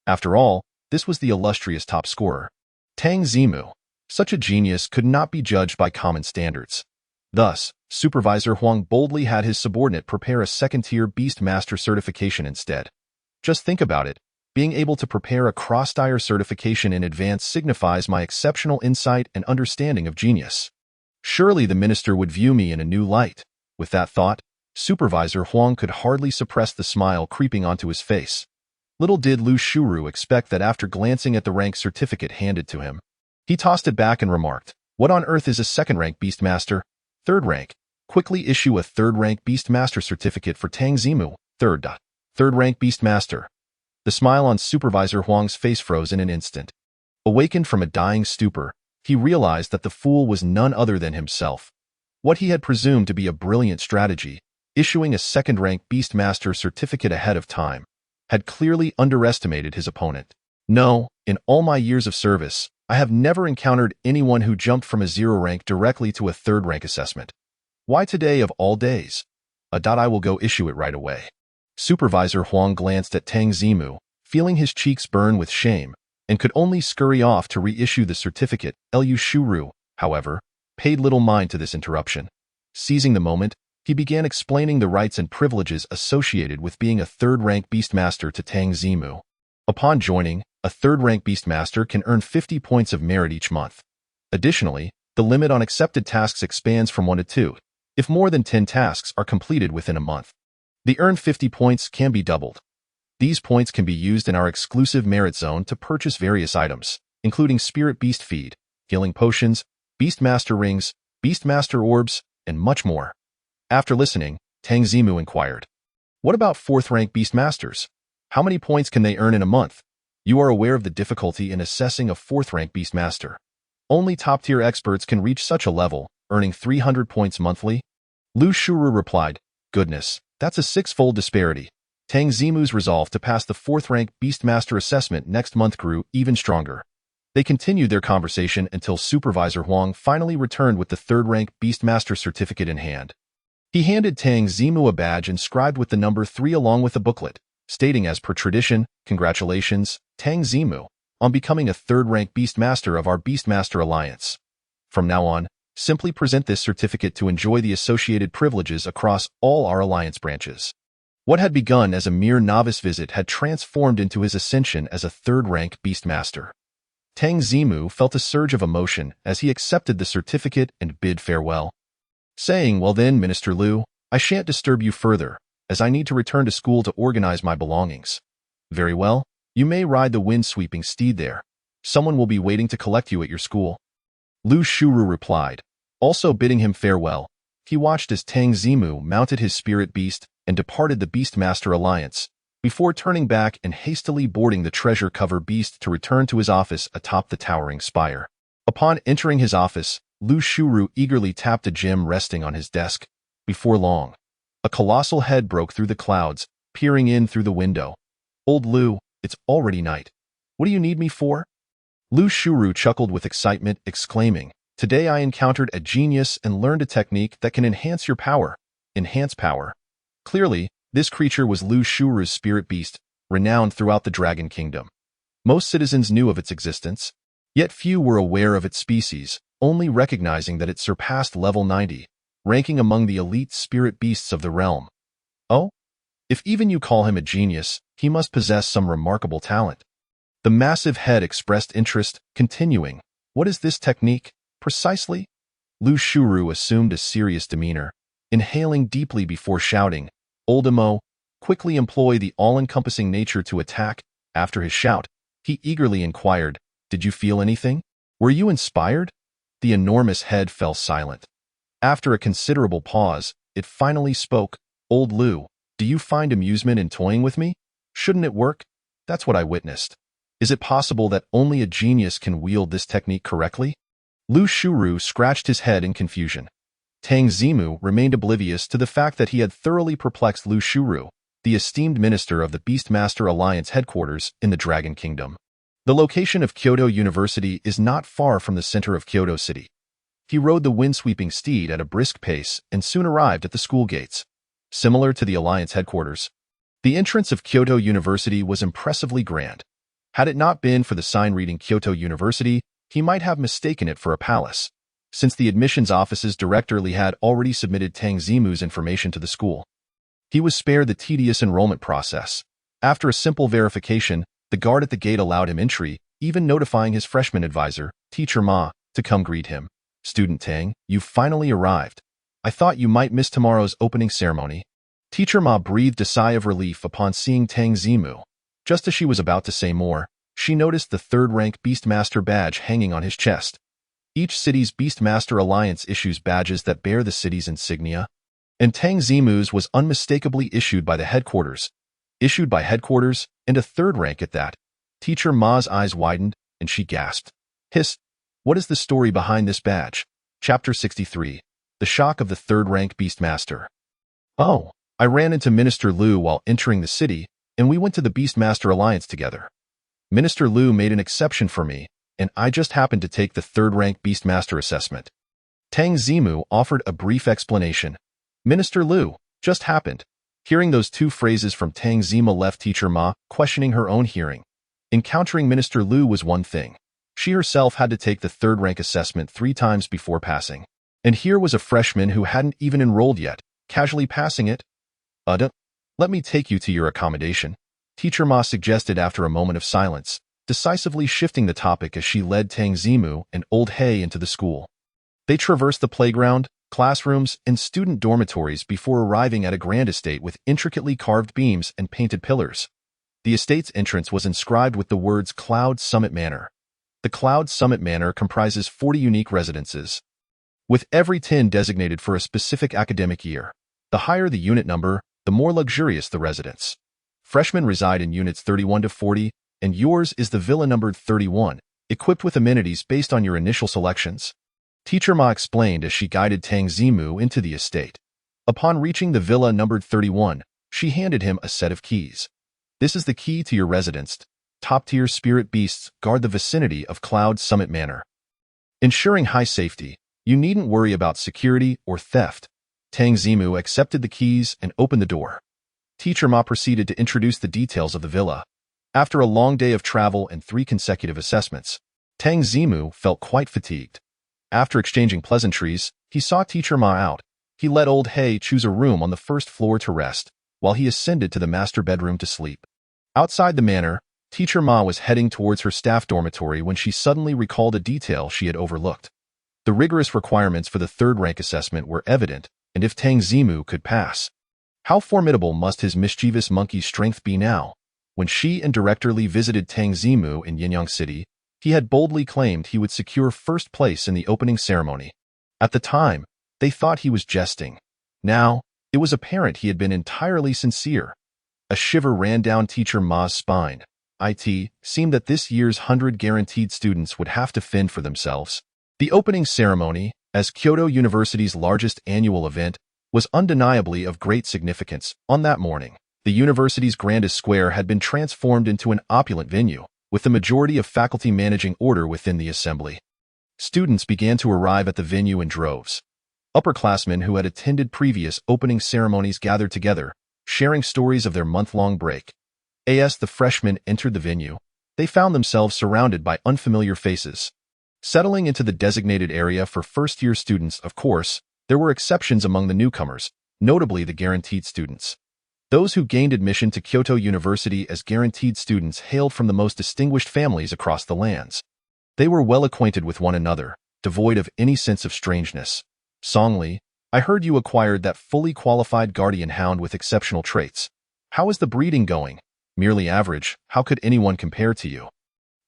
After all, this was the illustrious top scorer. Tang Zimu, such a genius, could not be judged by common standards. Thus, Supervisor Huang boldly had his subordinate prepare a second-tier Beastmaster certification instead. Just think about it. Being able to prepare a cross-tier certification in advance signifies my exceptional insight and understanding of genius. Surely the minister would view me in a new light. With that thought, Supervisor Huang could hardly suppress the smile creeping onto his face. Little did Lu Shuru expect that after glancing at the rank certificate handed to him, he tossed it back and remarked, "What on earth is a second-rank Beastmaster? Third rank. Quickly issue a third-rank Beastmaster certificate for Tang Zimu, third. Third-rank Beastmaster." The smile on Supervisor Huang's face froze in an instant. Awakened from a dying stupor, he realized that the fool was none other than himself. What he had presumed to be a brilliant strategy, issuing a second-rank Beastmaster certificate ahead of time, had clearly underestimated his opponent. No, in all my years of service, I have never encountered anyone who jumped from a 0 rank directly to a 3rd rank assessment. Why today of all days? I will go issue it right away. Supervisor Huang glanced at Tang Zimu, feeling his cheeks burn with shame, and could only scurry off to reissue the certificate. Lu Shuru, however, paid little mind to this interruption. Seizing the moment, he began explaining the rights and privileges associated with being a 3rd-rank Beastmaster to Tang Zimu. Upon joining, a 3rd-rank Beastmaster can earn 50 points of merit each month. Additionally, the limit on accepted tasks expands from 1 to 2, if more than 10 tasks are completed within a month. The earned 50 points can be doubled. These points can be used in our exclusive merit zone to purchase various items, including Spirit Beast Feed, healing potions, Beastmaster rings, Beastmaster orbs, and much more. After listening, Tang Zimu inquired, "What about 4th-rank Beastmasters? How many points can they earn in a month? You are aware of the difficulty in assessing a 4th-rank Beastmaster. Only top-tier experts can reach such a level, earning 300 points monthly." Lu Shuru replied, "Goodness, that's a 6-fold disparity." Tang Zimu's resolve to pass the 4th-rank Beastmaster assessment next month grew even stronger. They continued their conversation until Supervisor Huang finally returned with the 3rd-rank Beastmaster certificate in hand. He handed Tang Zimu a badge inscribed with the number 3 along with a booklet, stating as per tradition, "Congratulations, Tang Zimu, on becoming a 3rd-rank Beastmaster of our Beastmaster Alliance. From now on, simply present this certificate to enjoy the associated privileges across all our Alliance branches." What had begun as a mere novice visit had transformed into his ascension as a 3rd-rank Beastmaster. Tang Zimu felt a surge of emotion as he accepted the certificate and bid farewell. Saying, "Well then, Minister Lu, I shan't disturb you further, as I need to return to school to organize my belongings." "Very well, you may ride the wind-sweeping steed there. Someone will be waiting to collect you at your school." Lu Shuru replied, also bidding him farewell. He watched as Tang Zimu mounted his spirit beast and departed the Beastmaster Alliance, before turning back and hastily boarding the treasure cover beast to return to his office atop the towering spire. Upon entering his office, Lu Shuru eagerly tapped a gem resting on his desk. Before long, a colossal head broke through the clouds, peering in through the window. "Old Lu, it's already night. What do you need me for?" Lu Shuru chuckled with excitement, exclaiming, "Today I encountered a genius and learned a technique that can enhance your power." Enhance power. Clearly, this creature was Lu Shuru's spirit beast, renowned throughout the Dragon Kingdom. Most citizens knew of its existence, yet few were aware of its species, only recognizing that it surpassed level 90, ranking among the elite spirit beasts of the realm. Oh? If even you call him a genius, he must possess some remarkable talent. The massive head expressed interest, continuing, "What is this technique, precisely?" Lu Shuru assumed a serious demeanor, inhaling deeply before shouting, "Oldemo, quickly employ the all-encompassing nature to attack." After his shout, he eagerly inquired, "Did you feel anything? Were you inspired?" The enormous head fell silent. After a considerable pause, it finally spoke, "Old Lu, do you find amusement in toying with me? Shouldn't it work? That's what I witnessed. Is it possible that only a genius can wield this technique correctly?" Lu Shuru scratched his head in confusion. Tang Zimu remained oblivious to the fact that he had thoroughly perplexed Lu Shuru, the esteemed minister of the Beastmaster Alliance headquarters in the Dragon Kingdom. The location of Kyoto University is not far from the center of Kyoto City. He rode the wind-sweeping steed at a brisk pace and soon arrived at the school gates. Similar to the Alliance headquarters, the entrance of Kyoto University was impressively grand. Had it not been for the sign reading Kyoto University, he might have mistaken it for a palace, since the admissions office's director Li had already submitted Tang Zimu's information to the school. He was spared the tedious enrollment process. After a simple verification, the guard at the gate allowed him entry, even notifying his freshman advisor, Teacher Ma, to come greet him. Student Tang, you've finally arrived. I thought you might miss tomorrow's opening ceremony. Teacher Ma breathed a sigh of relief upon seeing Tang Zimu. Just as she was about to say more, she noticed the third-rank Beastmaster badge hanging on his chest. Each city's Beastmaster Alliance issues badges that bear the city's insignia, and Tang Zimu's was unmistakably issued by the headquarters. Issued by headquarters, and a third rank at that. Teacher Ma's eyes widened, and she gasped. Hiss! What is the story behind this badge? Chapter 63. The Shock of the Third-Rank Beastmaster. Oh, I ran into Minister Liu while entering the city, and we went to the Beastmaster Alliance together. Minister Liu made an exception for me, and I just happened to take the third-rank Beastmaster assessment. Tang Zimu offered a brief explanation. Minister Liu, just happened. Hearing those two phrases from Tang Zimu left Teacher Ma questioning her own hearing. Encountering Minister Liu was one thing. She herself had to take the third-rank assessment 3 times before passing. And here was a freshman who hadn't even enrolled yet, casually passing it. Let me take you to your accommodation, Teacher Ma suggested after a moment of silence, decisively shifting the topic as she led Tang Zimu and Old Hay into the school. They traversed the playground, classrooms, and student dormitories before arriving at a grand estate with intricately carved beams and painted pillars. The estate's entrance was inscribed with the words Cloud Summit Manor. The Cloud Summit Manor comprises 40 unique residences, with every 10 designated for a specific academic year. The higher the unit number, the more luxurious the residence. Freshmen reside in units 31 to 40, and yours is the villa numbered 31, equipped with amenities based on your initial selections. Teacher Ma explained as she guided Tang Zimu into the estate. Upon reaching the villa numbered 31, she handed him a set of keys. This is the key to your residence. Top-tier spirit beasts guard the vicinity of Cloud Summit Manor. Ensuring high safety, you needn't worry about security or theft. Tang Zimu accepted the keys and opened the door. Teacher Ma proceeded to introduce the details of the villa. After a long day of travel and 3 consecutive assessments, Tang Zimu felt quite fatigued. After exchanging pleasantries, he saw Teacher Ma out. He let Old Hay choose a room on the first floor to rest, while he ascended to the master bedroom to sleep. Outside the manor, Teacher Ma was heading towards her staff dormitory when she suddenly recalled a detail she had overlooked. The rigorous requirements for the third-rank assessment were evident, and if Tang Zimu could pass, how formidable must his mischievous monkey strength be now? When she and Director Li visited Tang Zimu in Yinyang City, he had boldly claimed he would secure first place in the opening ceremony. At the time, they thought he was jesting. Now, it was apparent he had been entirely sincere. A shiver ran down Teacher Ma's spine. It seemed that this year's 100 guaranteed students would have to fend for themselves. The opening ceremony, as Kyoto University's largest annual event, was undeniably of great significance. On that morning, the university's grandest square had been transformed into an opulent venue, with the majority of faculty managing order within the assembly. Students began to arrive at the venue in droves. Upperclassmen who had attended previous opening ceremonies gathered together, sharing stories of their month-long break. As the freshmen entered the venue, they found themselves surrounded by unfamiliar faces. Settling into the designated area for first-year students, of course, there were exceptions among the newcomers, notably the guaranteed students. Those who gained admission to Kyoto University as guaranteed students hailed from the most distinguished families across the lands. They were well acquainted with one another, devoid of any sense of strangeness. Songli, I heard you acquired that fully qualified guardian hound with exceptional traits. How is the breeding going? Merely average, how could anyone compare to you?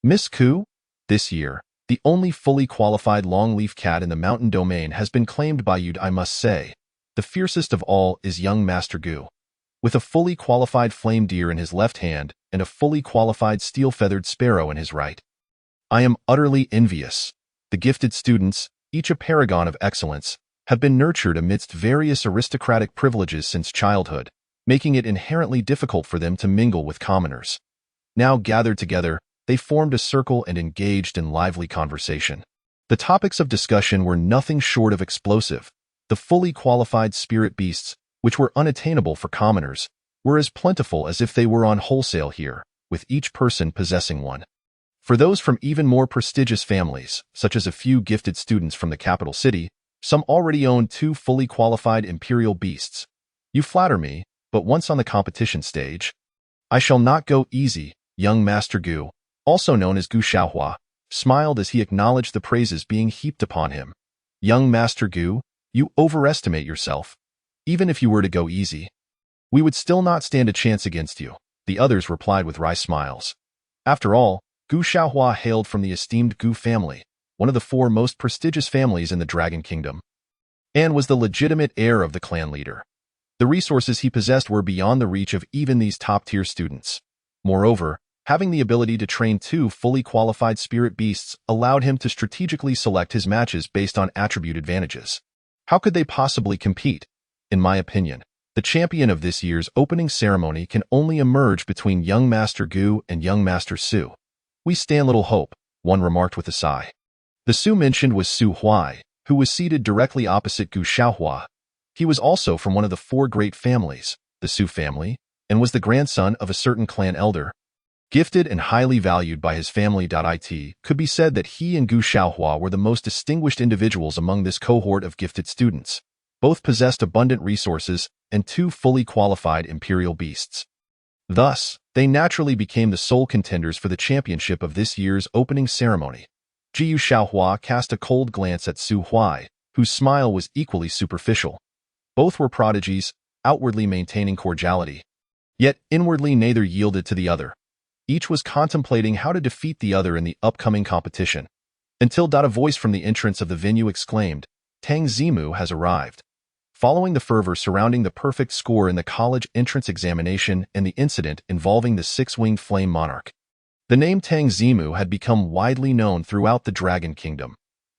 Miss Ku? This year, the only fully qualified longleaf cat in the mountain domain has been claimed by you, I must say. The fiercest of all is young Master Gu. With a fully qualified flame deer in his left hand and a fully qualified steel-feathered sparrow in his right. I am utterly envious. The gifted students, each a paragon of excellence, have been nurtured amidst various aristocratic privileges since childhood, making it inherently difficult for them to mingle with commoners. Now gathered together, they formed a circle and engaged in lively conversation. The topics of discussion were nothing short of explosive. The fully qualified spirit beasts, which were unattainable for commoners, were as plentiful as if they were on wholesale here, with each person possessing one. For those from even more prestigious families, such as a few gifted students from the capital city, some already owned 2 fully qualified imperial beasts. You flatter me, but once on the competition stage, I shall not go easy. Young Master Gu, also known as Gu Xiaohua, smiled as he acknowledged the praises being heaped upon him. Young Master Gu, you overestimate yourself. Even if you were to go easy, we would still not stand a chance against you, the others replied with wry smiles. After all, Gu Xiaohua hailed from the esteemed Gu family, one of the 4 most prestigious families in the Dragon Kingdom, and was the legitimate heir of the clan leader. The resources he possessed were beyond the reach of even these top-tier students. Moreover, having the ability to train 2 fully qualified spirit beasts allowed him to strategically select his matches based on attribute advantages. How could they possibly compete? In my opinion, the champion of this year's opening ceremony can only emerge between young Master Gu and young Master Su. We stand little hope, one remarked with a sigh. The Su mentioned was Su Huai, who was seated directly opposite Gu Xiaohua. He was also from one of the 4 great families, the Su family, and was the grandson of a certain clan elder. Gifted and highly valued by his family. It could be said that he and Gu Xiaohua were the most distinguished individuals among this cohort of gifted students. Both possessed abundant resources and 2 fully qualified imperial beasts. Thus, they naturally became the sole contenders for the championship of this year's opening ceremony. Jiu Xiaohua cast a cold glance at Su Huai, whose smile was equally superficial. Both were prodigies, outwardly maintaining cordiality. Yet inwardly neither yielded to the other. Each was contemplating how to defeat the other in the upcoming competition. Until a voice from the entrance of the venue exclaimed, "Tang Zimu has arrived." Following the fervor surrounding the perfect score in the college entrance examination and the incident involving the 6-winged flame monarch, the name Tang Zimu had become widely known throughout the Dragon Kingdom.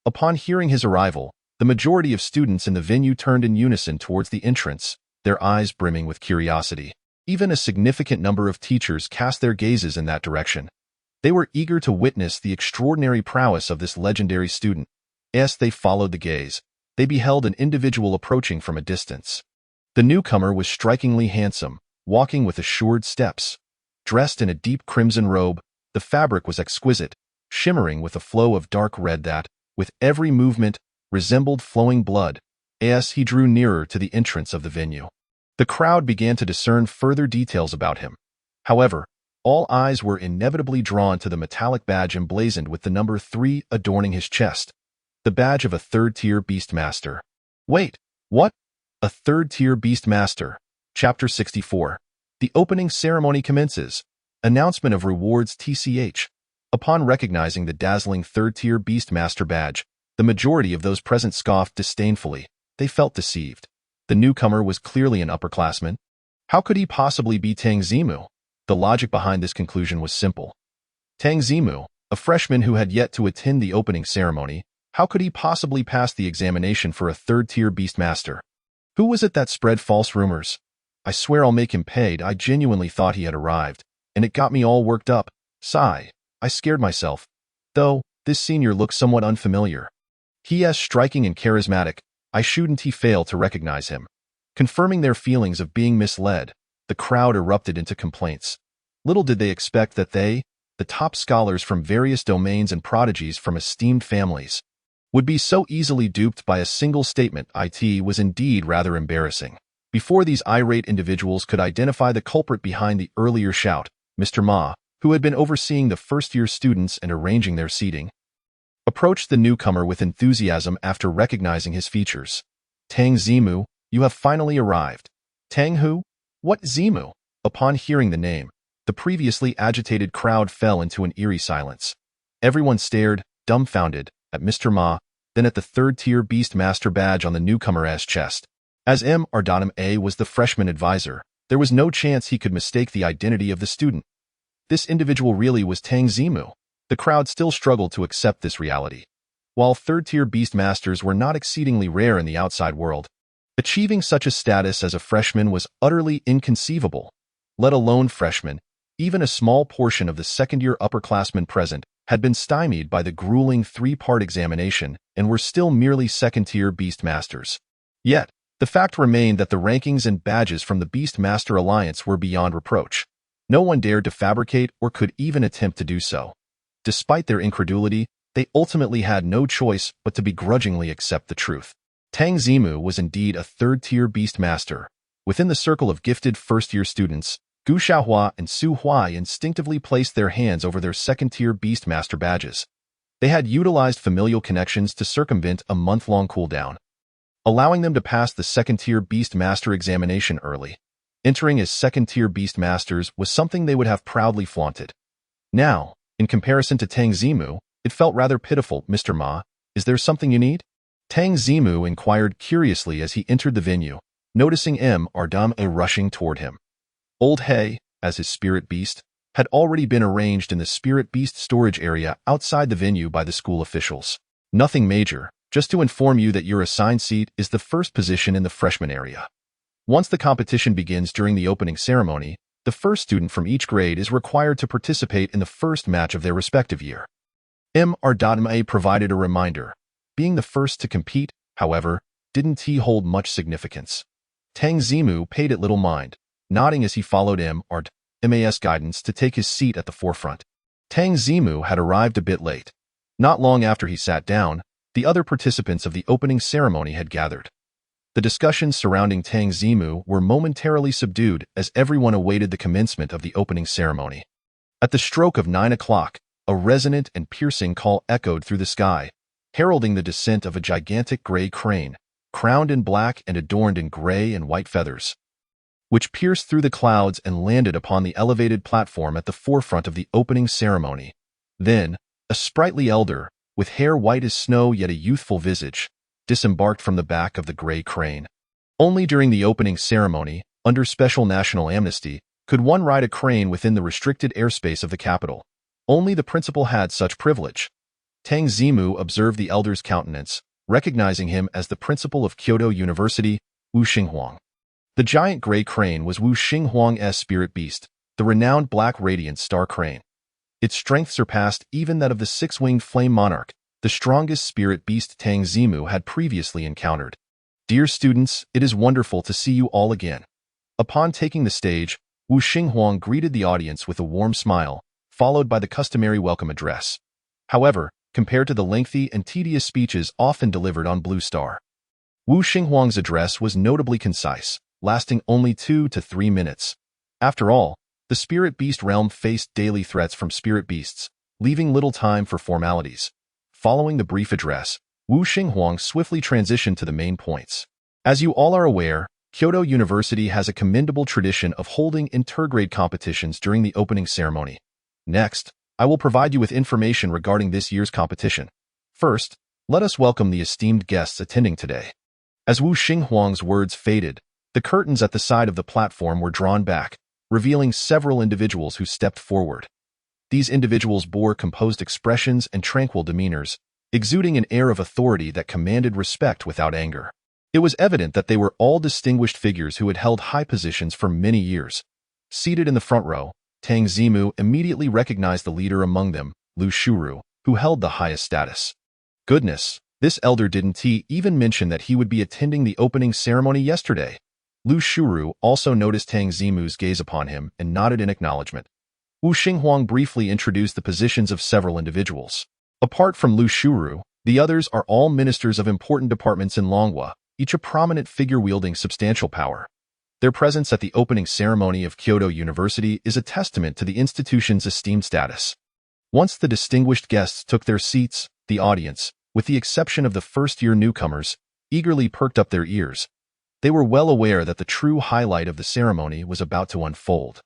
Upon hearing his arrival, the majority of students in the venue turned in unison towards the entrance, their eyes brimming with curiosity. Even a significant number of teachers cast their gazes in that direction. They were eager to witness the extraordinary prowess of this legendary student. As they followed the gaze, they beheld an individual approaching from a distance. The newcomer was strikingly handsome, walking with assured steps. Dressed in a deep crimson robe, the fabric was exquisite, shimmering with a flow of dark red that, with every movement, resembled flowing blood. As he drew nearer to the entrance of the venue, the crowd began to discern further details about him. However, all eyes were inevitably drawn to the metallic badge emblazoned with the number 3 adorning his chest. The badge of a 3rd-tier Beastmaster. Wait, what? A 3rd-tier Beastmaster. Chapter 64. The opening ceremony commences. Announcement of rewards TCH. Upon recognizing the dazzling 3rd-tier Beastmaster badge, the majority of those present scoffed disdainfully. They felt deceived. The newcomer was clearly an upperclassman. How could he possibly be Tang Zimu? The logic behind this conclusion was simple. Tang Zimu, a freshman who had yet to attend the opening ceremony, how could he possibly pass the examination for a 3rd-tier Beastmaster? Who was it that spread false rumors? I swear I'll make him pay. I genuinely thought he had arrived, and it got me all worked up. Sigh. I scared myself. Though, this senior looks somewhat unfamiliar. He is striking and charismatic. I shouldn't fail to recognize him. Confirming their feelings of being misled, the crowd erupted into complaints. Little did they expect that they, the top scholars from various domains and prodigies from esteemed families, would be so easily duped by a single statement. It was indeed rather embarrassing. Before these irate individuals could identify the culprit behind the earlier shout, Mr. Ma, who had been overseeing the first-year students and arranging their seating, approached the newcomer with enthusiasm after recognizing his features. Tang Zimu, you have finally arrived. Tang who? What Zimu? Upon hearing the name, the previously agitated crowd fell into an eerie silence. Everyone stared, dumbfounded, at Mr. Ma, then at the 3rd-tier Beastmaster badge on the newcomer's chest. As M. Ardanum A was the freshman advisor, there was no chance he could mistake the identity of the student. This individual really was Tang Zimu. The crowd still struggled to accept this reality. While 3rd-tier Beastmasters were not exceedingly rare in the outside world, achieving such a status as a freshman was utterly inconceivable. Let alone freshmen, even a small portion of the 2nd-year upperclassmen present had been stymied by the grueling 3-part examination and were still merely 2nd-tier Beastmasters. Yet, the fact remained that the rankings and badges from the Beastmaster Alliance were beyond reproach. No one dared to fabricate or could even attempt to do so. Despite their incredulity, they ultimately had no choice but to begrudgingly accept the truth. Tang Zimu was indeed a 3rd-tier Beastmaster. Within the circle of gifted 1st-year students, Gu Xiaohua and Su Huai instinctively placed their hands over their 2nd-tier Beastmaster badges. They had utilized familial connections to circumvent a month-long cooldown, allowing them to pass the second-tier Beast Master examination early. Entering as second-tier Beast Masters was something they would have proudly flaunted. Now, in comparison to Tang Zimu, it felt rather pitiful. "Mr. Ma, is there something you need?" Tang Zimu inquired curiously as he entered the venue, noticing Ardame rushing toward him. Old He, as his spirit beast, had already been arranged in the spirit beast storage area outside the venue by the school officials. "Nothing major, just to inform you that your assigned seat is the first position in the freshman area. Once the competition begins during the opening ceremony, the first student from each grade is required to participate in the first match of their respective year." Ardame provided a reminder. Being the first to compete, however, didn't hold much significance. Tang Zimu paid it little mind, nodding as he followed Ardame's guidance to take his seat at the forefront. Tang Zimu had arrived a bit late. Not long after he sat down, the other participants of the opening ceremony had gathered. The discussions surrounding Tang Zimu were momentarily subdued as everyone awaited the commencement of the opening ceremony. At the stroke of 9 o'clock, a resonant and piercing call echoed through the sky, heralding the descent of a gigantic gray crane, crowned in black and adorned in gray and white feathers, which pierced through the clouds and landed upon the elevated platform at the forefront of the opening ceremony. Then, a sprightly elder, with hair white as snow yet a youthful visage, disembarked from the back of the gray crane. Only during the opening ceremony, under special national amnesty, could one ride a crane within the restricted airspace of the capital. Only the principal had such privilege. Tang Zimu observed the elder's countenance, recognizing him as the principal of Kyoto University, Wu Xinghuang. The giant gray crane was Wu Xinghuang's spirit beast, the renowned Black Radiant Star Crane. Its strength surpassed even that of the six-winged Flame Monarch, the strongest spirit beast Tang Zimu had previously encountered. "Dear students, it is wonderful to see you all again." Upon taking the stage, Wu Xinghuang greeted the audience with a warm smile, followed by the customary welcome address. However, compared to the lengthy and tedious speeches often delivered on Blue Star, Wu Xinghuang's address was notably concise, lasting only 2 to 3 minutes. After all, the spirit beast realm faced daily threats from spirit beasts, leaving little time for formalities. Following the brief address, Wu Xinghuang swiftly transitioned to the main points. As you all are aware, Kyoto University has a commendable tradition of holding intergrade competitions during the opening ceremony. Next, I will provide you with information regarding this year's competition. First, let us welcome the esteemed guests attending today. As Wu Xinghuang's words faded, the curtains at the side of the platform were drawn back, revealing several individuals who stepped forward. These individuals bore composed expressions and tranquil demeanors, exuding an air of authority that commanded respect without anger. It was evident that they were all distinguished figures who had held high positions for many years. Seated in the front row, Tang Zimu immediately recognized the leader among them, Lu Shuru, who held the highest status. Goodness, this elder didn't even mention that he would be attending the opening ceremony yesterday. Lu Shuru also noticed Tang Zimu's gaze upon him and nodded in acknowledgement. Wu Xinghuang briefly introduced the positions of several individuals. Apart from Lu Shuru, the others are all ministers of important departments in Longhua, each a prominent figure wielding substantial power. Their presence at the opening ceremony of Kyoto University is a testament to the institution's esteemed status. Once the distinguished guests took their seats, the audience, with the exception of the first-year newcomers, eagerly perked up their ears. They were well aware that the true highlight of the ceremony was about to unfold.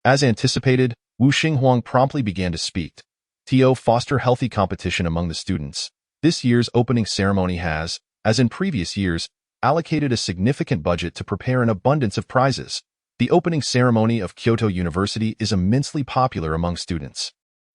As anticipated, Wu Xinghuang promptly began to speak. To foster healthy competition among the students, this year's opening ceremony has, as in previous years, allocated a significant budget to prepare an abundance of prizes. The opening ceremony of Kyoto University is immensely popular among students.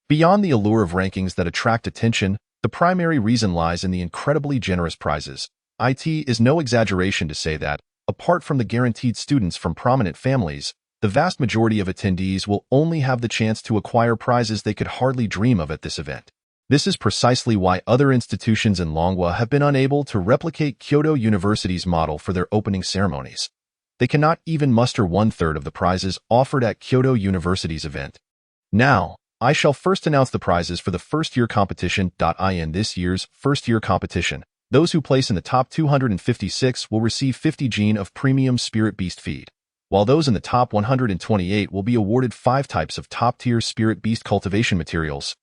Beyond the allure of rankings that attract attention, the primary reason lies in the incredibly generous prizes. It is no exaggeration to say that, apart from the guaranteed students from prominent families, the vast majority of attendees will only have the chance to acquire prizes they could hardly dream of at this event. This is precisely why other institutions in Longhua have been unable to replicate Kyoto University's model for their opening ceremonies. They cannot even muster one-third of the prizes offered at Kyoto University's event. Now, I shall first announce the prizes for the first-year competition. In this year's first-year competition, those who place in the top 256 will receive 50 gene of premium Spirit Beast feed, while those in the top 128 will be awarded 5 types of top-tier Spirit Beast cultivation materials.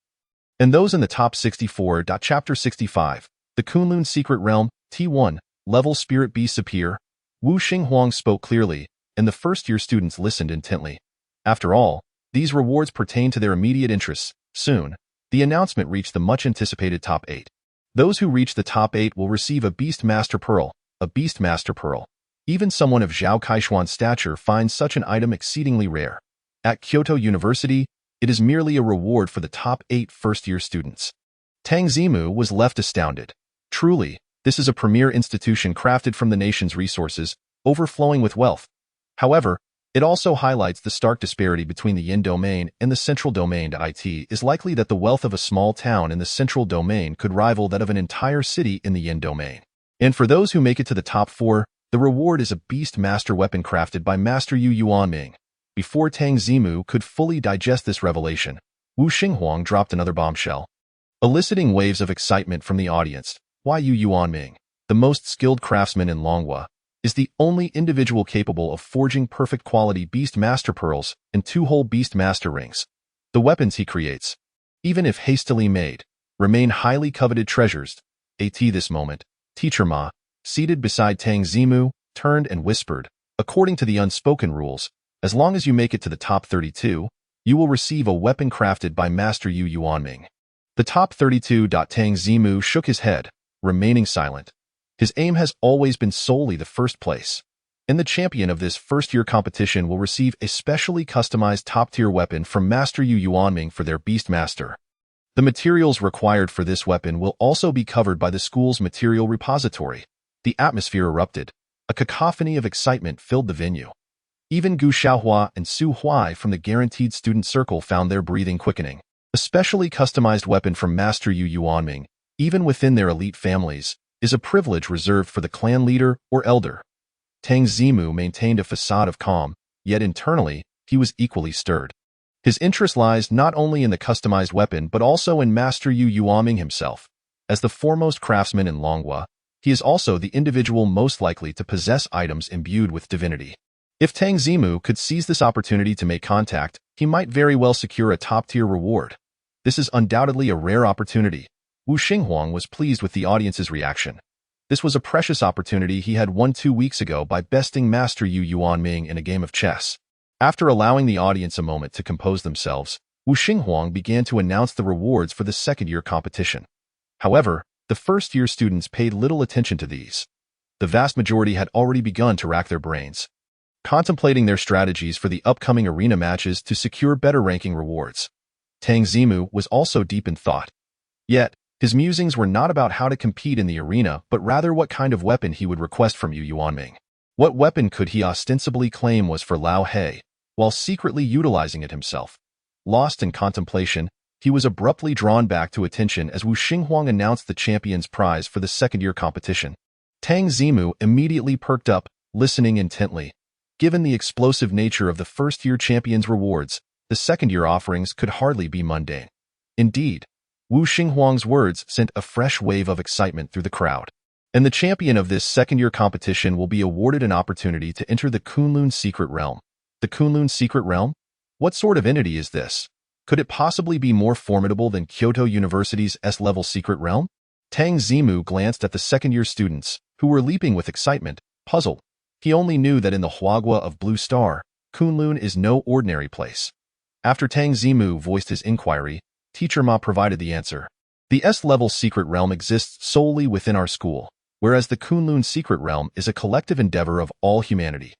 And those in the top 64. Chapter 65. The Kunlun Secret Realm, T1, Level Spirit Beasts appear. Wu Xinghuang spoke clearly, and the first-year students listened intently. After all, these rewards pertain to their immediate interests. Soon, the announcement reached the much-anticipated top 8. Those who reach the top 8 will receive a Beast Master Pearl, a Beast Master Pearl. Even someone of Zhao Kaishuan's stature finds such an item exceedingly rare. At Kyoto University, it is merely a reward for the top 8 first-year students. Tang Zimu was left astounded. Truly, this is a premier institution crafted from the nation's resources, overflowing with wealth. However, it also highlights the stark disparity between the Yin domain and the central domain. It is likely that the wealth of a small town in the central domain could rival that of an entire city in the Yin domain. And for those who make it to the top 4, the reward is a Beast Master weapon crafted by Master Yu Yuanming. Before Tang Zimu could fully digest this revelation, Wu Xinghuang dropped another bombshell, eliciting waves of excitement from the audience. Yu Yuanming, the most skilled craftsman in Longhua, is the only individual capable of forging perfect quality Beast Master Pearls and 2 whole Beast Master Rings. The weapons he creates, even if hastily made, remain highly coveted treasures. At this moment, Teacher Ma, seated beside Tang Zimu, turned and whispered, according to the unspoken rules, as long as you make it to the top 32, you will receive a weapon crafted by Master Yu Yuanming. The top 32. Tang Zimu shook his head, remaining silent. His aim has always been solely the first place, and the champion of this first-year competition will receive a specially customized top-tier weapon from Master Yu Yuanming for their Beast Master. The materials required for this weapon will also be covered by the school's material repository. The atmosphere erupted. A cacophony of excitement filled the venue. Even Gu Xiaohua and Su Huai from the Guaranteed Student Circle found their breathing quickening. A specially customized weapon from Master Yu Yuanming, even within their elite families, is a privilege reserved for the clan leader or elder. Tang Zimu maintained a facade of calm, yet internally, he was equally stirred. His interest lies not only in the customized weapon but also in Master Yu Yuanming himself. As the foremost craftsman in Longhua, he is also the individual most likely to possess items imbued with divinity. If Tang Zimu could seize this opportunity to make contact, he might very well secure a top-tier reward. This is undoubtedly a rare opportunity. Wu Xinghuang was pleased with the audience's reaction. This was a precious opportunity he had won 2 weeks ago by besting Master Yu Yuanming in a game of chess. After allowing the audience a moment to compose themselves, Wu Xinghuang began to announce the rewards for the second-year competition. However, the first-year students paid little attention to these. The vast majority had already begun to rack their brains, contemplating their strategies for the upcoming arena matches to secure better ranking rewards. Tang Zimu was also deep in thought. Yet, his musings were not about how to compete in the arena but rather what kind of weapon he would request from Yu Yuanming. What weapon could he ostensibly claim was for Lao He, while secretly utilizing it himself? Lost in contemplation, he was abruptly drawn back to attention as Wu Xinghuang announced the champion's prize for the second-year competition. Tang Zimu immediately perked up, listening intently. Given the explosive nature of the first-year champion's rewards, the second-year offerings could hardly be mundane. Indeed, Wu Xinghuang's words sent a fresh wave of excitement through the crowd. And the champion of this second-year competition will be awarded an opportunity to enter the Kunlun Secret Realm. The Kunlun Secret Realm? What sort of entity is this? Could it possibly be more formidable than Kyoto University's S-level Secret Realm? Tang Zimu glanced at the second-year students, who were leaping with excitement, puzzled. He only knew that in the Huagua of Blue Star, Kunlun is no ordinary place. After Tang Zimu voiced his inquiry, Teacher Ma provided the answer. The S-level Secret Realm exists solely within our school, whereas the Kunlun Secret Realm is a collective endeavor of all humanity.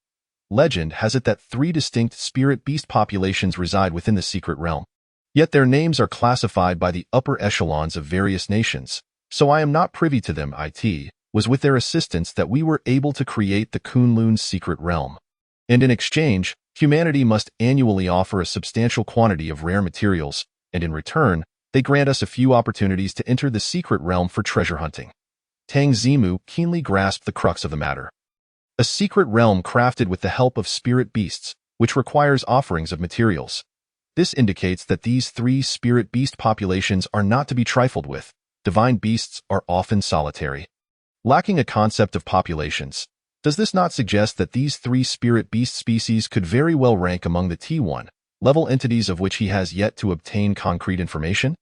Legend has it that 3 distinct spirit beast populations reside within the Secret Realm. Yet their names are classified by the upper echelons of various nations, so I am not privy to them. It was with their assistance that we were able to create the Kunlun Secret Realm. And in exchange, humanity must annually offer a substantial quantity of rare materials, and in return, they grant us a few opportunities to enter the Secret Realm for treasure hunting. Tang Zimu keenly grasped the crux of the matter. A secret realm crafted with the help of spirit beasts, which requires offerings of materials. This indicates that these 3 spirit beast populations are not to be trifled with. Divine beasts are often solitary, lacking a concept of populations. Does this not suggest that these 3 spirit beast species could very well rank among the T1 level entities of which he has yet to obtain concrete information?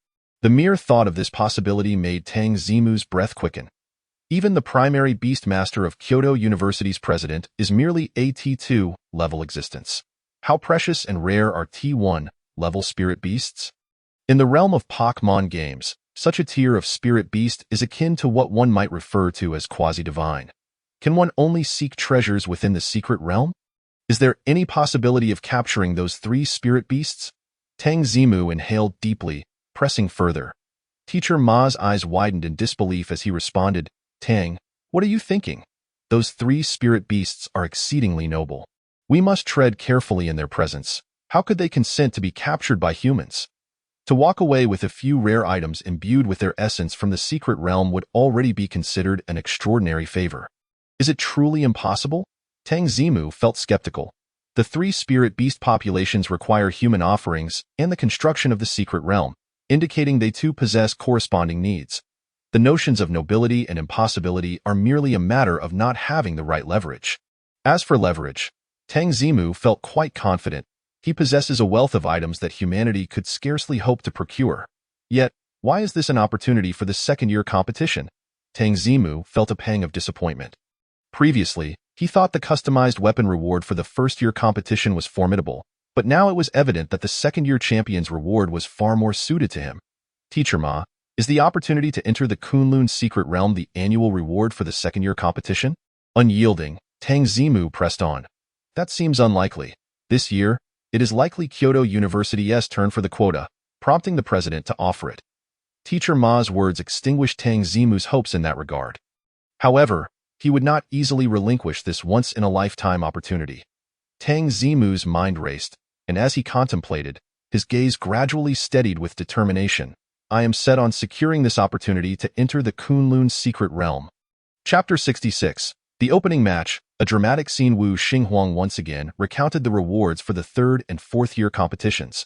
The mere thought of this possibility made Tang Zimu's breath quicken. Even the primary Beastmaster of Kyoto University's president is merely a T2 level existence. How precious and rare are T1 level spirit beasts? In the realm of Pokemon games, such a tier of spirit beast is akin to what one might refer to as quasi-divine. Can one only seek treasures within the secret realm? Is there any possibility of capturing those 3 spirit beasts? Tang Zimu inhaled deeply, pressing further. Teacher Ma's eyes widened in disbelief as he responded, "Tang, what are you thinking? Those 3 spirit beasts are exceedingly noble. We must tread carefully in their presence. How could they consent to be captured by humans? To walk away with a few rare items imbued with their essence from the secret realm would already be considered an extraordinary favor. Is it truly impossible?" Tang Zimu felt skeptical. The 3 spirit beast populations require human offerings and the construction of the secret realm, indicating they too possess corresponding needs. The notions of nobility and impossibility are merely a matter of not having the right leverage. As for leverage, Tang Zimu felt quite confident. He possesses a wealth of items that humanity could scarcely hope to procure. Yet, why is this an opportunity for the second-year competition? Tang Zimu felt a pang of disappointment. Previously, he thought the customized weapon reward for the first-year competition was formidable, but now it was evident that the second-year champion's reward was far more suited to him. Teacher Ma, is the opportunity to enter the Kunlun secret realm the annual reward for the second-year competition? Unyielding, Tang Zimu pressed on. That seems unlikely. This year, it is likely Kyoto University's turn for the quota, prompting the president to offer it. Teacher Ma's words extinguished Tang Zimu's hopes in that regard. However, he would not easily relinquish this once-in-a-lifetime opportunity. Tang Zimu's mind raced, and as he contemplated, his gaze gradually steadied with determination. I am set on securing this opportunity to enter the Kunlun secret realm. Chapter 66. The opening match, a dramatic scene. Wu Xinghuang once again recounted the rewards for the 3rd and 4th year competitions.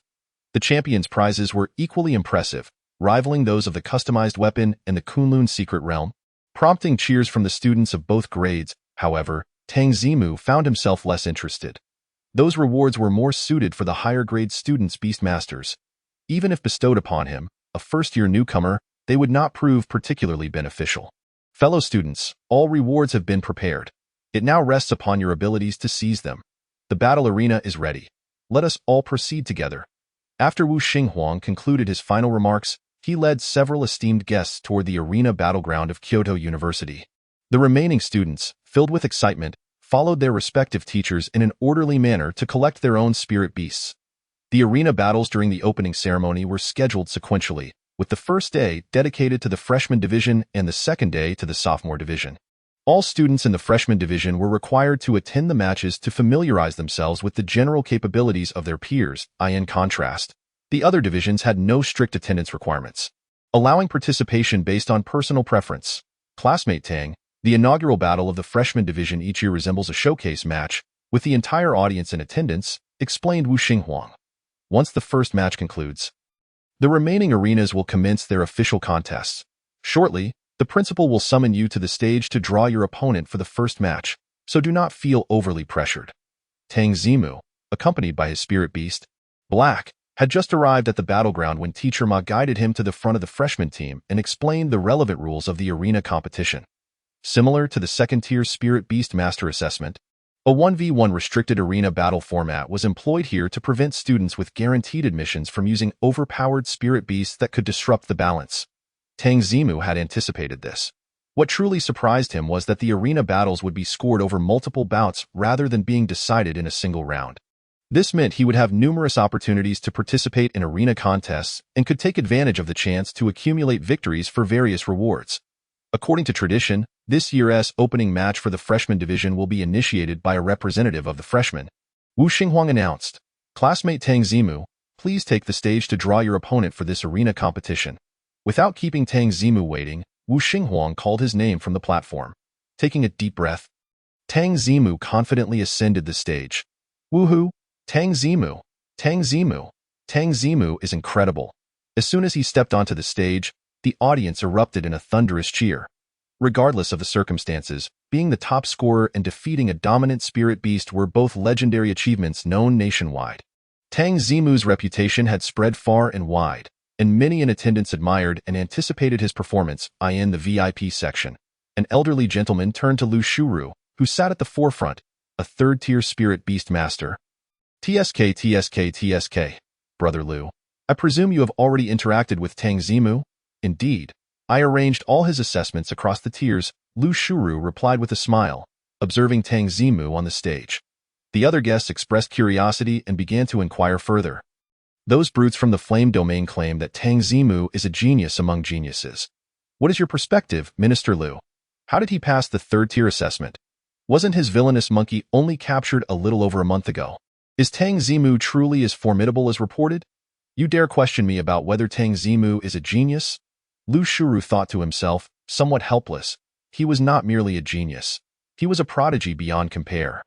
The champions' prizes were equally impressive, rivaling those of the customized weapon and the Kunlun secret realm, prompting cheers from the students of both grades. However, Tang Zimu found himself less interested. Those rewards were more suited for the higher-grade students' Beastmasters. Even if bestowed upon him, a first-year newcomer, they would not prove particularly beneficial. Fellow students, all rewards have been prepared. It now rests upon your abilities to seize them. The battle arena is ready. Let us all proceed together. After Wu Xinghuang concluded his final remarks, he led several esteemed guests toward the arena battleground of Kyoto University. The remaining students, filled with excitement, followed their respective teachers in an orderly manner to collect their own spirit beasts. The arena battles during the opening ceremony were scheduled sequentially, with the first day dedicated to the freshman division and the second day to the sophomore division. All students in the freshman division were required to attend the matches to familiarize themselves with the general capabilities of their peers. In contrast, the other divisions had no strict attendance requirements, allowing participation based on personal preference. Classmate Tang, the inaugural battle of the freshman division each year resembles a showcase match, with the entire audience in attendance, explained Wu Xinghuang. Once the first match concludes, the remaining arenas will commence their official contests. Shortly, the principal will summon you to the stage to draw your opponent for the first match, so do not feel overly pressured. Tang Zimu, accompanied by his spirit beast, Black, had just arrived at the battleground when Teacher Ma guided him to the front of the freshman team and explained the relevant rules of the arena competition. Similar to the second-tier Spirit Beast Master assessment, a 1v1 restricted arena battle format was employed here to prevent students with guaranteed admissions from using overpowered spirit beasts that could disrupt the balance. Tang Zimu had anticipated this. What truly surprised him was that the arena battles would be scored over multiple bouts rather than being decided in a single round. This meant he would have numerous opportunities to participate in arena contests and could take advantage of the chance to accumulate victories for various rewards. According to tradition, this year's opening match for the freshman division will be initiated by a representative of the freshmen. Wu Xinghuang announced, "Classmate Tang Zimu, please take the stage to draw your opponent for this arena competition." Without keeping Tang Zimu waiting, Wu Xinghuang called his name from the platform. Taking a deep breath, Tang Zimu confidently ascended the stage. Woohoo! Tang Zimu! Tang Zimu! Tang Zimu is incredible. As soon as he stepped onto the stage, the audience erupted in a thunderous cheer. Regardless of the circumstances, being the top scorer and defeating a dominant spirit beast were both legendary achievements known nationwide. Tang Zimu's reputation had spread far and wide. and many in attendance admired and anticipated his performance. In the VIP section, an elderly gentleman turned to Lu Shuru, who sat at the forefront, a third-tier spirit beast master. TSK, Brother Lu. I presume you have already interacted with Tang Zimu? Indeed. I arranged all his assessments across the tiers, Lu Shuru replied with a smile, observing Tang Zimu on the stage. The other guests expressed curiosity and began to inquire further. Those brutes from the Flame Domain claim that Tang Zimu is a genius among geniuses. What is your perspective, Minister Lu? How did he pass the third-tier assessment? Wasn't his villainous monkey only captured a little over a month ago? Is Tang Zimu truly as formidable as reported? You dare question me about whether Tang Zimu is a genius? Lu Shuru thought to himself, somewhat helpless. He was not merely a genius. He was a prodigy beyond compare.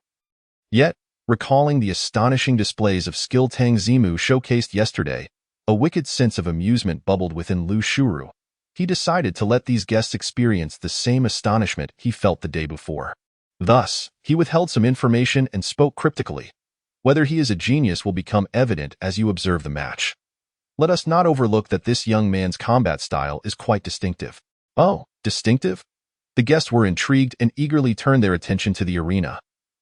Yet, recalling the astonishing displays of skill Tang Zimu showcased yesterday, a wicked sense of amusement bubbled within Lu Shuru. He decided to let these guests experience the same astonishment he felt the day before. Thus, he withheld some information and spoke cryptically. Whether he is a genius will become evident as you observe the match. Let us not overlook that this young man's combat style is quite distinctive. Oh, distinctive? The guests were intrigued and eagerly turned their attention to the arena.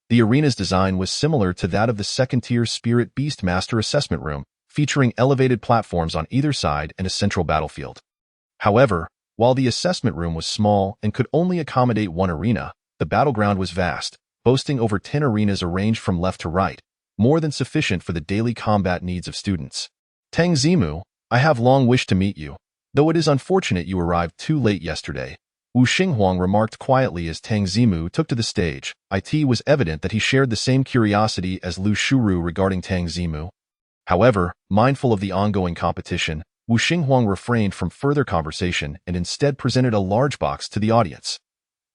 The arena's design was similar to that of the second-tier Spirit Beast Master Assessment Room, featuring elevated platforms on either side and a central battlefield. However, while the assessment room was small and could only accommodate one arena, the battleground was vast, boasting over 10 arenas arranged from left to right, more than sufficient for the daily combat needs of students. Tang Zimu, I have long wished to meet you, though it is unfortunate you arrived too late yesterday. Wu Xinghuang remarked quietly as Tang Zimu took to the stage. It was evident that he shared the same curiosity as Lu Shuru regarding Tang Zimu. However, mindful of the ongoing competition, Wu Xinghuang refrained from further conversation and instead presented a large box to the audience.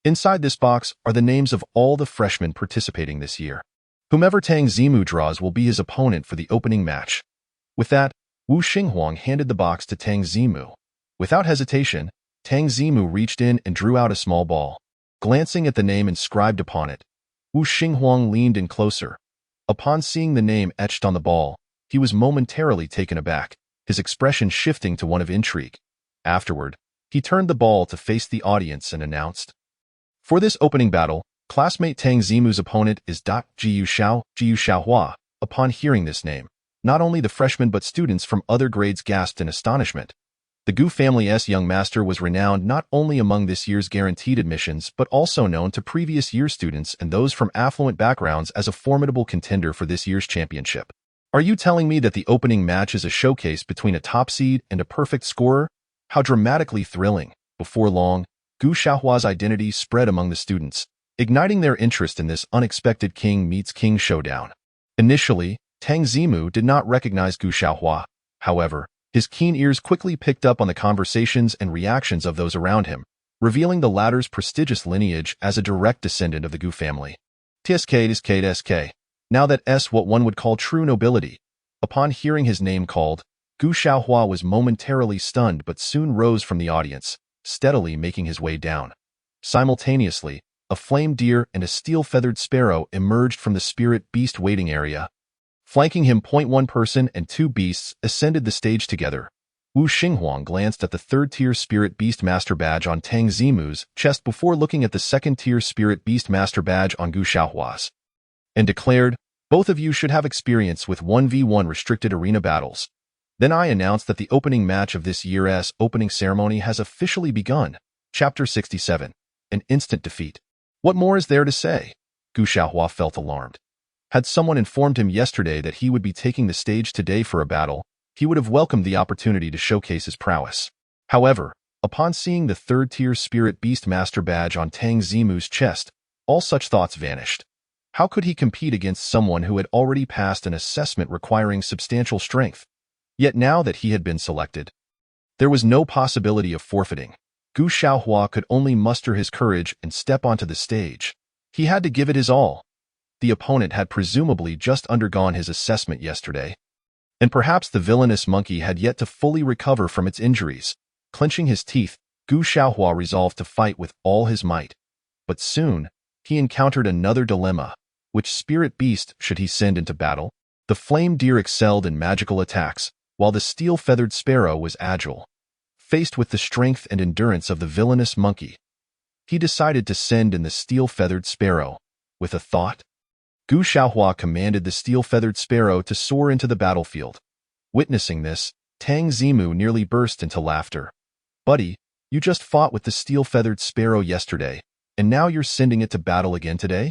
Inside this box are the names of all the freshmen participating this year. Whomever Tang Zimu draws will be his opponent for the opening match. With that, Wu Xinghuang handed the box to Tang Zimu. Without hesitation, Tang Zimu reached in and drew out a small ball. Glancing at the name inscribed upon it, Wu Xinghuang leaned in closer. Upon seeing the name etched on the ball, he was momentarily taken aback, his expression shifting to one of intrigue. Afterward, he turned the ball to face the audience and announced, "For this opening battle, classmate Tang Zimu's opponent is Jiu Xiaohua." Upon hearing this name, not only the freshmen but students from other grades gasped in astonishment. The Gu family's young master was renowned not only among this year's guaranteed admissions but also known to previous year students and those from affluent backgrounds as a formidable contender for this year's championship. Are you telling me that the opening match is a showcase between a top seed and a perfect scorer? How dramatically thrilling. Before long, Gu Xiaohua's identity spread among the students, igniting their interest in this unexpected king meets king showdown. Initially, Tang Zimu did not recognize Gu Xiaohua. However, his keen ears quickly picked up on the conversations and reactions of those around him, revealing the latter's prestigious lineage as a direct descendant of the Gu family. TSK. Now that's what one would call true nobility. Upon hearing his name called, Gu Xiaohua was momentarily stunned but soon rose from the audience, steadily making his way down. Simultaneously, a flame deer and a steel-feathered sparrow emerged from the spirit beast waiting area. Flanking him, one person and two beasts ascended the stage together. Wu Xinghuang glanced at the third-tier Spirit Beast Master badge on Tang Zimu's chest before looking at the second-tier Spirit Beast Master badge on Gu Xiaohua's, and declared, "Both of you should have experience with 1v1 restricted arena battles." Then I announced that the opening match of this year's opening ceremony has officially begun. Chapter 67. An instant defeat. What more is there to say? Gu Xiaohua felt alarmed. Had someone informed him yesterday that he would be taking the stage today for a battle, he would have welcomed the opportunity to showcase his prowess. However, upon seeing the third-tier Spirit Beast Master badge on Tang Zimu's chest, all such thoughts vanished. How could he compete against someone who had already passed an assessment requiring substantial strength? Yet now that he had been selected, there was no possibility of forfeiting. Gu Xiaohua could only muster his courage and step onto the stage. He had to give it his all. The opponent had presumably just undergone his assessment yesterday, and perhaps the villainous monkey had yet to fully recover from its injuries. Clenching his teeth, Gu Xiaohua resolved to fight with all his might. But soon, he encountered another dilemma. Which spirit beast should he send into battle? The flame deer excelled in magical attacks, while the steel-feathered sparrow was agile. Faced with the strength and endurance of the villainous monkey, he decided to send in the steel-feathered sparrow. With a thought, Gu Xiaohua commanded the steel-feathered sparrow to soar into the battlefield. Witnessing this, Tang Zimu nearly burst into laughter. "Buddy, you just fought with the steel-feathered sparrow yesterday, and now you're sending it to battle again today?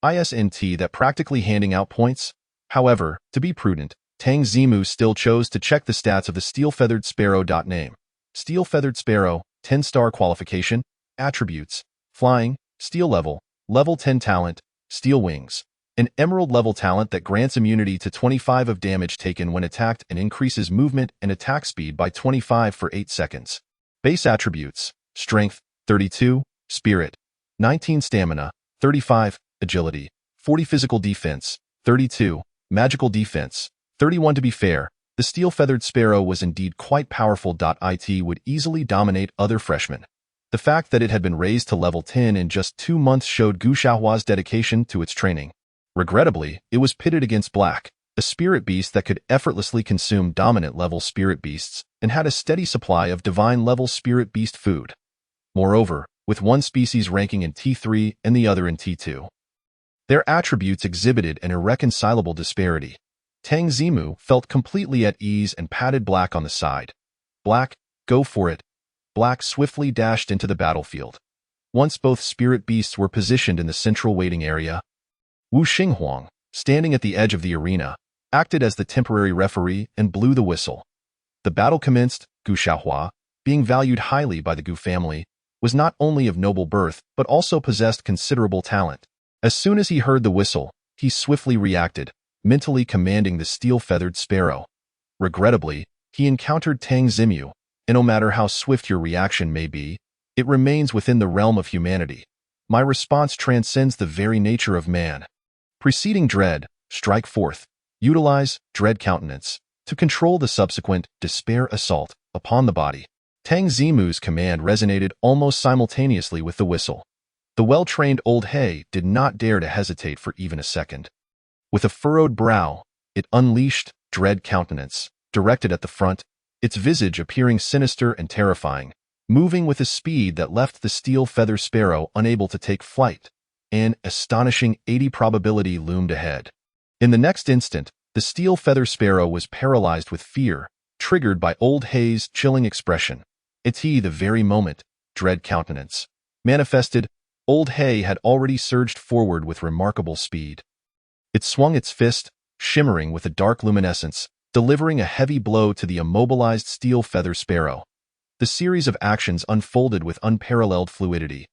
Isn't that practically handing out points?" However, to be prudent, Tang Zimu still chose to check the stats of the steel-feathered sparrow. Name: Steel-feathered sparrow, 10-star qualification, attributes, flying, steel level, level 10 talent, steel wings, an emerald level talent that grants immunity to 25 of damage taken when attacked and increases movement and attack speed by 25 for 8 seconds. Base attributes: strength, 32, spirit, 19 stamina, 35, agility, 40 physical defense, 32, magical defense, 31. To be fair, the steel-feathered sparrow was indeed quite powerful. It would easily dominate other freshmen. The fact that it had been raised to level 10 in just 2 months showed Gu Xiaohua's dedication to its training. Regrettably, it was pitted against Black, a spirit beast that could effortlessly consume dominant-level spirit beasts and had a steady supply of divine-level spirit beast food. Moreover, with one species ranking in T3 and the other in T2, their attributes exhibited an irreconcilable disparity. Tang Zimu felt completely at ease and patted Black on the side. "Black, go for it." Black swiftly dashed into the battlefield. Once both spirit beasts were positioned in the central waiting area, Wu Xinghuang, standing at the edge of the arena, acted as the temporary referee and blew the whistle. The battle commenced. Gu Xiaohua, being valued highly by the Gu family, was not only of noble birth but also possessed considerable talent. As soon as he heard the whistle, he swiftly reacted, mentally commanding the steel-feathered sparrow. Regrettably, he encountered Tang Zimu, and no matter how swift your reaction may be, it remains within the realm of humanity. My response transcends the very nature of man. Preceding dread, strike forth. Utilize dread countenance to control the subsequent despair assault upon the body. Tang Zimu's command resonated almost simultaneously with the whistle. The well-trained old He did not dare to hesitate for even a second. With a furrowed brow, it unleashed dread countenance, directed at the front, its visage appearing sinister and terrifying, moving with a speed that left the steel-feather sparrow unable to take flight. An astonishing 80 probability loomed ahead. In the next instant, the steel-feather sparrow was paralyzed with fear, triggered by old He's chilling expression. The very moment dread countenance manifested, old He had already surged forward with remarkable speed. It swung its fist, shimmering with a dark luminescence, delivering a heavy blow to the immobilized steel-feather sparrow. The series of actions unfolded with unparalleled fluidity.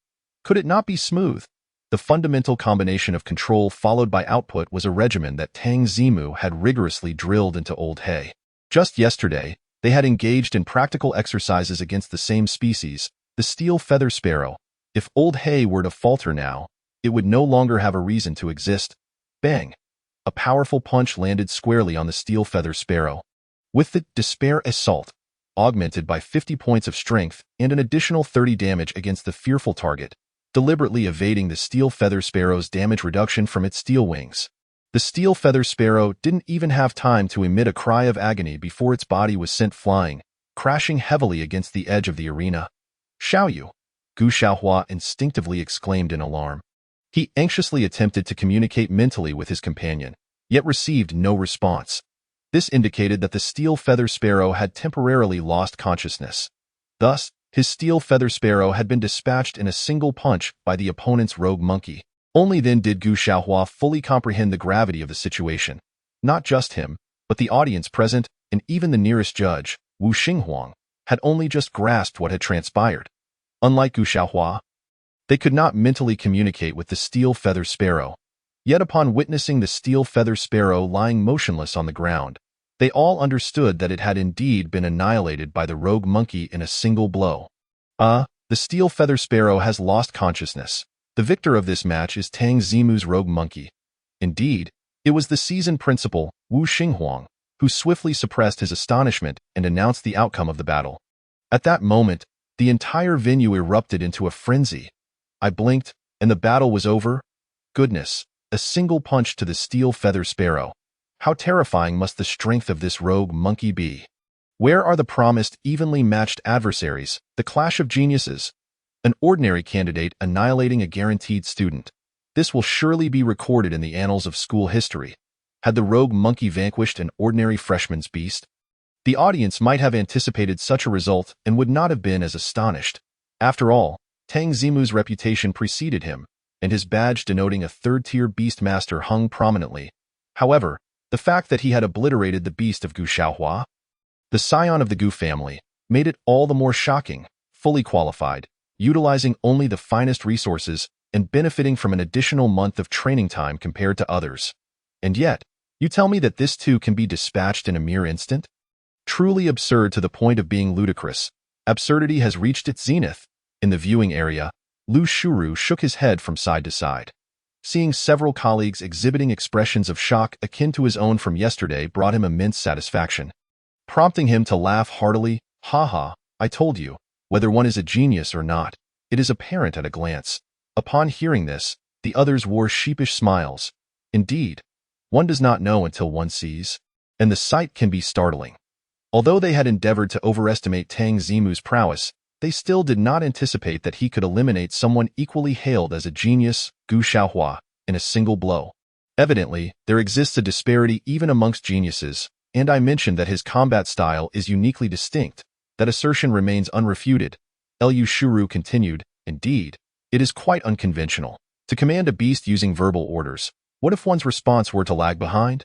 Could it not be smooth? The fundamental combination of control followed by output was a regimen that Tang Zimu had rigorously drilled into old He. Just yesterday, they had engaged in practical exercises against the same species, the steel-feather sparrow. If old He were to falter now, it would no longer have a reason to exist. Bang! A powerful punch landed squarely on the steel-feather sparrow. With the despair assault, augmented by 50 points of strength and an additional 30 damage against the fearful target, deliberately evading the steel-feather sparrow's damage reduction from its steel wings. The steel-feather sparrow didn't even have time to emit a cry of agony before its body was sent flying, crashing heavily against the edge of the arena. "Xiaoyu!" Gu Xiaohua instinctively exclaimed in alarm. He anxiously attempted to communicate mentally with his companion, yet received no response. This indicated that the steel-feather sparrow had temporarily lost consciousness. Thus, his steel-feather sparrow had been dispatched in a single punch by the opponent's rogue monkey. Only then did Gu Xiaohua fully comprehend the gravity of the situation. Not just him, but the audience present, and even the nearest judge, Wu Xinghuang, had only just grasped what had transpired. Unlike Gu Xiaohua, they could not mentally communicate with the steel-feather sparrow. Yet upon witnessing the steel-feather sparrow lying motionless on the ground, they all understood that it had indeed been annihilated by the rogue monkey in a single blow. The steel-feather sparrow has lost consciousness. The victor of this match is Tang Zimu's rogue monkey. Indeed, it was the seasoned principal, Wu Xinghuang, who swiftly suppressed his astonishment and announced the outcome of the battle. At that moment, the entire venue erupted into a frenzy. I blinked, and the battle was over. Goodness, a single punch to the steel-feather sparrow. How terrifying must the strength of this rogue monkey be? Where are the promised, evenly matched adversaries, the clash of geniuses? An ordinary candidate annihilating a guaranteed student. This will surely be recorded in the annals of school history. Had the rogue monkey vanquished an ordinary freshman's beast? The audience might have anticipated such a result and would not have been as astonished. After all, Tang Zimu's reputation preceded him, and his badge denoting a third-tier beastmaster hung prominently. However, the fact that he had obliterated the beast of Gu Xiaohua, the scion of the Gu family, made it all the more shocking. Fully qualified, utilizing only the finest resources, and benefiting from an additional month of training time compared to others. And yet, you tell me that this too can be dispatched in a mere instant? Truly absurd to the point of being ludicrous. Absurdity has reached its zenith. In the viewing area, Lu Shuru shook his head from side to side. Seeing several colleagues exhibiting expressions of shock akin to his own from yesterday brought him immense satisfaction, prompting him to laugh heartily. Ha ha, I told you, whether one is a genius or not, it is apparent at a glance. Upon hearing this, the others wore sheepish smiles. Indeed, one does not know until one sees, and the sight can be startling. Although they had endeavored to overestimate Tang Zimu's prowess, they still did not anticipate that he could eliminate someone equally hailed as a genius, Gu Xiaohua, in a single blow. Evidently, there exists a disparity even amongst geniuses, and I mentioned that his combat style is uniquely distinct. That assertion remains unrefuted. Lu Shuru continued, indeed, it is quite unconventional to command a beast using verbal orders. What if one's response were to lag behind?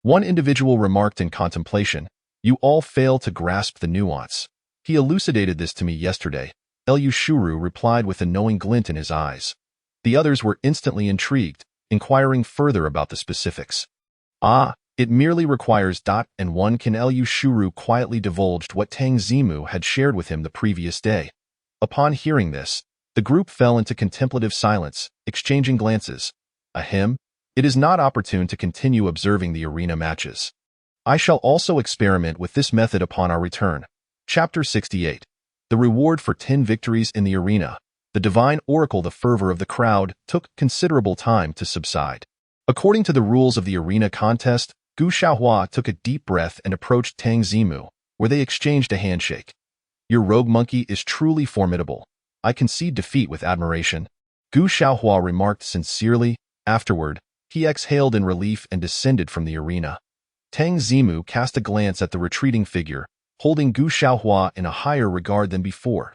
One individual remarked in contemplation, you all fail to grasp the nuance. He elucidated this to me yesterday. Lu Shuru replied with a knowing glint in his eyes. The others were instantly intrigued, inquiring further about the specifics. Ah, it merely requires ... and one can. Lu Shuru quietly divulged what Tang Zimu had shared with him the previous day. Upon hearing this, the group fell into contemplative silence, exchanging glances. Ahem, it is not opportune to continue observing the arena matches. I shall also experiment with this method upon our return. Chapter 68. The reward for 10 victories in the arena. The divine oracle. The fervor of the crowd took considerable time to subside. According to the rules of the arena contest, Gu Xiaohua took a deep breath and approached Tang Zimu, where they exchanged a handshake. Your rogue monkey is truly formidable. I concede defeat with admiration. Gu Xiaohua remarked sincerely. Afterward, he exhaled in relief and descended from the arena. Tang Zimu cast a glance at the retreating figure, holding Gu Xiaohua in a higher regard than before.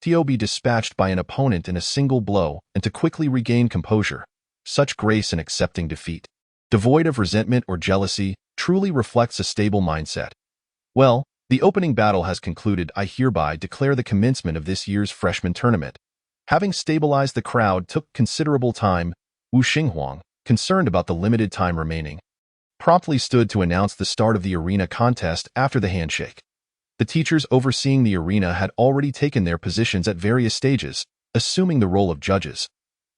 To be dispatched by an opponent in a single blow and to quickly regain composure. Such grace in accepting defeat, devoid of resentment or jealousy, truly reflects a stable mindset. Well, the opening battle has concluded. I hereby declare the commencement of this year's freshman tournament. Having stabilized the crowd took considerable time, Wu Xinghuang, concerned about the limited time remaining, promptly stood to announce the start of the arena contest after the handshake. The teachers overseeing the arena had already taken their positions at various stages, assuming the role of judges.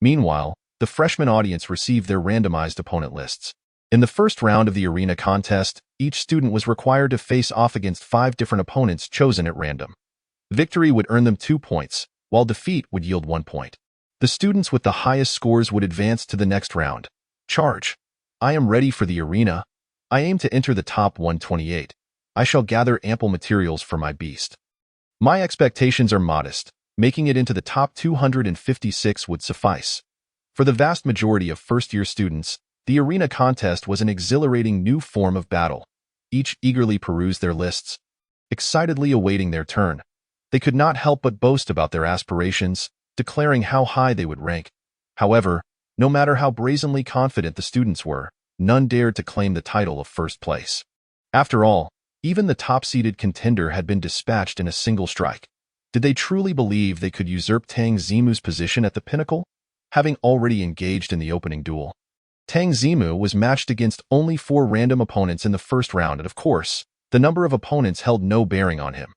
Meanwhile, the freshman audience received their randomized opponent lists. In the first round of the arena contest, each student was required to face off against 5 different opponents chosen at random. Victory would earn them 2 points, while defeat would yield 1 point. The students with the highest scores would advance to the next round. Charge! I am ready for the arena. I aim to enter the top 128. I shall gather ample materials for my beast. My expectations are modest. Making it into the top 256 would suffice. For the vast majority of first-year students, the arena contest was an exhilarating new form of battle. Each eagerly perused their lists, excitedly awaiting their turn. They could not help but boast about their aspirations, declaring how high they would rank. However, no matter how brazenly confident the students were, none dared to claim the title of first place. After all, even the top-seeded contender had been dispatched in a single strike. Did they truly believe they could usurp Tang Zimu's position at the pinnacle, having already engaged in the opening duel? Tang Zimu was matched against only 4 random opponents in the first round, and of course, the number of opponents held no bearing on him.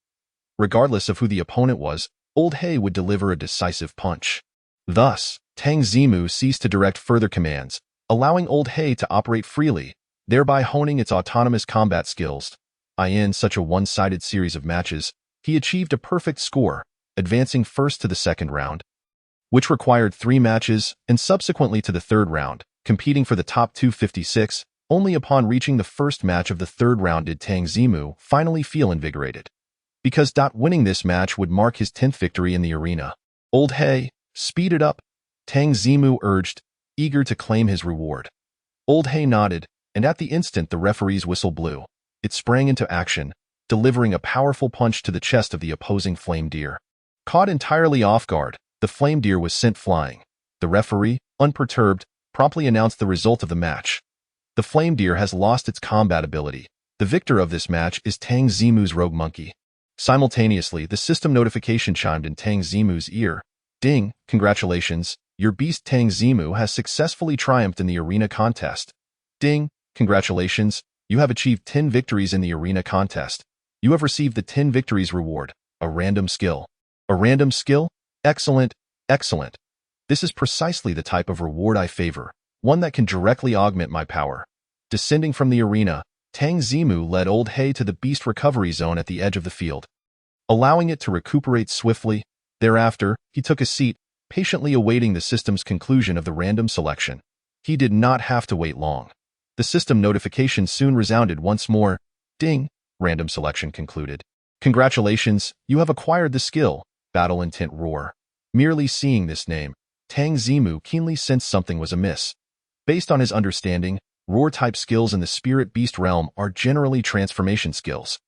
Regardless of who the opponent was, Old He would deliver a decisive punch. Thus, Tang Zimu ceased to direct further commands, allowing Old He to operate freely, thereby honing its autonomous combat skills. In such a one-sided series of matches, he achieved a perfect score, advancing first to the second round, which required 3 matches, and subsequently to the third round, competing for the top 256. Only upon reaching the first match of the third round did Tang Zimu finally feel invigorated. Because winning this match would mark his 10th victory in the arena. Old Hay, speed it up, Tang Zimu urged, eager to claim his reward. Old Hay nodded, and at the instant the referee's whistle blew. It sprang into action, delivering a powerful punch to the chest of the opposing Flame Deer. Caught entirely off guard, the Flame Deer was sent flying. The referee, unperturbed, promptly announced the result of the match. The Flame Deer has lost its combat ability. The victor of this match is Tang Zimu's Rogue Monkey. Simultaneously, the system notification chimed in Tang Zimu's ear. Ding, congratulations, your beast Tang Zimu has successfully triumphed in the arena contest. Ding, congratulations, you have achieved 10 victories in the arena contest. You have received the 10 victories reward, a random skill. A random skill? Excellent, excellent. This is precisely the type of reward I favor, one that can directly augment my power. Descending from the arena, Tang Zimu led Old Hay to the beast recovery zone at the edge of the field. Allowing it to recuperate swiftly, thereafter, he took a seat, patiently awaiting the system's conclusion of the random selection. He did not have to wait long. The system notification soon resounded once more. Ding, random selection concluded. Congratulations, you have acquired the skill, Battle Intent Roar. Merely seeing this name, Tang Zimu keenly sensed something was amiss. Based on his understanding, Roar-type skills in the Spirit Beast realm are generally transformation skills.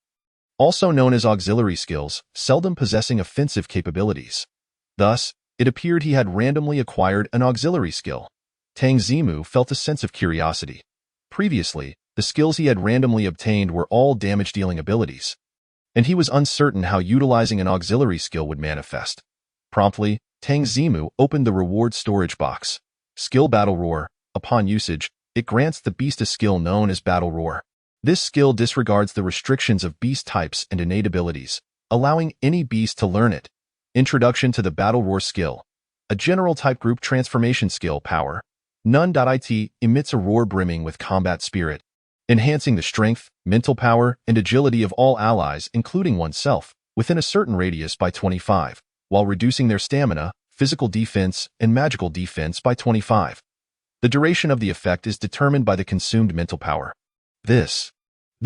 Also known as auxiliary skills, seldom possessing offensive capabilities. Thus, it appeared he had randomly acquired an auxiliary skill. Tang Zimu felt a sense of curiosity. Previously, the skills he had randomly obtained were all damage-dealing abilities, and he was uncertain how utilizing an auxiliary skill would manifest. Promptly, Tang Zimu opened the reward storage box. Skill Battle Roar. Upon usage, it grants the beast a skill known as Battle Roar. This skill disregards the restrictions of beast types and innate abilities, allowing any beast to learn it. Introduction to the Battle Roar skill. A general type group transformation skill power. None.it emits a roar brimming with combat spirit, enhancing the strength, mental power, and agility of all allies, including oneself, within a certain radius by 25, while reducing their stamina, physical defense, and magical defense by 25. The duration of the effect is determined by the consumed mental power. This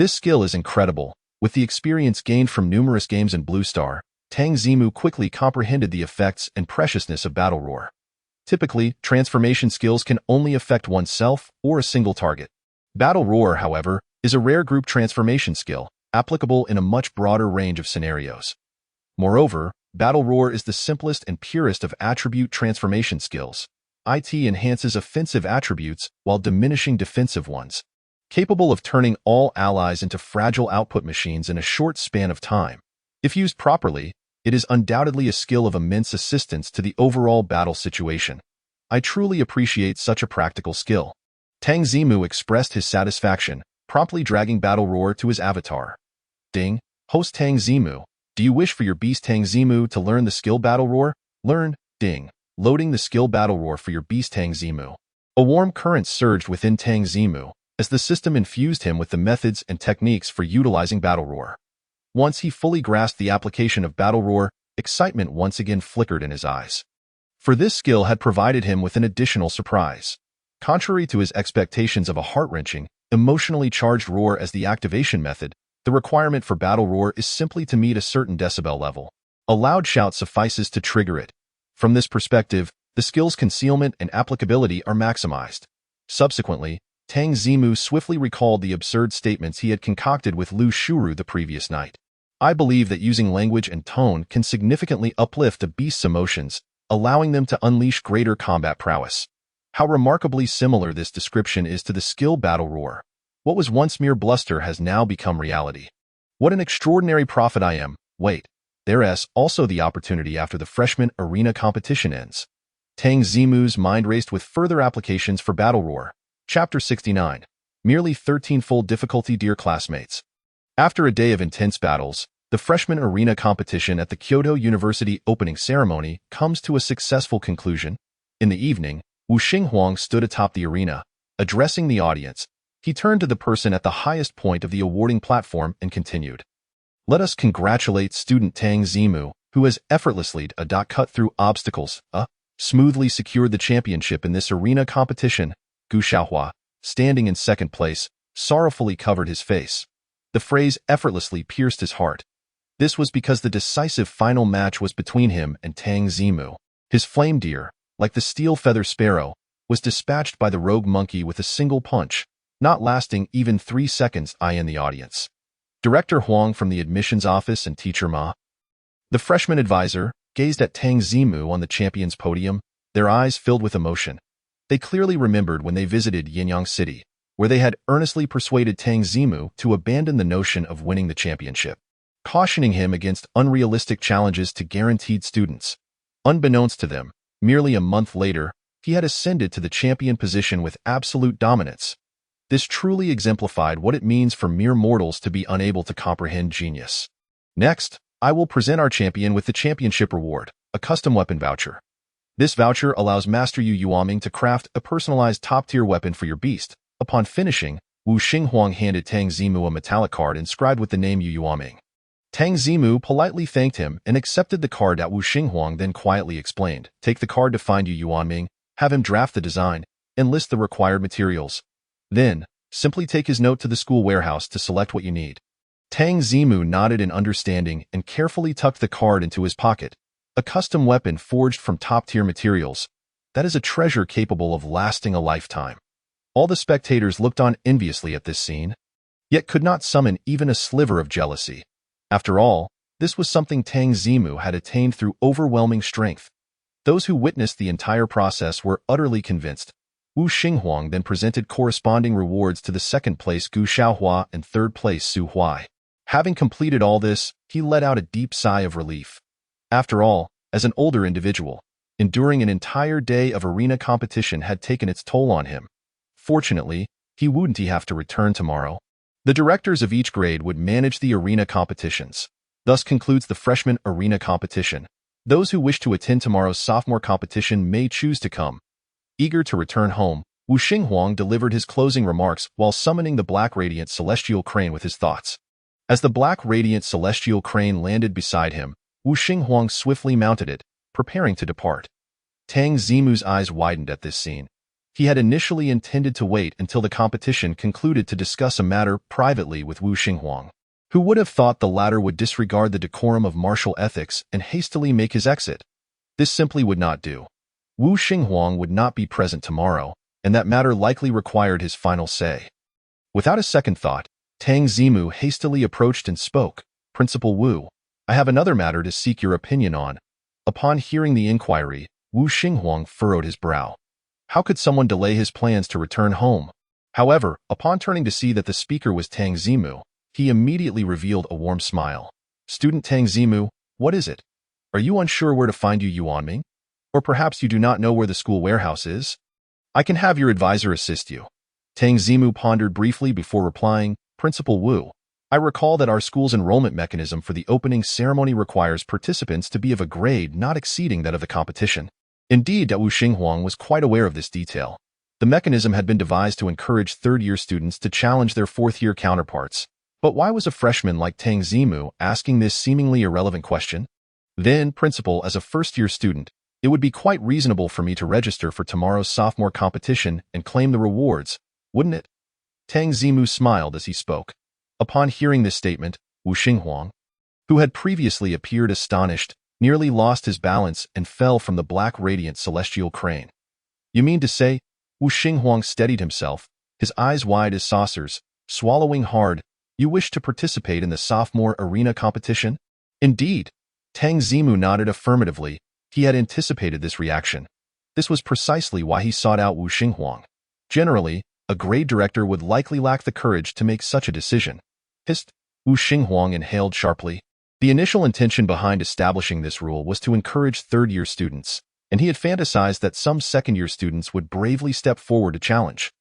skill is incredible. With the experience gained from numerous games in Blue Star, Tang Zimu quickly comprehended the effects and preciousness of Battle Roar. Typically, transformation skills can only affect oneself or a single target. Battle Roar, however, is a rare group transformation skill, applicable in a much broader range of scenarios. Moreover, Battle Roar is the simplest and purest of attribute transformation skills. It enhances offensive attributes while diminishing defensive ones. Capable of turning all allies into fragile output machines in a short span of time. If used properly, it is undoubtedly a skill of immense assistance to the overall battle situation. I truly appreciate such a practical skill. Tang Zimu expressed his satisfaction, promptly dragging Battle Roar to his avatar. Ding, host Tang Zimu, do you wish for your beast Tang Zimu to learn the skill Battle Roar? Learn, ding, loading the skill Battle Roar for your beast Tang Zimu. A warm current surged within Tang Zimu, as the system infused him with the methods and techniques for utilizing Battle Roar. Once he fully grasped the application of Battle Roar, excitement once again flickered in his eyes. For this skill had provided him with an additional surprise. Contrary to his expectations of a heart-wrenching, emotionally charged roar as the activation method, the requirement for Battle Roar is simply to meet a certain decibel level. A loud shout suffices to trigger it. From this perspective, the skill's concealment and applicability are maximized. Subsequently, Tang Zimu swiftly recalled the absurd statements he had concocted with Lu Shuru the previous night. I believe that using language and tone can significantly uplift a beast's emotions, allowing them to unleash greater combat prowess. How remarkably similar this description is to the skill Battle Roar. What was once mere bluster has now become reality. What an extraordinary prophet I am. Wait, there's also the opportunity after the freshman arena competition ends. Tang Zimu's mind raced with further applications for Battle Roar. Chapter 69. Merely 13-fold difficulty. Dear classmates. After a day of intense battles, the freshman arena competition at the Kyoto University opening ceremony comes to a successful conclusion. In the evening, Wu Xinghuang stood atop the arena. Addressing the audience, he turned to the person at the highest point of the awarding platform and continued. Let us congratulate student Tang Zimu, who has effortlessly cut through obstacles, smoothly secured the championship in this arena competition. Gu Xiaohua, standing in second place, sorrowfully covered his face. The phrase effortlessly pierced his heart. This was because the decisive final match was between him and Tang Zimu. His flame deer, like the steel feather sparrow, was dispatched by the rogue monkey with a single punch, not lasting even 3 seconds. In the audience, Director Huang from the admissions office and teacher Ma, the freshman advisor, gazed at Tang Zimu on the champion's podium, their eyes filled with emotion. They clearly remembered when they visited Yinyang City, where they had earnestly persuaded Tang Zimu to abandon the notion of winning the championship, cautioning him against unrealistic challenges to guaranteed students. Unbeknownst to them, merely a month later, he had ascended to the champion position with absolute dominance. This truly exemplified what it means for mere mortals to be unable to comprehend genius. Next, I will present our champion with the championship reward, a custom weapon voucher. This voucher allows Master Yu Yuanming to craft a personalized top-tier weapon for your beast. Upon finishing, Wu Xinghuang handed Tang Zimu a metallic card inscribed with the name Yu Yuanming. Tang Zimu politely thanked him and accepted the card that Wu Xinghuang then quietly explained. Take the card to find Yu Yuanming, have him draft the design, and list the required materials. Then, simply take his note to the school warehouse to select what you need. Tang Zimu nodded in understanding and carefully tucked the card into his pocket. A custom weapon forged from top-tier materials. That is a treasure capable of lasting a lifetime. All the spectators looked on enviously at this scene, yet could not summon even a sliver of jealousy. After all, this was something Tang Zimu had attained through overwhelming strength. Those who witnessed the entire process were utterly convinced. Wu Xinghuang then presented corresponding rewards to the second place Gu Xiaohua and third place Su Huai. Having completed all this, he let out a deep sigh of relief. After all, as an older individual, enduring an entire day of arena competition had taken its toll on him. Fortunately, he wouldn't have to return tomorrow. The directors of each grade would manage the arena competitions. Thus concludes the freshman arena competition. Those who wish to attend tomorrow's sophomore competition may choose to come. Eager to return home, Wu Xinghuang delivered his closing remarks while summoning the Black Radiant Celestial Crane with his thoughts. As the Black Radiant Celestial Crane landed beside him, Wu Xinghuang swiftly mounted it, preparing to depart. Tang Zimu's eyes widened at this scene. He had initially intended to wait until the competition concluded to discuss a matter privately with Wu Xinghuang. Who would have thought the latter would disregard the decorum of martial ethics and hastily make his exit? This simply would not do. Wu Xinghuang would not be present tomorrow, and that matter likely required his final say. Without a second thought, Tang Zimu hastily approached and spoke. Principal Wu, I have another matter to seek your opinion on. Upon hearing the inquiry, Wu Xinghuang furrowed his brow. How could someone delay his plans to return home? However, upon turning to see that the speaker was Tang Zimu, he immediately revealed a warm smile. Student Tang Zimu, what is it? Are you unsure where to find Yu Yuanming? Or perhaps you do not know where the school warehouse is? I can have your advisor assist you. Tang Zimu pondered briefly before replying, Principal Wu, I recall that our school's enrollment mechanism for the opening ceremony requires participants to be of a grade not exceeding that of the competition. Indeed, Wu Xinghuang was quite aware of this detail. The mechanism had been devised to encourage third-year students to challenge their fourth-year counterparts. But why was a freshman like Tang Zimu asking this seemingly irrelevant question? Then, Principal, as a first-year student, it would be quite reasonable for me to register for tomorrow's sophomore competition and claim the rewards, wouldn't it? Tang Zimu smiled as he spoke. Upon hearing this statement, Wu Xinghuang, who had previously appeared astonished, nearly lost his balance and fell from the Black Radiant Celestial Crane. You mean to say? Wu Xinghuang steadied himself, his eyes wide as saucers, swallowing hard. You wish to participate in the sophomore arena competition? Indeed. Tang Zimu nodded affirmatively. He had anticipated this reaction. This was precisely why he sought out Wu Xinghuang. Generally, a grade director would likely lack the courage to make such a decision. Hist! Wu Xinghuang inhaled sharply. The initial intention behind establishing this rule was to encourage third-year students, and he had fantasized that some second-year students would bravely step forward to challenge.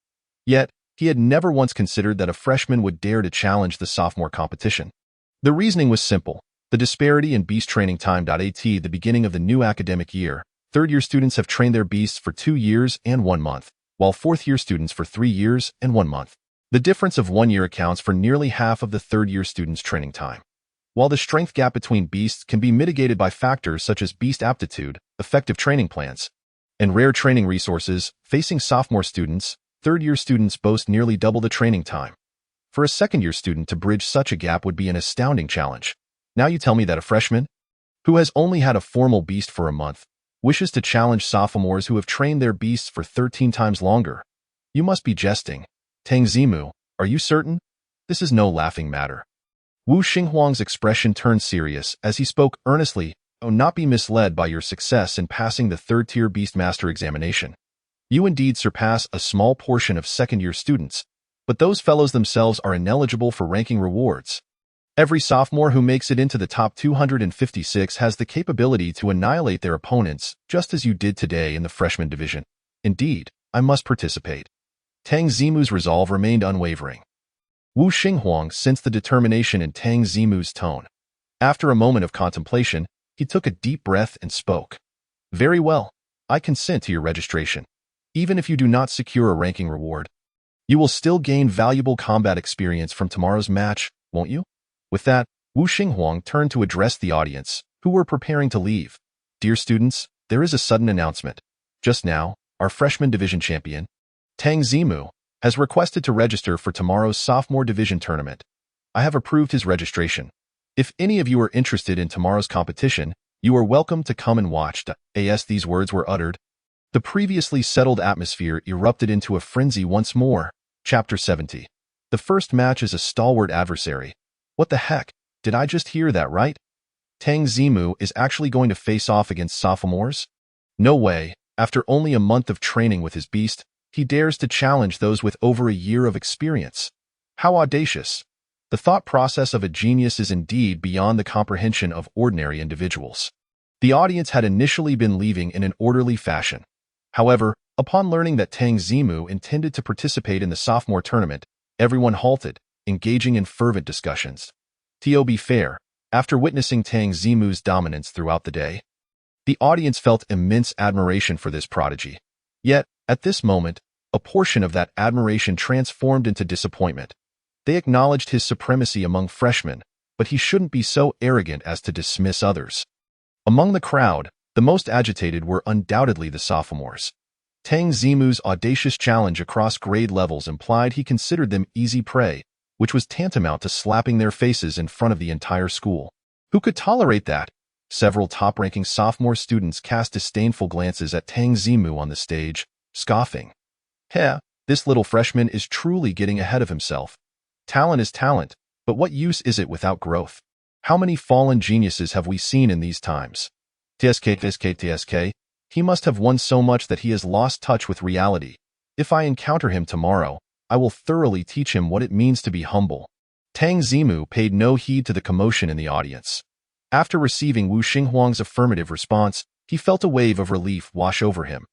Yet, he had never once considered that a freshman would dare to challenge the sophomore competition. The reasoning was simple. The disparity in beast training time. At the beginning of the new academic year, third-year students have trained their beasts for 2 years and 1 month, while fourth-year students for 3 years and 1 month. The difference of 1 year accounts for nearly half of the third-year students' training time. While the strength gap between beasts can be mitigated by factors such as beast aptitude, effective training plans, and rare training resources, facing sophomore students, third-year students boast nearly double the training time. For a second-year student to bridge such a gap would be an astounding challenge. Now you tell me that a freshman, who has only had a formal beast for a month, wishes to challenge sophomores who have trained their beasts for 13 times longer. You must be jesting. Tang Zimu, are you certain? This is no laughing matter. Wu Xinghuang's expression turned serious as he spoke earnestly. Oh, not be misled by your success in passing the third-tier Beastmaster examination. You indeed surpass a small portion of second-year students, but those fellows themselves are ineligible for ranking rewards. Every sophomore who makes it into the top 256 has the capability to annihilate their opponents, just as you did today in the freshman division. Indeed, I must participate. Tang Zimu's resolve remained unwavering. Wu Xinghuang sensed the determination in Tang Zimu's tone. After a moment of contemplation, he took a deep breath and spoke. Very well, I consent to your registration. Even if you do not secure a ranking reward, you will still gain valuable combat experience from tomorrow's match, won't you? With that, Wu Xinghuang turned to address the audience, who were preparing to leave. Dear students, there is a sudden announcement. Just now, our freshman division champion, Tang Zimu, has requested to register for tomorrow's sophomore division tournament. I have approved his registration. If any of you are interested in tomorrow's competition, you are welcome to come and watch. As these words were uttered, the previously settled atmosphere erupted into a frenzy once more. Chapter 70. The first match is a stalwart adversary. What the heck? Did I just hear that right? Tang Zimu is actually going to face off against sophomores? No way. After only a month of training with his beast, he dares to challenge those with over a year of experience. How audacious. The thought process of a genius is indeed beyond the comprehension of ordinary individuals. The audience had initially been leaving in an orderly fashion. However, upon learning that Tang Zimu intended to participate in the sophomore tournament, everyone halted, engaging in fervent discussions. To be fair, after witnessing Tang Zimu's dominance throughout the day, the audience felt immense admiration for this prodigy. Yet, at this moment, a portion of that admiration transformed into disappointment. They acknowledged his supremacy among freshmen, but he shouldn't be so arrogant as to dismiss others. Among the crowd, the most agitated were undoubtedly the sophomores. Tang Zimu's audacious challenge across grade levels implied he considered them easy prey, which was tantamount to slapping their faces in front of the entire school. Who could tolerate that? Several top-ranking sophomore students cast disdainful glances at Tang Zimu on the stage, scoffing. Heh, this little freshman is truly getting ahead of himself. Talent is talent, but what use is it without growth? How many fallen geniuses have we seen in these times? TSK, he must have won so much that he has lost touch with reality. If I encounter him tomorrow, I will thoroughly teach him what it means to be humble. Tang Zimu paid no heed to the commotion in the audience. After receiving Wu Xinghuang's affirmative response, he felt a wave of relief wash over him.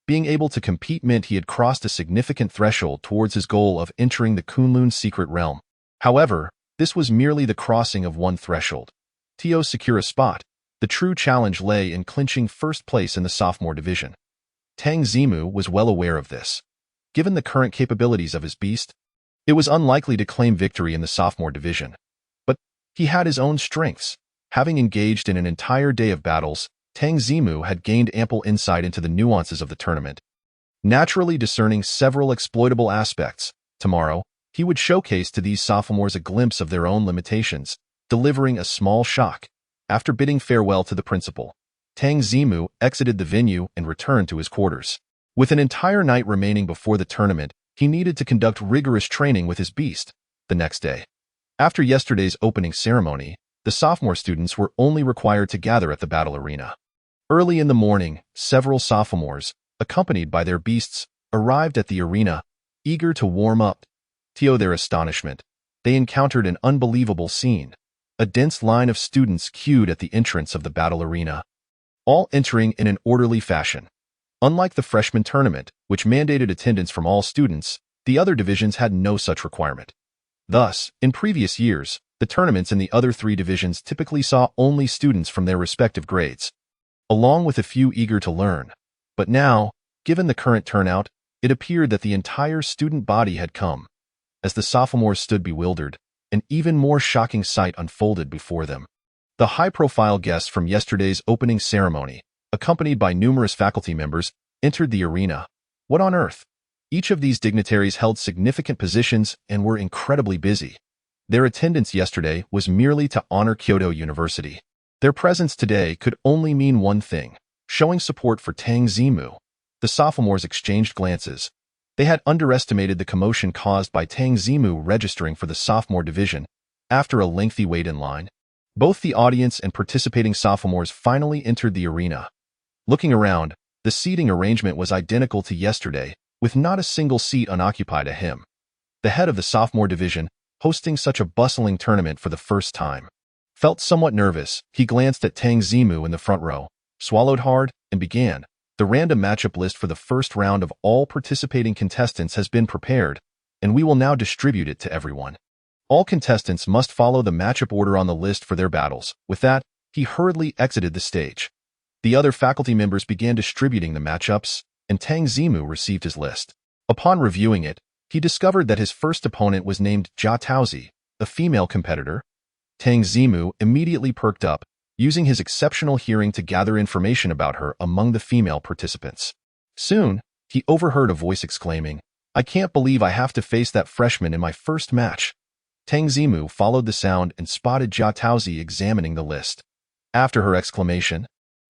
Being able to compete meant he had crossed a significant threshold towards his goal of entering the Kunlun secret realm. However, this was merely the crossing of one threshold. To secure a spot, the true challenge lay in clinching first place in the sophomore division. Tang Zimu was well aware of this. Given the current capabilities of his beast, it was unlikely to claim victory in the sophomore division. But he had his own strengths. Having engaged in an entire day of battles, Tang Zimu had gained ample insight into the nuances of the tournament. Naturally discerning several exploitable aspects, tomorrow, he would showcase to these sophomores a glimpse of their own limitations, delivering a small shock. After bidding farewell to the principal, Tang Zimu exited the venue and returned to his quarters. With an entire night remaining before the tournament, he needed to conduct rigorous training with his beast the next day. After yesterday's opening ceremony, the sophomore students were only required to gather at the battle arena. Early in the morning, several sophomores, accompanied by their beasts, arrived at the arena, eager to warm up. To their astonishment, they encountered an unbelievable scene. A dense line of students queued at the entrance of the battle arena, all entering in an orderly fashion. Unlike the freshman tournament, which mandated attendance from all students, the other divisions had no such requirement. Thus, in previous years, the tournaments in the other three divisions typically saw only students from their respective grades, along with a few eager to learn. But now, given the current turnout, it appeared that the entire student body had come. As the sophomores stood bewildered, an even more shocking sight unfolded before them. The high-profile guests from yesterday's opening ceremony, accompanied by numerous faculty members, entered the arena. What on earth? Each of these dignitaries held significant positions and were incredibly busy. Their attendance yesterday was merely to honor Kyoto University. Their presence today could only mean one thing: showing support for Tang Zimu. The sophomores exchanged glances. They had underestimated the commotion caused by Tang Zimu registering for the sophomore division after a lengthy wait in line. Both the audience and participating sophomores finally entered the arena. Looking around, the seating arrangement was identical to yesterday, with not a single seat unoccupied by him. The head of the sophomore division, hosting such a bustling tournament for the first time, felt somewhat nervous. He glanced at Tang Zimu in the front row, swallowed hard, and began. The random matchup list for the first round of all participating contestants has been prepared, and we will now distribute it to everyone. All contestants must follow the matchup order on the list for their battles. With that, he hurriedly exited the stage. The other faculty members began distributing the matchups, and Tang Zimu received his list. Upon reviewing it, he discovered that his first opponent was named Jia Taozi, a female competitor. Tang Zimu immediately perked up, using his exceptional hearing to gather information about her among the female participants. Soon, he overheard a voice exclaiming, "I can't believe I have to face that freshman in my first match." Tang Zimu followed the sound and spotted Jia Taozi examining the list. After her exclamation,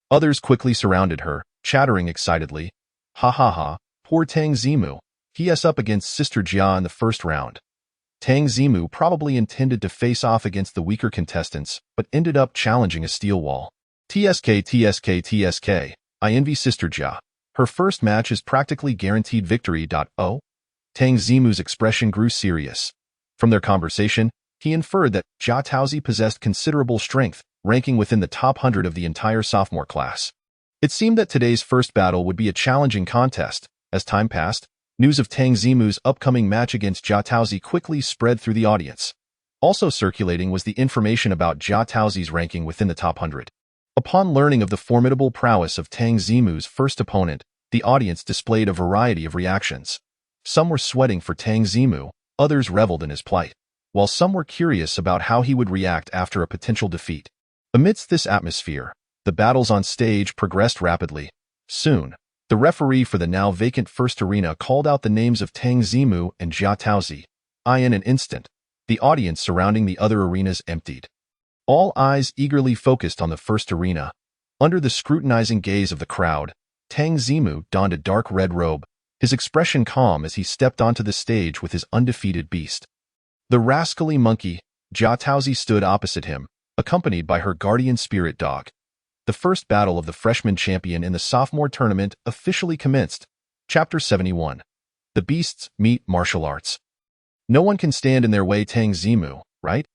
others quickly surrounded her, chattering excitedly. "Ha ha ha, poor Tang Zimu. He is up against Sister Jia in the first round." Tang Zimu probably intended to face off against the weaker contestants, but ended up challenging a steel wall. TSK, I envy Sister Jia. Her first match is practically guaranteed victory. Oh? Tang Zimu's expression grew serious. From their conversation, he inferred that Jia Taozi possessed considerable strength, ranking within the top 100 of the entire sophomore class. It seemed that today's first battle would be a challenging contest. As time passed, news of Tang Zimu's upcoming match against Jia Taozi quickly spread through the audience. Also circulating was the information about Jia Taozi's ranking within the top 100. Upon learning of the formidable prowess of Tang Zimu's first opponent, the audience displayed a variety of reactions. Some were sweating for Tang Zimu, others reveled in his plight, while some were curious about how he would react after a potential defeat. Amidst this atmosphere, the battles on stage progressed rapidly. Soon, the referee for the now vacant first arena called out the names of Tang Zimu and Jia Taozi. In an instant, the audience surrounding the other arenas emptied. All eyes eagerly focused on the first arena. Under the scrutinizing gaze of the crowd, Tang Zimu donned a dark red robe, his expression calm as he stepped onto the stage with his undefeated beast. The rascally monkey, Jia Taozi, stood opposite him, accompanied by her guardian spirit dog. The first battle of the freshman champion in the sophomore tournament officially commenced. Chapter 71. The Beasts Meet Martial Arts. No one can stand in their way, Tang Zimu, right?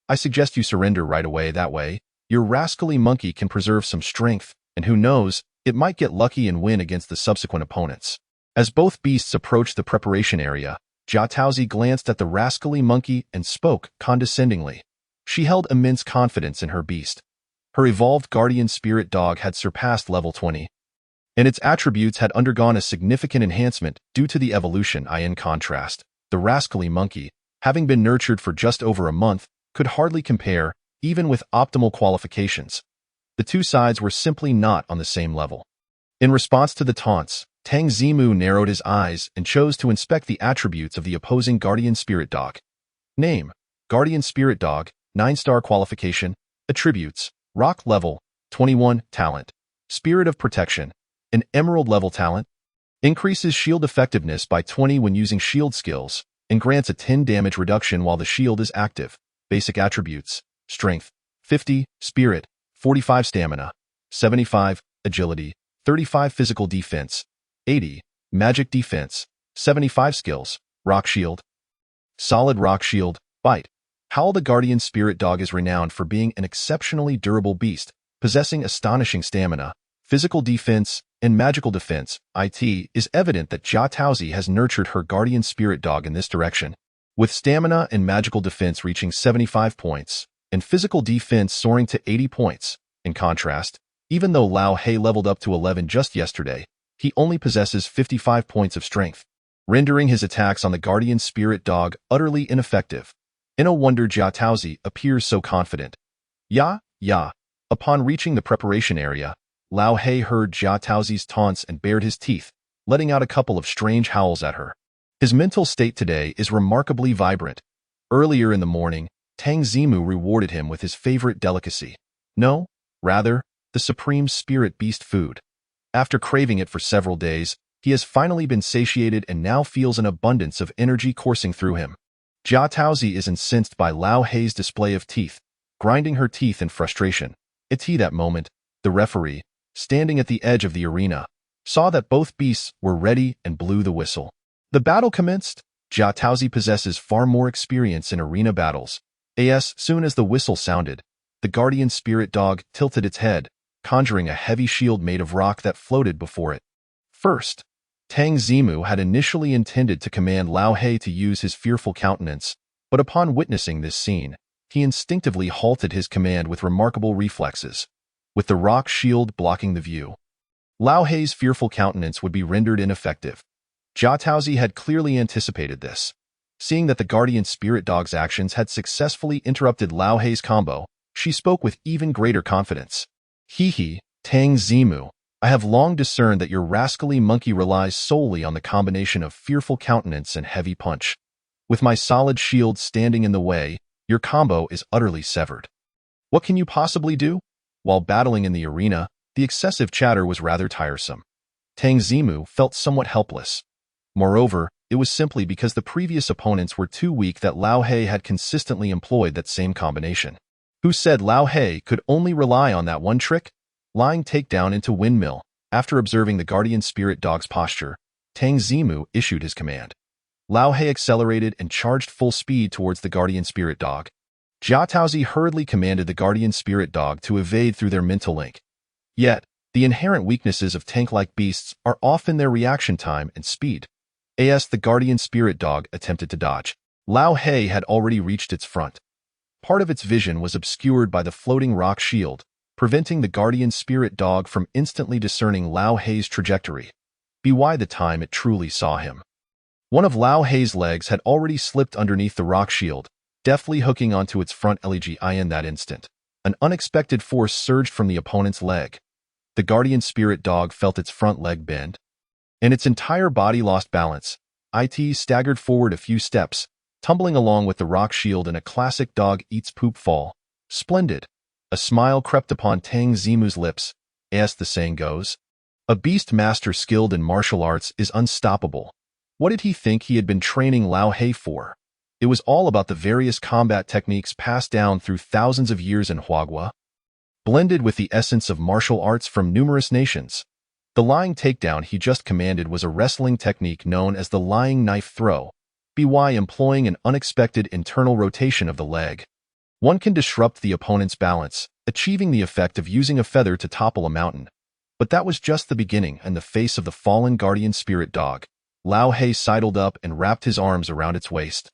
I suggest you surrender right away. That way, your rascally monkey can preserve some strength, and who knows, it might get lucky and win against the subsequent opponents. As both beasts approached the preparation area, Jia Taozi glanced at the rascally monkey and spoke condescendingly. She held immense confidence in her beast. Her evolved guardian spirit dog had surpassed level 20, and its attributes had undergone a significant enhancement due to the evolution. In contrast, the rascally monkey, having been nurtured for just over a month, could hardly compare, even with optimal qualifications. The two sides were simply not on the same level. In response to the taunts, Tang Zimu narrowed his eyes and chose to inspect the attributes of the opposing guardian spirit dog. Name: Guardian Spirit Dog, 9-star qualification. Attributes: Rock level, 21, talent. Spirit of Protection, an Emerald level talent. Increases shield effectiveness by 20 when using shield skills, and grants a 10 damage reduction while the shield is active. Basic attributes: Strength, 50, Spirit, 45 Stamina, 75, Agility, 35 Physical Defense, 80, Magic Defense, 75 Skills, Rock Shield. Solid Rock Shield, Bite. Howl the Guardian Spirit Dog is renowned for being an exceptionally durable beast, possessing astonishing stamina, physical defense, and magical defense. It is evident that Jia Taozi has nurtured her Guardian Spirit Dog in this direction. With stamina and magical defense reaching 75 points, and physical defense soaring to 80 points. In contrast, even though Lao He leveled up to 11 just yesterday, he only possesses 55 points of strength, rendering his attacks on the Guardian Spirit Dog utterly ineffective. No wonder Jia Taozi appears so confident. Ya. Upon reaching the preparation area, Lao He heard Jia Taozi's taunts and bared his teeth, letting out a couple of strange howls at her. His mental state today is remarkably vibrant. Earlier in the morning, Tang Zimu rewarded him with his favorite delicacy. No, rather, the supreme spirit beast food. After craving it for several days, he has finally been satiated and now feels an abundance of energy coursing through him. Jia Taozi is incensed by Lao Hei's display of teeth, grinding her teeth in frustration. At that moment, the referee, standing at the edge of the arena, saw that both beasts were ready and blew the whistle. The battle commenced. Jia Taozi possesses far more experience in arena battles. As soon as the whistle sounded, the guardian spirit dog tilted its head, conjuring a heavy shield made of rock that floated before it. First, Tang Zimu had initially intended to command Lao Hei to use his fearful countenance, but upon witnessing this scene, he instinctively halted his command with remarkable reflexes, with the rock shield blocking the view. Lao Hei's fearful countenance would be rendered ineffective. Jia Taozi had clearly anticipated this. Seeing that the guardian spirit dog's actions had successfully interrupted Lao Hei's combo, she spoke with even greater confidence. Tang Zimu, I have long discerned that your rascally monkey relies solely on the combination of fearful countenance and heavy punch. With my solid shield standing in the way, your combo is utterly severed. What can you possibly do? While battling in the arena, the excessive chatter was rather tiresome. Tang Zimu felt somewhat helpless. Moreover, it was simply because the previous opponents were too weak that Lao Hei had consistently employed that same combination. Who said Lao Hei could only rely on that one trick? Lying takedown into windmill. After observing the guardian spirit dog's posture, Tang Zimu issued his command. Lao Hei accelerated and charged full speed towards the guardian spirit dog. Jia Taozi hurriedly commanded the guardian spirit dog to evade through their mental link. Yet, the inherent weaknesses of tank-like beasts are often their reaction time and speed. As the guardian spirit dog attempted to dodge, Lao Hei had already reached its front. Part of its vision was obscured by the floating rock shield, preventing the guardian spirit dog from instantly discerning Lao Hei's trajectory. By the time it truly saw him, one of Lao Hei's legs had already slipped underneath the rock shield, deftly hooking onto its front leg. In that instant, an unexpected force surged from the opponent's leg. The guardian spirit dog felt its front leg bend, and its entire body lost balance. It staggered forward a few steps, tumbling along with the rock shield in a classic dog-eats-poop fall. Splendid! A smile crept upon Tang Zimu's lips. As the saying goes, a beast master skilled in martial arts is unstoppable. What did he think he had been training Lao Hei for? It was all about the various combat techniques passed down through thousands of years in Huagua, blended with the essence of martial arts from numerous nations. The lying takedown he just commanded was a wrestling technique known as the lying knife throw, employing an unexpected internal rotation of the leg. One can disrupt the opponent's balance, achieving the effect of using a feather to topple a mountain. But that was just the beginning. In the face of the fallen guardian spirit dog, Lao Hei sidled up and wrapped his arms around its waist.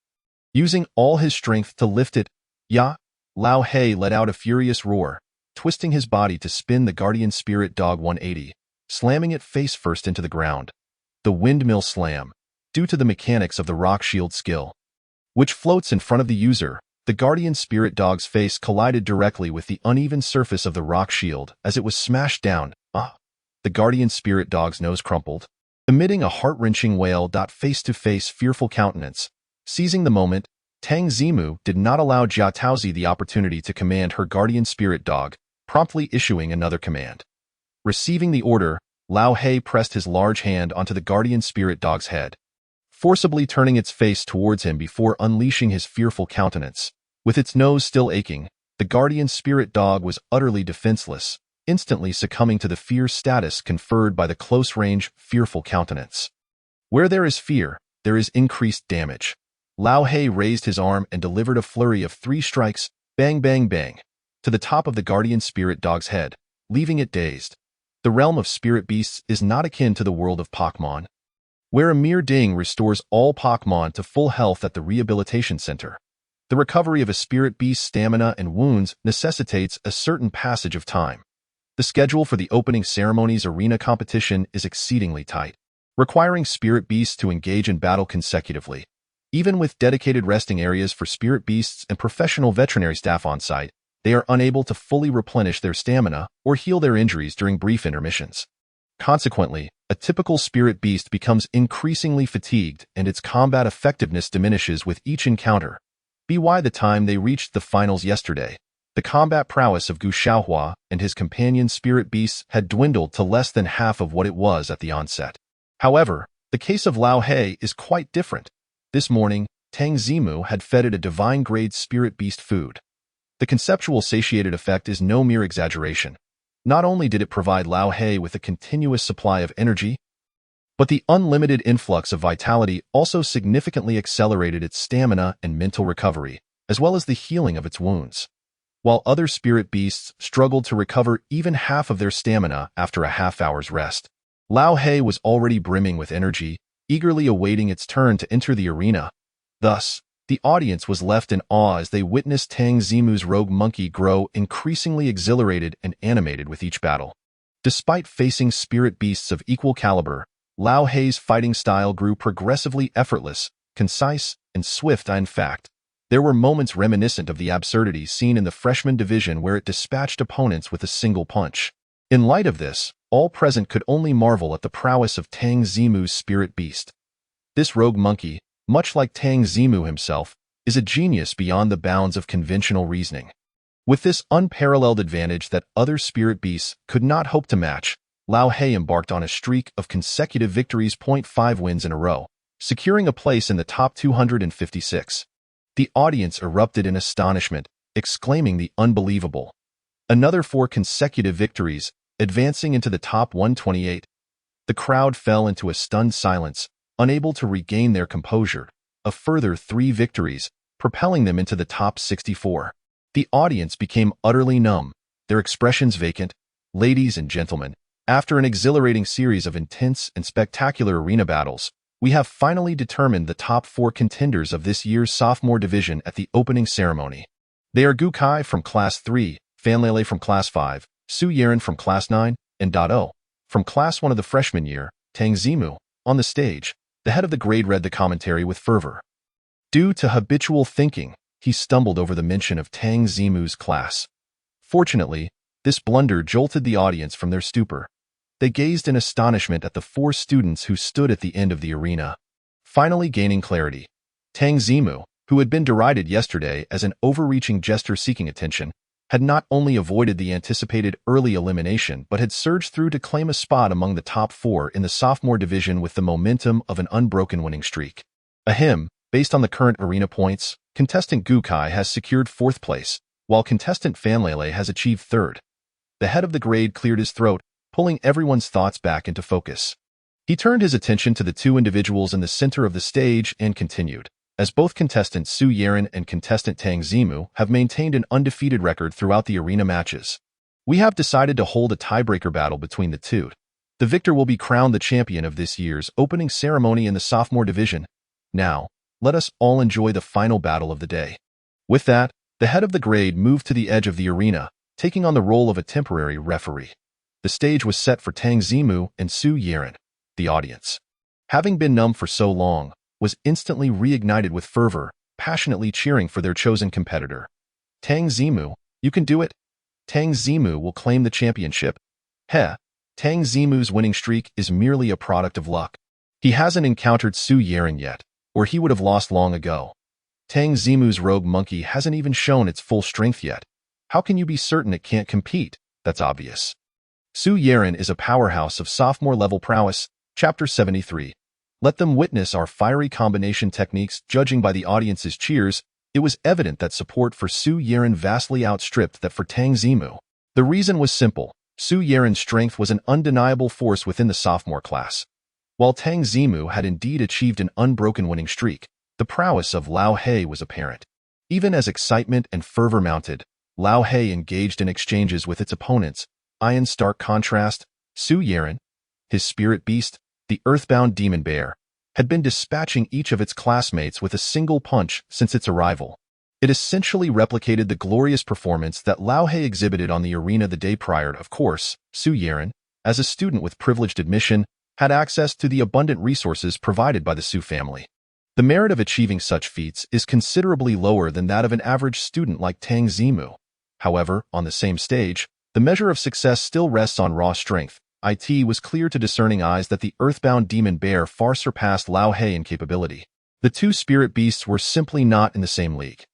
Using all his strength to lift it, Lao Hei let out a furious roar, twisting his body to spin the guardian spirit dog 180, slamming it face first into the ground. The windmill slam, due to the mechanics of the rock shield skill, which floats in front of the user, the guardian spirit dog's face collided directly with the uneven surface of the rock shield as it was smashed down. The guardian spirit dog's nose crumpled, emitting a heart-wrenching wail. Face-to-face fearful countenance. Seizing the moment, Tang Zimu did not allow Jia Taozi the opportunity to command her guardian spirit dog, promptly issuing another command. Receiving the order, Lao Hei pressed his large hand onto the guardian spirit dog's head, forcibly turning its face towards him before unleashing his fearful countenance. With its nose still aching, the guardian spirit dog was utterly defenseless, instantly succumbing to the fear status conferred by the close-range, fearful countenance. Where there is fear, there is increased damage. Lao Hei raised his arm and delivered a flurry of 3 strikes, bang bang bang, to the top of the guardian spirit dog's head, leaving it dazed. The realm of spirit beasts is not akin to the world of Pokemon, where a mere ding restores all Pokemon to full health at the rehabilitation center. The recovery of a spirit beast's stamina and wounds necessitates a certain passage of time. The schedule for the opening ceremony's arena competition is exceedingly tight, requiring spirit beasts to engage in battle consecutively. Even with dedicated resting areas for spirit beasts and professional veterinary staff on site, they are unable to fully replenish their stamina or heal their injuries during brief intermissions. Consequently, a typical spirit beast becomes increasingly fatigued and its combat effectiveness diminishes with each encounter. By the time they reached the finals yesterday, the combat prowess of Gu Xiaohua and his companion spirit beasts had dwindled to less than half of what it was at the onset. However, the case of Lao He is quite different. This morning, Tang Zimu had fed it a divine-grade spirit beast food. The conceptual satiated effect is no mere exaggeration. Not only did it provide Lao He with a continuous supply of energy, but the unlimited influx of vitality also significantly accelerated its stamina and mental recovery, as well as the healing of its wounds. While other spirit beasts struggled to recover even half of their stamina after a half-hour's rest, Lao He was already brimming with energy, eagerly awaiting its turn to enter the arena. Thus, the audience was left in awe as they witnessed Tang Zimu's rogue monkey grow increasingly exhilarated and animated with each battle. Despite facing spirit beasts of equal caliber, Lao He's fighting style grew progressively effortless, concise, and swift. In fact, there were moments reminiscent of the absurdity seen in the freshman division where it dispatched opponents with a single punch. In light of this, all present could only marvel at the prowess of Tang Zimu's spirit beast. This rogue monkey, much like Tang Zimu himself, is a genius beyond the bounds of conventional reasoning. With this unparalleled advantage that other spirit beasts could not hope to match, Lao He embarked on a streak of consecutive victories. 5 wins in a row, securing a place in the top 256. The audience erupted in astonishment, exclaiming the unbelievable. Another 4 consecutive victories, advancing into the top 128. The crowd fell into a stunned silence, unable to regain their composure. A further 3 victories, propelling them into the top 64. The audience became utterly numb, their expressions vacant. Ladies and gentlemen, after an exhilarating series of intense and spectacular arena battles, we have finally determined the top 4 contenders of this year's sophomore division at the opening ceremony. They are Gu Kai from Class 3, Fanlele from Class 5, Su Yaran from Class 9, and Dao from Class 1 of the freshman year. Tang Zimu, on the stage, the head of the grade, read the commentary with fervor. Due to habitual thinking, he stumbled over the mention of Tang Zimu's class. Fortunately, this blunder jolted the audience from their stupor. They gazed in astonishment at the 4 students who stood at the end of the arena. Finally gaining clarity, Tang Zimu, who had been derided yesterday as an overreaching jester seeking attention, had not only avoided the anticipated early elimination but had surged through to claim a spot among the top 4 in the sophomore division with the momentum of an unbroken winning streak. Based on the current arena points, contestant Gu Kai has secured 4th place, while contestant Fanlele has achieved 3rd. The head of the grade cleared his throat, pulling everyone's thoughts back into focus. He turned his attention to the 2 individuals in the center of the stage and continued. As both contestant Su Yaran and contestant Tang Zimu have maintained an undefeated record throughout the arena matches, we have decided to hold a tiebreaker battle between the 2. The victor will be crowned the champion of this year's opening ceremony in the sophomore division. Now, let us all enjoy the final battle of the day. With that, the head of the grade moved to the edge of the arena, taking on the role of a temporary referee. The stage was set for Tang Zimu and Su Yaran. The audience, having been numb for so long, was instantly reignited with fervor, passionately cheering for their chosen competitor. Tang Zimu, you can do it. Tang Zimu will claim the championship. Tang Zimu's winning streak is merely a product of luck. He hasn't encountered Su Yaran yet, or he would have lost long ago. Tang Zimu's rogue monkey hasn't even shown its full strength yet. How can you be certain it can't compete? That's obvious. Su Yaran is a powerhouse of sophomore-level prowess. Chapter 73. Let them witness our fiery combination techniques. Judging by the audience's cheers, it was evident that support for Su Yaran vastly outstripped that for Tang Zimu. The reason was simple. Su Yaran's strength was an undeniable force within the sophomore class. While Tang Zimu had indeed achieved an unbroken winning streak, the prowess of Lao He was apparent. Even as excitement and fervor mounted, Lao He engaged in exchanges with its opponents. In stark contrast, Su Yaran, his spirit beast, the earthbound demon bear, had been dispatching each of its classmates with a single punch since its arrival. It essentially replicated the glorious performance that Lao He exhibited on the arena the day prior. Of course, Su Yaran, as a student with privileged admission, had access to the abundant resources provided by the Su family. The merit of achieving such feats is considerably lower than that of an average student like Tang Zimu. However, on the same stage, the measure of success still rests on raw strength, it was clear to discerning eyes that the earthbound demon bear far surpassed Lao He in capability. The two spirit beasts were simply not in the same league.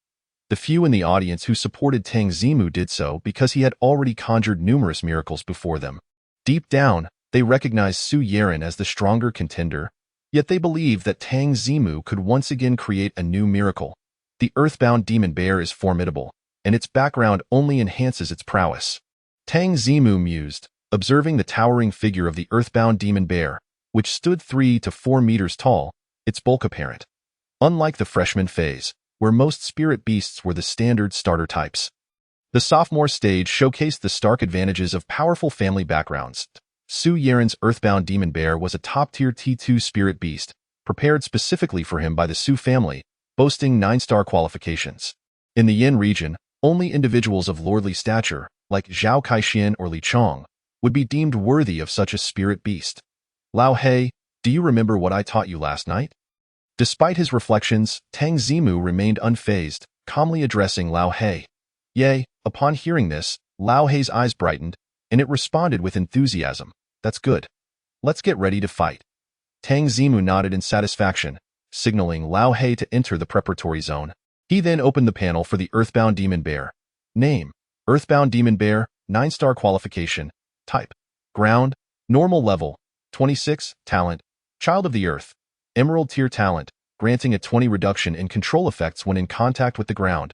The few in the audience who supported Tang Zimu did so because he had already conjured numerous miracles before them. Deep down, they recognized Su Yiren as the stronger contender, yet they believed that Tang Zimu could once again create a new miracle. The earthbound demon bear is formidable, and its background only enhances its prowess. Tang Zimu mused, observing the towering figure of the earthbound demon bear, which stood 3 to 4 meters tall, its bulk apparent. Unlike the freshman phase, where most spirit beasts were the standard starter types, the sophomore stage showcased the stark advantages of powerful family backgrounds. Su Yiren's earthbound demon bear was a top-tier T2 spirit beast, prepared specifically for him by the Su family, boasting 9-star qualifications. In the Yin region, only individuals of lordly stature, like Zhao Kaixin or Li Chong, would be deemed worthy of such a spirit beast. Lao He, do you remember what I taught you last night? Despite his reflections, Tang Zimu remained unfazed, calmly addressing Lao He. Yea, upon hearing this, Lao He's eyes brightened, and it responded with enthusiasm. That's good. Let's get ready to fight. Tang Zimu nodded in satisfaction, signaling Lao He to enter the preparatory zone. He then opened the panel for the Earthbound Demon Bear. Name: Earthbound Demon Bear, 9-star qualification. Type: Ground, Normal Level, 26, Talent, Child of the Earth, Emerald Tier Talent, granting a 20 reduction in control effects when in contact with the ground,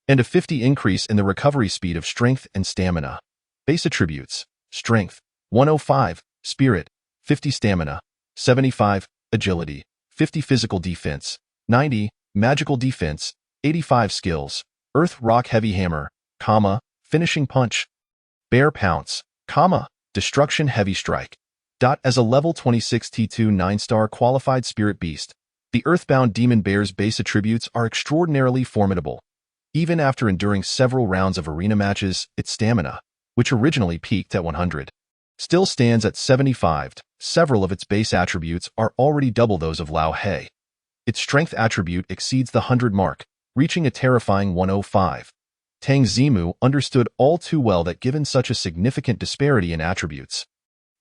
and a 50 increase in the recovery speed of strength and stamina. Base attributes: Strength, 105, Spirit, 50 Stamina, 75, Agility, 50 Physical Defense, 90, Magical Defense, 85 Skills, Earth Rock Heavy Hammer, Finishing Punch, Bear Pounce, Destruction Heavy Strike. As a level 26 T2 9-star qualified spirit beast, the Earthbound Demon Bear's base attributes are extraordinarily formidable. Even after enduring several rounds of arena matches, its stamina, which originally peaked at 100, still stands at 75. Several of its base attributes are already double those of Lao He. Its strength attribute exceeds the 100 mark, reaching a terrifying 105. Tang Zimu understood all too well that given such a significant disparity in attributes,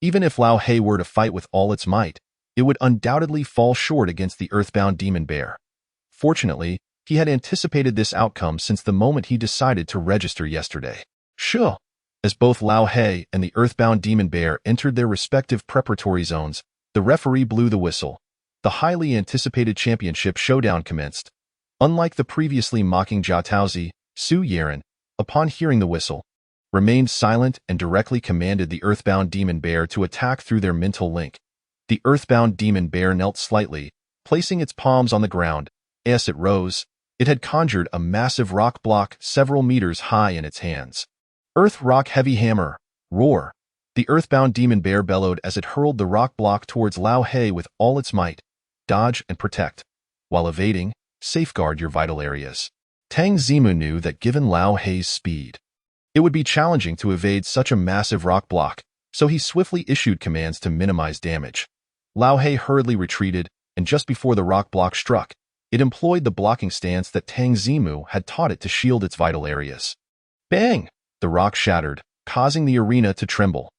even if Lao He were to fight with all its might, it would undoubtedly fall short against the Earthbound Demon Bear. Fortunately, he had anticipated this outcome since the moment he decided to register yesterday. Sure. As both Lao He and the Earthbound Demon Bear entered their respective preparatory zones, the referee blew the whistle. The highly anticipated championship showdown commenced. Unlike the previously mocking Jia Taozi, Su Yiren, upon hearing the whistle, remained silent and directly commanded the Earthbound Demon Bear to attack through their mental link. The Earthbound Demon Bear knelt slightly, placing its palms on the ground. As it rose, it had conjured a massive rock block several meters high in its hands. Earth Rock Heavy Hammer, Roar. The Earthbound Demon Bear bellowed as it hurled the rock block towards Lao He with all its might. Dodge and protect. While evading, safeguard your vital areas. Tang Zimu knew that given Lao He's speed, it would be challenging to evade such a massive rock block, so he swiftly issued commands to minimize damage. Lao He hurriedly retreated, and just before the rock block struck, it employed the blocking stance that Tang Zimu had taught it to shield its vital areas. Bang! The rock shattered, causing the arena to tremble.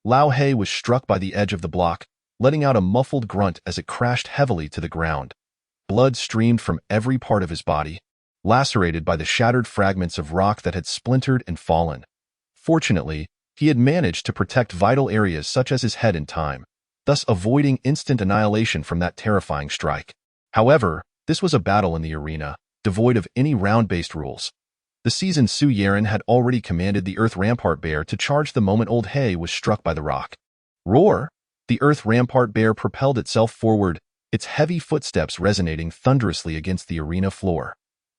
Lao He was struck by the edge of the block, letting out a muffled grunt as it crashed heavily to the ground. Blood streamed from every part of his body, lacerated by the shattered fragments of rock that had splintered and fallen. Fortunately, he had managed to protect vital areas such as his head in time, thus avoiding instant annihilation from that terrifying strike. However, this was a battle in the arena, devoid of any round-based rules. The seasoned Su Yiren had already commanded the Earth Rampart Bear to charge the moment Old He was struck by the rock. Roar! The Earth Rampart Bear propelled itself forward, its heavy footsteps resonating thunderously against the arena floor.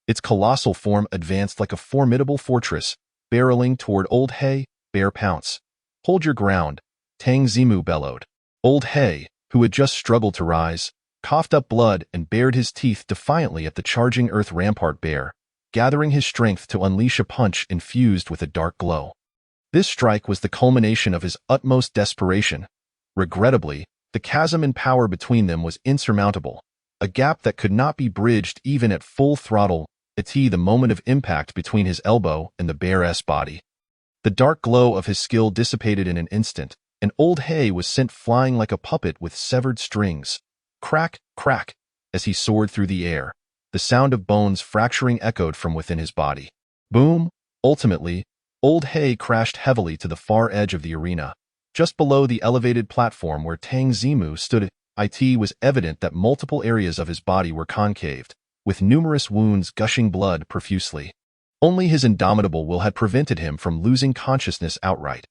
Its colossal form advanced like a formidable fortress, barreling toward Old He. Bear Pounce. Hold your ground, Tang Zimu bellowed. Old He, who had just struggled to rise, coughed up blood and bared his teeth defiantly at the charging Earth Rampart Bear, gathering his strength to unleash a punch infused with a dark glow. This strike was the culmination of his utmost desperation. Regrettably, the chasm in power between them was insurmountable, a gap that could not be bridged even at full throttle. The moment of impact between his elbow and the bear's body. The dark glow of his skill dissipated in an instant, and Old Hay was sent flying like a puppet with severed strings. Crack, crack, as he soared through the air. The sound of bones fracturing echoed from within his body. Boom! Ultimately, Old Hay crashed heavily to the far edge of the arena. Just below the elevated platform where Tang Zimu stood, it was evident that multiple areas of his body were concaved, with numerous wounds gushing blood profusely. Only his indomitable will had prevented him from losing consciousness outright.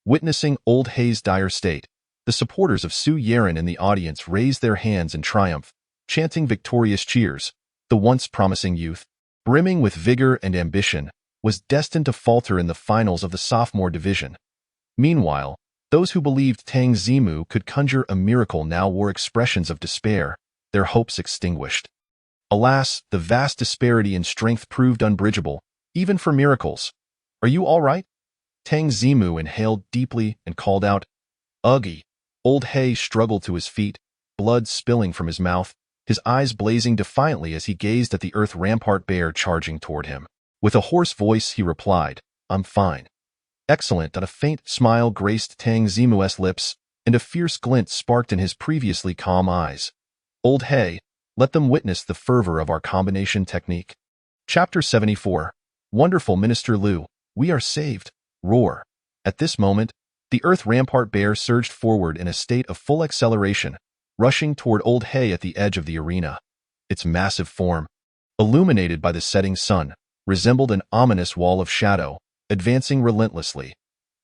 Witnessing Old Hay's dire state, the supporters of Su Yeren in the audience raised their hands in triumph, chanting victorious cheers. The once promising youth, brimming with vigor and ambition, was destined to falter in the finals of the sophomore division. Meanwhile, those who believed Tang Zimu could conjure a miracle now wore expressions of despair, their hopes extinguished. Alas, the vast disparity in strength proved unbridgeable, even for miracles. "Are you all right?" Tang Zimu inhaled deeply and called out, "Uggy." Old Hay struggled to his feet, blood spilling from his mouth, his eyes blazing defiantly as he gazed at the Earth Rampart bear charging toward him. With a hoarse voice, he replied, "I'm fine." "Excellent." A faint smile graced Tang Zimu's lips, and a fierce glint sparked in his previously calm eyes. "Old Hay, let them witness the fervor of our combination technique." Chapter 74. Wonderful Minister Lu, we are saved. Roar. At this moment, the Earth Rampart bear surged forward in a state of full acceleration, rushing toward Old Hay at the edge of the arena. Its massive form, illuminated by the setting sun, resembled an ominous wall of shadow, advancing relentlessly.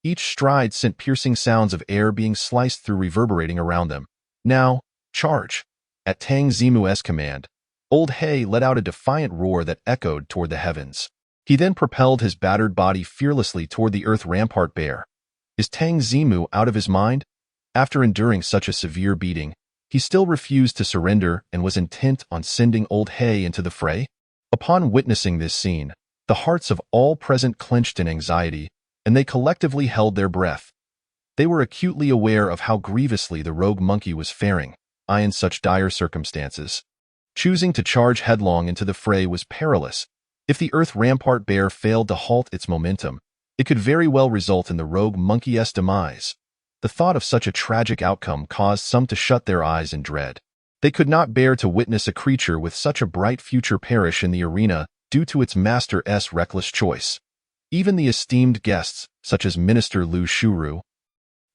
Each stride sent piercing sounds of air being sliced through reverberating around them. "Now, charge!" At Tang Zimu's command, Old Hay let out a defiant roar that echoed toward the heavens. He then propelled his battered body fearlessly toward the Earth Rampart bear. Is Tang Zimu out of his mind? After enduring such a severe beating, he still refused to surrender and was intent on sending Old Hay into the fray? Upon witnessing this scene, the hearts of all present clenched in anxiety, and they collectively held their breath. They were acutely aware of how grievously the rogue monkey was faring, in such dire circumstances. Choosing to charge headlong into the fray was perilous. If the Earth Rampart bear failed to halt its momentum, it could very well result in the rogue monkey's demise. The thought of such a tragic outcome caused some to shut their eyes in dread. They could not bear to witness a creature with such a bright future perish in the arena due to its master's reckless choice. Even the esteemed guests, such as Minister Lu Shuru,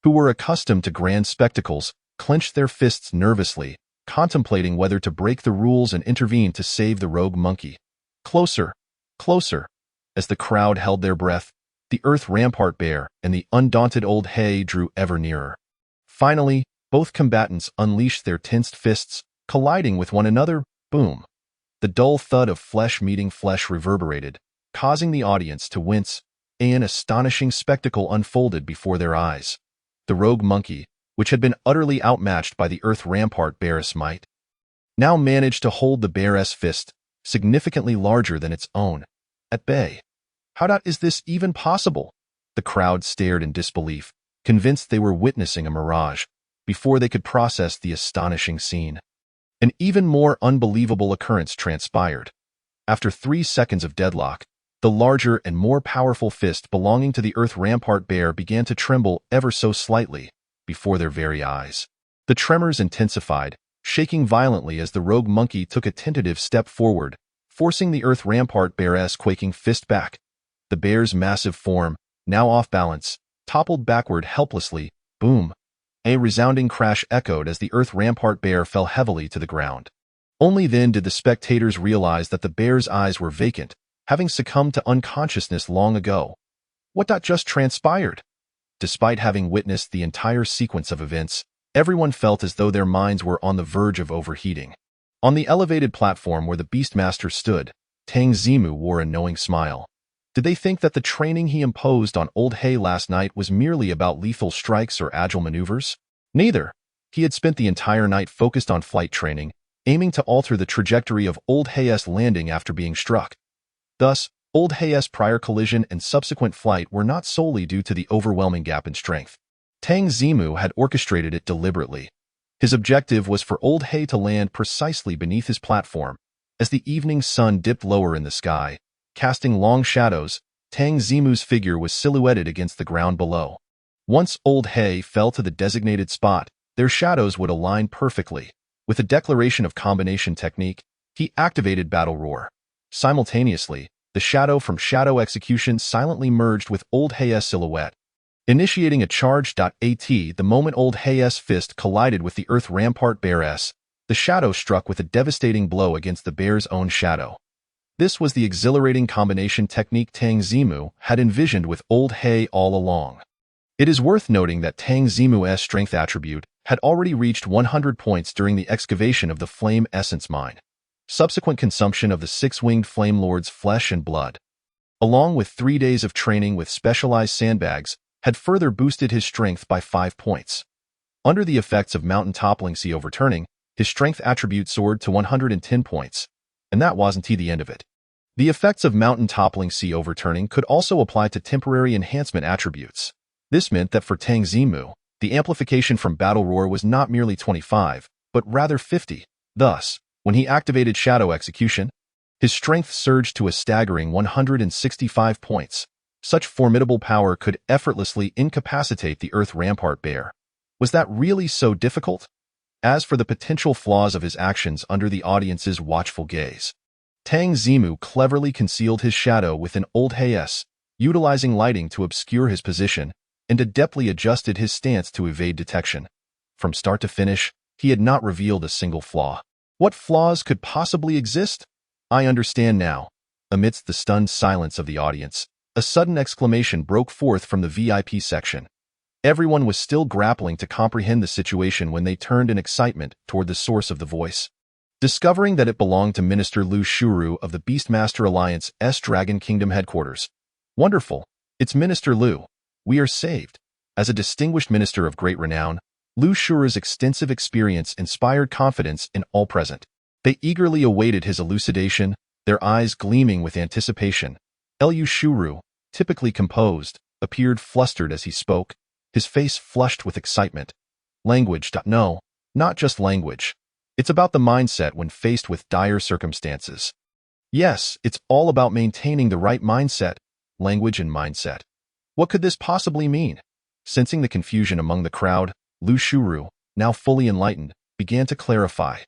who were accustomed to grand spectacles, clenched their fists nervously, contemplating whether to break the rules and intervene to save the rogue monkey. Closer, closer. As the crowd held their breath, the Earth Rampart bear and the undaunted Old Hay drew ever nearer. Finally, both combatants unleashed their tensed fists, colliding with one another. Boom. The dull thud of flesh meeting flesh reverberated, causing the audience to wince. An astonishing spectacle unfolded before their eyes. The rogue monkey, which had been utterly outmatched by the Earth Rampart bear's might, now managed to hold the bear's fist, significantly larger than its own, at bay. How is this even possible? The crowd stared in disbelief, convinced they were witnessing a mirage, before they could process the astonishing scene. An even more unbelievable occurrence transpired. After 3 seconds of deadlock, the larger and more powerful fist belonging to the Earth Rampart bear began to tremble ever so slightly before their very eyes. The tremors intensified, shaking violently as the rogue monkey took a tentative step forward, forcing the Earth Rampart bear's quaking fist back. The bear's massive form, now off balance, toppled backward helplessly. Boom. A resounding crash echoed as the Earth Rampart bear fell heavily to the ground. Only then did the spectators realize that the bear's eyes were vacant, having succumbed to unconsciousness long ago. What just transpired? Despite having witnessed the entire sequence of events, everyone felt as though their minds were on the verge of overheating. On the elevated platform where the Beastmaster stood, Tang Zimu wore a knowing smile. Did they think that the training he imposed on Old Hay last night was merely about lethal strikes or agile maneuvers? Neither. He had spent the entire night focused on flight training, aiming to alter the trajectory of Old Hay's landing after being struck. Thus, Old Hay's prior collision and subsequent flight were not solely due to the overwhelming gap in strength. Tang Zimu had orchestrated it deliberately. His objective was for Old Hay to land precisely beneath his platform. As the evening sun dipped lower in the sky, casting long shadows, Tang Zimu's figure was silhouetted against the ground below. Once Old Hay fell to the designated spot, their shadows would align perfectly. With a declaration of combination technique, he activated Battle Roar. Simultaneously, the shadow from Shadow Execution silently merged with Old Hay's silhouette, initiating a charge. At the moment Old Hay's fist collided with the Earth Rampart Bear's, the shadow struck with a devastating blow against the bear's own shadow. This was the exhilarating combination technique Tang Zimu had envisioned with Old Hay all along. It is worth noting that Tang Zimu's strength attribute had already reached 100 points during the excavation of the Flame Essence Mine. Subsequent consumption of the six-winged Flame Lord's flesh and blood, along with 3 days of training with specialized sandbags, had further boosted his strength by 5 points. Under the effects of Mountain Toppling Sea Overturning, his strength attribute soared to 110 points, and that wasn't the end of it. The effects of Mountain Toppling Sea Overturning could also apply to temporary enhancement attributes. This meant that for Tang Zimu, the amplification from Battle Roar was not merely 25, but rather 50. Thus, when he activated Shadow Execution, his strength surged to a staggering 165 points. Such formidable power could effortlessly incapacitate the Earth Rampart Bear. Was that really so difficult? As for the potential flaws of his actions under the audience's watchful gaze, Tang Zimu cleverly concealed his shadow within Old Hay's, utilizing lighting to obscure his position, and adeptly adjusted his stance to evade detection. From start to finish, he had not revealed a single flaw. What flaws could possibly exist? I understand now. Amidst the stunned silence of the audience, a sudden exclamation broke forth from the VIP section. Everyone was still grappling to comprehend the situation when they turned in excitement toward the source of the voice. Discovering that it belonged to Minister Lu Shuru of the Beastmaster Alliance's Dragon Kingdom headquarters. Wonderful. It's Minister Lu. We are saved. As a distinguished minister of great renown, Lu Shuru's extensive experience inspired confidence in all present. They eagerly awaited his elucidation, their eyes gleaming with anticipation. Lu Shuru, typically composed, appeared flustered as he spoke, his face flushed with excitement. Language. No, not just language. It's about the mindset when faced with dire circumstances. Yes, it's all about maintaining the right mindset, language and mindset. What could this possibly mean? Sensing the confusion among the crowd, Lu Shuru, now fully enlightened, began to clarify.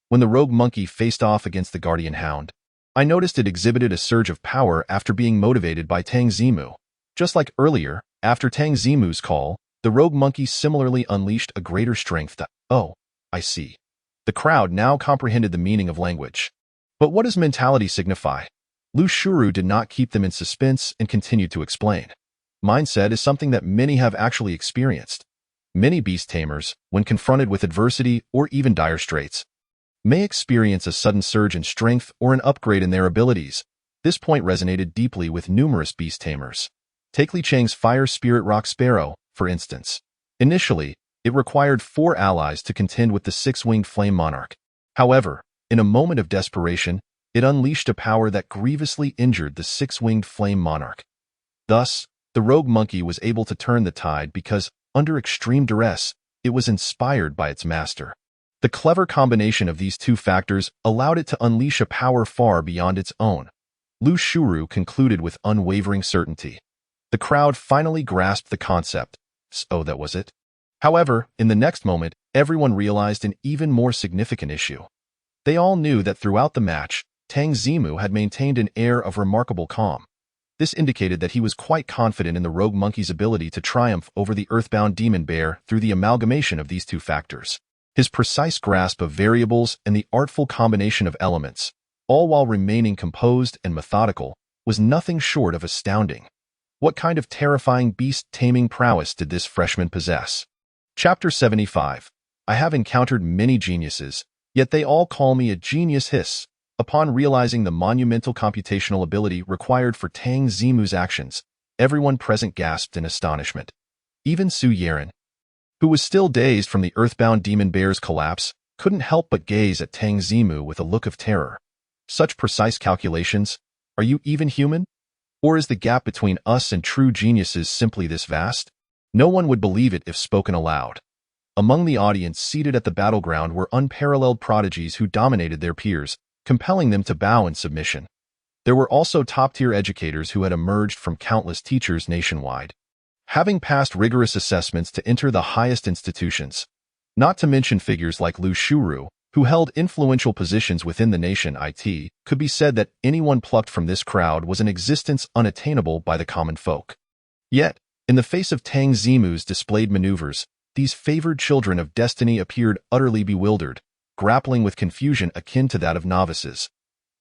When the rogue monkey faced off against the guardian hound, I noticed it exhibited a surge of power after being motivated by Tang Zimu. Just like earlier, after Tang Zimu's call, the rogue monkey similarly unleashed a greater strength. Oh, I see. The crowd now comprehended the meaning of language. But what does mentality signify? Lu Shuru did not keep them in suspense and continued to explain. Mindset is something that many have actually experienced. Many beast tamers, when confronted with adversity or even dire straits, may experience a sudden surge in strength or an upgrade in their abilities. This point resonated deeply with numerous beast tamers. Take Li Chang's Fire Spirit Rock Sparrow, for instance. Initially, it required 4 allies to contend with the 6-winged Flame Monarch. However, in a moment of desperation, it unleashed a power that grievously injured the 6-winged Flame Monarch. Thus, the rogue monkey was able to turn the tide because, under extreme duress, it was inspired by its master. The clever combination of these two factors allowed it to unleash a power far beyond its own. Lu Shuru concluded with unwavering certainty. The crowd finally grasped the concept. So that was it. However, in the next moment, everyone realized an even more significant issue. They all knew that throughout the match, Tang Zimu had maintained an air of remarkable calm. This indicated that he was quite confident in the rogue monkey's ability to triumph over the earthbound demon bear through the amalgamation of these two factors. His precise grasp of variables and the artful combination of elements, all while remaining composed and methodical, was nothing short of astounding. What kind of terrifying beast-taming prowess did this freshman possess? Chapter 75. I have encountered many geniuses, yet they all call me a genius. Upon realizing the monumental computational ability required for Tang Zimu's actions, everyone present gasped in astonishment. Even Su Yaren, who was still dazed from the earthbound demon bear's collapse, couldn't help but gaze at Tang Zimu with a look of terror. Such precise calculations? Are you even human? Or is the gap between us and true geniuses simply this vast? No one would believe it if spoken aloud. Among the audience seated at the battleground were unparalleled prodigies who dominated their peers, compelling them to bow in submission. There were also top-tier educators who had emerged from countless teachers nationwide. having passed rigorous assessments to enter the highest institutions. Not to mention figures like Lu Shuru, who held influential positions within the nation. It could be said that anyone plucked from this crowd was an existence unattainable by the common folk. Yet, in the face of Tang Zimu's displayed maneuvers, these favored children of destiny appeared utterly bewildered, grappling with confusion akin to that of novices.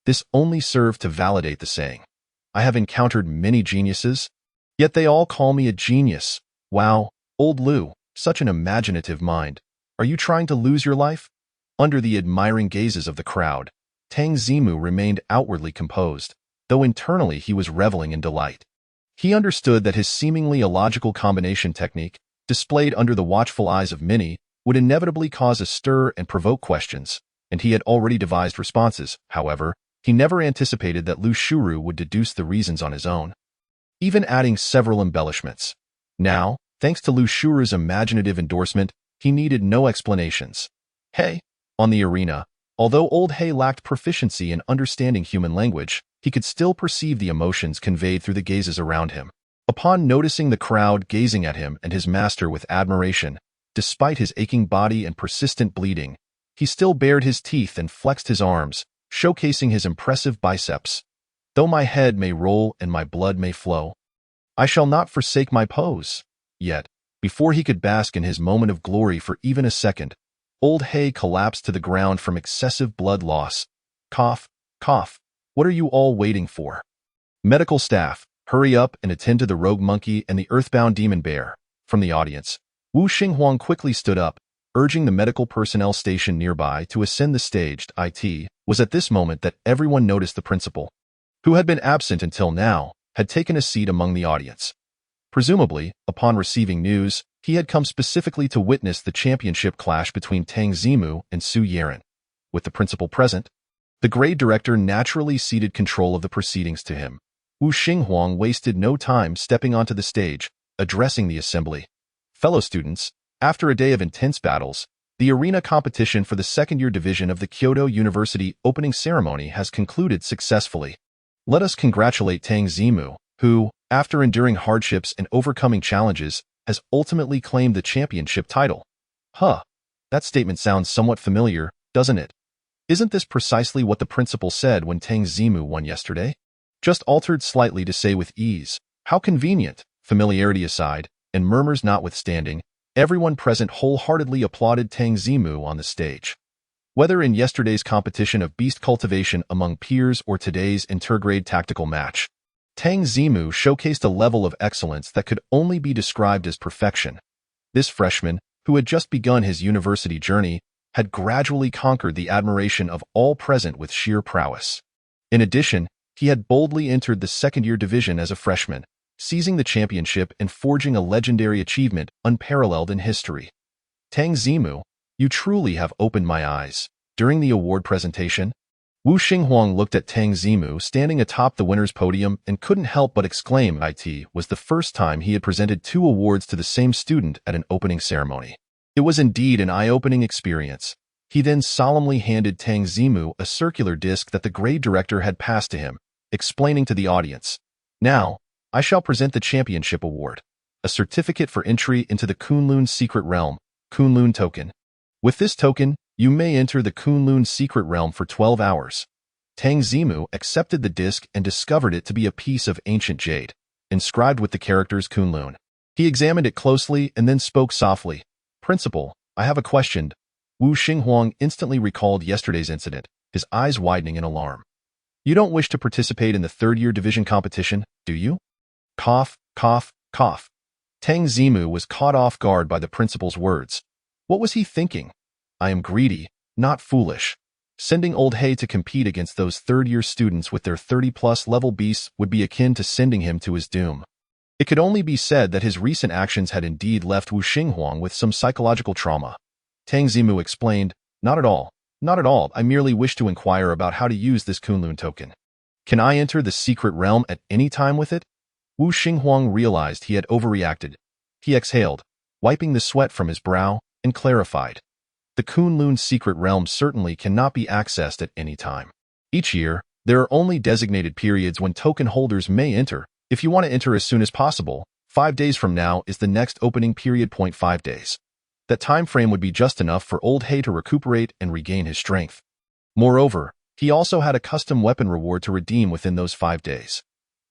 This only served to validate the saying, "I have encountered many geniuses, yet they all call me a genius. Wow, old Lu, such an imaginative mind. Are you trying to lose your life?" Under the admiring gazes of the crowd, Tang Zimu remained outwardly composed, though internally he was reveling in delight. He understood that his seemingly illogical combination technique, displayed under the watchful eyes of many, would inevitably cause a stir and provoke questions, and he had already devised responses. However, he never anticipated that Lu Shuru would deduce the reasons on his own, even adding several embellishments. Now, thanks to Lu Shuru's imaginative endorsement, he needed no explanations. Hey, on the arena, although old He lacked proficiency in understanding human language, he could still perceive the emotions conveyed through the gazes around him. Upon noticing the crowd gazing at him and his master with admiration, despite his aching body and persistent bleeding, he still bared his teeth and flexed his arms, showcasing his impressive biceps. "Though my head may roll and my blood may flow, I shall not forsake my pose." Yet, before he could bask in his moment of glory for even a second, old He collapsed to the ground from excessive blood loss. Cough, cough. What are you all waiting for? Medical staff, hurry up and attend to the rogue monkey and the earthbound demon bear. From the audience, Wu Xinghuang quickly stood up, urging the medical personnel stationed nearby to ascend the stage. It was at this moment that everyone noticed the principal, who had been absent until now, had taken a seat among the audience. Presumably, upon receiving news, he had come specifically to witness the championship clash between Tang Zimu and Su Yeren. With the principal present, the grade director naturally ceded control of the proceedings to him. Wu Xinghuang wasted no time stepping onto the stage, addressing the assembly. Fellow students, after a day of intense battles, the arena competition for the second-year division of the Kyoto University opening ceremony has concluded successfully. Let us congratulate Tang Zimu, who, after enduring hardships and overcoming challenges, has ultimately claimed the championship title. That statement sounds somewhat familiar, doesn't it? Isn't this precisely what the principal said when Tang Zimu won yesterday? Just altered slightly to say with ease. How convenient. Familiarity aside, and murmurs notwithstanding, everyone present wholeheartedly applauded Tang Zimu on the stage. Whether in yesterday's competition of beast cultivation among peers or today's intergrade tactical match, Tang Zimu showcased a level of excellence that could only be described as perfection. This freshman, who had just begun his university journey, had gradually conquered the admiration of all present with sheer prowess. In addition, he had boldly entered the second-year division as a freshman, seizing the championship and forging a legendary achievement unparalleled in history. Tang Zimu, you truly have opened my eyes. During the award presentation, Wu Xinghuang looked at Tang Zimu standing atop the winner's podium and couldn't help but exclaim it was the first time he had presented 2 awards to the same student at an opening ceremony. It was indeed an eye-opening experience. He then solemnly handed Tang Zimu a circular disc that the grade director had passed to him, explaining to the audience, "Now, I shall present the championship award, a certificate for entry into the Kunlun Secret Realm, Kunlun Token. With this token, you may enter the Kunlun Secret Realm for 12 hours. Tang Zimu accepted the disc and discovered it to be a piece of ancient jade, inscribed with the characters Kunlun. He examined it closely and then spoke softly. "Principal, I have a question." Wu Xinghuang instantly recalled yesterday's incident, his eyes widening in alarm. "You don't wish to participate in the third-year division competition, do you?" Cough, cough, cough. Tang Zimu was caught off guard by the principal's words. What was he thinking? I am greedy, not foolish. Sending old He to compete against those third-year students with their 30-plus level beasts would be akin to sending him to his doom. It could only be said that his recent actions had indeed left Wu Xinghuang with some psychological trauma. Tang Zimu explained, Not at all. Not at all. I merely wish to inquire about how to use this Kunlun token. Can I enter the secret realm at any time with it?" Wu Xinghuang realized he had overreacted. He exhaled, wiping the sweat from his brow, and clarified. The Kunlun secret realm certainly cannot be accessed at any time. Each year, there are only designated periods when token holders may enter. If you want to enter as soon as possible, 5 days from now is the next opening period. 5 days. That time frame would be just enough for old He to recuperate and regain his strength. Moreover, he also had a custom weapon reward to redeem within those 5 days.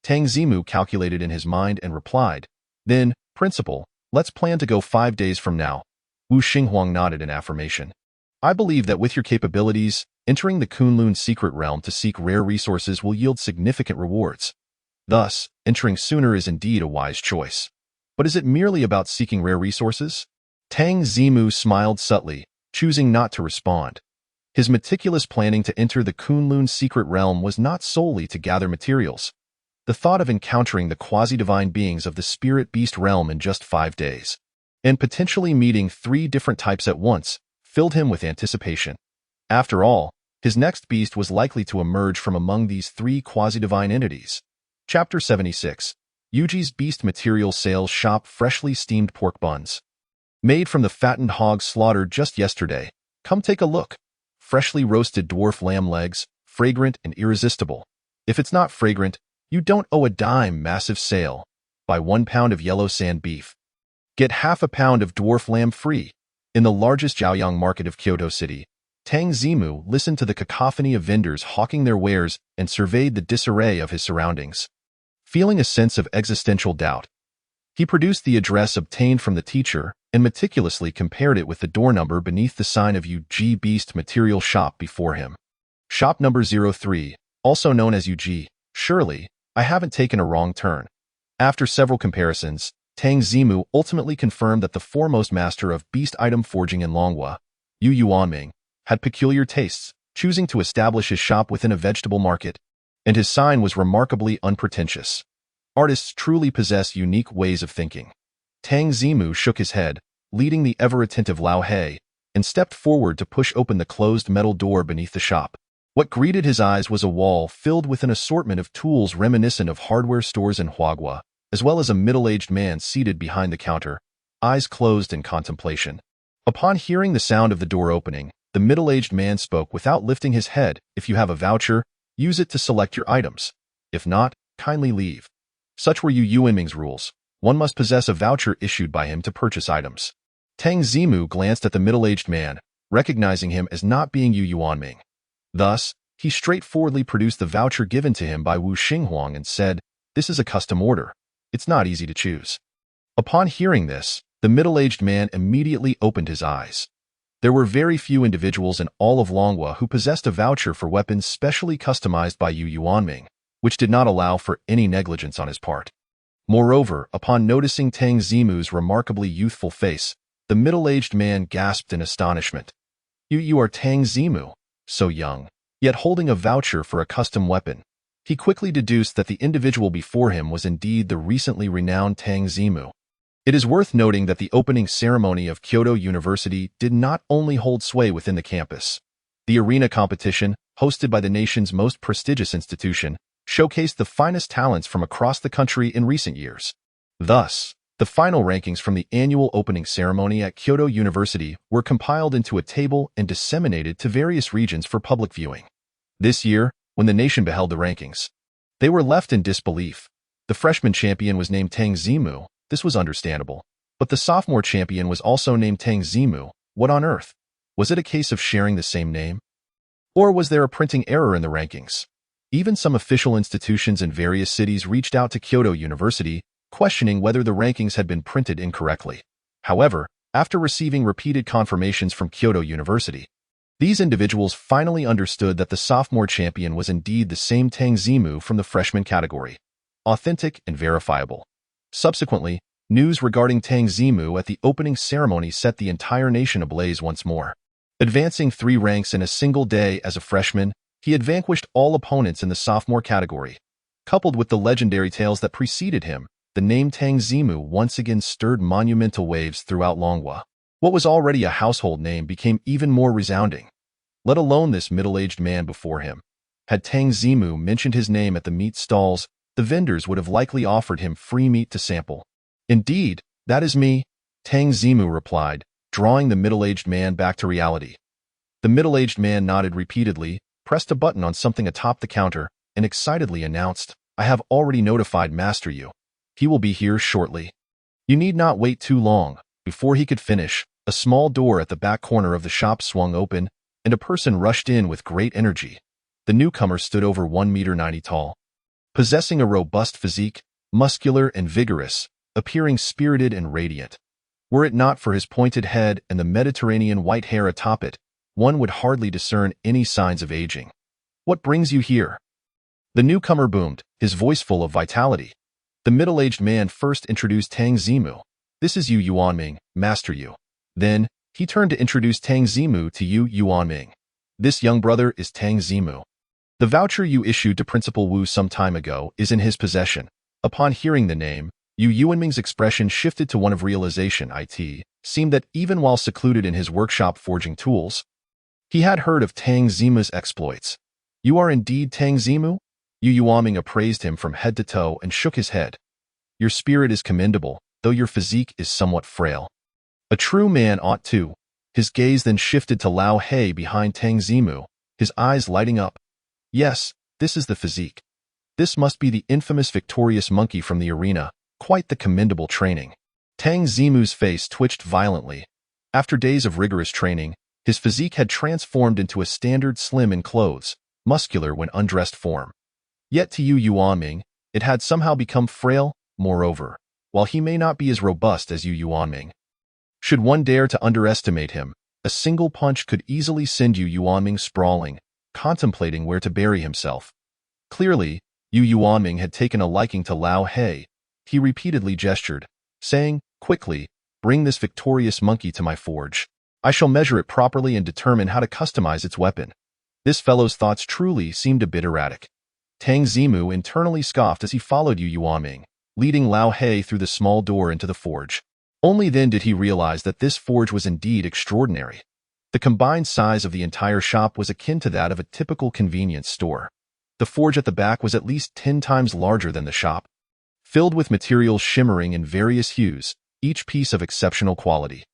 Tang Zimu calculated in his mind and replied, "Then, Principal, let's plan to go 5 days from now." Wu Xinghuang nodded in affirmation. "I believe that with your capabilities, entering the Kunlun secret realm to seek rare resources will yield significant rewards. Thus, entering sooner is indeed a wise choice. But is it merely about seeking rare resources?" Tang Zimu smiled subtly, choosing not to respond. His meticulous planning to enter the Kunlun secret realm was not solely to gather materials. The thought of encountering the quasi-divine beings of the spirit beast realm in just 5 days, and potentially meeting 3 different types at once, filled him with anticipation. After all, his next beast was likely to emerge from among these 3 quasi-divine entities. Chapter 76. Yuji's Beast Material Sales Shop. Freshly steamed pork buns. Made from the fattened hog slaughtered just yesterday. Come take a look. Freshly roasted dwarf lamb legs, fragrant and irresistible. If it's not fragrant, you don't owe a dime. Massive sale. Buy 1 pound of yellow sand beef. Get half a pound of dwarf lamb free. In the largest Jiaoyang market of Kyoto City, Tang Zimu listened to the cacophony of vendors hawking their wares and surveyed the disarray of his surroundings. Feeling a sense of existential doubt, he produced the address obtained from the teacher and meticulously compared it with the door number beneath the sign of UG Beast Material Shop before him. Shop number 03, also known as UG. Surely, I haven't taken a wrong turn. After several comparisons, Tang Zimu ultimately confirmed that the foremost master of beast item forging in Longhua, Yu Yuanming, had peculiar tastes, choosing to establish his shop within a vegetable market, and his sign was remarkably unpretentious. Artists truly possess unique ways of thinking. Tang Zimu shook his head, leading the ever-attentive Lao He, and stepped forward to push open the closed metal door beneath the shop. What greeted his eyes was a wall filled with an assortment of tools reminiscent of hardware stores in Huaguo, as well as a middle-aged man seated behind the counter, eyes closed in contemplation. Upon hearing the sound of the door opening, the middle-aged man spoke without lifting his head. "If you have a voucher, use it to select your items. If not, kindly leave." Such were Yu Yuanming's rules. One must possess a voucher issued by him to purchase items. Tang Zimu glanced at the middle-aged man, recognizing him as not being Yu Yuanming. Thus, he straightforwardly produced the voucher given to him by Wu Xinghuang and said, "This is a custom order. It's not easy to choose." Upon hearing this, the middle-aged man immediately opened his eyes. There were very few individuals in all of Longhua who possessed a voucher for weapons specially customized by Yu Yuanming, which did not allow for any negligence on his part. Moreover, upon noticing Tang Zimu's remarkably youthful face, the middle-aged man gasped in astonishment. You are Tang Zimu, so young, yet holding a voucher for a custom weapon." He quickly deduced that the individual before him was indeed the recently renowned Tang Zimu. It is worth noting that the opening ceremony of Kyoto University did not only hold sway within the campus. The arena competition, hosted by the nation's most prestigious institution, showcased the finest talents from across the country in recent years. Thus, the final rankings from the annual opening ceremony at Kyoto University were compiled into a table and disseminated to various regions for public viewing. This year, when the nation beheld the rankings, they were left in disbelief. The freshman champion was named Tang Zimu. This was understandable. But the sophomore champion was also named Tang Zimu. What on earth? Was it a case of sharing the same name? Or was there a printing error in the rankings? Even some official institutions in various cities reached out to Kyoto University, questioning whether the rankings had been printed incorrectly. However, after receiving repeated confirmations from Kyoto University, these individuals finally understood that the sophomore champion was indeed the same Tang Zimu from the freshman category, authentic and verifiable. Subsequently, news regarding Tang Zimu at the opening ceremony set the entire nation ablaze once more. Advancing 3 ranks in a single day as a freshman, he had vanquished all opponents in the sophomore category. Coupled with the legendary tales that preceded him, the name Tang Zimu once again stirred monumental waves throughout Longhua. What was already a household name became even more resounding, let alone this middle-aged man before him. Had Tang Zimu mentioned his name at the meat stalls, the vendors would have likely offered him free meat to sample. "Indeed, that is me," Tang Zimu replied, drawing the middle-aged man back to reality. The middle-aged man nodded repeatedly, pressed a button on something atop the counter, and excitedly announced, "I have already notified Master Yu. He will be here shortly. You need not wait too long. Before he could finish, a small door at the back corner of the shop swung open, and a person rushed in with great energy. The newcomer stood over 1.90 meters tall. Possessing a robust physique, muscular and vigorous, appearing spirited and radiant. Were it not for his pointed head and the Mediterranean white hair atop it, one would hardly discern any signs of aging. What brings you here? The newcomer boomed, his voice full of vitality. The middle-aged man first introduced Tang Zimu. This is Yu Yuanming, Master Yu. Then, he turned to introduce Tang Zimu to Yu Yuanming. This young brother is Tang Zimu. The voucher you issued to Principal Wu some time ago is in his possession. Upon hearing the name, Yu Yuanming's expression shifted to one of realization. It seemed that even while secluded in his workshop forging tools, he had heard of Tang Zimu's exploits. You are indeed Tang Zimu? Yu Yuanming appraised him from head to toe and shook his head. Your spirit is commendable, though your physique is somewhat frail. A true man ought to. His gaze then shifted to Lao He behind Tang Zimu, his eyes lighting up. Yes, this is the physique. This must be the infamous victorious monkey from the arena, quite the commendable training. Tang Zimu's face twitched violently. After days of rigorous training, his physique had transformed into a standard slim in clothes, muscular when undressed form. Yet to Yu Yuanming, it had somehow become frail. Moreover, while he may not be as robust as Yu Yuanming, should one dare to underestimate him, a single punch could easily send Yu Yuanming sprawling, contemplating where to bury himself. Clearly, Yu Yuanming had taken a liking to Lao He. He repeatedly gestured, saying, quickly, bring this victorious monkey to my forge. I shall measure it properly and determine how to customize its weapon. This fellow's thoughts truly seemed a bit erratic. Tang Zimu internally scoffed as he followed Yu Yuanming, leading Lao He through the small door into the forge. Only then did he realize that this forge was indeed extraordinary. The combined size of the entire shop was akin to that of a typical convenience store. The forge at the back was at least 10 times larger than the shop, filled with materials shimmering in various hues, each piece of exceptional quality.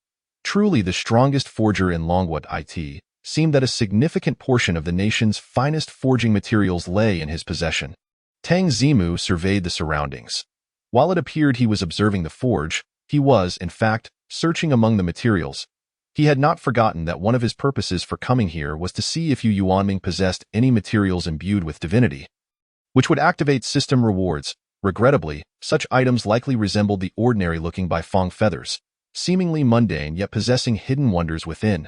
Truly the strongest forger in Longwood. It seemed that a significant portion of the nation's finest forging materials lay in his possession. Tang Zimu surveyed the surroundings. While it appeared he was observing the forge, he was, in fact, searching among the materials. He had not forgotten that one of his purposes for coming here was to see if Yu Yuanming possessed any materials imbued with divinity, which would activate system rewards. Regrettably, such items likely resembled the ordinary-looking Baifeng feathers, seemingly mundane yet possessing hidden wonders within.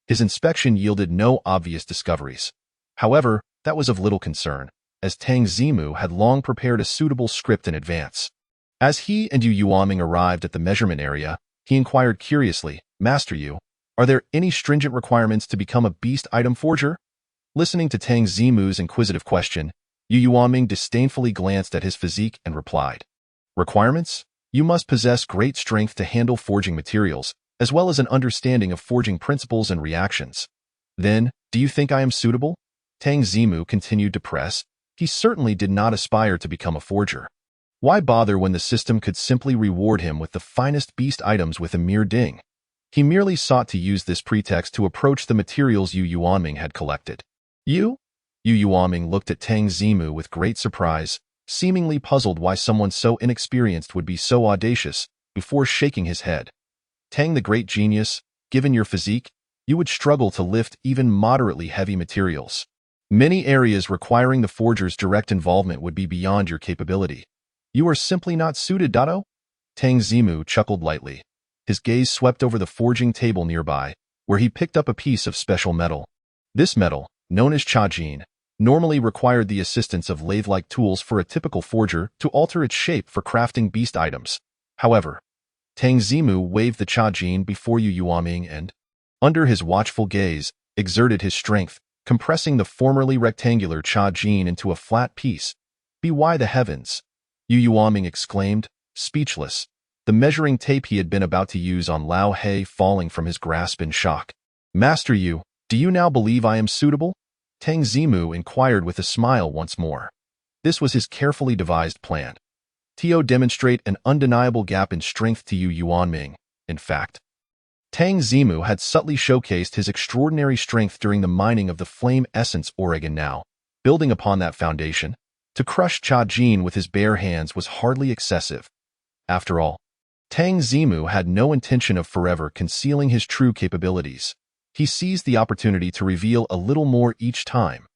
His inspection yielded no obvious discoveries. However, that was of little concern, as Tang Zimu had long prepared a suitable script in advance. As he and Yu Yuanming arrived at the measurement area, he inquired curiously, Master Yu, are there any stringent requirements to become a beast item forger? Listening to Tang Zimu's inquisitive question, Yu Yuanming disdainfully glanced at his physique and replied, Requirements? You must possess great strength to handle forging materials, as well as an understanding of forging principles and reactions. Then, do you think I am suitable? Tang Zimu continued to press. He certainly did not aspire to become a forger. Why bother when the system could simply reward him with the finest beast items with a mere ding? He merely sought to use this pretext to approach the materials Yu Yuanming had collected. You? Yu Yuanming looked at Tang Zimu with great surprise, seemingly puzzled why someone so inexperienced would be so audacious, before shaking his head. Tang the great genius, given your physique, you would struggle to lift even moderately heavy materials. Many areas requiring the forger's direct involvement would be beyond your capability. You are simply not suited, Dato? Tang Zimu chuckled lightly. His gaze swept over the forging table nearby, where he picked up a piece of special metal. This metal, known as Chajin, normally required the assistance of lathe-like tools for a typical forger to alter its shape for crafting beast items. However, Tang Zimu waved the Chajin before Yu Yuanming and, under his watchful gaze, exerted his strength, compressing the formerly rectangular Chajin into a flat piece. By the heavens! Yu Yuanming exclaimed, speechless, the measuring tape he had been about to use on Lao He falling from his grasp in shock. Master Yu, do you now believe I am suitable? Tang Zimu inquired with a smile once more. This was his carefully devised plan. To demonstrate an undeniable gap in strength to Yu Yuanming. In fact, Tang Zimu had subtly showcased his extraordinary strength during the mining of the Flame Essence ore. Now, building upon that foundation, To crush Cha Jin with his bare hands was hardly excessive. After all, Tang Zimu had no intention of forever concealing his true capabilities. He seized the opportunity to reveal a little more each time.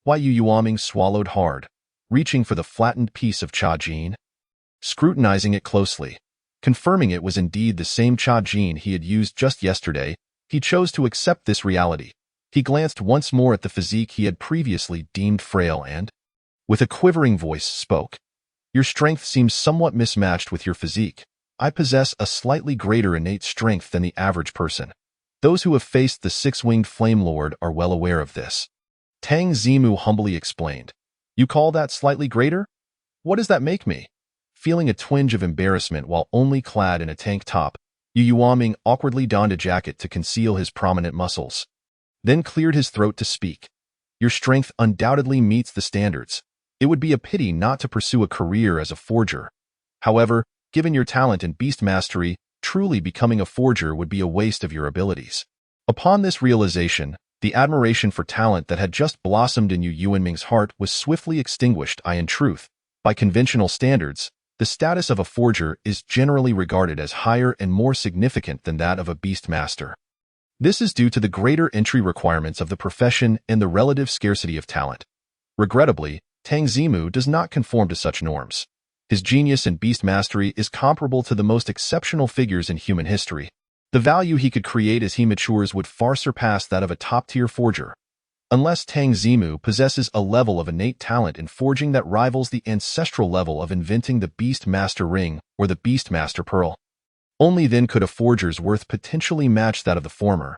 Yu Yuaming swallowed hard, reaching for the flattened piece of Cha Jin. Scrutinizing it closely, confirming it was indeed the same Cha Jin he had used just yesterday, he chose to accept this reality. He glanced once more at the physique he had previously deemed frail and, with a quivering voice, spoke. Your strength seems somewhat mismatched with your physique. I possess a slightly greater innate strength than the average person. Those who have faced the six-winged Flame Lord are well aware of this. Tang Zimu humbly explained. You call that slightly greater? What does that make me? Feeling a twinge of embarrassment while only clad in a tank top, Yu Yuaming awkwardly donned a jacket to conceal his prominent muscles, then cleared his throat to speak. Your strength undoubtedly meets the standards. It would be a pity not to pursue a career as a forger. However, given your talent and beast mastery, truly becoming a forger would be a waste of your abilities. Upon this realization, the admiration for talent that had just blossomed in Yu Yuanming's heart was swiftly extinguished. In truth, by conventional standards, the status of a forger is generally regarded as higher and more significant than that of a beast master. This is due to the greater entry requirements of the profession and the relative scarcity of talent. Regrettably, Tang Zimu does not conform to such norms. His genius and beast mastery is comparable to the most exceptional figures in human history. The value he could create as he matures would far surpass that of a top-tier forger. Unless Tang Zimu possesses a level of innate talent in forging that rivals the ancestral level of inventing the Beast Master Ring or the Beast Master Pearl. Only then could a forger's worth potentially match that of the former.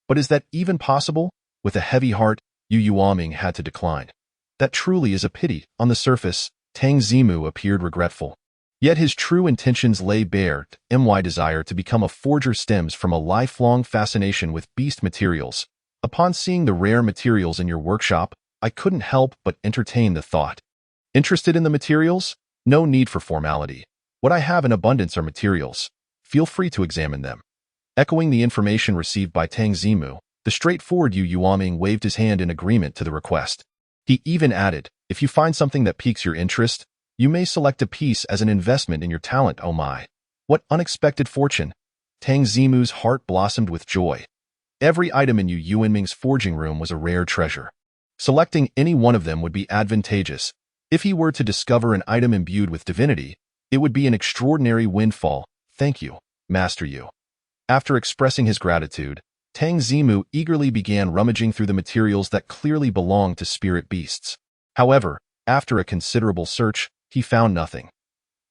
But is that even possible? With a heavy heart, Yu Yuaming had to decline. That truly is a pity. On the surface, Tang Zimu appeared regretful. Yet his true intentions lay bare. My desire to become a forger stems from a lifelong fascination with beast materials. Upon seeing the rare materials in your workshop, I couldn't help but entertain the thought. Interested in the materials? No need for formality. What I have in abundance are materials. Feel free to examine them. Echoing the information received by Tang Zimu, the straightforward Yu Yuaming waved his hand in agreement to the request. He even added, if you find something that piques your interest, you may select a piece as an investment in your talent. Oh my! What unexpected fortune! Tang Zimu's heart blossomed with joy. Every item in Yu Yuanming's forging room was a rare treasure. Selecting any one of them would be advantageous. If he were to discover an item imbued with divinity, it would be an extraordinary windfall. Thank you, Master Yu. After expressing his gratitude, Tang Zimu eagerly began rummaging through the materials that clearly belonged to spirit beasts. However, after a considerable search, he found nothing.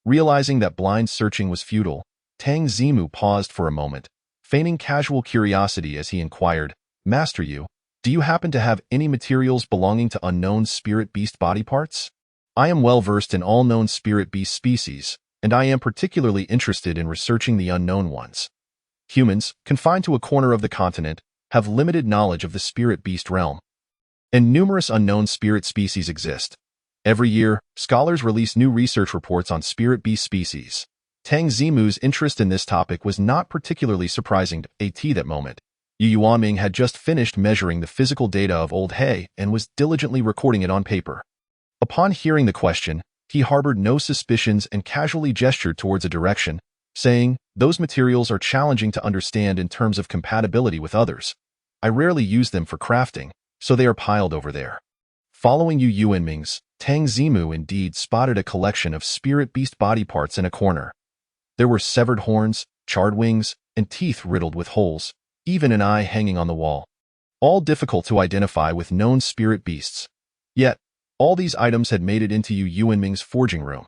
Realizing that blind searching was futile, Tang Zimu paused for a moment, feigning casual curiosity as he inquired, Master Yu, do you happen to have any materials belonging to unknown spirit beast body parts? I am well versed in all known spirit beast species, and I am particularly interested in researching the unknown ones. Humans, confined to a corner of the continent, have limited knowledge of the spirit beast realm. And numerous unknown spirit species exist. Every year, scholars release new research reports on spirit beast species. Tang Zimu's interest in this topic was not particularly surprising to that moment. Yu Yuaming had just finished measuring the physical data of Old He and was diligently recording it on paper. Upon hearing the question, he harbored no suspicions and casually gestured towards a direction, saying, those materials are challenging to understand in terms of compatibility with others. I rarely use them for crafting, so they are piled over there. Following Yu Yuanming's, Tang Zimu indeed spotted a collection of spirit beast body parts in a corner. There were severed horns, charred wings, and teeth riddled with holes, even an eye hanging on the wall. All difficult to identify with known spirit beasts. Yet, all these items had made it into Yu Yuanming's forging room.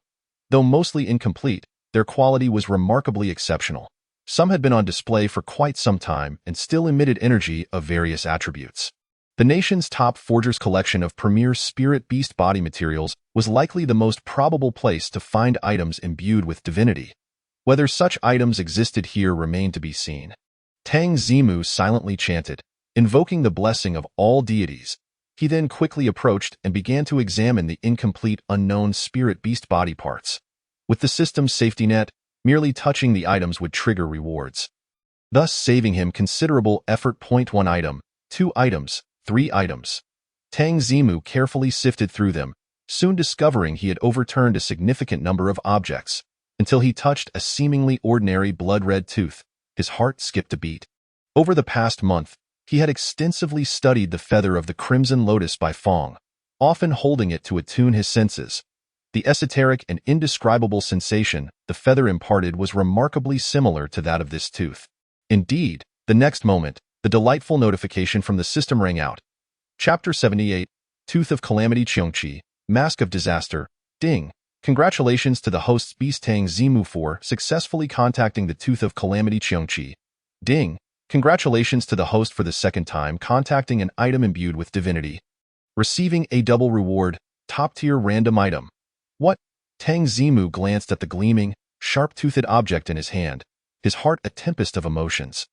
Though mostly incomplete, their quality was remarkably exceptional. Some had been on display for quite some time and still emitted energy of various attributes. The nation's top forger's collection of premier spirit beast body materials was likely the most probable place to find items imbued with divinity. Whether such items existed here remained to be seen. Tang Zimu silently chanted, invoking the blessing of all deities. He then quickly approached and began to examine the incomplete, unknown spirit beast body parts. With the system's safety net, merely touching the items would trigger rewards, thus saving him considerable effort. 1 item, 2 items, 3 items. Tang Zimu carefully sifted through them, soon discovering he had overturned a significant number of objects. Until he touched a seemingly ordinary blood-red tooth, his heart skipped a beat. Over the past month, he had extensively studied the feather of the Crimson Lotus by Fong, often holding it to attune his senses. The esoteric and indescribable sensation the feather imparted was remarkably similar to that of this tooth. Indeed, the next moment, the delightful notification from the system rang out. Chapter 78, Tooth of Calamity Qiongqi, Mask of Disaster, Ding. Congratulations to the hosts Beast Tang Zimu for successfully contacting the Tooth of Calamity Qiongqi. Ding. Congratulations to the host for the second time contacting an item imbued with divinity. Receiving a double reward, top-tier random item. What? Tang Zimu glanced at the gleaming, sharp-toothed object in his hand, his heart a tempest of emotions.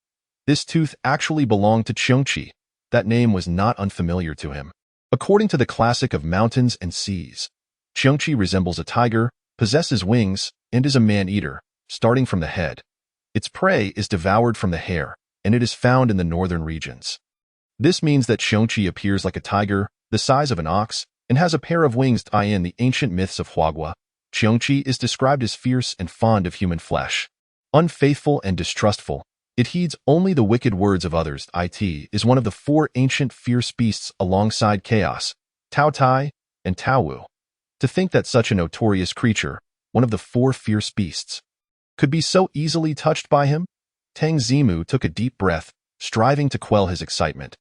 This tooth actually belonged to Qiongqi. That name was not unfamiliar to him. According to the classic of mountains and seas, Qiongqi resembles a tiger, possesses wings, and is a man-eater, starting from the head. Its prey is devoured from the hair, and it is found in the northern regions. This means that Qiongqi appears like a tiger, the size of an ox, and has a pair of wings. In the ancient myths of Huaguo, Qiongqi is described as fierce and fond of human flesh. Unfaithful and distrustful, it heeds only the wicked words of others. It is one of the four ancient fierce beasts alongside Chaos, Tao Tai, and Tao Wu. To think that such a notorious creature, one of the four fierce beasts, could be so easily touched by him? Tang Zimu took a deep breath, striving to quell his excitement.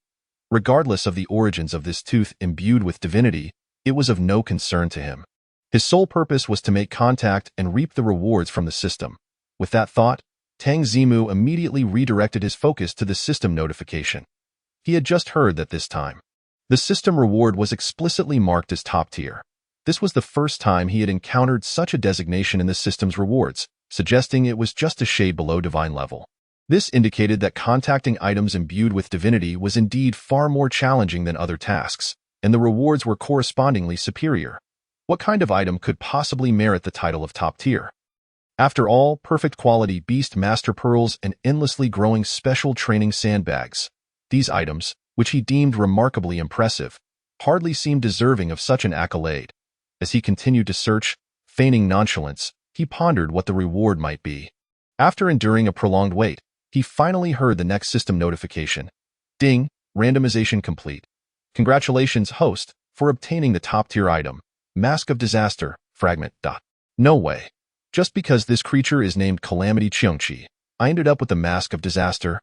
Regardless of the origins of this tooth imbued with divinity, it was of no concern to him. His sole purpose was to make contact and reap the rewards from the system. With that thought, Tang Zimu immediately redirected his focus to the system notification. He had just heard that this time, the system reward was explicitly marked as top tier. This was the first time he had encountered such a designation in the system's rewards, suggesting it was just a shade below divine level. This indicated that contacting items imbued with divinity was indeed far more challenging than other tasks, and the rewards were correspondingly superior. What kind of item could possibly merit the title of top tier? After all, perfect quality beast master pearls and endlessly growing special training sandbags. These items, which he deemed remarkably impressive, hardly seemed deserving of such an accolade. As he continued to search, feigning nonchalance, he pondered what the reward might be. After enduring a prolonged wait, he finally heard the next system notification. Ding, randomization complete. Congratulations, host, for obtaining the top-tier item, Mask of Disaster, Fragment. No way. Just because this creature is named Calamity Qiongqi, I ended up with the Mask of Disaster,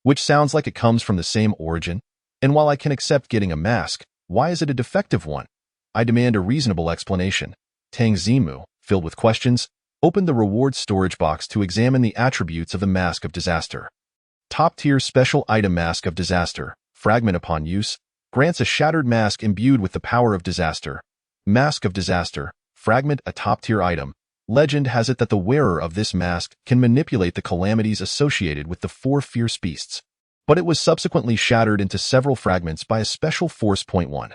which sounds like it comes from the same origin. And while I can accept getting a mask, why is it a defective one? I demand a reasonable explanation. Tang Zimu, filled with questions, opened the rewards storage box to examine the attributes of the Mask of Disaster. Top-tier special item Mask of Disaster, Fragment upon use, grants a shattered mask imbued with the power of disaster. Mask of Disaster, Fragment a top-tier item. Legend has it that the wearer of this mask can manipulate the calamities associated with the four fierce beasts, but it was subsequently shattered into several fragments by a special force. 1.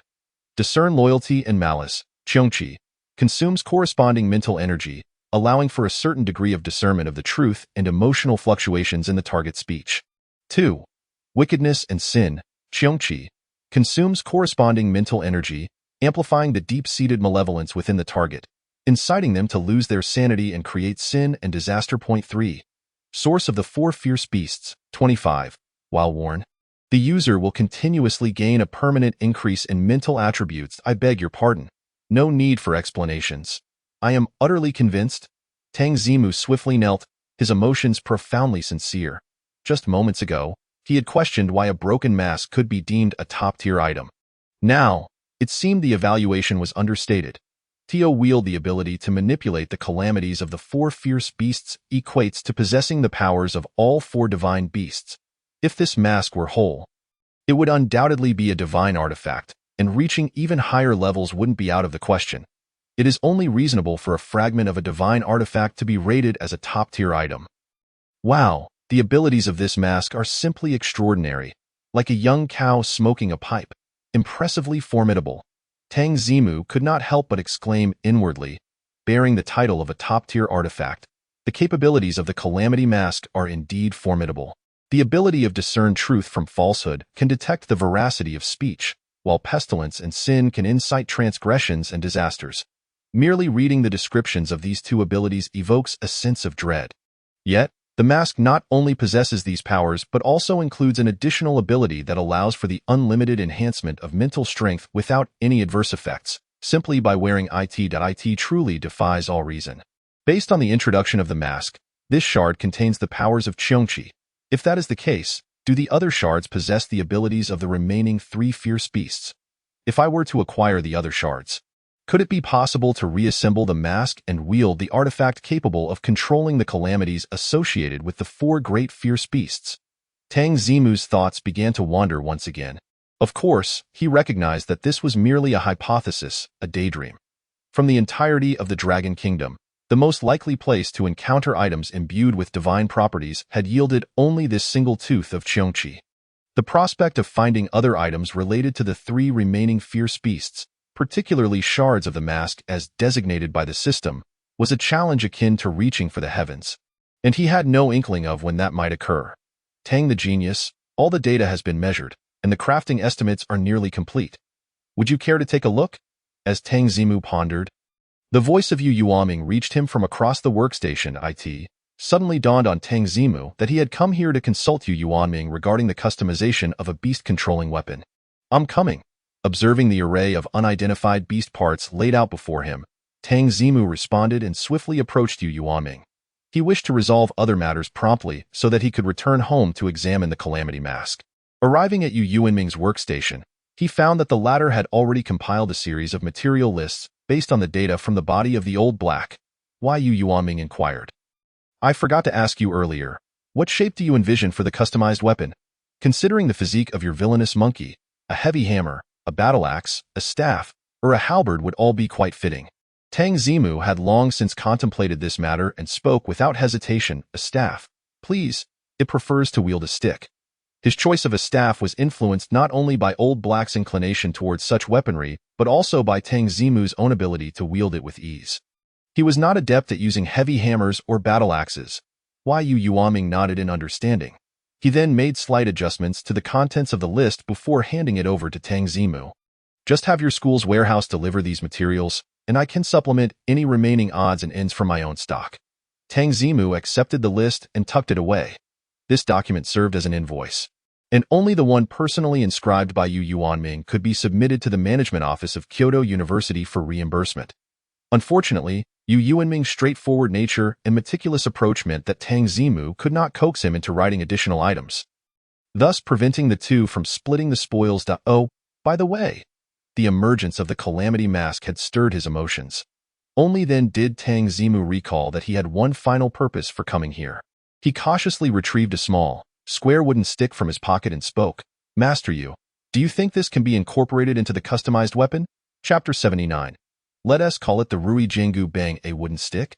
Discern loyalty and malice. Qiongqi consumes corresponding mental energy, allowing for a certain degree of discernment of the truth and emotional fluctuations in the target speech. 2. Wickedness and sin. Qiongqi consumes corresponding mental energy, amplifying the deep-seated malevolence within the target, inciting them to lose their sanity and create sin and disaster. 3. Source of the four fierce beasts. 25. While worn, the user will continuously gain a permanent increase in mental attributes. I beg your pardon. No need for explanations. I am utterly convinced. Tang Zimu swiftly knelt, his emotions profoundly sincere. Just moments ago, he had questioned why a broken mask could be deemed a top-tier item. Now, it seemed the evaluation was understated. Tio wield the ability to manipulate the calamities of the four fierce beasts equates to possessing the powers of all four divine beasts. If this mask were whole, it would undoubtedly be a divine artifact, and reaching even higher levels wouldn't be out of the question. It is only reasonable for a fragment of a divine artifact to be rated as a top-tier item. Wow, the abilities of this mask are simply extraordinary, like a young cow smoking a pipe, impressively formidable. Tang Zimu could not help but exclaim inwardly, bearing the title of a top-tier artifact. The capabilities of the Calamity Mask are indeed formidable. The ability of discern truth from falsehood can detect the veracity of speech, while pestilence and sin can incite transgressions and disasters. Merely reading the descriptions of these two abilities evokes a sense of dread. Yet, the mask not only possesses these powers but also includes an additional ability that allows for the unlimited enhancement of mental strength without any adverse effects, simply by wearing it. It truly defies all reason. Based on the introduction of the mask, this shard contains the powers of Qiongqi. If that is the case, do the other shards possess the abilities of the remaining 3 fierce beasts? If I were to acquire the other shards, could it be possible to reassemble the mask and wield the artifact capable of controlling the calamities associated with the 4 great fierce beasts? Tang Zimu's thoughts began to wander once again. Of course, he recognized that this was merely a hypothesis, a daydream. From the entirety of the Dragon Kingdom, the most likely place to encounter items imbued with divine properties had yielded only this single tooth of Qiongqi. The prospect of finding other items related to the 3 remaining fierce beasts, particularly shards of the mask as designated by the system, was a challenge akin to reaching for the heavens. And he had no inkling of when that might occur. Tang the genius, all the data has been measured, and the crafting estimates are nearly complete. Would you care to take a look? As Tang Zimu pondered, the voice of Yu Yuanming reached him from across the workstation. It suddenly dawned on Tang Zimu that he had come here to consult Yu Yuanming regarding the customization of a beast-controlling weapon. I'm coming. Observing the array of unidentified beast parts laid out before him, Tang Zimu responded and swiftly approached Yu Yuanming. He wished to resolve other matters promptly so that he could return home to examine the Calamity Mask. Arriving at Yu Yuanming's workstation, he found that the latter had already compiled a series of material lists based on the data from the body of the Old Black. Why? Yu Yuanming inquired. I forgot to ask you earlier. What shape do you envision for the customized weapon? Considering the physique of your villainous monkey, a heavy hammer, a battle axe, a staff, or a halberd would all be quite fitting. Tang Zimu had long since contemplated this matter and spoke without hesitation. A staff. Please, it prefers to wield a stick. His choice of a staff was influenced not only by Old Black's inclination towards such weaponry, but also by Tang Zimu's own ability to wield it with ease. He was not adept at using heavy hammers or battle axes. Why? Yu Yuanming nodded in understanding. He then made slight adjustments to the contents of the list before handing it over to Tang Zimu. Just have your school's warehouse deliver these materials, and I can supplement any remaining odds and ends from my own stock. Tang Zimu accepted the list and tucked it away. This document served as an invoice, and only the one personally inscribed by Yu Yuanming could be submitted to the management office of Kyoto University for reimbursement. Unfortunately, Yu Yuanming's straightforward nature and meticulous approach meant that Tang Zimu could not coax him into writing additional items, thus preventing the two from splitting the spoils. Oh, by the way, the emergence of the Calamity Mask had stirred his emotions. Only then did Tang Zimu recall that he had one final purpose for coming here. He cautiously retrieved a small, square wooden stick from his pocket and spoke. Master Yu, do you think this can be incorporated into the customized weapon? Chapter 79. Let us call it the Rui Jiangu Bang, a wooden stick?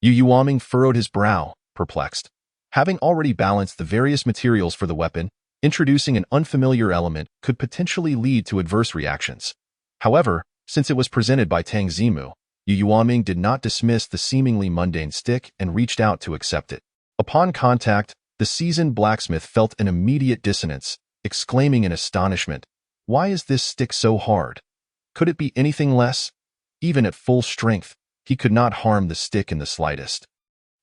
Yu Yuanming furrowed his brow, perplexed. Having already balanced the various materials for the weapon, introducing an unfamiliar element could potentially lead to adverse reactions. However, since it was presented by Tang Zimu, Yu Yuanming did not dismiss the seemingly mundane stick and reached out to accept it. Upon contact, the seasoned blacksmith felt an immediate dissonance, exclaiming in astonishment, "Why is this stick so hard? Could it be anything less?" Even at full strength, he could not harm the stick in the slightest.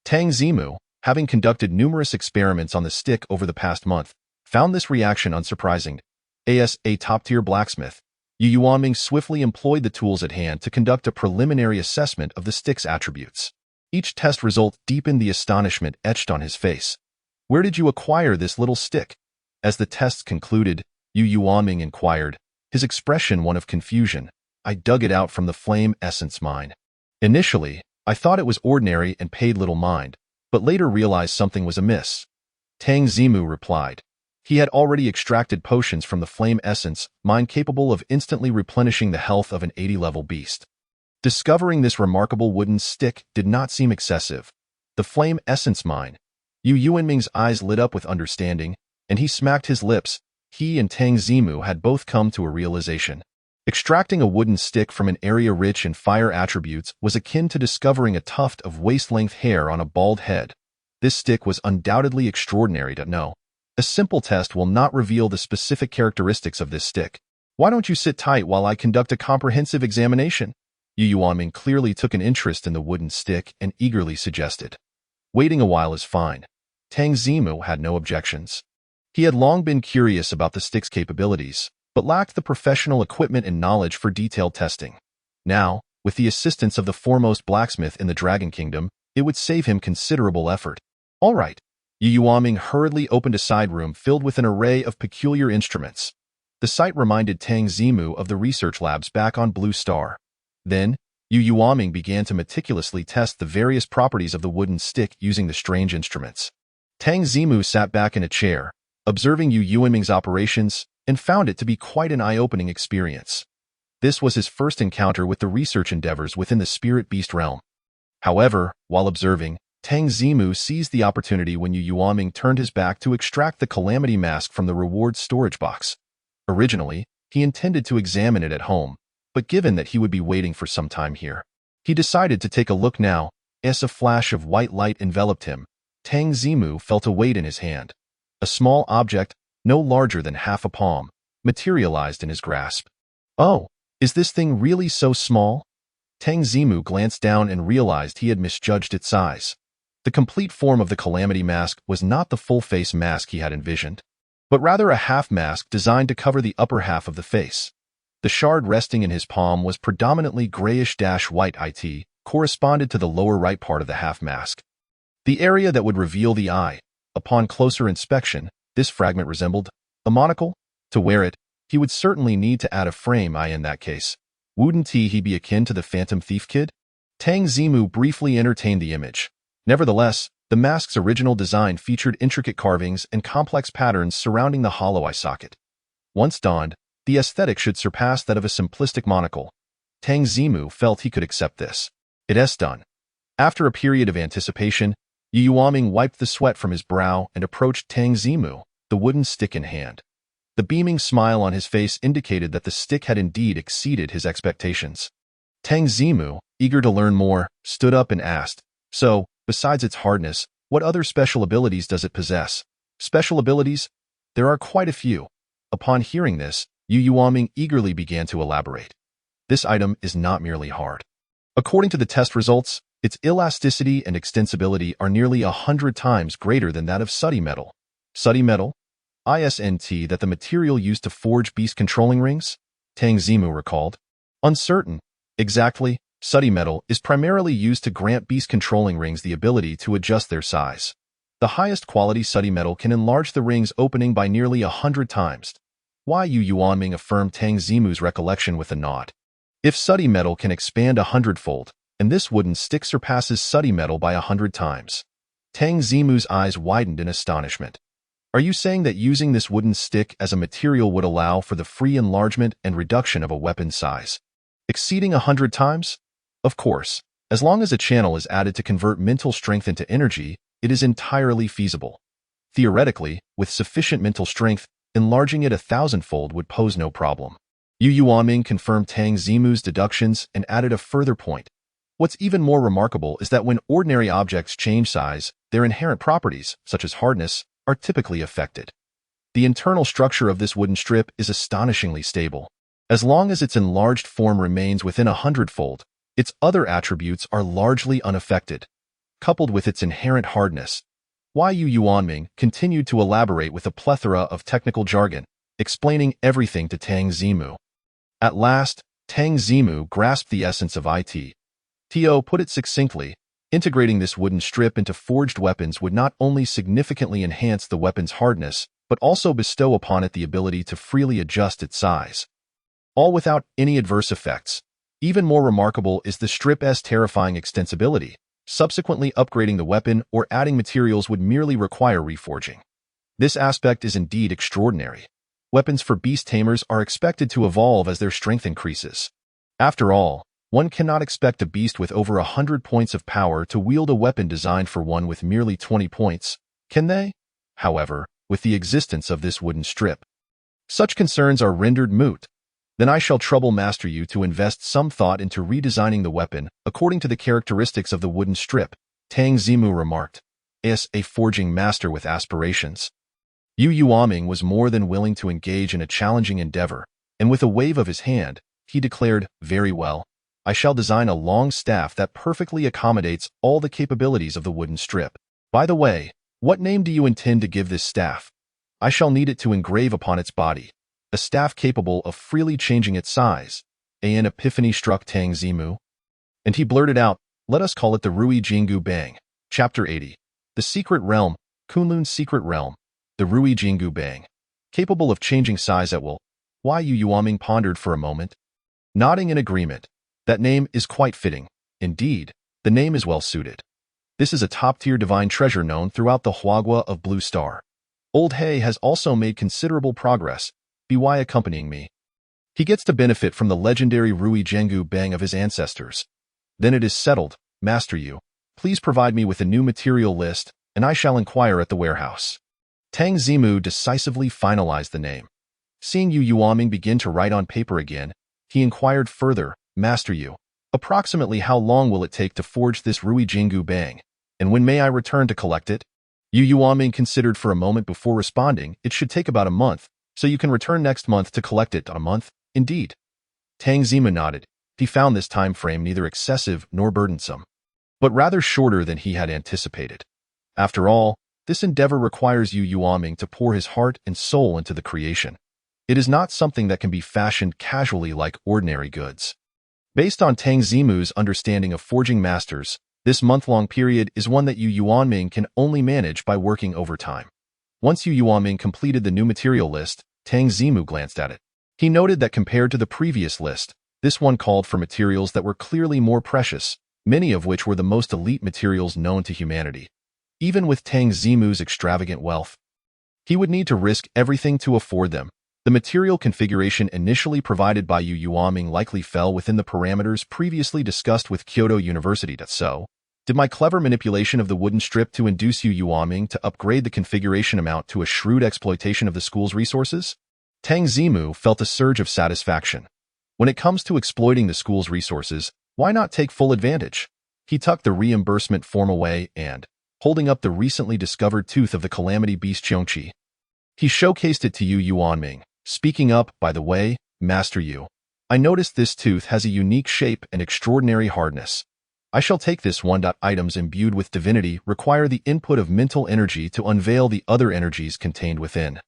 Tang Zimu, having conducted numerous experiments on the stick over the past month, found this reaction unsurprising. As a top-tier blacksmith, Yu Yuanming swiftly employed the tools at hand to conduct a preliminary assessment of the stick's attributes. Each test result deepened the astonishment etched on his face. Where did you acquire this little stick? As the tests concluded, Yu Yuanming inquired, his expression one of confusion. I dug it out from the Flame Essence mine. Initially, I thought it was ordinary and paid little mind, but later realized something was amiss. Tang Zimu replied. He had already extracted potions from the Flame Essence mine capable of instantly replenishing the health of an 80-level beast. Discovering this remarkable wooden stick did not seem excessive. The Flame Essence mine. Yu Yuanming's eyes lit up with understanding, and he smacked his lips. He and Tang Zimu had both come to a realization. Extracting a wooden stick from an area rich in fire attributes was akin to discovering a tuft of waist-length hair on a bald head. This stick was undoubtedly extraordinary to know. A simple test will not reveal the specific characteristics of this stick. Why don't you sit tight while I conduct a comprehensive examination? Yu Yuanming clearly took an interest in the wooden stick and eagerly suggested. Waiting a while is fine. Tang Zimu had no objections. He had long been curious about the stick's capabilities, but lacked the professional equipment and knowledge for detailed testing. Now, with the assistance of the foremost blacksmith in the Dragon Kingdom, it would save him considerable effort. All right. Yu Yuanming hurriedly opened a side room filled with an array of peculiar instruments. The sight reminded Tang Zimu of the research labs back on Blue Star. Then, Yu Yuanming began to meticulously test the various properties of the wooden stick using the strange instruments. Tang Zimu sat back in a chair, observing Yu Yuanming's operations, and found it to be quite an eye-opening experience. This was his first encounter with the research endeavors within the spirit beast realm. However, while observing, Tang Zimu seized the opportunity when Yu Yuanming turned his back to extract the Calamity Mask from the reward storage box. Originally, he intended to examine it at home, but given that he would be waiting for some time here, he decided to take a look now. As a flash of white light enveloped him, Tang Zimu felt a weight in his hand. A small object, no larger than half a palm, materialized in his grasp. Oh, is this thing really so small? Tang Zimu glanced down and realized he had misjudged its size. The complete form of the Calamity Mask was not the full-face mask he had envisioned, but rather a half mask designed to cover the upper half of the face. The shard resting in his palm was predominantly grayish-white it, corresponded to the lower right part of the half mask. The area that would reveal the eye. Upon closer inspection, this fragment resembled a monocle. To wear it, he would certainly need to add a frame eye in that case. Wouldn't he be akin to the Phantom Thief Kid? Tang Zimu briefly entertained the image. Nevertheless, the mask's original design featured intricate carvings and complex patterns surrounding the hollow eye socket. Once donned, the aesthetic should surpass that of a simplistic monocle. Tang Zimu felt he could accept this. It's done. After a period of anticipation, Yu Yuanming wiped the sweat from his brow and approached Tang Zimu, the wooden stick in hand. The beaming smile on his face indicated that the stick had indeed exceeded his expectations. Tang Zimu, eager to learn more, stood up and asked, "So, besides its hardness, what other special abilities does it possess?" "Special abilities? There are quite a few." Upon hearing this, Yu Yuanming eagerly began to elaborate. This item is not merely hard. According to the test results, its elasticity and extensibility are nearly 100 times greater than that of Sooty Metal. Sooty Metal? Isn't that the material used to forge beast controlling rings? Tang Zimu recalled. Uncertain. Exactly, Sooty Metal is primarily used to grant beast controlling rings the ability to adjust their size. The highest quality Sooty Metal can enlarge the ring's opening by nearly 100 times. Why? Yu Yuanming affirmed Tang Zimu's recollection with a nod. If Sooty Metal can expand 100-fold, and this wooden stick surpasses Sooty Metal by 100 times. Tang Zimu's eyes widened in astonishment. Are you saying that using this wooden stick as a material would allow for the free enlargement and reduction of a weapon size? Exceeding 100 times? Of course, as long as a channel is added to convert mental strength into energy, it is entirely feasible. Theoretically, with sufficient mental strength, enlarging it 1,000-fold would pose no problem. Yu Yuanming confirmed Tang Zimu's deductions and added a further point. What's even more remarkable is that when ordinary objects change size, their inherent properties, such as hardness, are typically affected. The internal structure of this wooden strip is astonishingly stable. As long as its enlarged form remains within 100-fold, its other attributes are largely unaffected. Coupled with its inherent hardness, Yu Yuanming continued to elaborate with a plethora of technical jargon, explaining everything to Tang Zimu. At last, Tang Zimu grasped the essence of it. To put it succinctly, integrating this wooden strip into forged weapons would not only significantly enhance the weapon's hardness, but also bestow upon it the ability to freely adjust its size. All without any adverse effects. Even more remarkable is the strip's terrifying extensibility. Subsequently upgrading the weapon or adding materials would merely require reforging. This aspect is indeed extraordinary. Weapons for beast tamers are expected to evolve as their strength increases. After all, one cannot expect a beast with over 100 points of power to wield a weapon designed for one with merely 20 points, can they? However, with the existence of this wooden strip, such concerns are rendered moot. Then I shall trouble Master Yu to invest some thought into redesigning the weapon according to the characteristics of the wooden strip, Tang Zimu remarked. As a forging master with aspirations, Yu Yuanming was more than willing to engage in a challenging endeavor. and with a wave of his hand, he declared, "Very well. I shall design a long staff that perfectly accommodates all the capabilities of the wooden strip. By the way, what name do you intend to give this staff? I shall need it to engrave upon its body. A staff capable of freely changing its size." An epiphany struck Tang Zimu, and he blurted out, "Let us call it the Rui Jingu Bang." Chapter 80. The Secret Realm, Kunlun's Secret Realm, the Rui Jingu Bang. Capable of changing size at will. Yu Yuanming pondered for a moment, nodding in agreement. That name is quite fitting. Indeed, the name is well suited. This is a top-tier divine treasure known throughout the Huagua of Blue Star. Old He has also made considerable progress, by accompanying me. He gets to benefit from the legendary Rui Jingu Bang of his ancestors. Then it is settled, Master Yu. Please provide me with a new material list, and I shall inquire at the warehouse. Tang Zimu decisively finalized the name. Seeing Yu Yuanming begin to write on paper again, he inquired further, "Master Yu, approximately how long will it take to forge this Rui Jingu Bang, and when may I return to collect it?" Yu Yuanming considered for a moment before responding. "It should take about a month, so you can return next month to collect it." "A month? Indeed." Tang Zimu nodded. He found this time frame neither excessive nor burdensome, but rather shorter than he had anticipated. After all, this endeavor requires Yu Yuanming to pour his heart and soul into the creation. It is not something that can be fashioned casually like ordinary goods. Based on Tang Zimu's understanding of forging masters, this month-long period is one that Yu Yuanming can only manage by working overtime. Once Yu Yuanming completed the new material list, Tang Zimu glanced at it. He noted that compared to the previous list, this one called for materials that were clearly more precious, many of which were the most elite materials known to humanity. Even with Tang Zimu's extravagant wealth, he would need to risk everything to afford them. The material configuration initially provided by Yu Yuanming likely fell within the parameters previously discussed with Kyoto University. So, did my clever manipulation of the wooden strip to induce Yu Yuanming to upgrade the configuration amount to a shrewd exploitation of the school's resources? Tang Zimu felt a surge of satisfaction. When it comes to exploiting the school's resources, why not take full advantage? He tucked the reimbursement form away and, holding up the recently discovered tooth of the calamity beast Qiongqi, he showcased it to Yu Yuanming, speaking up, "By the way, Master Yu, I noticed this tooth has a unique shape and extraordinary hardness. I shall take this one. Items imbued with divinity require the input of mental energy to unveil the other energies contained within.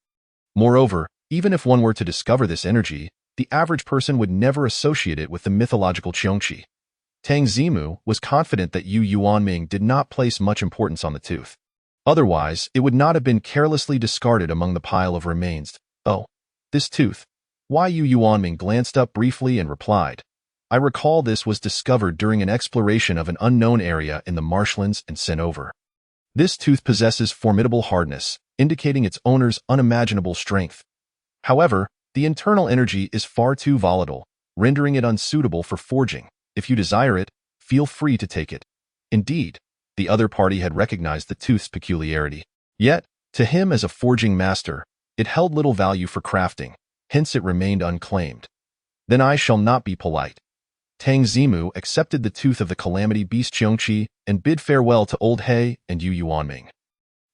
Moreover, even if one were to discover this energy, the average person would never associate it with the mythological Qiongqi." Tang Zimu was confident that Yu Yuanming did not place much importance on the tooth. Otherwise, it would not have been carelessly discarded among the pile of remains. "Oh, this tooth." Yu Yuanming glanced up briefly and replied, "I recall this was discovered during an exploration of an unknown area in the marshlands and sent over. This tooth possesses formidable hardness, indicating its owner's unimaginable strength. However, the internal energy is far too volatile, rendering it unsuitable for forging. If you desire it, feel free to take it." Indeed, the other party had recognized the tooth's peculiarity. Yet, to him as a forging master, it held little value for crafting, hence it remained unclaimed. "Then I shall not be polite." Tang Zimu accepted the tooth of the calamity beast Qiongqi and bid farewell to Old He and Yu Yuanming.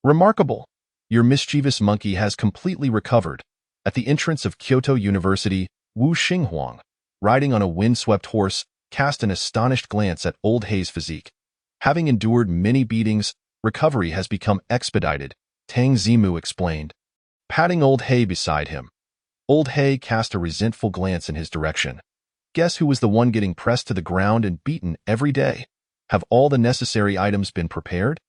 "Remarkable! Your mischievous monkey has completely recovered." At the entrance of Kyoto University, Wu Xinghuang, riding on a wind-swept horse, cast an astonished glance at Old He's physique. Having endured many beatings, recovery has become expedited, Tang Zimu explained, patting Old He beside him. Old He cast a resentful glance in his direction. Guess who was the one getting pressed to the ground and beaten every day? Have all the necessary items been prepared?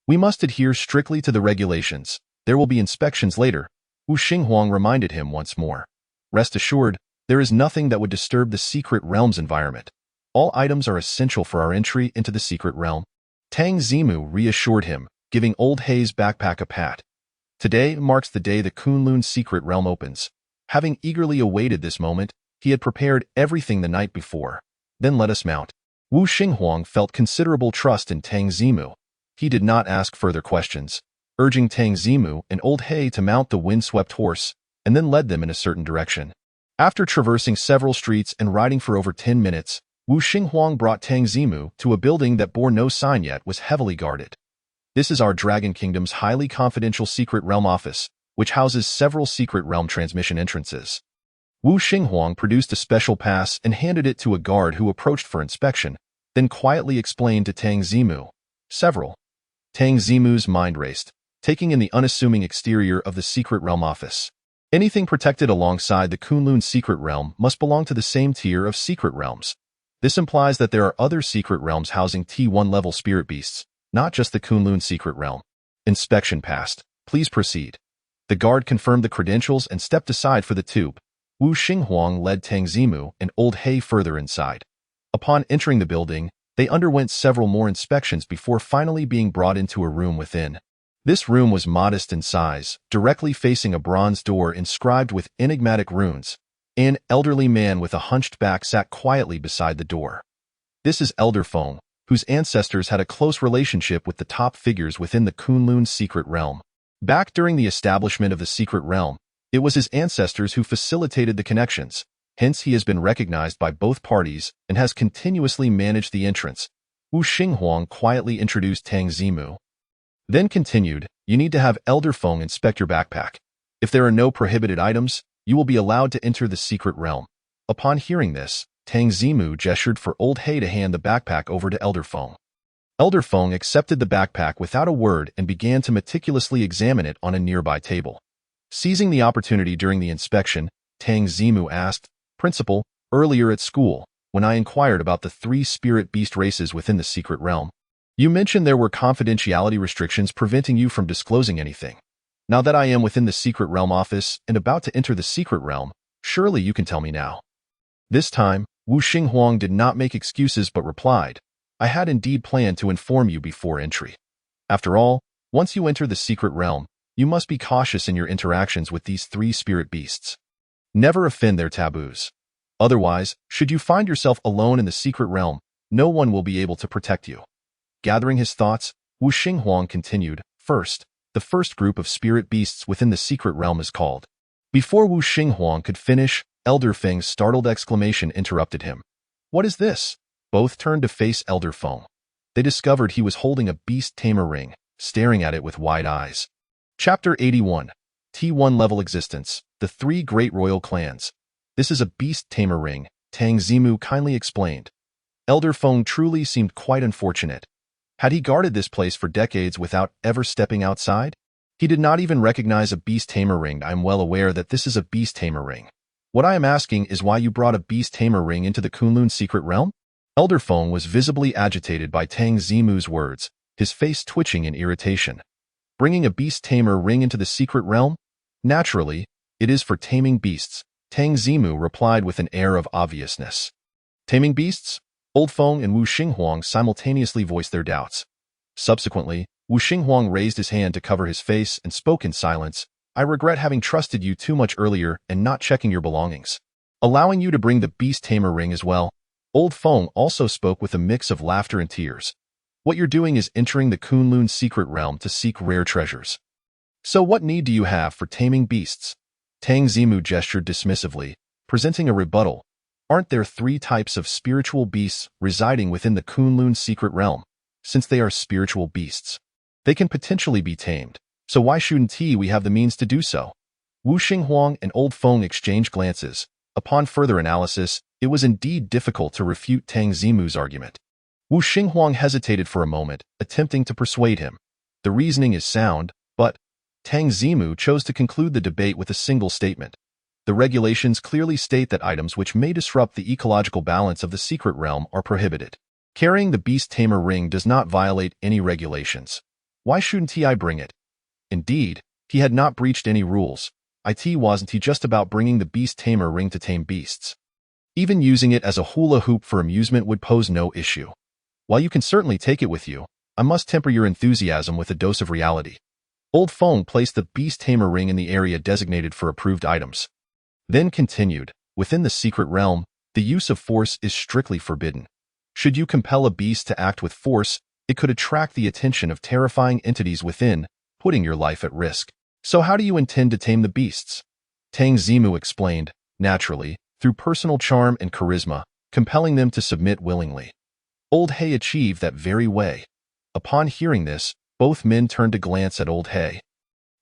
We must adhere strictly to the regulations. There will be inspections later, Wu Xinghuang reminded him once more. Rest assured, there is nothing that would disturb the Secret Realm's environment. All items are essential for our entry into the Secret Realm. Tang Zimu reassured him, giving Old He's backpack a pat. Today marks the day the Kunlun's Secret Realm opens. Having eagerly awaited this moment, he had prepared everything the night before. Then let us mount. Wu Xinghuang felt considerable trust in Tang Zimu. He did not ask further questions, urging Tang Zimu and Old He to mount the wind-swept horse, and then led them in a certain direction. After traversing several streets and riding for over 10 minutes, Wu Xinghuang brought Tang Zimu to a building that bore no sign yet was heavily guarded. "This is our Dragon Kingdom's highly confidential Secret Realm office, which houses several Secret Realm transmission entrances. Wu Xinghuang produced a special pass and handed it to a guard who approached for inspection, then quietly explained to Tang Zimu. Several. Tang Zimu's mind raced, taking in the unassuming exterior of the Secret Realm office. Anything protected alongside the Kunlun Secret Realm must belong to the same tier of secret realms. This implies that there are other secret realms housing T1 level spirit beasts, not just the Kunlun Secret Realm. Inspection passed. Please proceed. The guard confirmed the credentials and stepped aside for the tube. Wu Xinghuang led Tang Zimu and Old He further inside. Upon entering the building, they underwent several more inspections before finally being brought into a room within. This room was modest in size, directly facing a bronze door inscribed with enigmatic runes. An elderly man with a hunched back sat quietly beside the door. This is Elder Feng, whose ancestors had a close relationship with the top figures within the Kunlun Secret Realm. Back during the establishment of the Secret Realm, it was his ancestors who facilitated the connections. Hence, he has been recognized by both parties and has continuously managed the entrance. Wu Xinghuang quietly introduced Tang Zimu. Then continued, you need to have Elder Feng inspect your backpack. If there are no prohibited items, you will be allowed to enter the secret realm. Upon hearing this, Tang Zimu gestured for Old He to hand the backpack over to Elder Feng. Elder Feng accepted the backpack without a word and began to meticulously examine it on a nearby table. Seizing the opportunity during the inspection, Tang Zimu asked, Principal, earlier at school, when I inquired about the 3 spirit beast races within the secret realm, you mentioned there were confidentiality restrictions preventing you from disclosing anything. Now that I am within the secret realm office and about to enter the secret realm, surely you can tell me now. This time, Wu Xinghuang did not make excuses but replied, I had indeed planned to inform you before entry. After all, once you enter the secret realm, you must be cautious in your interactions with these 3 spirit beasts. Never offend their taboos. Otherwise, should you find yourself alone in the secret realm, no one will be able to protect you. Gathering his thoughts, Wu Xinghuang continued, First, the first group of spirit beasts within the secret realm is called. Before Wu Xinghuang could finish, Elder Feng's startled exclamation interrupted him. What is this? Both turned to face Elder Feng. They discovered he was holding a beast tamer ring, staring at it with wide eyes. Chapter 81. T1 Level Existence, the 3 Great Royal Clans. This is a beast tamer ring, Tang Zimu kindly explained. Elder Feng truly seemed quite unfortunate. Had he guarded this place for decades without ever stepping outside? He did not even recognize a beast tamer ring. I am well aware that this is a beast tamer ring. What I am asking is why you brought a beast tamer ring into the Kunlun secret realm? Elder Feng was visibly agitated by Tang Zimu's words, his face twitching in irritation. Bringing a beast tamer ring into the secret realm? Naturally, it is for taming beasts, Tang Zimu replied with an air of obviousness. Taming beasts? Old Feng and Wu Xinghuang simultaneously voiced their doubts. Subsequently, Wu Xinghuang raised his hand to cover his face and spoke in silence. I regret having trusted you too much earlier and not checking your belongings. Allowing you to bring the beast tamer ring as well. Old Feng also spoke with a mix of laughter and tears. What you're doing is entering the Kunlun secret realm to seek rare treasures. So what need do you have for taming beasts? Tang Zimu gestured dismissively, presenting a rebuttal. Aren't there 3 types of spiritual beasts residing within the Kunlun secret realm? Since they are spiritual beasts, they can potentially be tamed, so why shouldn't we have the means to do so? Wu Xinghuang and Old Feng exchanged glances. Upon further analysis, it was indeed difficult to refute Tang Zimu's argument. Wu Xinghuang hesitated for a moment, attempting to persuade him. The reasoning is sound, but Tang Zimu chose to conclude the debate with a single statement. The regulations clearly state that items which may disrupt the ecological balance of the secret realm are prohibited. Carrying the beast tamer ring does not violate any regulations. Why shouldn't I bring it? Indeed, he had not breached any rules. Wasn't he just about bringing the beast tamer ring to tame beasts? Even using it as a hula hoop for amusement would pose no issue. While you can certainly take it with you, I must temper your enthusiasm with a dose of reality. Old Feng placed the beast tamer ring in the area designated for approved items. Then continued, within the secret realm, the use of force is strictly forbidden. Should you compel a beast to act with force, it could attract the attention of terrifying entities within, putting your life at risk. So how do you intend to tame the beasts? Tang Zimu explained, naturally, through personal charm and charisma, compelling them to submit willingly. Old He achieved that very way. Upon hearing this, both men turned to glance at Old He.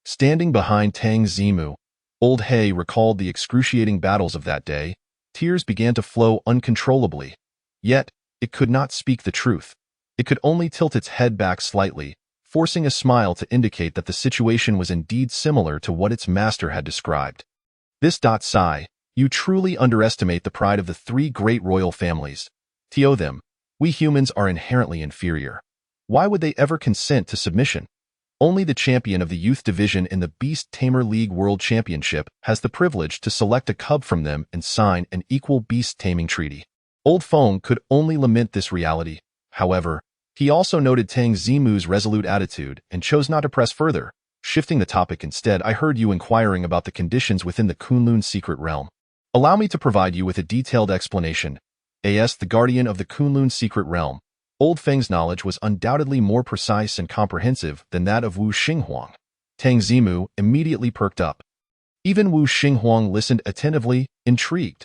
Standing behind Tang Zimu, Old Hay recalled the excruciating battles of that day. Tears began to flow uncontrollably. Yet, it could not speak the truth. It could only tilt its head back slightly, forcing a smile to indicate that the situation was indeed similar to what its master had described. Sigh, you truly underestimate the pride of the three great royal families. To them, we humans are inherently inferior. Why would they ever consent to submission? Only the champion of the youth division in the Beast Tamer League World Championship has the privilege to select a cub from them and sign an equal beast taming treaty. Old Feng could only lament this reality. However, he also noted Tang Zimu's resolute attitude and chose not to press further. Shifting the topic instead, I heard you inquiring about the conditions within the Kunlun secret realm. Allow me to provide you with a detailed explanation. As the guardian of the Kunlun secret realm, Old Feng's knowledge was undoubtedly more precise and comprehensive than that of Wu Xinghuang. Tang Zimu immediately perked up. Even Wu Xinghuang listened attentively, intrigued.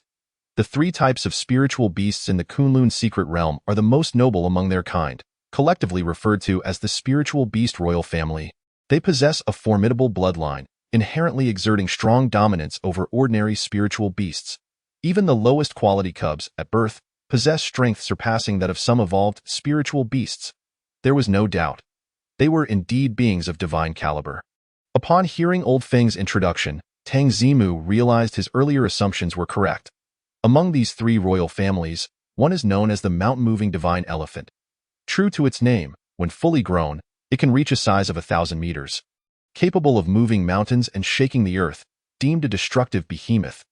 The three types of spiritual beasts in the Kunlun secret realm are the most noble among their kind, collectively referred to as the spiritual beast royal family. They possess a formidable bloodline, inherently exerting strong dominance over ordinary spiritual beasts. Even the lowest quality cubs, at birth, possess strength surpassing that of some evolved spiritual beasts. There was no doubt. They were indeed beings of divine caliber. Upon hearing Old Feng's introduction, Tang Zimu realized his earlier assumptions were correct. Among these three royal families, one is known as the mountain-moving divine elephant. True to its name, when fully grown, it can reach a size of 1,000 meters. Capable of moving mountains and shaking the earth, deemed a destructive behemoth.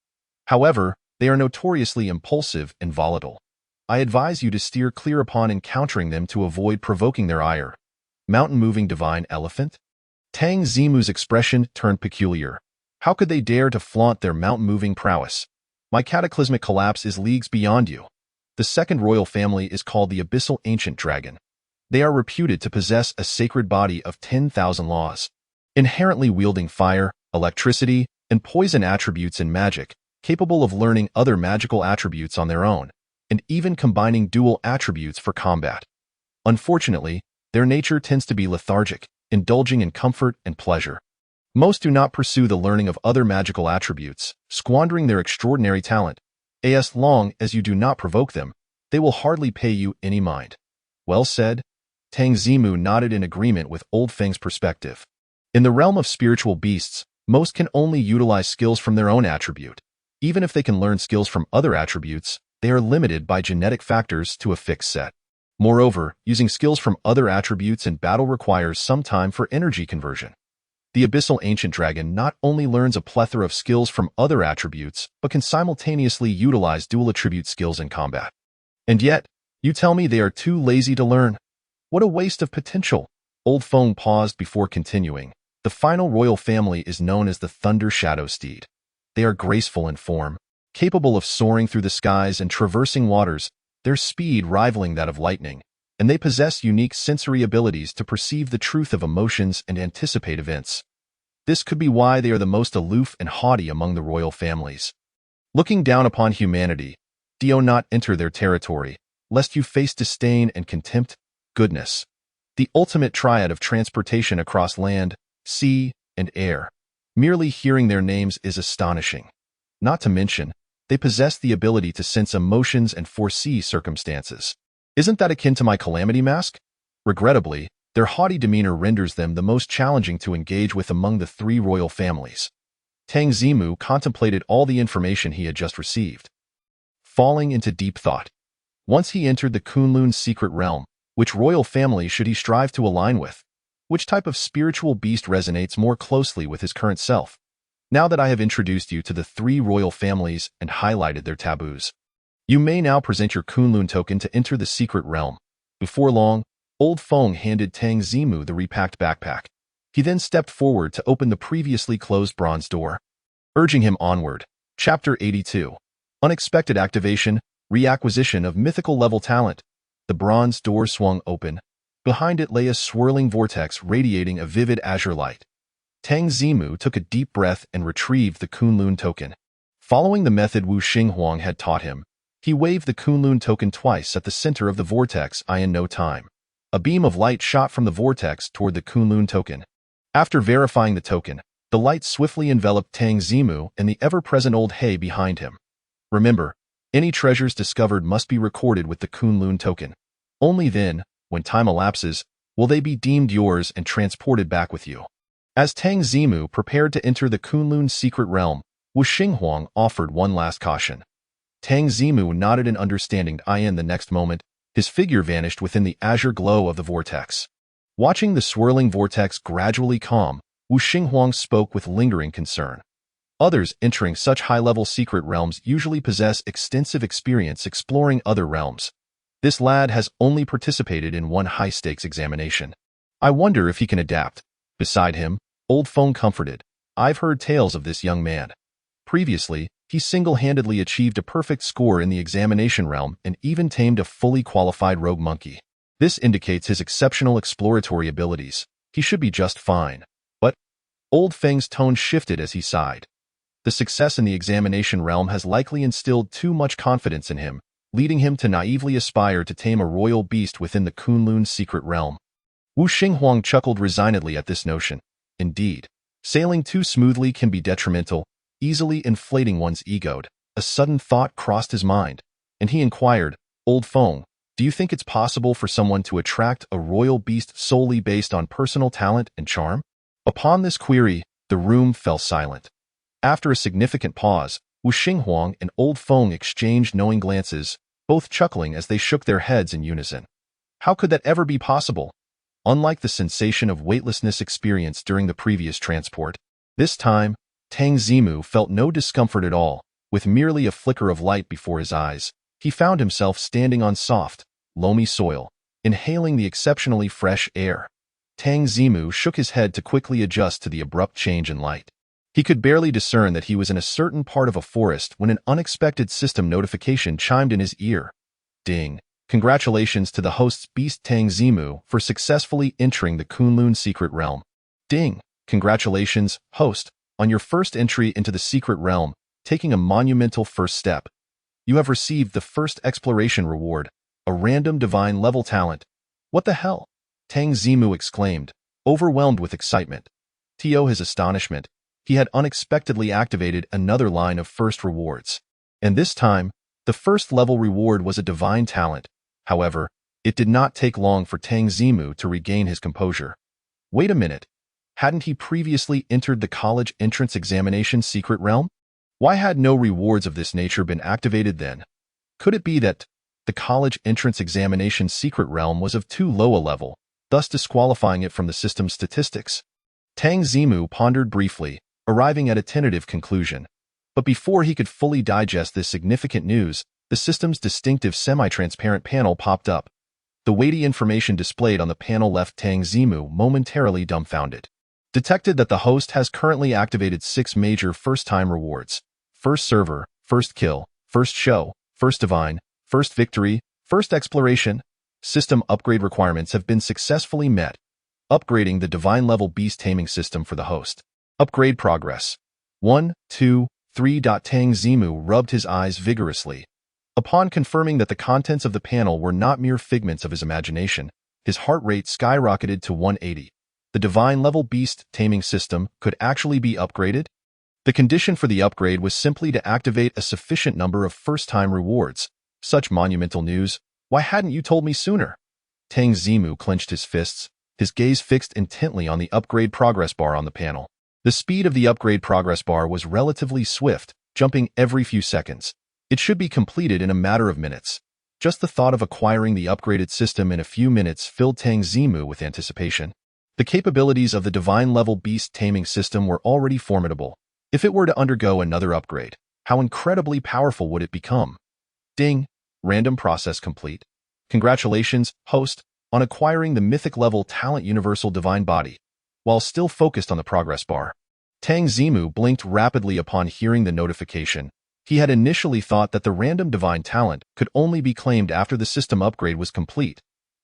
However, they are notoriously impulsive and volatile. I advise you to steer clear upon encountering them to avoid provoking their ire. Mountain-moving divine elephant? Tang Zimu's expression turned peculiar. How could they dare to flaunt their mountain-moving prowess? My cataclysmic collapse is leagues beyond you. The second royal family is called the Abyssal Ancient Dragon. They are reputed to possess a sacred body of 10,000 laws, inherently wielding fire, electricity, and poison attributes in magic, capable of learning other magical attributes on their own, and even combining dual attributes for combat. Unfortunately, their nature tends to be lethargic, indulging in comfort and pleasure. Most do not pursue the learning of other magical attributes, squandering their extraordinary talent. As long as you do not provoke them, they will hardly pay you any mind. Well said. Tang Zimu nodded in agreement with Old Feng's perspective. In the realm of spiritual beasts, most can only utilize skills from their own attribute. Even if they can learn skills from other attributes, they are limited by genetic factors to a fixed set. Moreover, using skills from other attributes in battle requires some time for energy conversion. The Abyssal Ancient Dragon not only learns a plethora of skills from other attributes, but can simultaneously utilize dual attribute skills in combat. And yet, you tell me they are too lazy to learn. What a waste of potential. Old Feng paused before continuing. The final royal family is known as the Thunder Shadow Steed. They are graceful in form, capable of soaring through the skies and traversing waters, their speed rivaling that of lightning, and they possess unique sensory abilities to perceive the truth of emotions and anticipate events. This could be why they are the most aloof and haughty among the royal families. Looking down upon humanity, do not enter their territory, lest you face disdain and contempt. Goodness. The ultimate triad of transportation across land, sea, and air. Merely hearing their names is astonishing. Not to mention, they possess the ability to sense emotions and foresee circumstances. Isn't that akin to my calamity mask? Regrettably, their haughty demeanor renders them the most challenging to engage with among the three royal families. Tang Zimu contemplated all the information he had just received, falling into deep thought. Once he entered the Kunlun secret realm, which royal family should he strive to align with? Which type of spiritual beast resonates more closely with his current self? Now that I have introduced you to the three royal families and highlighted their taboos, you may now present your Kunlun token to enter the secret realm. Before long, Old Feng handed Tang Zimu the repacked backpack. He then stepped forward to open the previously closed bronze door, urging him onward. Chapter 82. Unexpected activation, reacquisition of mythical level talent. The bronze door swung open. Behind it lay a swirling vortex radiating a vivid azure light. Tang Zimu took a deep breath and retrieved the Kunlun token. Following the method Wu Xinghuang had taught him, he waved the Kunlun token twice at the center of the vortex. In no time, a beam of light shot from the vortex toward the Kunlun token. After verifying the token, The light swiftly enveloped Tang Zimu and the ever-present old He behind him. Remember, any treasures discovered must be recorded with the Kunlun token. Only then, when time elapses, will they be deemed yours and transported back with you. As Tang Zimu prepared to enter the Kunlun secret realm, Wu Xinghuang offered one last caution. Tang Zimu nodded in understanding, and the next moment, his figure vanished within the azure glow of the vortex. Watching the swirling vortex gradually calm, Wu Xinghuang spoke with lingering concern. Others entering such high-level secret realms usually possess extensive experience exploring other realms. This lad has only participated in one high-stakes examination. I wonder if he can adapt. Beside him, Old Feng comforted. I've heard tales of this young man. Previously, he single-handedly achieved a perfect score in the examination realm and even tamed a fully qualified rogue monkey. This indicates his exceptional exploratory abilities. He should be just fine. But Old Feng's tone shifted as he sighed. The success in the examination realm has likely instilled too much confidence in him, leading him to naively aspire to tame a royal beast within the Kunlun secret realm. Wu Xinghuang chuckled resignedly at this notion. Indeed, sailing too smoothly can be detrimental, easily inflating one's ego. A sudden thought crossed his mind, and he inquired, Old Feng, do you think it's possible for someone to attract a royal beast solely based on personal talent and charm? Upon this query, the room fell silent. After a significant pause, Wu Xinghuang and Old Feng exchanged knowing glances, both chuckling as they shook their heads in unison. How could that ever be possible? Unlike the sensation of weightlessness experienced during the previous transport, this time, Tang Zimu felt no discomfort at all. With merely a flicker of light before his eyes, he found himself standing on soft, loamy soil, inhaling the exceptionally fresh air. Tang Zimu shook his head to quickly adjust to the abrupt change in light. He could barely discern that he was in a certain part of a forest when an unexpected system notification chimed in his ear. Ding! Congratulations to the host's beast Tang Zimu for successfully entering the Kunlun secret realm. Ding! Congratulations, host, on your first entry into the secret realm, taking a monumental first step. You have received the first exploration reward, a random divine level talent. What the hell? Tang Zimu exclaimed, overwhelmed with excitement. To his astonishment, he had unexpectedly activated another line of first rewards. And this time, the first level reward was a divine talent. However, it did not take long for Tang Zimu to regain his composure. Wait a minute. Hadn't he previously entered the college entrance examination secret realm? Why had no rewards of this nature been activated then? Could it be that the college entrance examination secret realm was of too low a level, thus disqualifying it from the system's statistics? Tang Zimu pondered briefly, arriving at a tentative conclusion. But before he could fully digest this significant news, the system's distinctive semi-transparent panel popped up. The weighty information displayed on the panel left Tang Zimu momentarily dumbfounded. Detected that the host has currently activated 6 major first-time rewards. First server, first kill, first show, first divine, first victory, first exploration. System upgrade requirements have been successfully met. Upgrading the divine level beast taming system for the host. Upgrade progress. 1, 2, 3. Tang Zimu rubbed his eyes vigorously. Upon confirming that the contents of the panel were not mere figments of his imagination, his heart rate skyrocketed to 180. The divine level beast taming system could actually be upgraded? The condition for the upgrade was simply to activate a sufficient number of first-time rewards. Such monumental news, why hadn't you told me sooner? Tang Zimu clenched his fists, his gaze fixed intently on the upgrade progress bar on the panel. The speed of the upgrade progress bar was relatively swift, jumping every few seconds. It should be completed in a matter of minutes. Just the thought of acquiring the upgraded system in a few minutes filled Tang Zimu with anticipation. The capabilities of the divine level beast taming system were already formidable. If it were to undergo another upgrade, how incredibly powerful would it become? Ding! Random process complete. Congratulations, host, on acquiring the mythic level talent universal divine body. While still focused on the progress bar, Tang Zimu blinked rapidly upon hearing the notification. He had initially thought that the random divine talent could only be claimed after the system upgrade was complete.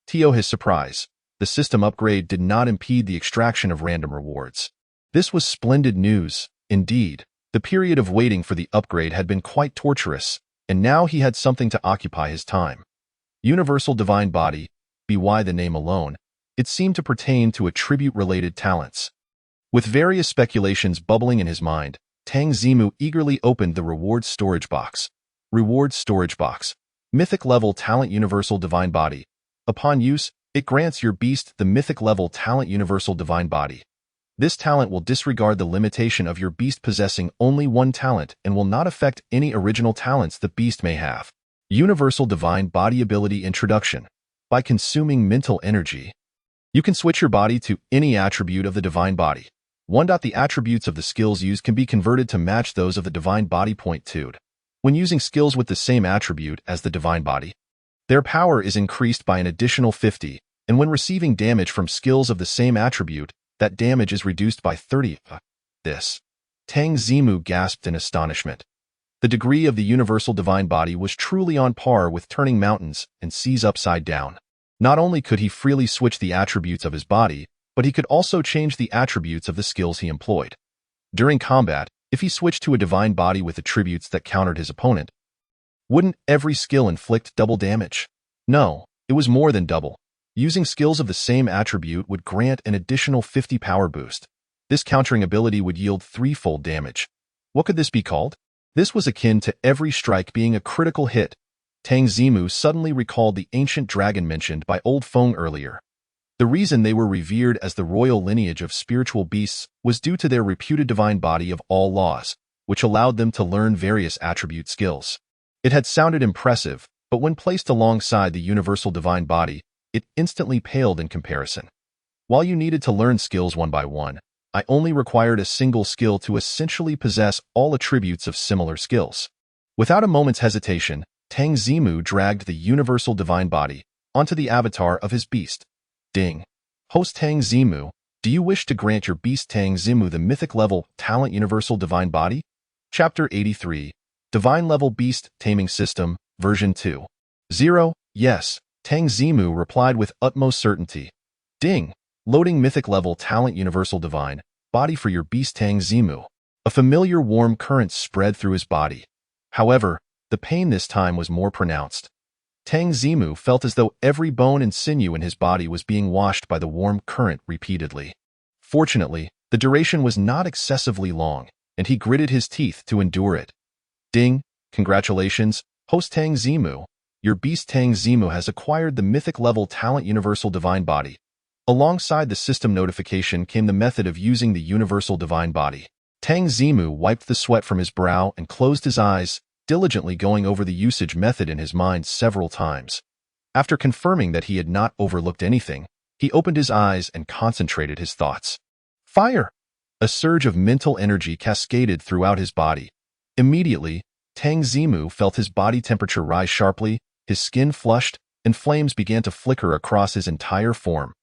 To his surprise, the system upgrade did not impede the extraction of random rewards. This was splendid news, indeed. The period of waiting for the upgrade had been quite torturous, and now he had something to occupy his time. Universal Divine Body, by the name alone, it seemed to pertain to attribute-related talents. With various speculations bubbling in his mind, Tang Zimu eagerly opened the Rewards Storage Box. Rewards Storage Box. Mythic Level Talent Universal Divine Body. Upon use, it grants your beast the Mythic Level Talent Universal Divine Body. This talent will disregard the limitation of your beast possessing only one talent and will not affect any original talents the beast may have. Universal Divine Body Ability Introduction. By consuming mental energy, you can switch your body to any attribute of the Divine Body. 1. The attributes of the skills used can be converted to match those of the Divine Body. 2. When using skills with the same attribute as the Divine Body, their power is increased by an additional 50, and when receiving damage from skills of the same attribute, that damage is reduced by 30. This. Tang Zimu gasped in astonishment. The degree of the Universal Divine Body was truly on par with turning mountains and seas upside down. Not only could he freely switch the attributes of his body, but he could also change the attributes of the skills he employed. During combat, if he switched to a Divine Body with attributes that countered his opponent, wouldn't every skill inflict double damage? No, it was more than double. Using skills of the same attribute would grant an additional 50 power boost. This countering ability would yield threefold damage. What could this be called? This was akin to every strike being a critical hit. Tang Zimu suddenly recalled the ancient dragon mentioned by Old Feng earlier. The reason they were revered as the royal lineage of spiritual beasts was due to their reputed divine body of all laws, which allowed them to learn various attribute skills. It had sounded impressive, but when placed alongside the universal divine body, it instantly paled in comparison. While you needed to learn skills one by one, I only required a single skill to essentially possess all attributes of similar skills. Without a moment's hesitation, Tang Zimu dragged the universal divine body onto the avatar of his beast. Ding. Host Tang Zimu, do you wish to grant your beast Tang Zimu the mythic level talent universal divine body? Chapter 83. Divine Level Beast Taming System, Version 2. 0. Yes, Tang Zimu replied with utmost certainty. Ding. Loading mythic level talent universal divine body for your beast Tang Zimu. A familiar warm current spread through his body. However, the pain this time was more pronounced. Tang Zimu felt as though every bone and sinew in his body was being washed by the warm current repeatedly. Fortunately, the duration was not excessively long, and he gritted his teeth to endure it. Ding! Congratulations, host Tang Zimu. Your beast Tang Zimu has acquired the mythic level talent universal divine body. Alongside the system notification came the method of using the universal divine body. Tang Zimu wiped the sweat from his brow and closed his eyes, diligently going over the usage method in his mind several times. After confirming that he had not overlooked anything, he opened his eyes and concentrated his thoughts. Fire! A surge of mental energy cascaded throughout his body. Immediately, Tang Zimu felt his body temperature rise sharply, his skin flushed, and flames began to flicker across his entire form.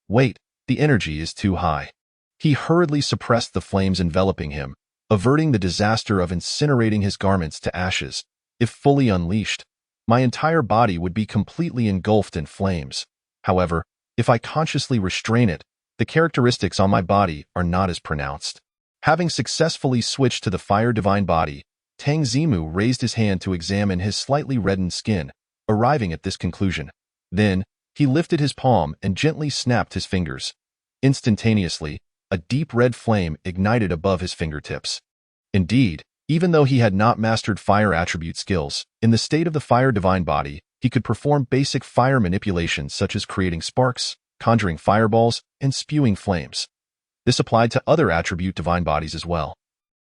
Wait, the energy is too high. He hurriedly suppressed the flames enveloping him, averting the disaster of incinerating his garments to ashes. If fully unleashed, my entire body would be completely engulfed in flames. However, if I consciously restrain it, the characteristics on my body are not as pronounced. Having successfully switched to the fire divine body, Tang Zimu raised his hand to examine his slightly reddened skin, arriving at this conclusion. Then, he lifted his palm and gently snapped his fingers. Instantaneously, a deep red flame ignited above his fingertips. Indeed, even though he had not mastered fire attribute skills, in the state of the fire divine body, he could perform basic fire manipulations such as creating sparks, conjuring fireballs, and spewing flames. This applied to other attribute divine bodies as well,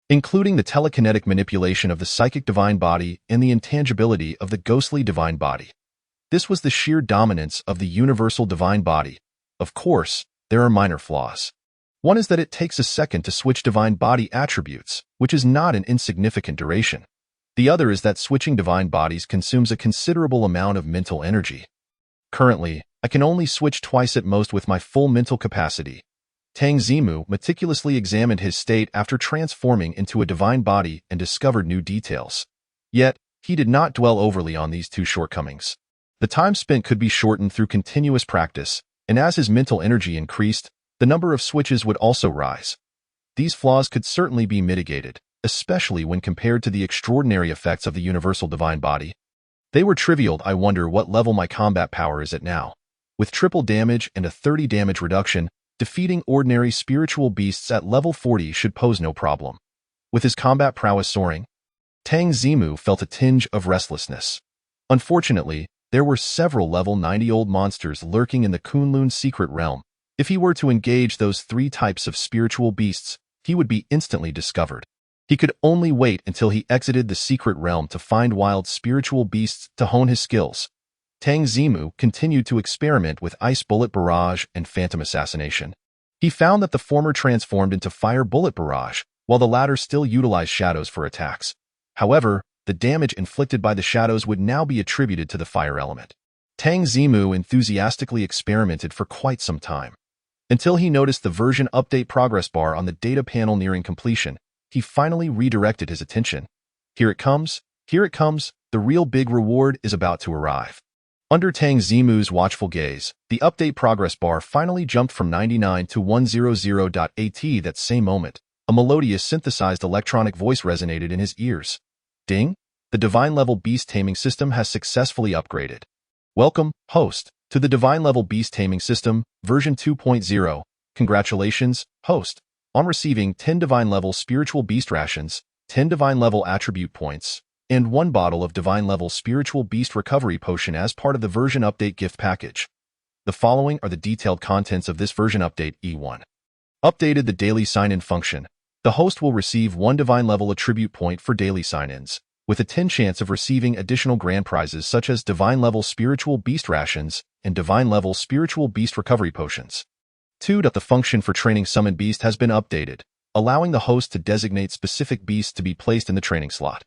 including the telekinetic manipulation of the psychic divine body and the intangibility of the ghostly divine body. This was the sheer dominance of the universal divine body. Of course, there are minor flaws. One is that it takes a second to switch divine body attributes, which is not an insignificant duration. The other is that switching divine bodies consumes a considerable amount of mental energy. Currently, I can only switch twice at most with my full mental capacity. Tang Zimu meticulously examined his state after transforming into a divine body and discovered new details. Yet, he did not dwell overly on these two shortcomings. The time spent could be shortened through continuous practice, and as his mental energy increased, the number of switches would also rise. These flaws could certainly be mitigated, especially when compared to the extraordinary effects of the universal divine body. They were trivial. I wonder what level my combat power is at now. With triple damage and a 30 damage reduction, defeating ordinary spiritual beasts at level 40 should pose no problem. With his combat prowess soaring, Tang Zimu felt a tinge of restlessness. Unfortunately, there were several level 90 old monsters lurking in the Kunlun secret realm. If he were to engage those 3 types of spiritual beasts, he would be instantly discovered. He could only wait until he exited the secret realm to find wild spiritual beasts to hone his skills. Tang Zimu continued to experiment with Ice Bullet Barrage and Phantom Assassination. He found that the former transformed into Fire Bullet Barrage, while the latter still utilized shadows for attacks. However, the damage inflicted by the shadows would now be attributed to the fire element. Tang Zimu enthusiastically experimented for quite some time. Until he noticed the version update progress bar on the data panel nearing completion, he finally redirected his attention. Here it comes, the real big reward is about to arrive. Under Tang Zimu's watchful gaze, the update progress bar finally jumped from 99 to 100.at. That same moment, a melodious synthesized electronic voice resonated in his ears. Ding! The Divine Level Beast Taming System has successfully upgraded. Welcome, host, to the Divine Level Beast Taming System, version 2.0. Congratulations, host, on receiving 10 Divine Level Spiritual Beast Rations, 10 Divine Level Attribute Points, and 1 bottle of Divine Level Spiritual Beast Recovery Potion as part of the version update gift package. The following are the detailed contents of this version update E1. Updated the daily sign-in function. The host will receive 1 Divine Level Attribute Point for daily sign-ins, with a 10 chance of receiving additional grand prizes such as Divine Level Spiritual Beast Rations and Divine Level Spiritual Beast Recovery Potions. 2. The function for training Summon Beast has been updated, allowing the host to designate specific beasts to be placed in the training slot.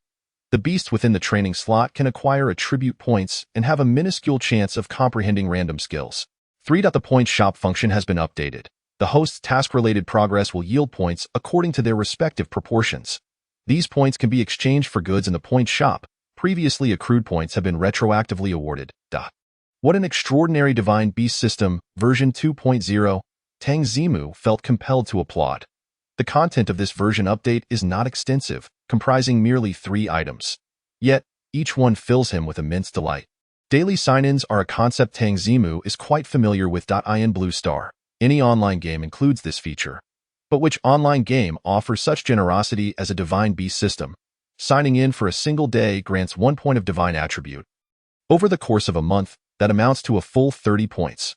The beasts within the training slot can acquire attribute points and have a minuscule chance of comprehending random skills. 3. The point shop function has been updated. The host's task-related progress will yield points according to their respective proportions. These points can be exchanged for goods in the point shop. Previously accrued points have been retroactively awarded. What an extraordinary Divine Beast System, version 2.0. Tang Zimu felt compelled to applaud. The content of this version update is not extensive, comprising merely 3 items. Yet, each one fills him with immense delight. Daily sign-ins are a concept Tang Zimu is quite familiar with. In Blue Star, any online game includes this feature. But which online game offers such generosity as a Divine Beast system? Signing in for a single day grants 1 point of Divine Attribute. Over the course of a month, that amounts to a full 30 points.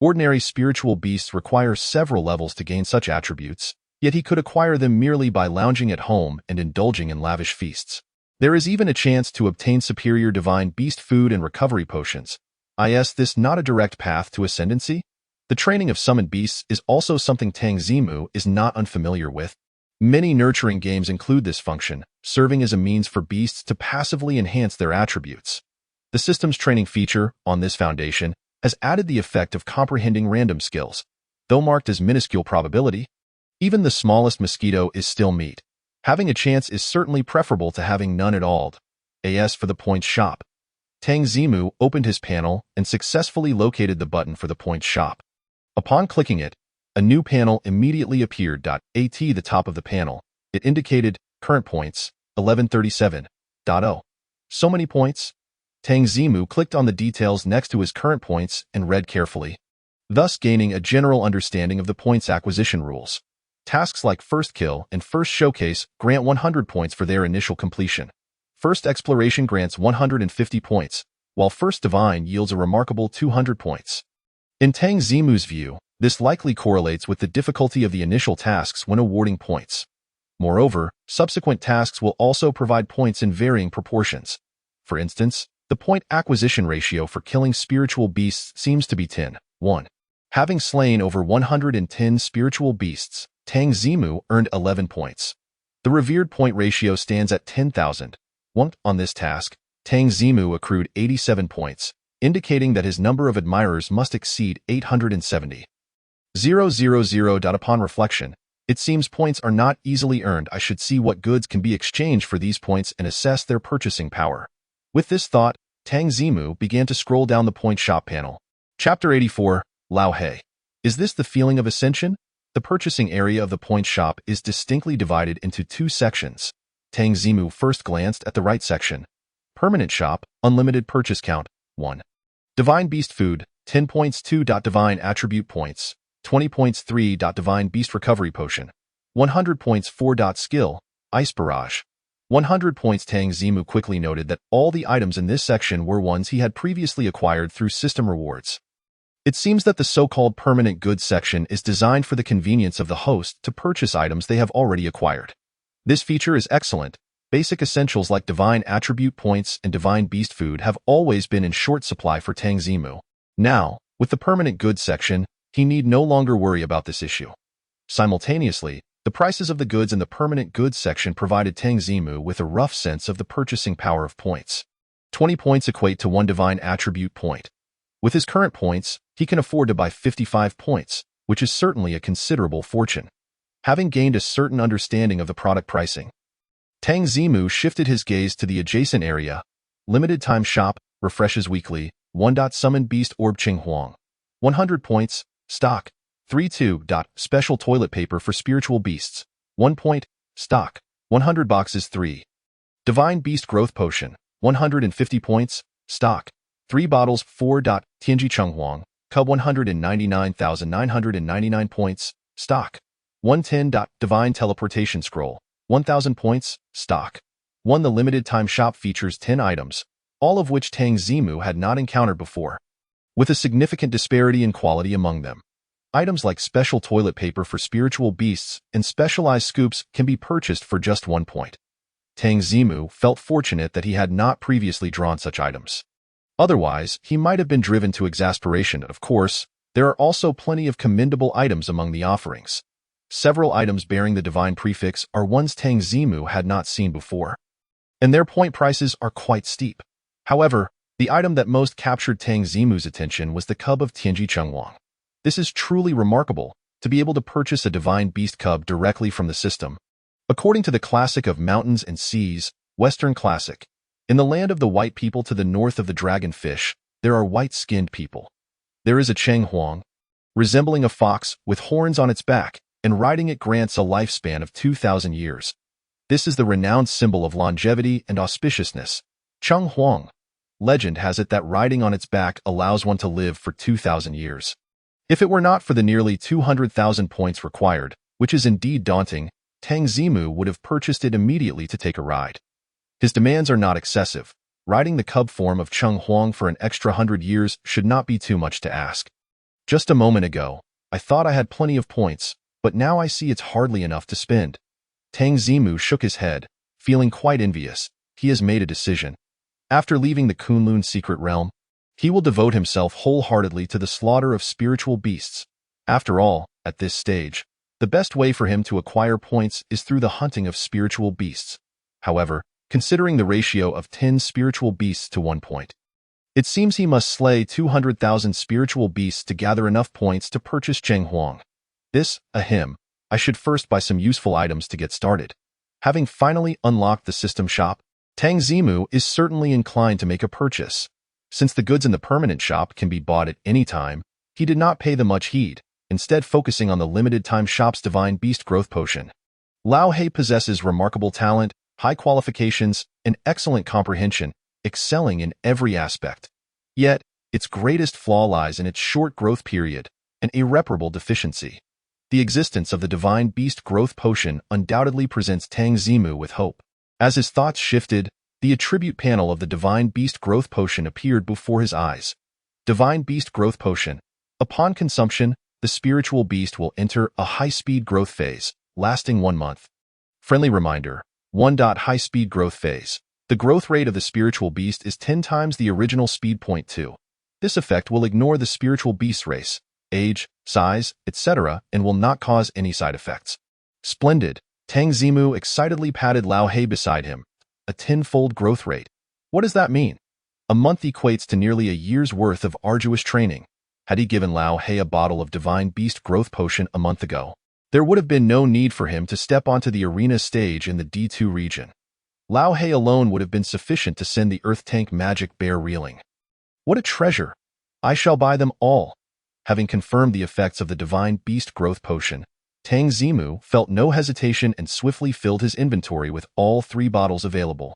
Ordinary spiritual beasts require several levels to gain such attributes, yet he could acquire them merely by lounging at home and indulging in lavish feasts. There is even a chance to obtain superior Divine Beast food and recovery potions. Is this not a direct path to ascendancy? The training of summoned beasts is also something Tang Zimu is not unfamiliar with. Many nurturing games include this function, serving as a means for beasts to passively enhance their attributes. The system's training feature, on this foundation, has added the effect of comprehending random skills. Though marked as minuscule probability, even the smallest mosquito is still meat. Having a chance is certainly preferable to having none at all. As for the point shop, Tang Zimu opened his panel and successfully located the button for the point shop. Upon clicking it, a new panel immediately appeared. At the top of the panel, it indicated current points, 1137.0. So many points? Tang Zimu clicked on the details next to his current points and read carefully, thus gaining a general understanding of the points acquisition rules. Tasks like First Kill and First Showcase grant 100 points for their initial completion. First Exploration grants 150 points, while First Divine yields a remarkable 200 points. In Tang Zimu's view, this likely correlates with the difficulty of the initial tasks when awarding points. Moreover, subsequent tasks will also provide points in varying proportions. For instance, the point acquisition ratio for killing spiritual beasts seems to be 10:1. Having slain over 110 spiritual beasts, Tang Zimu earned 11 points. The revered point ratio stands at 10,000. On this task, Tang Zimu accrued 87 points, indicating that his number of admirers must exceed 870. Upon reflection, it seems points are not easily earned. I should see what goods can be exchanged for these points and assess their purchasing power. With this thought, Tang Zimu began to scroll down the point shop panel. Chapter 84, Lao He. Is this the feeling of ascension? The purchasing area of the point shop is distinctly divided into 2 sections. Tang Zimu first glanced at the right section. Permanent shop, unlimited purchase count, 1. Divine Beast food, 10 points. 2. Divine attribute points, 20 points 3. Divine Beast Recovery Potion. 100 points 4. Skill, Ice Barrage. 100 points. Tang Zimu quickly noted that all the items in this section were ones he had previously acquired through system rewards. It seems that the so-called permanent goods section is designed for the convenience of the host to purchase items they have already acquired. This feature is excellent. Basic essentials like divine attribute points and divine beast food have always been in short supply for Tang Zimu. Now, with the permanent goods section, he need no longer worry about this issue. Simultaneously, the prices of the goods in the permanent goods section provided Tang Zimu with a rough sense of the purchasing power of points. 20 points equate to 1 divine attribute point. With his current points, he can afford to buy 55 points, which is certainly a considerable fortune. Having gained a certain understanding of the product pricing, Tang Zimu shifted his gaze to the adjacent area. Limited time shop, refreshes weekly. 1. Summon Beast Orb Ching Huang. 100 points. Stock. 32. Special toilet paper for spiritual beasts. 1 point. Stock. 100 boxes. 3. Divine Beast Growth Potion. 150 points. Stock. 3 bottles. 4. Tianji Cheng Huang. Cub 199,999 points. Stock. 110. Divine Teleportation Scroll. 1,000 points. Stock. 1. The limited time shop features 10 items, all of which Tang Zimu had not encountered before, with a significant disparity in quality among them. Items like special toilet paper for spiritual beasts and specialized scoops can be purchased for just 1 point. Tang Zimu felt fortunate that he had not previously drawn such items. Otherwise, he might have been driven to exasperation. Of course, there are also plenty of commendable items among the offerings. Several items bearing the divine prefix are ones Tang Zimu had not seen before, and their point prices are quite steep. However, the item that most captured Tang Zimu's attention was the cub of Tianji Cheng Huang. This is truly remarkable, to be able to purchase a divine beast cub directly from the system. According to the Classic of Mountains and Seas, Western Classic, in the land of the white people to the north of the dragonfish, there are white-skinned people. There is a Cheng Huang, resembling a fox with horns on its back, and riding it grants a lifespan of 2,000 years. This is the renowned symbol of longevity and auspiciousness. Cheng Huang. Legend has it that riding on its back allows one to live for 2,000 years. If it were not for the nearly 200,000 points required, which is indeed daunting, Tang Zimu would have purchased it immediately to take a ride. His demands are not excessive. Riding the cub form of Cheng Huang for an extra 100 years should not be too much to ask. Just a moment ago, I thought I had plenty of points, but now I see it's hardly enough to spend. Tang Zimu shook his head, feeling quite envious. He has made a decision. After leaving the Kunlun secret realm, he will devote himself wholeheartedly to the slaughter of spiritual beasts. After all, at this stage, the best way for him to acquire points is through the hunting of spiritual beasts. However, considering the ratio of 10 spiritual beasts to 1 point, it seems he must slay 200,000 spiritual beasts to gather enough points to purchase Cheng Huang. I should first buy some useful items to get started. Having finally unlocked the system shop, Tang Zimu is certainly inclined to make a purchase. Since the goods in the permanent shop can be bought at any time, he did not pay them much heed, instead focusing on the limited time shop's divine beast growth potion. Lao He possesses remarkable talent, high qualifications, and excellent comprehension, excelling in every aspect. Yet, its greatest flaw lies in its short growth period, an irreparable deficiency. The existence of the divine beast growth potion undoubtedly presents Tang Zimu with hope. As his thoughts shifted, the attribute panel of the divine beast growth potion appeared before his eyes. Divine beast growth potion. Upon consumption, the spiritual beast will enter a high-speed growth phase, lasting 1 month. Friendly reminder, 1. High-speed growth phase. The growth rate of the spiritual beast is 10 times the original speed. 2. This effect will ignore the spiritual beast's race, age, size, etc., and will not cause any side effects. Splendid. Tang Zimu excitedly patted Lao He beside him. A 10-fold growth rate. What does that mean? A month equates to nearly a year's worth of arduous training. Had he given Lao He a bottle of divine beast growth potion a month ago, there would have been no need for him to step onto the arena stage in the D2 region. Lao He alone would have been sufficient to send the Earth Tank Magic Bear reeling. What a treasure! I shall buy them all. Having confirmed the effects of the divine beast growth potion, Tang Zimu felt no hesitation and swiftly filled his inventory with all 3 bottles available.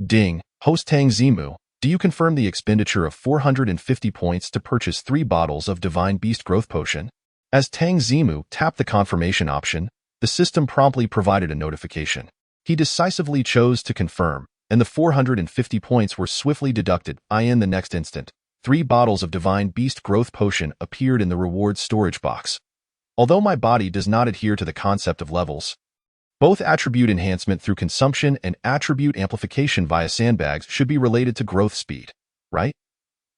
Ding! Host Tang Zimu, do you confirm the expenditure of 450 points to purchase 3 bottles of divine beast growth potion? As Tang Zimu tapped the confirmation option, the system promptly provided a notification. He decisively chose to confirm, and the 450 points were swiftly deducted. In the next instant, 3 bottles of Divine Beast Growth Potion appeared in the rewards storage box. Although my body does not adhere to the concept of levels, both attribute enhancement through consumption and attribute amplification via sandbags should be related to growth speed, right?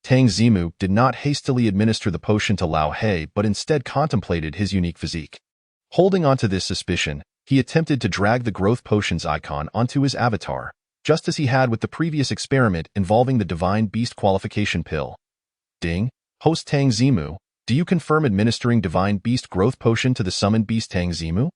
Tang Zimu did not hastily administer the potion to Lao He but instead contemplated his unique physique. Holding on to this suspicion, he attempted to drag the growth potion's icon onto his avatar, just as he had with the previous experiment involving the Divine Beast Qualification Pill. Ding, host Tang Zimu, do you confirm administering Divine Beast Growth Potion to the summoned beast Tang Zimu?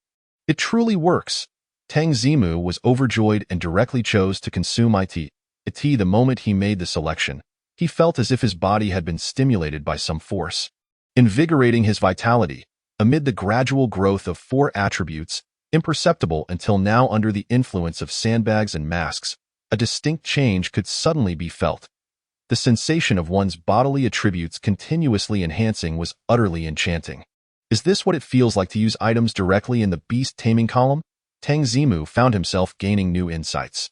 It truly works. Tang Zimu was overjoyed and directly chose to consume it. The moment he made the selection, he felt as if his body had been stimulated by some force, invigorating his vitality. Amid the gradual growth of 4 attributes, imperceptible until now under the influence of sandbags and masks, a distinct change could suddenly be felt. The sensation of one's bodily attributes continuously enhancing was utterly enchanting. Is this what it feels like to use items directly in the beast taming column? Tang Zimu found himself gaining new insights.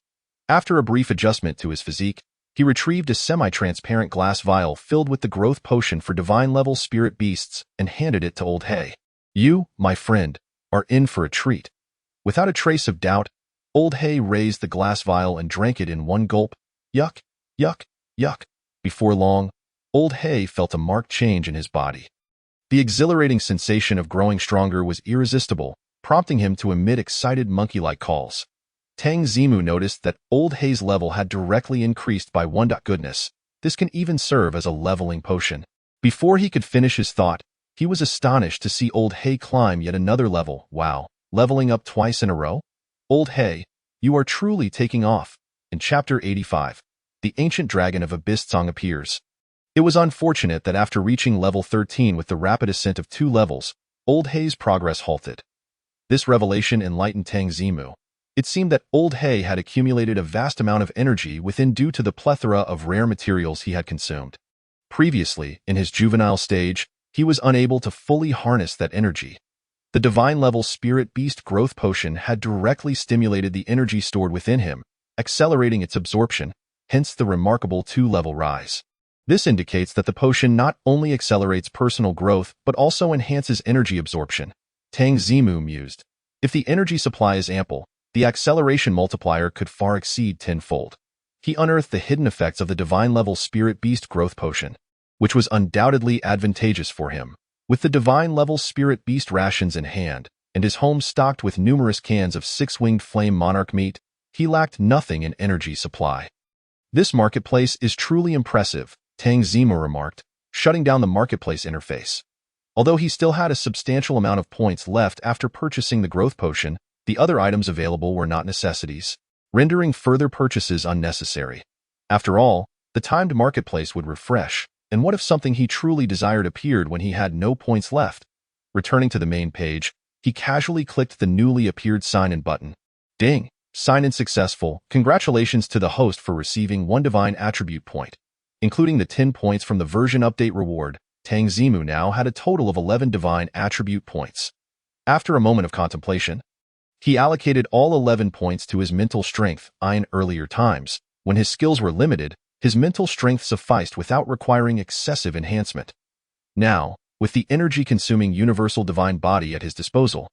After a brief adjustment to his physique, he retrieved a semi-transparent glass vial filled with the growth potion for divine-level spirit beasts and handed it to Old He. You, my friend, are in for a treat. Without a trace of doubt, Old He raised the glass vial and drank it in one gulp. Yuck, yuck, yuck. Before long, Old He felt a marked change in his body. The exhilarating sensation of growing stronger was irresistible, prompting him to emit excited monkey-like calls. Tang Zimu noticed that Old He's level had directly increased by 1. Goodness, this can even serve as a leveling potion. Before he could finish his thought, he was astonished to see Old He climb yet another level. Wow, leveling up twice in a row? Old He, you are truly taking off. In Chapter 85, the ancient dragon of Abyssong appears. It was unfortunate that after reaching level 13 with the rapid ascent of 2 levels, Old He's progress halted. This revelation enlightened Tang Zimu. It seemed that Old He had accumulated a vast amount of energy within due to the plethora of rare materials he had consumed. Previously, in his juvenile stage, he was unable to fully harness that energy. The divine-level Spirit Beast Growth Potion had directly stimulated the energy stored within him, accelerating its absorption, hence the remarkable 2-level rise. This indicates that the potion not only accelerates personal growth but also enhances energy absorption. Tang Zimu mused. If the energy supply is ample, the acceleration multiplier could far exceed 10-fold. He unearthed the hidden effects of the divine-level Spirit Beast Growth Potion, which was undoubtedly advantageous for him. With the divine-level Spirit Beast rations in hand, and his home stocked with numerous cans of 6-winged flame monarch meat, he lacked nothing in energy supply. This marketplace is truly impressive, Tang Zimu remarked, shutting down the marketplace interface. Although he still had a substantial amount of points left after purchasing the growth potion, the other items available were not necessities, rendering further purchases unnecessary. After all, the timed marketplace would refresh, and what if something he truly desired appeared when he had no points left? Returning to the main page, he casually clicked the newly appeared sign-in button. Ding! Sign-in successful. Congratulations to the host for receiving 1 divine attribute point. Including the 10 points from the version update reward, Tang Zimu now had a total of 11 divine attribute points. After a moment of contemplation, he allocated all 11 points to his mental strength. In earlier times, when his skills were limited, his mental strength sufficed without requiring excessive enhancement. Now, with the energy-consuming universal divine body at his disposal,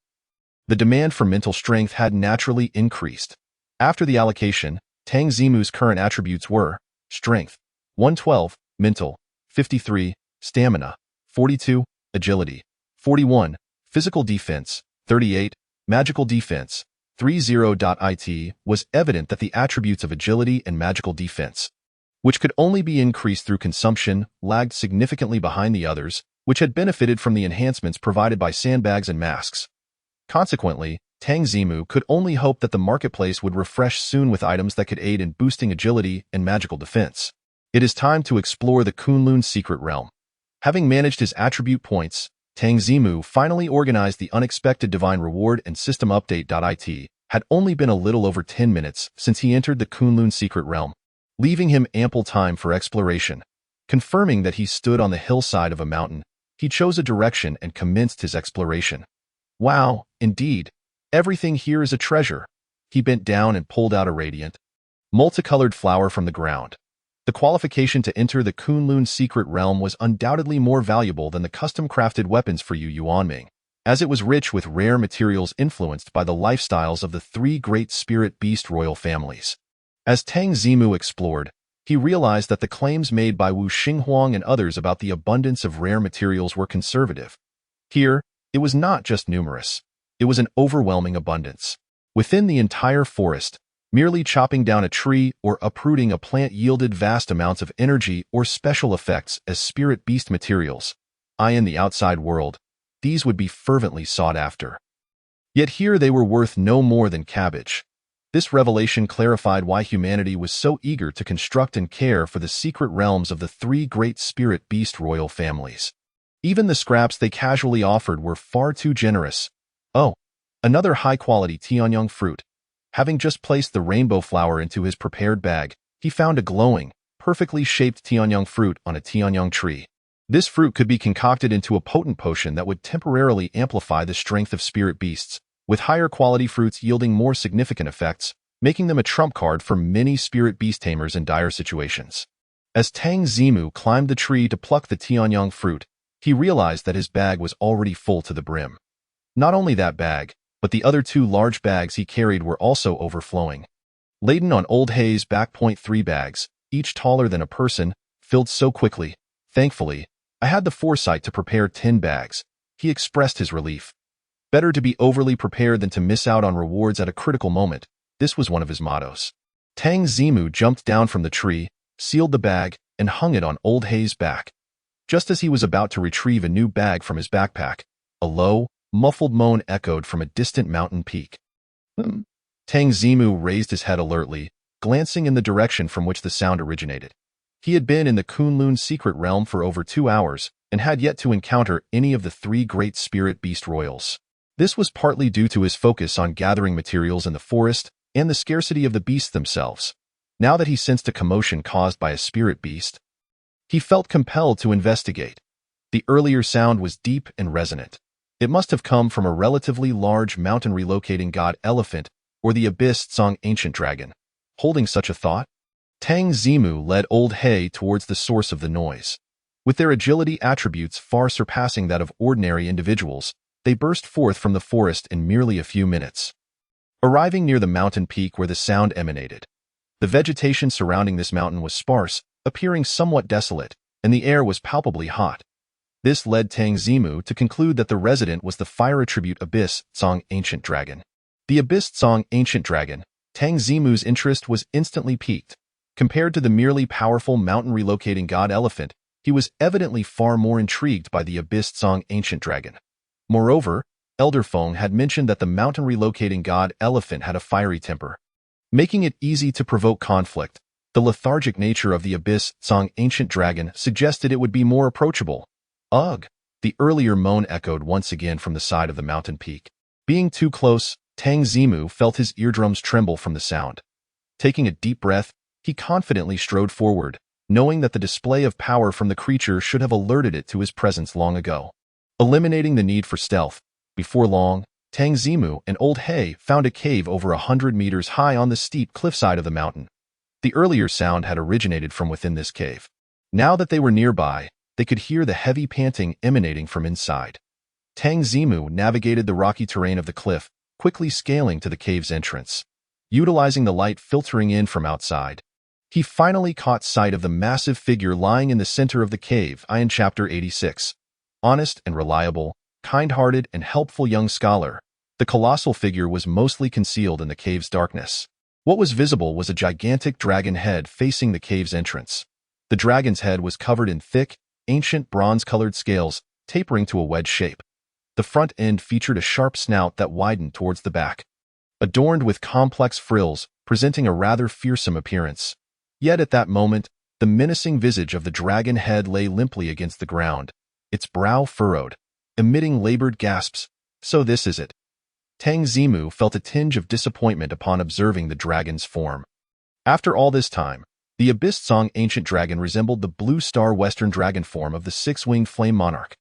the demand for mental strength had naturally increased. After the allocation, Tang Zimu's current attributes were Strength, 112, Mental, 53, Stamina, 42, Agility, 41, Physical Defense, 38, Magical Defense, 30. It was evident that the attributes of agility and magical defense, which could only be increased through consumption, lagged significantly behind the others, which had benefited from the enhancements provided by sandbags and masks. Consequently, Tang Zimu could only hope that the marketplace would refresh soon with items that could aid in boosting agility and magical defense. It is time to explore the Kunlun Secret Realm. Having managed his attribute points, Tang Zimu finally organized the unexpected divine reward and system update. It had only been a little over 10 minutes since he entered the Kunlun Secret Realm, leaving him ample time for exploration. Confirming that he stood on the hillside of a mountain, He chose a direction and commenced his exploration. Wow, indeed. Everything here is a treasure. He bent down and pulled out a radiant, multicolored flower from the ground. The qualification to enter the Kunlun secret realm was undoubtedly more valuable than the custom-crafted weapons for Yu Yuanming, as it was rich with rare materials influenced by the lifestyles of the three great spirit beast royal families. As Tang Zimu explored, he realized that the claims made by Wu Xinghuang and others about the abundance of rare materials were conservative. Here, it was not just numerous. It was an overwhelming abundance. Within the entire forest, merely chopping down a tree or uprooting a plant yielded vast amounts of energy or special effects as spirit beast materials. In the outside world, these would be fervently sought after. Yet here they were worth no more than cabbage. This revelation clarified why humanity was so eager to construct and care for the secret realms of the three great spirit beast royal families. Even the scraps they casually offered were far too generous. Oh, another high-quality Tianyang fruit. Having just placed the rainbow flower into his prepared bag, he found a glowing, perfectly shaped Tianyang fruit on a Tianyang tree. This fruit could be concocted into a potent potion that would temporarily amplify the strength of spirit beasts, with higher quality fruits yielding more significant effects, making them a trump card for many spirit beast tamers in dire situations. As Tang Zimu climbed the tree to pluck the Tianyang fruit, he realized that his bag was already full to the brim. Not only that bag, but the other two large bags he carried were also overflowing. Laden on Old Hay's back, 3 bags, each taller than a person, filled so quickly. Thankfully, I had the foresight to prepare 10 bags. He expressed his relief. Better to be overly prepared than to miss out on rewards at a critical moment. This was one of his mottos. Tang Zimu jumped down from the tree, sealed the bag, and hung it on Old Hay's back. Just as he was about to retrieve a new bag from his backpack, a low, muffled moan echoed from a distant mountain peak. Tang Zimu raised his head alertly, glancing in the direction from which the sound originated. He had been in the Kunlun secret realm for over 2 hours, and had yet to encounter any of the three great spirit beast royals. This was partly due to his focus on gathering materials in the forest and the scarcity of the beasts themselves. Now that he sensed a commotion caused by a spirit beast, he felt compelled to investigate. The earlier sound was deep and resonant. It must have come from a relatively large mountain relocating god elephant or the Abyss Tsang ancient dragon. Holding such a thought, Tang Zimu led Old Hay towards the source of the noise. With their agility attributes far surpassing that of ordinary individuals, they burst forth from the forest in merely a few minutes. Arriving near the mountain peak where the sound emanated, the vegetation surrounding this mountain was sparse, appearing somewhat desolate, and the air was palpably hot. This led Tang Zimu to conclude that the resident was the fire attribute Abyss Tsang ancient dragon. The Abyss Tsang ancient dragon, Tang Zimu's interest was instantly piqued. Compared to the merely powerful mountain relocating god elephant, he was evidently far more intrigued by the Abyss Tsang ancient dragon. Moreover, Elder Feng had mentioned that the mountain relocating god elephant had a fiery temper, making it easy to provoke conflict. The lethargic nature of the Abyss Tsang ancient dragon suggested it would be more approachable. Ugh! The earlier moan echoed once again from the side of the mountain peak. Being too close, Tang Zimu felt his eardrums tremble from the sound. Taking a deep breath, he confidently strode forward, knowing that the display of power from the creature should have alerted it to his presence long ago. Eliminating the need for stealth, before long, Tang Zimu and Old Hay found a cave over 100 meters high on the steep cliffside of the mountain. The earlier sound had originated from within this cave. Now that they were nearby, they could hear the heavy panting emanating from inside. Tang Zimu navigated the rocky terrain of the cliff, quickly scaling to the cave's entrance. Utilizing the light filtering in from outside, he finally caught sight of the massive figure lying in the center of the cave. In Chapter 86. Honest and reliable, kind-hearted and helpful young scholar, the colossal figure was mostly concealed in the cave's darkness. What was visible was a gigantic dragon head facing the cave's entrance. The dragon's head was covered in thick, ancient bronze-colored scales, tapering to a wedge shape. The front end featured a sharp snout that widened towards the back, adorned with complex frills, presenting a rather fearsome appearance. Yet at that moment, the menacing visage of the dragon head lay limply against the ground, its brow furrowed, emitting labored gasps. So this is it. Tang Zimu felt a tinge of disappointment upon observing the dragon's form. After all this time, the Abyss Tsang ancient dragon resembled the blue star western dragon form of the six-winged flame monarch.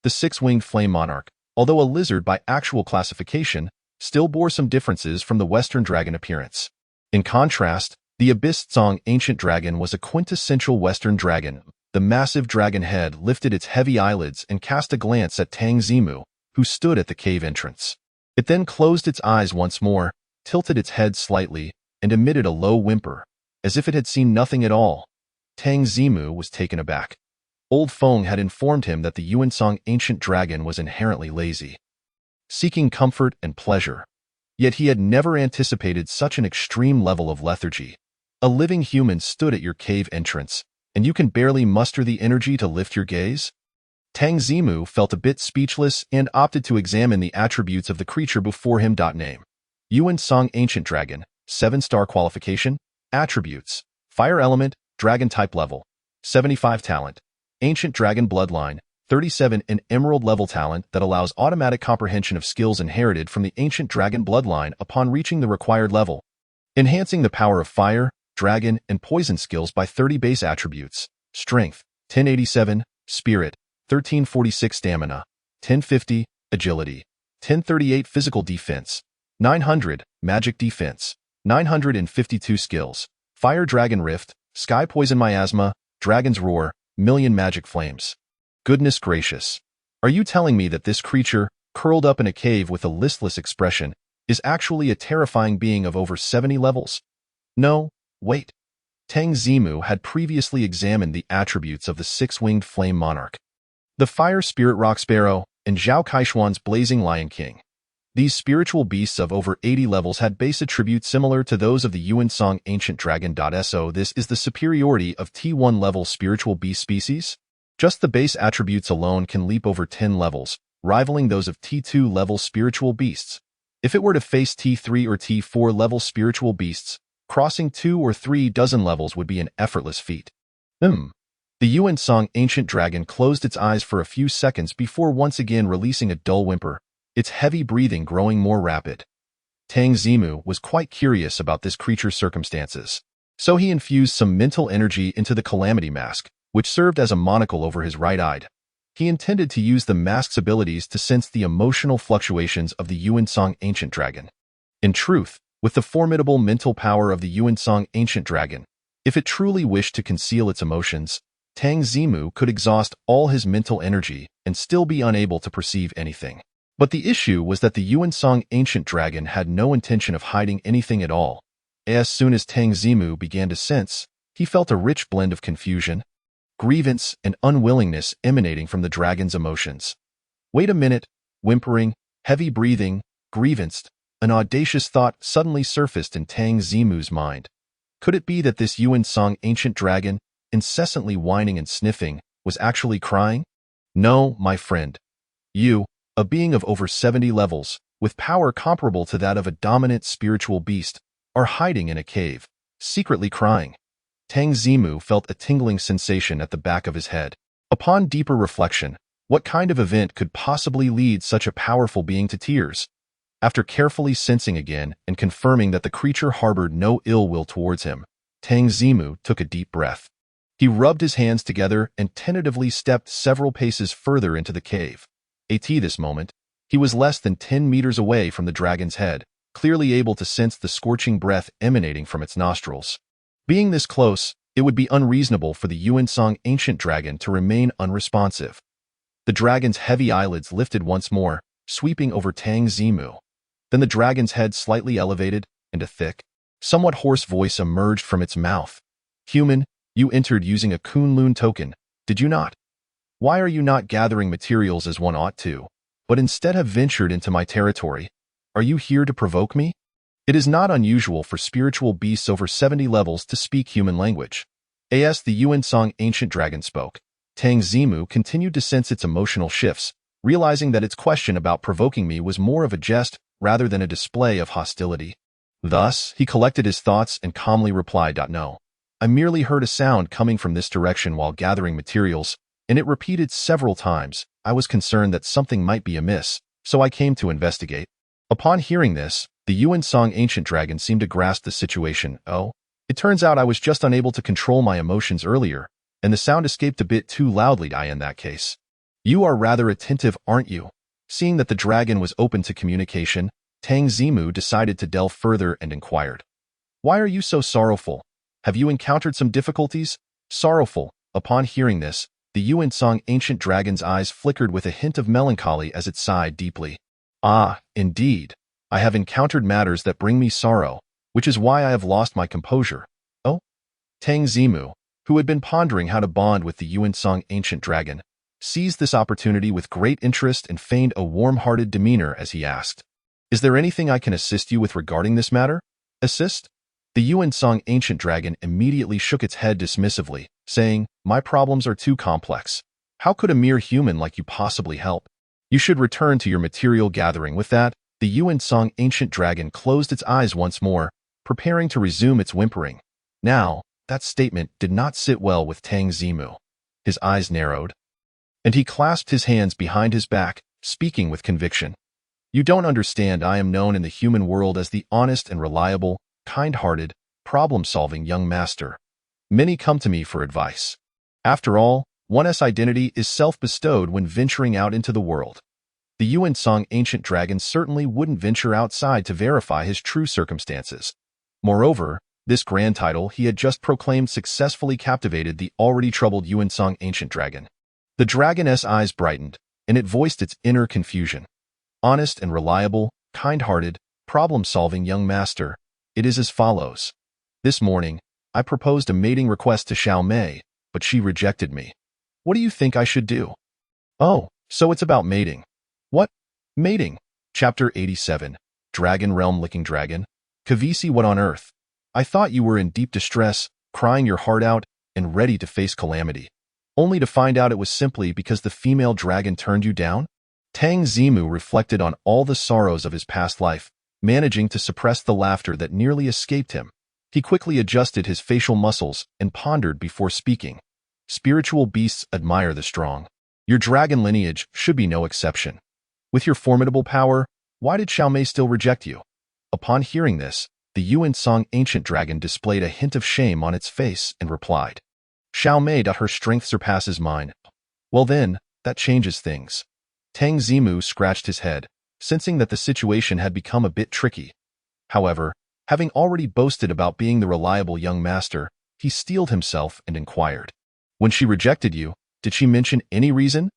The six-winged flame monarch, although a lizard by actual classification, still bore some differences from the Western dragon appearance. In contrast, the Abyss Song ancient dragon was a quintessential Western dragon. The massive dragon head lifted its heavy eyelids and cast a glance at Tang Zimu, who stood at the cave entrance. It then closed its eyes once more, tilted its head slightly, and emitted a low whimper, as if it had seen nothing at all. Tang Zimu was taken aback. Old Feng had informed him that the Yuansong ancient dragon was inherently lazy, seeking comfort and pleasure. Yet he had never anticipated such an extreme level of lethargy. A living human stood at your cave entrance, and you can barely muster the energy to lift your gaze? Tang Zimu felt a bit speechless and opted to examine the attributes of the creature before him. Name: Yuansong ancient dragon, 7-star qualification, attributes, fire element, dragon type level, 75 talent, ancient dragon bloodline, 37 an emerald level talent that allows automatic comprehension of skills inherited from the ancient dragon bloodline upon reaching the required level, enhancing the power of fire, dragon, and poison skills by 30 base attributes, strength, 1087, spirit, 1346 stamina, 1050, agility, 1038 physical defense, 900, magic defense, 952 skills, fire dragon rift, sky poison miasma, dragon's roar, million magic flames. Goodness gracious. Are you telling me that this creature, curled up in a cave with a listless expression, is actually a terrifying being of over 70 levels? No, wait. Tang Zimu had previously examined the attributes of the six-winged flame monarch, the fire spirit rock sparrow, and Zhao Kaishuan's blazing lion king. These spiritual beasts of over 80 levels had base attributes similar to those of the Yuansong ancient dragon. So this is the superiority of T1 level spiritual beast species? Just the base attributes alone can leap over 10 levels, rivaling those of T2 level spiritual beasts. If it were to face T3 or T4 level spiritual beasts, crossing 2 or 3 dozen levels would be an effortless feat. The Yuansong ancient dragon closed its eyes for a few seconds before once again releasing a dull whimper, its heavy breathing growing more rapid. Tang Zimu was quite curious about this creature's circumstances, so he infused some mental energy into the Calamity Mask, which served as a monocle over his right eye. He intended to use the mask's abilities to sense the emotional fluctuations of the Yuansong ancient dragon. In truth, with the formidable mental power of the Yuansong ancient dragon, if it truly wished to conceal its emotions, Tang Zimu could exhaust all his mental energy and still be unable to perceive anything. But the issue was that the Yuansong ancient dragon had no intention of hiding anything at all. As soon as Tang Zimu began to sense, he felt a rich blend of confusion, grievance, and unwillingness emanating from the dragon's emotions. Wait a minute, whimpering, heavy breathing, grievance. An audacious thought suddenly surfaced in Tang Zimu's mind. Could it be that this Yuansong ancient dragon, incessantly whining and sniffing, was actually crying? No, my friend. You, a being of over 70 levels, with power comparable to that of a dominant spiritual beast, are hiding in a cave, secretly crying. Tang Zimu felt a tingling sensation at the back of his head. Upon deeper reflection, what kind of event could possibly lead such a powerful being to tears? After carefully sensing again and confirming that the creature harbored no ill will towards him, Tang Zimu took a deep breath. He rubbed his hands together and tentatively stepped several paces further into the cave. At this moment, he was less than 10 meters away from the dragon's head, clearly able to sense the scorching breath emanating from its nostrils. Being this close, it would be unreasonable for the Yuansong ancient dragon to remain unresponsive. The dragon's heavy eyelids lifted once more, sweeping over Tang Zimu. Then the dragon's head slightly elevated, and a thick, somewhat hoarse voice emerged from its mouth. Human, you entered using a Kunlun token, did you not? Why are you not gathering materials as one ought to, but instead have ventured into my territory? Are you here to provoke me? It is not unusual for spiritual beasts over 70 levels to speak human language. As the Yuansong ancient dragon spoke, Tang Zimu continued to sense its emotional shifts, realizing that its question about provoking me was more of a jest rather than a display of hostility. Thus, he collected his thoughts and calmly replied, "No. I merely heard a sound coming from this direction while gathering materials, and it repeated several times. I was concerned that something might be amiss, so I came to investigate." Upon hearing this, the Yuansong ancient dragon seemed to grasp the situation. "Oh, it turns out I was just unable to control my emotions earlier, and the sound escaped a bit too loudly in that case. You are rather attentive, aren't you? Seeing that the dragon was open to communication, Tang Zimu decided to delve further and inquired. Why are you so sorrowful? Have you encountered some difficulties? Sorrowful. Upon hearing this, the Yuan Song ancient dragon's eyes flickered with a hint of melancholy as it sighed deeply. Ah, indeed. I have encountered matters that bring me sorrow, which is why I have lost my composure. Oh? Tang Zimu, who had been pondering how to bond with the Yuan Song ancient dragon, seized this opportunity with great interest and feigned a warm-hearted demeanor as he asked, Is there anything I can assist you with regarding this matter? Assist? The Yuan Song ancient dragon immediately shook its head dismissively, saying, My problems are too complex. How could a mere human like you possibly help? You should return to your material gathering. With that, the Yuan Song ancient dragon closed its eyes once more, preparing to resume its whimpering. Now, that statement did not sit well with Tang Zimu. His eyes narrowed, and he clasped his hands behind his back, speaking with conviction. You don't understand. I am known in the human world as the honest and reliable, kind-hearted, problem-solving young master. Many come to me for advice. After all, one's identity is self-bestowed when venturing out into the world. The Yuan Song ancient dragon certainly wouldn't venture outside to verify his true circumstances. Moreover, this grand title he had just proclaimed successfully captivated the already troubled Yuan Song ancient dragon. The dragon's eyes brightened, and it voiced its inner confusion. Honest and reliable, kind-hearted, problem-solving young master, it is as follows. This morning, I proposed a mating request to Xiao Mei, but she rejected me. What do you think I should do? Oh, so it's about mating. What? Mating. Chapter 87. Dragon Realm Licking Dragon. Kavisi, what on earth? I thought you were in deep distress, crying your heart out, and ready to face calamity. Only to find out it was simply because the female dragon turned you down? Tang Zimu reflected on all the sorrows of his past life, managing to suppress the laughter that nearly escaped him. He quickly adjusted his facial muscles and pondered before speaking. Spiritual beasts admire the strong. Your dragon lineage should be no exception. With your formidable power, why did Xiao Mei still reject you? Upon hearing this, the Yuan Song ancient dragon displayed a hint of shame on its face and replied, Xiao Mei, her strength surpasses mine. Well then, that changes things. Tang Zimu scratched his head, sensing that the situation had become a bit tricky. However, having already boasted about being the reliable young master, he steeled himself and inquired, When she rejected you, did she mention any reason?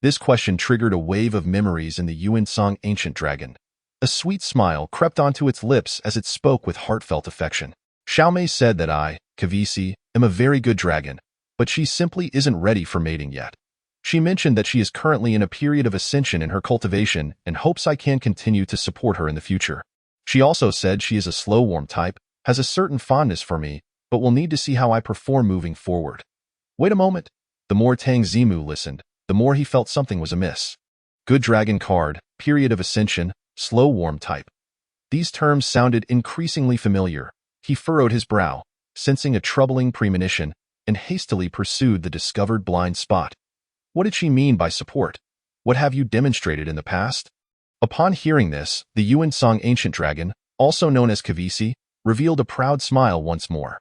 This question triggered a wave of memories in the Yuan Song ancient dragon. A sweet smile crept onto its lips as it spoke with heartfelt affection. Xiao Mei said that I, Kavisi, am a very good dragon, but she simply isn't ready for mating yet. She mentioned that she is currently in a period of ascension in her cultivation and hopes I can continue to support her in the future. She also said she is a slow warm type, has a certain fondness for me, but will need to see how I perform moving forward. Wait a moment. The more Tang Zimu listened, the more he felt something was amiss. Good dragon card, period of ascension, slow warm type. These terms sounded increasingly familiar. He furrowed his brow, sensing a troubling premonition, and hastily pursued the discovered blind spot. What did she mean by support? What have you demonstrated in the past? Upon hearing this, the Yuan Song ancient dragon, also known as Kavisi, revealed a proud smile once more.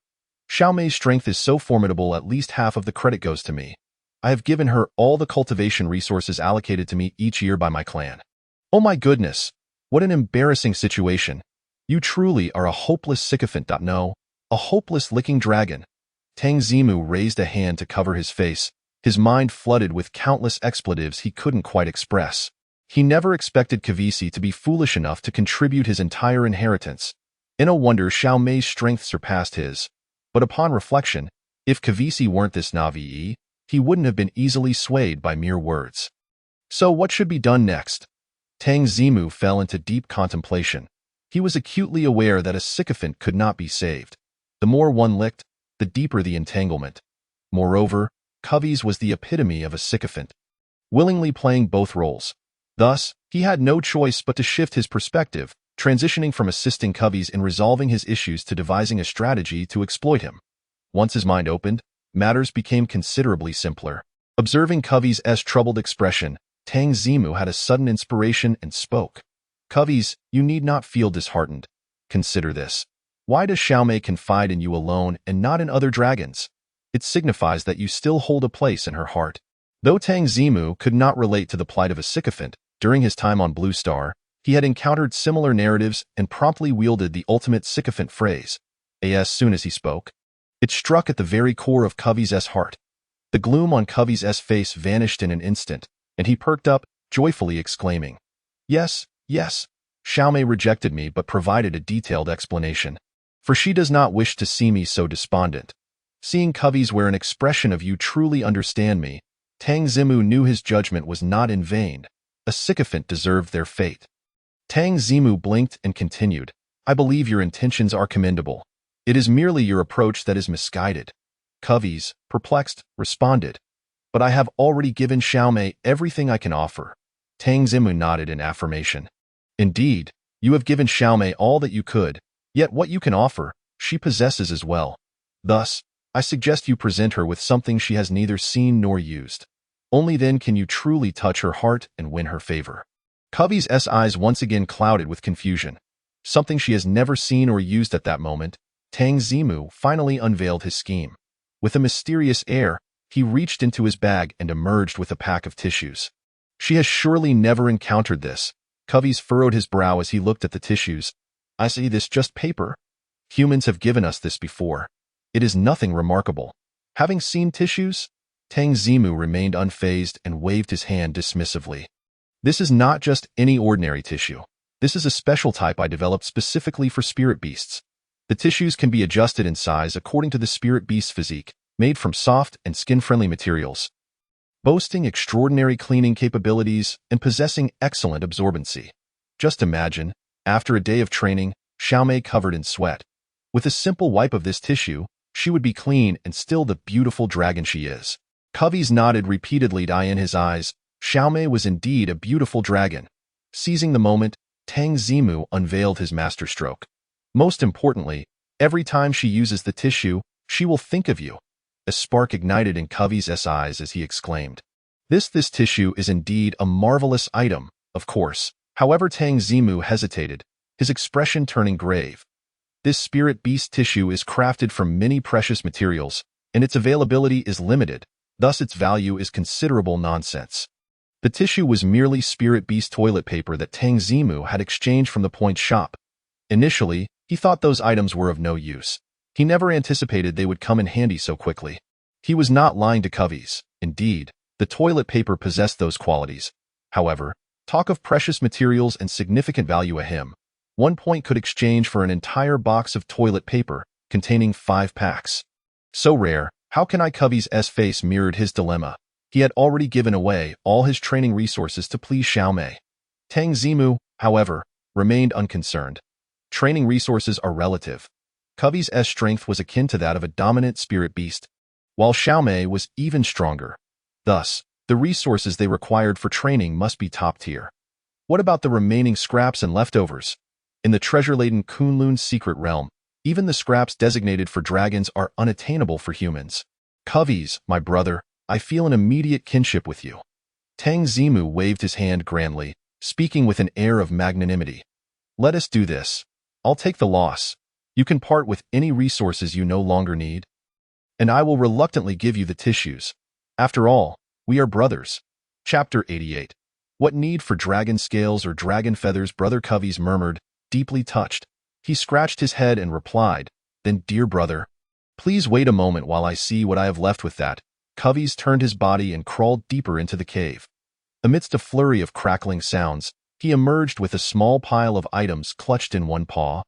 Xiao Mei's strength is so formidable, at least half of the credit goes to me. I have given her all the cultivation resources allocated to me each year by my clan. Oh my goodness, what an embarrassing situation. You truly are a hopeless sycophant. No, a hopeless licking dragon. Tang Zimu raised a hand to cover his face, his mind flooded with countless expletives he couldn't quite express. He never expected Kavisi to be foolish enough to contribute his entire inheritance. No wonder Xiao Mei's strength surpassed his. But upon reflection, if Kavisi weren't this Navi, he wouldn't have been easily swayed by mere words. So what should be done next? Tang Zimu fell into deep contemplation. He was acutely aware that a sycophant could not be saved. The more one licked, the deeper the entanglement. Moreover, Covey's was the epitome of a sycophant, willingly playing both roles. Thus, he had no choice but to shift his perspective, transitioning from assisting Covey's in resolving his issues to devising a strategy to exploit him. Once his mind opened, matters became considerably simpler. Observing Covey's troubled expression, Tang Zimu had a sudden inspiration and spoke. Covey's, you need not feel disheartened. Consider this. Why does Xiao Mei confide in you alone and not in other dragons? It signifies that you still hold a place in her heart. Though Tang Zimu could not relate to the plight of a sycophant, during his time on Blue Star, he had encountered similar narratives and promptly wielded the ultimate sycophant phrase. As soon as he spoke, it struck at the very core of Covey's heart. The gloom on Covey's face vanished in an instant, and he perked up, joyfully exclaiming, "Yes, yes, Xiaomei rejected me but provided a detailed explanation. For she does not wish to see me so despondent." Seeing Covey's wear an expression of "you truly understand me," Tang Zimu knew his judgment was not in vain. A sycophant deserved their fate. Tang Zimu blinked and continued, "I believe your intentions are commendable. It is merely your approach that is misguided." Covey's, perplexed, responded, "But I have already given Xiaomei everything I can offer." Tang Zimu nodded in affirmation. "Indeed, you have given Xiaomei all that you could, yet what you can offer, she possesses as well. Thus, I suggest you present her with something she has neither seen nor used. Only then can you truly touch her heart and win her favor." Covey's eyes once again clouded with confusion. Something she has never seen or used at that moment, Tang Zimu finally unveiled his scheme. With a mysterious air, he reached into his bag and emerged with a pack of tissues. She has surely never encountered this. Covey's furrowed his brow as he looked at the tissues. "I see, this just paper. Humans have given us this before. It is nothing remarkable." Having seen tissues, Tang Zimu remained unfazed and waved his hand dismissively. "This is not just any ordinary tissue. This is a special type I developed specifically for spirit beasts. The tissues can be adjusted in size according to the spirit beast's physique, made from soft and skin-friendly materials, boasting extraordinary cleaning capabilities and possessing excellent absorbency. Just imagine, after a day of training, Xiaomei covered in sweat. With a simple wipe of this tissue, she would be clean and still the beautiful dragon she is." Covey's nodded repeatedly, in his eyes. Xiaomei was indeed a beautiful dragon. Seizing the moment, Tang Zimu unveiled his masterstroke. "Most importantly, every time she uses the tissue, she will think of you." A spark ignited in Covey's eyes as he exclaimed, This tissue is indeed a marvelous item, of course." However, Tang Zimu hesitated, his expression turning grave. "This spirit beast tissue is crafted from many precious materials, and its availability is limited, thus its value is considerable nonsense." The tissue was merely spirit beast toilet paper that Tang Zimu had exchanged from the point shop. Initially, he thought those items were of no use. He never anticipated they would come in handy so quickly. He was not lying to Covey's. Indeed, the toilet paper possessed those qualities. However, talk of precious materials and significant value a him. 1 point could exchange for an entire box of toilet paper, containing 5 packs. So rare, how can I? Covey's face mirrored his dilemma. He had already given away all his training resources to please Xiaomei. Tang Zimu, however, remained unconcerned. Training resources are relative. Covey's strength was akin to that of a dominant spirit beast, while Xiaomei was even stronger. Thus, the resources they required for training must be top tier. What about the remaining scraps and leftovers? In the treasure-laden Kunlun secret realm, even the scraps designated for dragons are unattainable for humans. Covey's, my brother, I feel an immediate kinship with you." Tang Zimu waved his hand grandly, speaking with an air of magnanimity. "Let us do this. I'll take the loss. You can part with any resources you no longer need, and I will reluctantly give you the tissues. After all, we are brothers." Chapter 88. What need for dragon scales or dragon feathers? Brother Covey's murmured, deeply touched. He scratched his head and replied, "Then, dear brother, please wait a moment while I see what I have left with that." Covey's turned his body and crawled deeper into the cave. Amidst a flurry of crackling sounds, he emerged with a small pile of items clutched in one paw.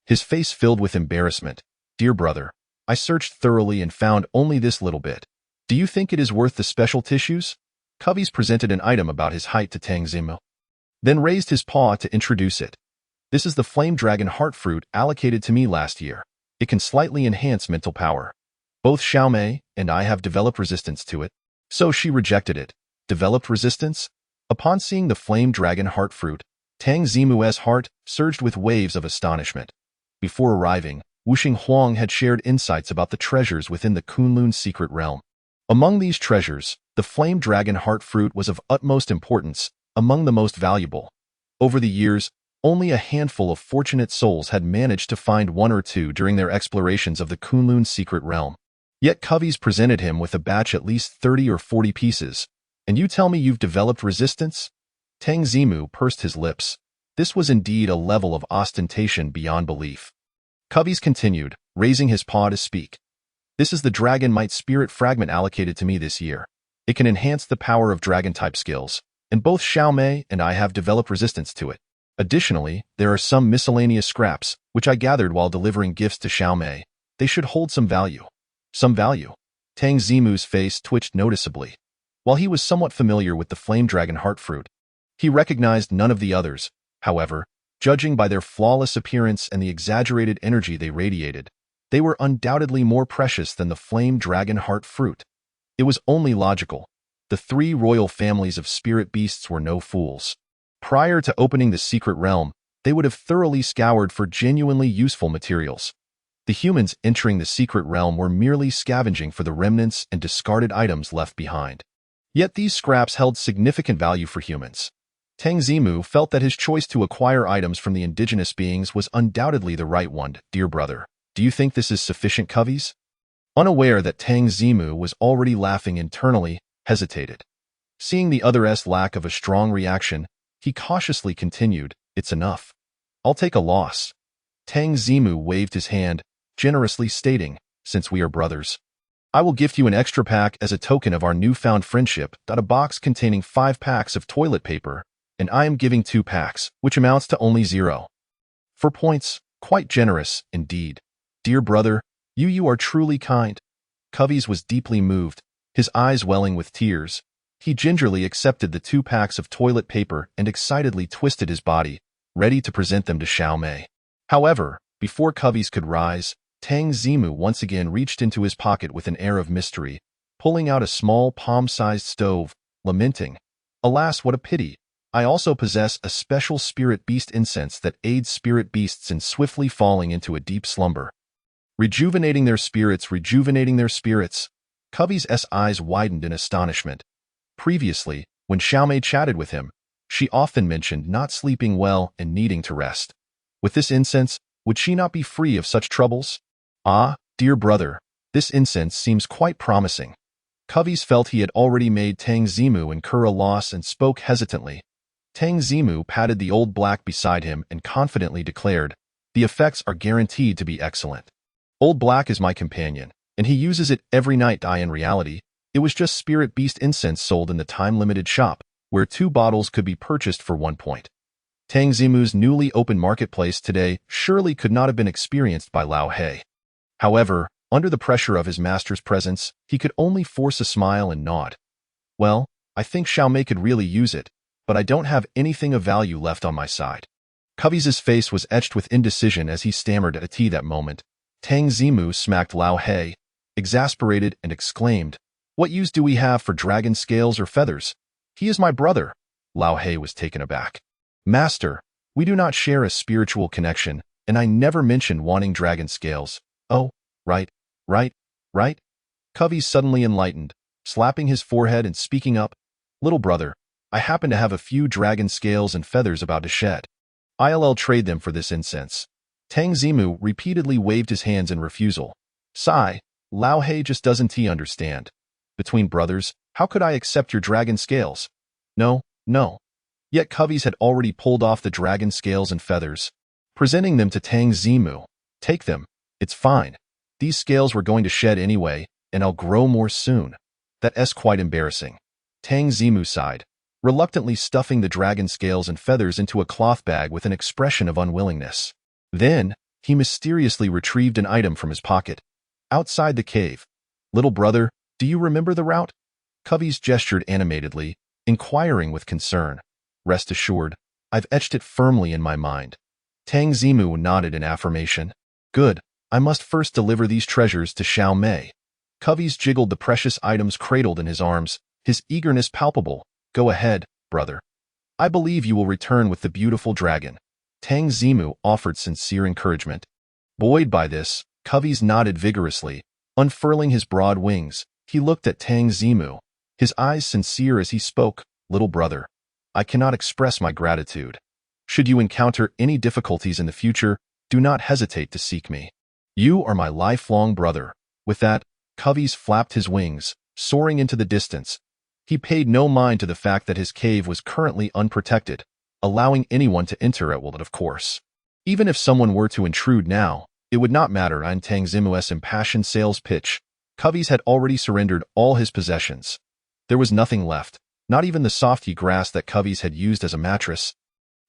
His face filled with embarrassment. "Dear brother, I searched thoroughly and found only this little bit. Do you think it is worth the special tissues?" Covey's presented an item about his height to Tang Zimu, then raised his paw to introduce it. "This is the Flame Dragon Heart Fruit allocated to me last year. It can slightly enhance mental power. Both Xiaomei and I have developed resistance to it, so she rejected it." Developed resistance? Upon seeing the Flame Dragon Heart Fruit, Tang Zimu's heart surged with waves of astonishment. Before arriving, Wuxing Huang had shared insights about the treasures within the Kunlun secret realm. Among these treasures, the Flame Dragon Heart Fruit was of utmost importance, among the most valuable. Over the years, only a handful of fortunate souls had managed to find one or two during their explorations of the Kunlun secret realm. Yet Covey's presented him with a batch at least 30 or 40 pieces. And you tell me you've developed resistance? Tang Zimu pursed his lips. This was indeed a level of ostentation beyond belief. Covey's continued, raising his paw to speak. This is the Dragon Might Spirit Fragment allocated to me this year. It can enhance the power of Dragon-type skills, and both Xiao Mei and I have developed resistance to it. Additionally, there are some miscellaneous scraps, which I gathered while delivering gifts to Xiao Mei. They should hold some value. Some value? Tang Zimu's face twitched noticeably. While he was somewhat familiar with the Flame Dragon Heart Fruit, he recognized none of the others. However, judging by their flawless appearance and the exaggerated energy they radiated, they were undoubtedly more precious than the Flame Dragon Heart Fruit. It was only logical. The three royal families of spirit beasts were no fools. Prior to opening the secret realm, they would have thoroughly scoured for genuinely useful materials. The humans entering the secret realm were merely scavenging for the remnants and discarded items left behind. Yet these scraps held significant value for humans. Tang Zimu felt that his choice to acquire items from the indigenous beings was undoubtedly the right one. Dear brother, do you think this is sufficient, Covey's? Unaware that Tang Zimu was already laughing internally, hesitated. Seeing the other's lack of a strong reaction, he cautiously continued, It's enough. I'll take a loss. Tang Zimu waved his hand, generously stating, Since we are brothers, I will gift you an extra pack as a token of our newfound friendship. A box containing 5 packs of toilet paper, and I am giving 2 packs, which amounts to only 0. 4 points, quite generous, indeed. Dear brother, you are truly kind. Covey's was deeply moved, his eyes welling with tears. He gingerly accepted the 2 packs of toilet paper and excitedly twisted his body, ready to present them to Xiao Mei. However, before Covey's could rise, Tang Zimu once again reached into his pocket with an air of mystery, pulling out a small palm-sized stove, lamenting, Alas, what a pity! I also possess a special spirit beast incense that aids spirit beasts in swiftly falling into a deep slumber. Rejuvenating their spirits. Covey's eyes widened in astonishment. Previously, when Xiao Mei chatted with him, she often mentioned not sleeping well and needing to rest. With this incense, would she not be free of such troubles? Ah, dear brother, this incense seems quite promising. Covey's felt he had already made Tang Zimu incur a loss and spoke hesitantly. Tang Zimu patted the old black beside him and confidently declared, The effects are guaranteed to be excellent. Old Black is my companion, and he uses it every night. In reality, it was just spirit beast incense sold in the time-limited shop, where 2 bottles could be purchased for 1 point. Tang Zimu's newly opened marketplace today surely could not have been experienced by Lao He. However, under the pressure of his master's presence, he could only force a smile and nod. Well, I think Xiao Mei could really use it, but I don't have anything of value left on my side. Covey's face was etched with indecision as he stammered at that moment. Tang Zimu smacked Lao He, exasperated, and exclaimed, What use do we have for dragon scales or feathers? He is my brother. Lao He was taken aback. Master, we do not share a spiritual connection, and I never mentioned wanting dragon scales. Oh, right. Covey suddenly enlightened, slapping his forehead and speaking up, Little brother, I happen to have a few dragon scales and feathers about to shed. I'll trade them for this incense. Tang Zimu repeatedly waved his hands in refusal. Sigh, Lao He just doesn't understand. Between brothers, how could I accept your dragon scales? No. Yet Covey's had already pulled off the dragon scales and feathers, presenting them to Tang Zimu. Take them. It's fine. These scales were going to shed anyway, and I'll grow more soon. That's quite embarrassing. Tang Zimu sighed, reluctantly stuffing the dragon scales and feathers into a cloth bag with an expression of unwillingness. Then, he mysteriously retrieved an item from his pocket. Outside the cave. Little brother, do you remember the route? Covey's gestured animatedly, inquiring with concern. Rest assured, I've etched it firmly in my mind. Tang Zimu nodded in affirmation. Good, I must first deliver these treasures to Xiao Mei. Covey's jiggled the precious items cradled in his arms, his eagerness palpable. Go ahead, brother. I believe you will return with the beautiful dragon. Tang Zimu offered sincere encouragement. Buoyed by this, Covey's nodded vigorously. Unfurling his broad wings, he looked at Tang Zimu, his eyes sincere as he spoke. Little brother, I cannot express my gratitude. Should you encounter any difficulties in the future, do not hesitate to seek me. You are my lifelong brother. With that, Covey's flapped his wings, soaring into the distance. He paid no mind to the fact that his cave was currently unprotected, allowing anyone to enter at will, of course. Even if someone were to intrude now, it would not matter. In Tang Zimu's impassioned sales pitch, Covey's had already surrendered all his possessions. There was nothing left, not even the softy grass that Covey's had used as a mattress.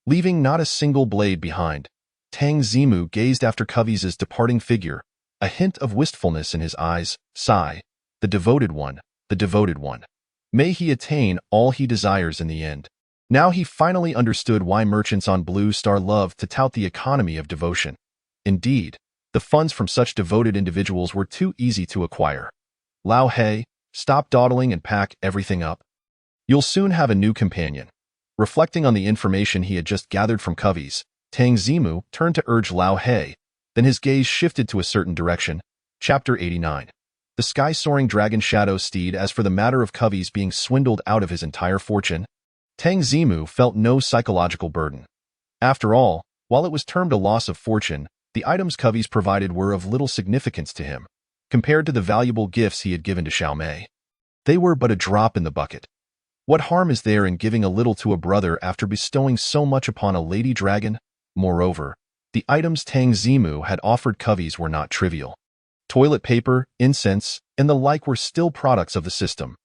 Leaving not a single blade behind, Tang Zimu gazed after Covey's departing figure, a hint of wistfulness in his eyes. Sigh, the devoted one, the devoted one. May he attain all he desires in the end. Now he finally understood why merchants on Blue Star loved to tout the economy of devotion. Indeed, the funds from such devoted individuals were too easy to acquire. Lao He, stop dawdling and pack everything up. You'll soon have a new companion. Reflecting on the information he had just gathered from Covey's, Tang Zimu turned to urge Lao He, then his gaze shifted to a certain direction. Chapter 89. The sky-soaring dragon shadow steed. As for the matter of Covey's being swindled out of his entire fortune, Tang Zimu felt no psychological burden. After all, while it was termed a loss of fortune, the items Covey's provided were of little significance to him, compared to the valuable gifts he had given to Xiaomei. They were but a drop in the bucket. What harm is there in giving a little to a brother after bestowing so much upon a lady dragon? Moreover, the items Tang Zimu had offered Covey's were not trivial. Toilet paper, incense, and the like were still products of the system.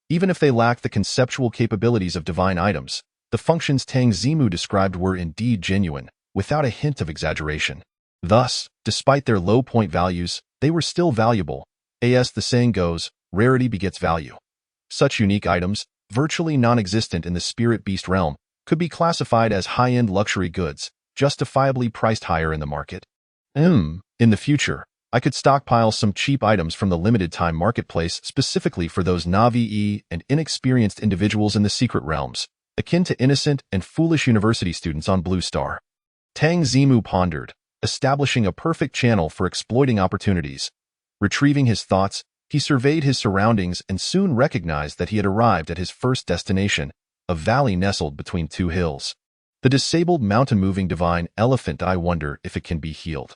Even if they lacked the conceptual capabilities of divine items, the functions Tang Zimu described were indeed genuine, without a hint of exaggeration. Thus, despite their low point values, they were still valuable. As the saying goes, rarity begets value. Such unique items, virtually non-existent in the spirit beast realm, could be classified as high-end luxury goods, justifiably priced higher in the market. In the future, I could stockpile some cheap items from the limited-time marketplace specifically for those Navi and inexperienced individuals in the secret realms, akin to innocent and foolish university students on Blue Star. Tang Zimu pondered, establishing a perfect channel for exploiting opportunities. Retrieving his thoughts, he surveyed his surroundings and soon recognized that he had arrived at his first destination, a valley nestled between two hills. The disabled mountain-moving divine elephant. I wonder if it can be healed.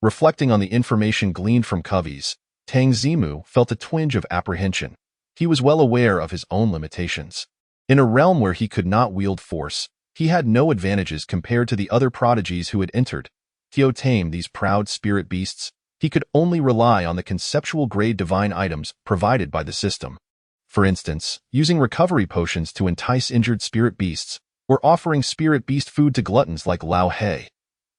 Reflecting on the information gleaned from Covey's, Tang Zimu felt a twinge of apprehension. He was well aware of his own limitations. In a realm where he could not wield force, he had no advantages compared to the other prodigies who had entered. To tame these proud spirit beasts, he could only rely on the conceptual-grade divine items provided by the system. For instance, using recovery potions to entice injured spirit beasts, or offering spirit beast food to gluttons like Lao He.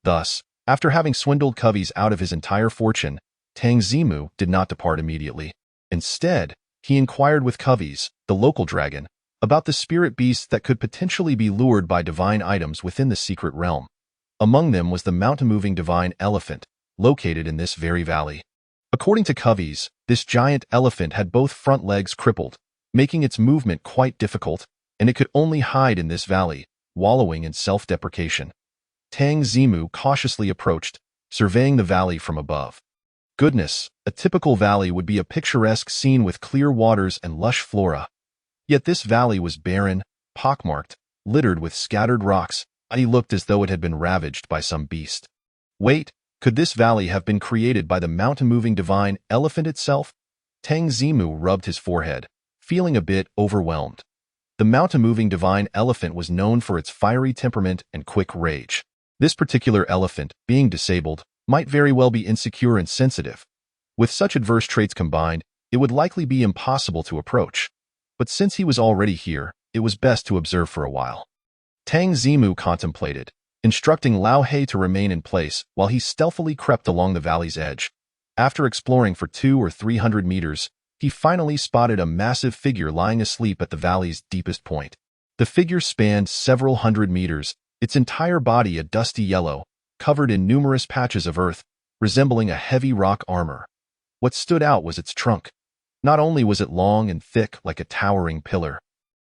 Thus, after having swindled Covey's out of his entire fortune, Tang Zimu did not depart immediately. Instead, he inquired with Covey's, the local dragon, about the spirit beasts that could potentially be lured by divine items within the secret realm. Among them was the mountain-moving divine elephant, located in this very valley. According to Covey's, this giant elephant had both front legs crippled, making its movement quite difficult, and it could only hide in this valley, wallowing in self-deprecation. Tang Zimu cautiously approached, surveying the valley from above. Goodness, a typical valley would be a picturesque scene with clear waters and lush flora. Yet this valley was barren, pockmarked, littered with scattered rocks. It looked as though it had been ravaged by some beast. Wait, could this valley have been created by the mountain-moving divine elephant itself? Tang Zimu rubbed his forehead, feeling a bit overwhelmed. The mountain-moving divine elephant was known for its fiery temperament and quick rage. This particular elephant, being disabled, might very well be insecure and sensitive. With such adverse traits combined, it would likely be impossible to approach. But since he was already here, it was best to observe for a while. Tang Zimu contemplated, instructing Lao He to remain in place while he stealthily crept along the valley's edge. After exploring for 200 or 300 meters, he finally spotted a massive figure lying asleep at the valley's deepest point. The figure spanned several hundred meters, its entire body a dusty yellow, covered in numerous patches of earth, resembling a heavy rock armor. What stood out was its trunk. Not only was it long and thick like a towering pillar,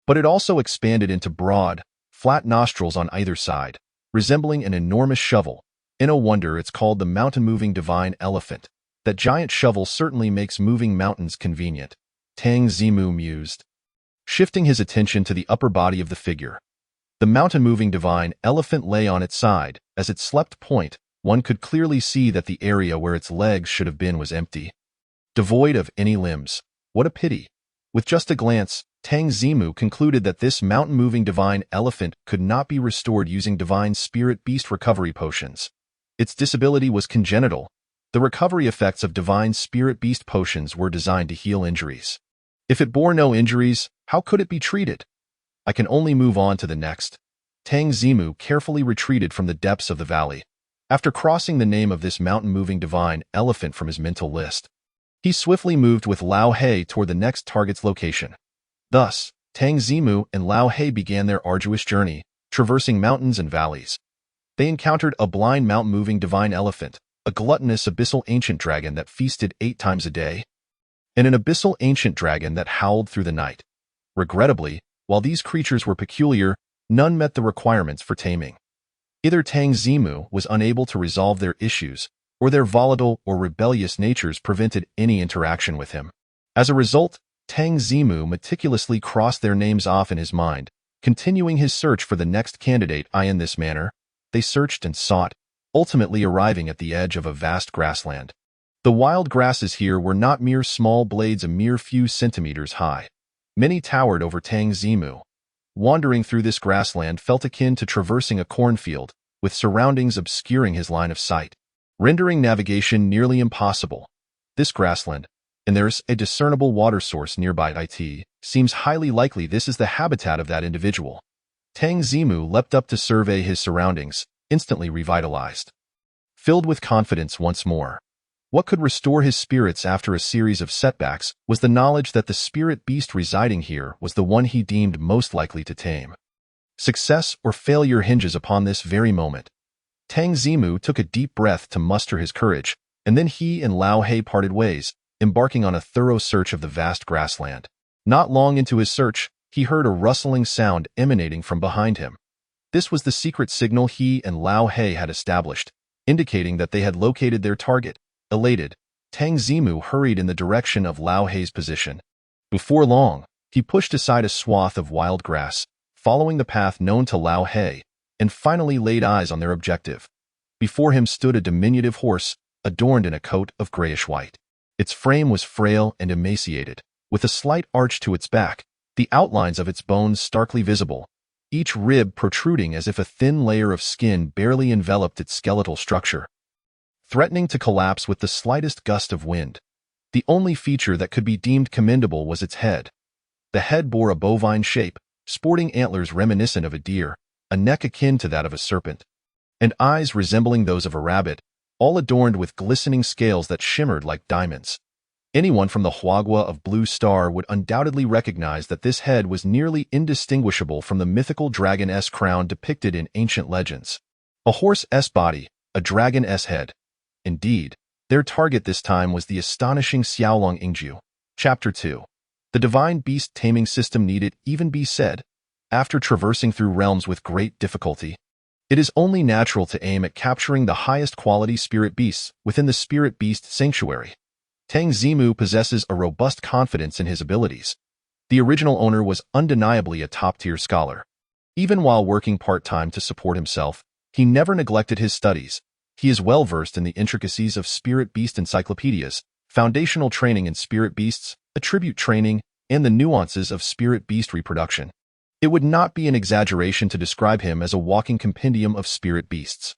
but it also expanded into broad, flat nostrils on either side, resembling an enormous shovel. No wonder it's called the mountain-moving divine elephant. That giant shovel certainly makes moving mountains convenient, Tang Zimu mused. Shifting his attention to the upper body of the figure, the mountain-moving divine elephant lay on its side. As it slept point, one could clearly see that the area where its legs should have been was empty. devoid of any limbs. What a pity. With just a glance, Tang Zimu concluded that this mountain-moving divine elephant could not be restored using divine spirit beast recovery potions. Its disability was congenital. The recovery effects of divine spirit beast potions were designed to heal injuries. If it bore no injuries, how could it be treated? I can only move on to the next. Tang Zimu carefully retreated from the depths of the valley. After crossing the name of this mountain-moving divine elephant from his mental list, he swiftly moved with Lao He toward the next target's location. Thus, Tang Zimu and Lao He began their arduous journey, traversing mountains and valleys. They encountered a blind mountain-moving divine elephant, a gluttonous abyssal ancient dragon that feasted 8 times a day, and an abyssal ancient dragon that howled through the night. Regrettably, while these creatures were peculiar, none met the requirements for taming. Either Tang Zimu was unable to resolve their issues, or their volatile or rebellious natures prevented any interaction with him. As a result, Tang Zimu meticulously crossed their names off in his mind, continuing his search for the next candidate. In this manner, they searched and sought, ultimately arriving at the edge of a vast grassland. The wild grasses here were not mere small blades a mere few centimeters high. Many towered over Tang Zimu. Wandering through this grassland felt akin to traversing a cornfield, with surroundings obscuring his line of sight, rendering navigation nearly impossible. This grassland, and there's a discernible water source nearby. It seems highly likely this is the habitat of that individual. Tang Zimu leapt up to survey his surroundings, instantly revitalized. Filled with confidence once more. What could restore his spirits after a series of setbacks was the knowledge that the spirit beast residing here was the one he deemed most likely to tame. Success or failure hinges upon this very moment. Tang Zimu took a deep breath to muster his courage, and then he and Lao He parted ways, embarking on a thorough search of the vast grassland. Not long into his search, he heard a rustling sound emanating from behind him. This was the secret signal he and Lao He had established, indicating that they had located their target. Elated, Tang Zimu hurried in the direction of Lao He's position. Before long, he pushed aside a swath of wild grass, following the path known to Lao He, and finally laid eyes on their objective. Before him stood a diminutive horse, adorned in a coat of grayish-white. Its frame was frail and emaciated, with a slight arch to its back, the outlines of its bones starkly visible, each rib protruding as if a thin layer of skin barely enveloped its skeletal structure, threatening to collapse with the slightest gust of wind. The only feature that could be deemed commendable was its head. The head bore a bovine shape, sporting antlers reminiscent of a deer, a neck akin to that of a serpent, and eyes resembling those of a rabbit, all adorned with glistening scales that shimmered like diamonds. Anyone from the Huagua of Blue Star would undoubtedly recognize that this head was nearly indistinguishable from the mythical dragon-s crown depicted in ancient legends. A horse-s body, a dragon-s head. Indeed, their target this time was the astonishing Xiaolong Ingju. Chapter 2. The divine beast taming system needed even be said. After traversing through realms with great difficulty, it is only natural to aim at capturing the highest quality spirit beasts within the spirit beast sanctuary. Tang Zimu possesses a robust confidence in his abilities. The original owner was undeniably a top-tier scholar. Even while working part-time to support himself, he never neglected his studies. He is well-versed in the intricacies of spirit beast encyclopedias, foundational training in spirit beasts, attribute training, and the nuances of spirit beast reproduction. It would not be an exaggeration to describe him as a walking compendium of spirit beasts.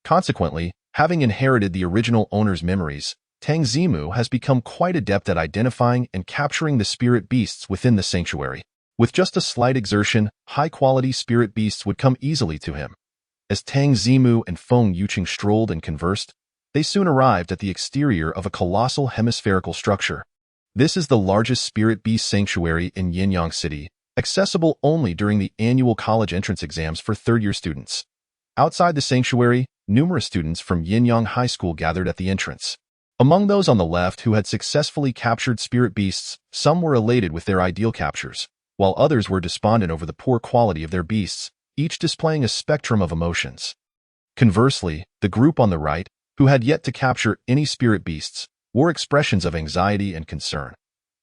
Consequently, having inherited the original owner's memories, Tang Zimu has become quite adept at identifying and capturing the spirit beasts within the sanctuary. With just a slight exertion, high-quality spirit beasts would come easily to him. As Tang Zimu and Feng Yuqing strolled and conversed, they soon arrived at the exterior of a colossal hemispherical structure. This is the largest spirit beast sanctuary in Yinyang City, accessible only during the annual college entrance exams for third-year students. Outside the sanctuary, numerous students from Yinyang High School gathered at the entrance. Among those on the left who had successfully captured spirit beasts, some were elated with their ideal captures, while others were despondent over the poor quality of their beasts, each displaying a spectrum of emotions. Conversely, the group on the right, who had yet to capture any spirit beasts, wore expressions of anxiety and concern.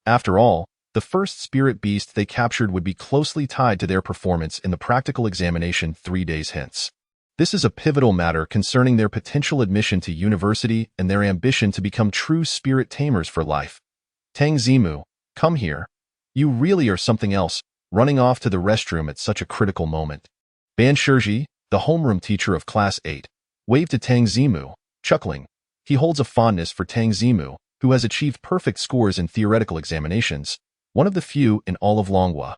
After all, the first spirit beast they captured would be closely tied to their performance in the practical examination 3 days hence. This is a pivotal matter concerning their potential admission to university and their ambition to become true spirit tamers for life. Tang Zimu, come here. You really are something else, running off to the restroom at such a critical moment. Ban Shizhi, the homeroom teacher of Class 8, waved to Tang Zimu, chuckling. He holds a fondness for Tang Zimu, who has achieved perfect scores in theoretical examinations, one of the few in all of Longhua.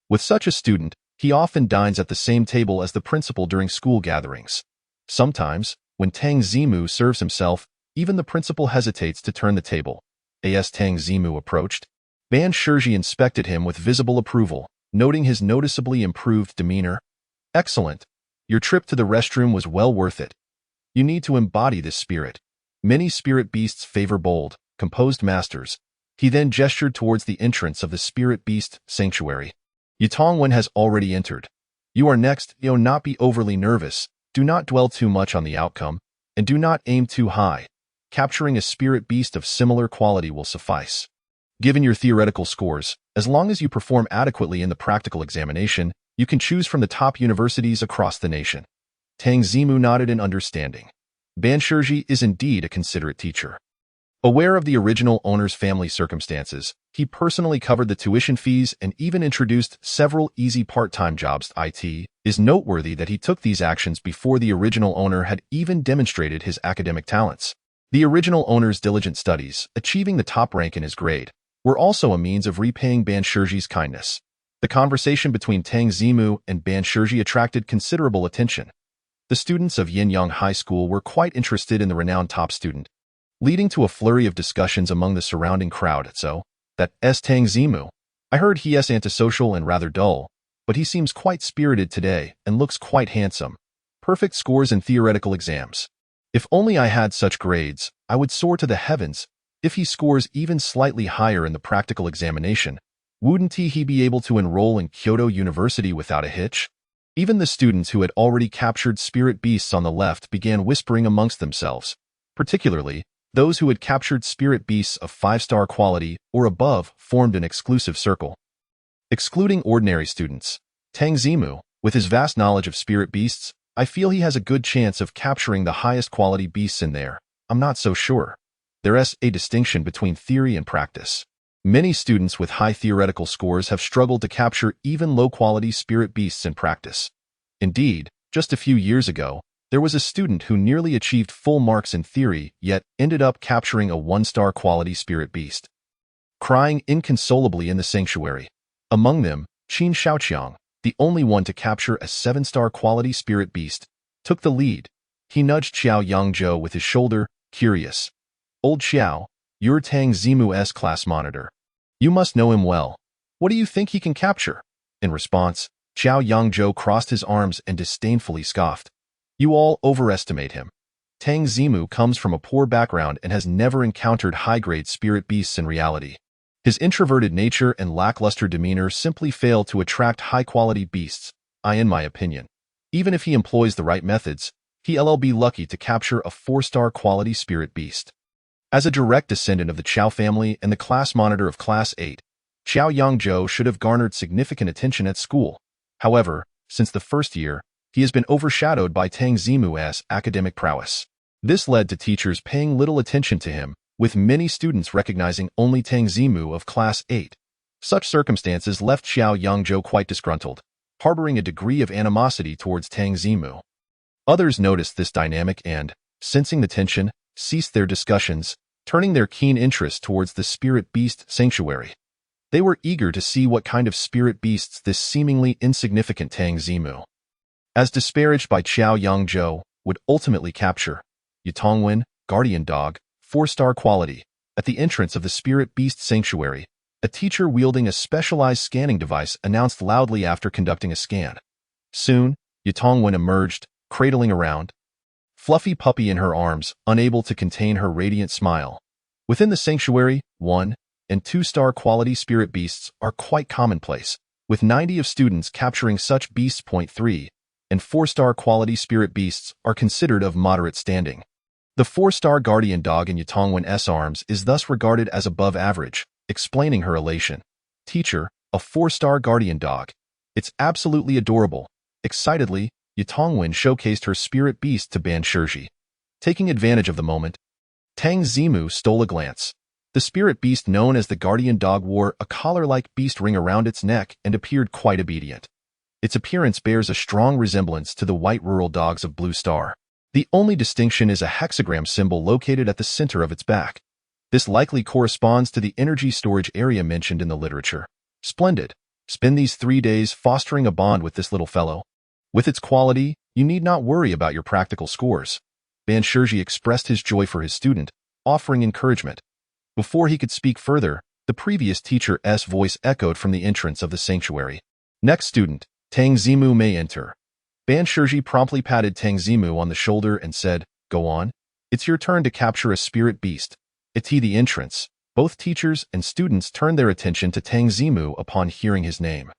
With such a student, he often dines at the same table as the principal during school gatherings. Sometimes, when Tang Zimu serves himself, even the principal hesitates to turn the table. As Tang Zimu approached, Ban Shizhi inspected him with visible approval, noting his noticeably improved demeanor. Excellent. Your trip to the restroom was well worth it. You need to embody this spirit. Many spirit beasts favor bold, composed masters. He then gestured towards the entrance of the spirit beast sanctuary. Yu Tongwen has already entered. You are next. Not be overly nervous. Do not dwell too much on the outcome, and do not aim too high. Capturing a spirit beast of similar quality will suffice. Given your theoretical scores, as long as you perform adequately in the practical examination, you can choose from the top universities across the nation. Tang Zimu nodded in understanding. Ban Shizhi is indeed a considerate teacher. Aware of the original owner's family circumstances, he personally covered the tuition fees and even introduced several easy part-time jobs. It is noteworthy that he took these actions before the original owner had even demonstrated his academic talents. The original owner's diligent studies, achieving the top rank in his grade, were also a means of repaying Ban Shizhi's kindness. The conversation between Tang Zimu and Ban Shizhi attracted considerable attention. The students of Yinyang High School were quite interested in the renowned top student, leading to a flurry of discussions among the surrounding crowd. So, that's Tang Zimu. I heard he is antisocial and rather dull, but he seems quite spirited today and looks quite handsome. Perfect scores in theoretical exams. If only I had such grades, I would soar to the heavens. If he scores even slightly higher in the practical examination, wouldn't he be able to enroll in Kyoto University without a hitch? Even the students who had already captured spirit beasts on the left began whispering amongst themselves, particularly those who had captured spirit beasts of 5-star quality or above formed an exclusive circle. Excluding ordinary students, Tang Zimu, with his vast knowledge of spirit beasts, I feel he has a good chance of capturing the highest quality beasts in there. I'm not so sure. There's a distinction between theory and practice. Many students with high theoretical scores have struggled to capture even low-quality spirit beasts in practice. Indeed, just a few years ago, there was a student who nearly achieved full marks in theory, yet ended up capturing a 1-star quality spirit beast, crying inconsolably in the sanctuary. Among them, Qin Shaoqiang, the only one to capture a 7-star quality spirit beast, took the lead. He nudged Xiao Yangzhou with his shoulder, curious. Old Xiao, you're Tang Zimu's class monitor. You must know him well. What do you think he can capture? In response, Xiao Yangzhou crossed his arms and disdainfully scoffed. You all overestimate him. Tang Zimu comes from a poor background and has never encountered high-grade spirit beasts in reality. His introverted nature and lackluster demeanor simply fail to attract high-quality beasts, in my opinion. Even if he employs the right methods, he'll be lucky to capture a 4-star quality spirit beast. As a direct descendant of the Qiao family and the class monitor of Class 8, Xiao Yangzhou should have garnered significant attention at school. However, since the first year, he has been overshadowed by Tang Zimu's academic prowess. This led to teachers paying little attention to him, with many students recognizing only Tang Zimu of Class 8. Such circumstances left Xiao Yangzhou quite disgruntled, harboring a degree of animosity towards Tang Zimu. Others noticed this dynamic and, sensing the tension, ceased their discussions, turning their keen interest towards the spirit beast sanctuary. They were eager to see what kind of spirit beasts this seemingly insignificant Tang Zimu, as disparaged by Xiao Yangzhou, would ultimately capture. Yu Tongwen, guardian dog, 4-star quality. At the entrance of the spirit beast sanctuary, a teacher wielding a specialized scanning device announced loudly after conducting a scan. Soon, Yu Tongwen emerged, cradling around, fluffy puppy in her arms, unable to contain her radiant smile. Within the sanctuary, 1- and 2-star quality spirit beasts are quite commonplace, with 90 of students capturing such beasts. 3- and 4-star quality spirit beasts are considered of moderate standing. The 4-star guardian dog in Yu Tongwen's arms is thus regarded as above average, explaining her elation. Teacher, a 4-star guardian dog. It's absolutely adorable. Excitedly, Yitongwen showcased her spirit beast to Ban Shiji. Taking advantage of the moment, Tang Zimu stole a glance. The spirit beast known as the guardian dog wore a collar-like beast ring around its neck and appeared quite obedient. Its appearance bears a strong resemblance to the white rural dogs of Blue Star. The only distinction is a hexagram symbol located at the center of its back. This likely corresponds to the energy storage area mentioned in the literature. Splendid. Spend these 3 days fostering a bond with this little fellow. With its quality, you need not worry about your practical scores. Ban Shiji expressed his joy for his student, offering encouragement. Before he could speak further, the previous teacher's voice echoed from the entrance of the sanctuary. Next student, Tang Zimu may enter. Ban Shiji promptly patted Tang Zimu on the shoulder and said, "Go on. It's your turn to capture a spirit beast." At the entrance, both teachers and students turned their attention to Tang Zimu upon hearing his name.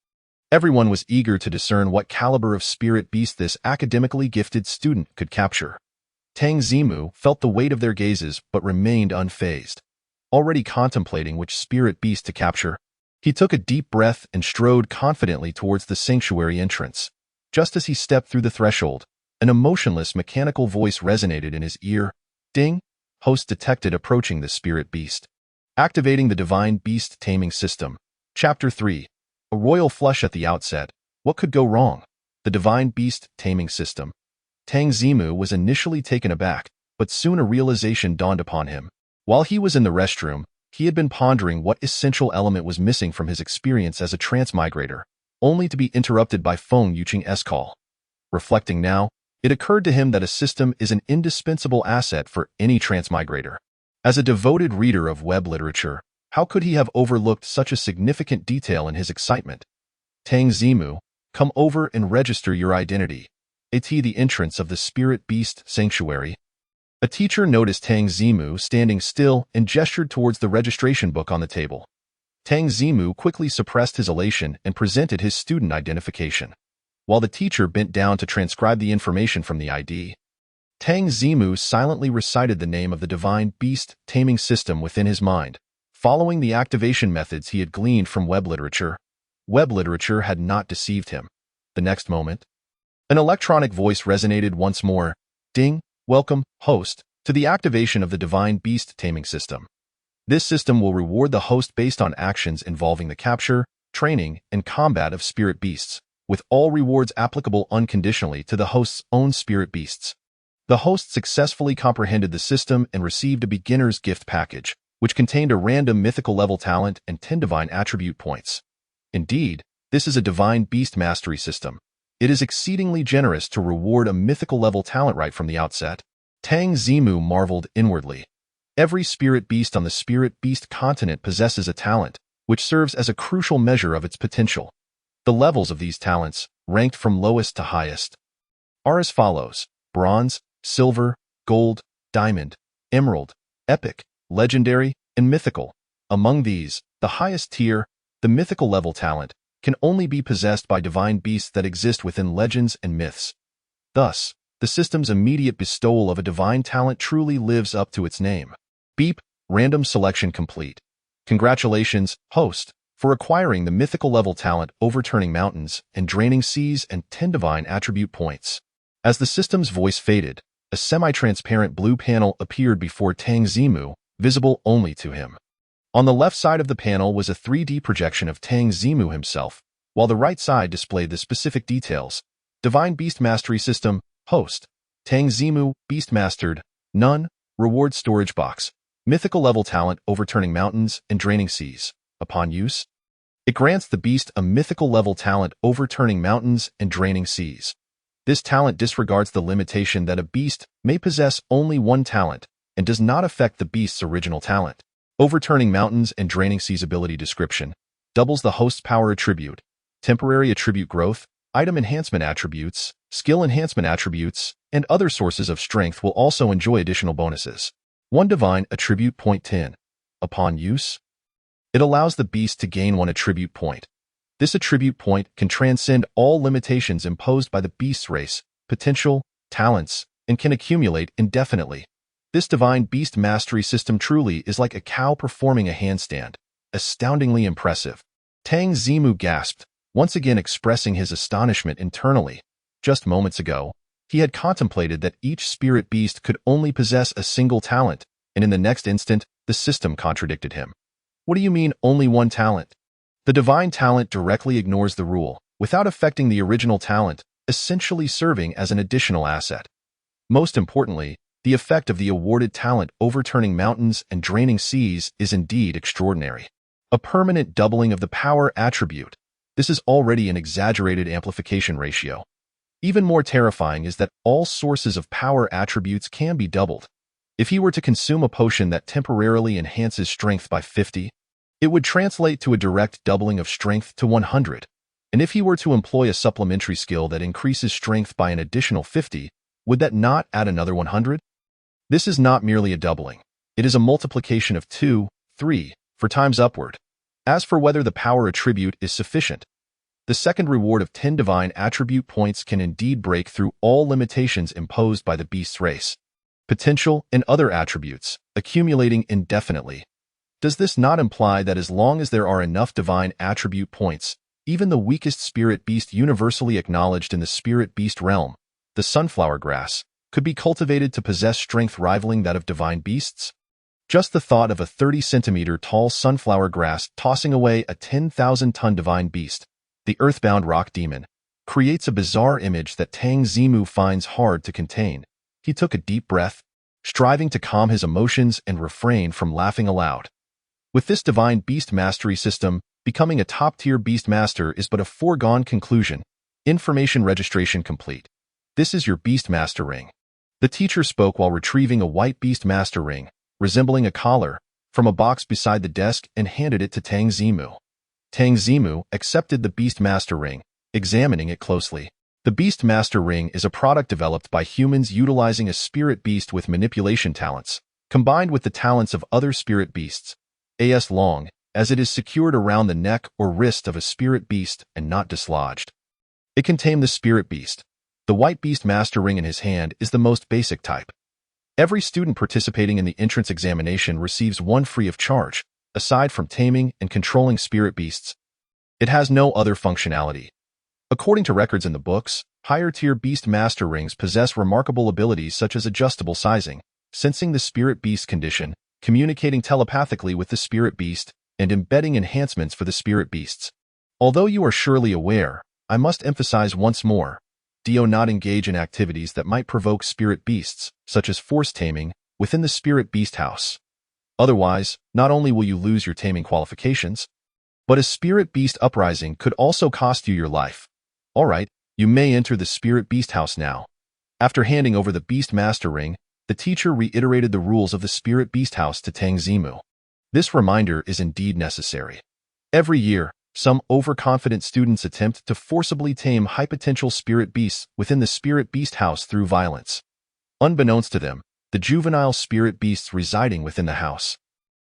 Everyone was eager to discern what caliber of spirit beast this academically gifted student could capture. Tang Zimu felt the weight of their gazes but remained unfazed. Already contemplating which spirit beast to capture, he took a deep breath and strode confidently towards the sanctuary entrance. Just as he stepped through the threshold, an emotionless mechanical voice resonated in his ear. Ding! Host detected approaching the spirit beast. Activating the Divine Beast Taming System. Chapter 3. A royal flush at the outset. What could go wrong? The Divine Beast Taming System. Tang Zimu was initially taken aback, but soon a realization dawned upon him. While he was in the restroom, he had been pondering what essential element was missing from his experience as a transmigrator, only to be interrupted by Feng Yuqing's call. Reflecting now, it occurred to him that a system is an indispensable asset for any transmigrator. As a devoted reader of web literature, how could he have overlooked such a significant detail in his excitement? Tang Zimu, come over and register your identity. At the entrance of the Spirit Beast Sanctuary, a teacher noticed Tang Zimu standing still and gestured towards the registration book on the table. Tang Zimu quickly suppressed his elation and presented his student identification. While the teacher bent down to transcribe the information from the ID, Tang Zimu silently recited the name of the Divine Beast Taming System within his mind, following the activation methods he had gleaned from web literature. Web literature had not deceived him. The next moment, an electronic voice resonated once more. Ding! Welcome, host, to the activation of the Divine Beast Taming System. This system will reward the host based on actions involving the capture, training, and combat of spirit beasts, with all rewards applicable unconditionally to the host's own spirit beasts. The host successfully comprehended the system and received a beginner's gift package, which contained a random mythical level talent and 10 divine attribute points. Indeed, this is a divine beast mastery system. It is exceedingly generous to reward a mythical level talent right from the outset. Tang Zimu marveled inwardly. Every spirit beast on the spirit beast continent possesses a talent, which serves as a crucial measure of its potential. The levels of these talents, ranked from lowest to highest, are as follows: bronze, silver, gold, diamond, emerald, epic, legendary, and mythical. Among these, the highest tier, the mythical level talent, can only be possessed by divine beasts that exist within legends and myths. Thus, the system's immediate bestowal of a divine talent truly lives up to its name. Beep, random selection complete. Congratulations, host, for acquiring the mythical level talent Overturning Mountains and Draining Seas and 10 divine attribute points. As the system's voice faded, a semi-transparent blue panel appeared before Tang Zimu, visible only to him. On the left side of the panel was a 3D projection of Tang Zimu himself, while the right side displayed the specific details. Divine Beast Mastery System, Host, Tang Zimu, Beast Mastered, None, Reward Storage Box, Mythical Level Talent Overturning Mountains and Draining Seas. Upon use, it grants the beast a mythical level talent Overturning Mountains and Draining Seas. This talent disregards the limitation that a beast may possess only one talent and does not affect the beast's original talent. Overturning Mountains and Draining Seas ability description doubles the host's power attribute, temporary attribute growth, item enhancement attributes, skill enhancement attributes, and other sources of strength will also enjoy additional bonuses. 1 divine attribute point 10. Upon use, it allows the beast to gain 1 attribute point. This attribute point can transcend all limitations imposed by the beast's race, potential, talents, and can accumulate indefinitely. This divine beast mastery system truly is like a cow performing a handstand. Astoundingly impressive. Tang Zimu gasped, once again expressing his astonishment internally. Just moments ago, he had contemplated that each spirit beast could only possess a single talent, and in the next instant, the system contradicted him. What do you mean, only one talent? The divine talent directly ignores the rule, without affecting the original talent, essentially serving as an additional asset. Most importantly, the effect of the awarded talent overturning mountains and draining seas is indeed extraordinary. A permanent doubling of the power attribute. This is already an exaggerated amplification ratio. Even more terrifying is that all sources of power attributes can be doubled. If he were to consume a potion that temporarily enhances strength by 50, it would translate to a direct doubling of strength to 100. And if he were to employ a supplementary skill that increases strength by an additional 50, would that not add another 100? This is not merely a doubling. It is a multiplication of 2, 3, 4 times upward. As for whether the power attribute is sufficient, the second reward of 10 divine attribute points can indeed break through all limitations imposed by the beast's race. Potential and other attributes, accumulating indefinitely. Does this not imply that as long as there are enough divine attribute points, even the weakest spirit beast universally acknowledged in the spirit beast realm, the sunflower grass, could be cultivated to possess strength rivaling that of divine beasts? Just the thought of a 30-centimeter tall sunflower grass tossing away a 10,000-ton divine beast, the earthbound rock demon, creates a bizarre image that Tang Zimu finds hard to contain. He took a deep breath, striving to calm his emotions and refrain from laughing aloud. With this divine beast mastery system, becoming a top-tier beast master is but a foregone conclusion. Information registration complete. This is your beast master ring. The teacher spoke while retrieving a white beast master ring, resembling a collar, from a box beside the desk and handed it to Tang Zimu. Tang Zimu accepted the beast master ring, examining it closely. The beast master ring is a product developed by humans utilizing a spirit beast with manipulation talents, combined with the talents of other spirit beasts. As long as it is secured around the neck or wrist of a spirit beast and not dislodged. It can tame the spirit beast. The white beast master ring in his hand is the most basic type. Every student participating in the entrance examination receives one free of charge, aside from taming and controlling spirit beasts. It has no other functionality. According to records in the books, higher-tier beast master rings possess remarkable abilities such as adjustable sizing, sensing the spirit beast condition, communicating telepathically with the spirit beast, and embedding enhancements for the spirit beasts. Although you are surely aware, I must emphasize once more, do not engage in activities that might provoke spirit beasts, such as force taming, within the spirit beast house. Otherwise, not only will you lose your taming qualifications, but a spirit beast uprising could also cost you your life. Alright, you may enter the spirit beast house now. After handing over the beast master ring, the teacher reiterated the rules of the spirit beast house to Tang Zimu. This reminder is indeed necessary. Every year, some overconfident students attempt to forcibly tame high-potential spirit beasts within the spirit beast house through violence. Unbeknownst to them, the juvenile spirit beasts residing within the house,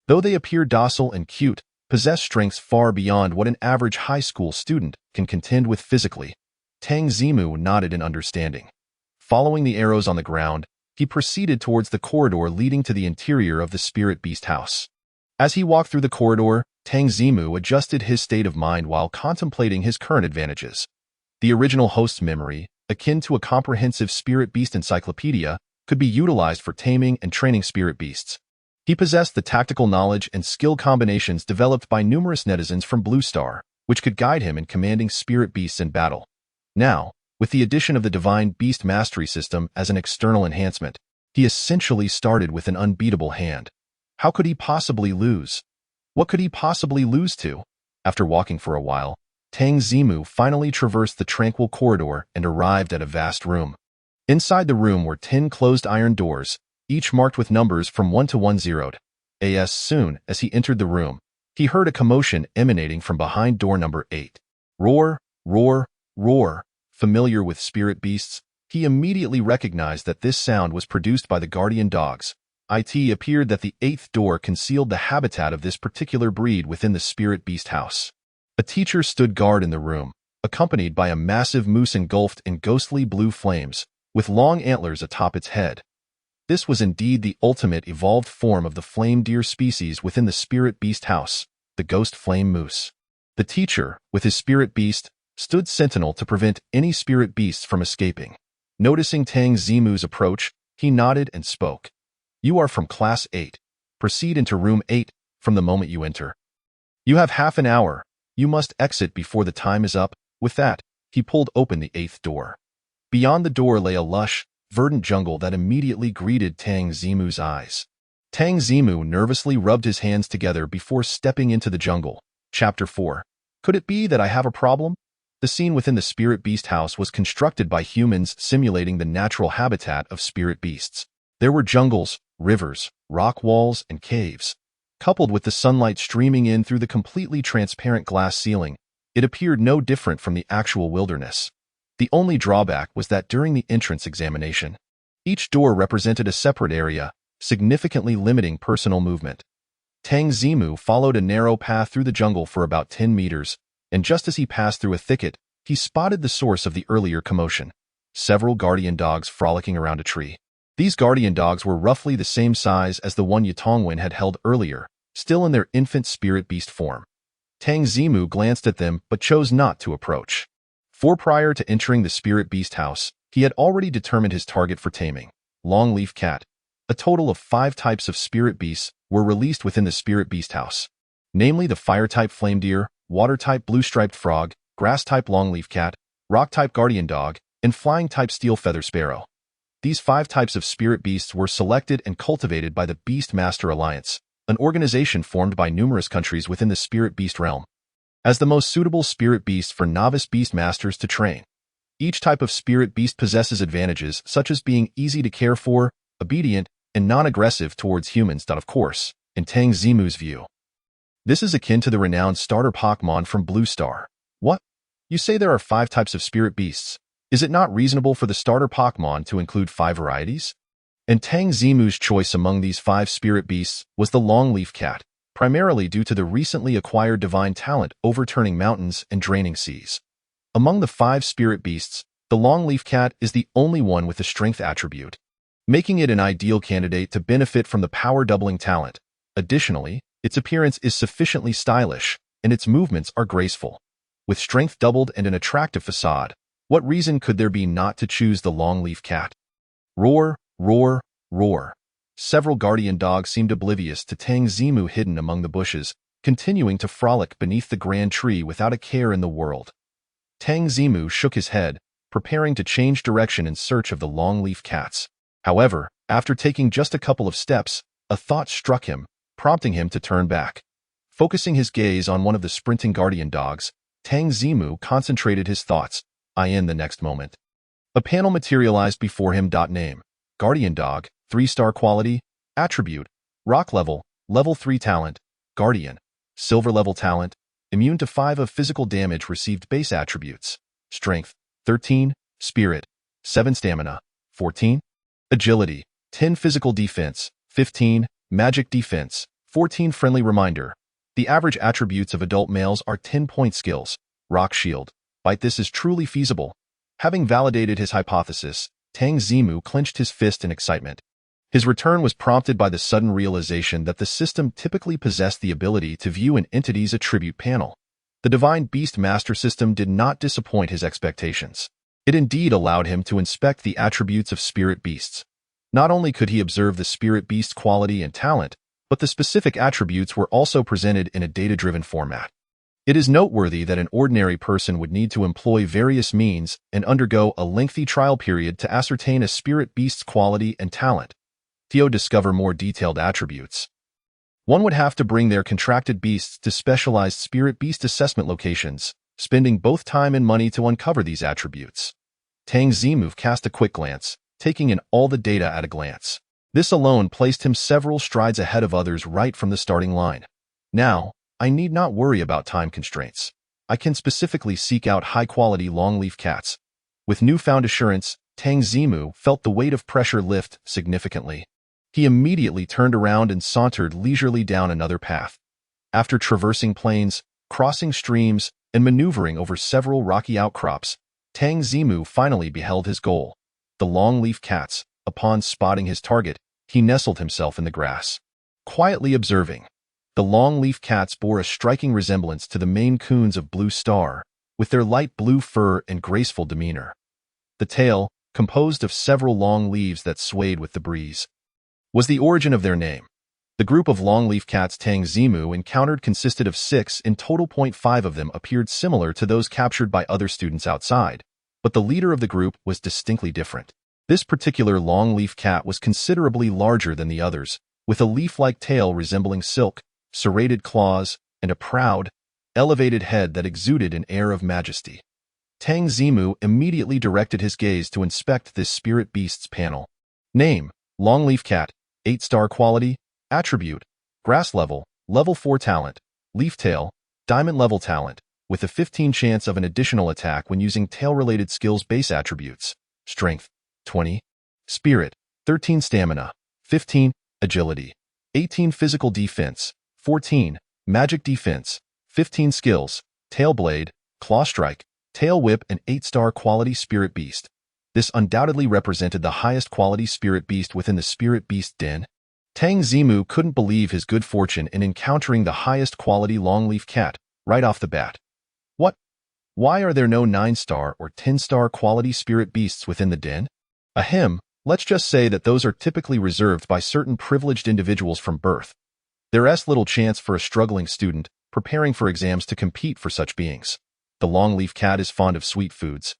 though they appear docile and cute, possess strengths far beyond what an average high school student can contend with physically. Tang Zimu nodded in understanding. Following the arrows on the ground, he proceeded towards the corridor leading to the interior of the spirit beast house. As he walked through the corridor, Tang Zimu adjusted his state of mind while contemplating his current advantages. The original host's memory, akin to a comprehensive spirit beast encyclopedia, could be utilized for taming and training spirit beasts. He possessed the tactical knowledge and skill combinations developed by numerous netizens from Blue Star, which could guide him in commanding spirit beasts in battle. Now, with the addition of the Divine Beast Mastery System as an external enhancement, he essentially started with an unbeatable hand. How could he possibly lose? What could he possibly lose to? After walking for a while, Tang Zimu finally traversed the tranquil corridor and arrived at a vast room. Inside the room were 10 closed iron doors, each marked with numbers from 1 to 100. As soon as he entered the room, he heard a commotion emanating from behind door number 8. Roar, roar, roar. Familiar with spirit beasts, he immediately recognized that this sound was produced by the guardian dogs. It appeared that the 8th door concealed the habitat of this particular breed within the spirit beast house. A teacher stood guard in the room, accompanied by a massive moose engulfed in ghostly blue flames, with long antlers atop its head. This was indeed the ultimate evolved form of the flame deer species within the spirit beast house, the ghost flame moose. The teacher, with his spirit beast, stood sentinel to prevent any spirit beasts from escaping. Noticing Tang Zimu's approach, he nodded and spoke. "You are from Class 8. Proceed into Room 8 from the moment you enter. You have half an hour. You must exit before the time is up." With that, he pulled open the 8th door. Beyond the door lay a lush, verdant jungle that immediately greeted Tang Zimu's eyes. Tang Zimu nervously rubbed his hands together before stepping into the jungle. Chapter 4. Could it be that I have a problem? The scene within the spirit beast house was constructed by humans simulating the natural habitat of spirit beasts. There were jungles, rivers, rock walls, and caves. Coupled with the sunlight streaming in through the completely transparent glass ceiling, it appeared no different from the actual wilderness. The only drawback was that during the entrance examination, each door represented a separate area, significantly limiting personal movement. Tang Zimu followed a narrow path through the jungle for about 10 meters, and just as he passed through a thicket, he spotted the source of the earlier commotion: several guardian dogs frolicking around a tree. These guardian dogs were roughly the same size as the one Yutongwen had held earlier, still in their infant spirit beast form. Tang Zimu glanced at them but chose not to approach. For prior to entering the spirit beast house, he had already determined his target for taming: longleaf cat. A total of 5 types of spirit beasts were released within the spirit beast house, namely the fire-type flame deer, water-type blue-striped frog, grass-type longleaf cat, rock-type guardian dog, and flying-type steel feather sparrow. These 5 types of spirit beasts were selected and cultivated by the Beast Master Alliance, an organization formed by numerous countries within the spirit beast realm, as the most suitable spirit beasts for novice beast masters to train. Each type of spirit beast possesses advantages such as being easy to care for, obedient, and non-aggressive towards humans. Of course, in Tang Zimu's view, this is akin to the renowned starter Pokemon from Blue Star. What? You say there are 5 types of spirit beasts? Is it not reasonable for the starter Pokemon to include 5 varieties? And Tang Zimu's choice among these 5 spirit beasts was the longleaf cat, primarily due to the recently acquired divine talent overturning mountains and draining seas. Among the 5 spirit beasts, the longleaf cat is the only one with the strength attribute, making it an ideal candidate to benefit from the power-doubling talent. Additionally, its appearance is sufficiently stylish, and its movements are graceful. With strength doubled and an attractive facade, what reason could there be not to choose the longleaf cat? Roar, roar, roar. Several guardian dogs seemed oblivious to Tang Zimu hidden among the bushes, continuing to frolic beneath the grand tree without a care in the world. Tang Zimu shook his head, preparing to change direction in search of the longleaf cats. However, after taking just a couple of steps, a thought struck him, prompting him to turn back. Focusing his gaze on one of the sprinting guardian dogs, Tang Zimu concentrated his thoughts. In the next moment, a panel materialized before him. Name: Guardian Dog, 3-star quality, attribute, rock level, level 3 talent, Guardian, silver level talent, immune to 5 of physical damage received. Base attributes: strength, 13, spirit, 7 stamina, 14, agility, 10 physical defense, 15, magic defense, 14 friendly reminder. The average attributes of adult males are 10-point skills, rock shield. Bite. This is truly feasible. Having validated his hypothesis, Tang Zimu clenched his fist in excitement. His return was prompted by the sudden realization that the system typically possessed the ability to view an entity's attribute panel. The Divine Beast Master system did not disappoint his expectations. It indeed allowed him to inspect the attributes of spirit beasts. Not only could he observe the spirit beast quality and talent, but the specific attributes were also presented in a data-driven format. It is noteworthy that an ordinary person would need to employ various means and undergo a lengthy trial period to ascertain a spirit beast's quality and talent. To discover more detailed attributes, one would have to bring their contracted beasts to specialized spirit beast assessment locations, spending both time and money to uncover these attributes. Tang Zimu cast a quick glance, taking in all the data at a glance. This alone placed him several strides ahead of others right from the starting line. Now, I need not worry about time constraints. I can specifically seek out high-quality longleaf cats. With newfound assurance, Tang Zimu felt the weight of pressure lift significantly. He immediately turned around and sauntered leisurely down another path. After traversing plains, crossing streams, and maneuvering over several rocky outcrops, Tang Zimu finally beheld his goal: the longleaf cats. Upon spotting his target, he nestled himself in the grass, quietly observing. The longleaf cats bore a striking resemblance to the Maine Coons of Blue Star, with their light blue fur and graceful demeanor. The tail, composed of several long leaves that swayed with the breeze, was the origin of their name. The group of longleaf cats Tang Zimu encountered consisted of 6 in total. 5 of them appeared similar to those captured by other students outside, but the leader of the group was distinctly different. This particular longleaf cat was considerably larger than the others, with a leaf-like tail resembling silk, serrated claws, and a proud, elevated head that exuded an air of majesty. Tang Zimu immediately directed his gaze to inspect this spirit beast's panel. Name: Longleaf Cat, 8-star quality, attribute, grass level, level 4 talent, leaf tail, diamond level talent, with a 15 chance of an additional attack when using tail-related skills base attributes, strength, 20, spirit, 13 stamina, 15, agility, 18 physical defense, 14, magic defense, 15 skills, tail blade, claw strike, tail whip, and 8-star quality spirit beast. This undoubtedly represented the highest quality spirit beast within the spirit beast den. Tang Zimu couldn't believe his good fortune in encountering the highest quality longleaf cat right off the bat. What? Why are there no 9-star or 10-star quality spirit beasts within the den? Ahem, let's just say that those are typically reserved by certain privileged individuals from birth. There's little chance for a struggling student preparing for exams to compete for such beings. The longleaf cat is fond of sweet foods,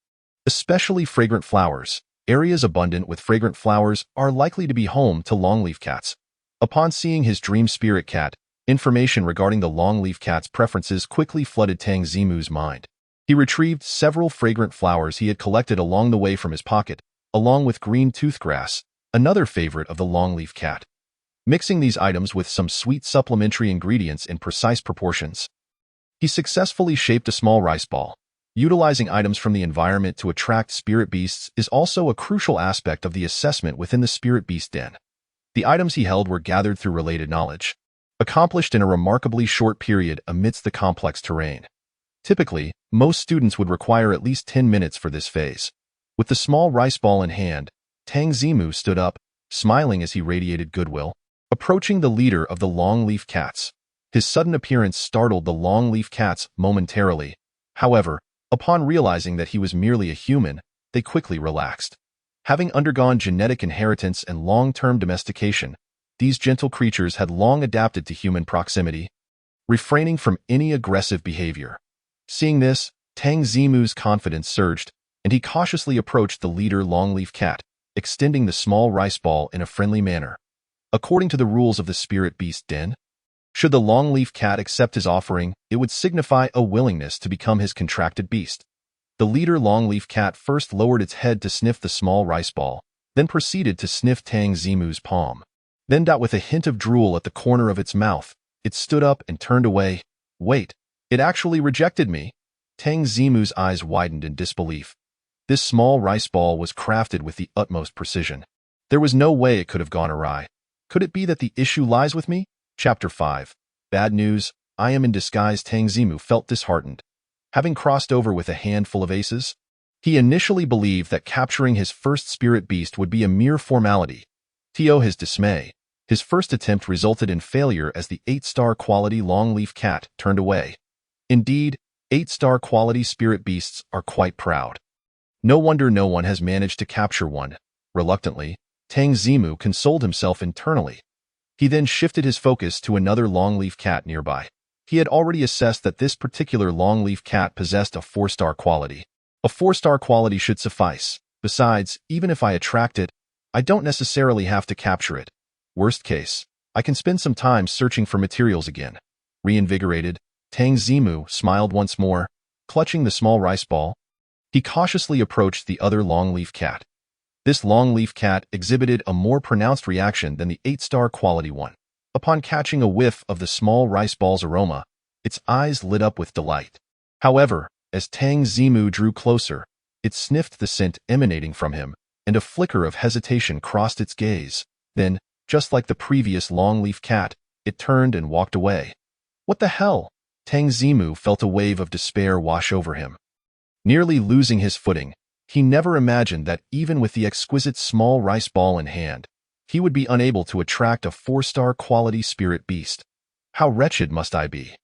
especially fragrant flowers. Areas abundant with fragrant flowers are likely to be home to longleaf cats. Upon seeing his dream spirit cat, information regarding the longleaf cat's preferences quickly flooded Tang Zimu's mind. He retrieved several fragrant flowers he had collected along the way from his pocket, along with green toothgrass, another favorite of the longleaf cat. Mixing these items with some sweet supplementary ingredients in precise proportions, he successfully shaped a small rice ball. Utilizing items from the environment to attract spirit beasts is also a crucial aspect of the assessment within the spirit beast den. The items he held were gathered through related knowledge, accomplished in a remarkably short period amidst the complex terrain. Typically, most students would require at least 10 minutes for this phase. With the small rice ball in hand, Tang Zimu stood up, smiling as he radiated goodwill, approaching the leader of the longleaf cats. His sudden appearance startled the longleaf cats momentarily. However, upon realizing that he was merely a human, they quickly relaxed. Having undergone genetic inheritance and long-term domestication, these gentle creatures had long adapted to human proximity, refraining from any aggressive behavior. Seeing this, Tang Zimu's confidence surged, and he cautiously approached the leader longleaf cat, extending the small rice ball in a friendly manner. According to the rules of the spirit beast den, should the longleaf cat accept his offering, it would signify a willingness to become his contracted beast. The leader longleaf cat first lowered its head to sniff the small rice ball, then proceeded to sniff Tang Zimu's palm. Then, with a hint of drool at the corner of its mouth, it stood up and turned away. Wait, it actually rejected me? Tang Zimu's eyes widened in disbelief. This small rice ball was crafted with the utmost precision. There was no way it could have gone awry. Could it be that the issue lies with me? Chapter 5. Bad news. I am in disguise. Tang Zimu felt disheartened. Having crossed over with a handful of aces, he initially believed that capturing his first spirit beast would be a mere formality. To his dismay, his first attempt resulted in failure as the 8-star quality longleaf cat turned away. Indeed, 8-star quality spirit beasts are quite proud. No wonder no one has managed to capture one. Reluctantly, Tang Zimu consoled himself internally. He then shifted his focus to another longleaf cat nearby. He had already assessed that this particular longleaf cat possessed a 4-star quality. A 4-star quality should suffice. Besides, even if I attract it, I don't necessarily have to capture it. Worst case, I can spend some time searching for materials again. Reinvigorated, Tang Zimu smiled once more, clutching the small rice ball. He cautiously approached the other longleaf cat. This longleaf cat exhibited a more pronounced reaction than the 8-star quality one. Upon catching a whiff of the small rice ball's aroma, its eyes lit up with delight. However, as Tang Zimu drew closer, it sniffed the scent emanating from him, and a flicker of hesitation crossed its gaze. Then, just like the previous longleaf cat, it turned and walked away. What the hell? Tang Zimu felt a wave of despair wash over him. Nearly losing his footing, he never imagined that even with the exquisite small rice ball in hand, he would be unable to attract a 4-star quality spirit beast. How wretched must I be?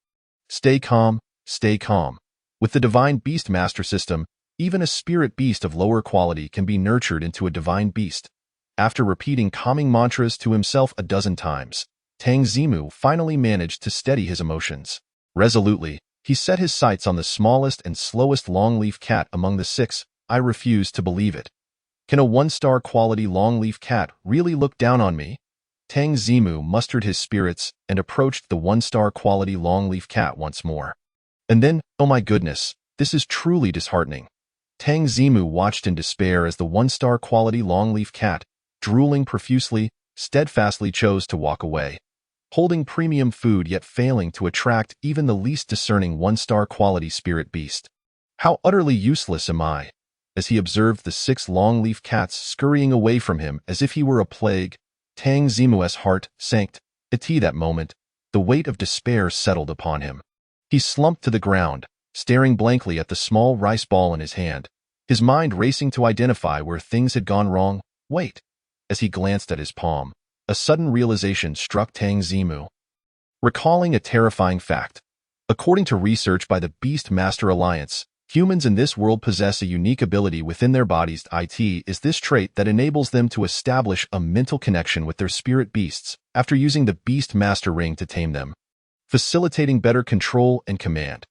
Stay calm, stay calm. With the Divine Beast Master system, even a spirit beast of lower quality can be nurtured into a divine beast. After repeating calming mantras to himself a dozen times, Tang Zimu finally managed to steady his emotions. Resolutely, he set his sights on the smallest and slowest longleaf cat among the six. I refuse to believe it. Can a one-star quality longleaf cat really look down on me? Tang Zimu mustered his spirits and approached the one-star quality longleaf cat once more. And then, oh my goodness, this is truly disheartening. Tang Zimu watched in despair as the one-star quality longleaf cat, drooling profusely, steadfastly chose to walk away, holding premium food yet failing to attract even the least discerning one-star quality spirit beast. How utterly useless am I? As he observed the six longleaf cats scurrying away from him as if he were a plague, Tang Zimu's heart sank. At that moment, the weight of despair settled upon him. He slumped to the ground, staring blankly at the small rice ball in his hand, his mind racing to identify where things had gone wrong. Wait. As he glanced at his palm, a sudden realization struck Tang Zimu. Recalling a terrifying fact. According to research by the Beast Master Alliance, humans in this world possess a unique ability within their bodies. It is this trait that enables them to establish a mental connection with their spirit beasts after using the Beast Master Ring to tame them, facilitating better control and command.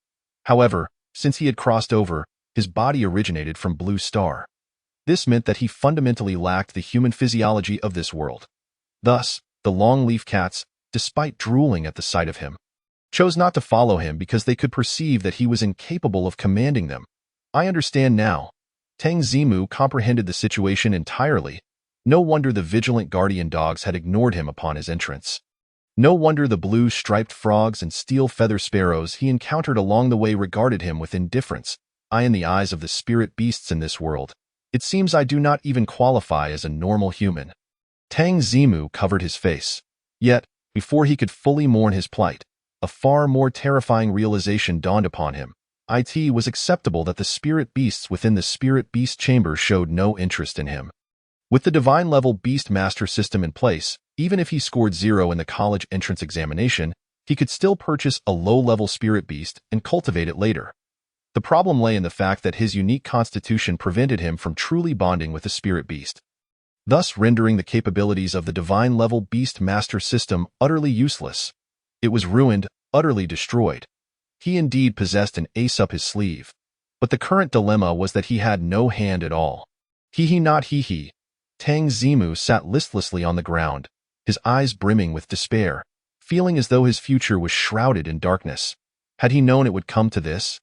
However, since he had crossed over, his body originated from Blue Star. This meant that he fundamentally lacked the human physiology of this world. Thus, the longleaf cats, despite drooling at the sight of him, chose not to follow him because they could perceive that he was incapable of commanding them. I understand now. Tang Zimu comprehended the situation entirely. No wonder the vigilant guardian dogs had ignored him upon his entrance. No wonder the blue striped frogs and steel feather sparrows he encountered along the way regarded him with indifference. In the eyes of the spirit beasts in this world, it seems I do not even qualify as a normal human. Tang Zimu covered his face. Yet, before he could fully mourn his plight, a far more terrifying realization dawned upon him. It was acceptable that the spirit beasts within the spirit beast chamber showed no interest in him. With the divine level beast master system in place, even if he scored 0 in the college entrance examination, he could still purchase a low-level spirit beast and cultivate it later. The problem lay in the fact that his unique constitution prevented him from truly bonding with the spirit beast, thus rendering the capabilities of the divine level beast master system utterly useless. It was ruined, utterly destroyed. He indeed possessed an ace up his sleeve, but the current dilemma was that he had no hand at all. Not he. Tang Zimu sat listlessly on the ground, his eyes brimming with despair, feeling as though his future was shrouded in darkness. Had he known it would come to this?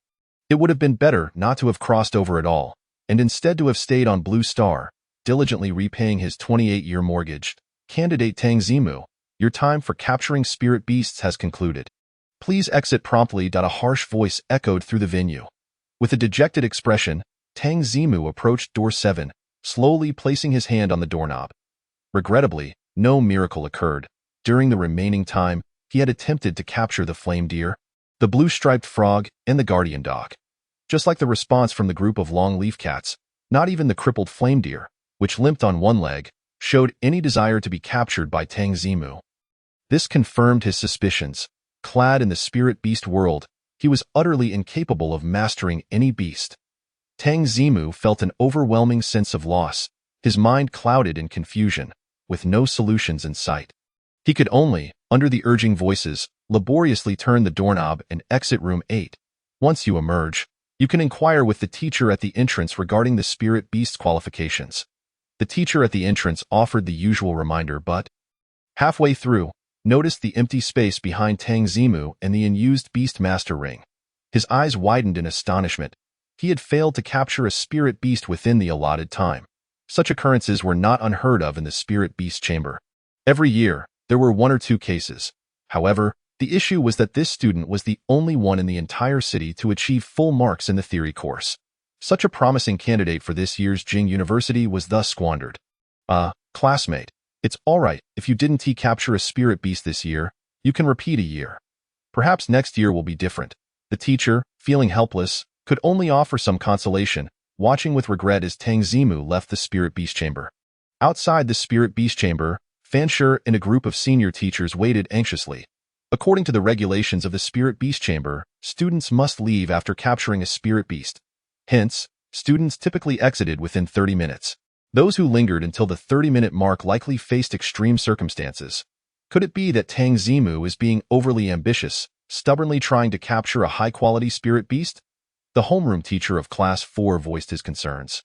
It would have been better not to have crossed over at all, and instead to have stayed on Blue Star, diligently repaying his 28-year mortgage. Candidate Tang Zimu, your time for capturing spirit beasts has concluded. Please exit promptly. A harsh voice echoed through the venue. With a dejected expression, Tang Zimu approached door 7, slowly placing his hand on the doorknob. Regrettably, no miracle occurred. During the remaining time, he had attempted to capture the flame deer, the blue-striped frog, and the guardian dog. Just like the response from the group of long-leaf cats, not even the crippled flame deer, which limped on one leg, showed any desire to be captured by Tang Zimu. This confirmed his suspicions. Clad in the spirit beast world, he was utterly incapable of mastering any beast. Tang Zimu felt an overwhelming sense of loss, his mind clouded in confusion, with no solutions in sight. He could only, under the urging voices, laboriously turn the doorknob and exit room 8. Once you emerge, you can inquire with the teacher at the entrance regarding the spirit beast qualifications. The teacher at the entrance offered the usual reminder, but halfway through, noticed the empty space behind Tang Zimu and the unused beast master ring. His eyes widened in astonishment. He had failed to capture a spirit beast within the allotted time. Such occurrences were not unheard of in the spirit beast chamber. Every year, there were 1 or 2 cases. However, the issue was that this student was the only one in the entire city to achieve full marks in the theory course. Such a promising candidate for this year's Jing University was thus squandered. Classmate, it's alright if you didn't capture a spirit beast this year, you can repeat a year. Perhaps next year will be different. The teacher, feeling helpless, could only offer some consolation, watching with regret as Tang Zimu left the spirit beast chamber. Outside the spirit beast chamber, Fan Shi and a group of senior teachers waited anxiously. According to the regulations of the Spirit Beast Chamber, students must leave after capturing a Spirit Beast. Hence, students typically exited within 30 minutes. Those who lingered until the 30-minute mark likely faced extreme circumstances. Could it be that Tang Zimu is being overly ambitious, stubbornly trying to capture a high-quality Spirit Beast? The homeroom teacher of Class 4 voiced his concerns.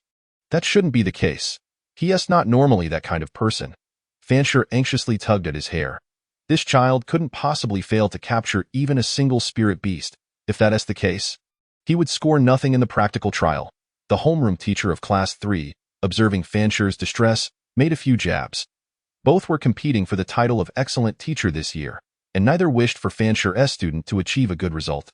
That shouldn't be the case. He is not normally that kind of person. Fancher anxiously tugged at his hair. This child couldn't possibly fail to capture even a single Spirit Beast. If that is the case, he would score nothing in the practical trial. The homeroom teacher of Class 3, observing Fancher's distress, made a few jabs. Both were competing for the title of excellent teacher this year, and neither wished for Fancher's student to achieve a good result.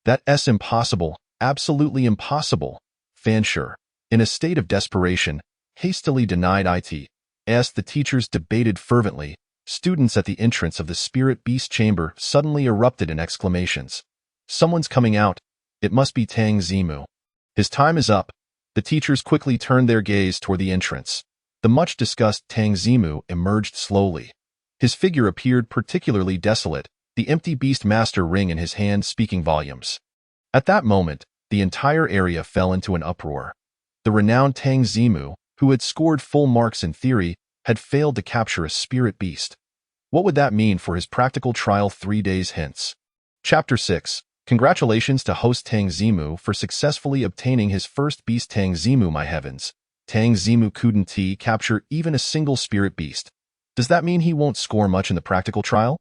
That's impossible, absolutely impossible. Fancher, in a state of desperation, hastily denied it. As the teachers debated fervently, students at the entrance of the Spirit Beast Chamber suddenly erupted in exclamations. Someone's coming out. It must be Tang Zimu. His time is up. The teachers quickly turned their gaze toward the entrance. The much-discussed Tang Zimu emerged slowly. His figure appeared particularly desolate, the empty Beast Master ring in his hand speaking volumes. At that moment, the entire area fell into an uproar. The renowned Tang Zimu, who had scored full marks in theory, had failed to capture a Spirit Beast. What would that mean for his practical trial 3 days hence? Chapter 6. Congratulations to host Tang Zimu for successfully obtaining his first beast. Tang Zimu, my heavens. Tang Zimu couldn't capture even a single Spirit Beast. Does that mean he won't score much in the practical trial?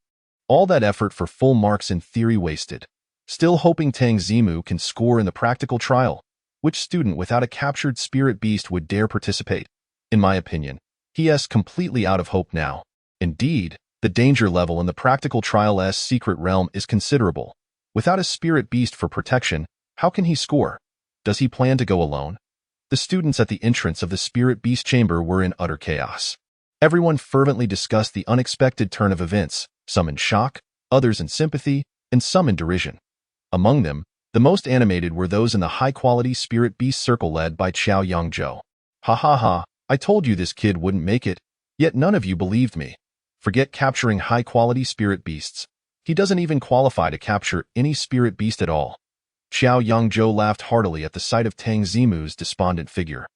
All that effort for full marks in theory wasted. Still hoping Tang Zimu can score in the practical trial. Which student without a captured Spirit Beast would dare participate? In my opinion, he is completely out of hope now. Indeed, the danger level in the practical trial's secret realm is considerable. Without a Spirit Beast for protection, how can he score? Does he plan to go alone? The students at the entrance of the Spirit Beast Chamber were in utter chaos. Everyone fervently discussed the unexpected turn of events, some in shock, others in sympathy, and some in derision. Among them, the most animated were those in the high-quality Spirit Beast circle led by Qiao Yangzhou. Ha ha ha, I told you this kid wouldn't make it, yet none of you believed me. Forget capturing high-quality Spirit Beasts. He doesn't even qualify to capture any Spirit Beast at all. Qiao Yangzhou laughed heartily at the sight of Tang Zimu's despondent figure.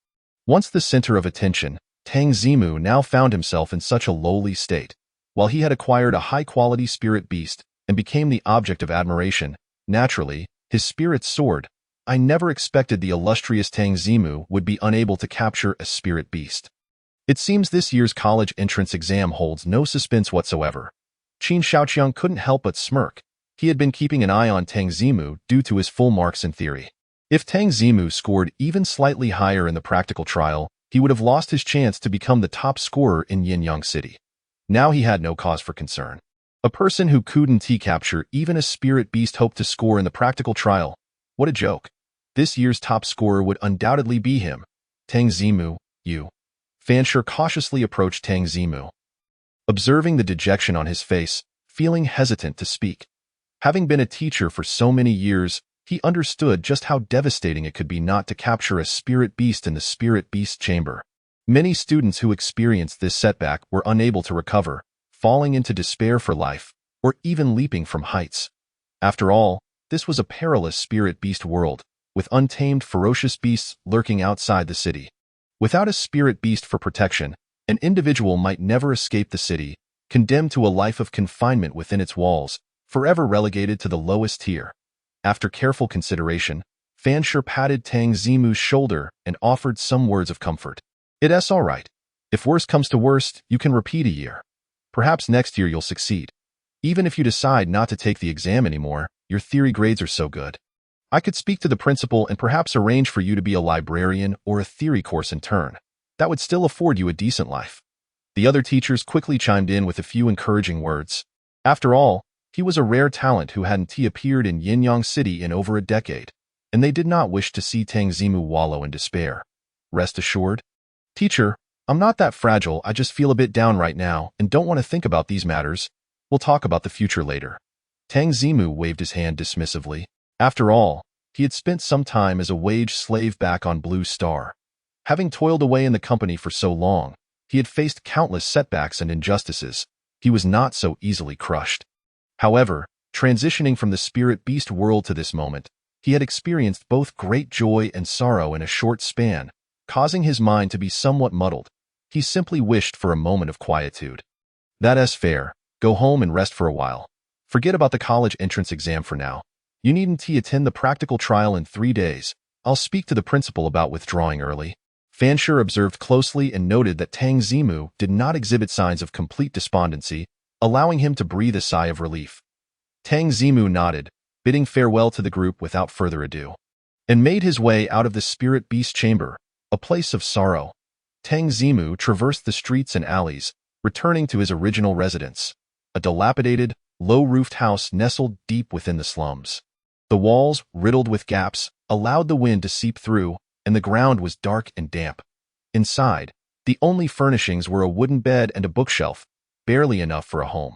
Once the center of attention, Tang Zimu now found himself in such a lowly state. While he had acquired a high-quality Spirit Beast and became the object of admiration, naturally, his spirits soared. I never expected the illustrious Tang Zimu would be unable to capture a Spirit Beast. It seems this year's college entrance exam holds no suspense whatsoever. Qin Shaoqiang couldn't help but smirk. He had been keeping an eye on Tang Zimu due to his full marks in theory. If Tang Zimu scored even slightly higher in the practical trial, he would have lost his chance to become the top scorer in Yinyang City. Now he had no cause for concern. A person who couldn't capture even a Spirit Beast hoped to score in the practical trial. What a joke. This year's top scorer would undoubtedly be him. Tang Zimu, you. Fancher cautiously approached Tang Zimu. Observing the dejection on his face, feeling hesitant to speak. Having been a teacher for so many years, he understood just how devastating it could be not to capture a Spirit Beast in the Spirit Beast Chamber. Many students who experienced this setback were unable to recover, falling into despair for life, or even leaping from heights. After all, this was a perilous Spirit Beast world, with untamed ferocious beasts lurking outside the city. Without a Spirit Beast for protection, an individual might never escape the city, condemned to a life of confinement within its walls, forever relegated to the lowest tier. After careful consideration, Fancher patted Tang Zimu's shoulder and offered some words of comfort. It's all right. If worst comes to worst, you can repeat a year. Perhaps next year you'll succeed. Even if you decide not to take the exam anymore, your theory grades are so good. I could speak to the principal and perhaps arrange for you to be a librarian or a theory course intern. That would still afford you a decent life. The other teachers quickly chimed in with a few encouraging words. After all, he was a rare talent who hadn't appeared in Yinyang City in over a decade, and they did not wish to see Tang Zimu wallow in despair. Rest assured. Teacher, I'm not that fragile, I just feel a bit down right now and don't want to think about these matters. We'll talk about the future later. Tang Zimu waved his hand dismissively. After all, he had spent some time as a wage slave back on Blue Star. Having toiled away in the company for so long, he had faced countless setbacks and injustices. He was not so easily crushed. However, transitioning from the spirit-beast world to this moment, he had experienced both great joy and sorrow in a short span, causing his mind to be somewhat muddled. He simply wished for a moment of quietude. That's fair. Go home and rest for a while. Forget about the college entrance exam for now. You needn't attend the practical trial in 3 days. I'll speak to the principal about withdrawing early. Fansher observed closely and noted that Tang Zimu did not exhibit signs of complete despondency, allowing him to breathe a sigh of relief. Tang Zimu nodded, bidding farewell to the group without further ado, and made his way out of the spirit beast chamber, a place of sorrow. Tang Zimu traversed the streets and alleys, returning to his original residence, a dilapidated, low-roofed house nestled deep within the slums. The walls, riddled with gaps, allowed the wind to seep through, and the ground was dark and damp. Inside, the only furnishings were a wooden bed and a bookshelf, barely enough for a home.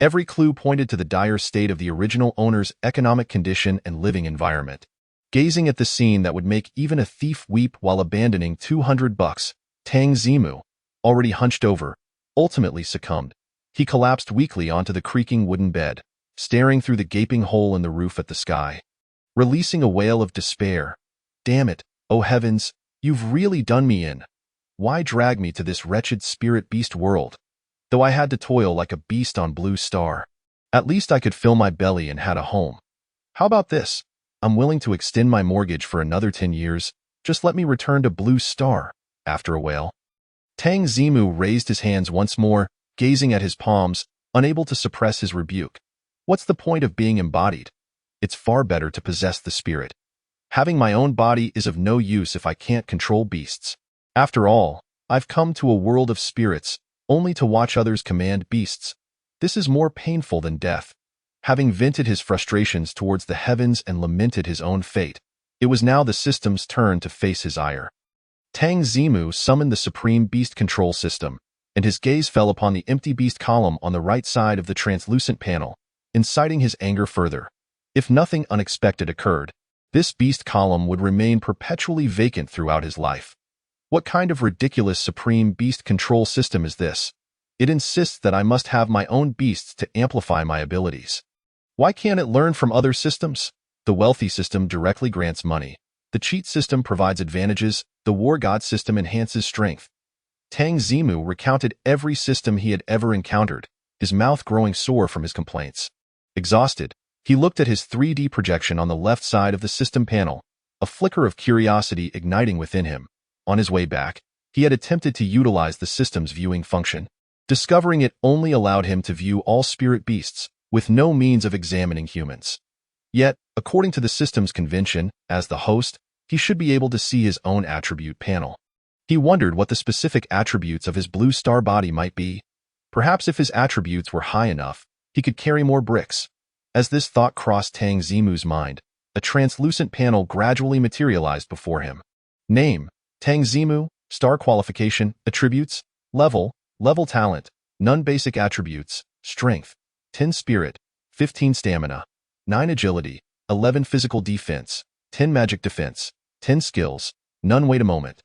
Every clue pointed to the dire state of the original owner's economic condition and living environment. Gazing at the scene that would make even a thief weep while abandoning $200, Tang Zimu, already hunched over, ultimately succumbed. He collapsed weakly onto the creaking wooden bed, staring through the gaping hole in the roof at the sky. Releasing a wail of despair. Damn it, oh heavens, you've really done me in. Why drag me to this wretched spirit-beast world? Though I had to toil like a beast on Blue Star. At least I could fill my belly and had a home. How about this? I'm willing to extend my mortgage for another 10 years. Just let me return to Blue Star, after a wail. Tang Zimu raised his hands once more, gazing at his palms, unable to suppress his rebuke. What's the point of being embodied? It's far better to possess the spirit. Having my own body is of no use if I can't control beasts. After all, I've come to a world of spirits, only to watch others command beasts. This is more painful than death. Having vented his frustrations towards the heavens and lamented his own fate, it was now the system's turn to face his ire. Tang Zimu summoned the Supreme Beast Control System, and his gaze fell upon the empty beast column on the right side of the translucent panel, inciting his anger further. If nothing unexpected occurred, this beast column would remain perpetually vacant throughout his life. What kind of ridiculous Supreme Beast Control System is this? It insists that I must have my own beasts to amplify my abilities. Why can't it learn from other systems? The wealthy system directly grants money. The cheat system provides advantages. The war god system enhances strength. Tang Zimu recounted every system he had ever encountered, his mouth growing sore from his complaints. Exhausted, he looked at his 3D projection on the left side of the system panel, a flicker of curiosity igniting within him. On his way back, he had attempted to utilize the system's viewing function. Discovering it only allowed him to view all spirit beasts, with no means of examining humans. Yet, according to the system's convention, as the host, he should be able to see his own attribute panel. He wondered what the specific attributes of his Blue Star body might be. Perhaps if his attributes were high enough, he could carry more bricks. As this thought crossed Tang Zimu's mind, a translucent panel gradually materialized before him. Name: Tang Zimu. Star qualification: attributes, level talent, none basic attributes, strength, 10 spirit, 15 stamina, 9 agility, 11 physical defense, 10 magic defense, 10 skills, none. Wait a moment.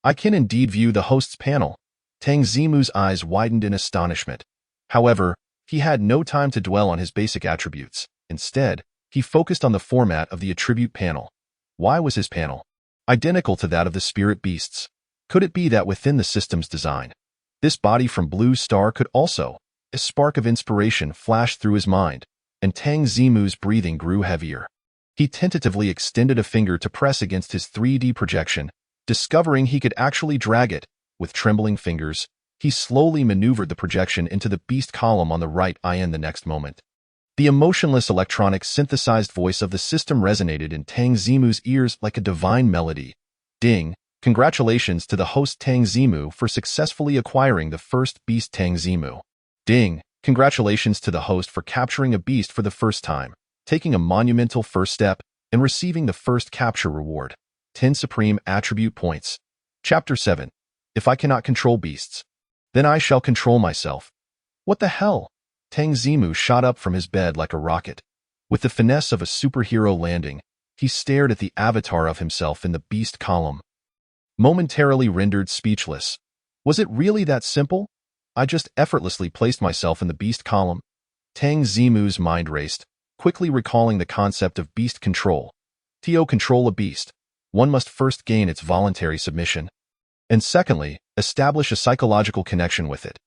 I can indeed view the host's panel. Tang Zimu's eyes widened in astonishment. However, he had no time to dwell on his basic attributes. Instead, he focused on the format of the attribute panel. Why was his panel identical to that of the spirit beasts? Could it be that within the system's design, this body from Blue Star could also? A spark of inspiration flashed through his mind, and Tang Zimu's breathing grew heavier. He tentatively extended a finger to press against his 3D projection, discovering he could actually drag it. With trembling fingers, he slowly maneuvered the projection into the beast column on the right. In the next moment, the emotionless electronic synthesized voice of the system resonated in Tang Zimu's ears like a divine melody. Ding! Congratulations to the host Tang Zimu for successfully acquiring the first beast. Tang Zimu. Ding! Congratulations to the host for capturing a beast for the first time, taking a monumental first step, and receiving the first capture reward. 10 Supreme Attribute Points. Chapter 7. If I cannot control beasts, then I shall control myself. What the hell? Tang Zimu shot up from his bed like a rocket. With the finesse of a superhero landing, he stared at the avatar of himself in the beast column. Momentarily rendered speechless. Was it really that simple? I just effortlessly placed myself in the beast column. Tang Zimu's mind raced, quickly recalling the concept of beast control. To control a beast, one must first gain its voluntary submission, and secondly, establish a psychological connection with it.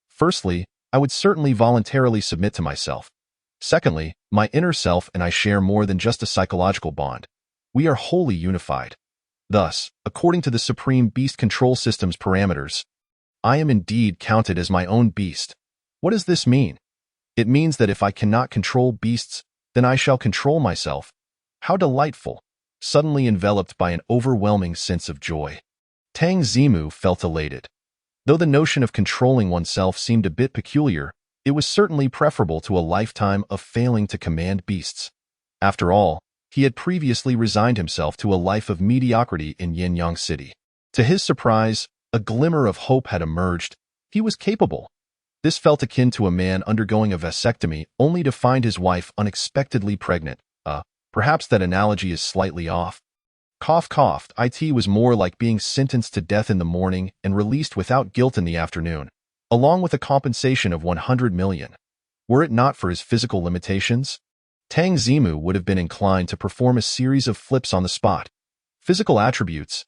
Firstly, I would certainly voluntarily submit to myself. Secondly, my inner self and I share more than just a psychological bond. We are wholly unified. Thus, according to the Supreme Beast Control System's parameters, I am indeed counted as my own beast. What does this mean? It means that if I cannot control beasts, then I shall control myself. How delightful! Suddenly enveloped by an overwhelming sense of joy, Tang Zimu felt elated. Though the notion of controlling oneself seemed a bit peculiar, it was certainly preferable to a lifetime of failing to command beasts. After all, he had previously resigned himself to a life of mediocrity in Yinyang City. To his surprise, a glimmer of hope had emerged. He was capable. This felt akin to a man undergoing a vasectomy only to find his wife unexpectedly pregnant. Perhaps that analogy is slightly off. Cough coughed, it was more like being sentenced to death in the morning and released without guilt in the afternoon, along with a compensation of 100 million. Were it not for his physical limitations, Tang Zimu would have been inclined to perform a series of flips on the spot. Physical attributes.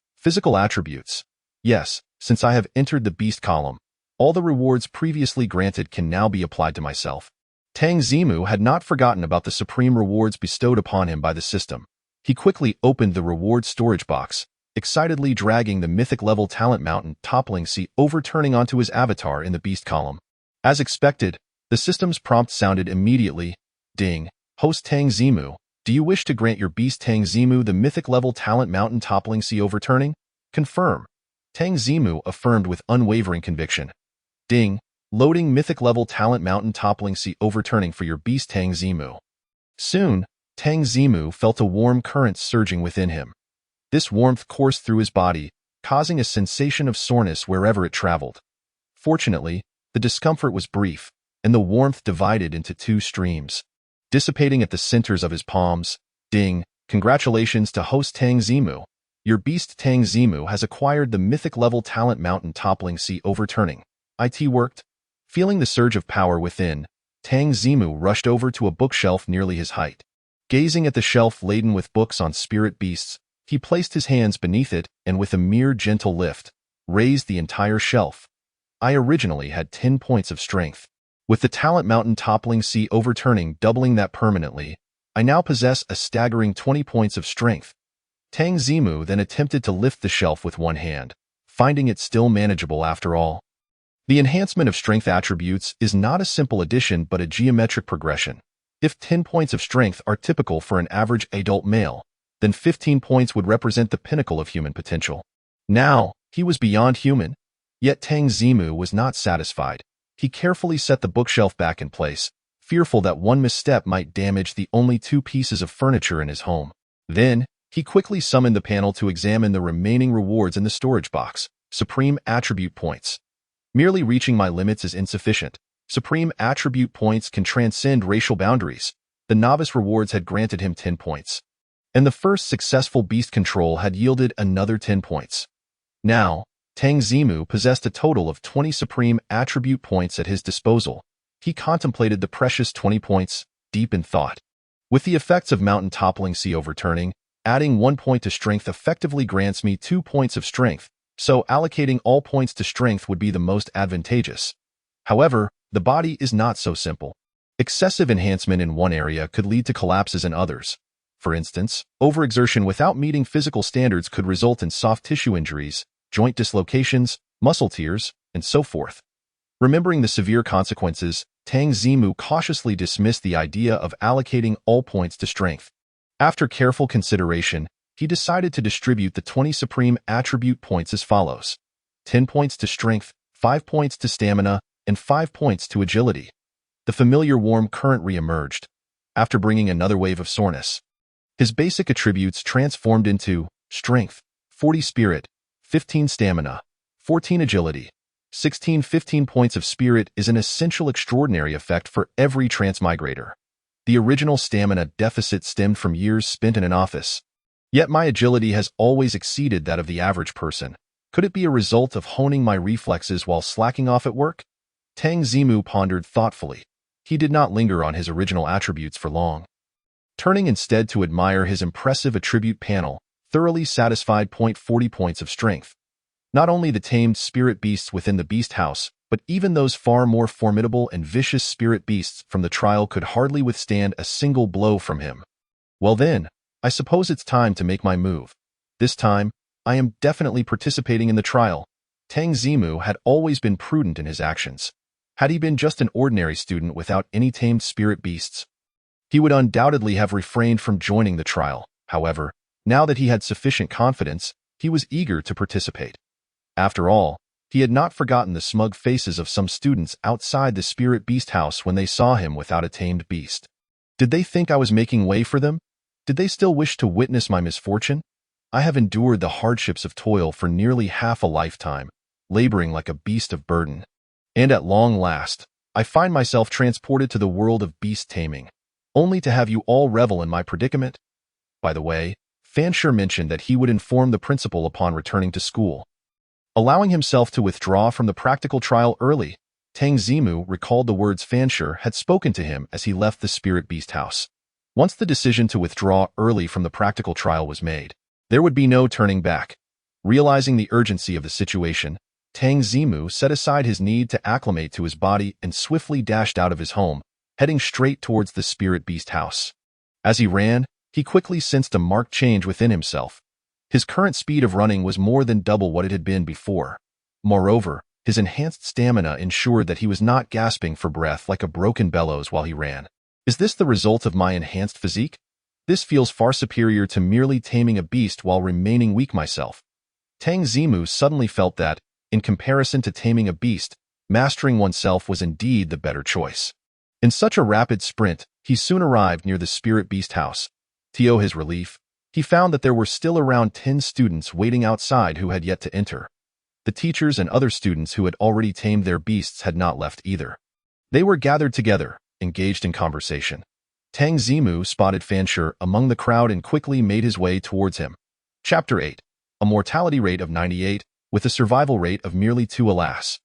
Yes, since I have entered the beast column, all the rewards previously granted can now be applied to myself. Tang Zimu had not forgotten about the supreme rewards bestowed upon him by the system. He quickly opened the reward storage box, excitedly dragging the mythic-level talent mountain toppling sea overturning onto his avatar in the beast column. As expected, the system's prompt sounded immediately. Ding. Host Tang Zimu, do you wish to grant your beast Tang Zimu the mythic-level talent mountain toppling sea overturning? Confirm. Tang Zimu affirmed with unwavering conviction. Ding. Loading mythic-level talent mountain toppling sea overturning for your beast Tang Zimu. Soon, Tang Zimu felt a warm current surging within him. This warmth coursed through his body, causing a sensation of soreness wherever it traveled. Fortunately, the discomfort was brief, and the warmth divided into two streams, dissipating at the centers of his palms. Ding! Congratulations to host Tang Zimu. Your beast Tang Zimu has acquired the mythic-level talent mountain toppling sea overturning. It worked. Feeling the surge of power within, Tang Zimu rushed over to a bookshelf nearly his height. Gazing at the shelf laden with books on spirit beasts, he placed his hands beneath it and with a mere gentle lift, raised the entire shelf. I originally had 10 points of strength. With the talent mountain toppling sea overturning doubling that permanently, I now possess a staggering 20 points of strength. Tang Zimu then attempted to lift the shelf with one hand, finding it still manageable after all. The enhancement of strength attributes is not a simple addition but a geometric progression. If 10 points of strength are typical for an average adult male, then 15 points would represent the pinnacle of human potential. Now, he was beyond human. Yet Tang Zimu was not satisfied. He carefully set the bookshelf back in place, fearful that one misstep might damage the only 2 pieces of furniture in his home. Then, he quickly summoned the panel to examine the remaining rewards in the storage box. Supreme Attribute Points. Merely reaching my limits is insufficient. Supreme Attribute Points can transcend racial boundaries. The novice rewards had granted him 10 points, and the first successful beast control had yielded another 10 points. Now, Tang Zimu possessed a total of 20 Supreme Attribute Points at his disposal. He contemplated the precious 20 points, deep in thought. With the effects of mountain toppling sea overturning, adding 1 point to strength effectively grants me 2 points of strength, so allocating all points to strength would be the most advantageous. However, the body is not so simple. Excessive enhancement in one area could lead to collapses in others. For instance, overexertion without meeting physical standards could result in soft tissue injuries, joint dislocations, muscle tears, and so forth. Remembering the severe consequences, Tang Zimu cautiously dismissed the idea of allocating all points to strength. After careful consideration, he decided to distribute the 20 Supreme Attribute Points as follows: 10 points to strength, 5 points to stamina, and 5 points to agility. The familiar warm current re-emerged, after bringing another wave of soreness. His basic attributes transformed into strength, 40 spirit, 15 stamina, 14 agility. 15 points of spirit is an essential extraordinary effect for every transmigrator. The original stamina deficit stemmed from years spent in an office. Yet my agility has always exceeded that of the average person. Could it be a result of honing my reflexes while slacking off at work? Tang Zimu pondered thoughtfully. he did not linger on his original attributes for long. Turning instead to admire his impressive attribute panel, thoroughly satisfied. 40 points of strength. Not only the tamed spirit beasts within the beast house, but even those far more formidable and vicious spirit beasts from the trial could hardly withstand a single blow from him. Well then, I suppose it's time to make my move. This time, I am definitely participating in the trial. Tang Zimu had always been prudent in his actions. Had he been just an ordinary student without any tamed spirit beasts, he would undoubtedly have refrained from joining the trial. However, now that he had sufficient confidence, he was eager to participate. After all, he had not forgotten the smug faces of some students outside the spirit beast house when they saw him without a tamed beast. Did they think I was making way for them? Did they still wish to witness my misfortune? I have endured the hardships of toil for nearly half a lifetime, laboring like a beast of burden. And at long last, I find myself transported to the world of beast taming, only to have you all revel in my predicament. By the way, Fansher mentioned that he would inform the principal upon returning to school. Allowing himself to withdraw from the practical trial early, Tang Zimu recalled the words Fansher had spoken to him as he left the spirit beast house. Once the decision to withdraw early from the practical trial was made, there would be no turning back. Realizing the urgency of the situation, Tang Zimu set aside his need to acclimate to his body and swiftly dashed out of his home, heading straight towards the spirit beast house. As he ran, he quickly sensed a marked change within himself. His current speed of running was more than double what it had been before. Moreover, his enhanced stamina ensured that he was not gasping for breath like a broken bellows while he ran. Is this the result of my enhanced physique? This feels far superior to merely taming a beast while remaining weak myself. Tang Zimu suddenly felt that, in comparison to taming a beast, mastering oneself was indeed the better choice. In such a rapid sprint, he soon arrived near the spirit beast house. To his relief, he found that there were still around 10 students waiting outside who had yet to enter. The teachers and other students who had already tamed their beasts had not left either. They were gathered together, engaged in conversation. Tang Zimu spotted Fansher among the crowd and quickly made his way towards him. Chapter 8. A mortality rate of 98, with a survival rate of merely 2. Alas!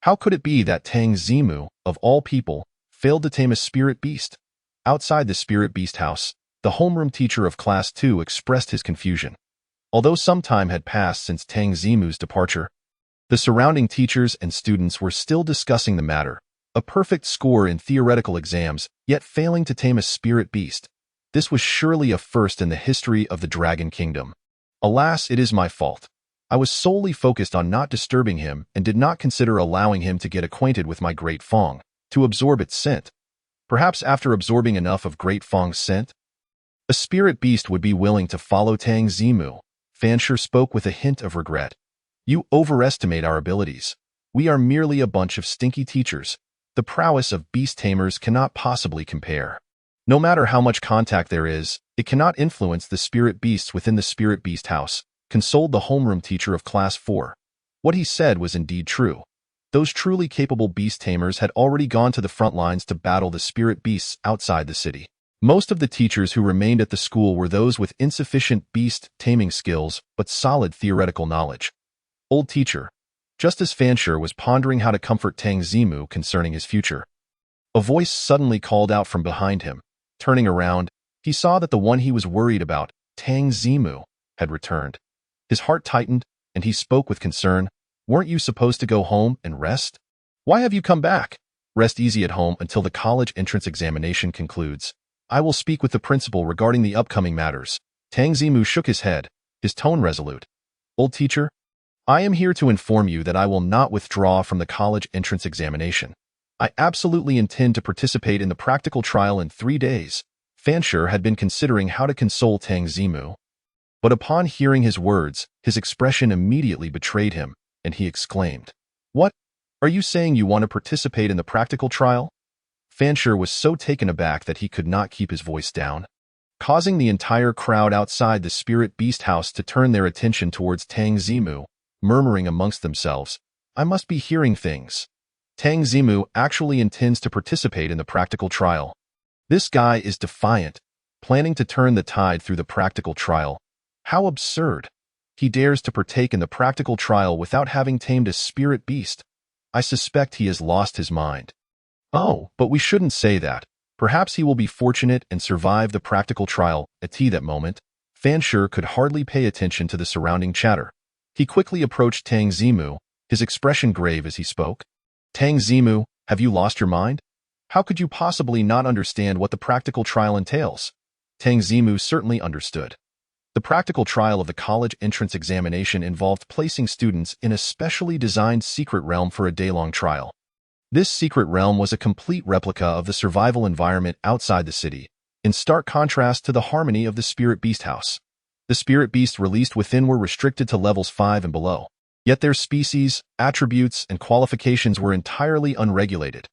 How could it be that Tang Zimu, of all people, failed to tame a spirit beast? Outside the spirit beast house, the homeroom teacher of Class 2 expressed his confusion. Although some time had passed since Tang Zimu's departure, the surrounding teachers and students were still discussing the matter. A perfect score in theoretical exams, yet failing to tame a spirit beast. This was surely a first in the history of the Dragon Kingdom. Alas, it is my fault. I was solely focused on not disturbing him and did not consider allowing him to get acquainted with my Great Fong, to absorb its scent. Perhaps after absorbing enough of Great Fong's scent, a spirit beast would be willing to follow Tang Zimu. Fansher spoke with a hint of regret. You overestimate our abilities. We are merely a bunch of stinky teachers. The prowess of beast tamers cannot possibly compare. No matter how much contact there is, it cannot influence the spirit beasts within the spirit beast house, consoled the homeroom teacher of Class 4. What he said was indeed true. Those truly capable beast tamers had already gone to the front lines to battle the spirit beasts outside the city. Most of the teachers who remained at the school were those with insufficient beast taming skills but solid theoretical knowledge. Old teacher. Just as Fansher was pondering how to comfort Tang Zimu concerning his future, a voice suddenly called out from behind him. Turning around, he saw that the one he was worried about, Tang Zimu, had returned. His heart tightened, and he spoke with concern. Weren't you supposed to go home and rest? Why have you come back? Rest easy at home until the college entrance examination concludes. I will speak with the principal regarding the upcoming matters. Tang Zimu shook his head, his tone resolute. Old teacher, I am here to inform you that I will not withdraw from the college entrance examination. I absolutely intend to participate in the practical trial in 3 days. Fansher had been considering how to console Tang Zimu. But upon hearing his words, his expression immediately betrayed him, and he exclaimed, What? Are you saying you want to participate in the practical trial? Fansher was so taken aback that he could not keep his voice down, causing the entire crowd outside the spirit beast house to turn their attention towards Tang Zimu, murmuring amongst themselves, I must be hearing things. Tang Zimu actually intends to participate in the practical trial. This guy is defiant, planning to turn the tide through the practical trial. How absurd. He dares to partake in the practical trial without having tamed a spirit beast. I suspect he has lost his mind. Oh, but we shouldn't say that. Perhaps he will be fortunate and survive the practical trial. At that moment, Fan Shi could hardly pay attention to the surrounding chatter. He quickly approached Tang Zimu, his expression grave as he spoke. Tang Zimu, have you lost your mind? How could you possibly not understand what the practical trial entails? Tang Zimu certainly understood. The practical trial of the college entrance examination involved placing students in a specially designed secret realm for a day-long trial. This secret realm was a complete replica of the survival environment outside the city, in stark contrast to the harmony of the Spirit Beast House. The Spirit Beasts released within were restricted to levels 5 and below, yet their species, attributes, and qualifications were entirely unregulated.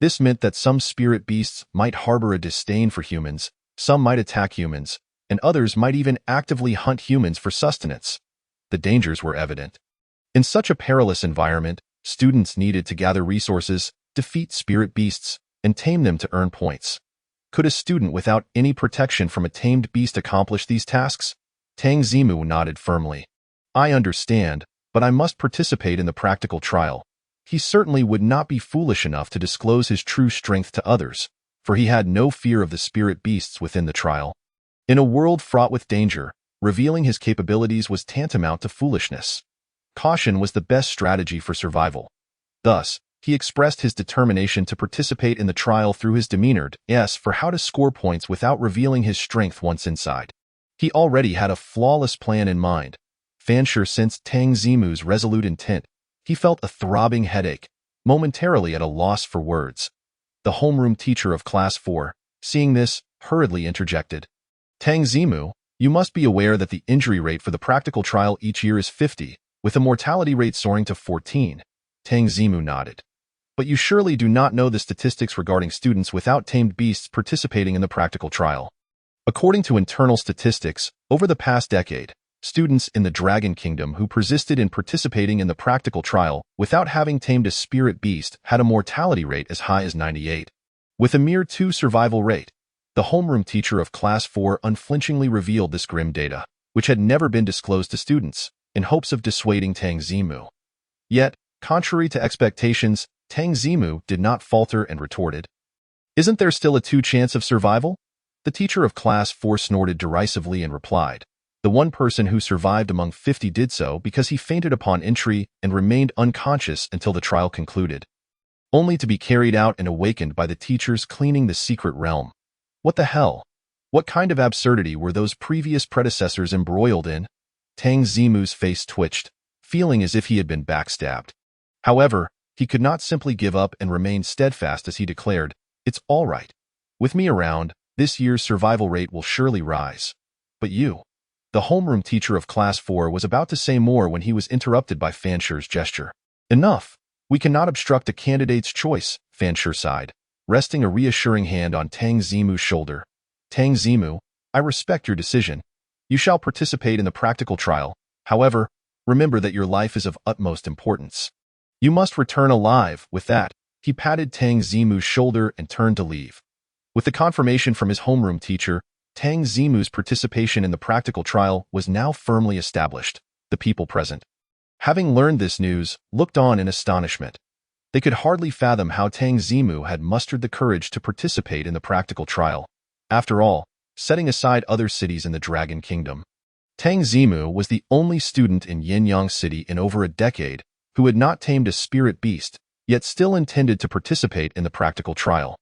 This meant that some spirit beasts might harbor a disdain for humans, some might attack humans, and others might even actively hunt humans for sustenance. The dangers were evident. In such a perilous environment, students needed to gather resources, defeat spirit beasts, and tame them to earn points. Could a student without any protection from a tamed beast accomplish these tasks? Tang Zimu nodded firmly. I understand, but I must participate in the practical trial. He certainly would not be foolish enough to disclose his true strength to others, for he had no fear of the spirit beasts within the trial. In a world fraught with danger, revealing his capabilities was tantamount to foolishness. Caution was the best strategy for survival. Thus, he expressed his determination to participate in the trial through his demeanor, for how to score points without revealing his strength once inside. He already had a flawless plan in mind. Fan Shi sensed Tang Zimu's resolute intent. He felt a throbbing headache, momentarily at a loss for words. The homeroom teacher of Class 4, seeing this, hurriedly interjected. Tang Zimu, you must be aware that the injury rate for the practical trial each year is 50, with the mortality rate soaring to 14. Tang Zimu nodded. But you surely do not know the statistics regarding students without tamed beasts participating in the practical trial. According to internal statistics, over the past decade, students in the Dragon Kingdom who persisted in participating in the practical trial without having tamed a spirit beast had a mortality rate as high as 98. With a mere 2 survival rate, the homeroom teacher of Class 4 unflinchingly revealed this grim data, which had never been disclosed to students, in hopes of dissuading Tang Zimu. Yet, contrary to expectations, Tang Zimu did not falter and retorted. Isn't there still a 2 chance of survival? The teacher of Class 4 snorted derisively and replied. The one person who survived among 50 did so because he fainted upon entry and remained unconscious until the trial concluded, only to be carried out and awakened by the teachers cleaning the secret realm. What the hell? What kind of absurdity were those previous predecessors embroiled in? Tang Zimu's face twitched, feeling as if he had been backstabbed. However, he could not simply give up and remain steadfast as he declared, It's all right. With me around, this year's survival rate will surely rise. But you... The homeroom teacher of Class 4 was about to say more when he was interrupted by Fan Shi's gesture. Enough! We cannot obstruct a candidate's choice, Fan Shi sighed, resting a reassuring hand on Tang Zimu's shoulder. Tang Zimu, I respect your decision. You shall participate in the practical trial. However, remember that your life is of utmost importance. You must return alive. With that, he patted Tang Zimu's shoulder and turned to leave. With the confirmation from his homeroom teacher, Tang Zimu's participation in the practical trial was now firmly established. The people present, having learned this news, looked on in astonishment. They could hardly fathom how Tang Zimu had mustered the courage to participate in the practical trial. After all, setting aside other cities in the Dragon Kingdom, Tang Zimu was the only student in Yinyang City in over a decade who had not tamed a spirit beast, yet still intended to participate in the practical trial.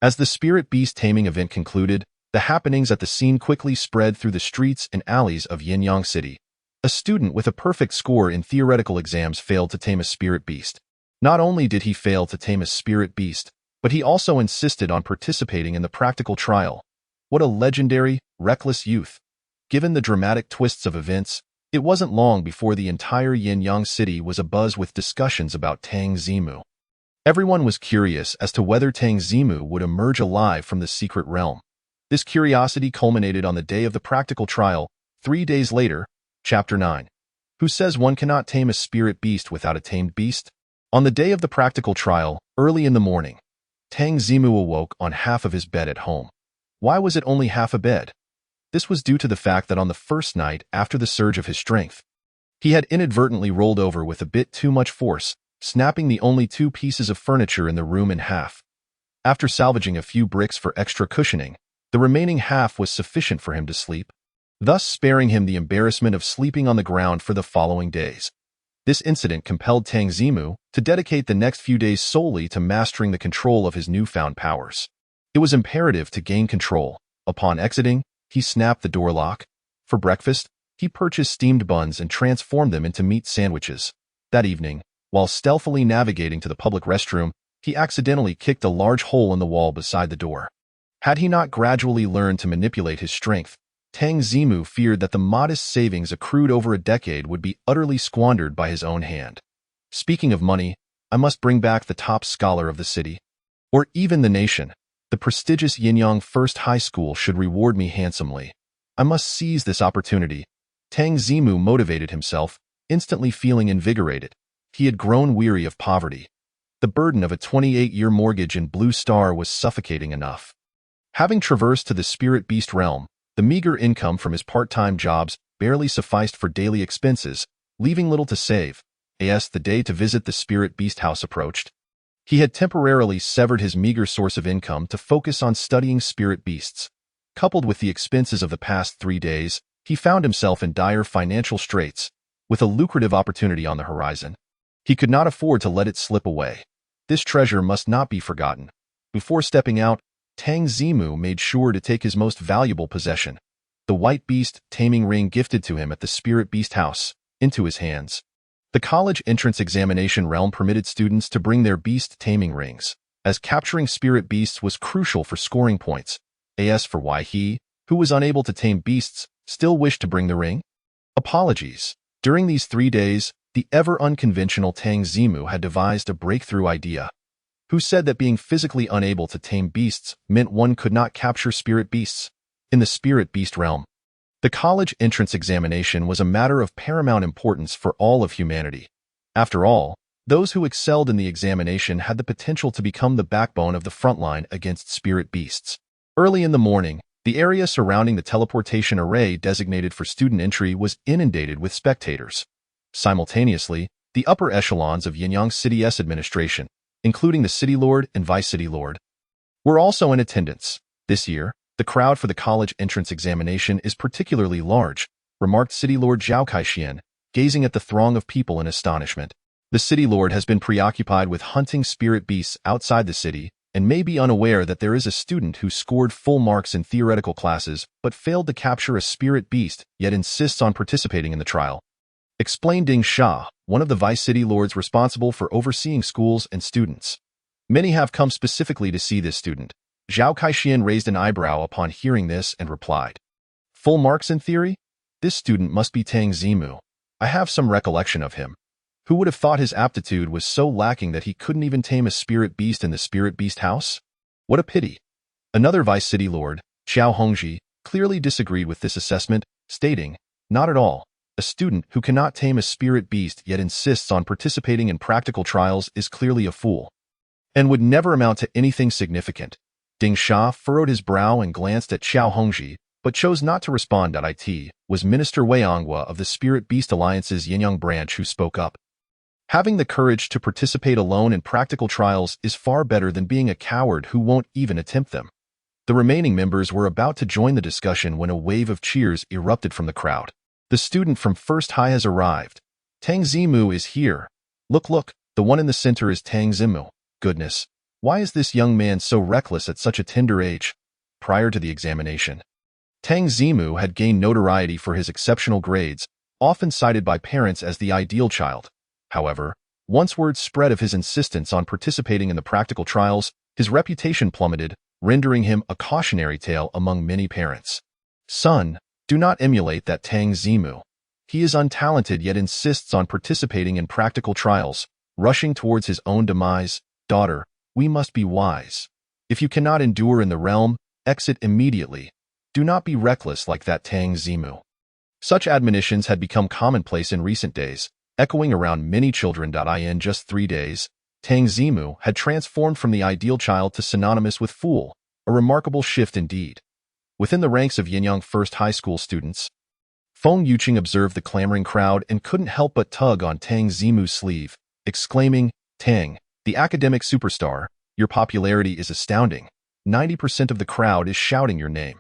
As the spirit beast taming event concluded, the happenings at the scene quickly spread through the streets and alleys of Yinyang City. A student with a perfect score in theoretical exams failed to tame a spirit beast. Not only did he fail to tame a spirit beast, but he also insisted on participating in the practical trial. What a legendary, reckless youth. Given the dramatic twists of events, it wasn't long before the entire Yinyang City was abuzz with discussions about Tang Zimu. Everyone was curious as to whether Tang Zimu would emerge alive from the secret realm. This curiosity culminated on the day of the practical trial, 3 days later. Chapter 9. Who says one cannot tame a spirit beast without a tamed beast? On the day of the practical trial, early in the morning, Tang Zimu awoke on half of his bed at home. Why was it only half a bed? This was due to the fact that on the first night after the surge of his strength, he had inadvertently rolled over with a bit too much force, snapping the only 2 pieces of furniture in the room in half. After salvaging a few bricks for extra cushioning, the remaining half was sufficient for him to sleep, thus sparing him the embarrassment of sleeping on the ground for the following days. This incident compelled Tang Zimu to dedicate the next few days solely to mastering the control of his newfound powers. It was imperative to gain control. Upon exiting, he snapped the door lock. For breakfast, he purchased steamed buns and transformed them into meat sandwiches. That evening, while stealthily navigating to the public restroom, he accidentally kicked a large hole in the wall beside the door. Had he not gradually learned to manipulate his strength, Tang Zimu feared that the modest savings accrued over a decade would be utterly squandered by his own hand. Speaking of money, I must bring back the top scholar of the city, or even the nation. The prestigious Yinyang First High School should reward me handsomely. I must seize this opportunity. Tang Zimu motivated himself, instantly feeling invigorated. He had grown weary of poverty. The burden of a 28-year mortgage in Blue Star was suffocating enough. Having traversed to the spirit beast realm, the meager income from his part-time jobs barely sufficed for daily expenses, leaving little to save. As the day to visit the spirit beast house approached, he had temporarily severed his meager source of income to focus on studying spirit beasts. Coupled with the expenses of the past 3 days, he found himself in dire financial straits, with a lucrative opportunity on the horizon. He could not afford to let it slip away. This treasure must not be forgotten. Before stepping out, Tang Zimu made sure to take his most valuable possession, the white beast taming ring gifted to him at the spirit beast house, into his hands. The college entrance examination realm permitted students to bring their beast taming rings, as capturing spirit beasts was crucial for scoring points. As for why he, who was unable to tame beasts, still wished to bring the ring? Apologies. During these 3 days, the ever-unconventional Tang Zimu had devised a breakthrough idea. Who said that being physically unable to tame beasts meant one could not capture spirit beasts? In the spirit beast realm, the college entrance examination was a matter of paramount importance for all of humanity. After all, those who excelled in the examination had the potential to become the backbone of the front line against spirit beasts. Early in the morning, the area surrounding the teleportation array designated for student entry was inundated with spectators. Simultaneously, the upper echelons of Yinyang City's administration, including the City Lord and Vice City Lord, were also in attendance. This year, the crowd for the college entrance examination is particularly large, remarked City Lord Zhao Kaixian, gazing at the throng of people in astonishment. The City Lord has been preoccupied with hunting spirit beasts outside the city and may be unaware that there is a student who scored full marks in theoretical classes but failed to capture a spirit beast yet insists on participating in the trial, explained Ding Sha, one of the Vice City Lords responsible for overseeing schools and students. Many have come specifically to see this student. Zhao Kaixian raised an eyebrow upon hearing this and replied, "Full marks in theory? This student must be Tang Zimu. I have some recollection of him. Who would have thought his aptitude was so lacking that he couldn't even tame a spirit beast in the spirit beast house? What a pity." Another Vice City Lord, Xiao Hongji, clearly disagreed with this assessment, stating, "Not at all. A student who cannot tame a spirit beast yet insists on participating in practical trials is clearly a fool, and would never amount to anything significant." Ding Sha furrowed his brow and glanced at Xiao Hongji, but chose not to respond. It was Minister Wei Anghua of the Spirit Beast Alliance's Yinyang branch who spoke up. Having the courage to participate alone in practical trials is far better than being a coward who won't even attempt them. The remaining members were about to join the discussion when a wave of cheers erupted from the crowd. The student from First High has arrived. Tang Zimu is here. Look, the one in the center is Tang Zimu. Goodness, why is this young man so reckless at such a tender age? Prior to the examination, Tang Zimu had gained notoriety for his exceptional grades, often cited by parents as the ideal child. However, once word spread of his insistence on participating in the practical trials, his reputation plummeted, rendering him a cautionary tale among many parents. Son, do not emulate that Tang Zimu. He is untalented yet insists on participating in practical trials, rushing towards his own demise. Daughter, we must be wise. If you cannot endure in the realm, exit immediately. Do not be reckless like that Tang Zimu. Such admonitions had become commonplace in recent days, echoing around many children. In just 3 days, Tang Zimu had transformed from the ideal child to synonymous with fool, a remarkable shift indeed. Within the ranks of Yinyang First High School students, Feng Yuqing observed the clamoring crowd and couldn't help but tug on Tang Zimu's sleeve, exclaiming, "Tang, the academic superstar, Your popularity is astounding. 90% of the crowd is shouting your name.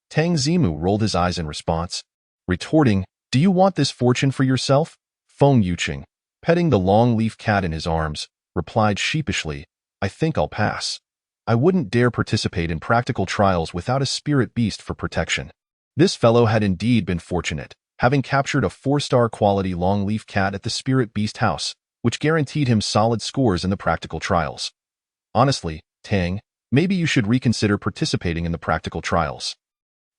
Tang Zimu rolled his eyes in response, retorting, "Do you want this fortune for yourself?" Feng Yuqing, petting the long-leaf cat in his arms, replied sheepishly, "I think I'll pass. I wouldn't dare participate in practical trials without a spirit beast for protection." This fellow had indeed been fortunate, having captured a 4-star quality long-leaf cat at the Spirit Beast House, which guaranteed him solid scores in the practical trials. Honestly, Tang, maybe you should reconsider participating in the practical trials.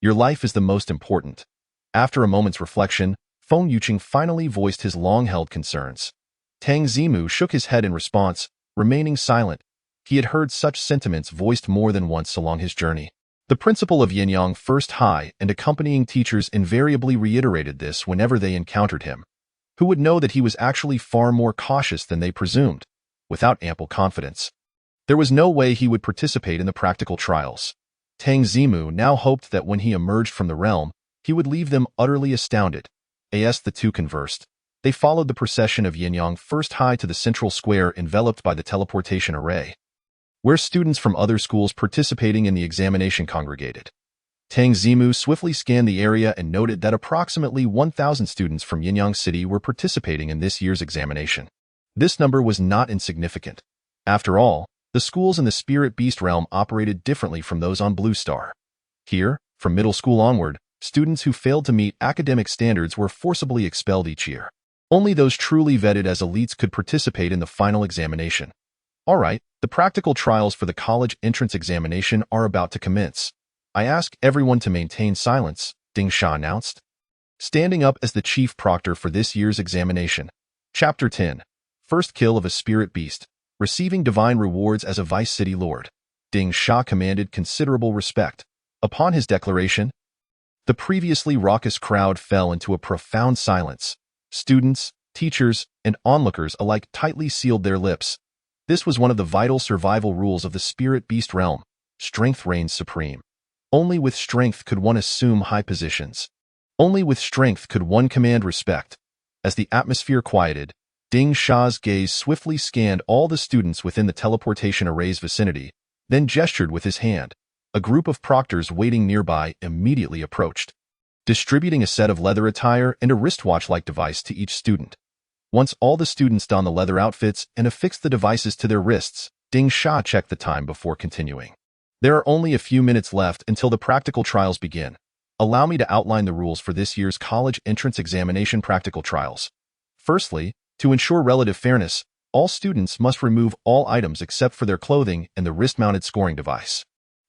Your life is the most important. After a moment's reflection, Feng Yuqing finally voiced his long-held concerns. Tang Zimu shook his head in response, remaining silent. He had heard such sentiments voiced more than once along his journey. The principal of Yinyang First High and accompanying teachers invariably reiterated this whenever they encountered him. Who would know that he was actually far more cautious than they presumed, without ample confidence? There was no way he would participate in the practical trials. Tang Zimu now hoped that when he emerged from the realm, he would leave them utterly astounded. As the two conversed, they followed the procession of Yinyang First High to the central square enveloped by the teleportation array, where students from other schools participating in the examination congregated. Tang Zimu swiftly scanned the area and noted that approximately 1,000 students from Yinyang City were participating in this year's examination. This number was not insignificant. After all, the schools in the Spirit Beast realm operated differently from those on Blue Star. Here, from middle school onward, students who failed to meet academic standards were forcibly expelled each year. Only those truly vetted as elites could participate in the final examination. All right, the practical trials for the college entrance examination are about to commence. I ask everyone to maintain silence, Ding Sha announced, standing up as the chief proctor for this year's examination. Chapter 10. First Kill of a Spirit Beast. Receiving divine rewards as a Vice City Lord. Ding Sha commanded considerable respect. Upon his declaration, the previously raucous crowd fell into a profound silence. Students, teachers, and onlookers alike tightly sealed their lips. This was one of the vital survival rules of the Spirit Beast realm. Strength reigns supreme. Only with strength could one assume high positions. Only with strength could one command respect. As the atmosphere quieted, Ding Sha's gaze swiftly scanned all the students within the teleportation array's vicinity, then gestured with his hand. A group of proctors waiting nearby immediately approached, distributing a set of leather attire and a wristwatch-like device to each student. Once all the students donned the leather outfits and affixed the devices to their wrists, Ding Sha checked the time before continuing. There are only a few minutes left until the practical trials begin. Allow me to outline the rules for this year's college entrance examination practical trials. Firstly, to ensure relative fairness, all students must remove all items except for their clothing and the wrist-mounted scoring device.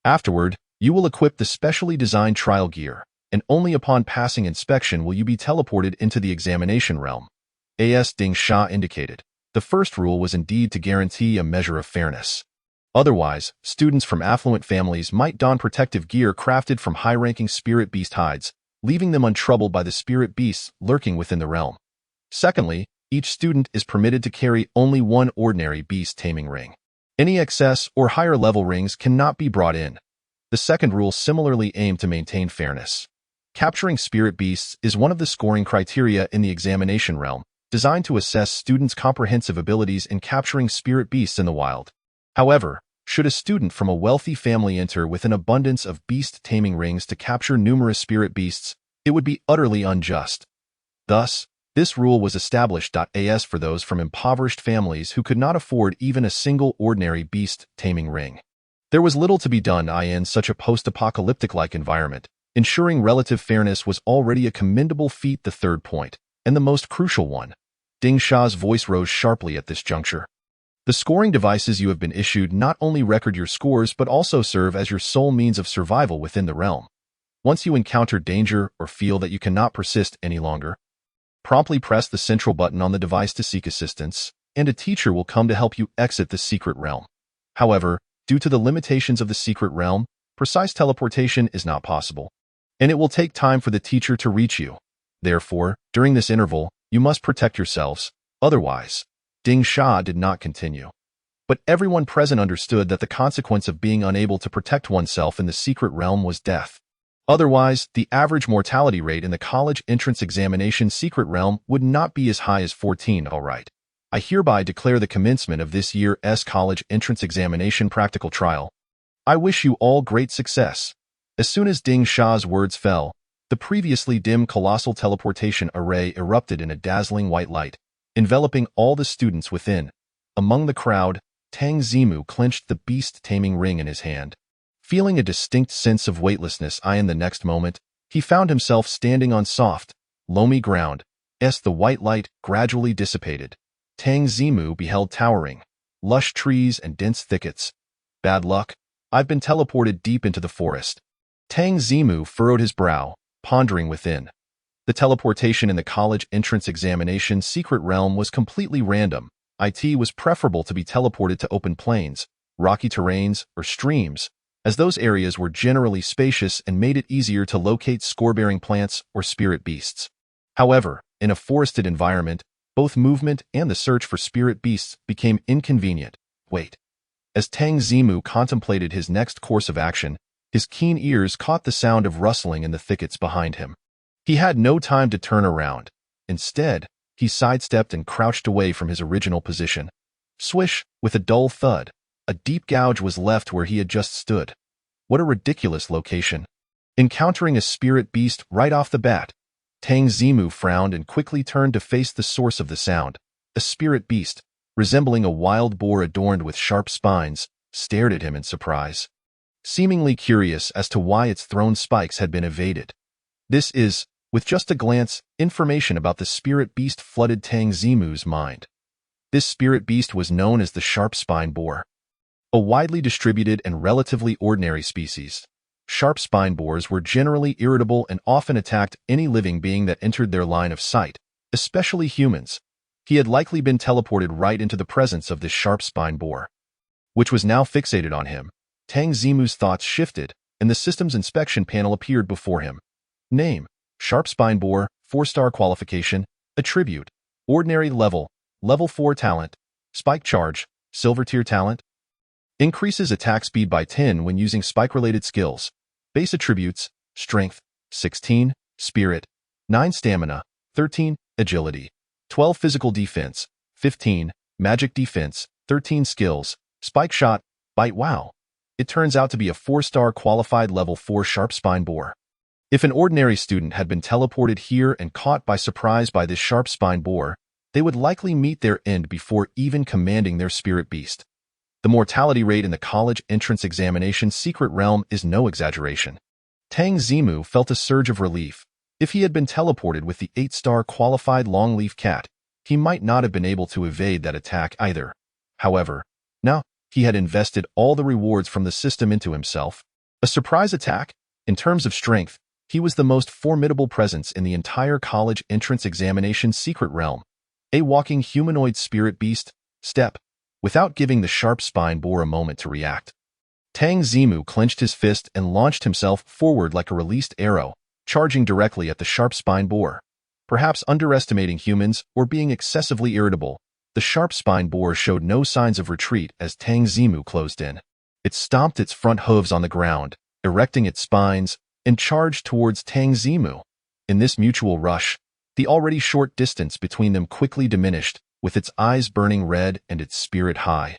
Afterward, you will equip the specially designed trial gear, and only upon passing inspection will you be teleported into the examination realm. As Ding Sha indicated, the first rule was indeed to guarantee a measure of fairness. Otherwise, students from affluent families might don protective gear crafted from high-ranking spirit beast hides, leaving them untroubled by the spirit beasts lurking within the realm. Secondly, each student is permitted to carry only one ordinary beast taming ring. Any excess or higher level rings cannot be brought in. The second rule similarly aimed to maintain fairness. Capturing spirit beasts is one of the scoring criteria in the examination realm, designed to assess students' comprehensive abilities in capturing spirit beasts in the wild. However, should a student from a wealthy family enter with an abundance of beast taming rings to capture numerous spirit beasts, it would be utterly unjust. Thus, this rule was established as for those from impoverished families who could not afford even a single ordinary beast taming ring. There was little to be done in such a post-apocalyptic-like environment. Ensuring relative fairness was already a commendable feat. The third point, and the most crucial one. Ding Sha's voice rose sharply at this juncture. The scoring devices you have been issued not only record your scores but also serve as your sole means of survival within the realm. Once you encounter danger or feel that you cannot persist any longer, promptly press the central button on the device to seek assistance, and a teacher will come to help you exit the secret realm. However, due to the limitations of the secret realm, precise teleportation is not possible, and it will take time for the teacher to reach you. Therefore, during this interval, you must protect yourselves, otherwise. Ding Sha did not continue. But everyone present understood that the consequence of being unable to protect oneself in the secret realm was death. Otherwise, the average mortality rate in the college entrance examination secret realm would not be as high as 14. All right. I hereby declare the commencement of this year's college entrance examination practical trial. I wish you all great success. As soon as Ding Sha's words fell, the previously dim colossal teleportation array erupted in a dazzling white light, enveloping all the students within. Among the crowd, Tang Zimu clenched the beast-taming ring in his hand. Feeling a distinct sense of weightlessness in the next moment, he found himself standing on soft, loamy ground. As the white light gradually dissipated, Tang Zimu beheld towering, lush trees and dense thickets. Bad luck, I've been teleported deep into the forest. Tang Zimu furrowed his brow, pondering within. The teleportation in the college entrance examination secret realm was completely random. It was preferable to be teleported to open plains, rocky terrains, or streams, as those areas were generally spacious and made it easier to locate score-bearing plants or spirit beasts. However, in a forested environment, both movement and the search for spirit beasts became inconvenient. Wait. As Tang Zimu contemplated his next course of action, his keen ears caught the sound of rustling in the thickets behind him. He had no time to turn around. Instead, he sidestepped and crouched away from his original position. Swish, with a dull thud, a deep gouge was left where he had just stood. What a ridiculous location. Encountering a spirit beast right off the bat, Tang Zimu frowned and quickly turned to face the source of the sound. A spirit beast, resembling a wild boar adorned with sharp spines, stared at him in surprise, seemingly curious as to why its thrown spikes had been evaded. With just a glance, information about the spirit beast flooded Tang Zimu's mind. This spirit beast was known as the sharp-spine boar, a widely distributed and relatively ordinary species. Sharp-spine boars were generally irritable and often attacked any living being that entered their line of sight, especially humans. He had likely been teleported right into the presence of this sharp-spine boar, which was now fixated on him. Tang Zimu's thoughts shifted, and the system's inspection panel appeared before him. Name: Sharp-spine boar, 4-star qualification, attribute, ordinary level, level 4 talent, spike charge, silver tier talent. Increases attack speed by 10 when using spike-related skills. Base attributes: strength, 16, spirit, 9 stamina, 13, agility, 12 physical defense, 15, magic defense, 13 skills, spike shot, bite. Wow. It turns out to be a 4-star qualified level 4 sharp-spine boar. If an ordinary student had been teleported here and caught by surprise by this sharp-spine boar, they would likely meet their end before even commanding their spirit beast. The mortality rate in the college entrance examination secret realm is no exaggeration. Tang Zimu felt a surge of relief. If he had been teleported with the 8-star qualified longleaf cat, he might not have been able to evade that attack either. However, now he had invested all the rewards from the system into himself. A surprise attack? In terms of strength, he was the most formidable presence in the entire college entrance examination secret realm. A walking humanoid spirit beast. Step. Without giving the sharp-spine boar a moment to react, Tang Zimu clenched his fist and launched himself forward like a released arrow, charging directly at the sharp-spine boar. Perhaps underestimating humans or being excessively irritable, the sharp-spine boar showed no signs of retreat as Tang Zimu closed in. It stomped its front hooves on the ground, erecting its spines, and charged towards Tang Zimu. In this mutual rush, the already short distance between them quickly diminished, with its eyes burning red and its spirit high.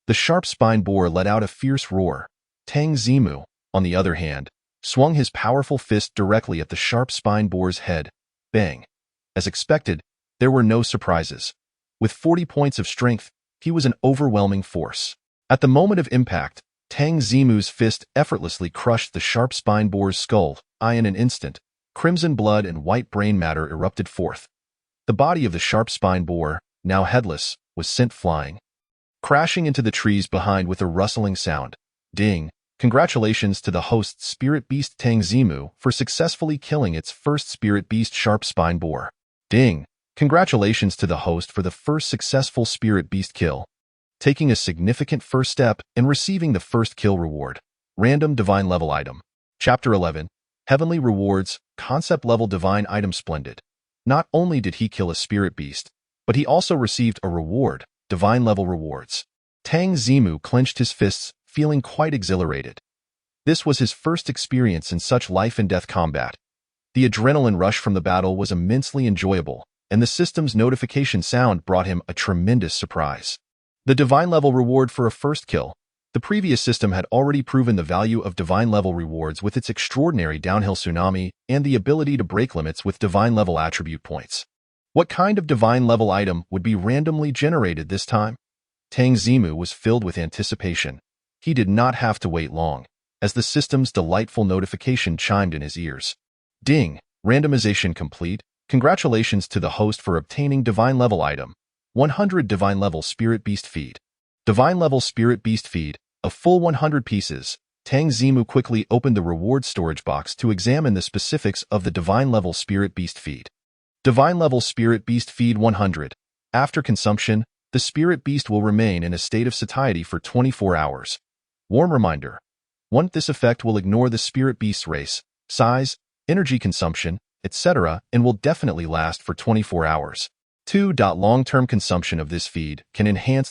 The sharp-spine boar let out a fierce roar. Tang Zimu, on the other hand, swung his powerful fist directly at the sharp-spine boar's head. Bang! As expected, there were no surprises. With 40 points of strength, he was an overwhelming force. At the moment of impact, Tang Zimu's fist effortlessly crushed the sharp-spine boar's skull. In an instant, crimson blood and white brain matter erupted forth. The body of the sharp-spine boar, now headless, was sent flying, crashing into the trees behind with a rustling sound. Ding! Congratulations to the host spirit beast Tang Zimu for successfully killing its first spirit beast sharp-spine boar. Ding! Congratulations to the host for the first successful spirit beast kill, taking a significant first step and receiving the first kill reward. Random Divine Level Item. Chapter 11. Heavenly Rewards, Concept Level Divine Item. Splendid. Not only did he kill a spirit beast, but he also received a reward, Divine Level Rewards. Tang Zimu clenched his fists, feeling quite exhilarated. This was his first experience in such life-and-death combat. The adrenaline rush from the battle was immensely enjoyable, and the system's notification sound brought him a tremendous surprise. The divine level reward for a first kill. The previous system had already proven the value of divine level rewards with its extraordinary downhill tsunami and the ability to break limits with divine level attribute points. What kind of divine level item would be randomly generated this time? Tang Zimu was filled with anticipation. He did not have to wait long, as the system's delightful notification chimed in his ears. Ding! Randomization complete. Congratulations to the host for obtaining divine level item. 100 divine level spirit beast feed. Divine level spirit beast feed, a full 100 pieces. Tang Zimu quickly opened the reward storage box to examine the specifics of the divine level spirit beast feed. Divine level spirit beast feed 100. After consumption, the spirit beast will remain in a state of satiety for 24 hours. Warm reminder. 1. This effect will ignore the spirit beast's race, size, energy consumption, etc., and will definitely last for 24 hours. 2. Long-term consumption of this feed can enhance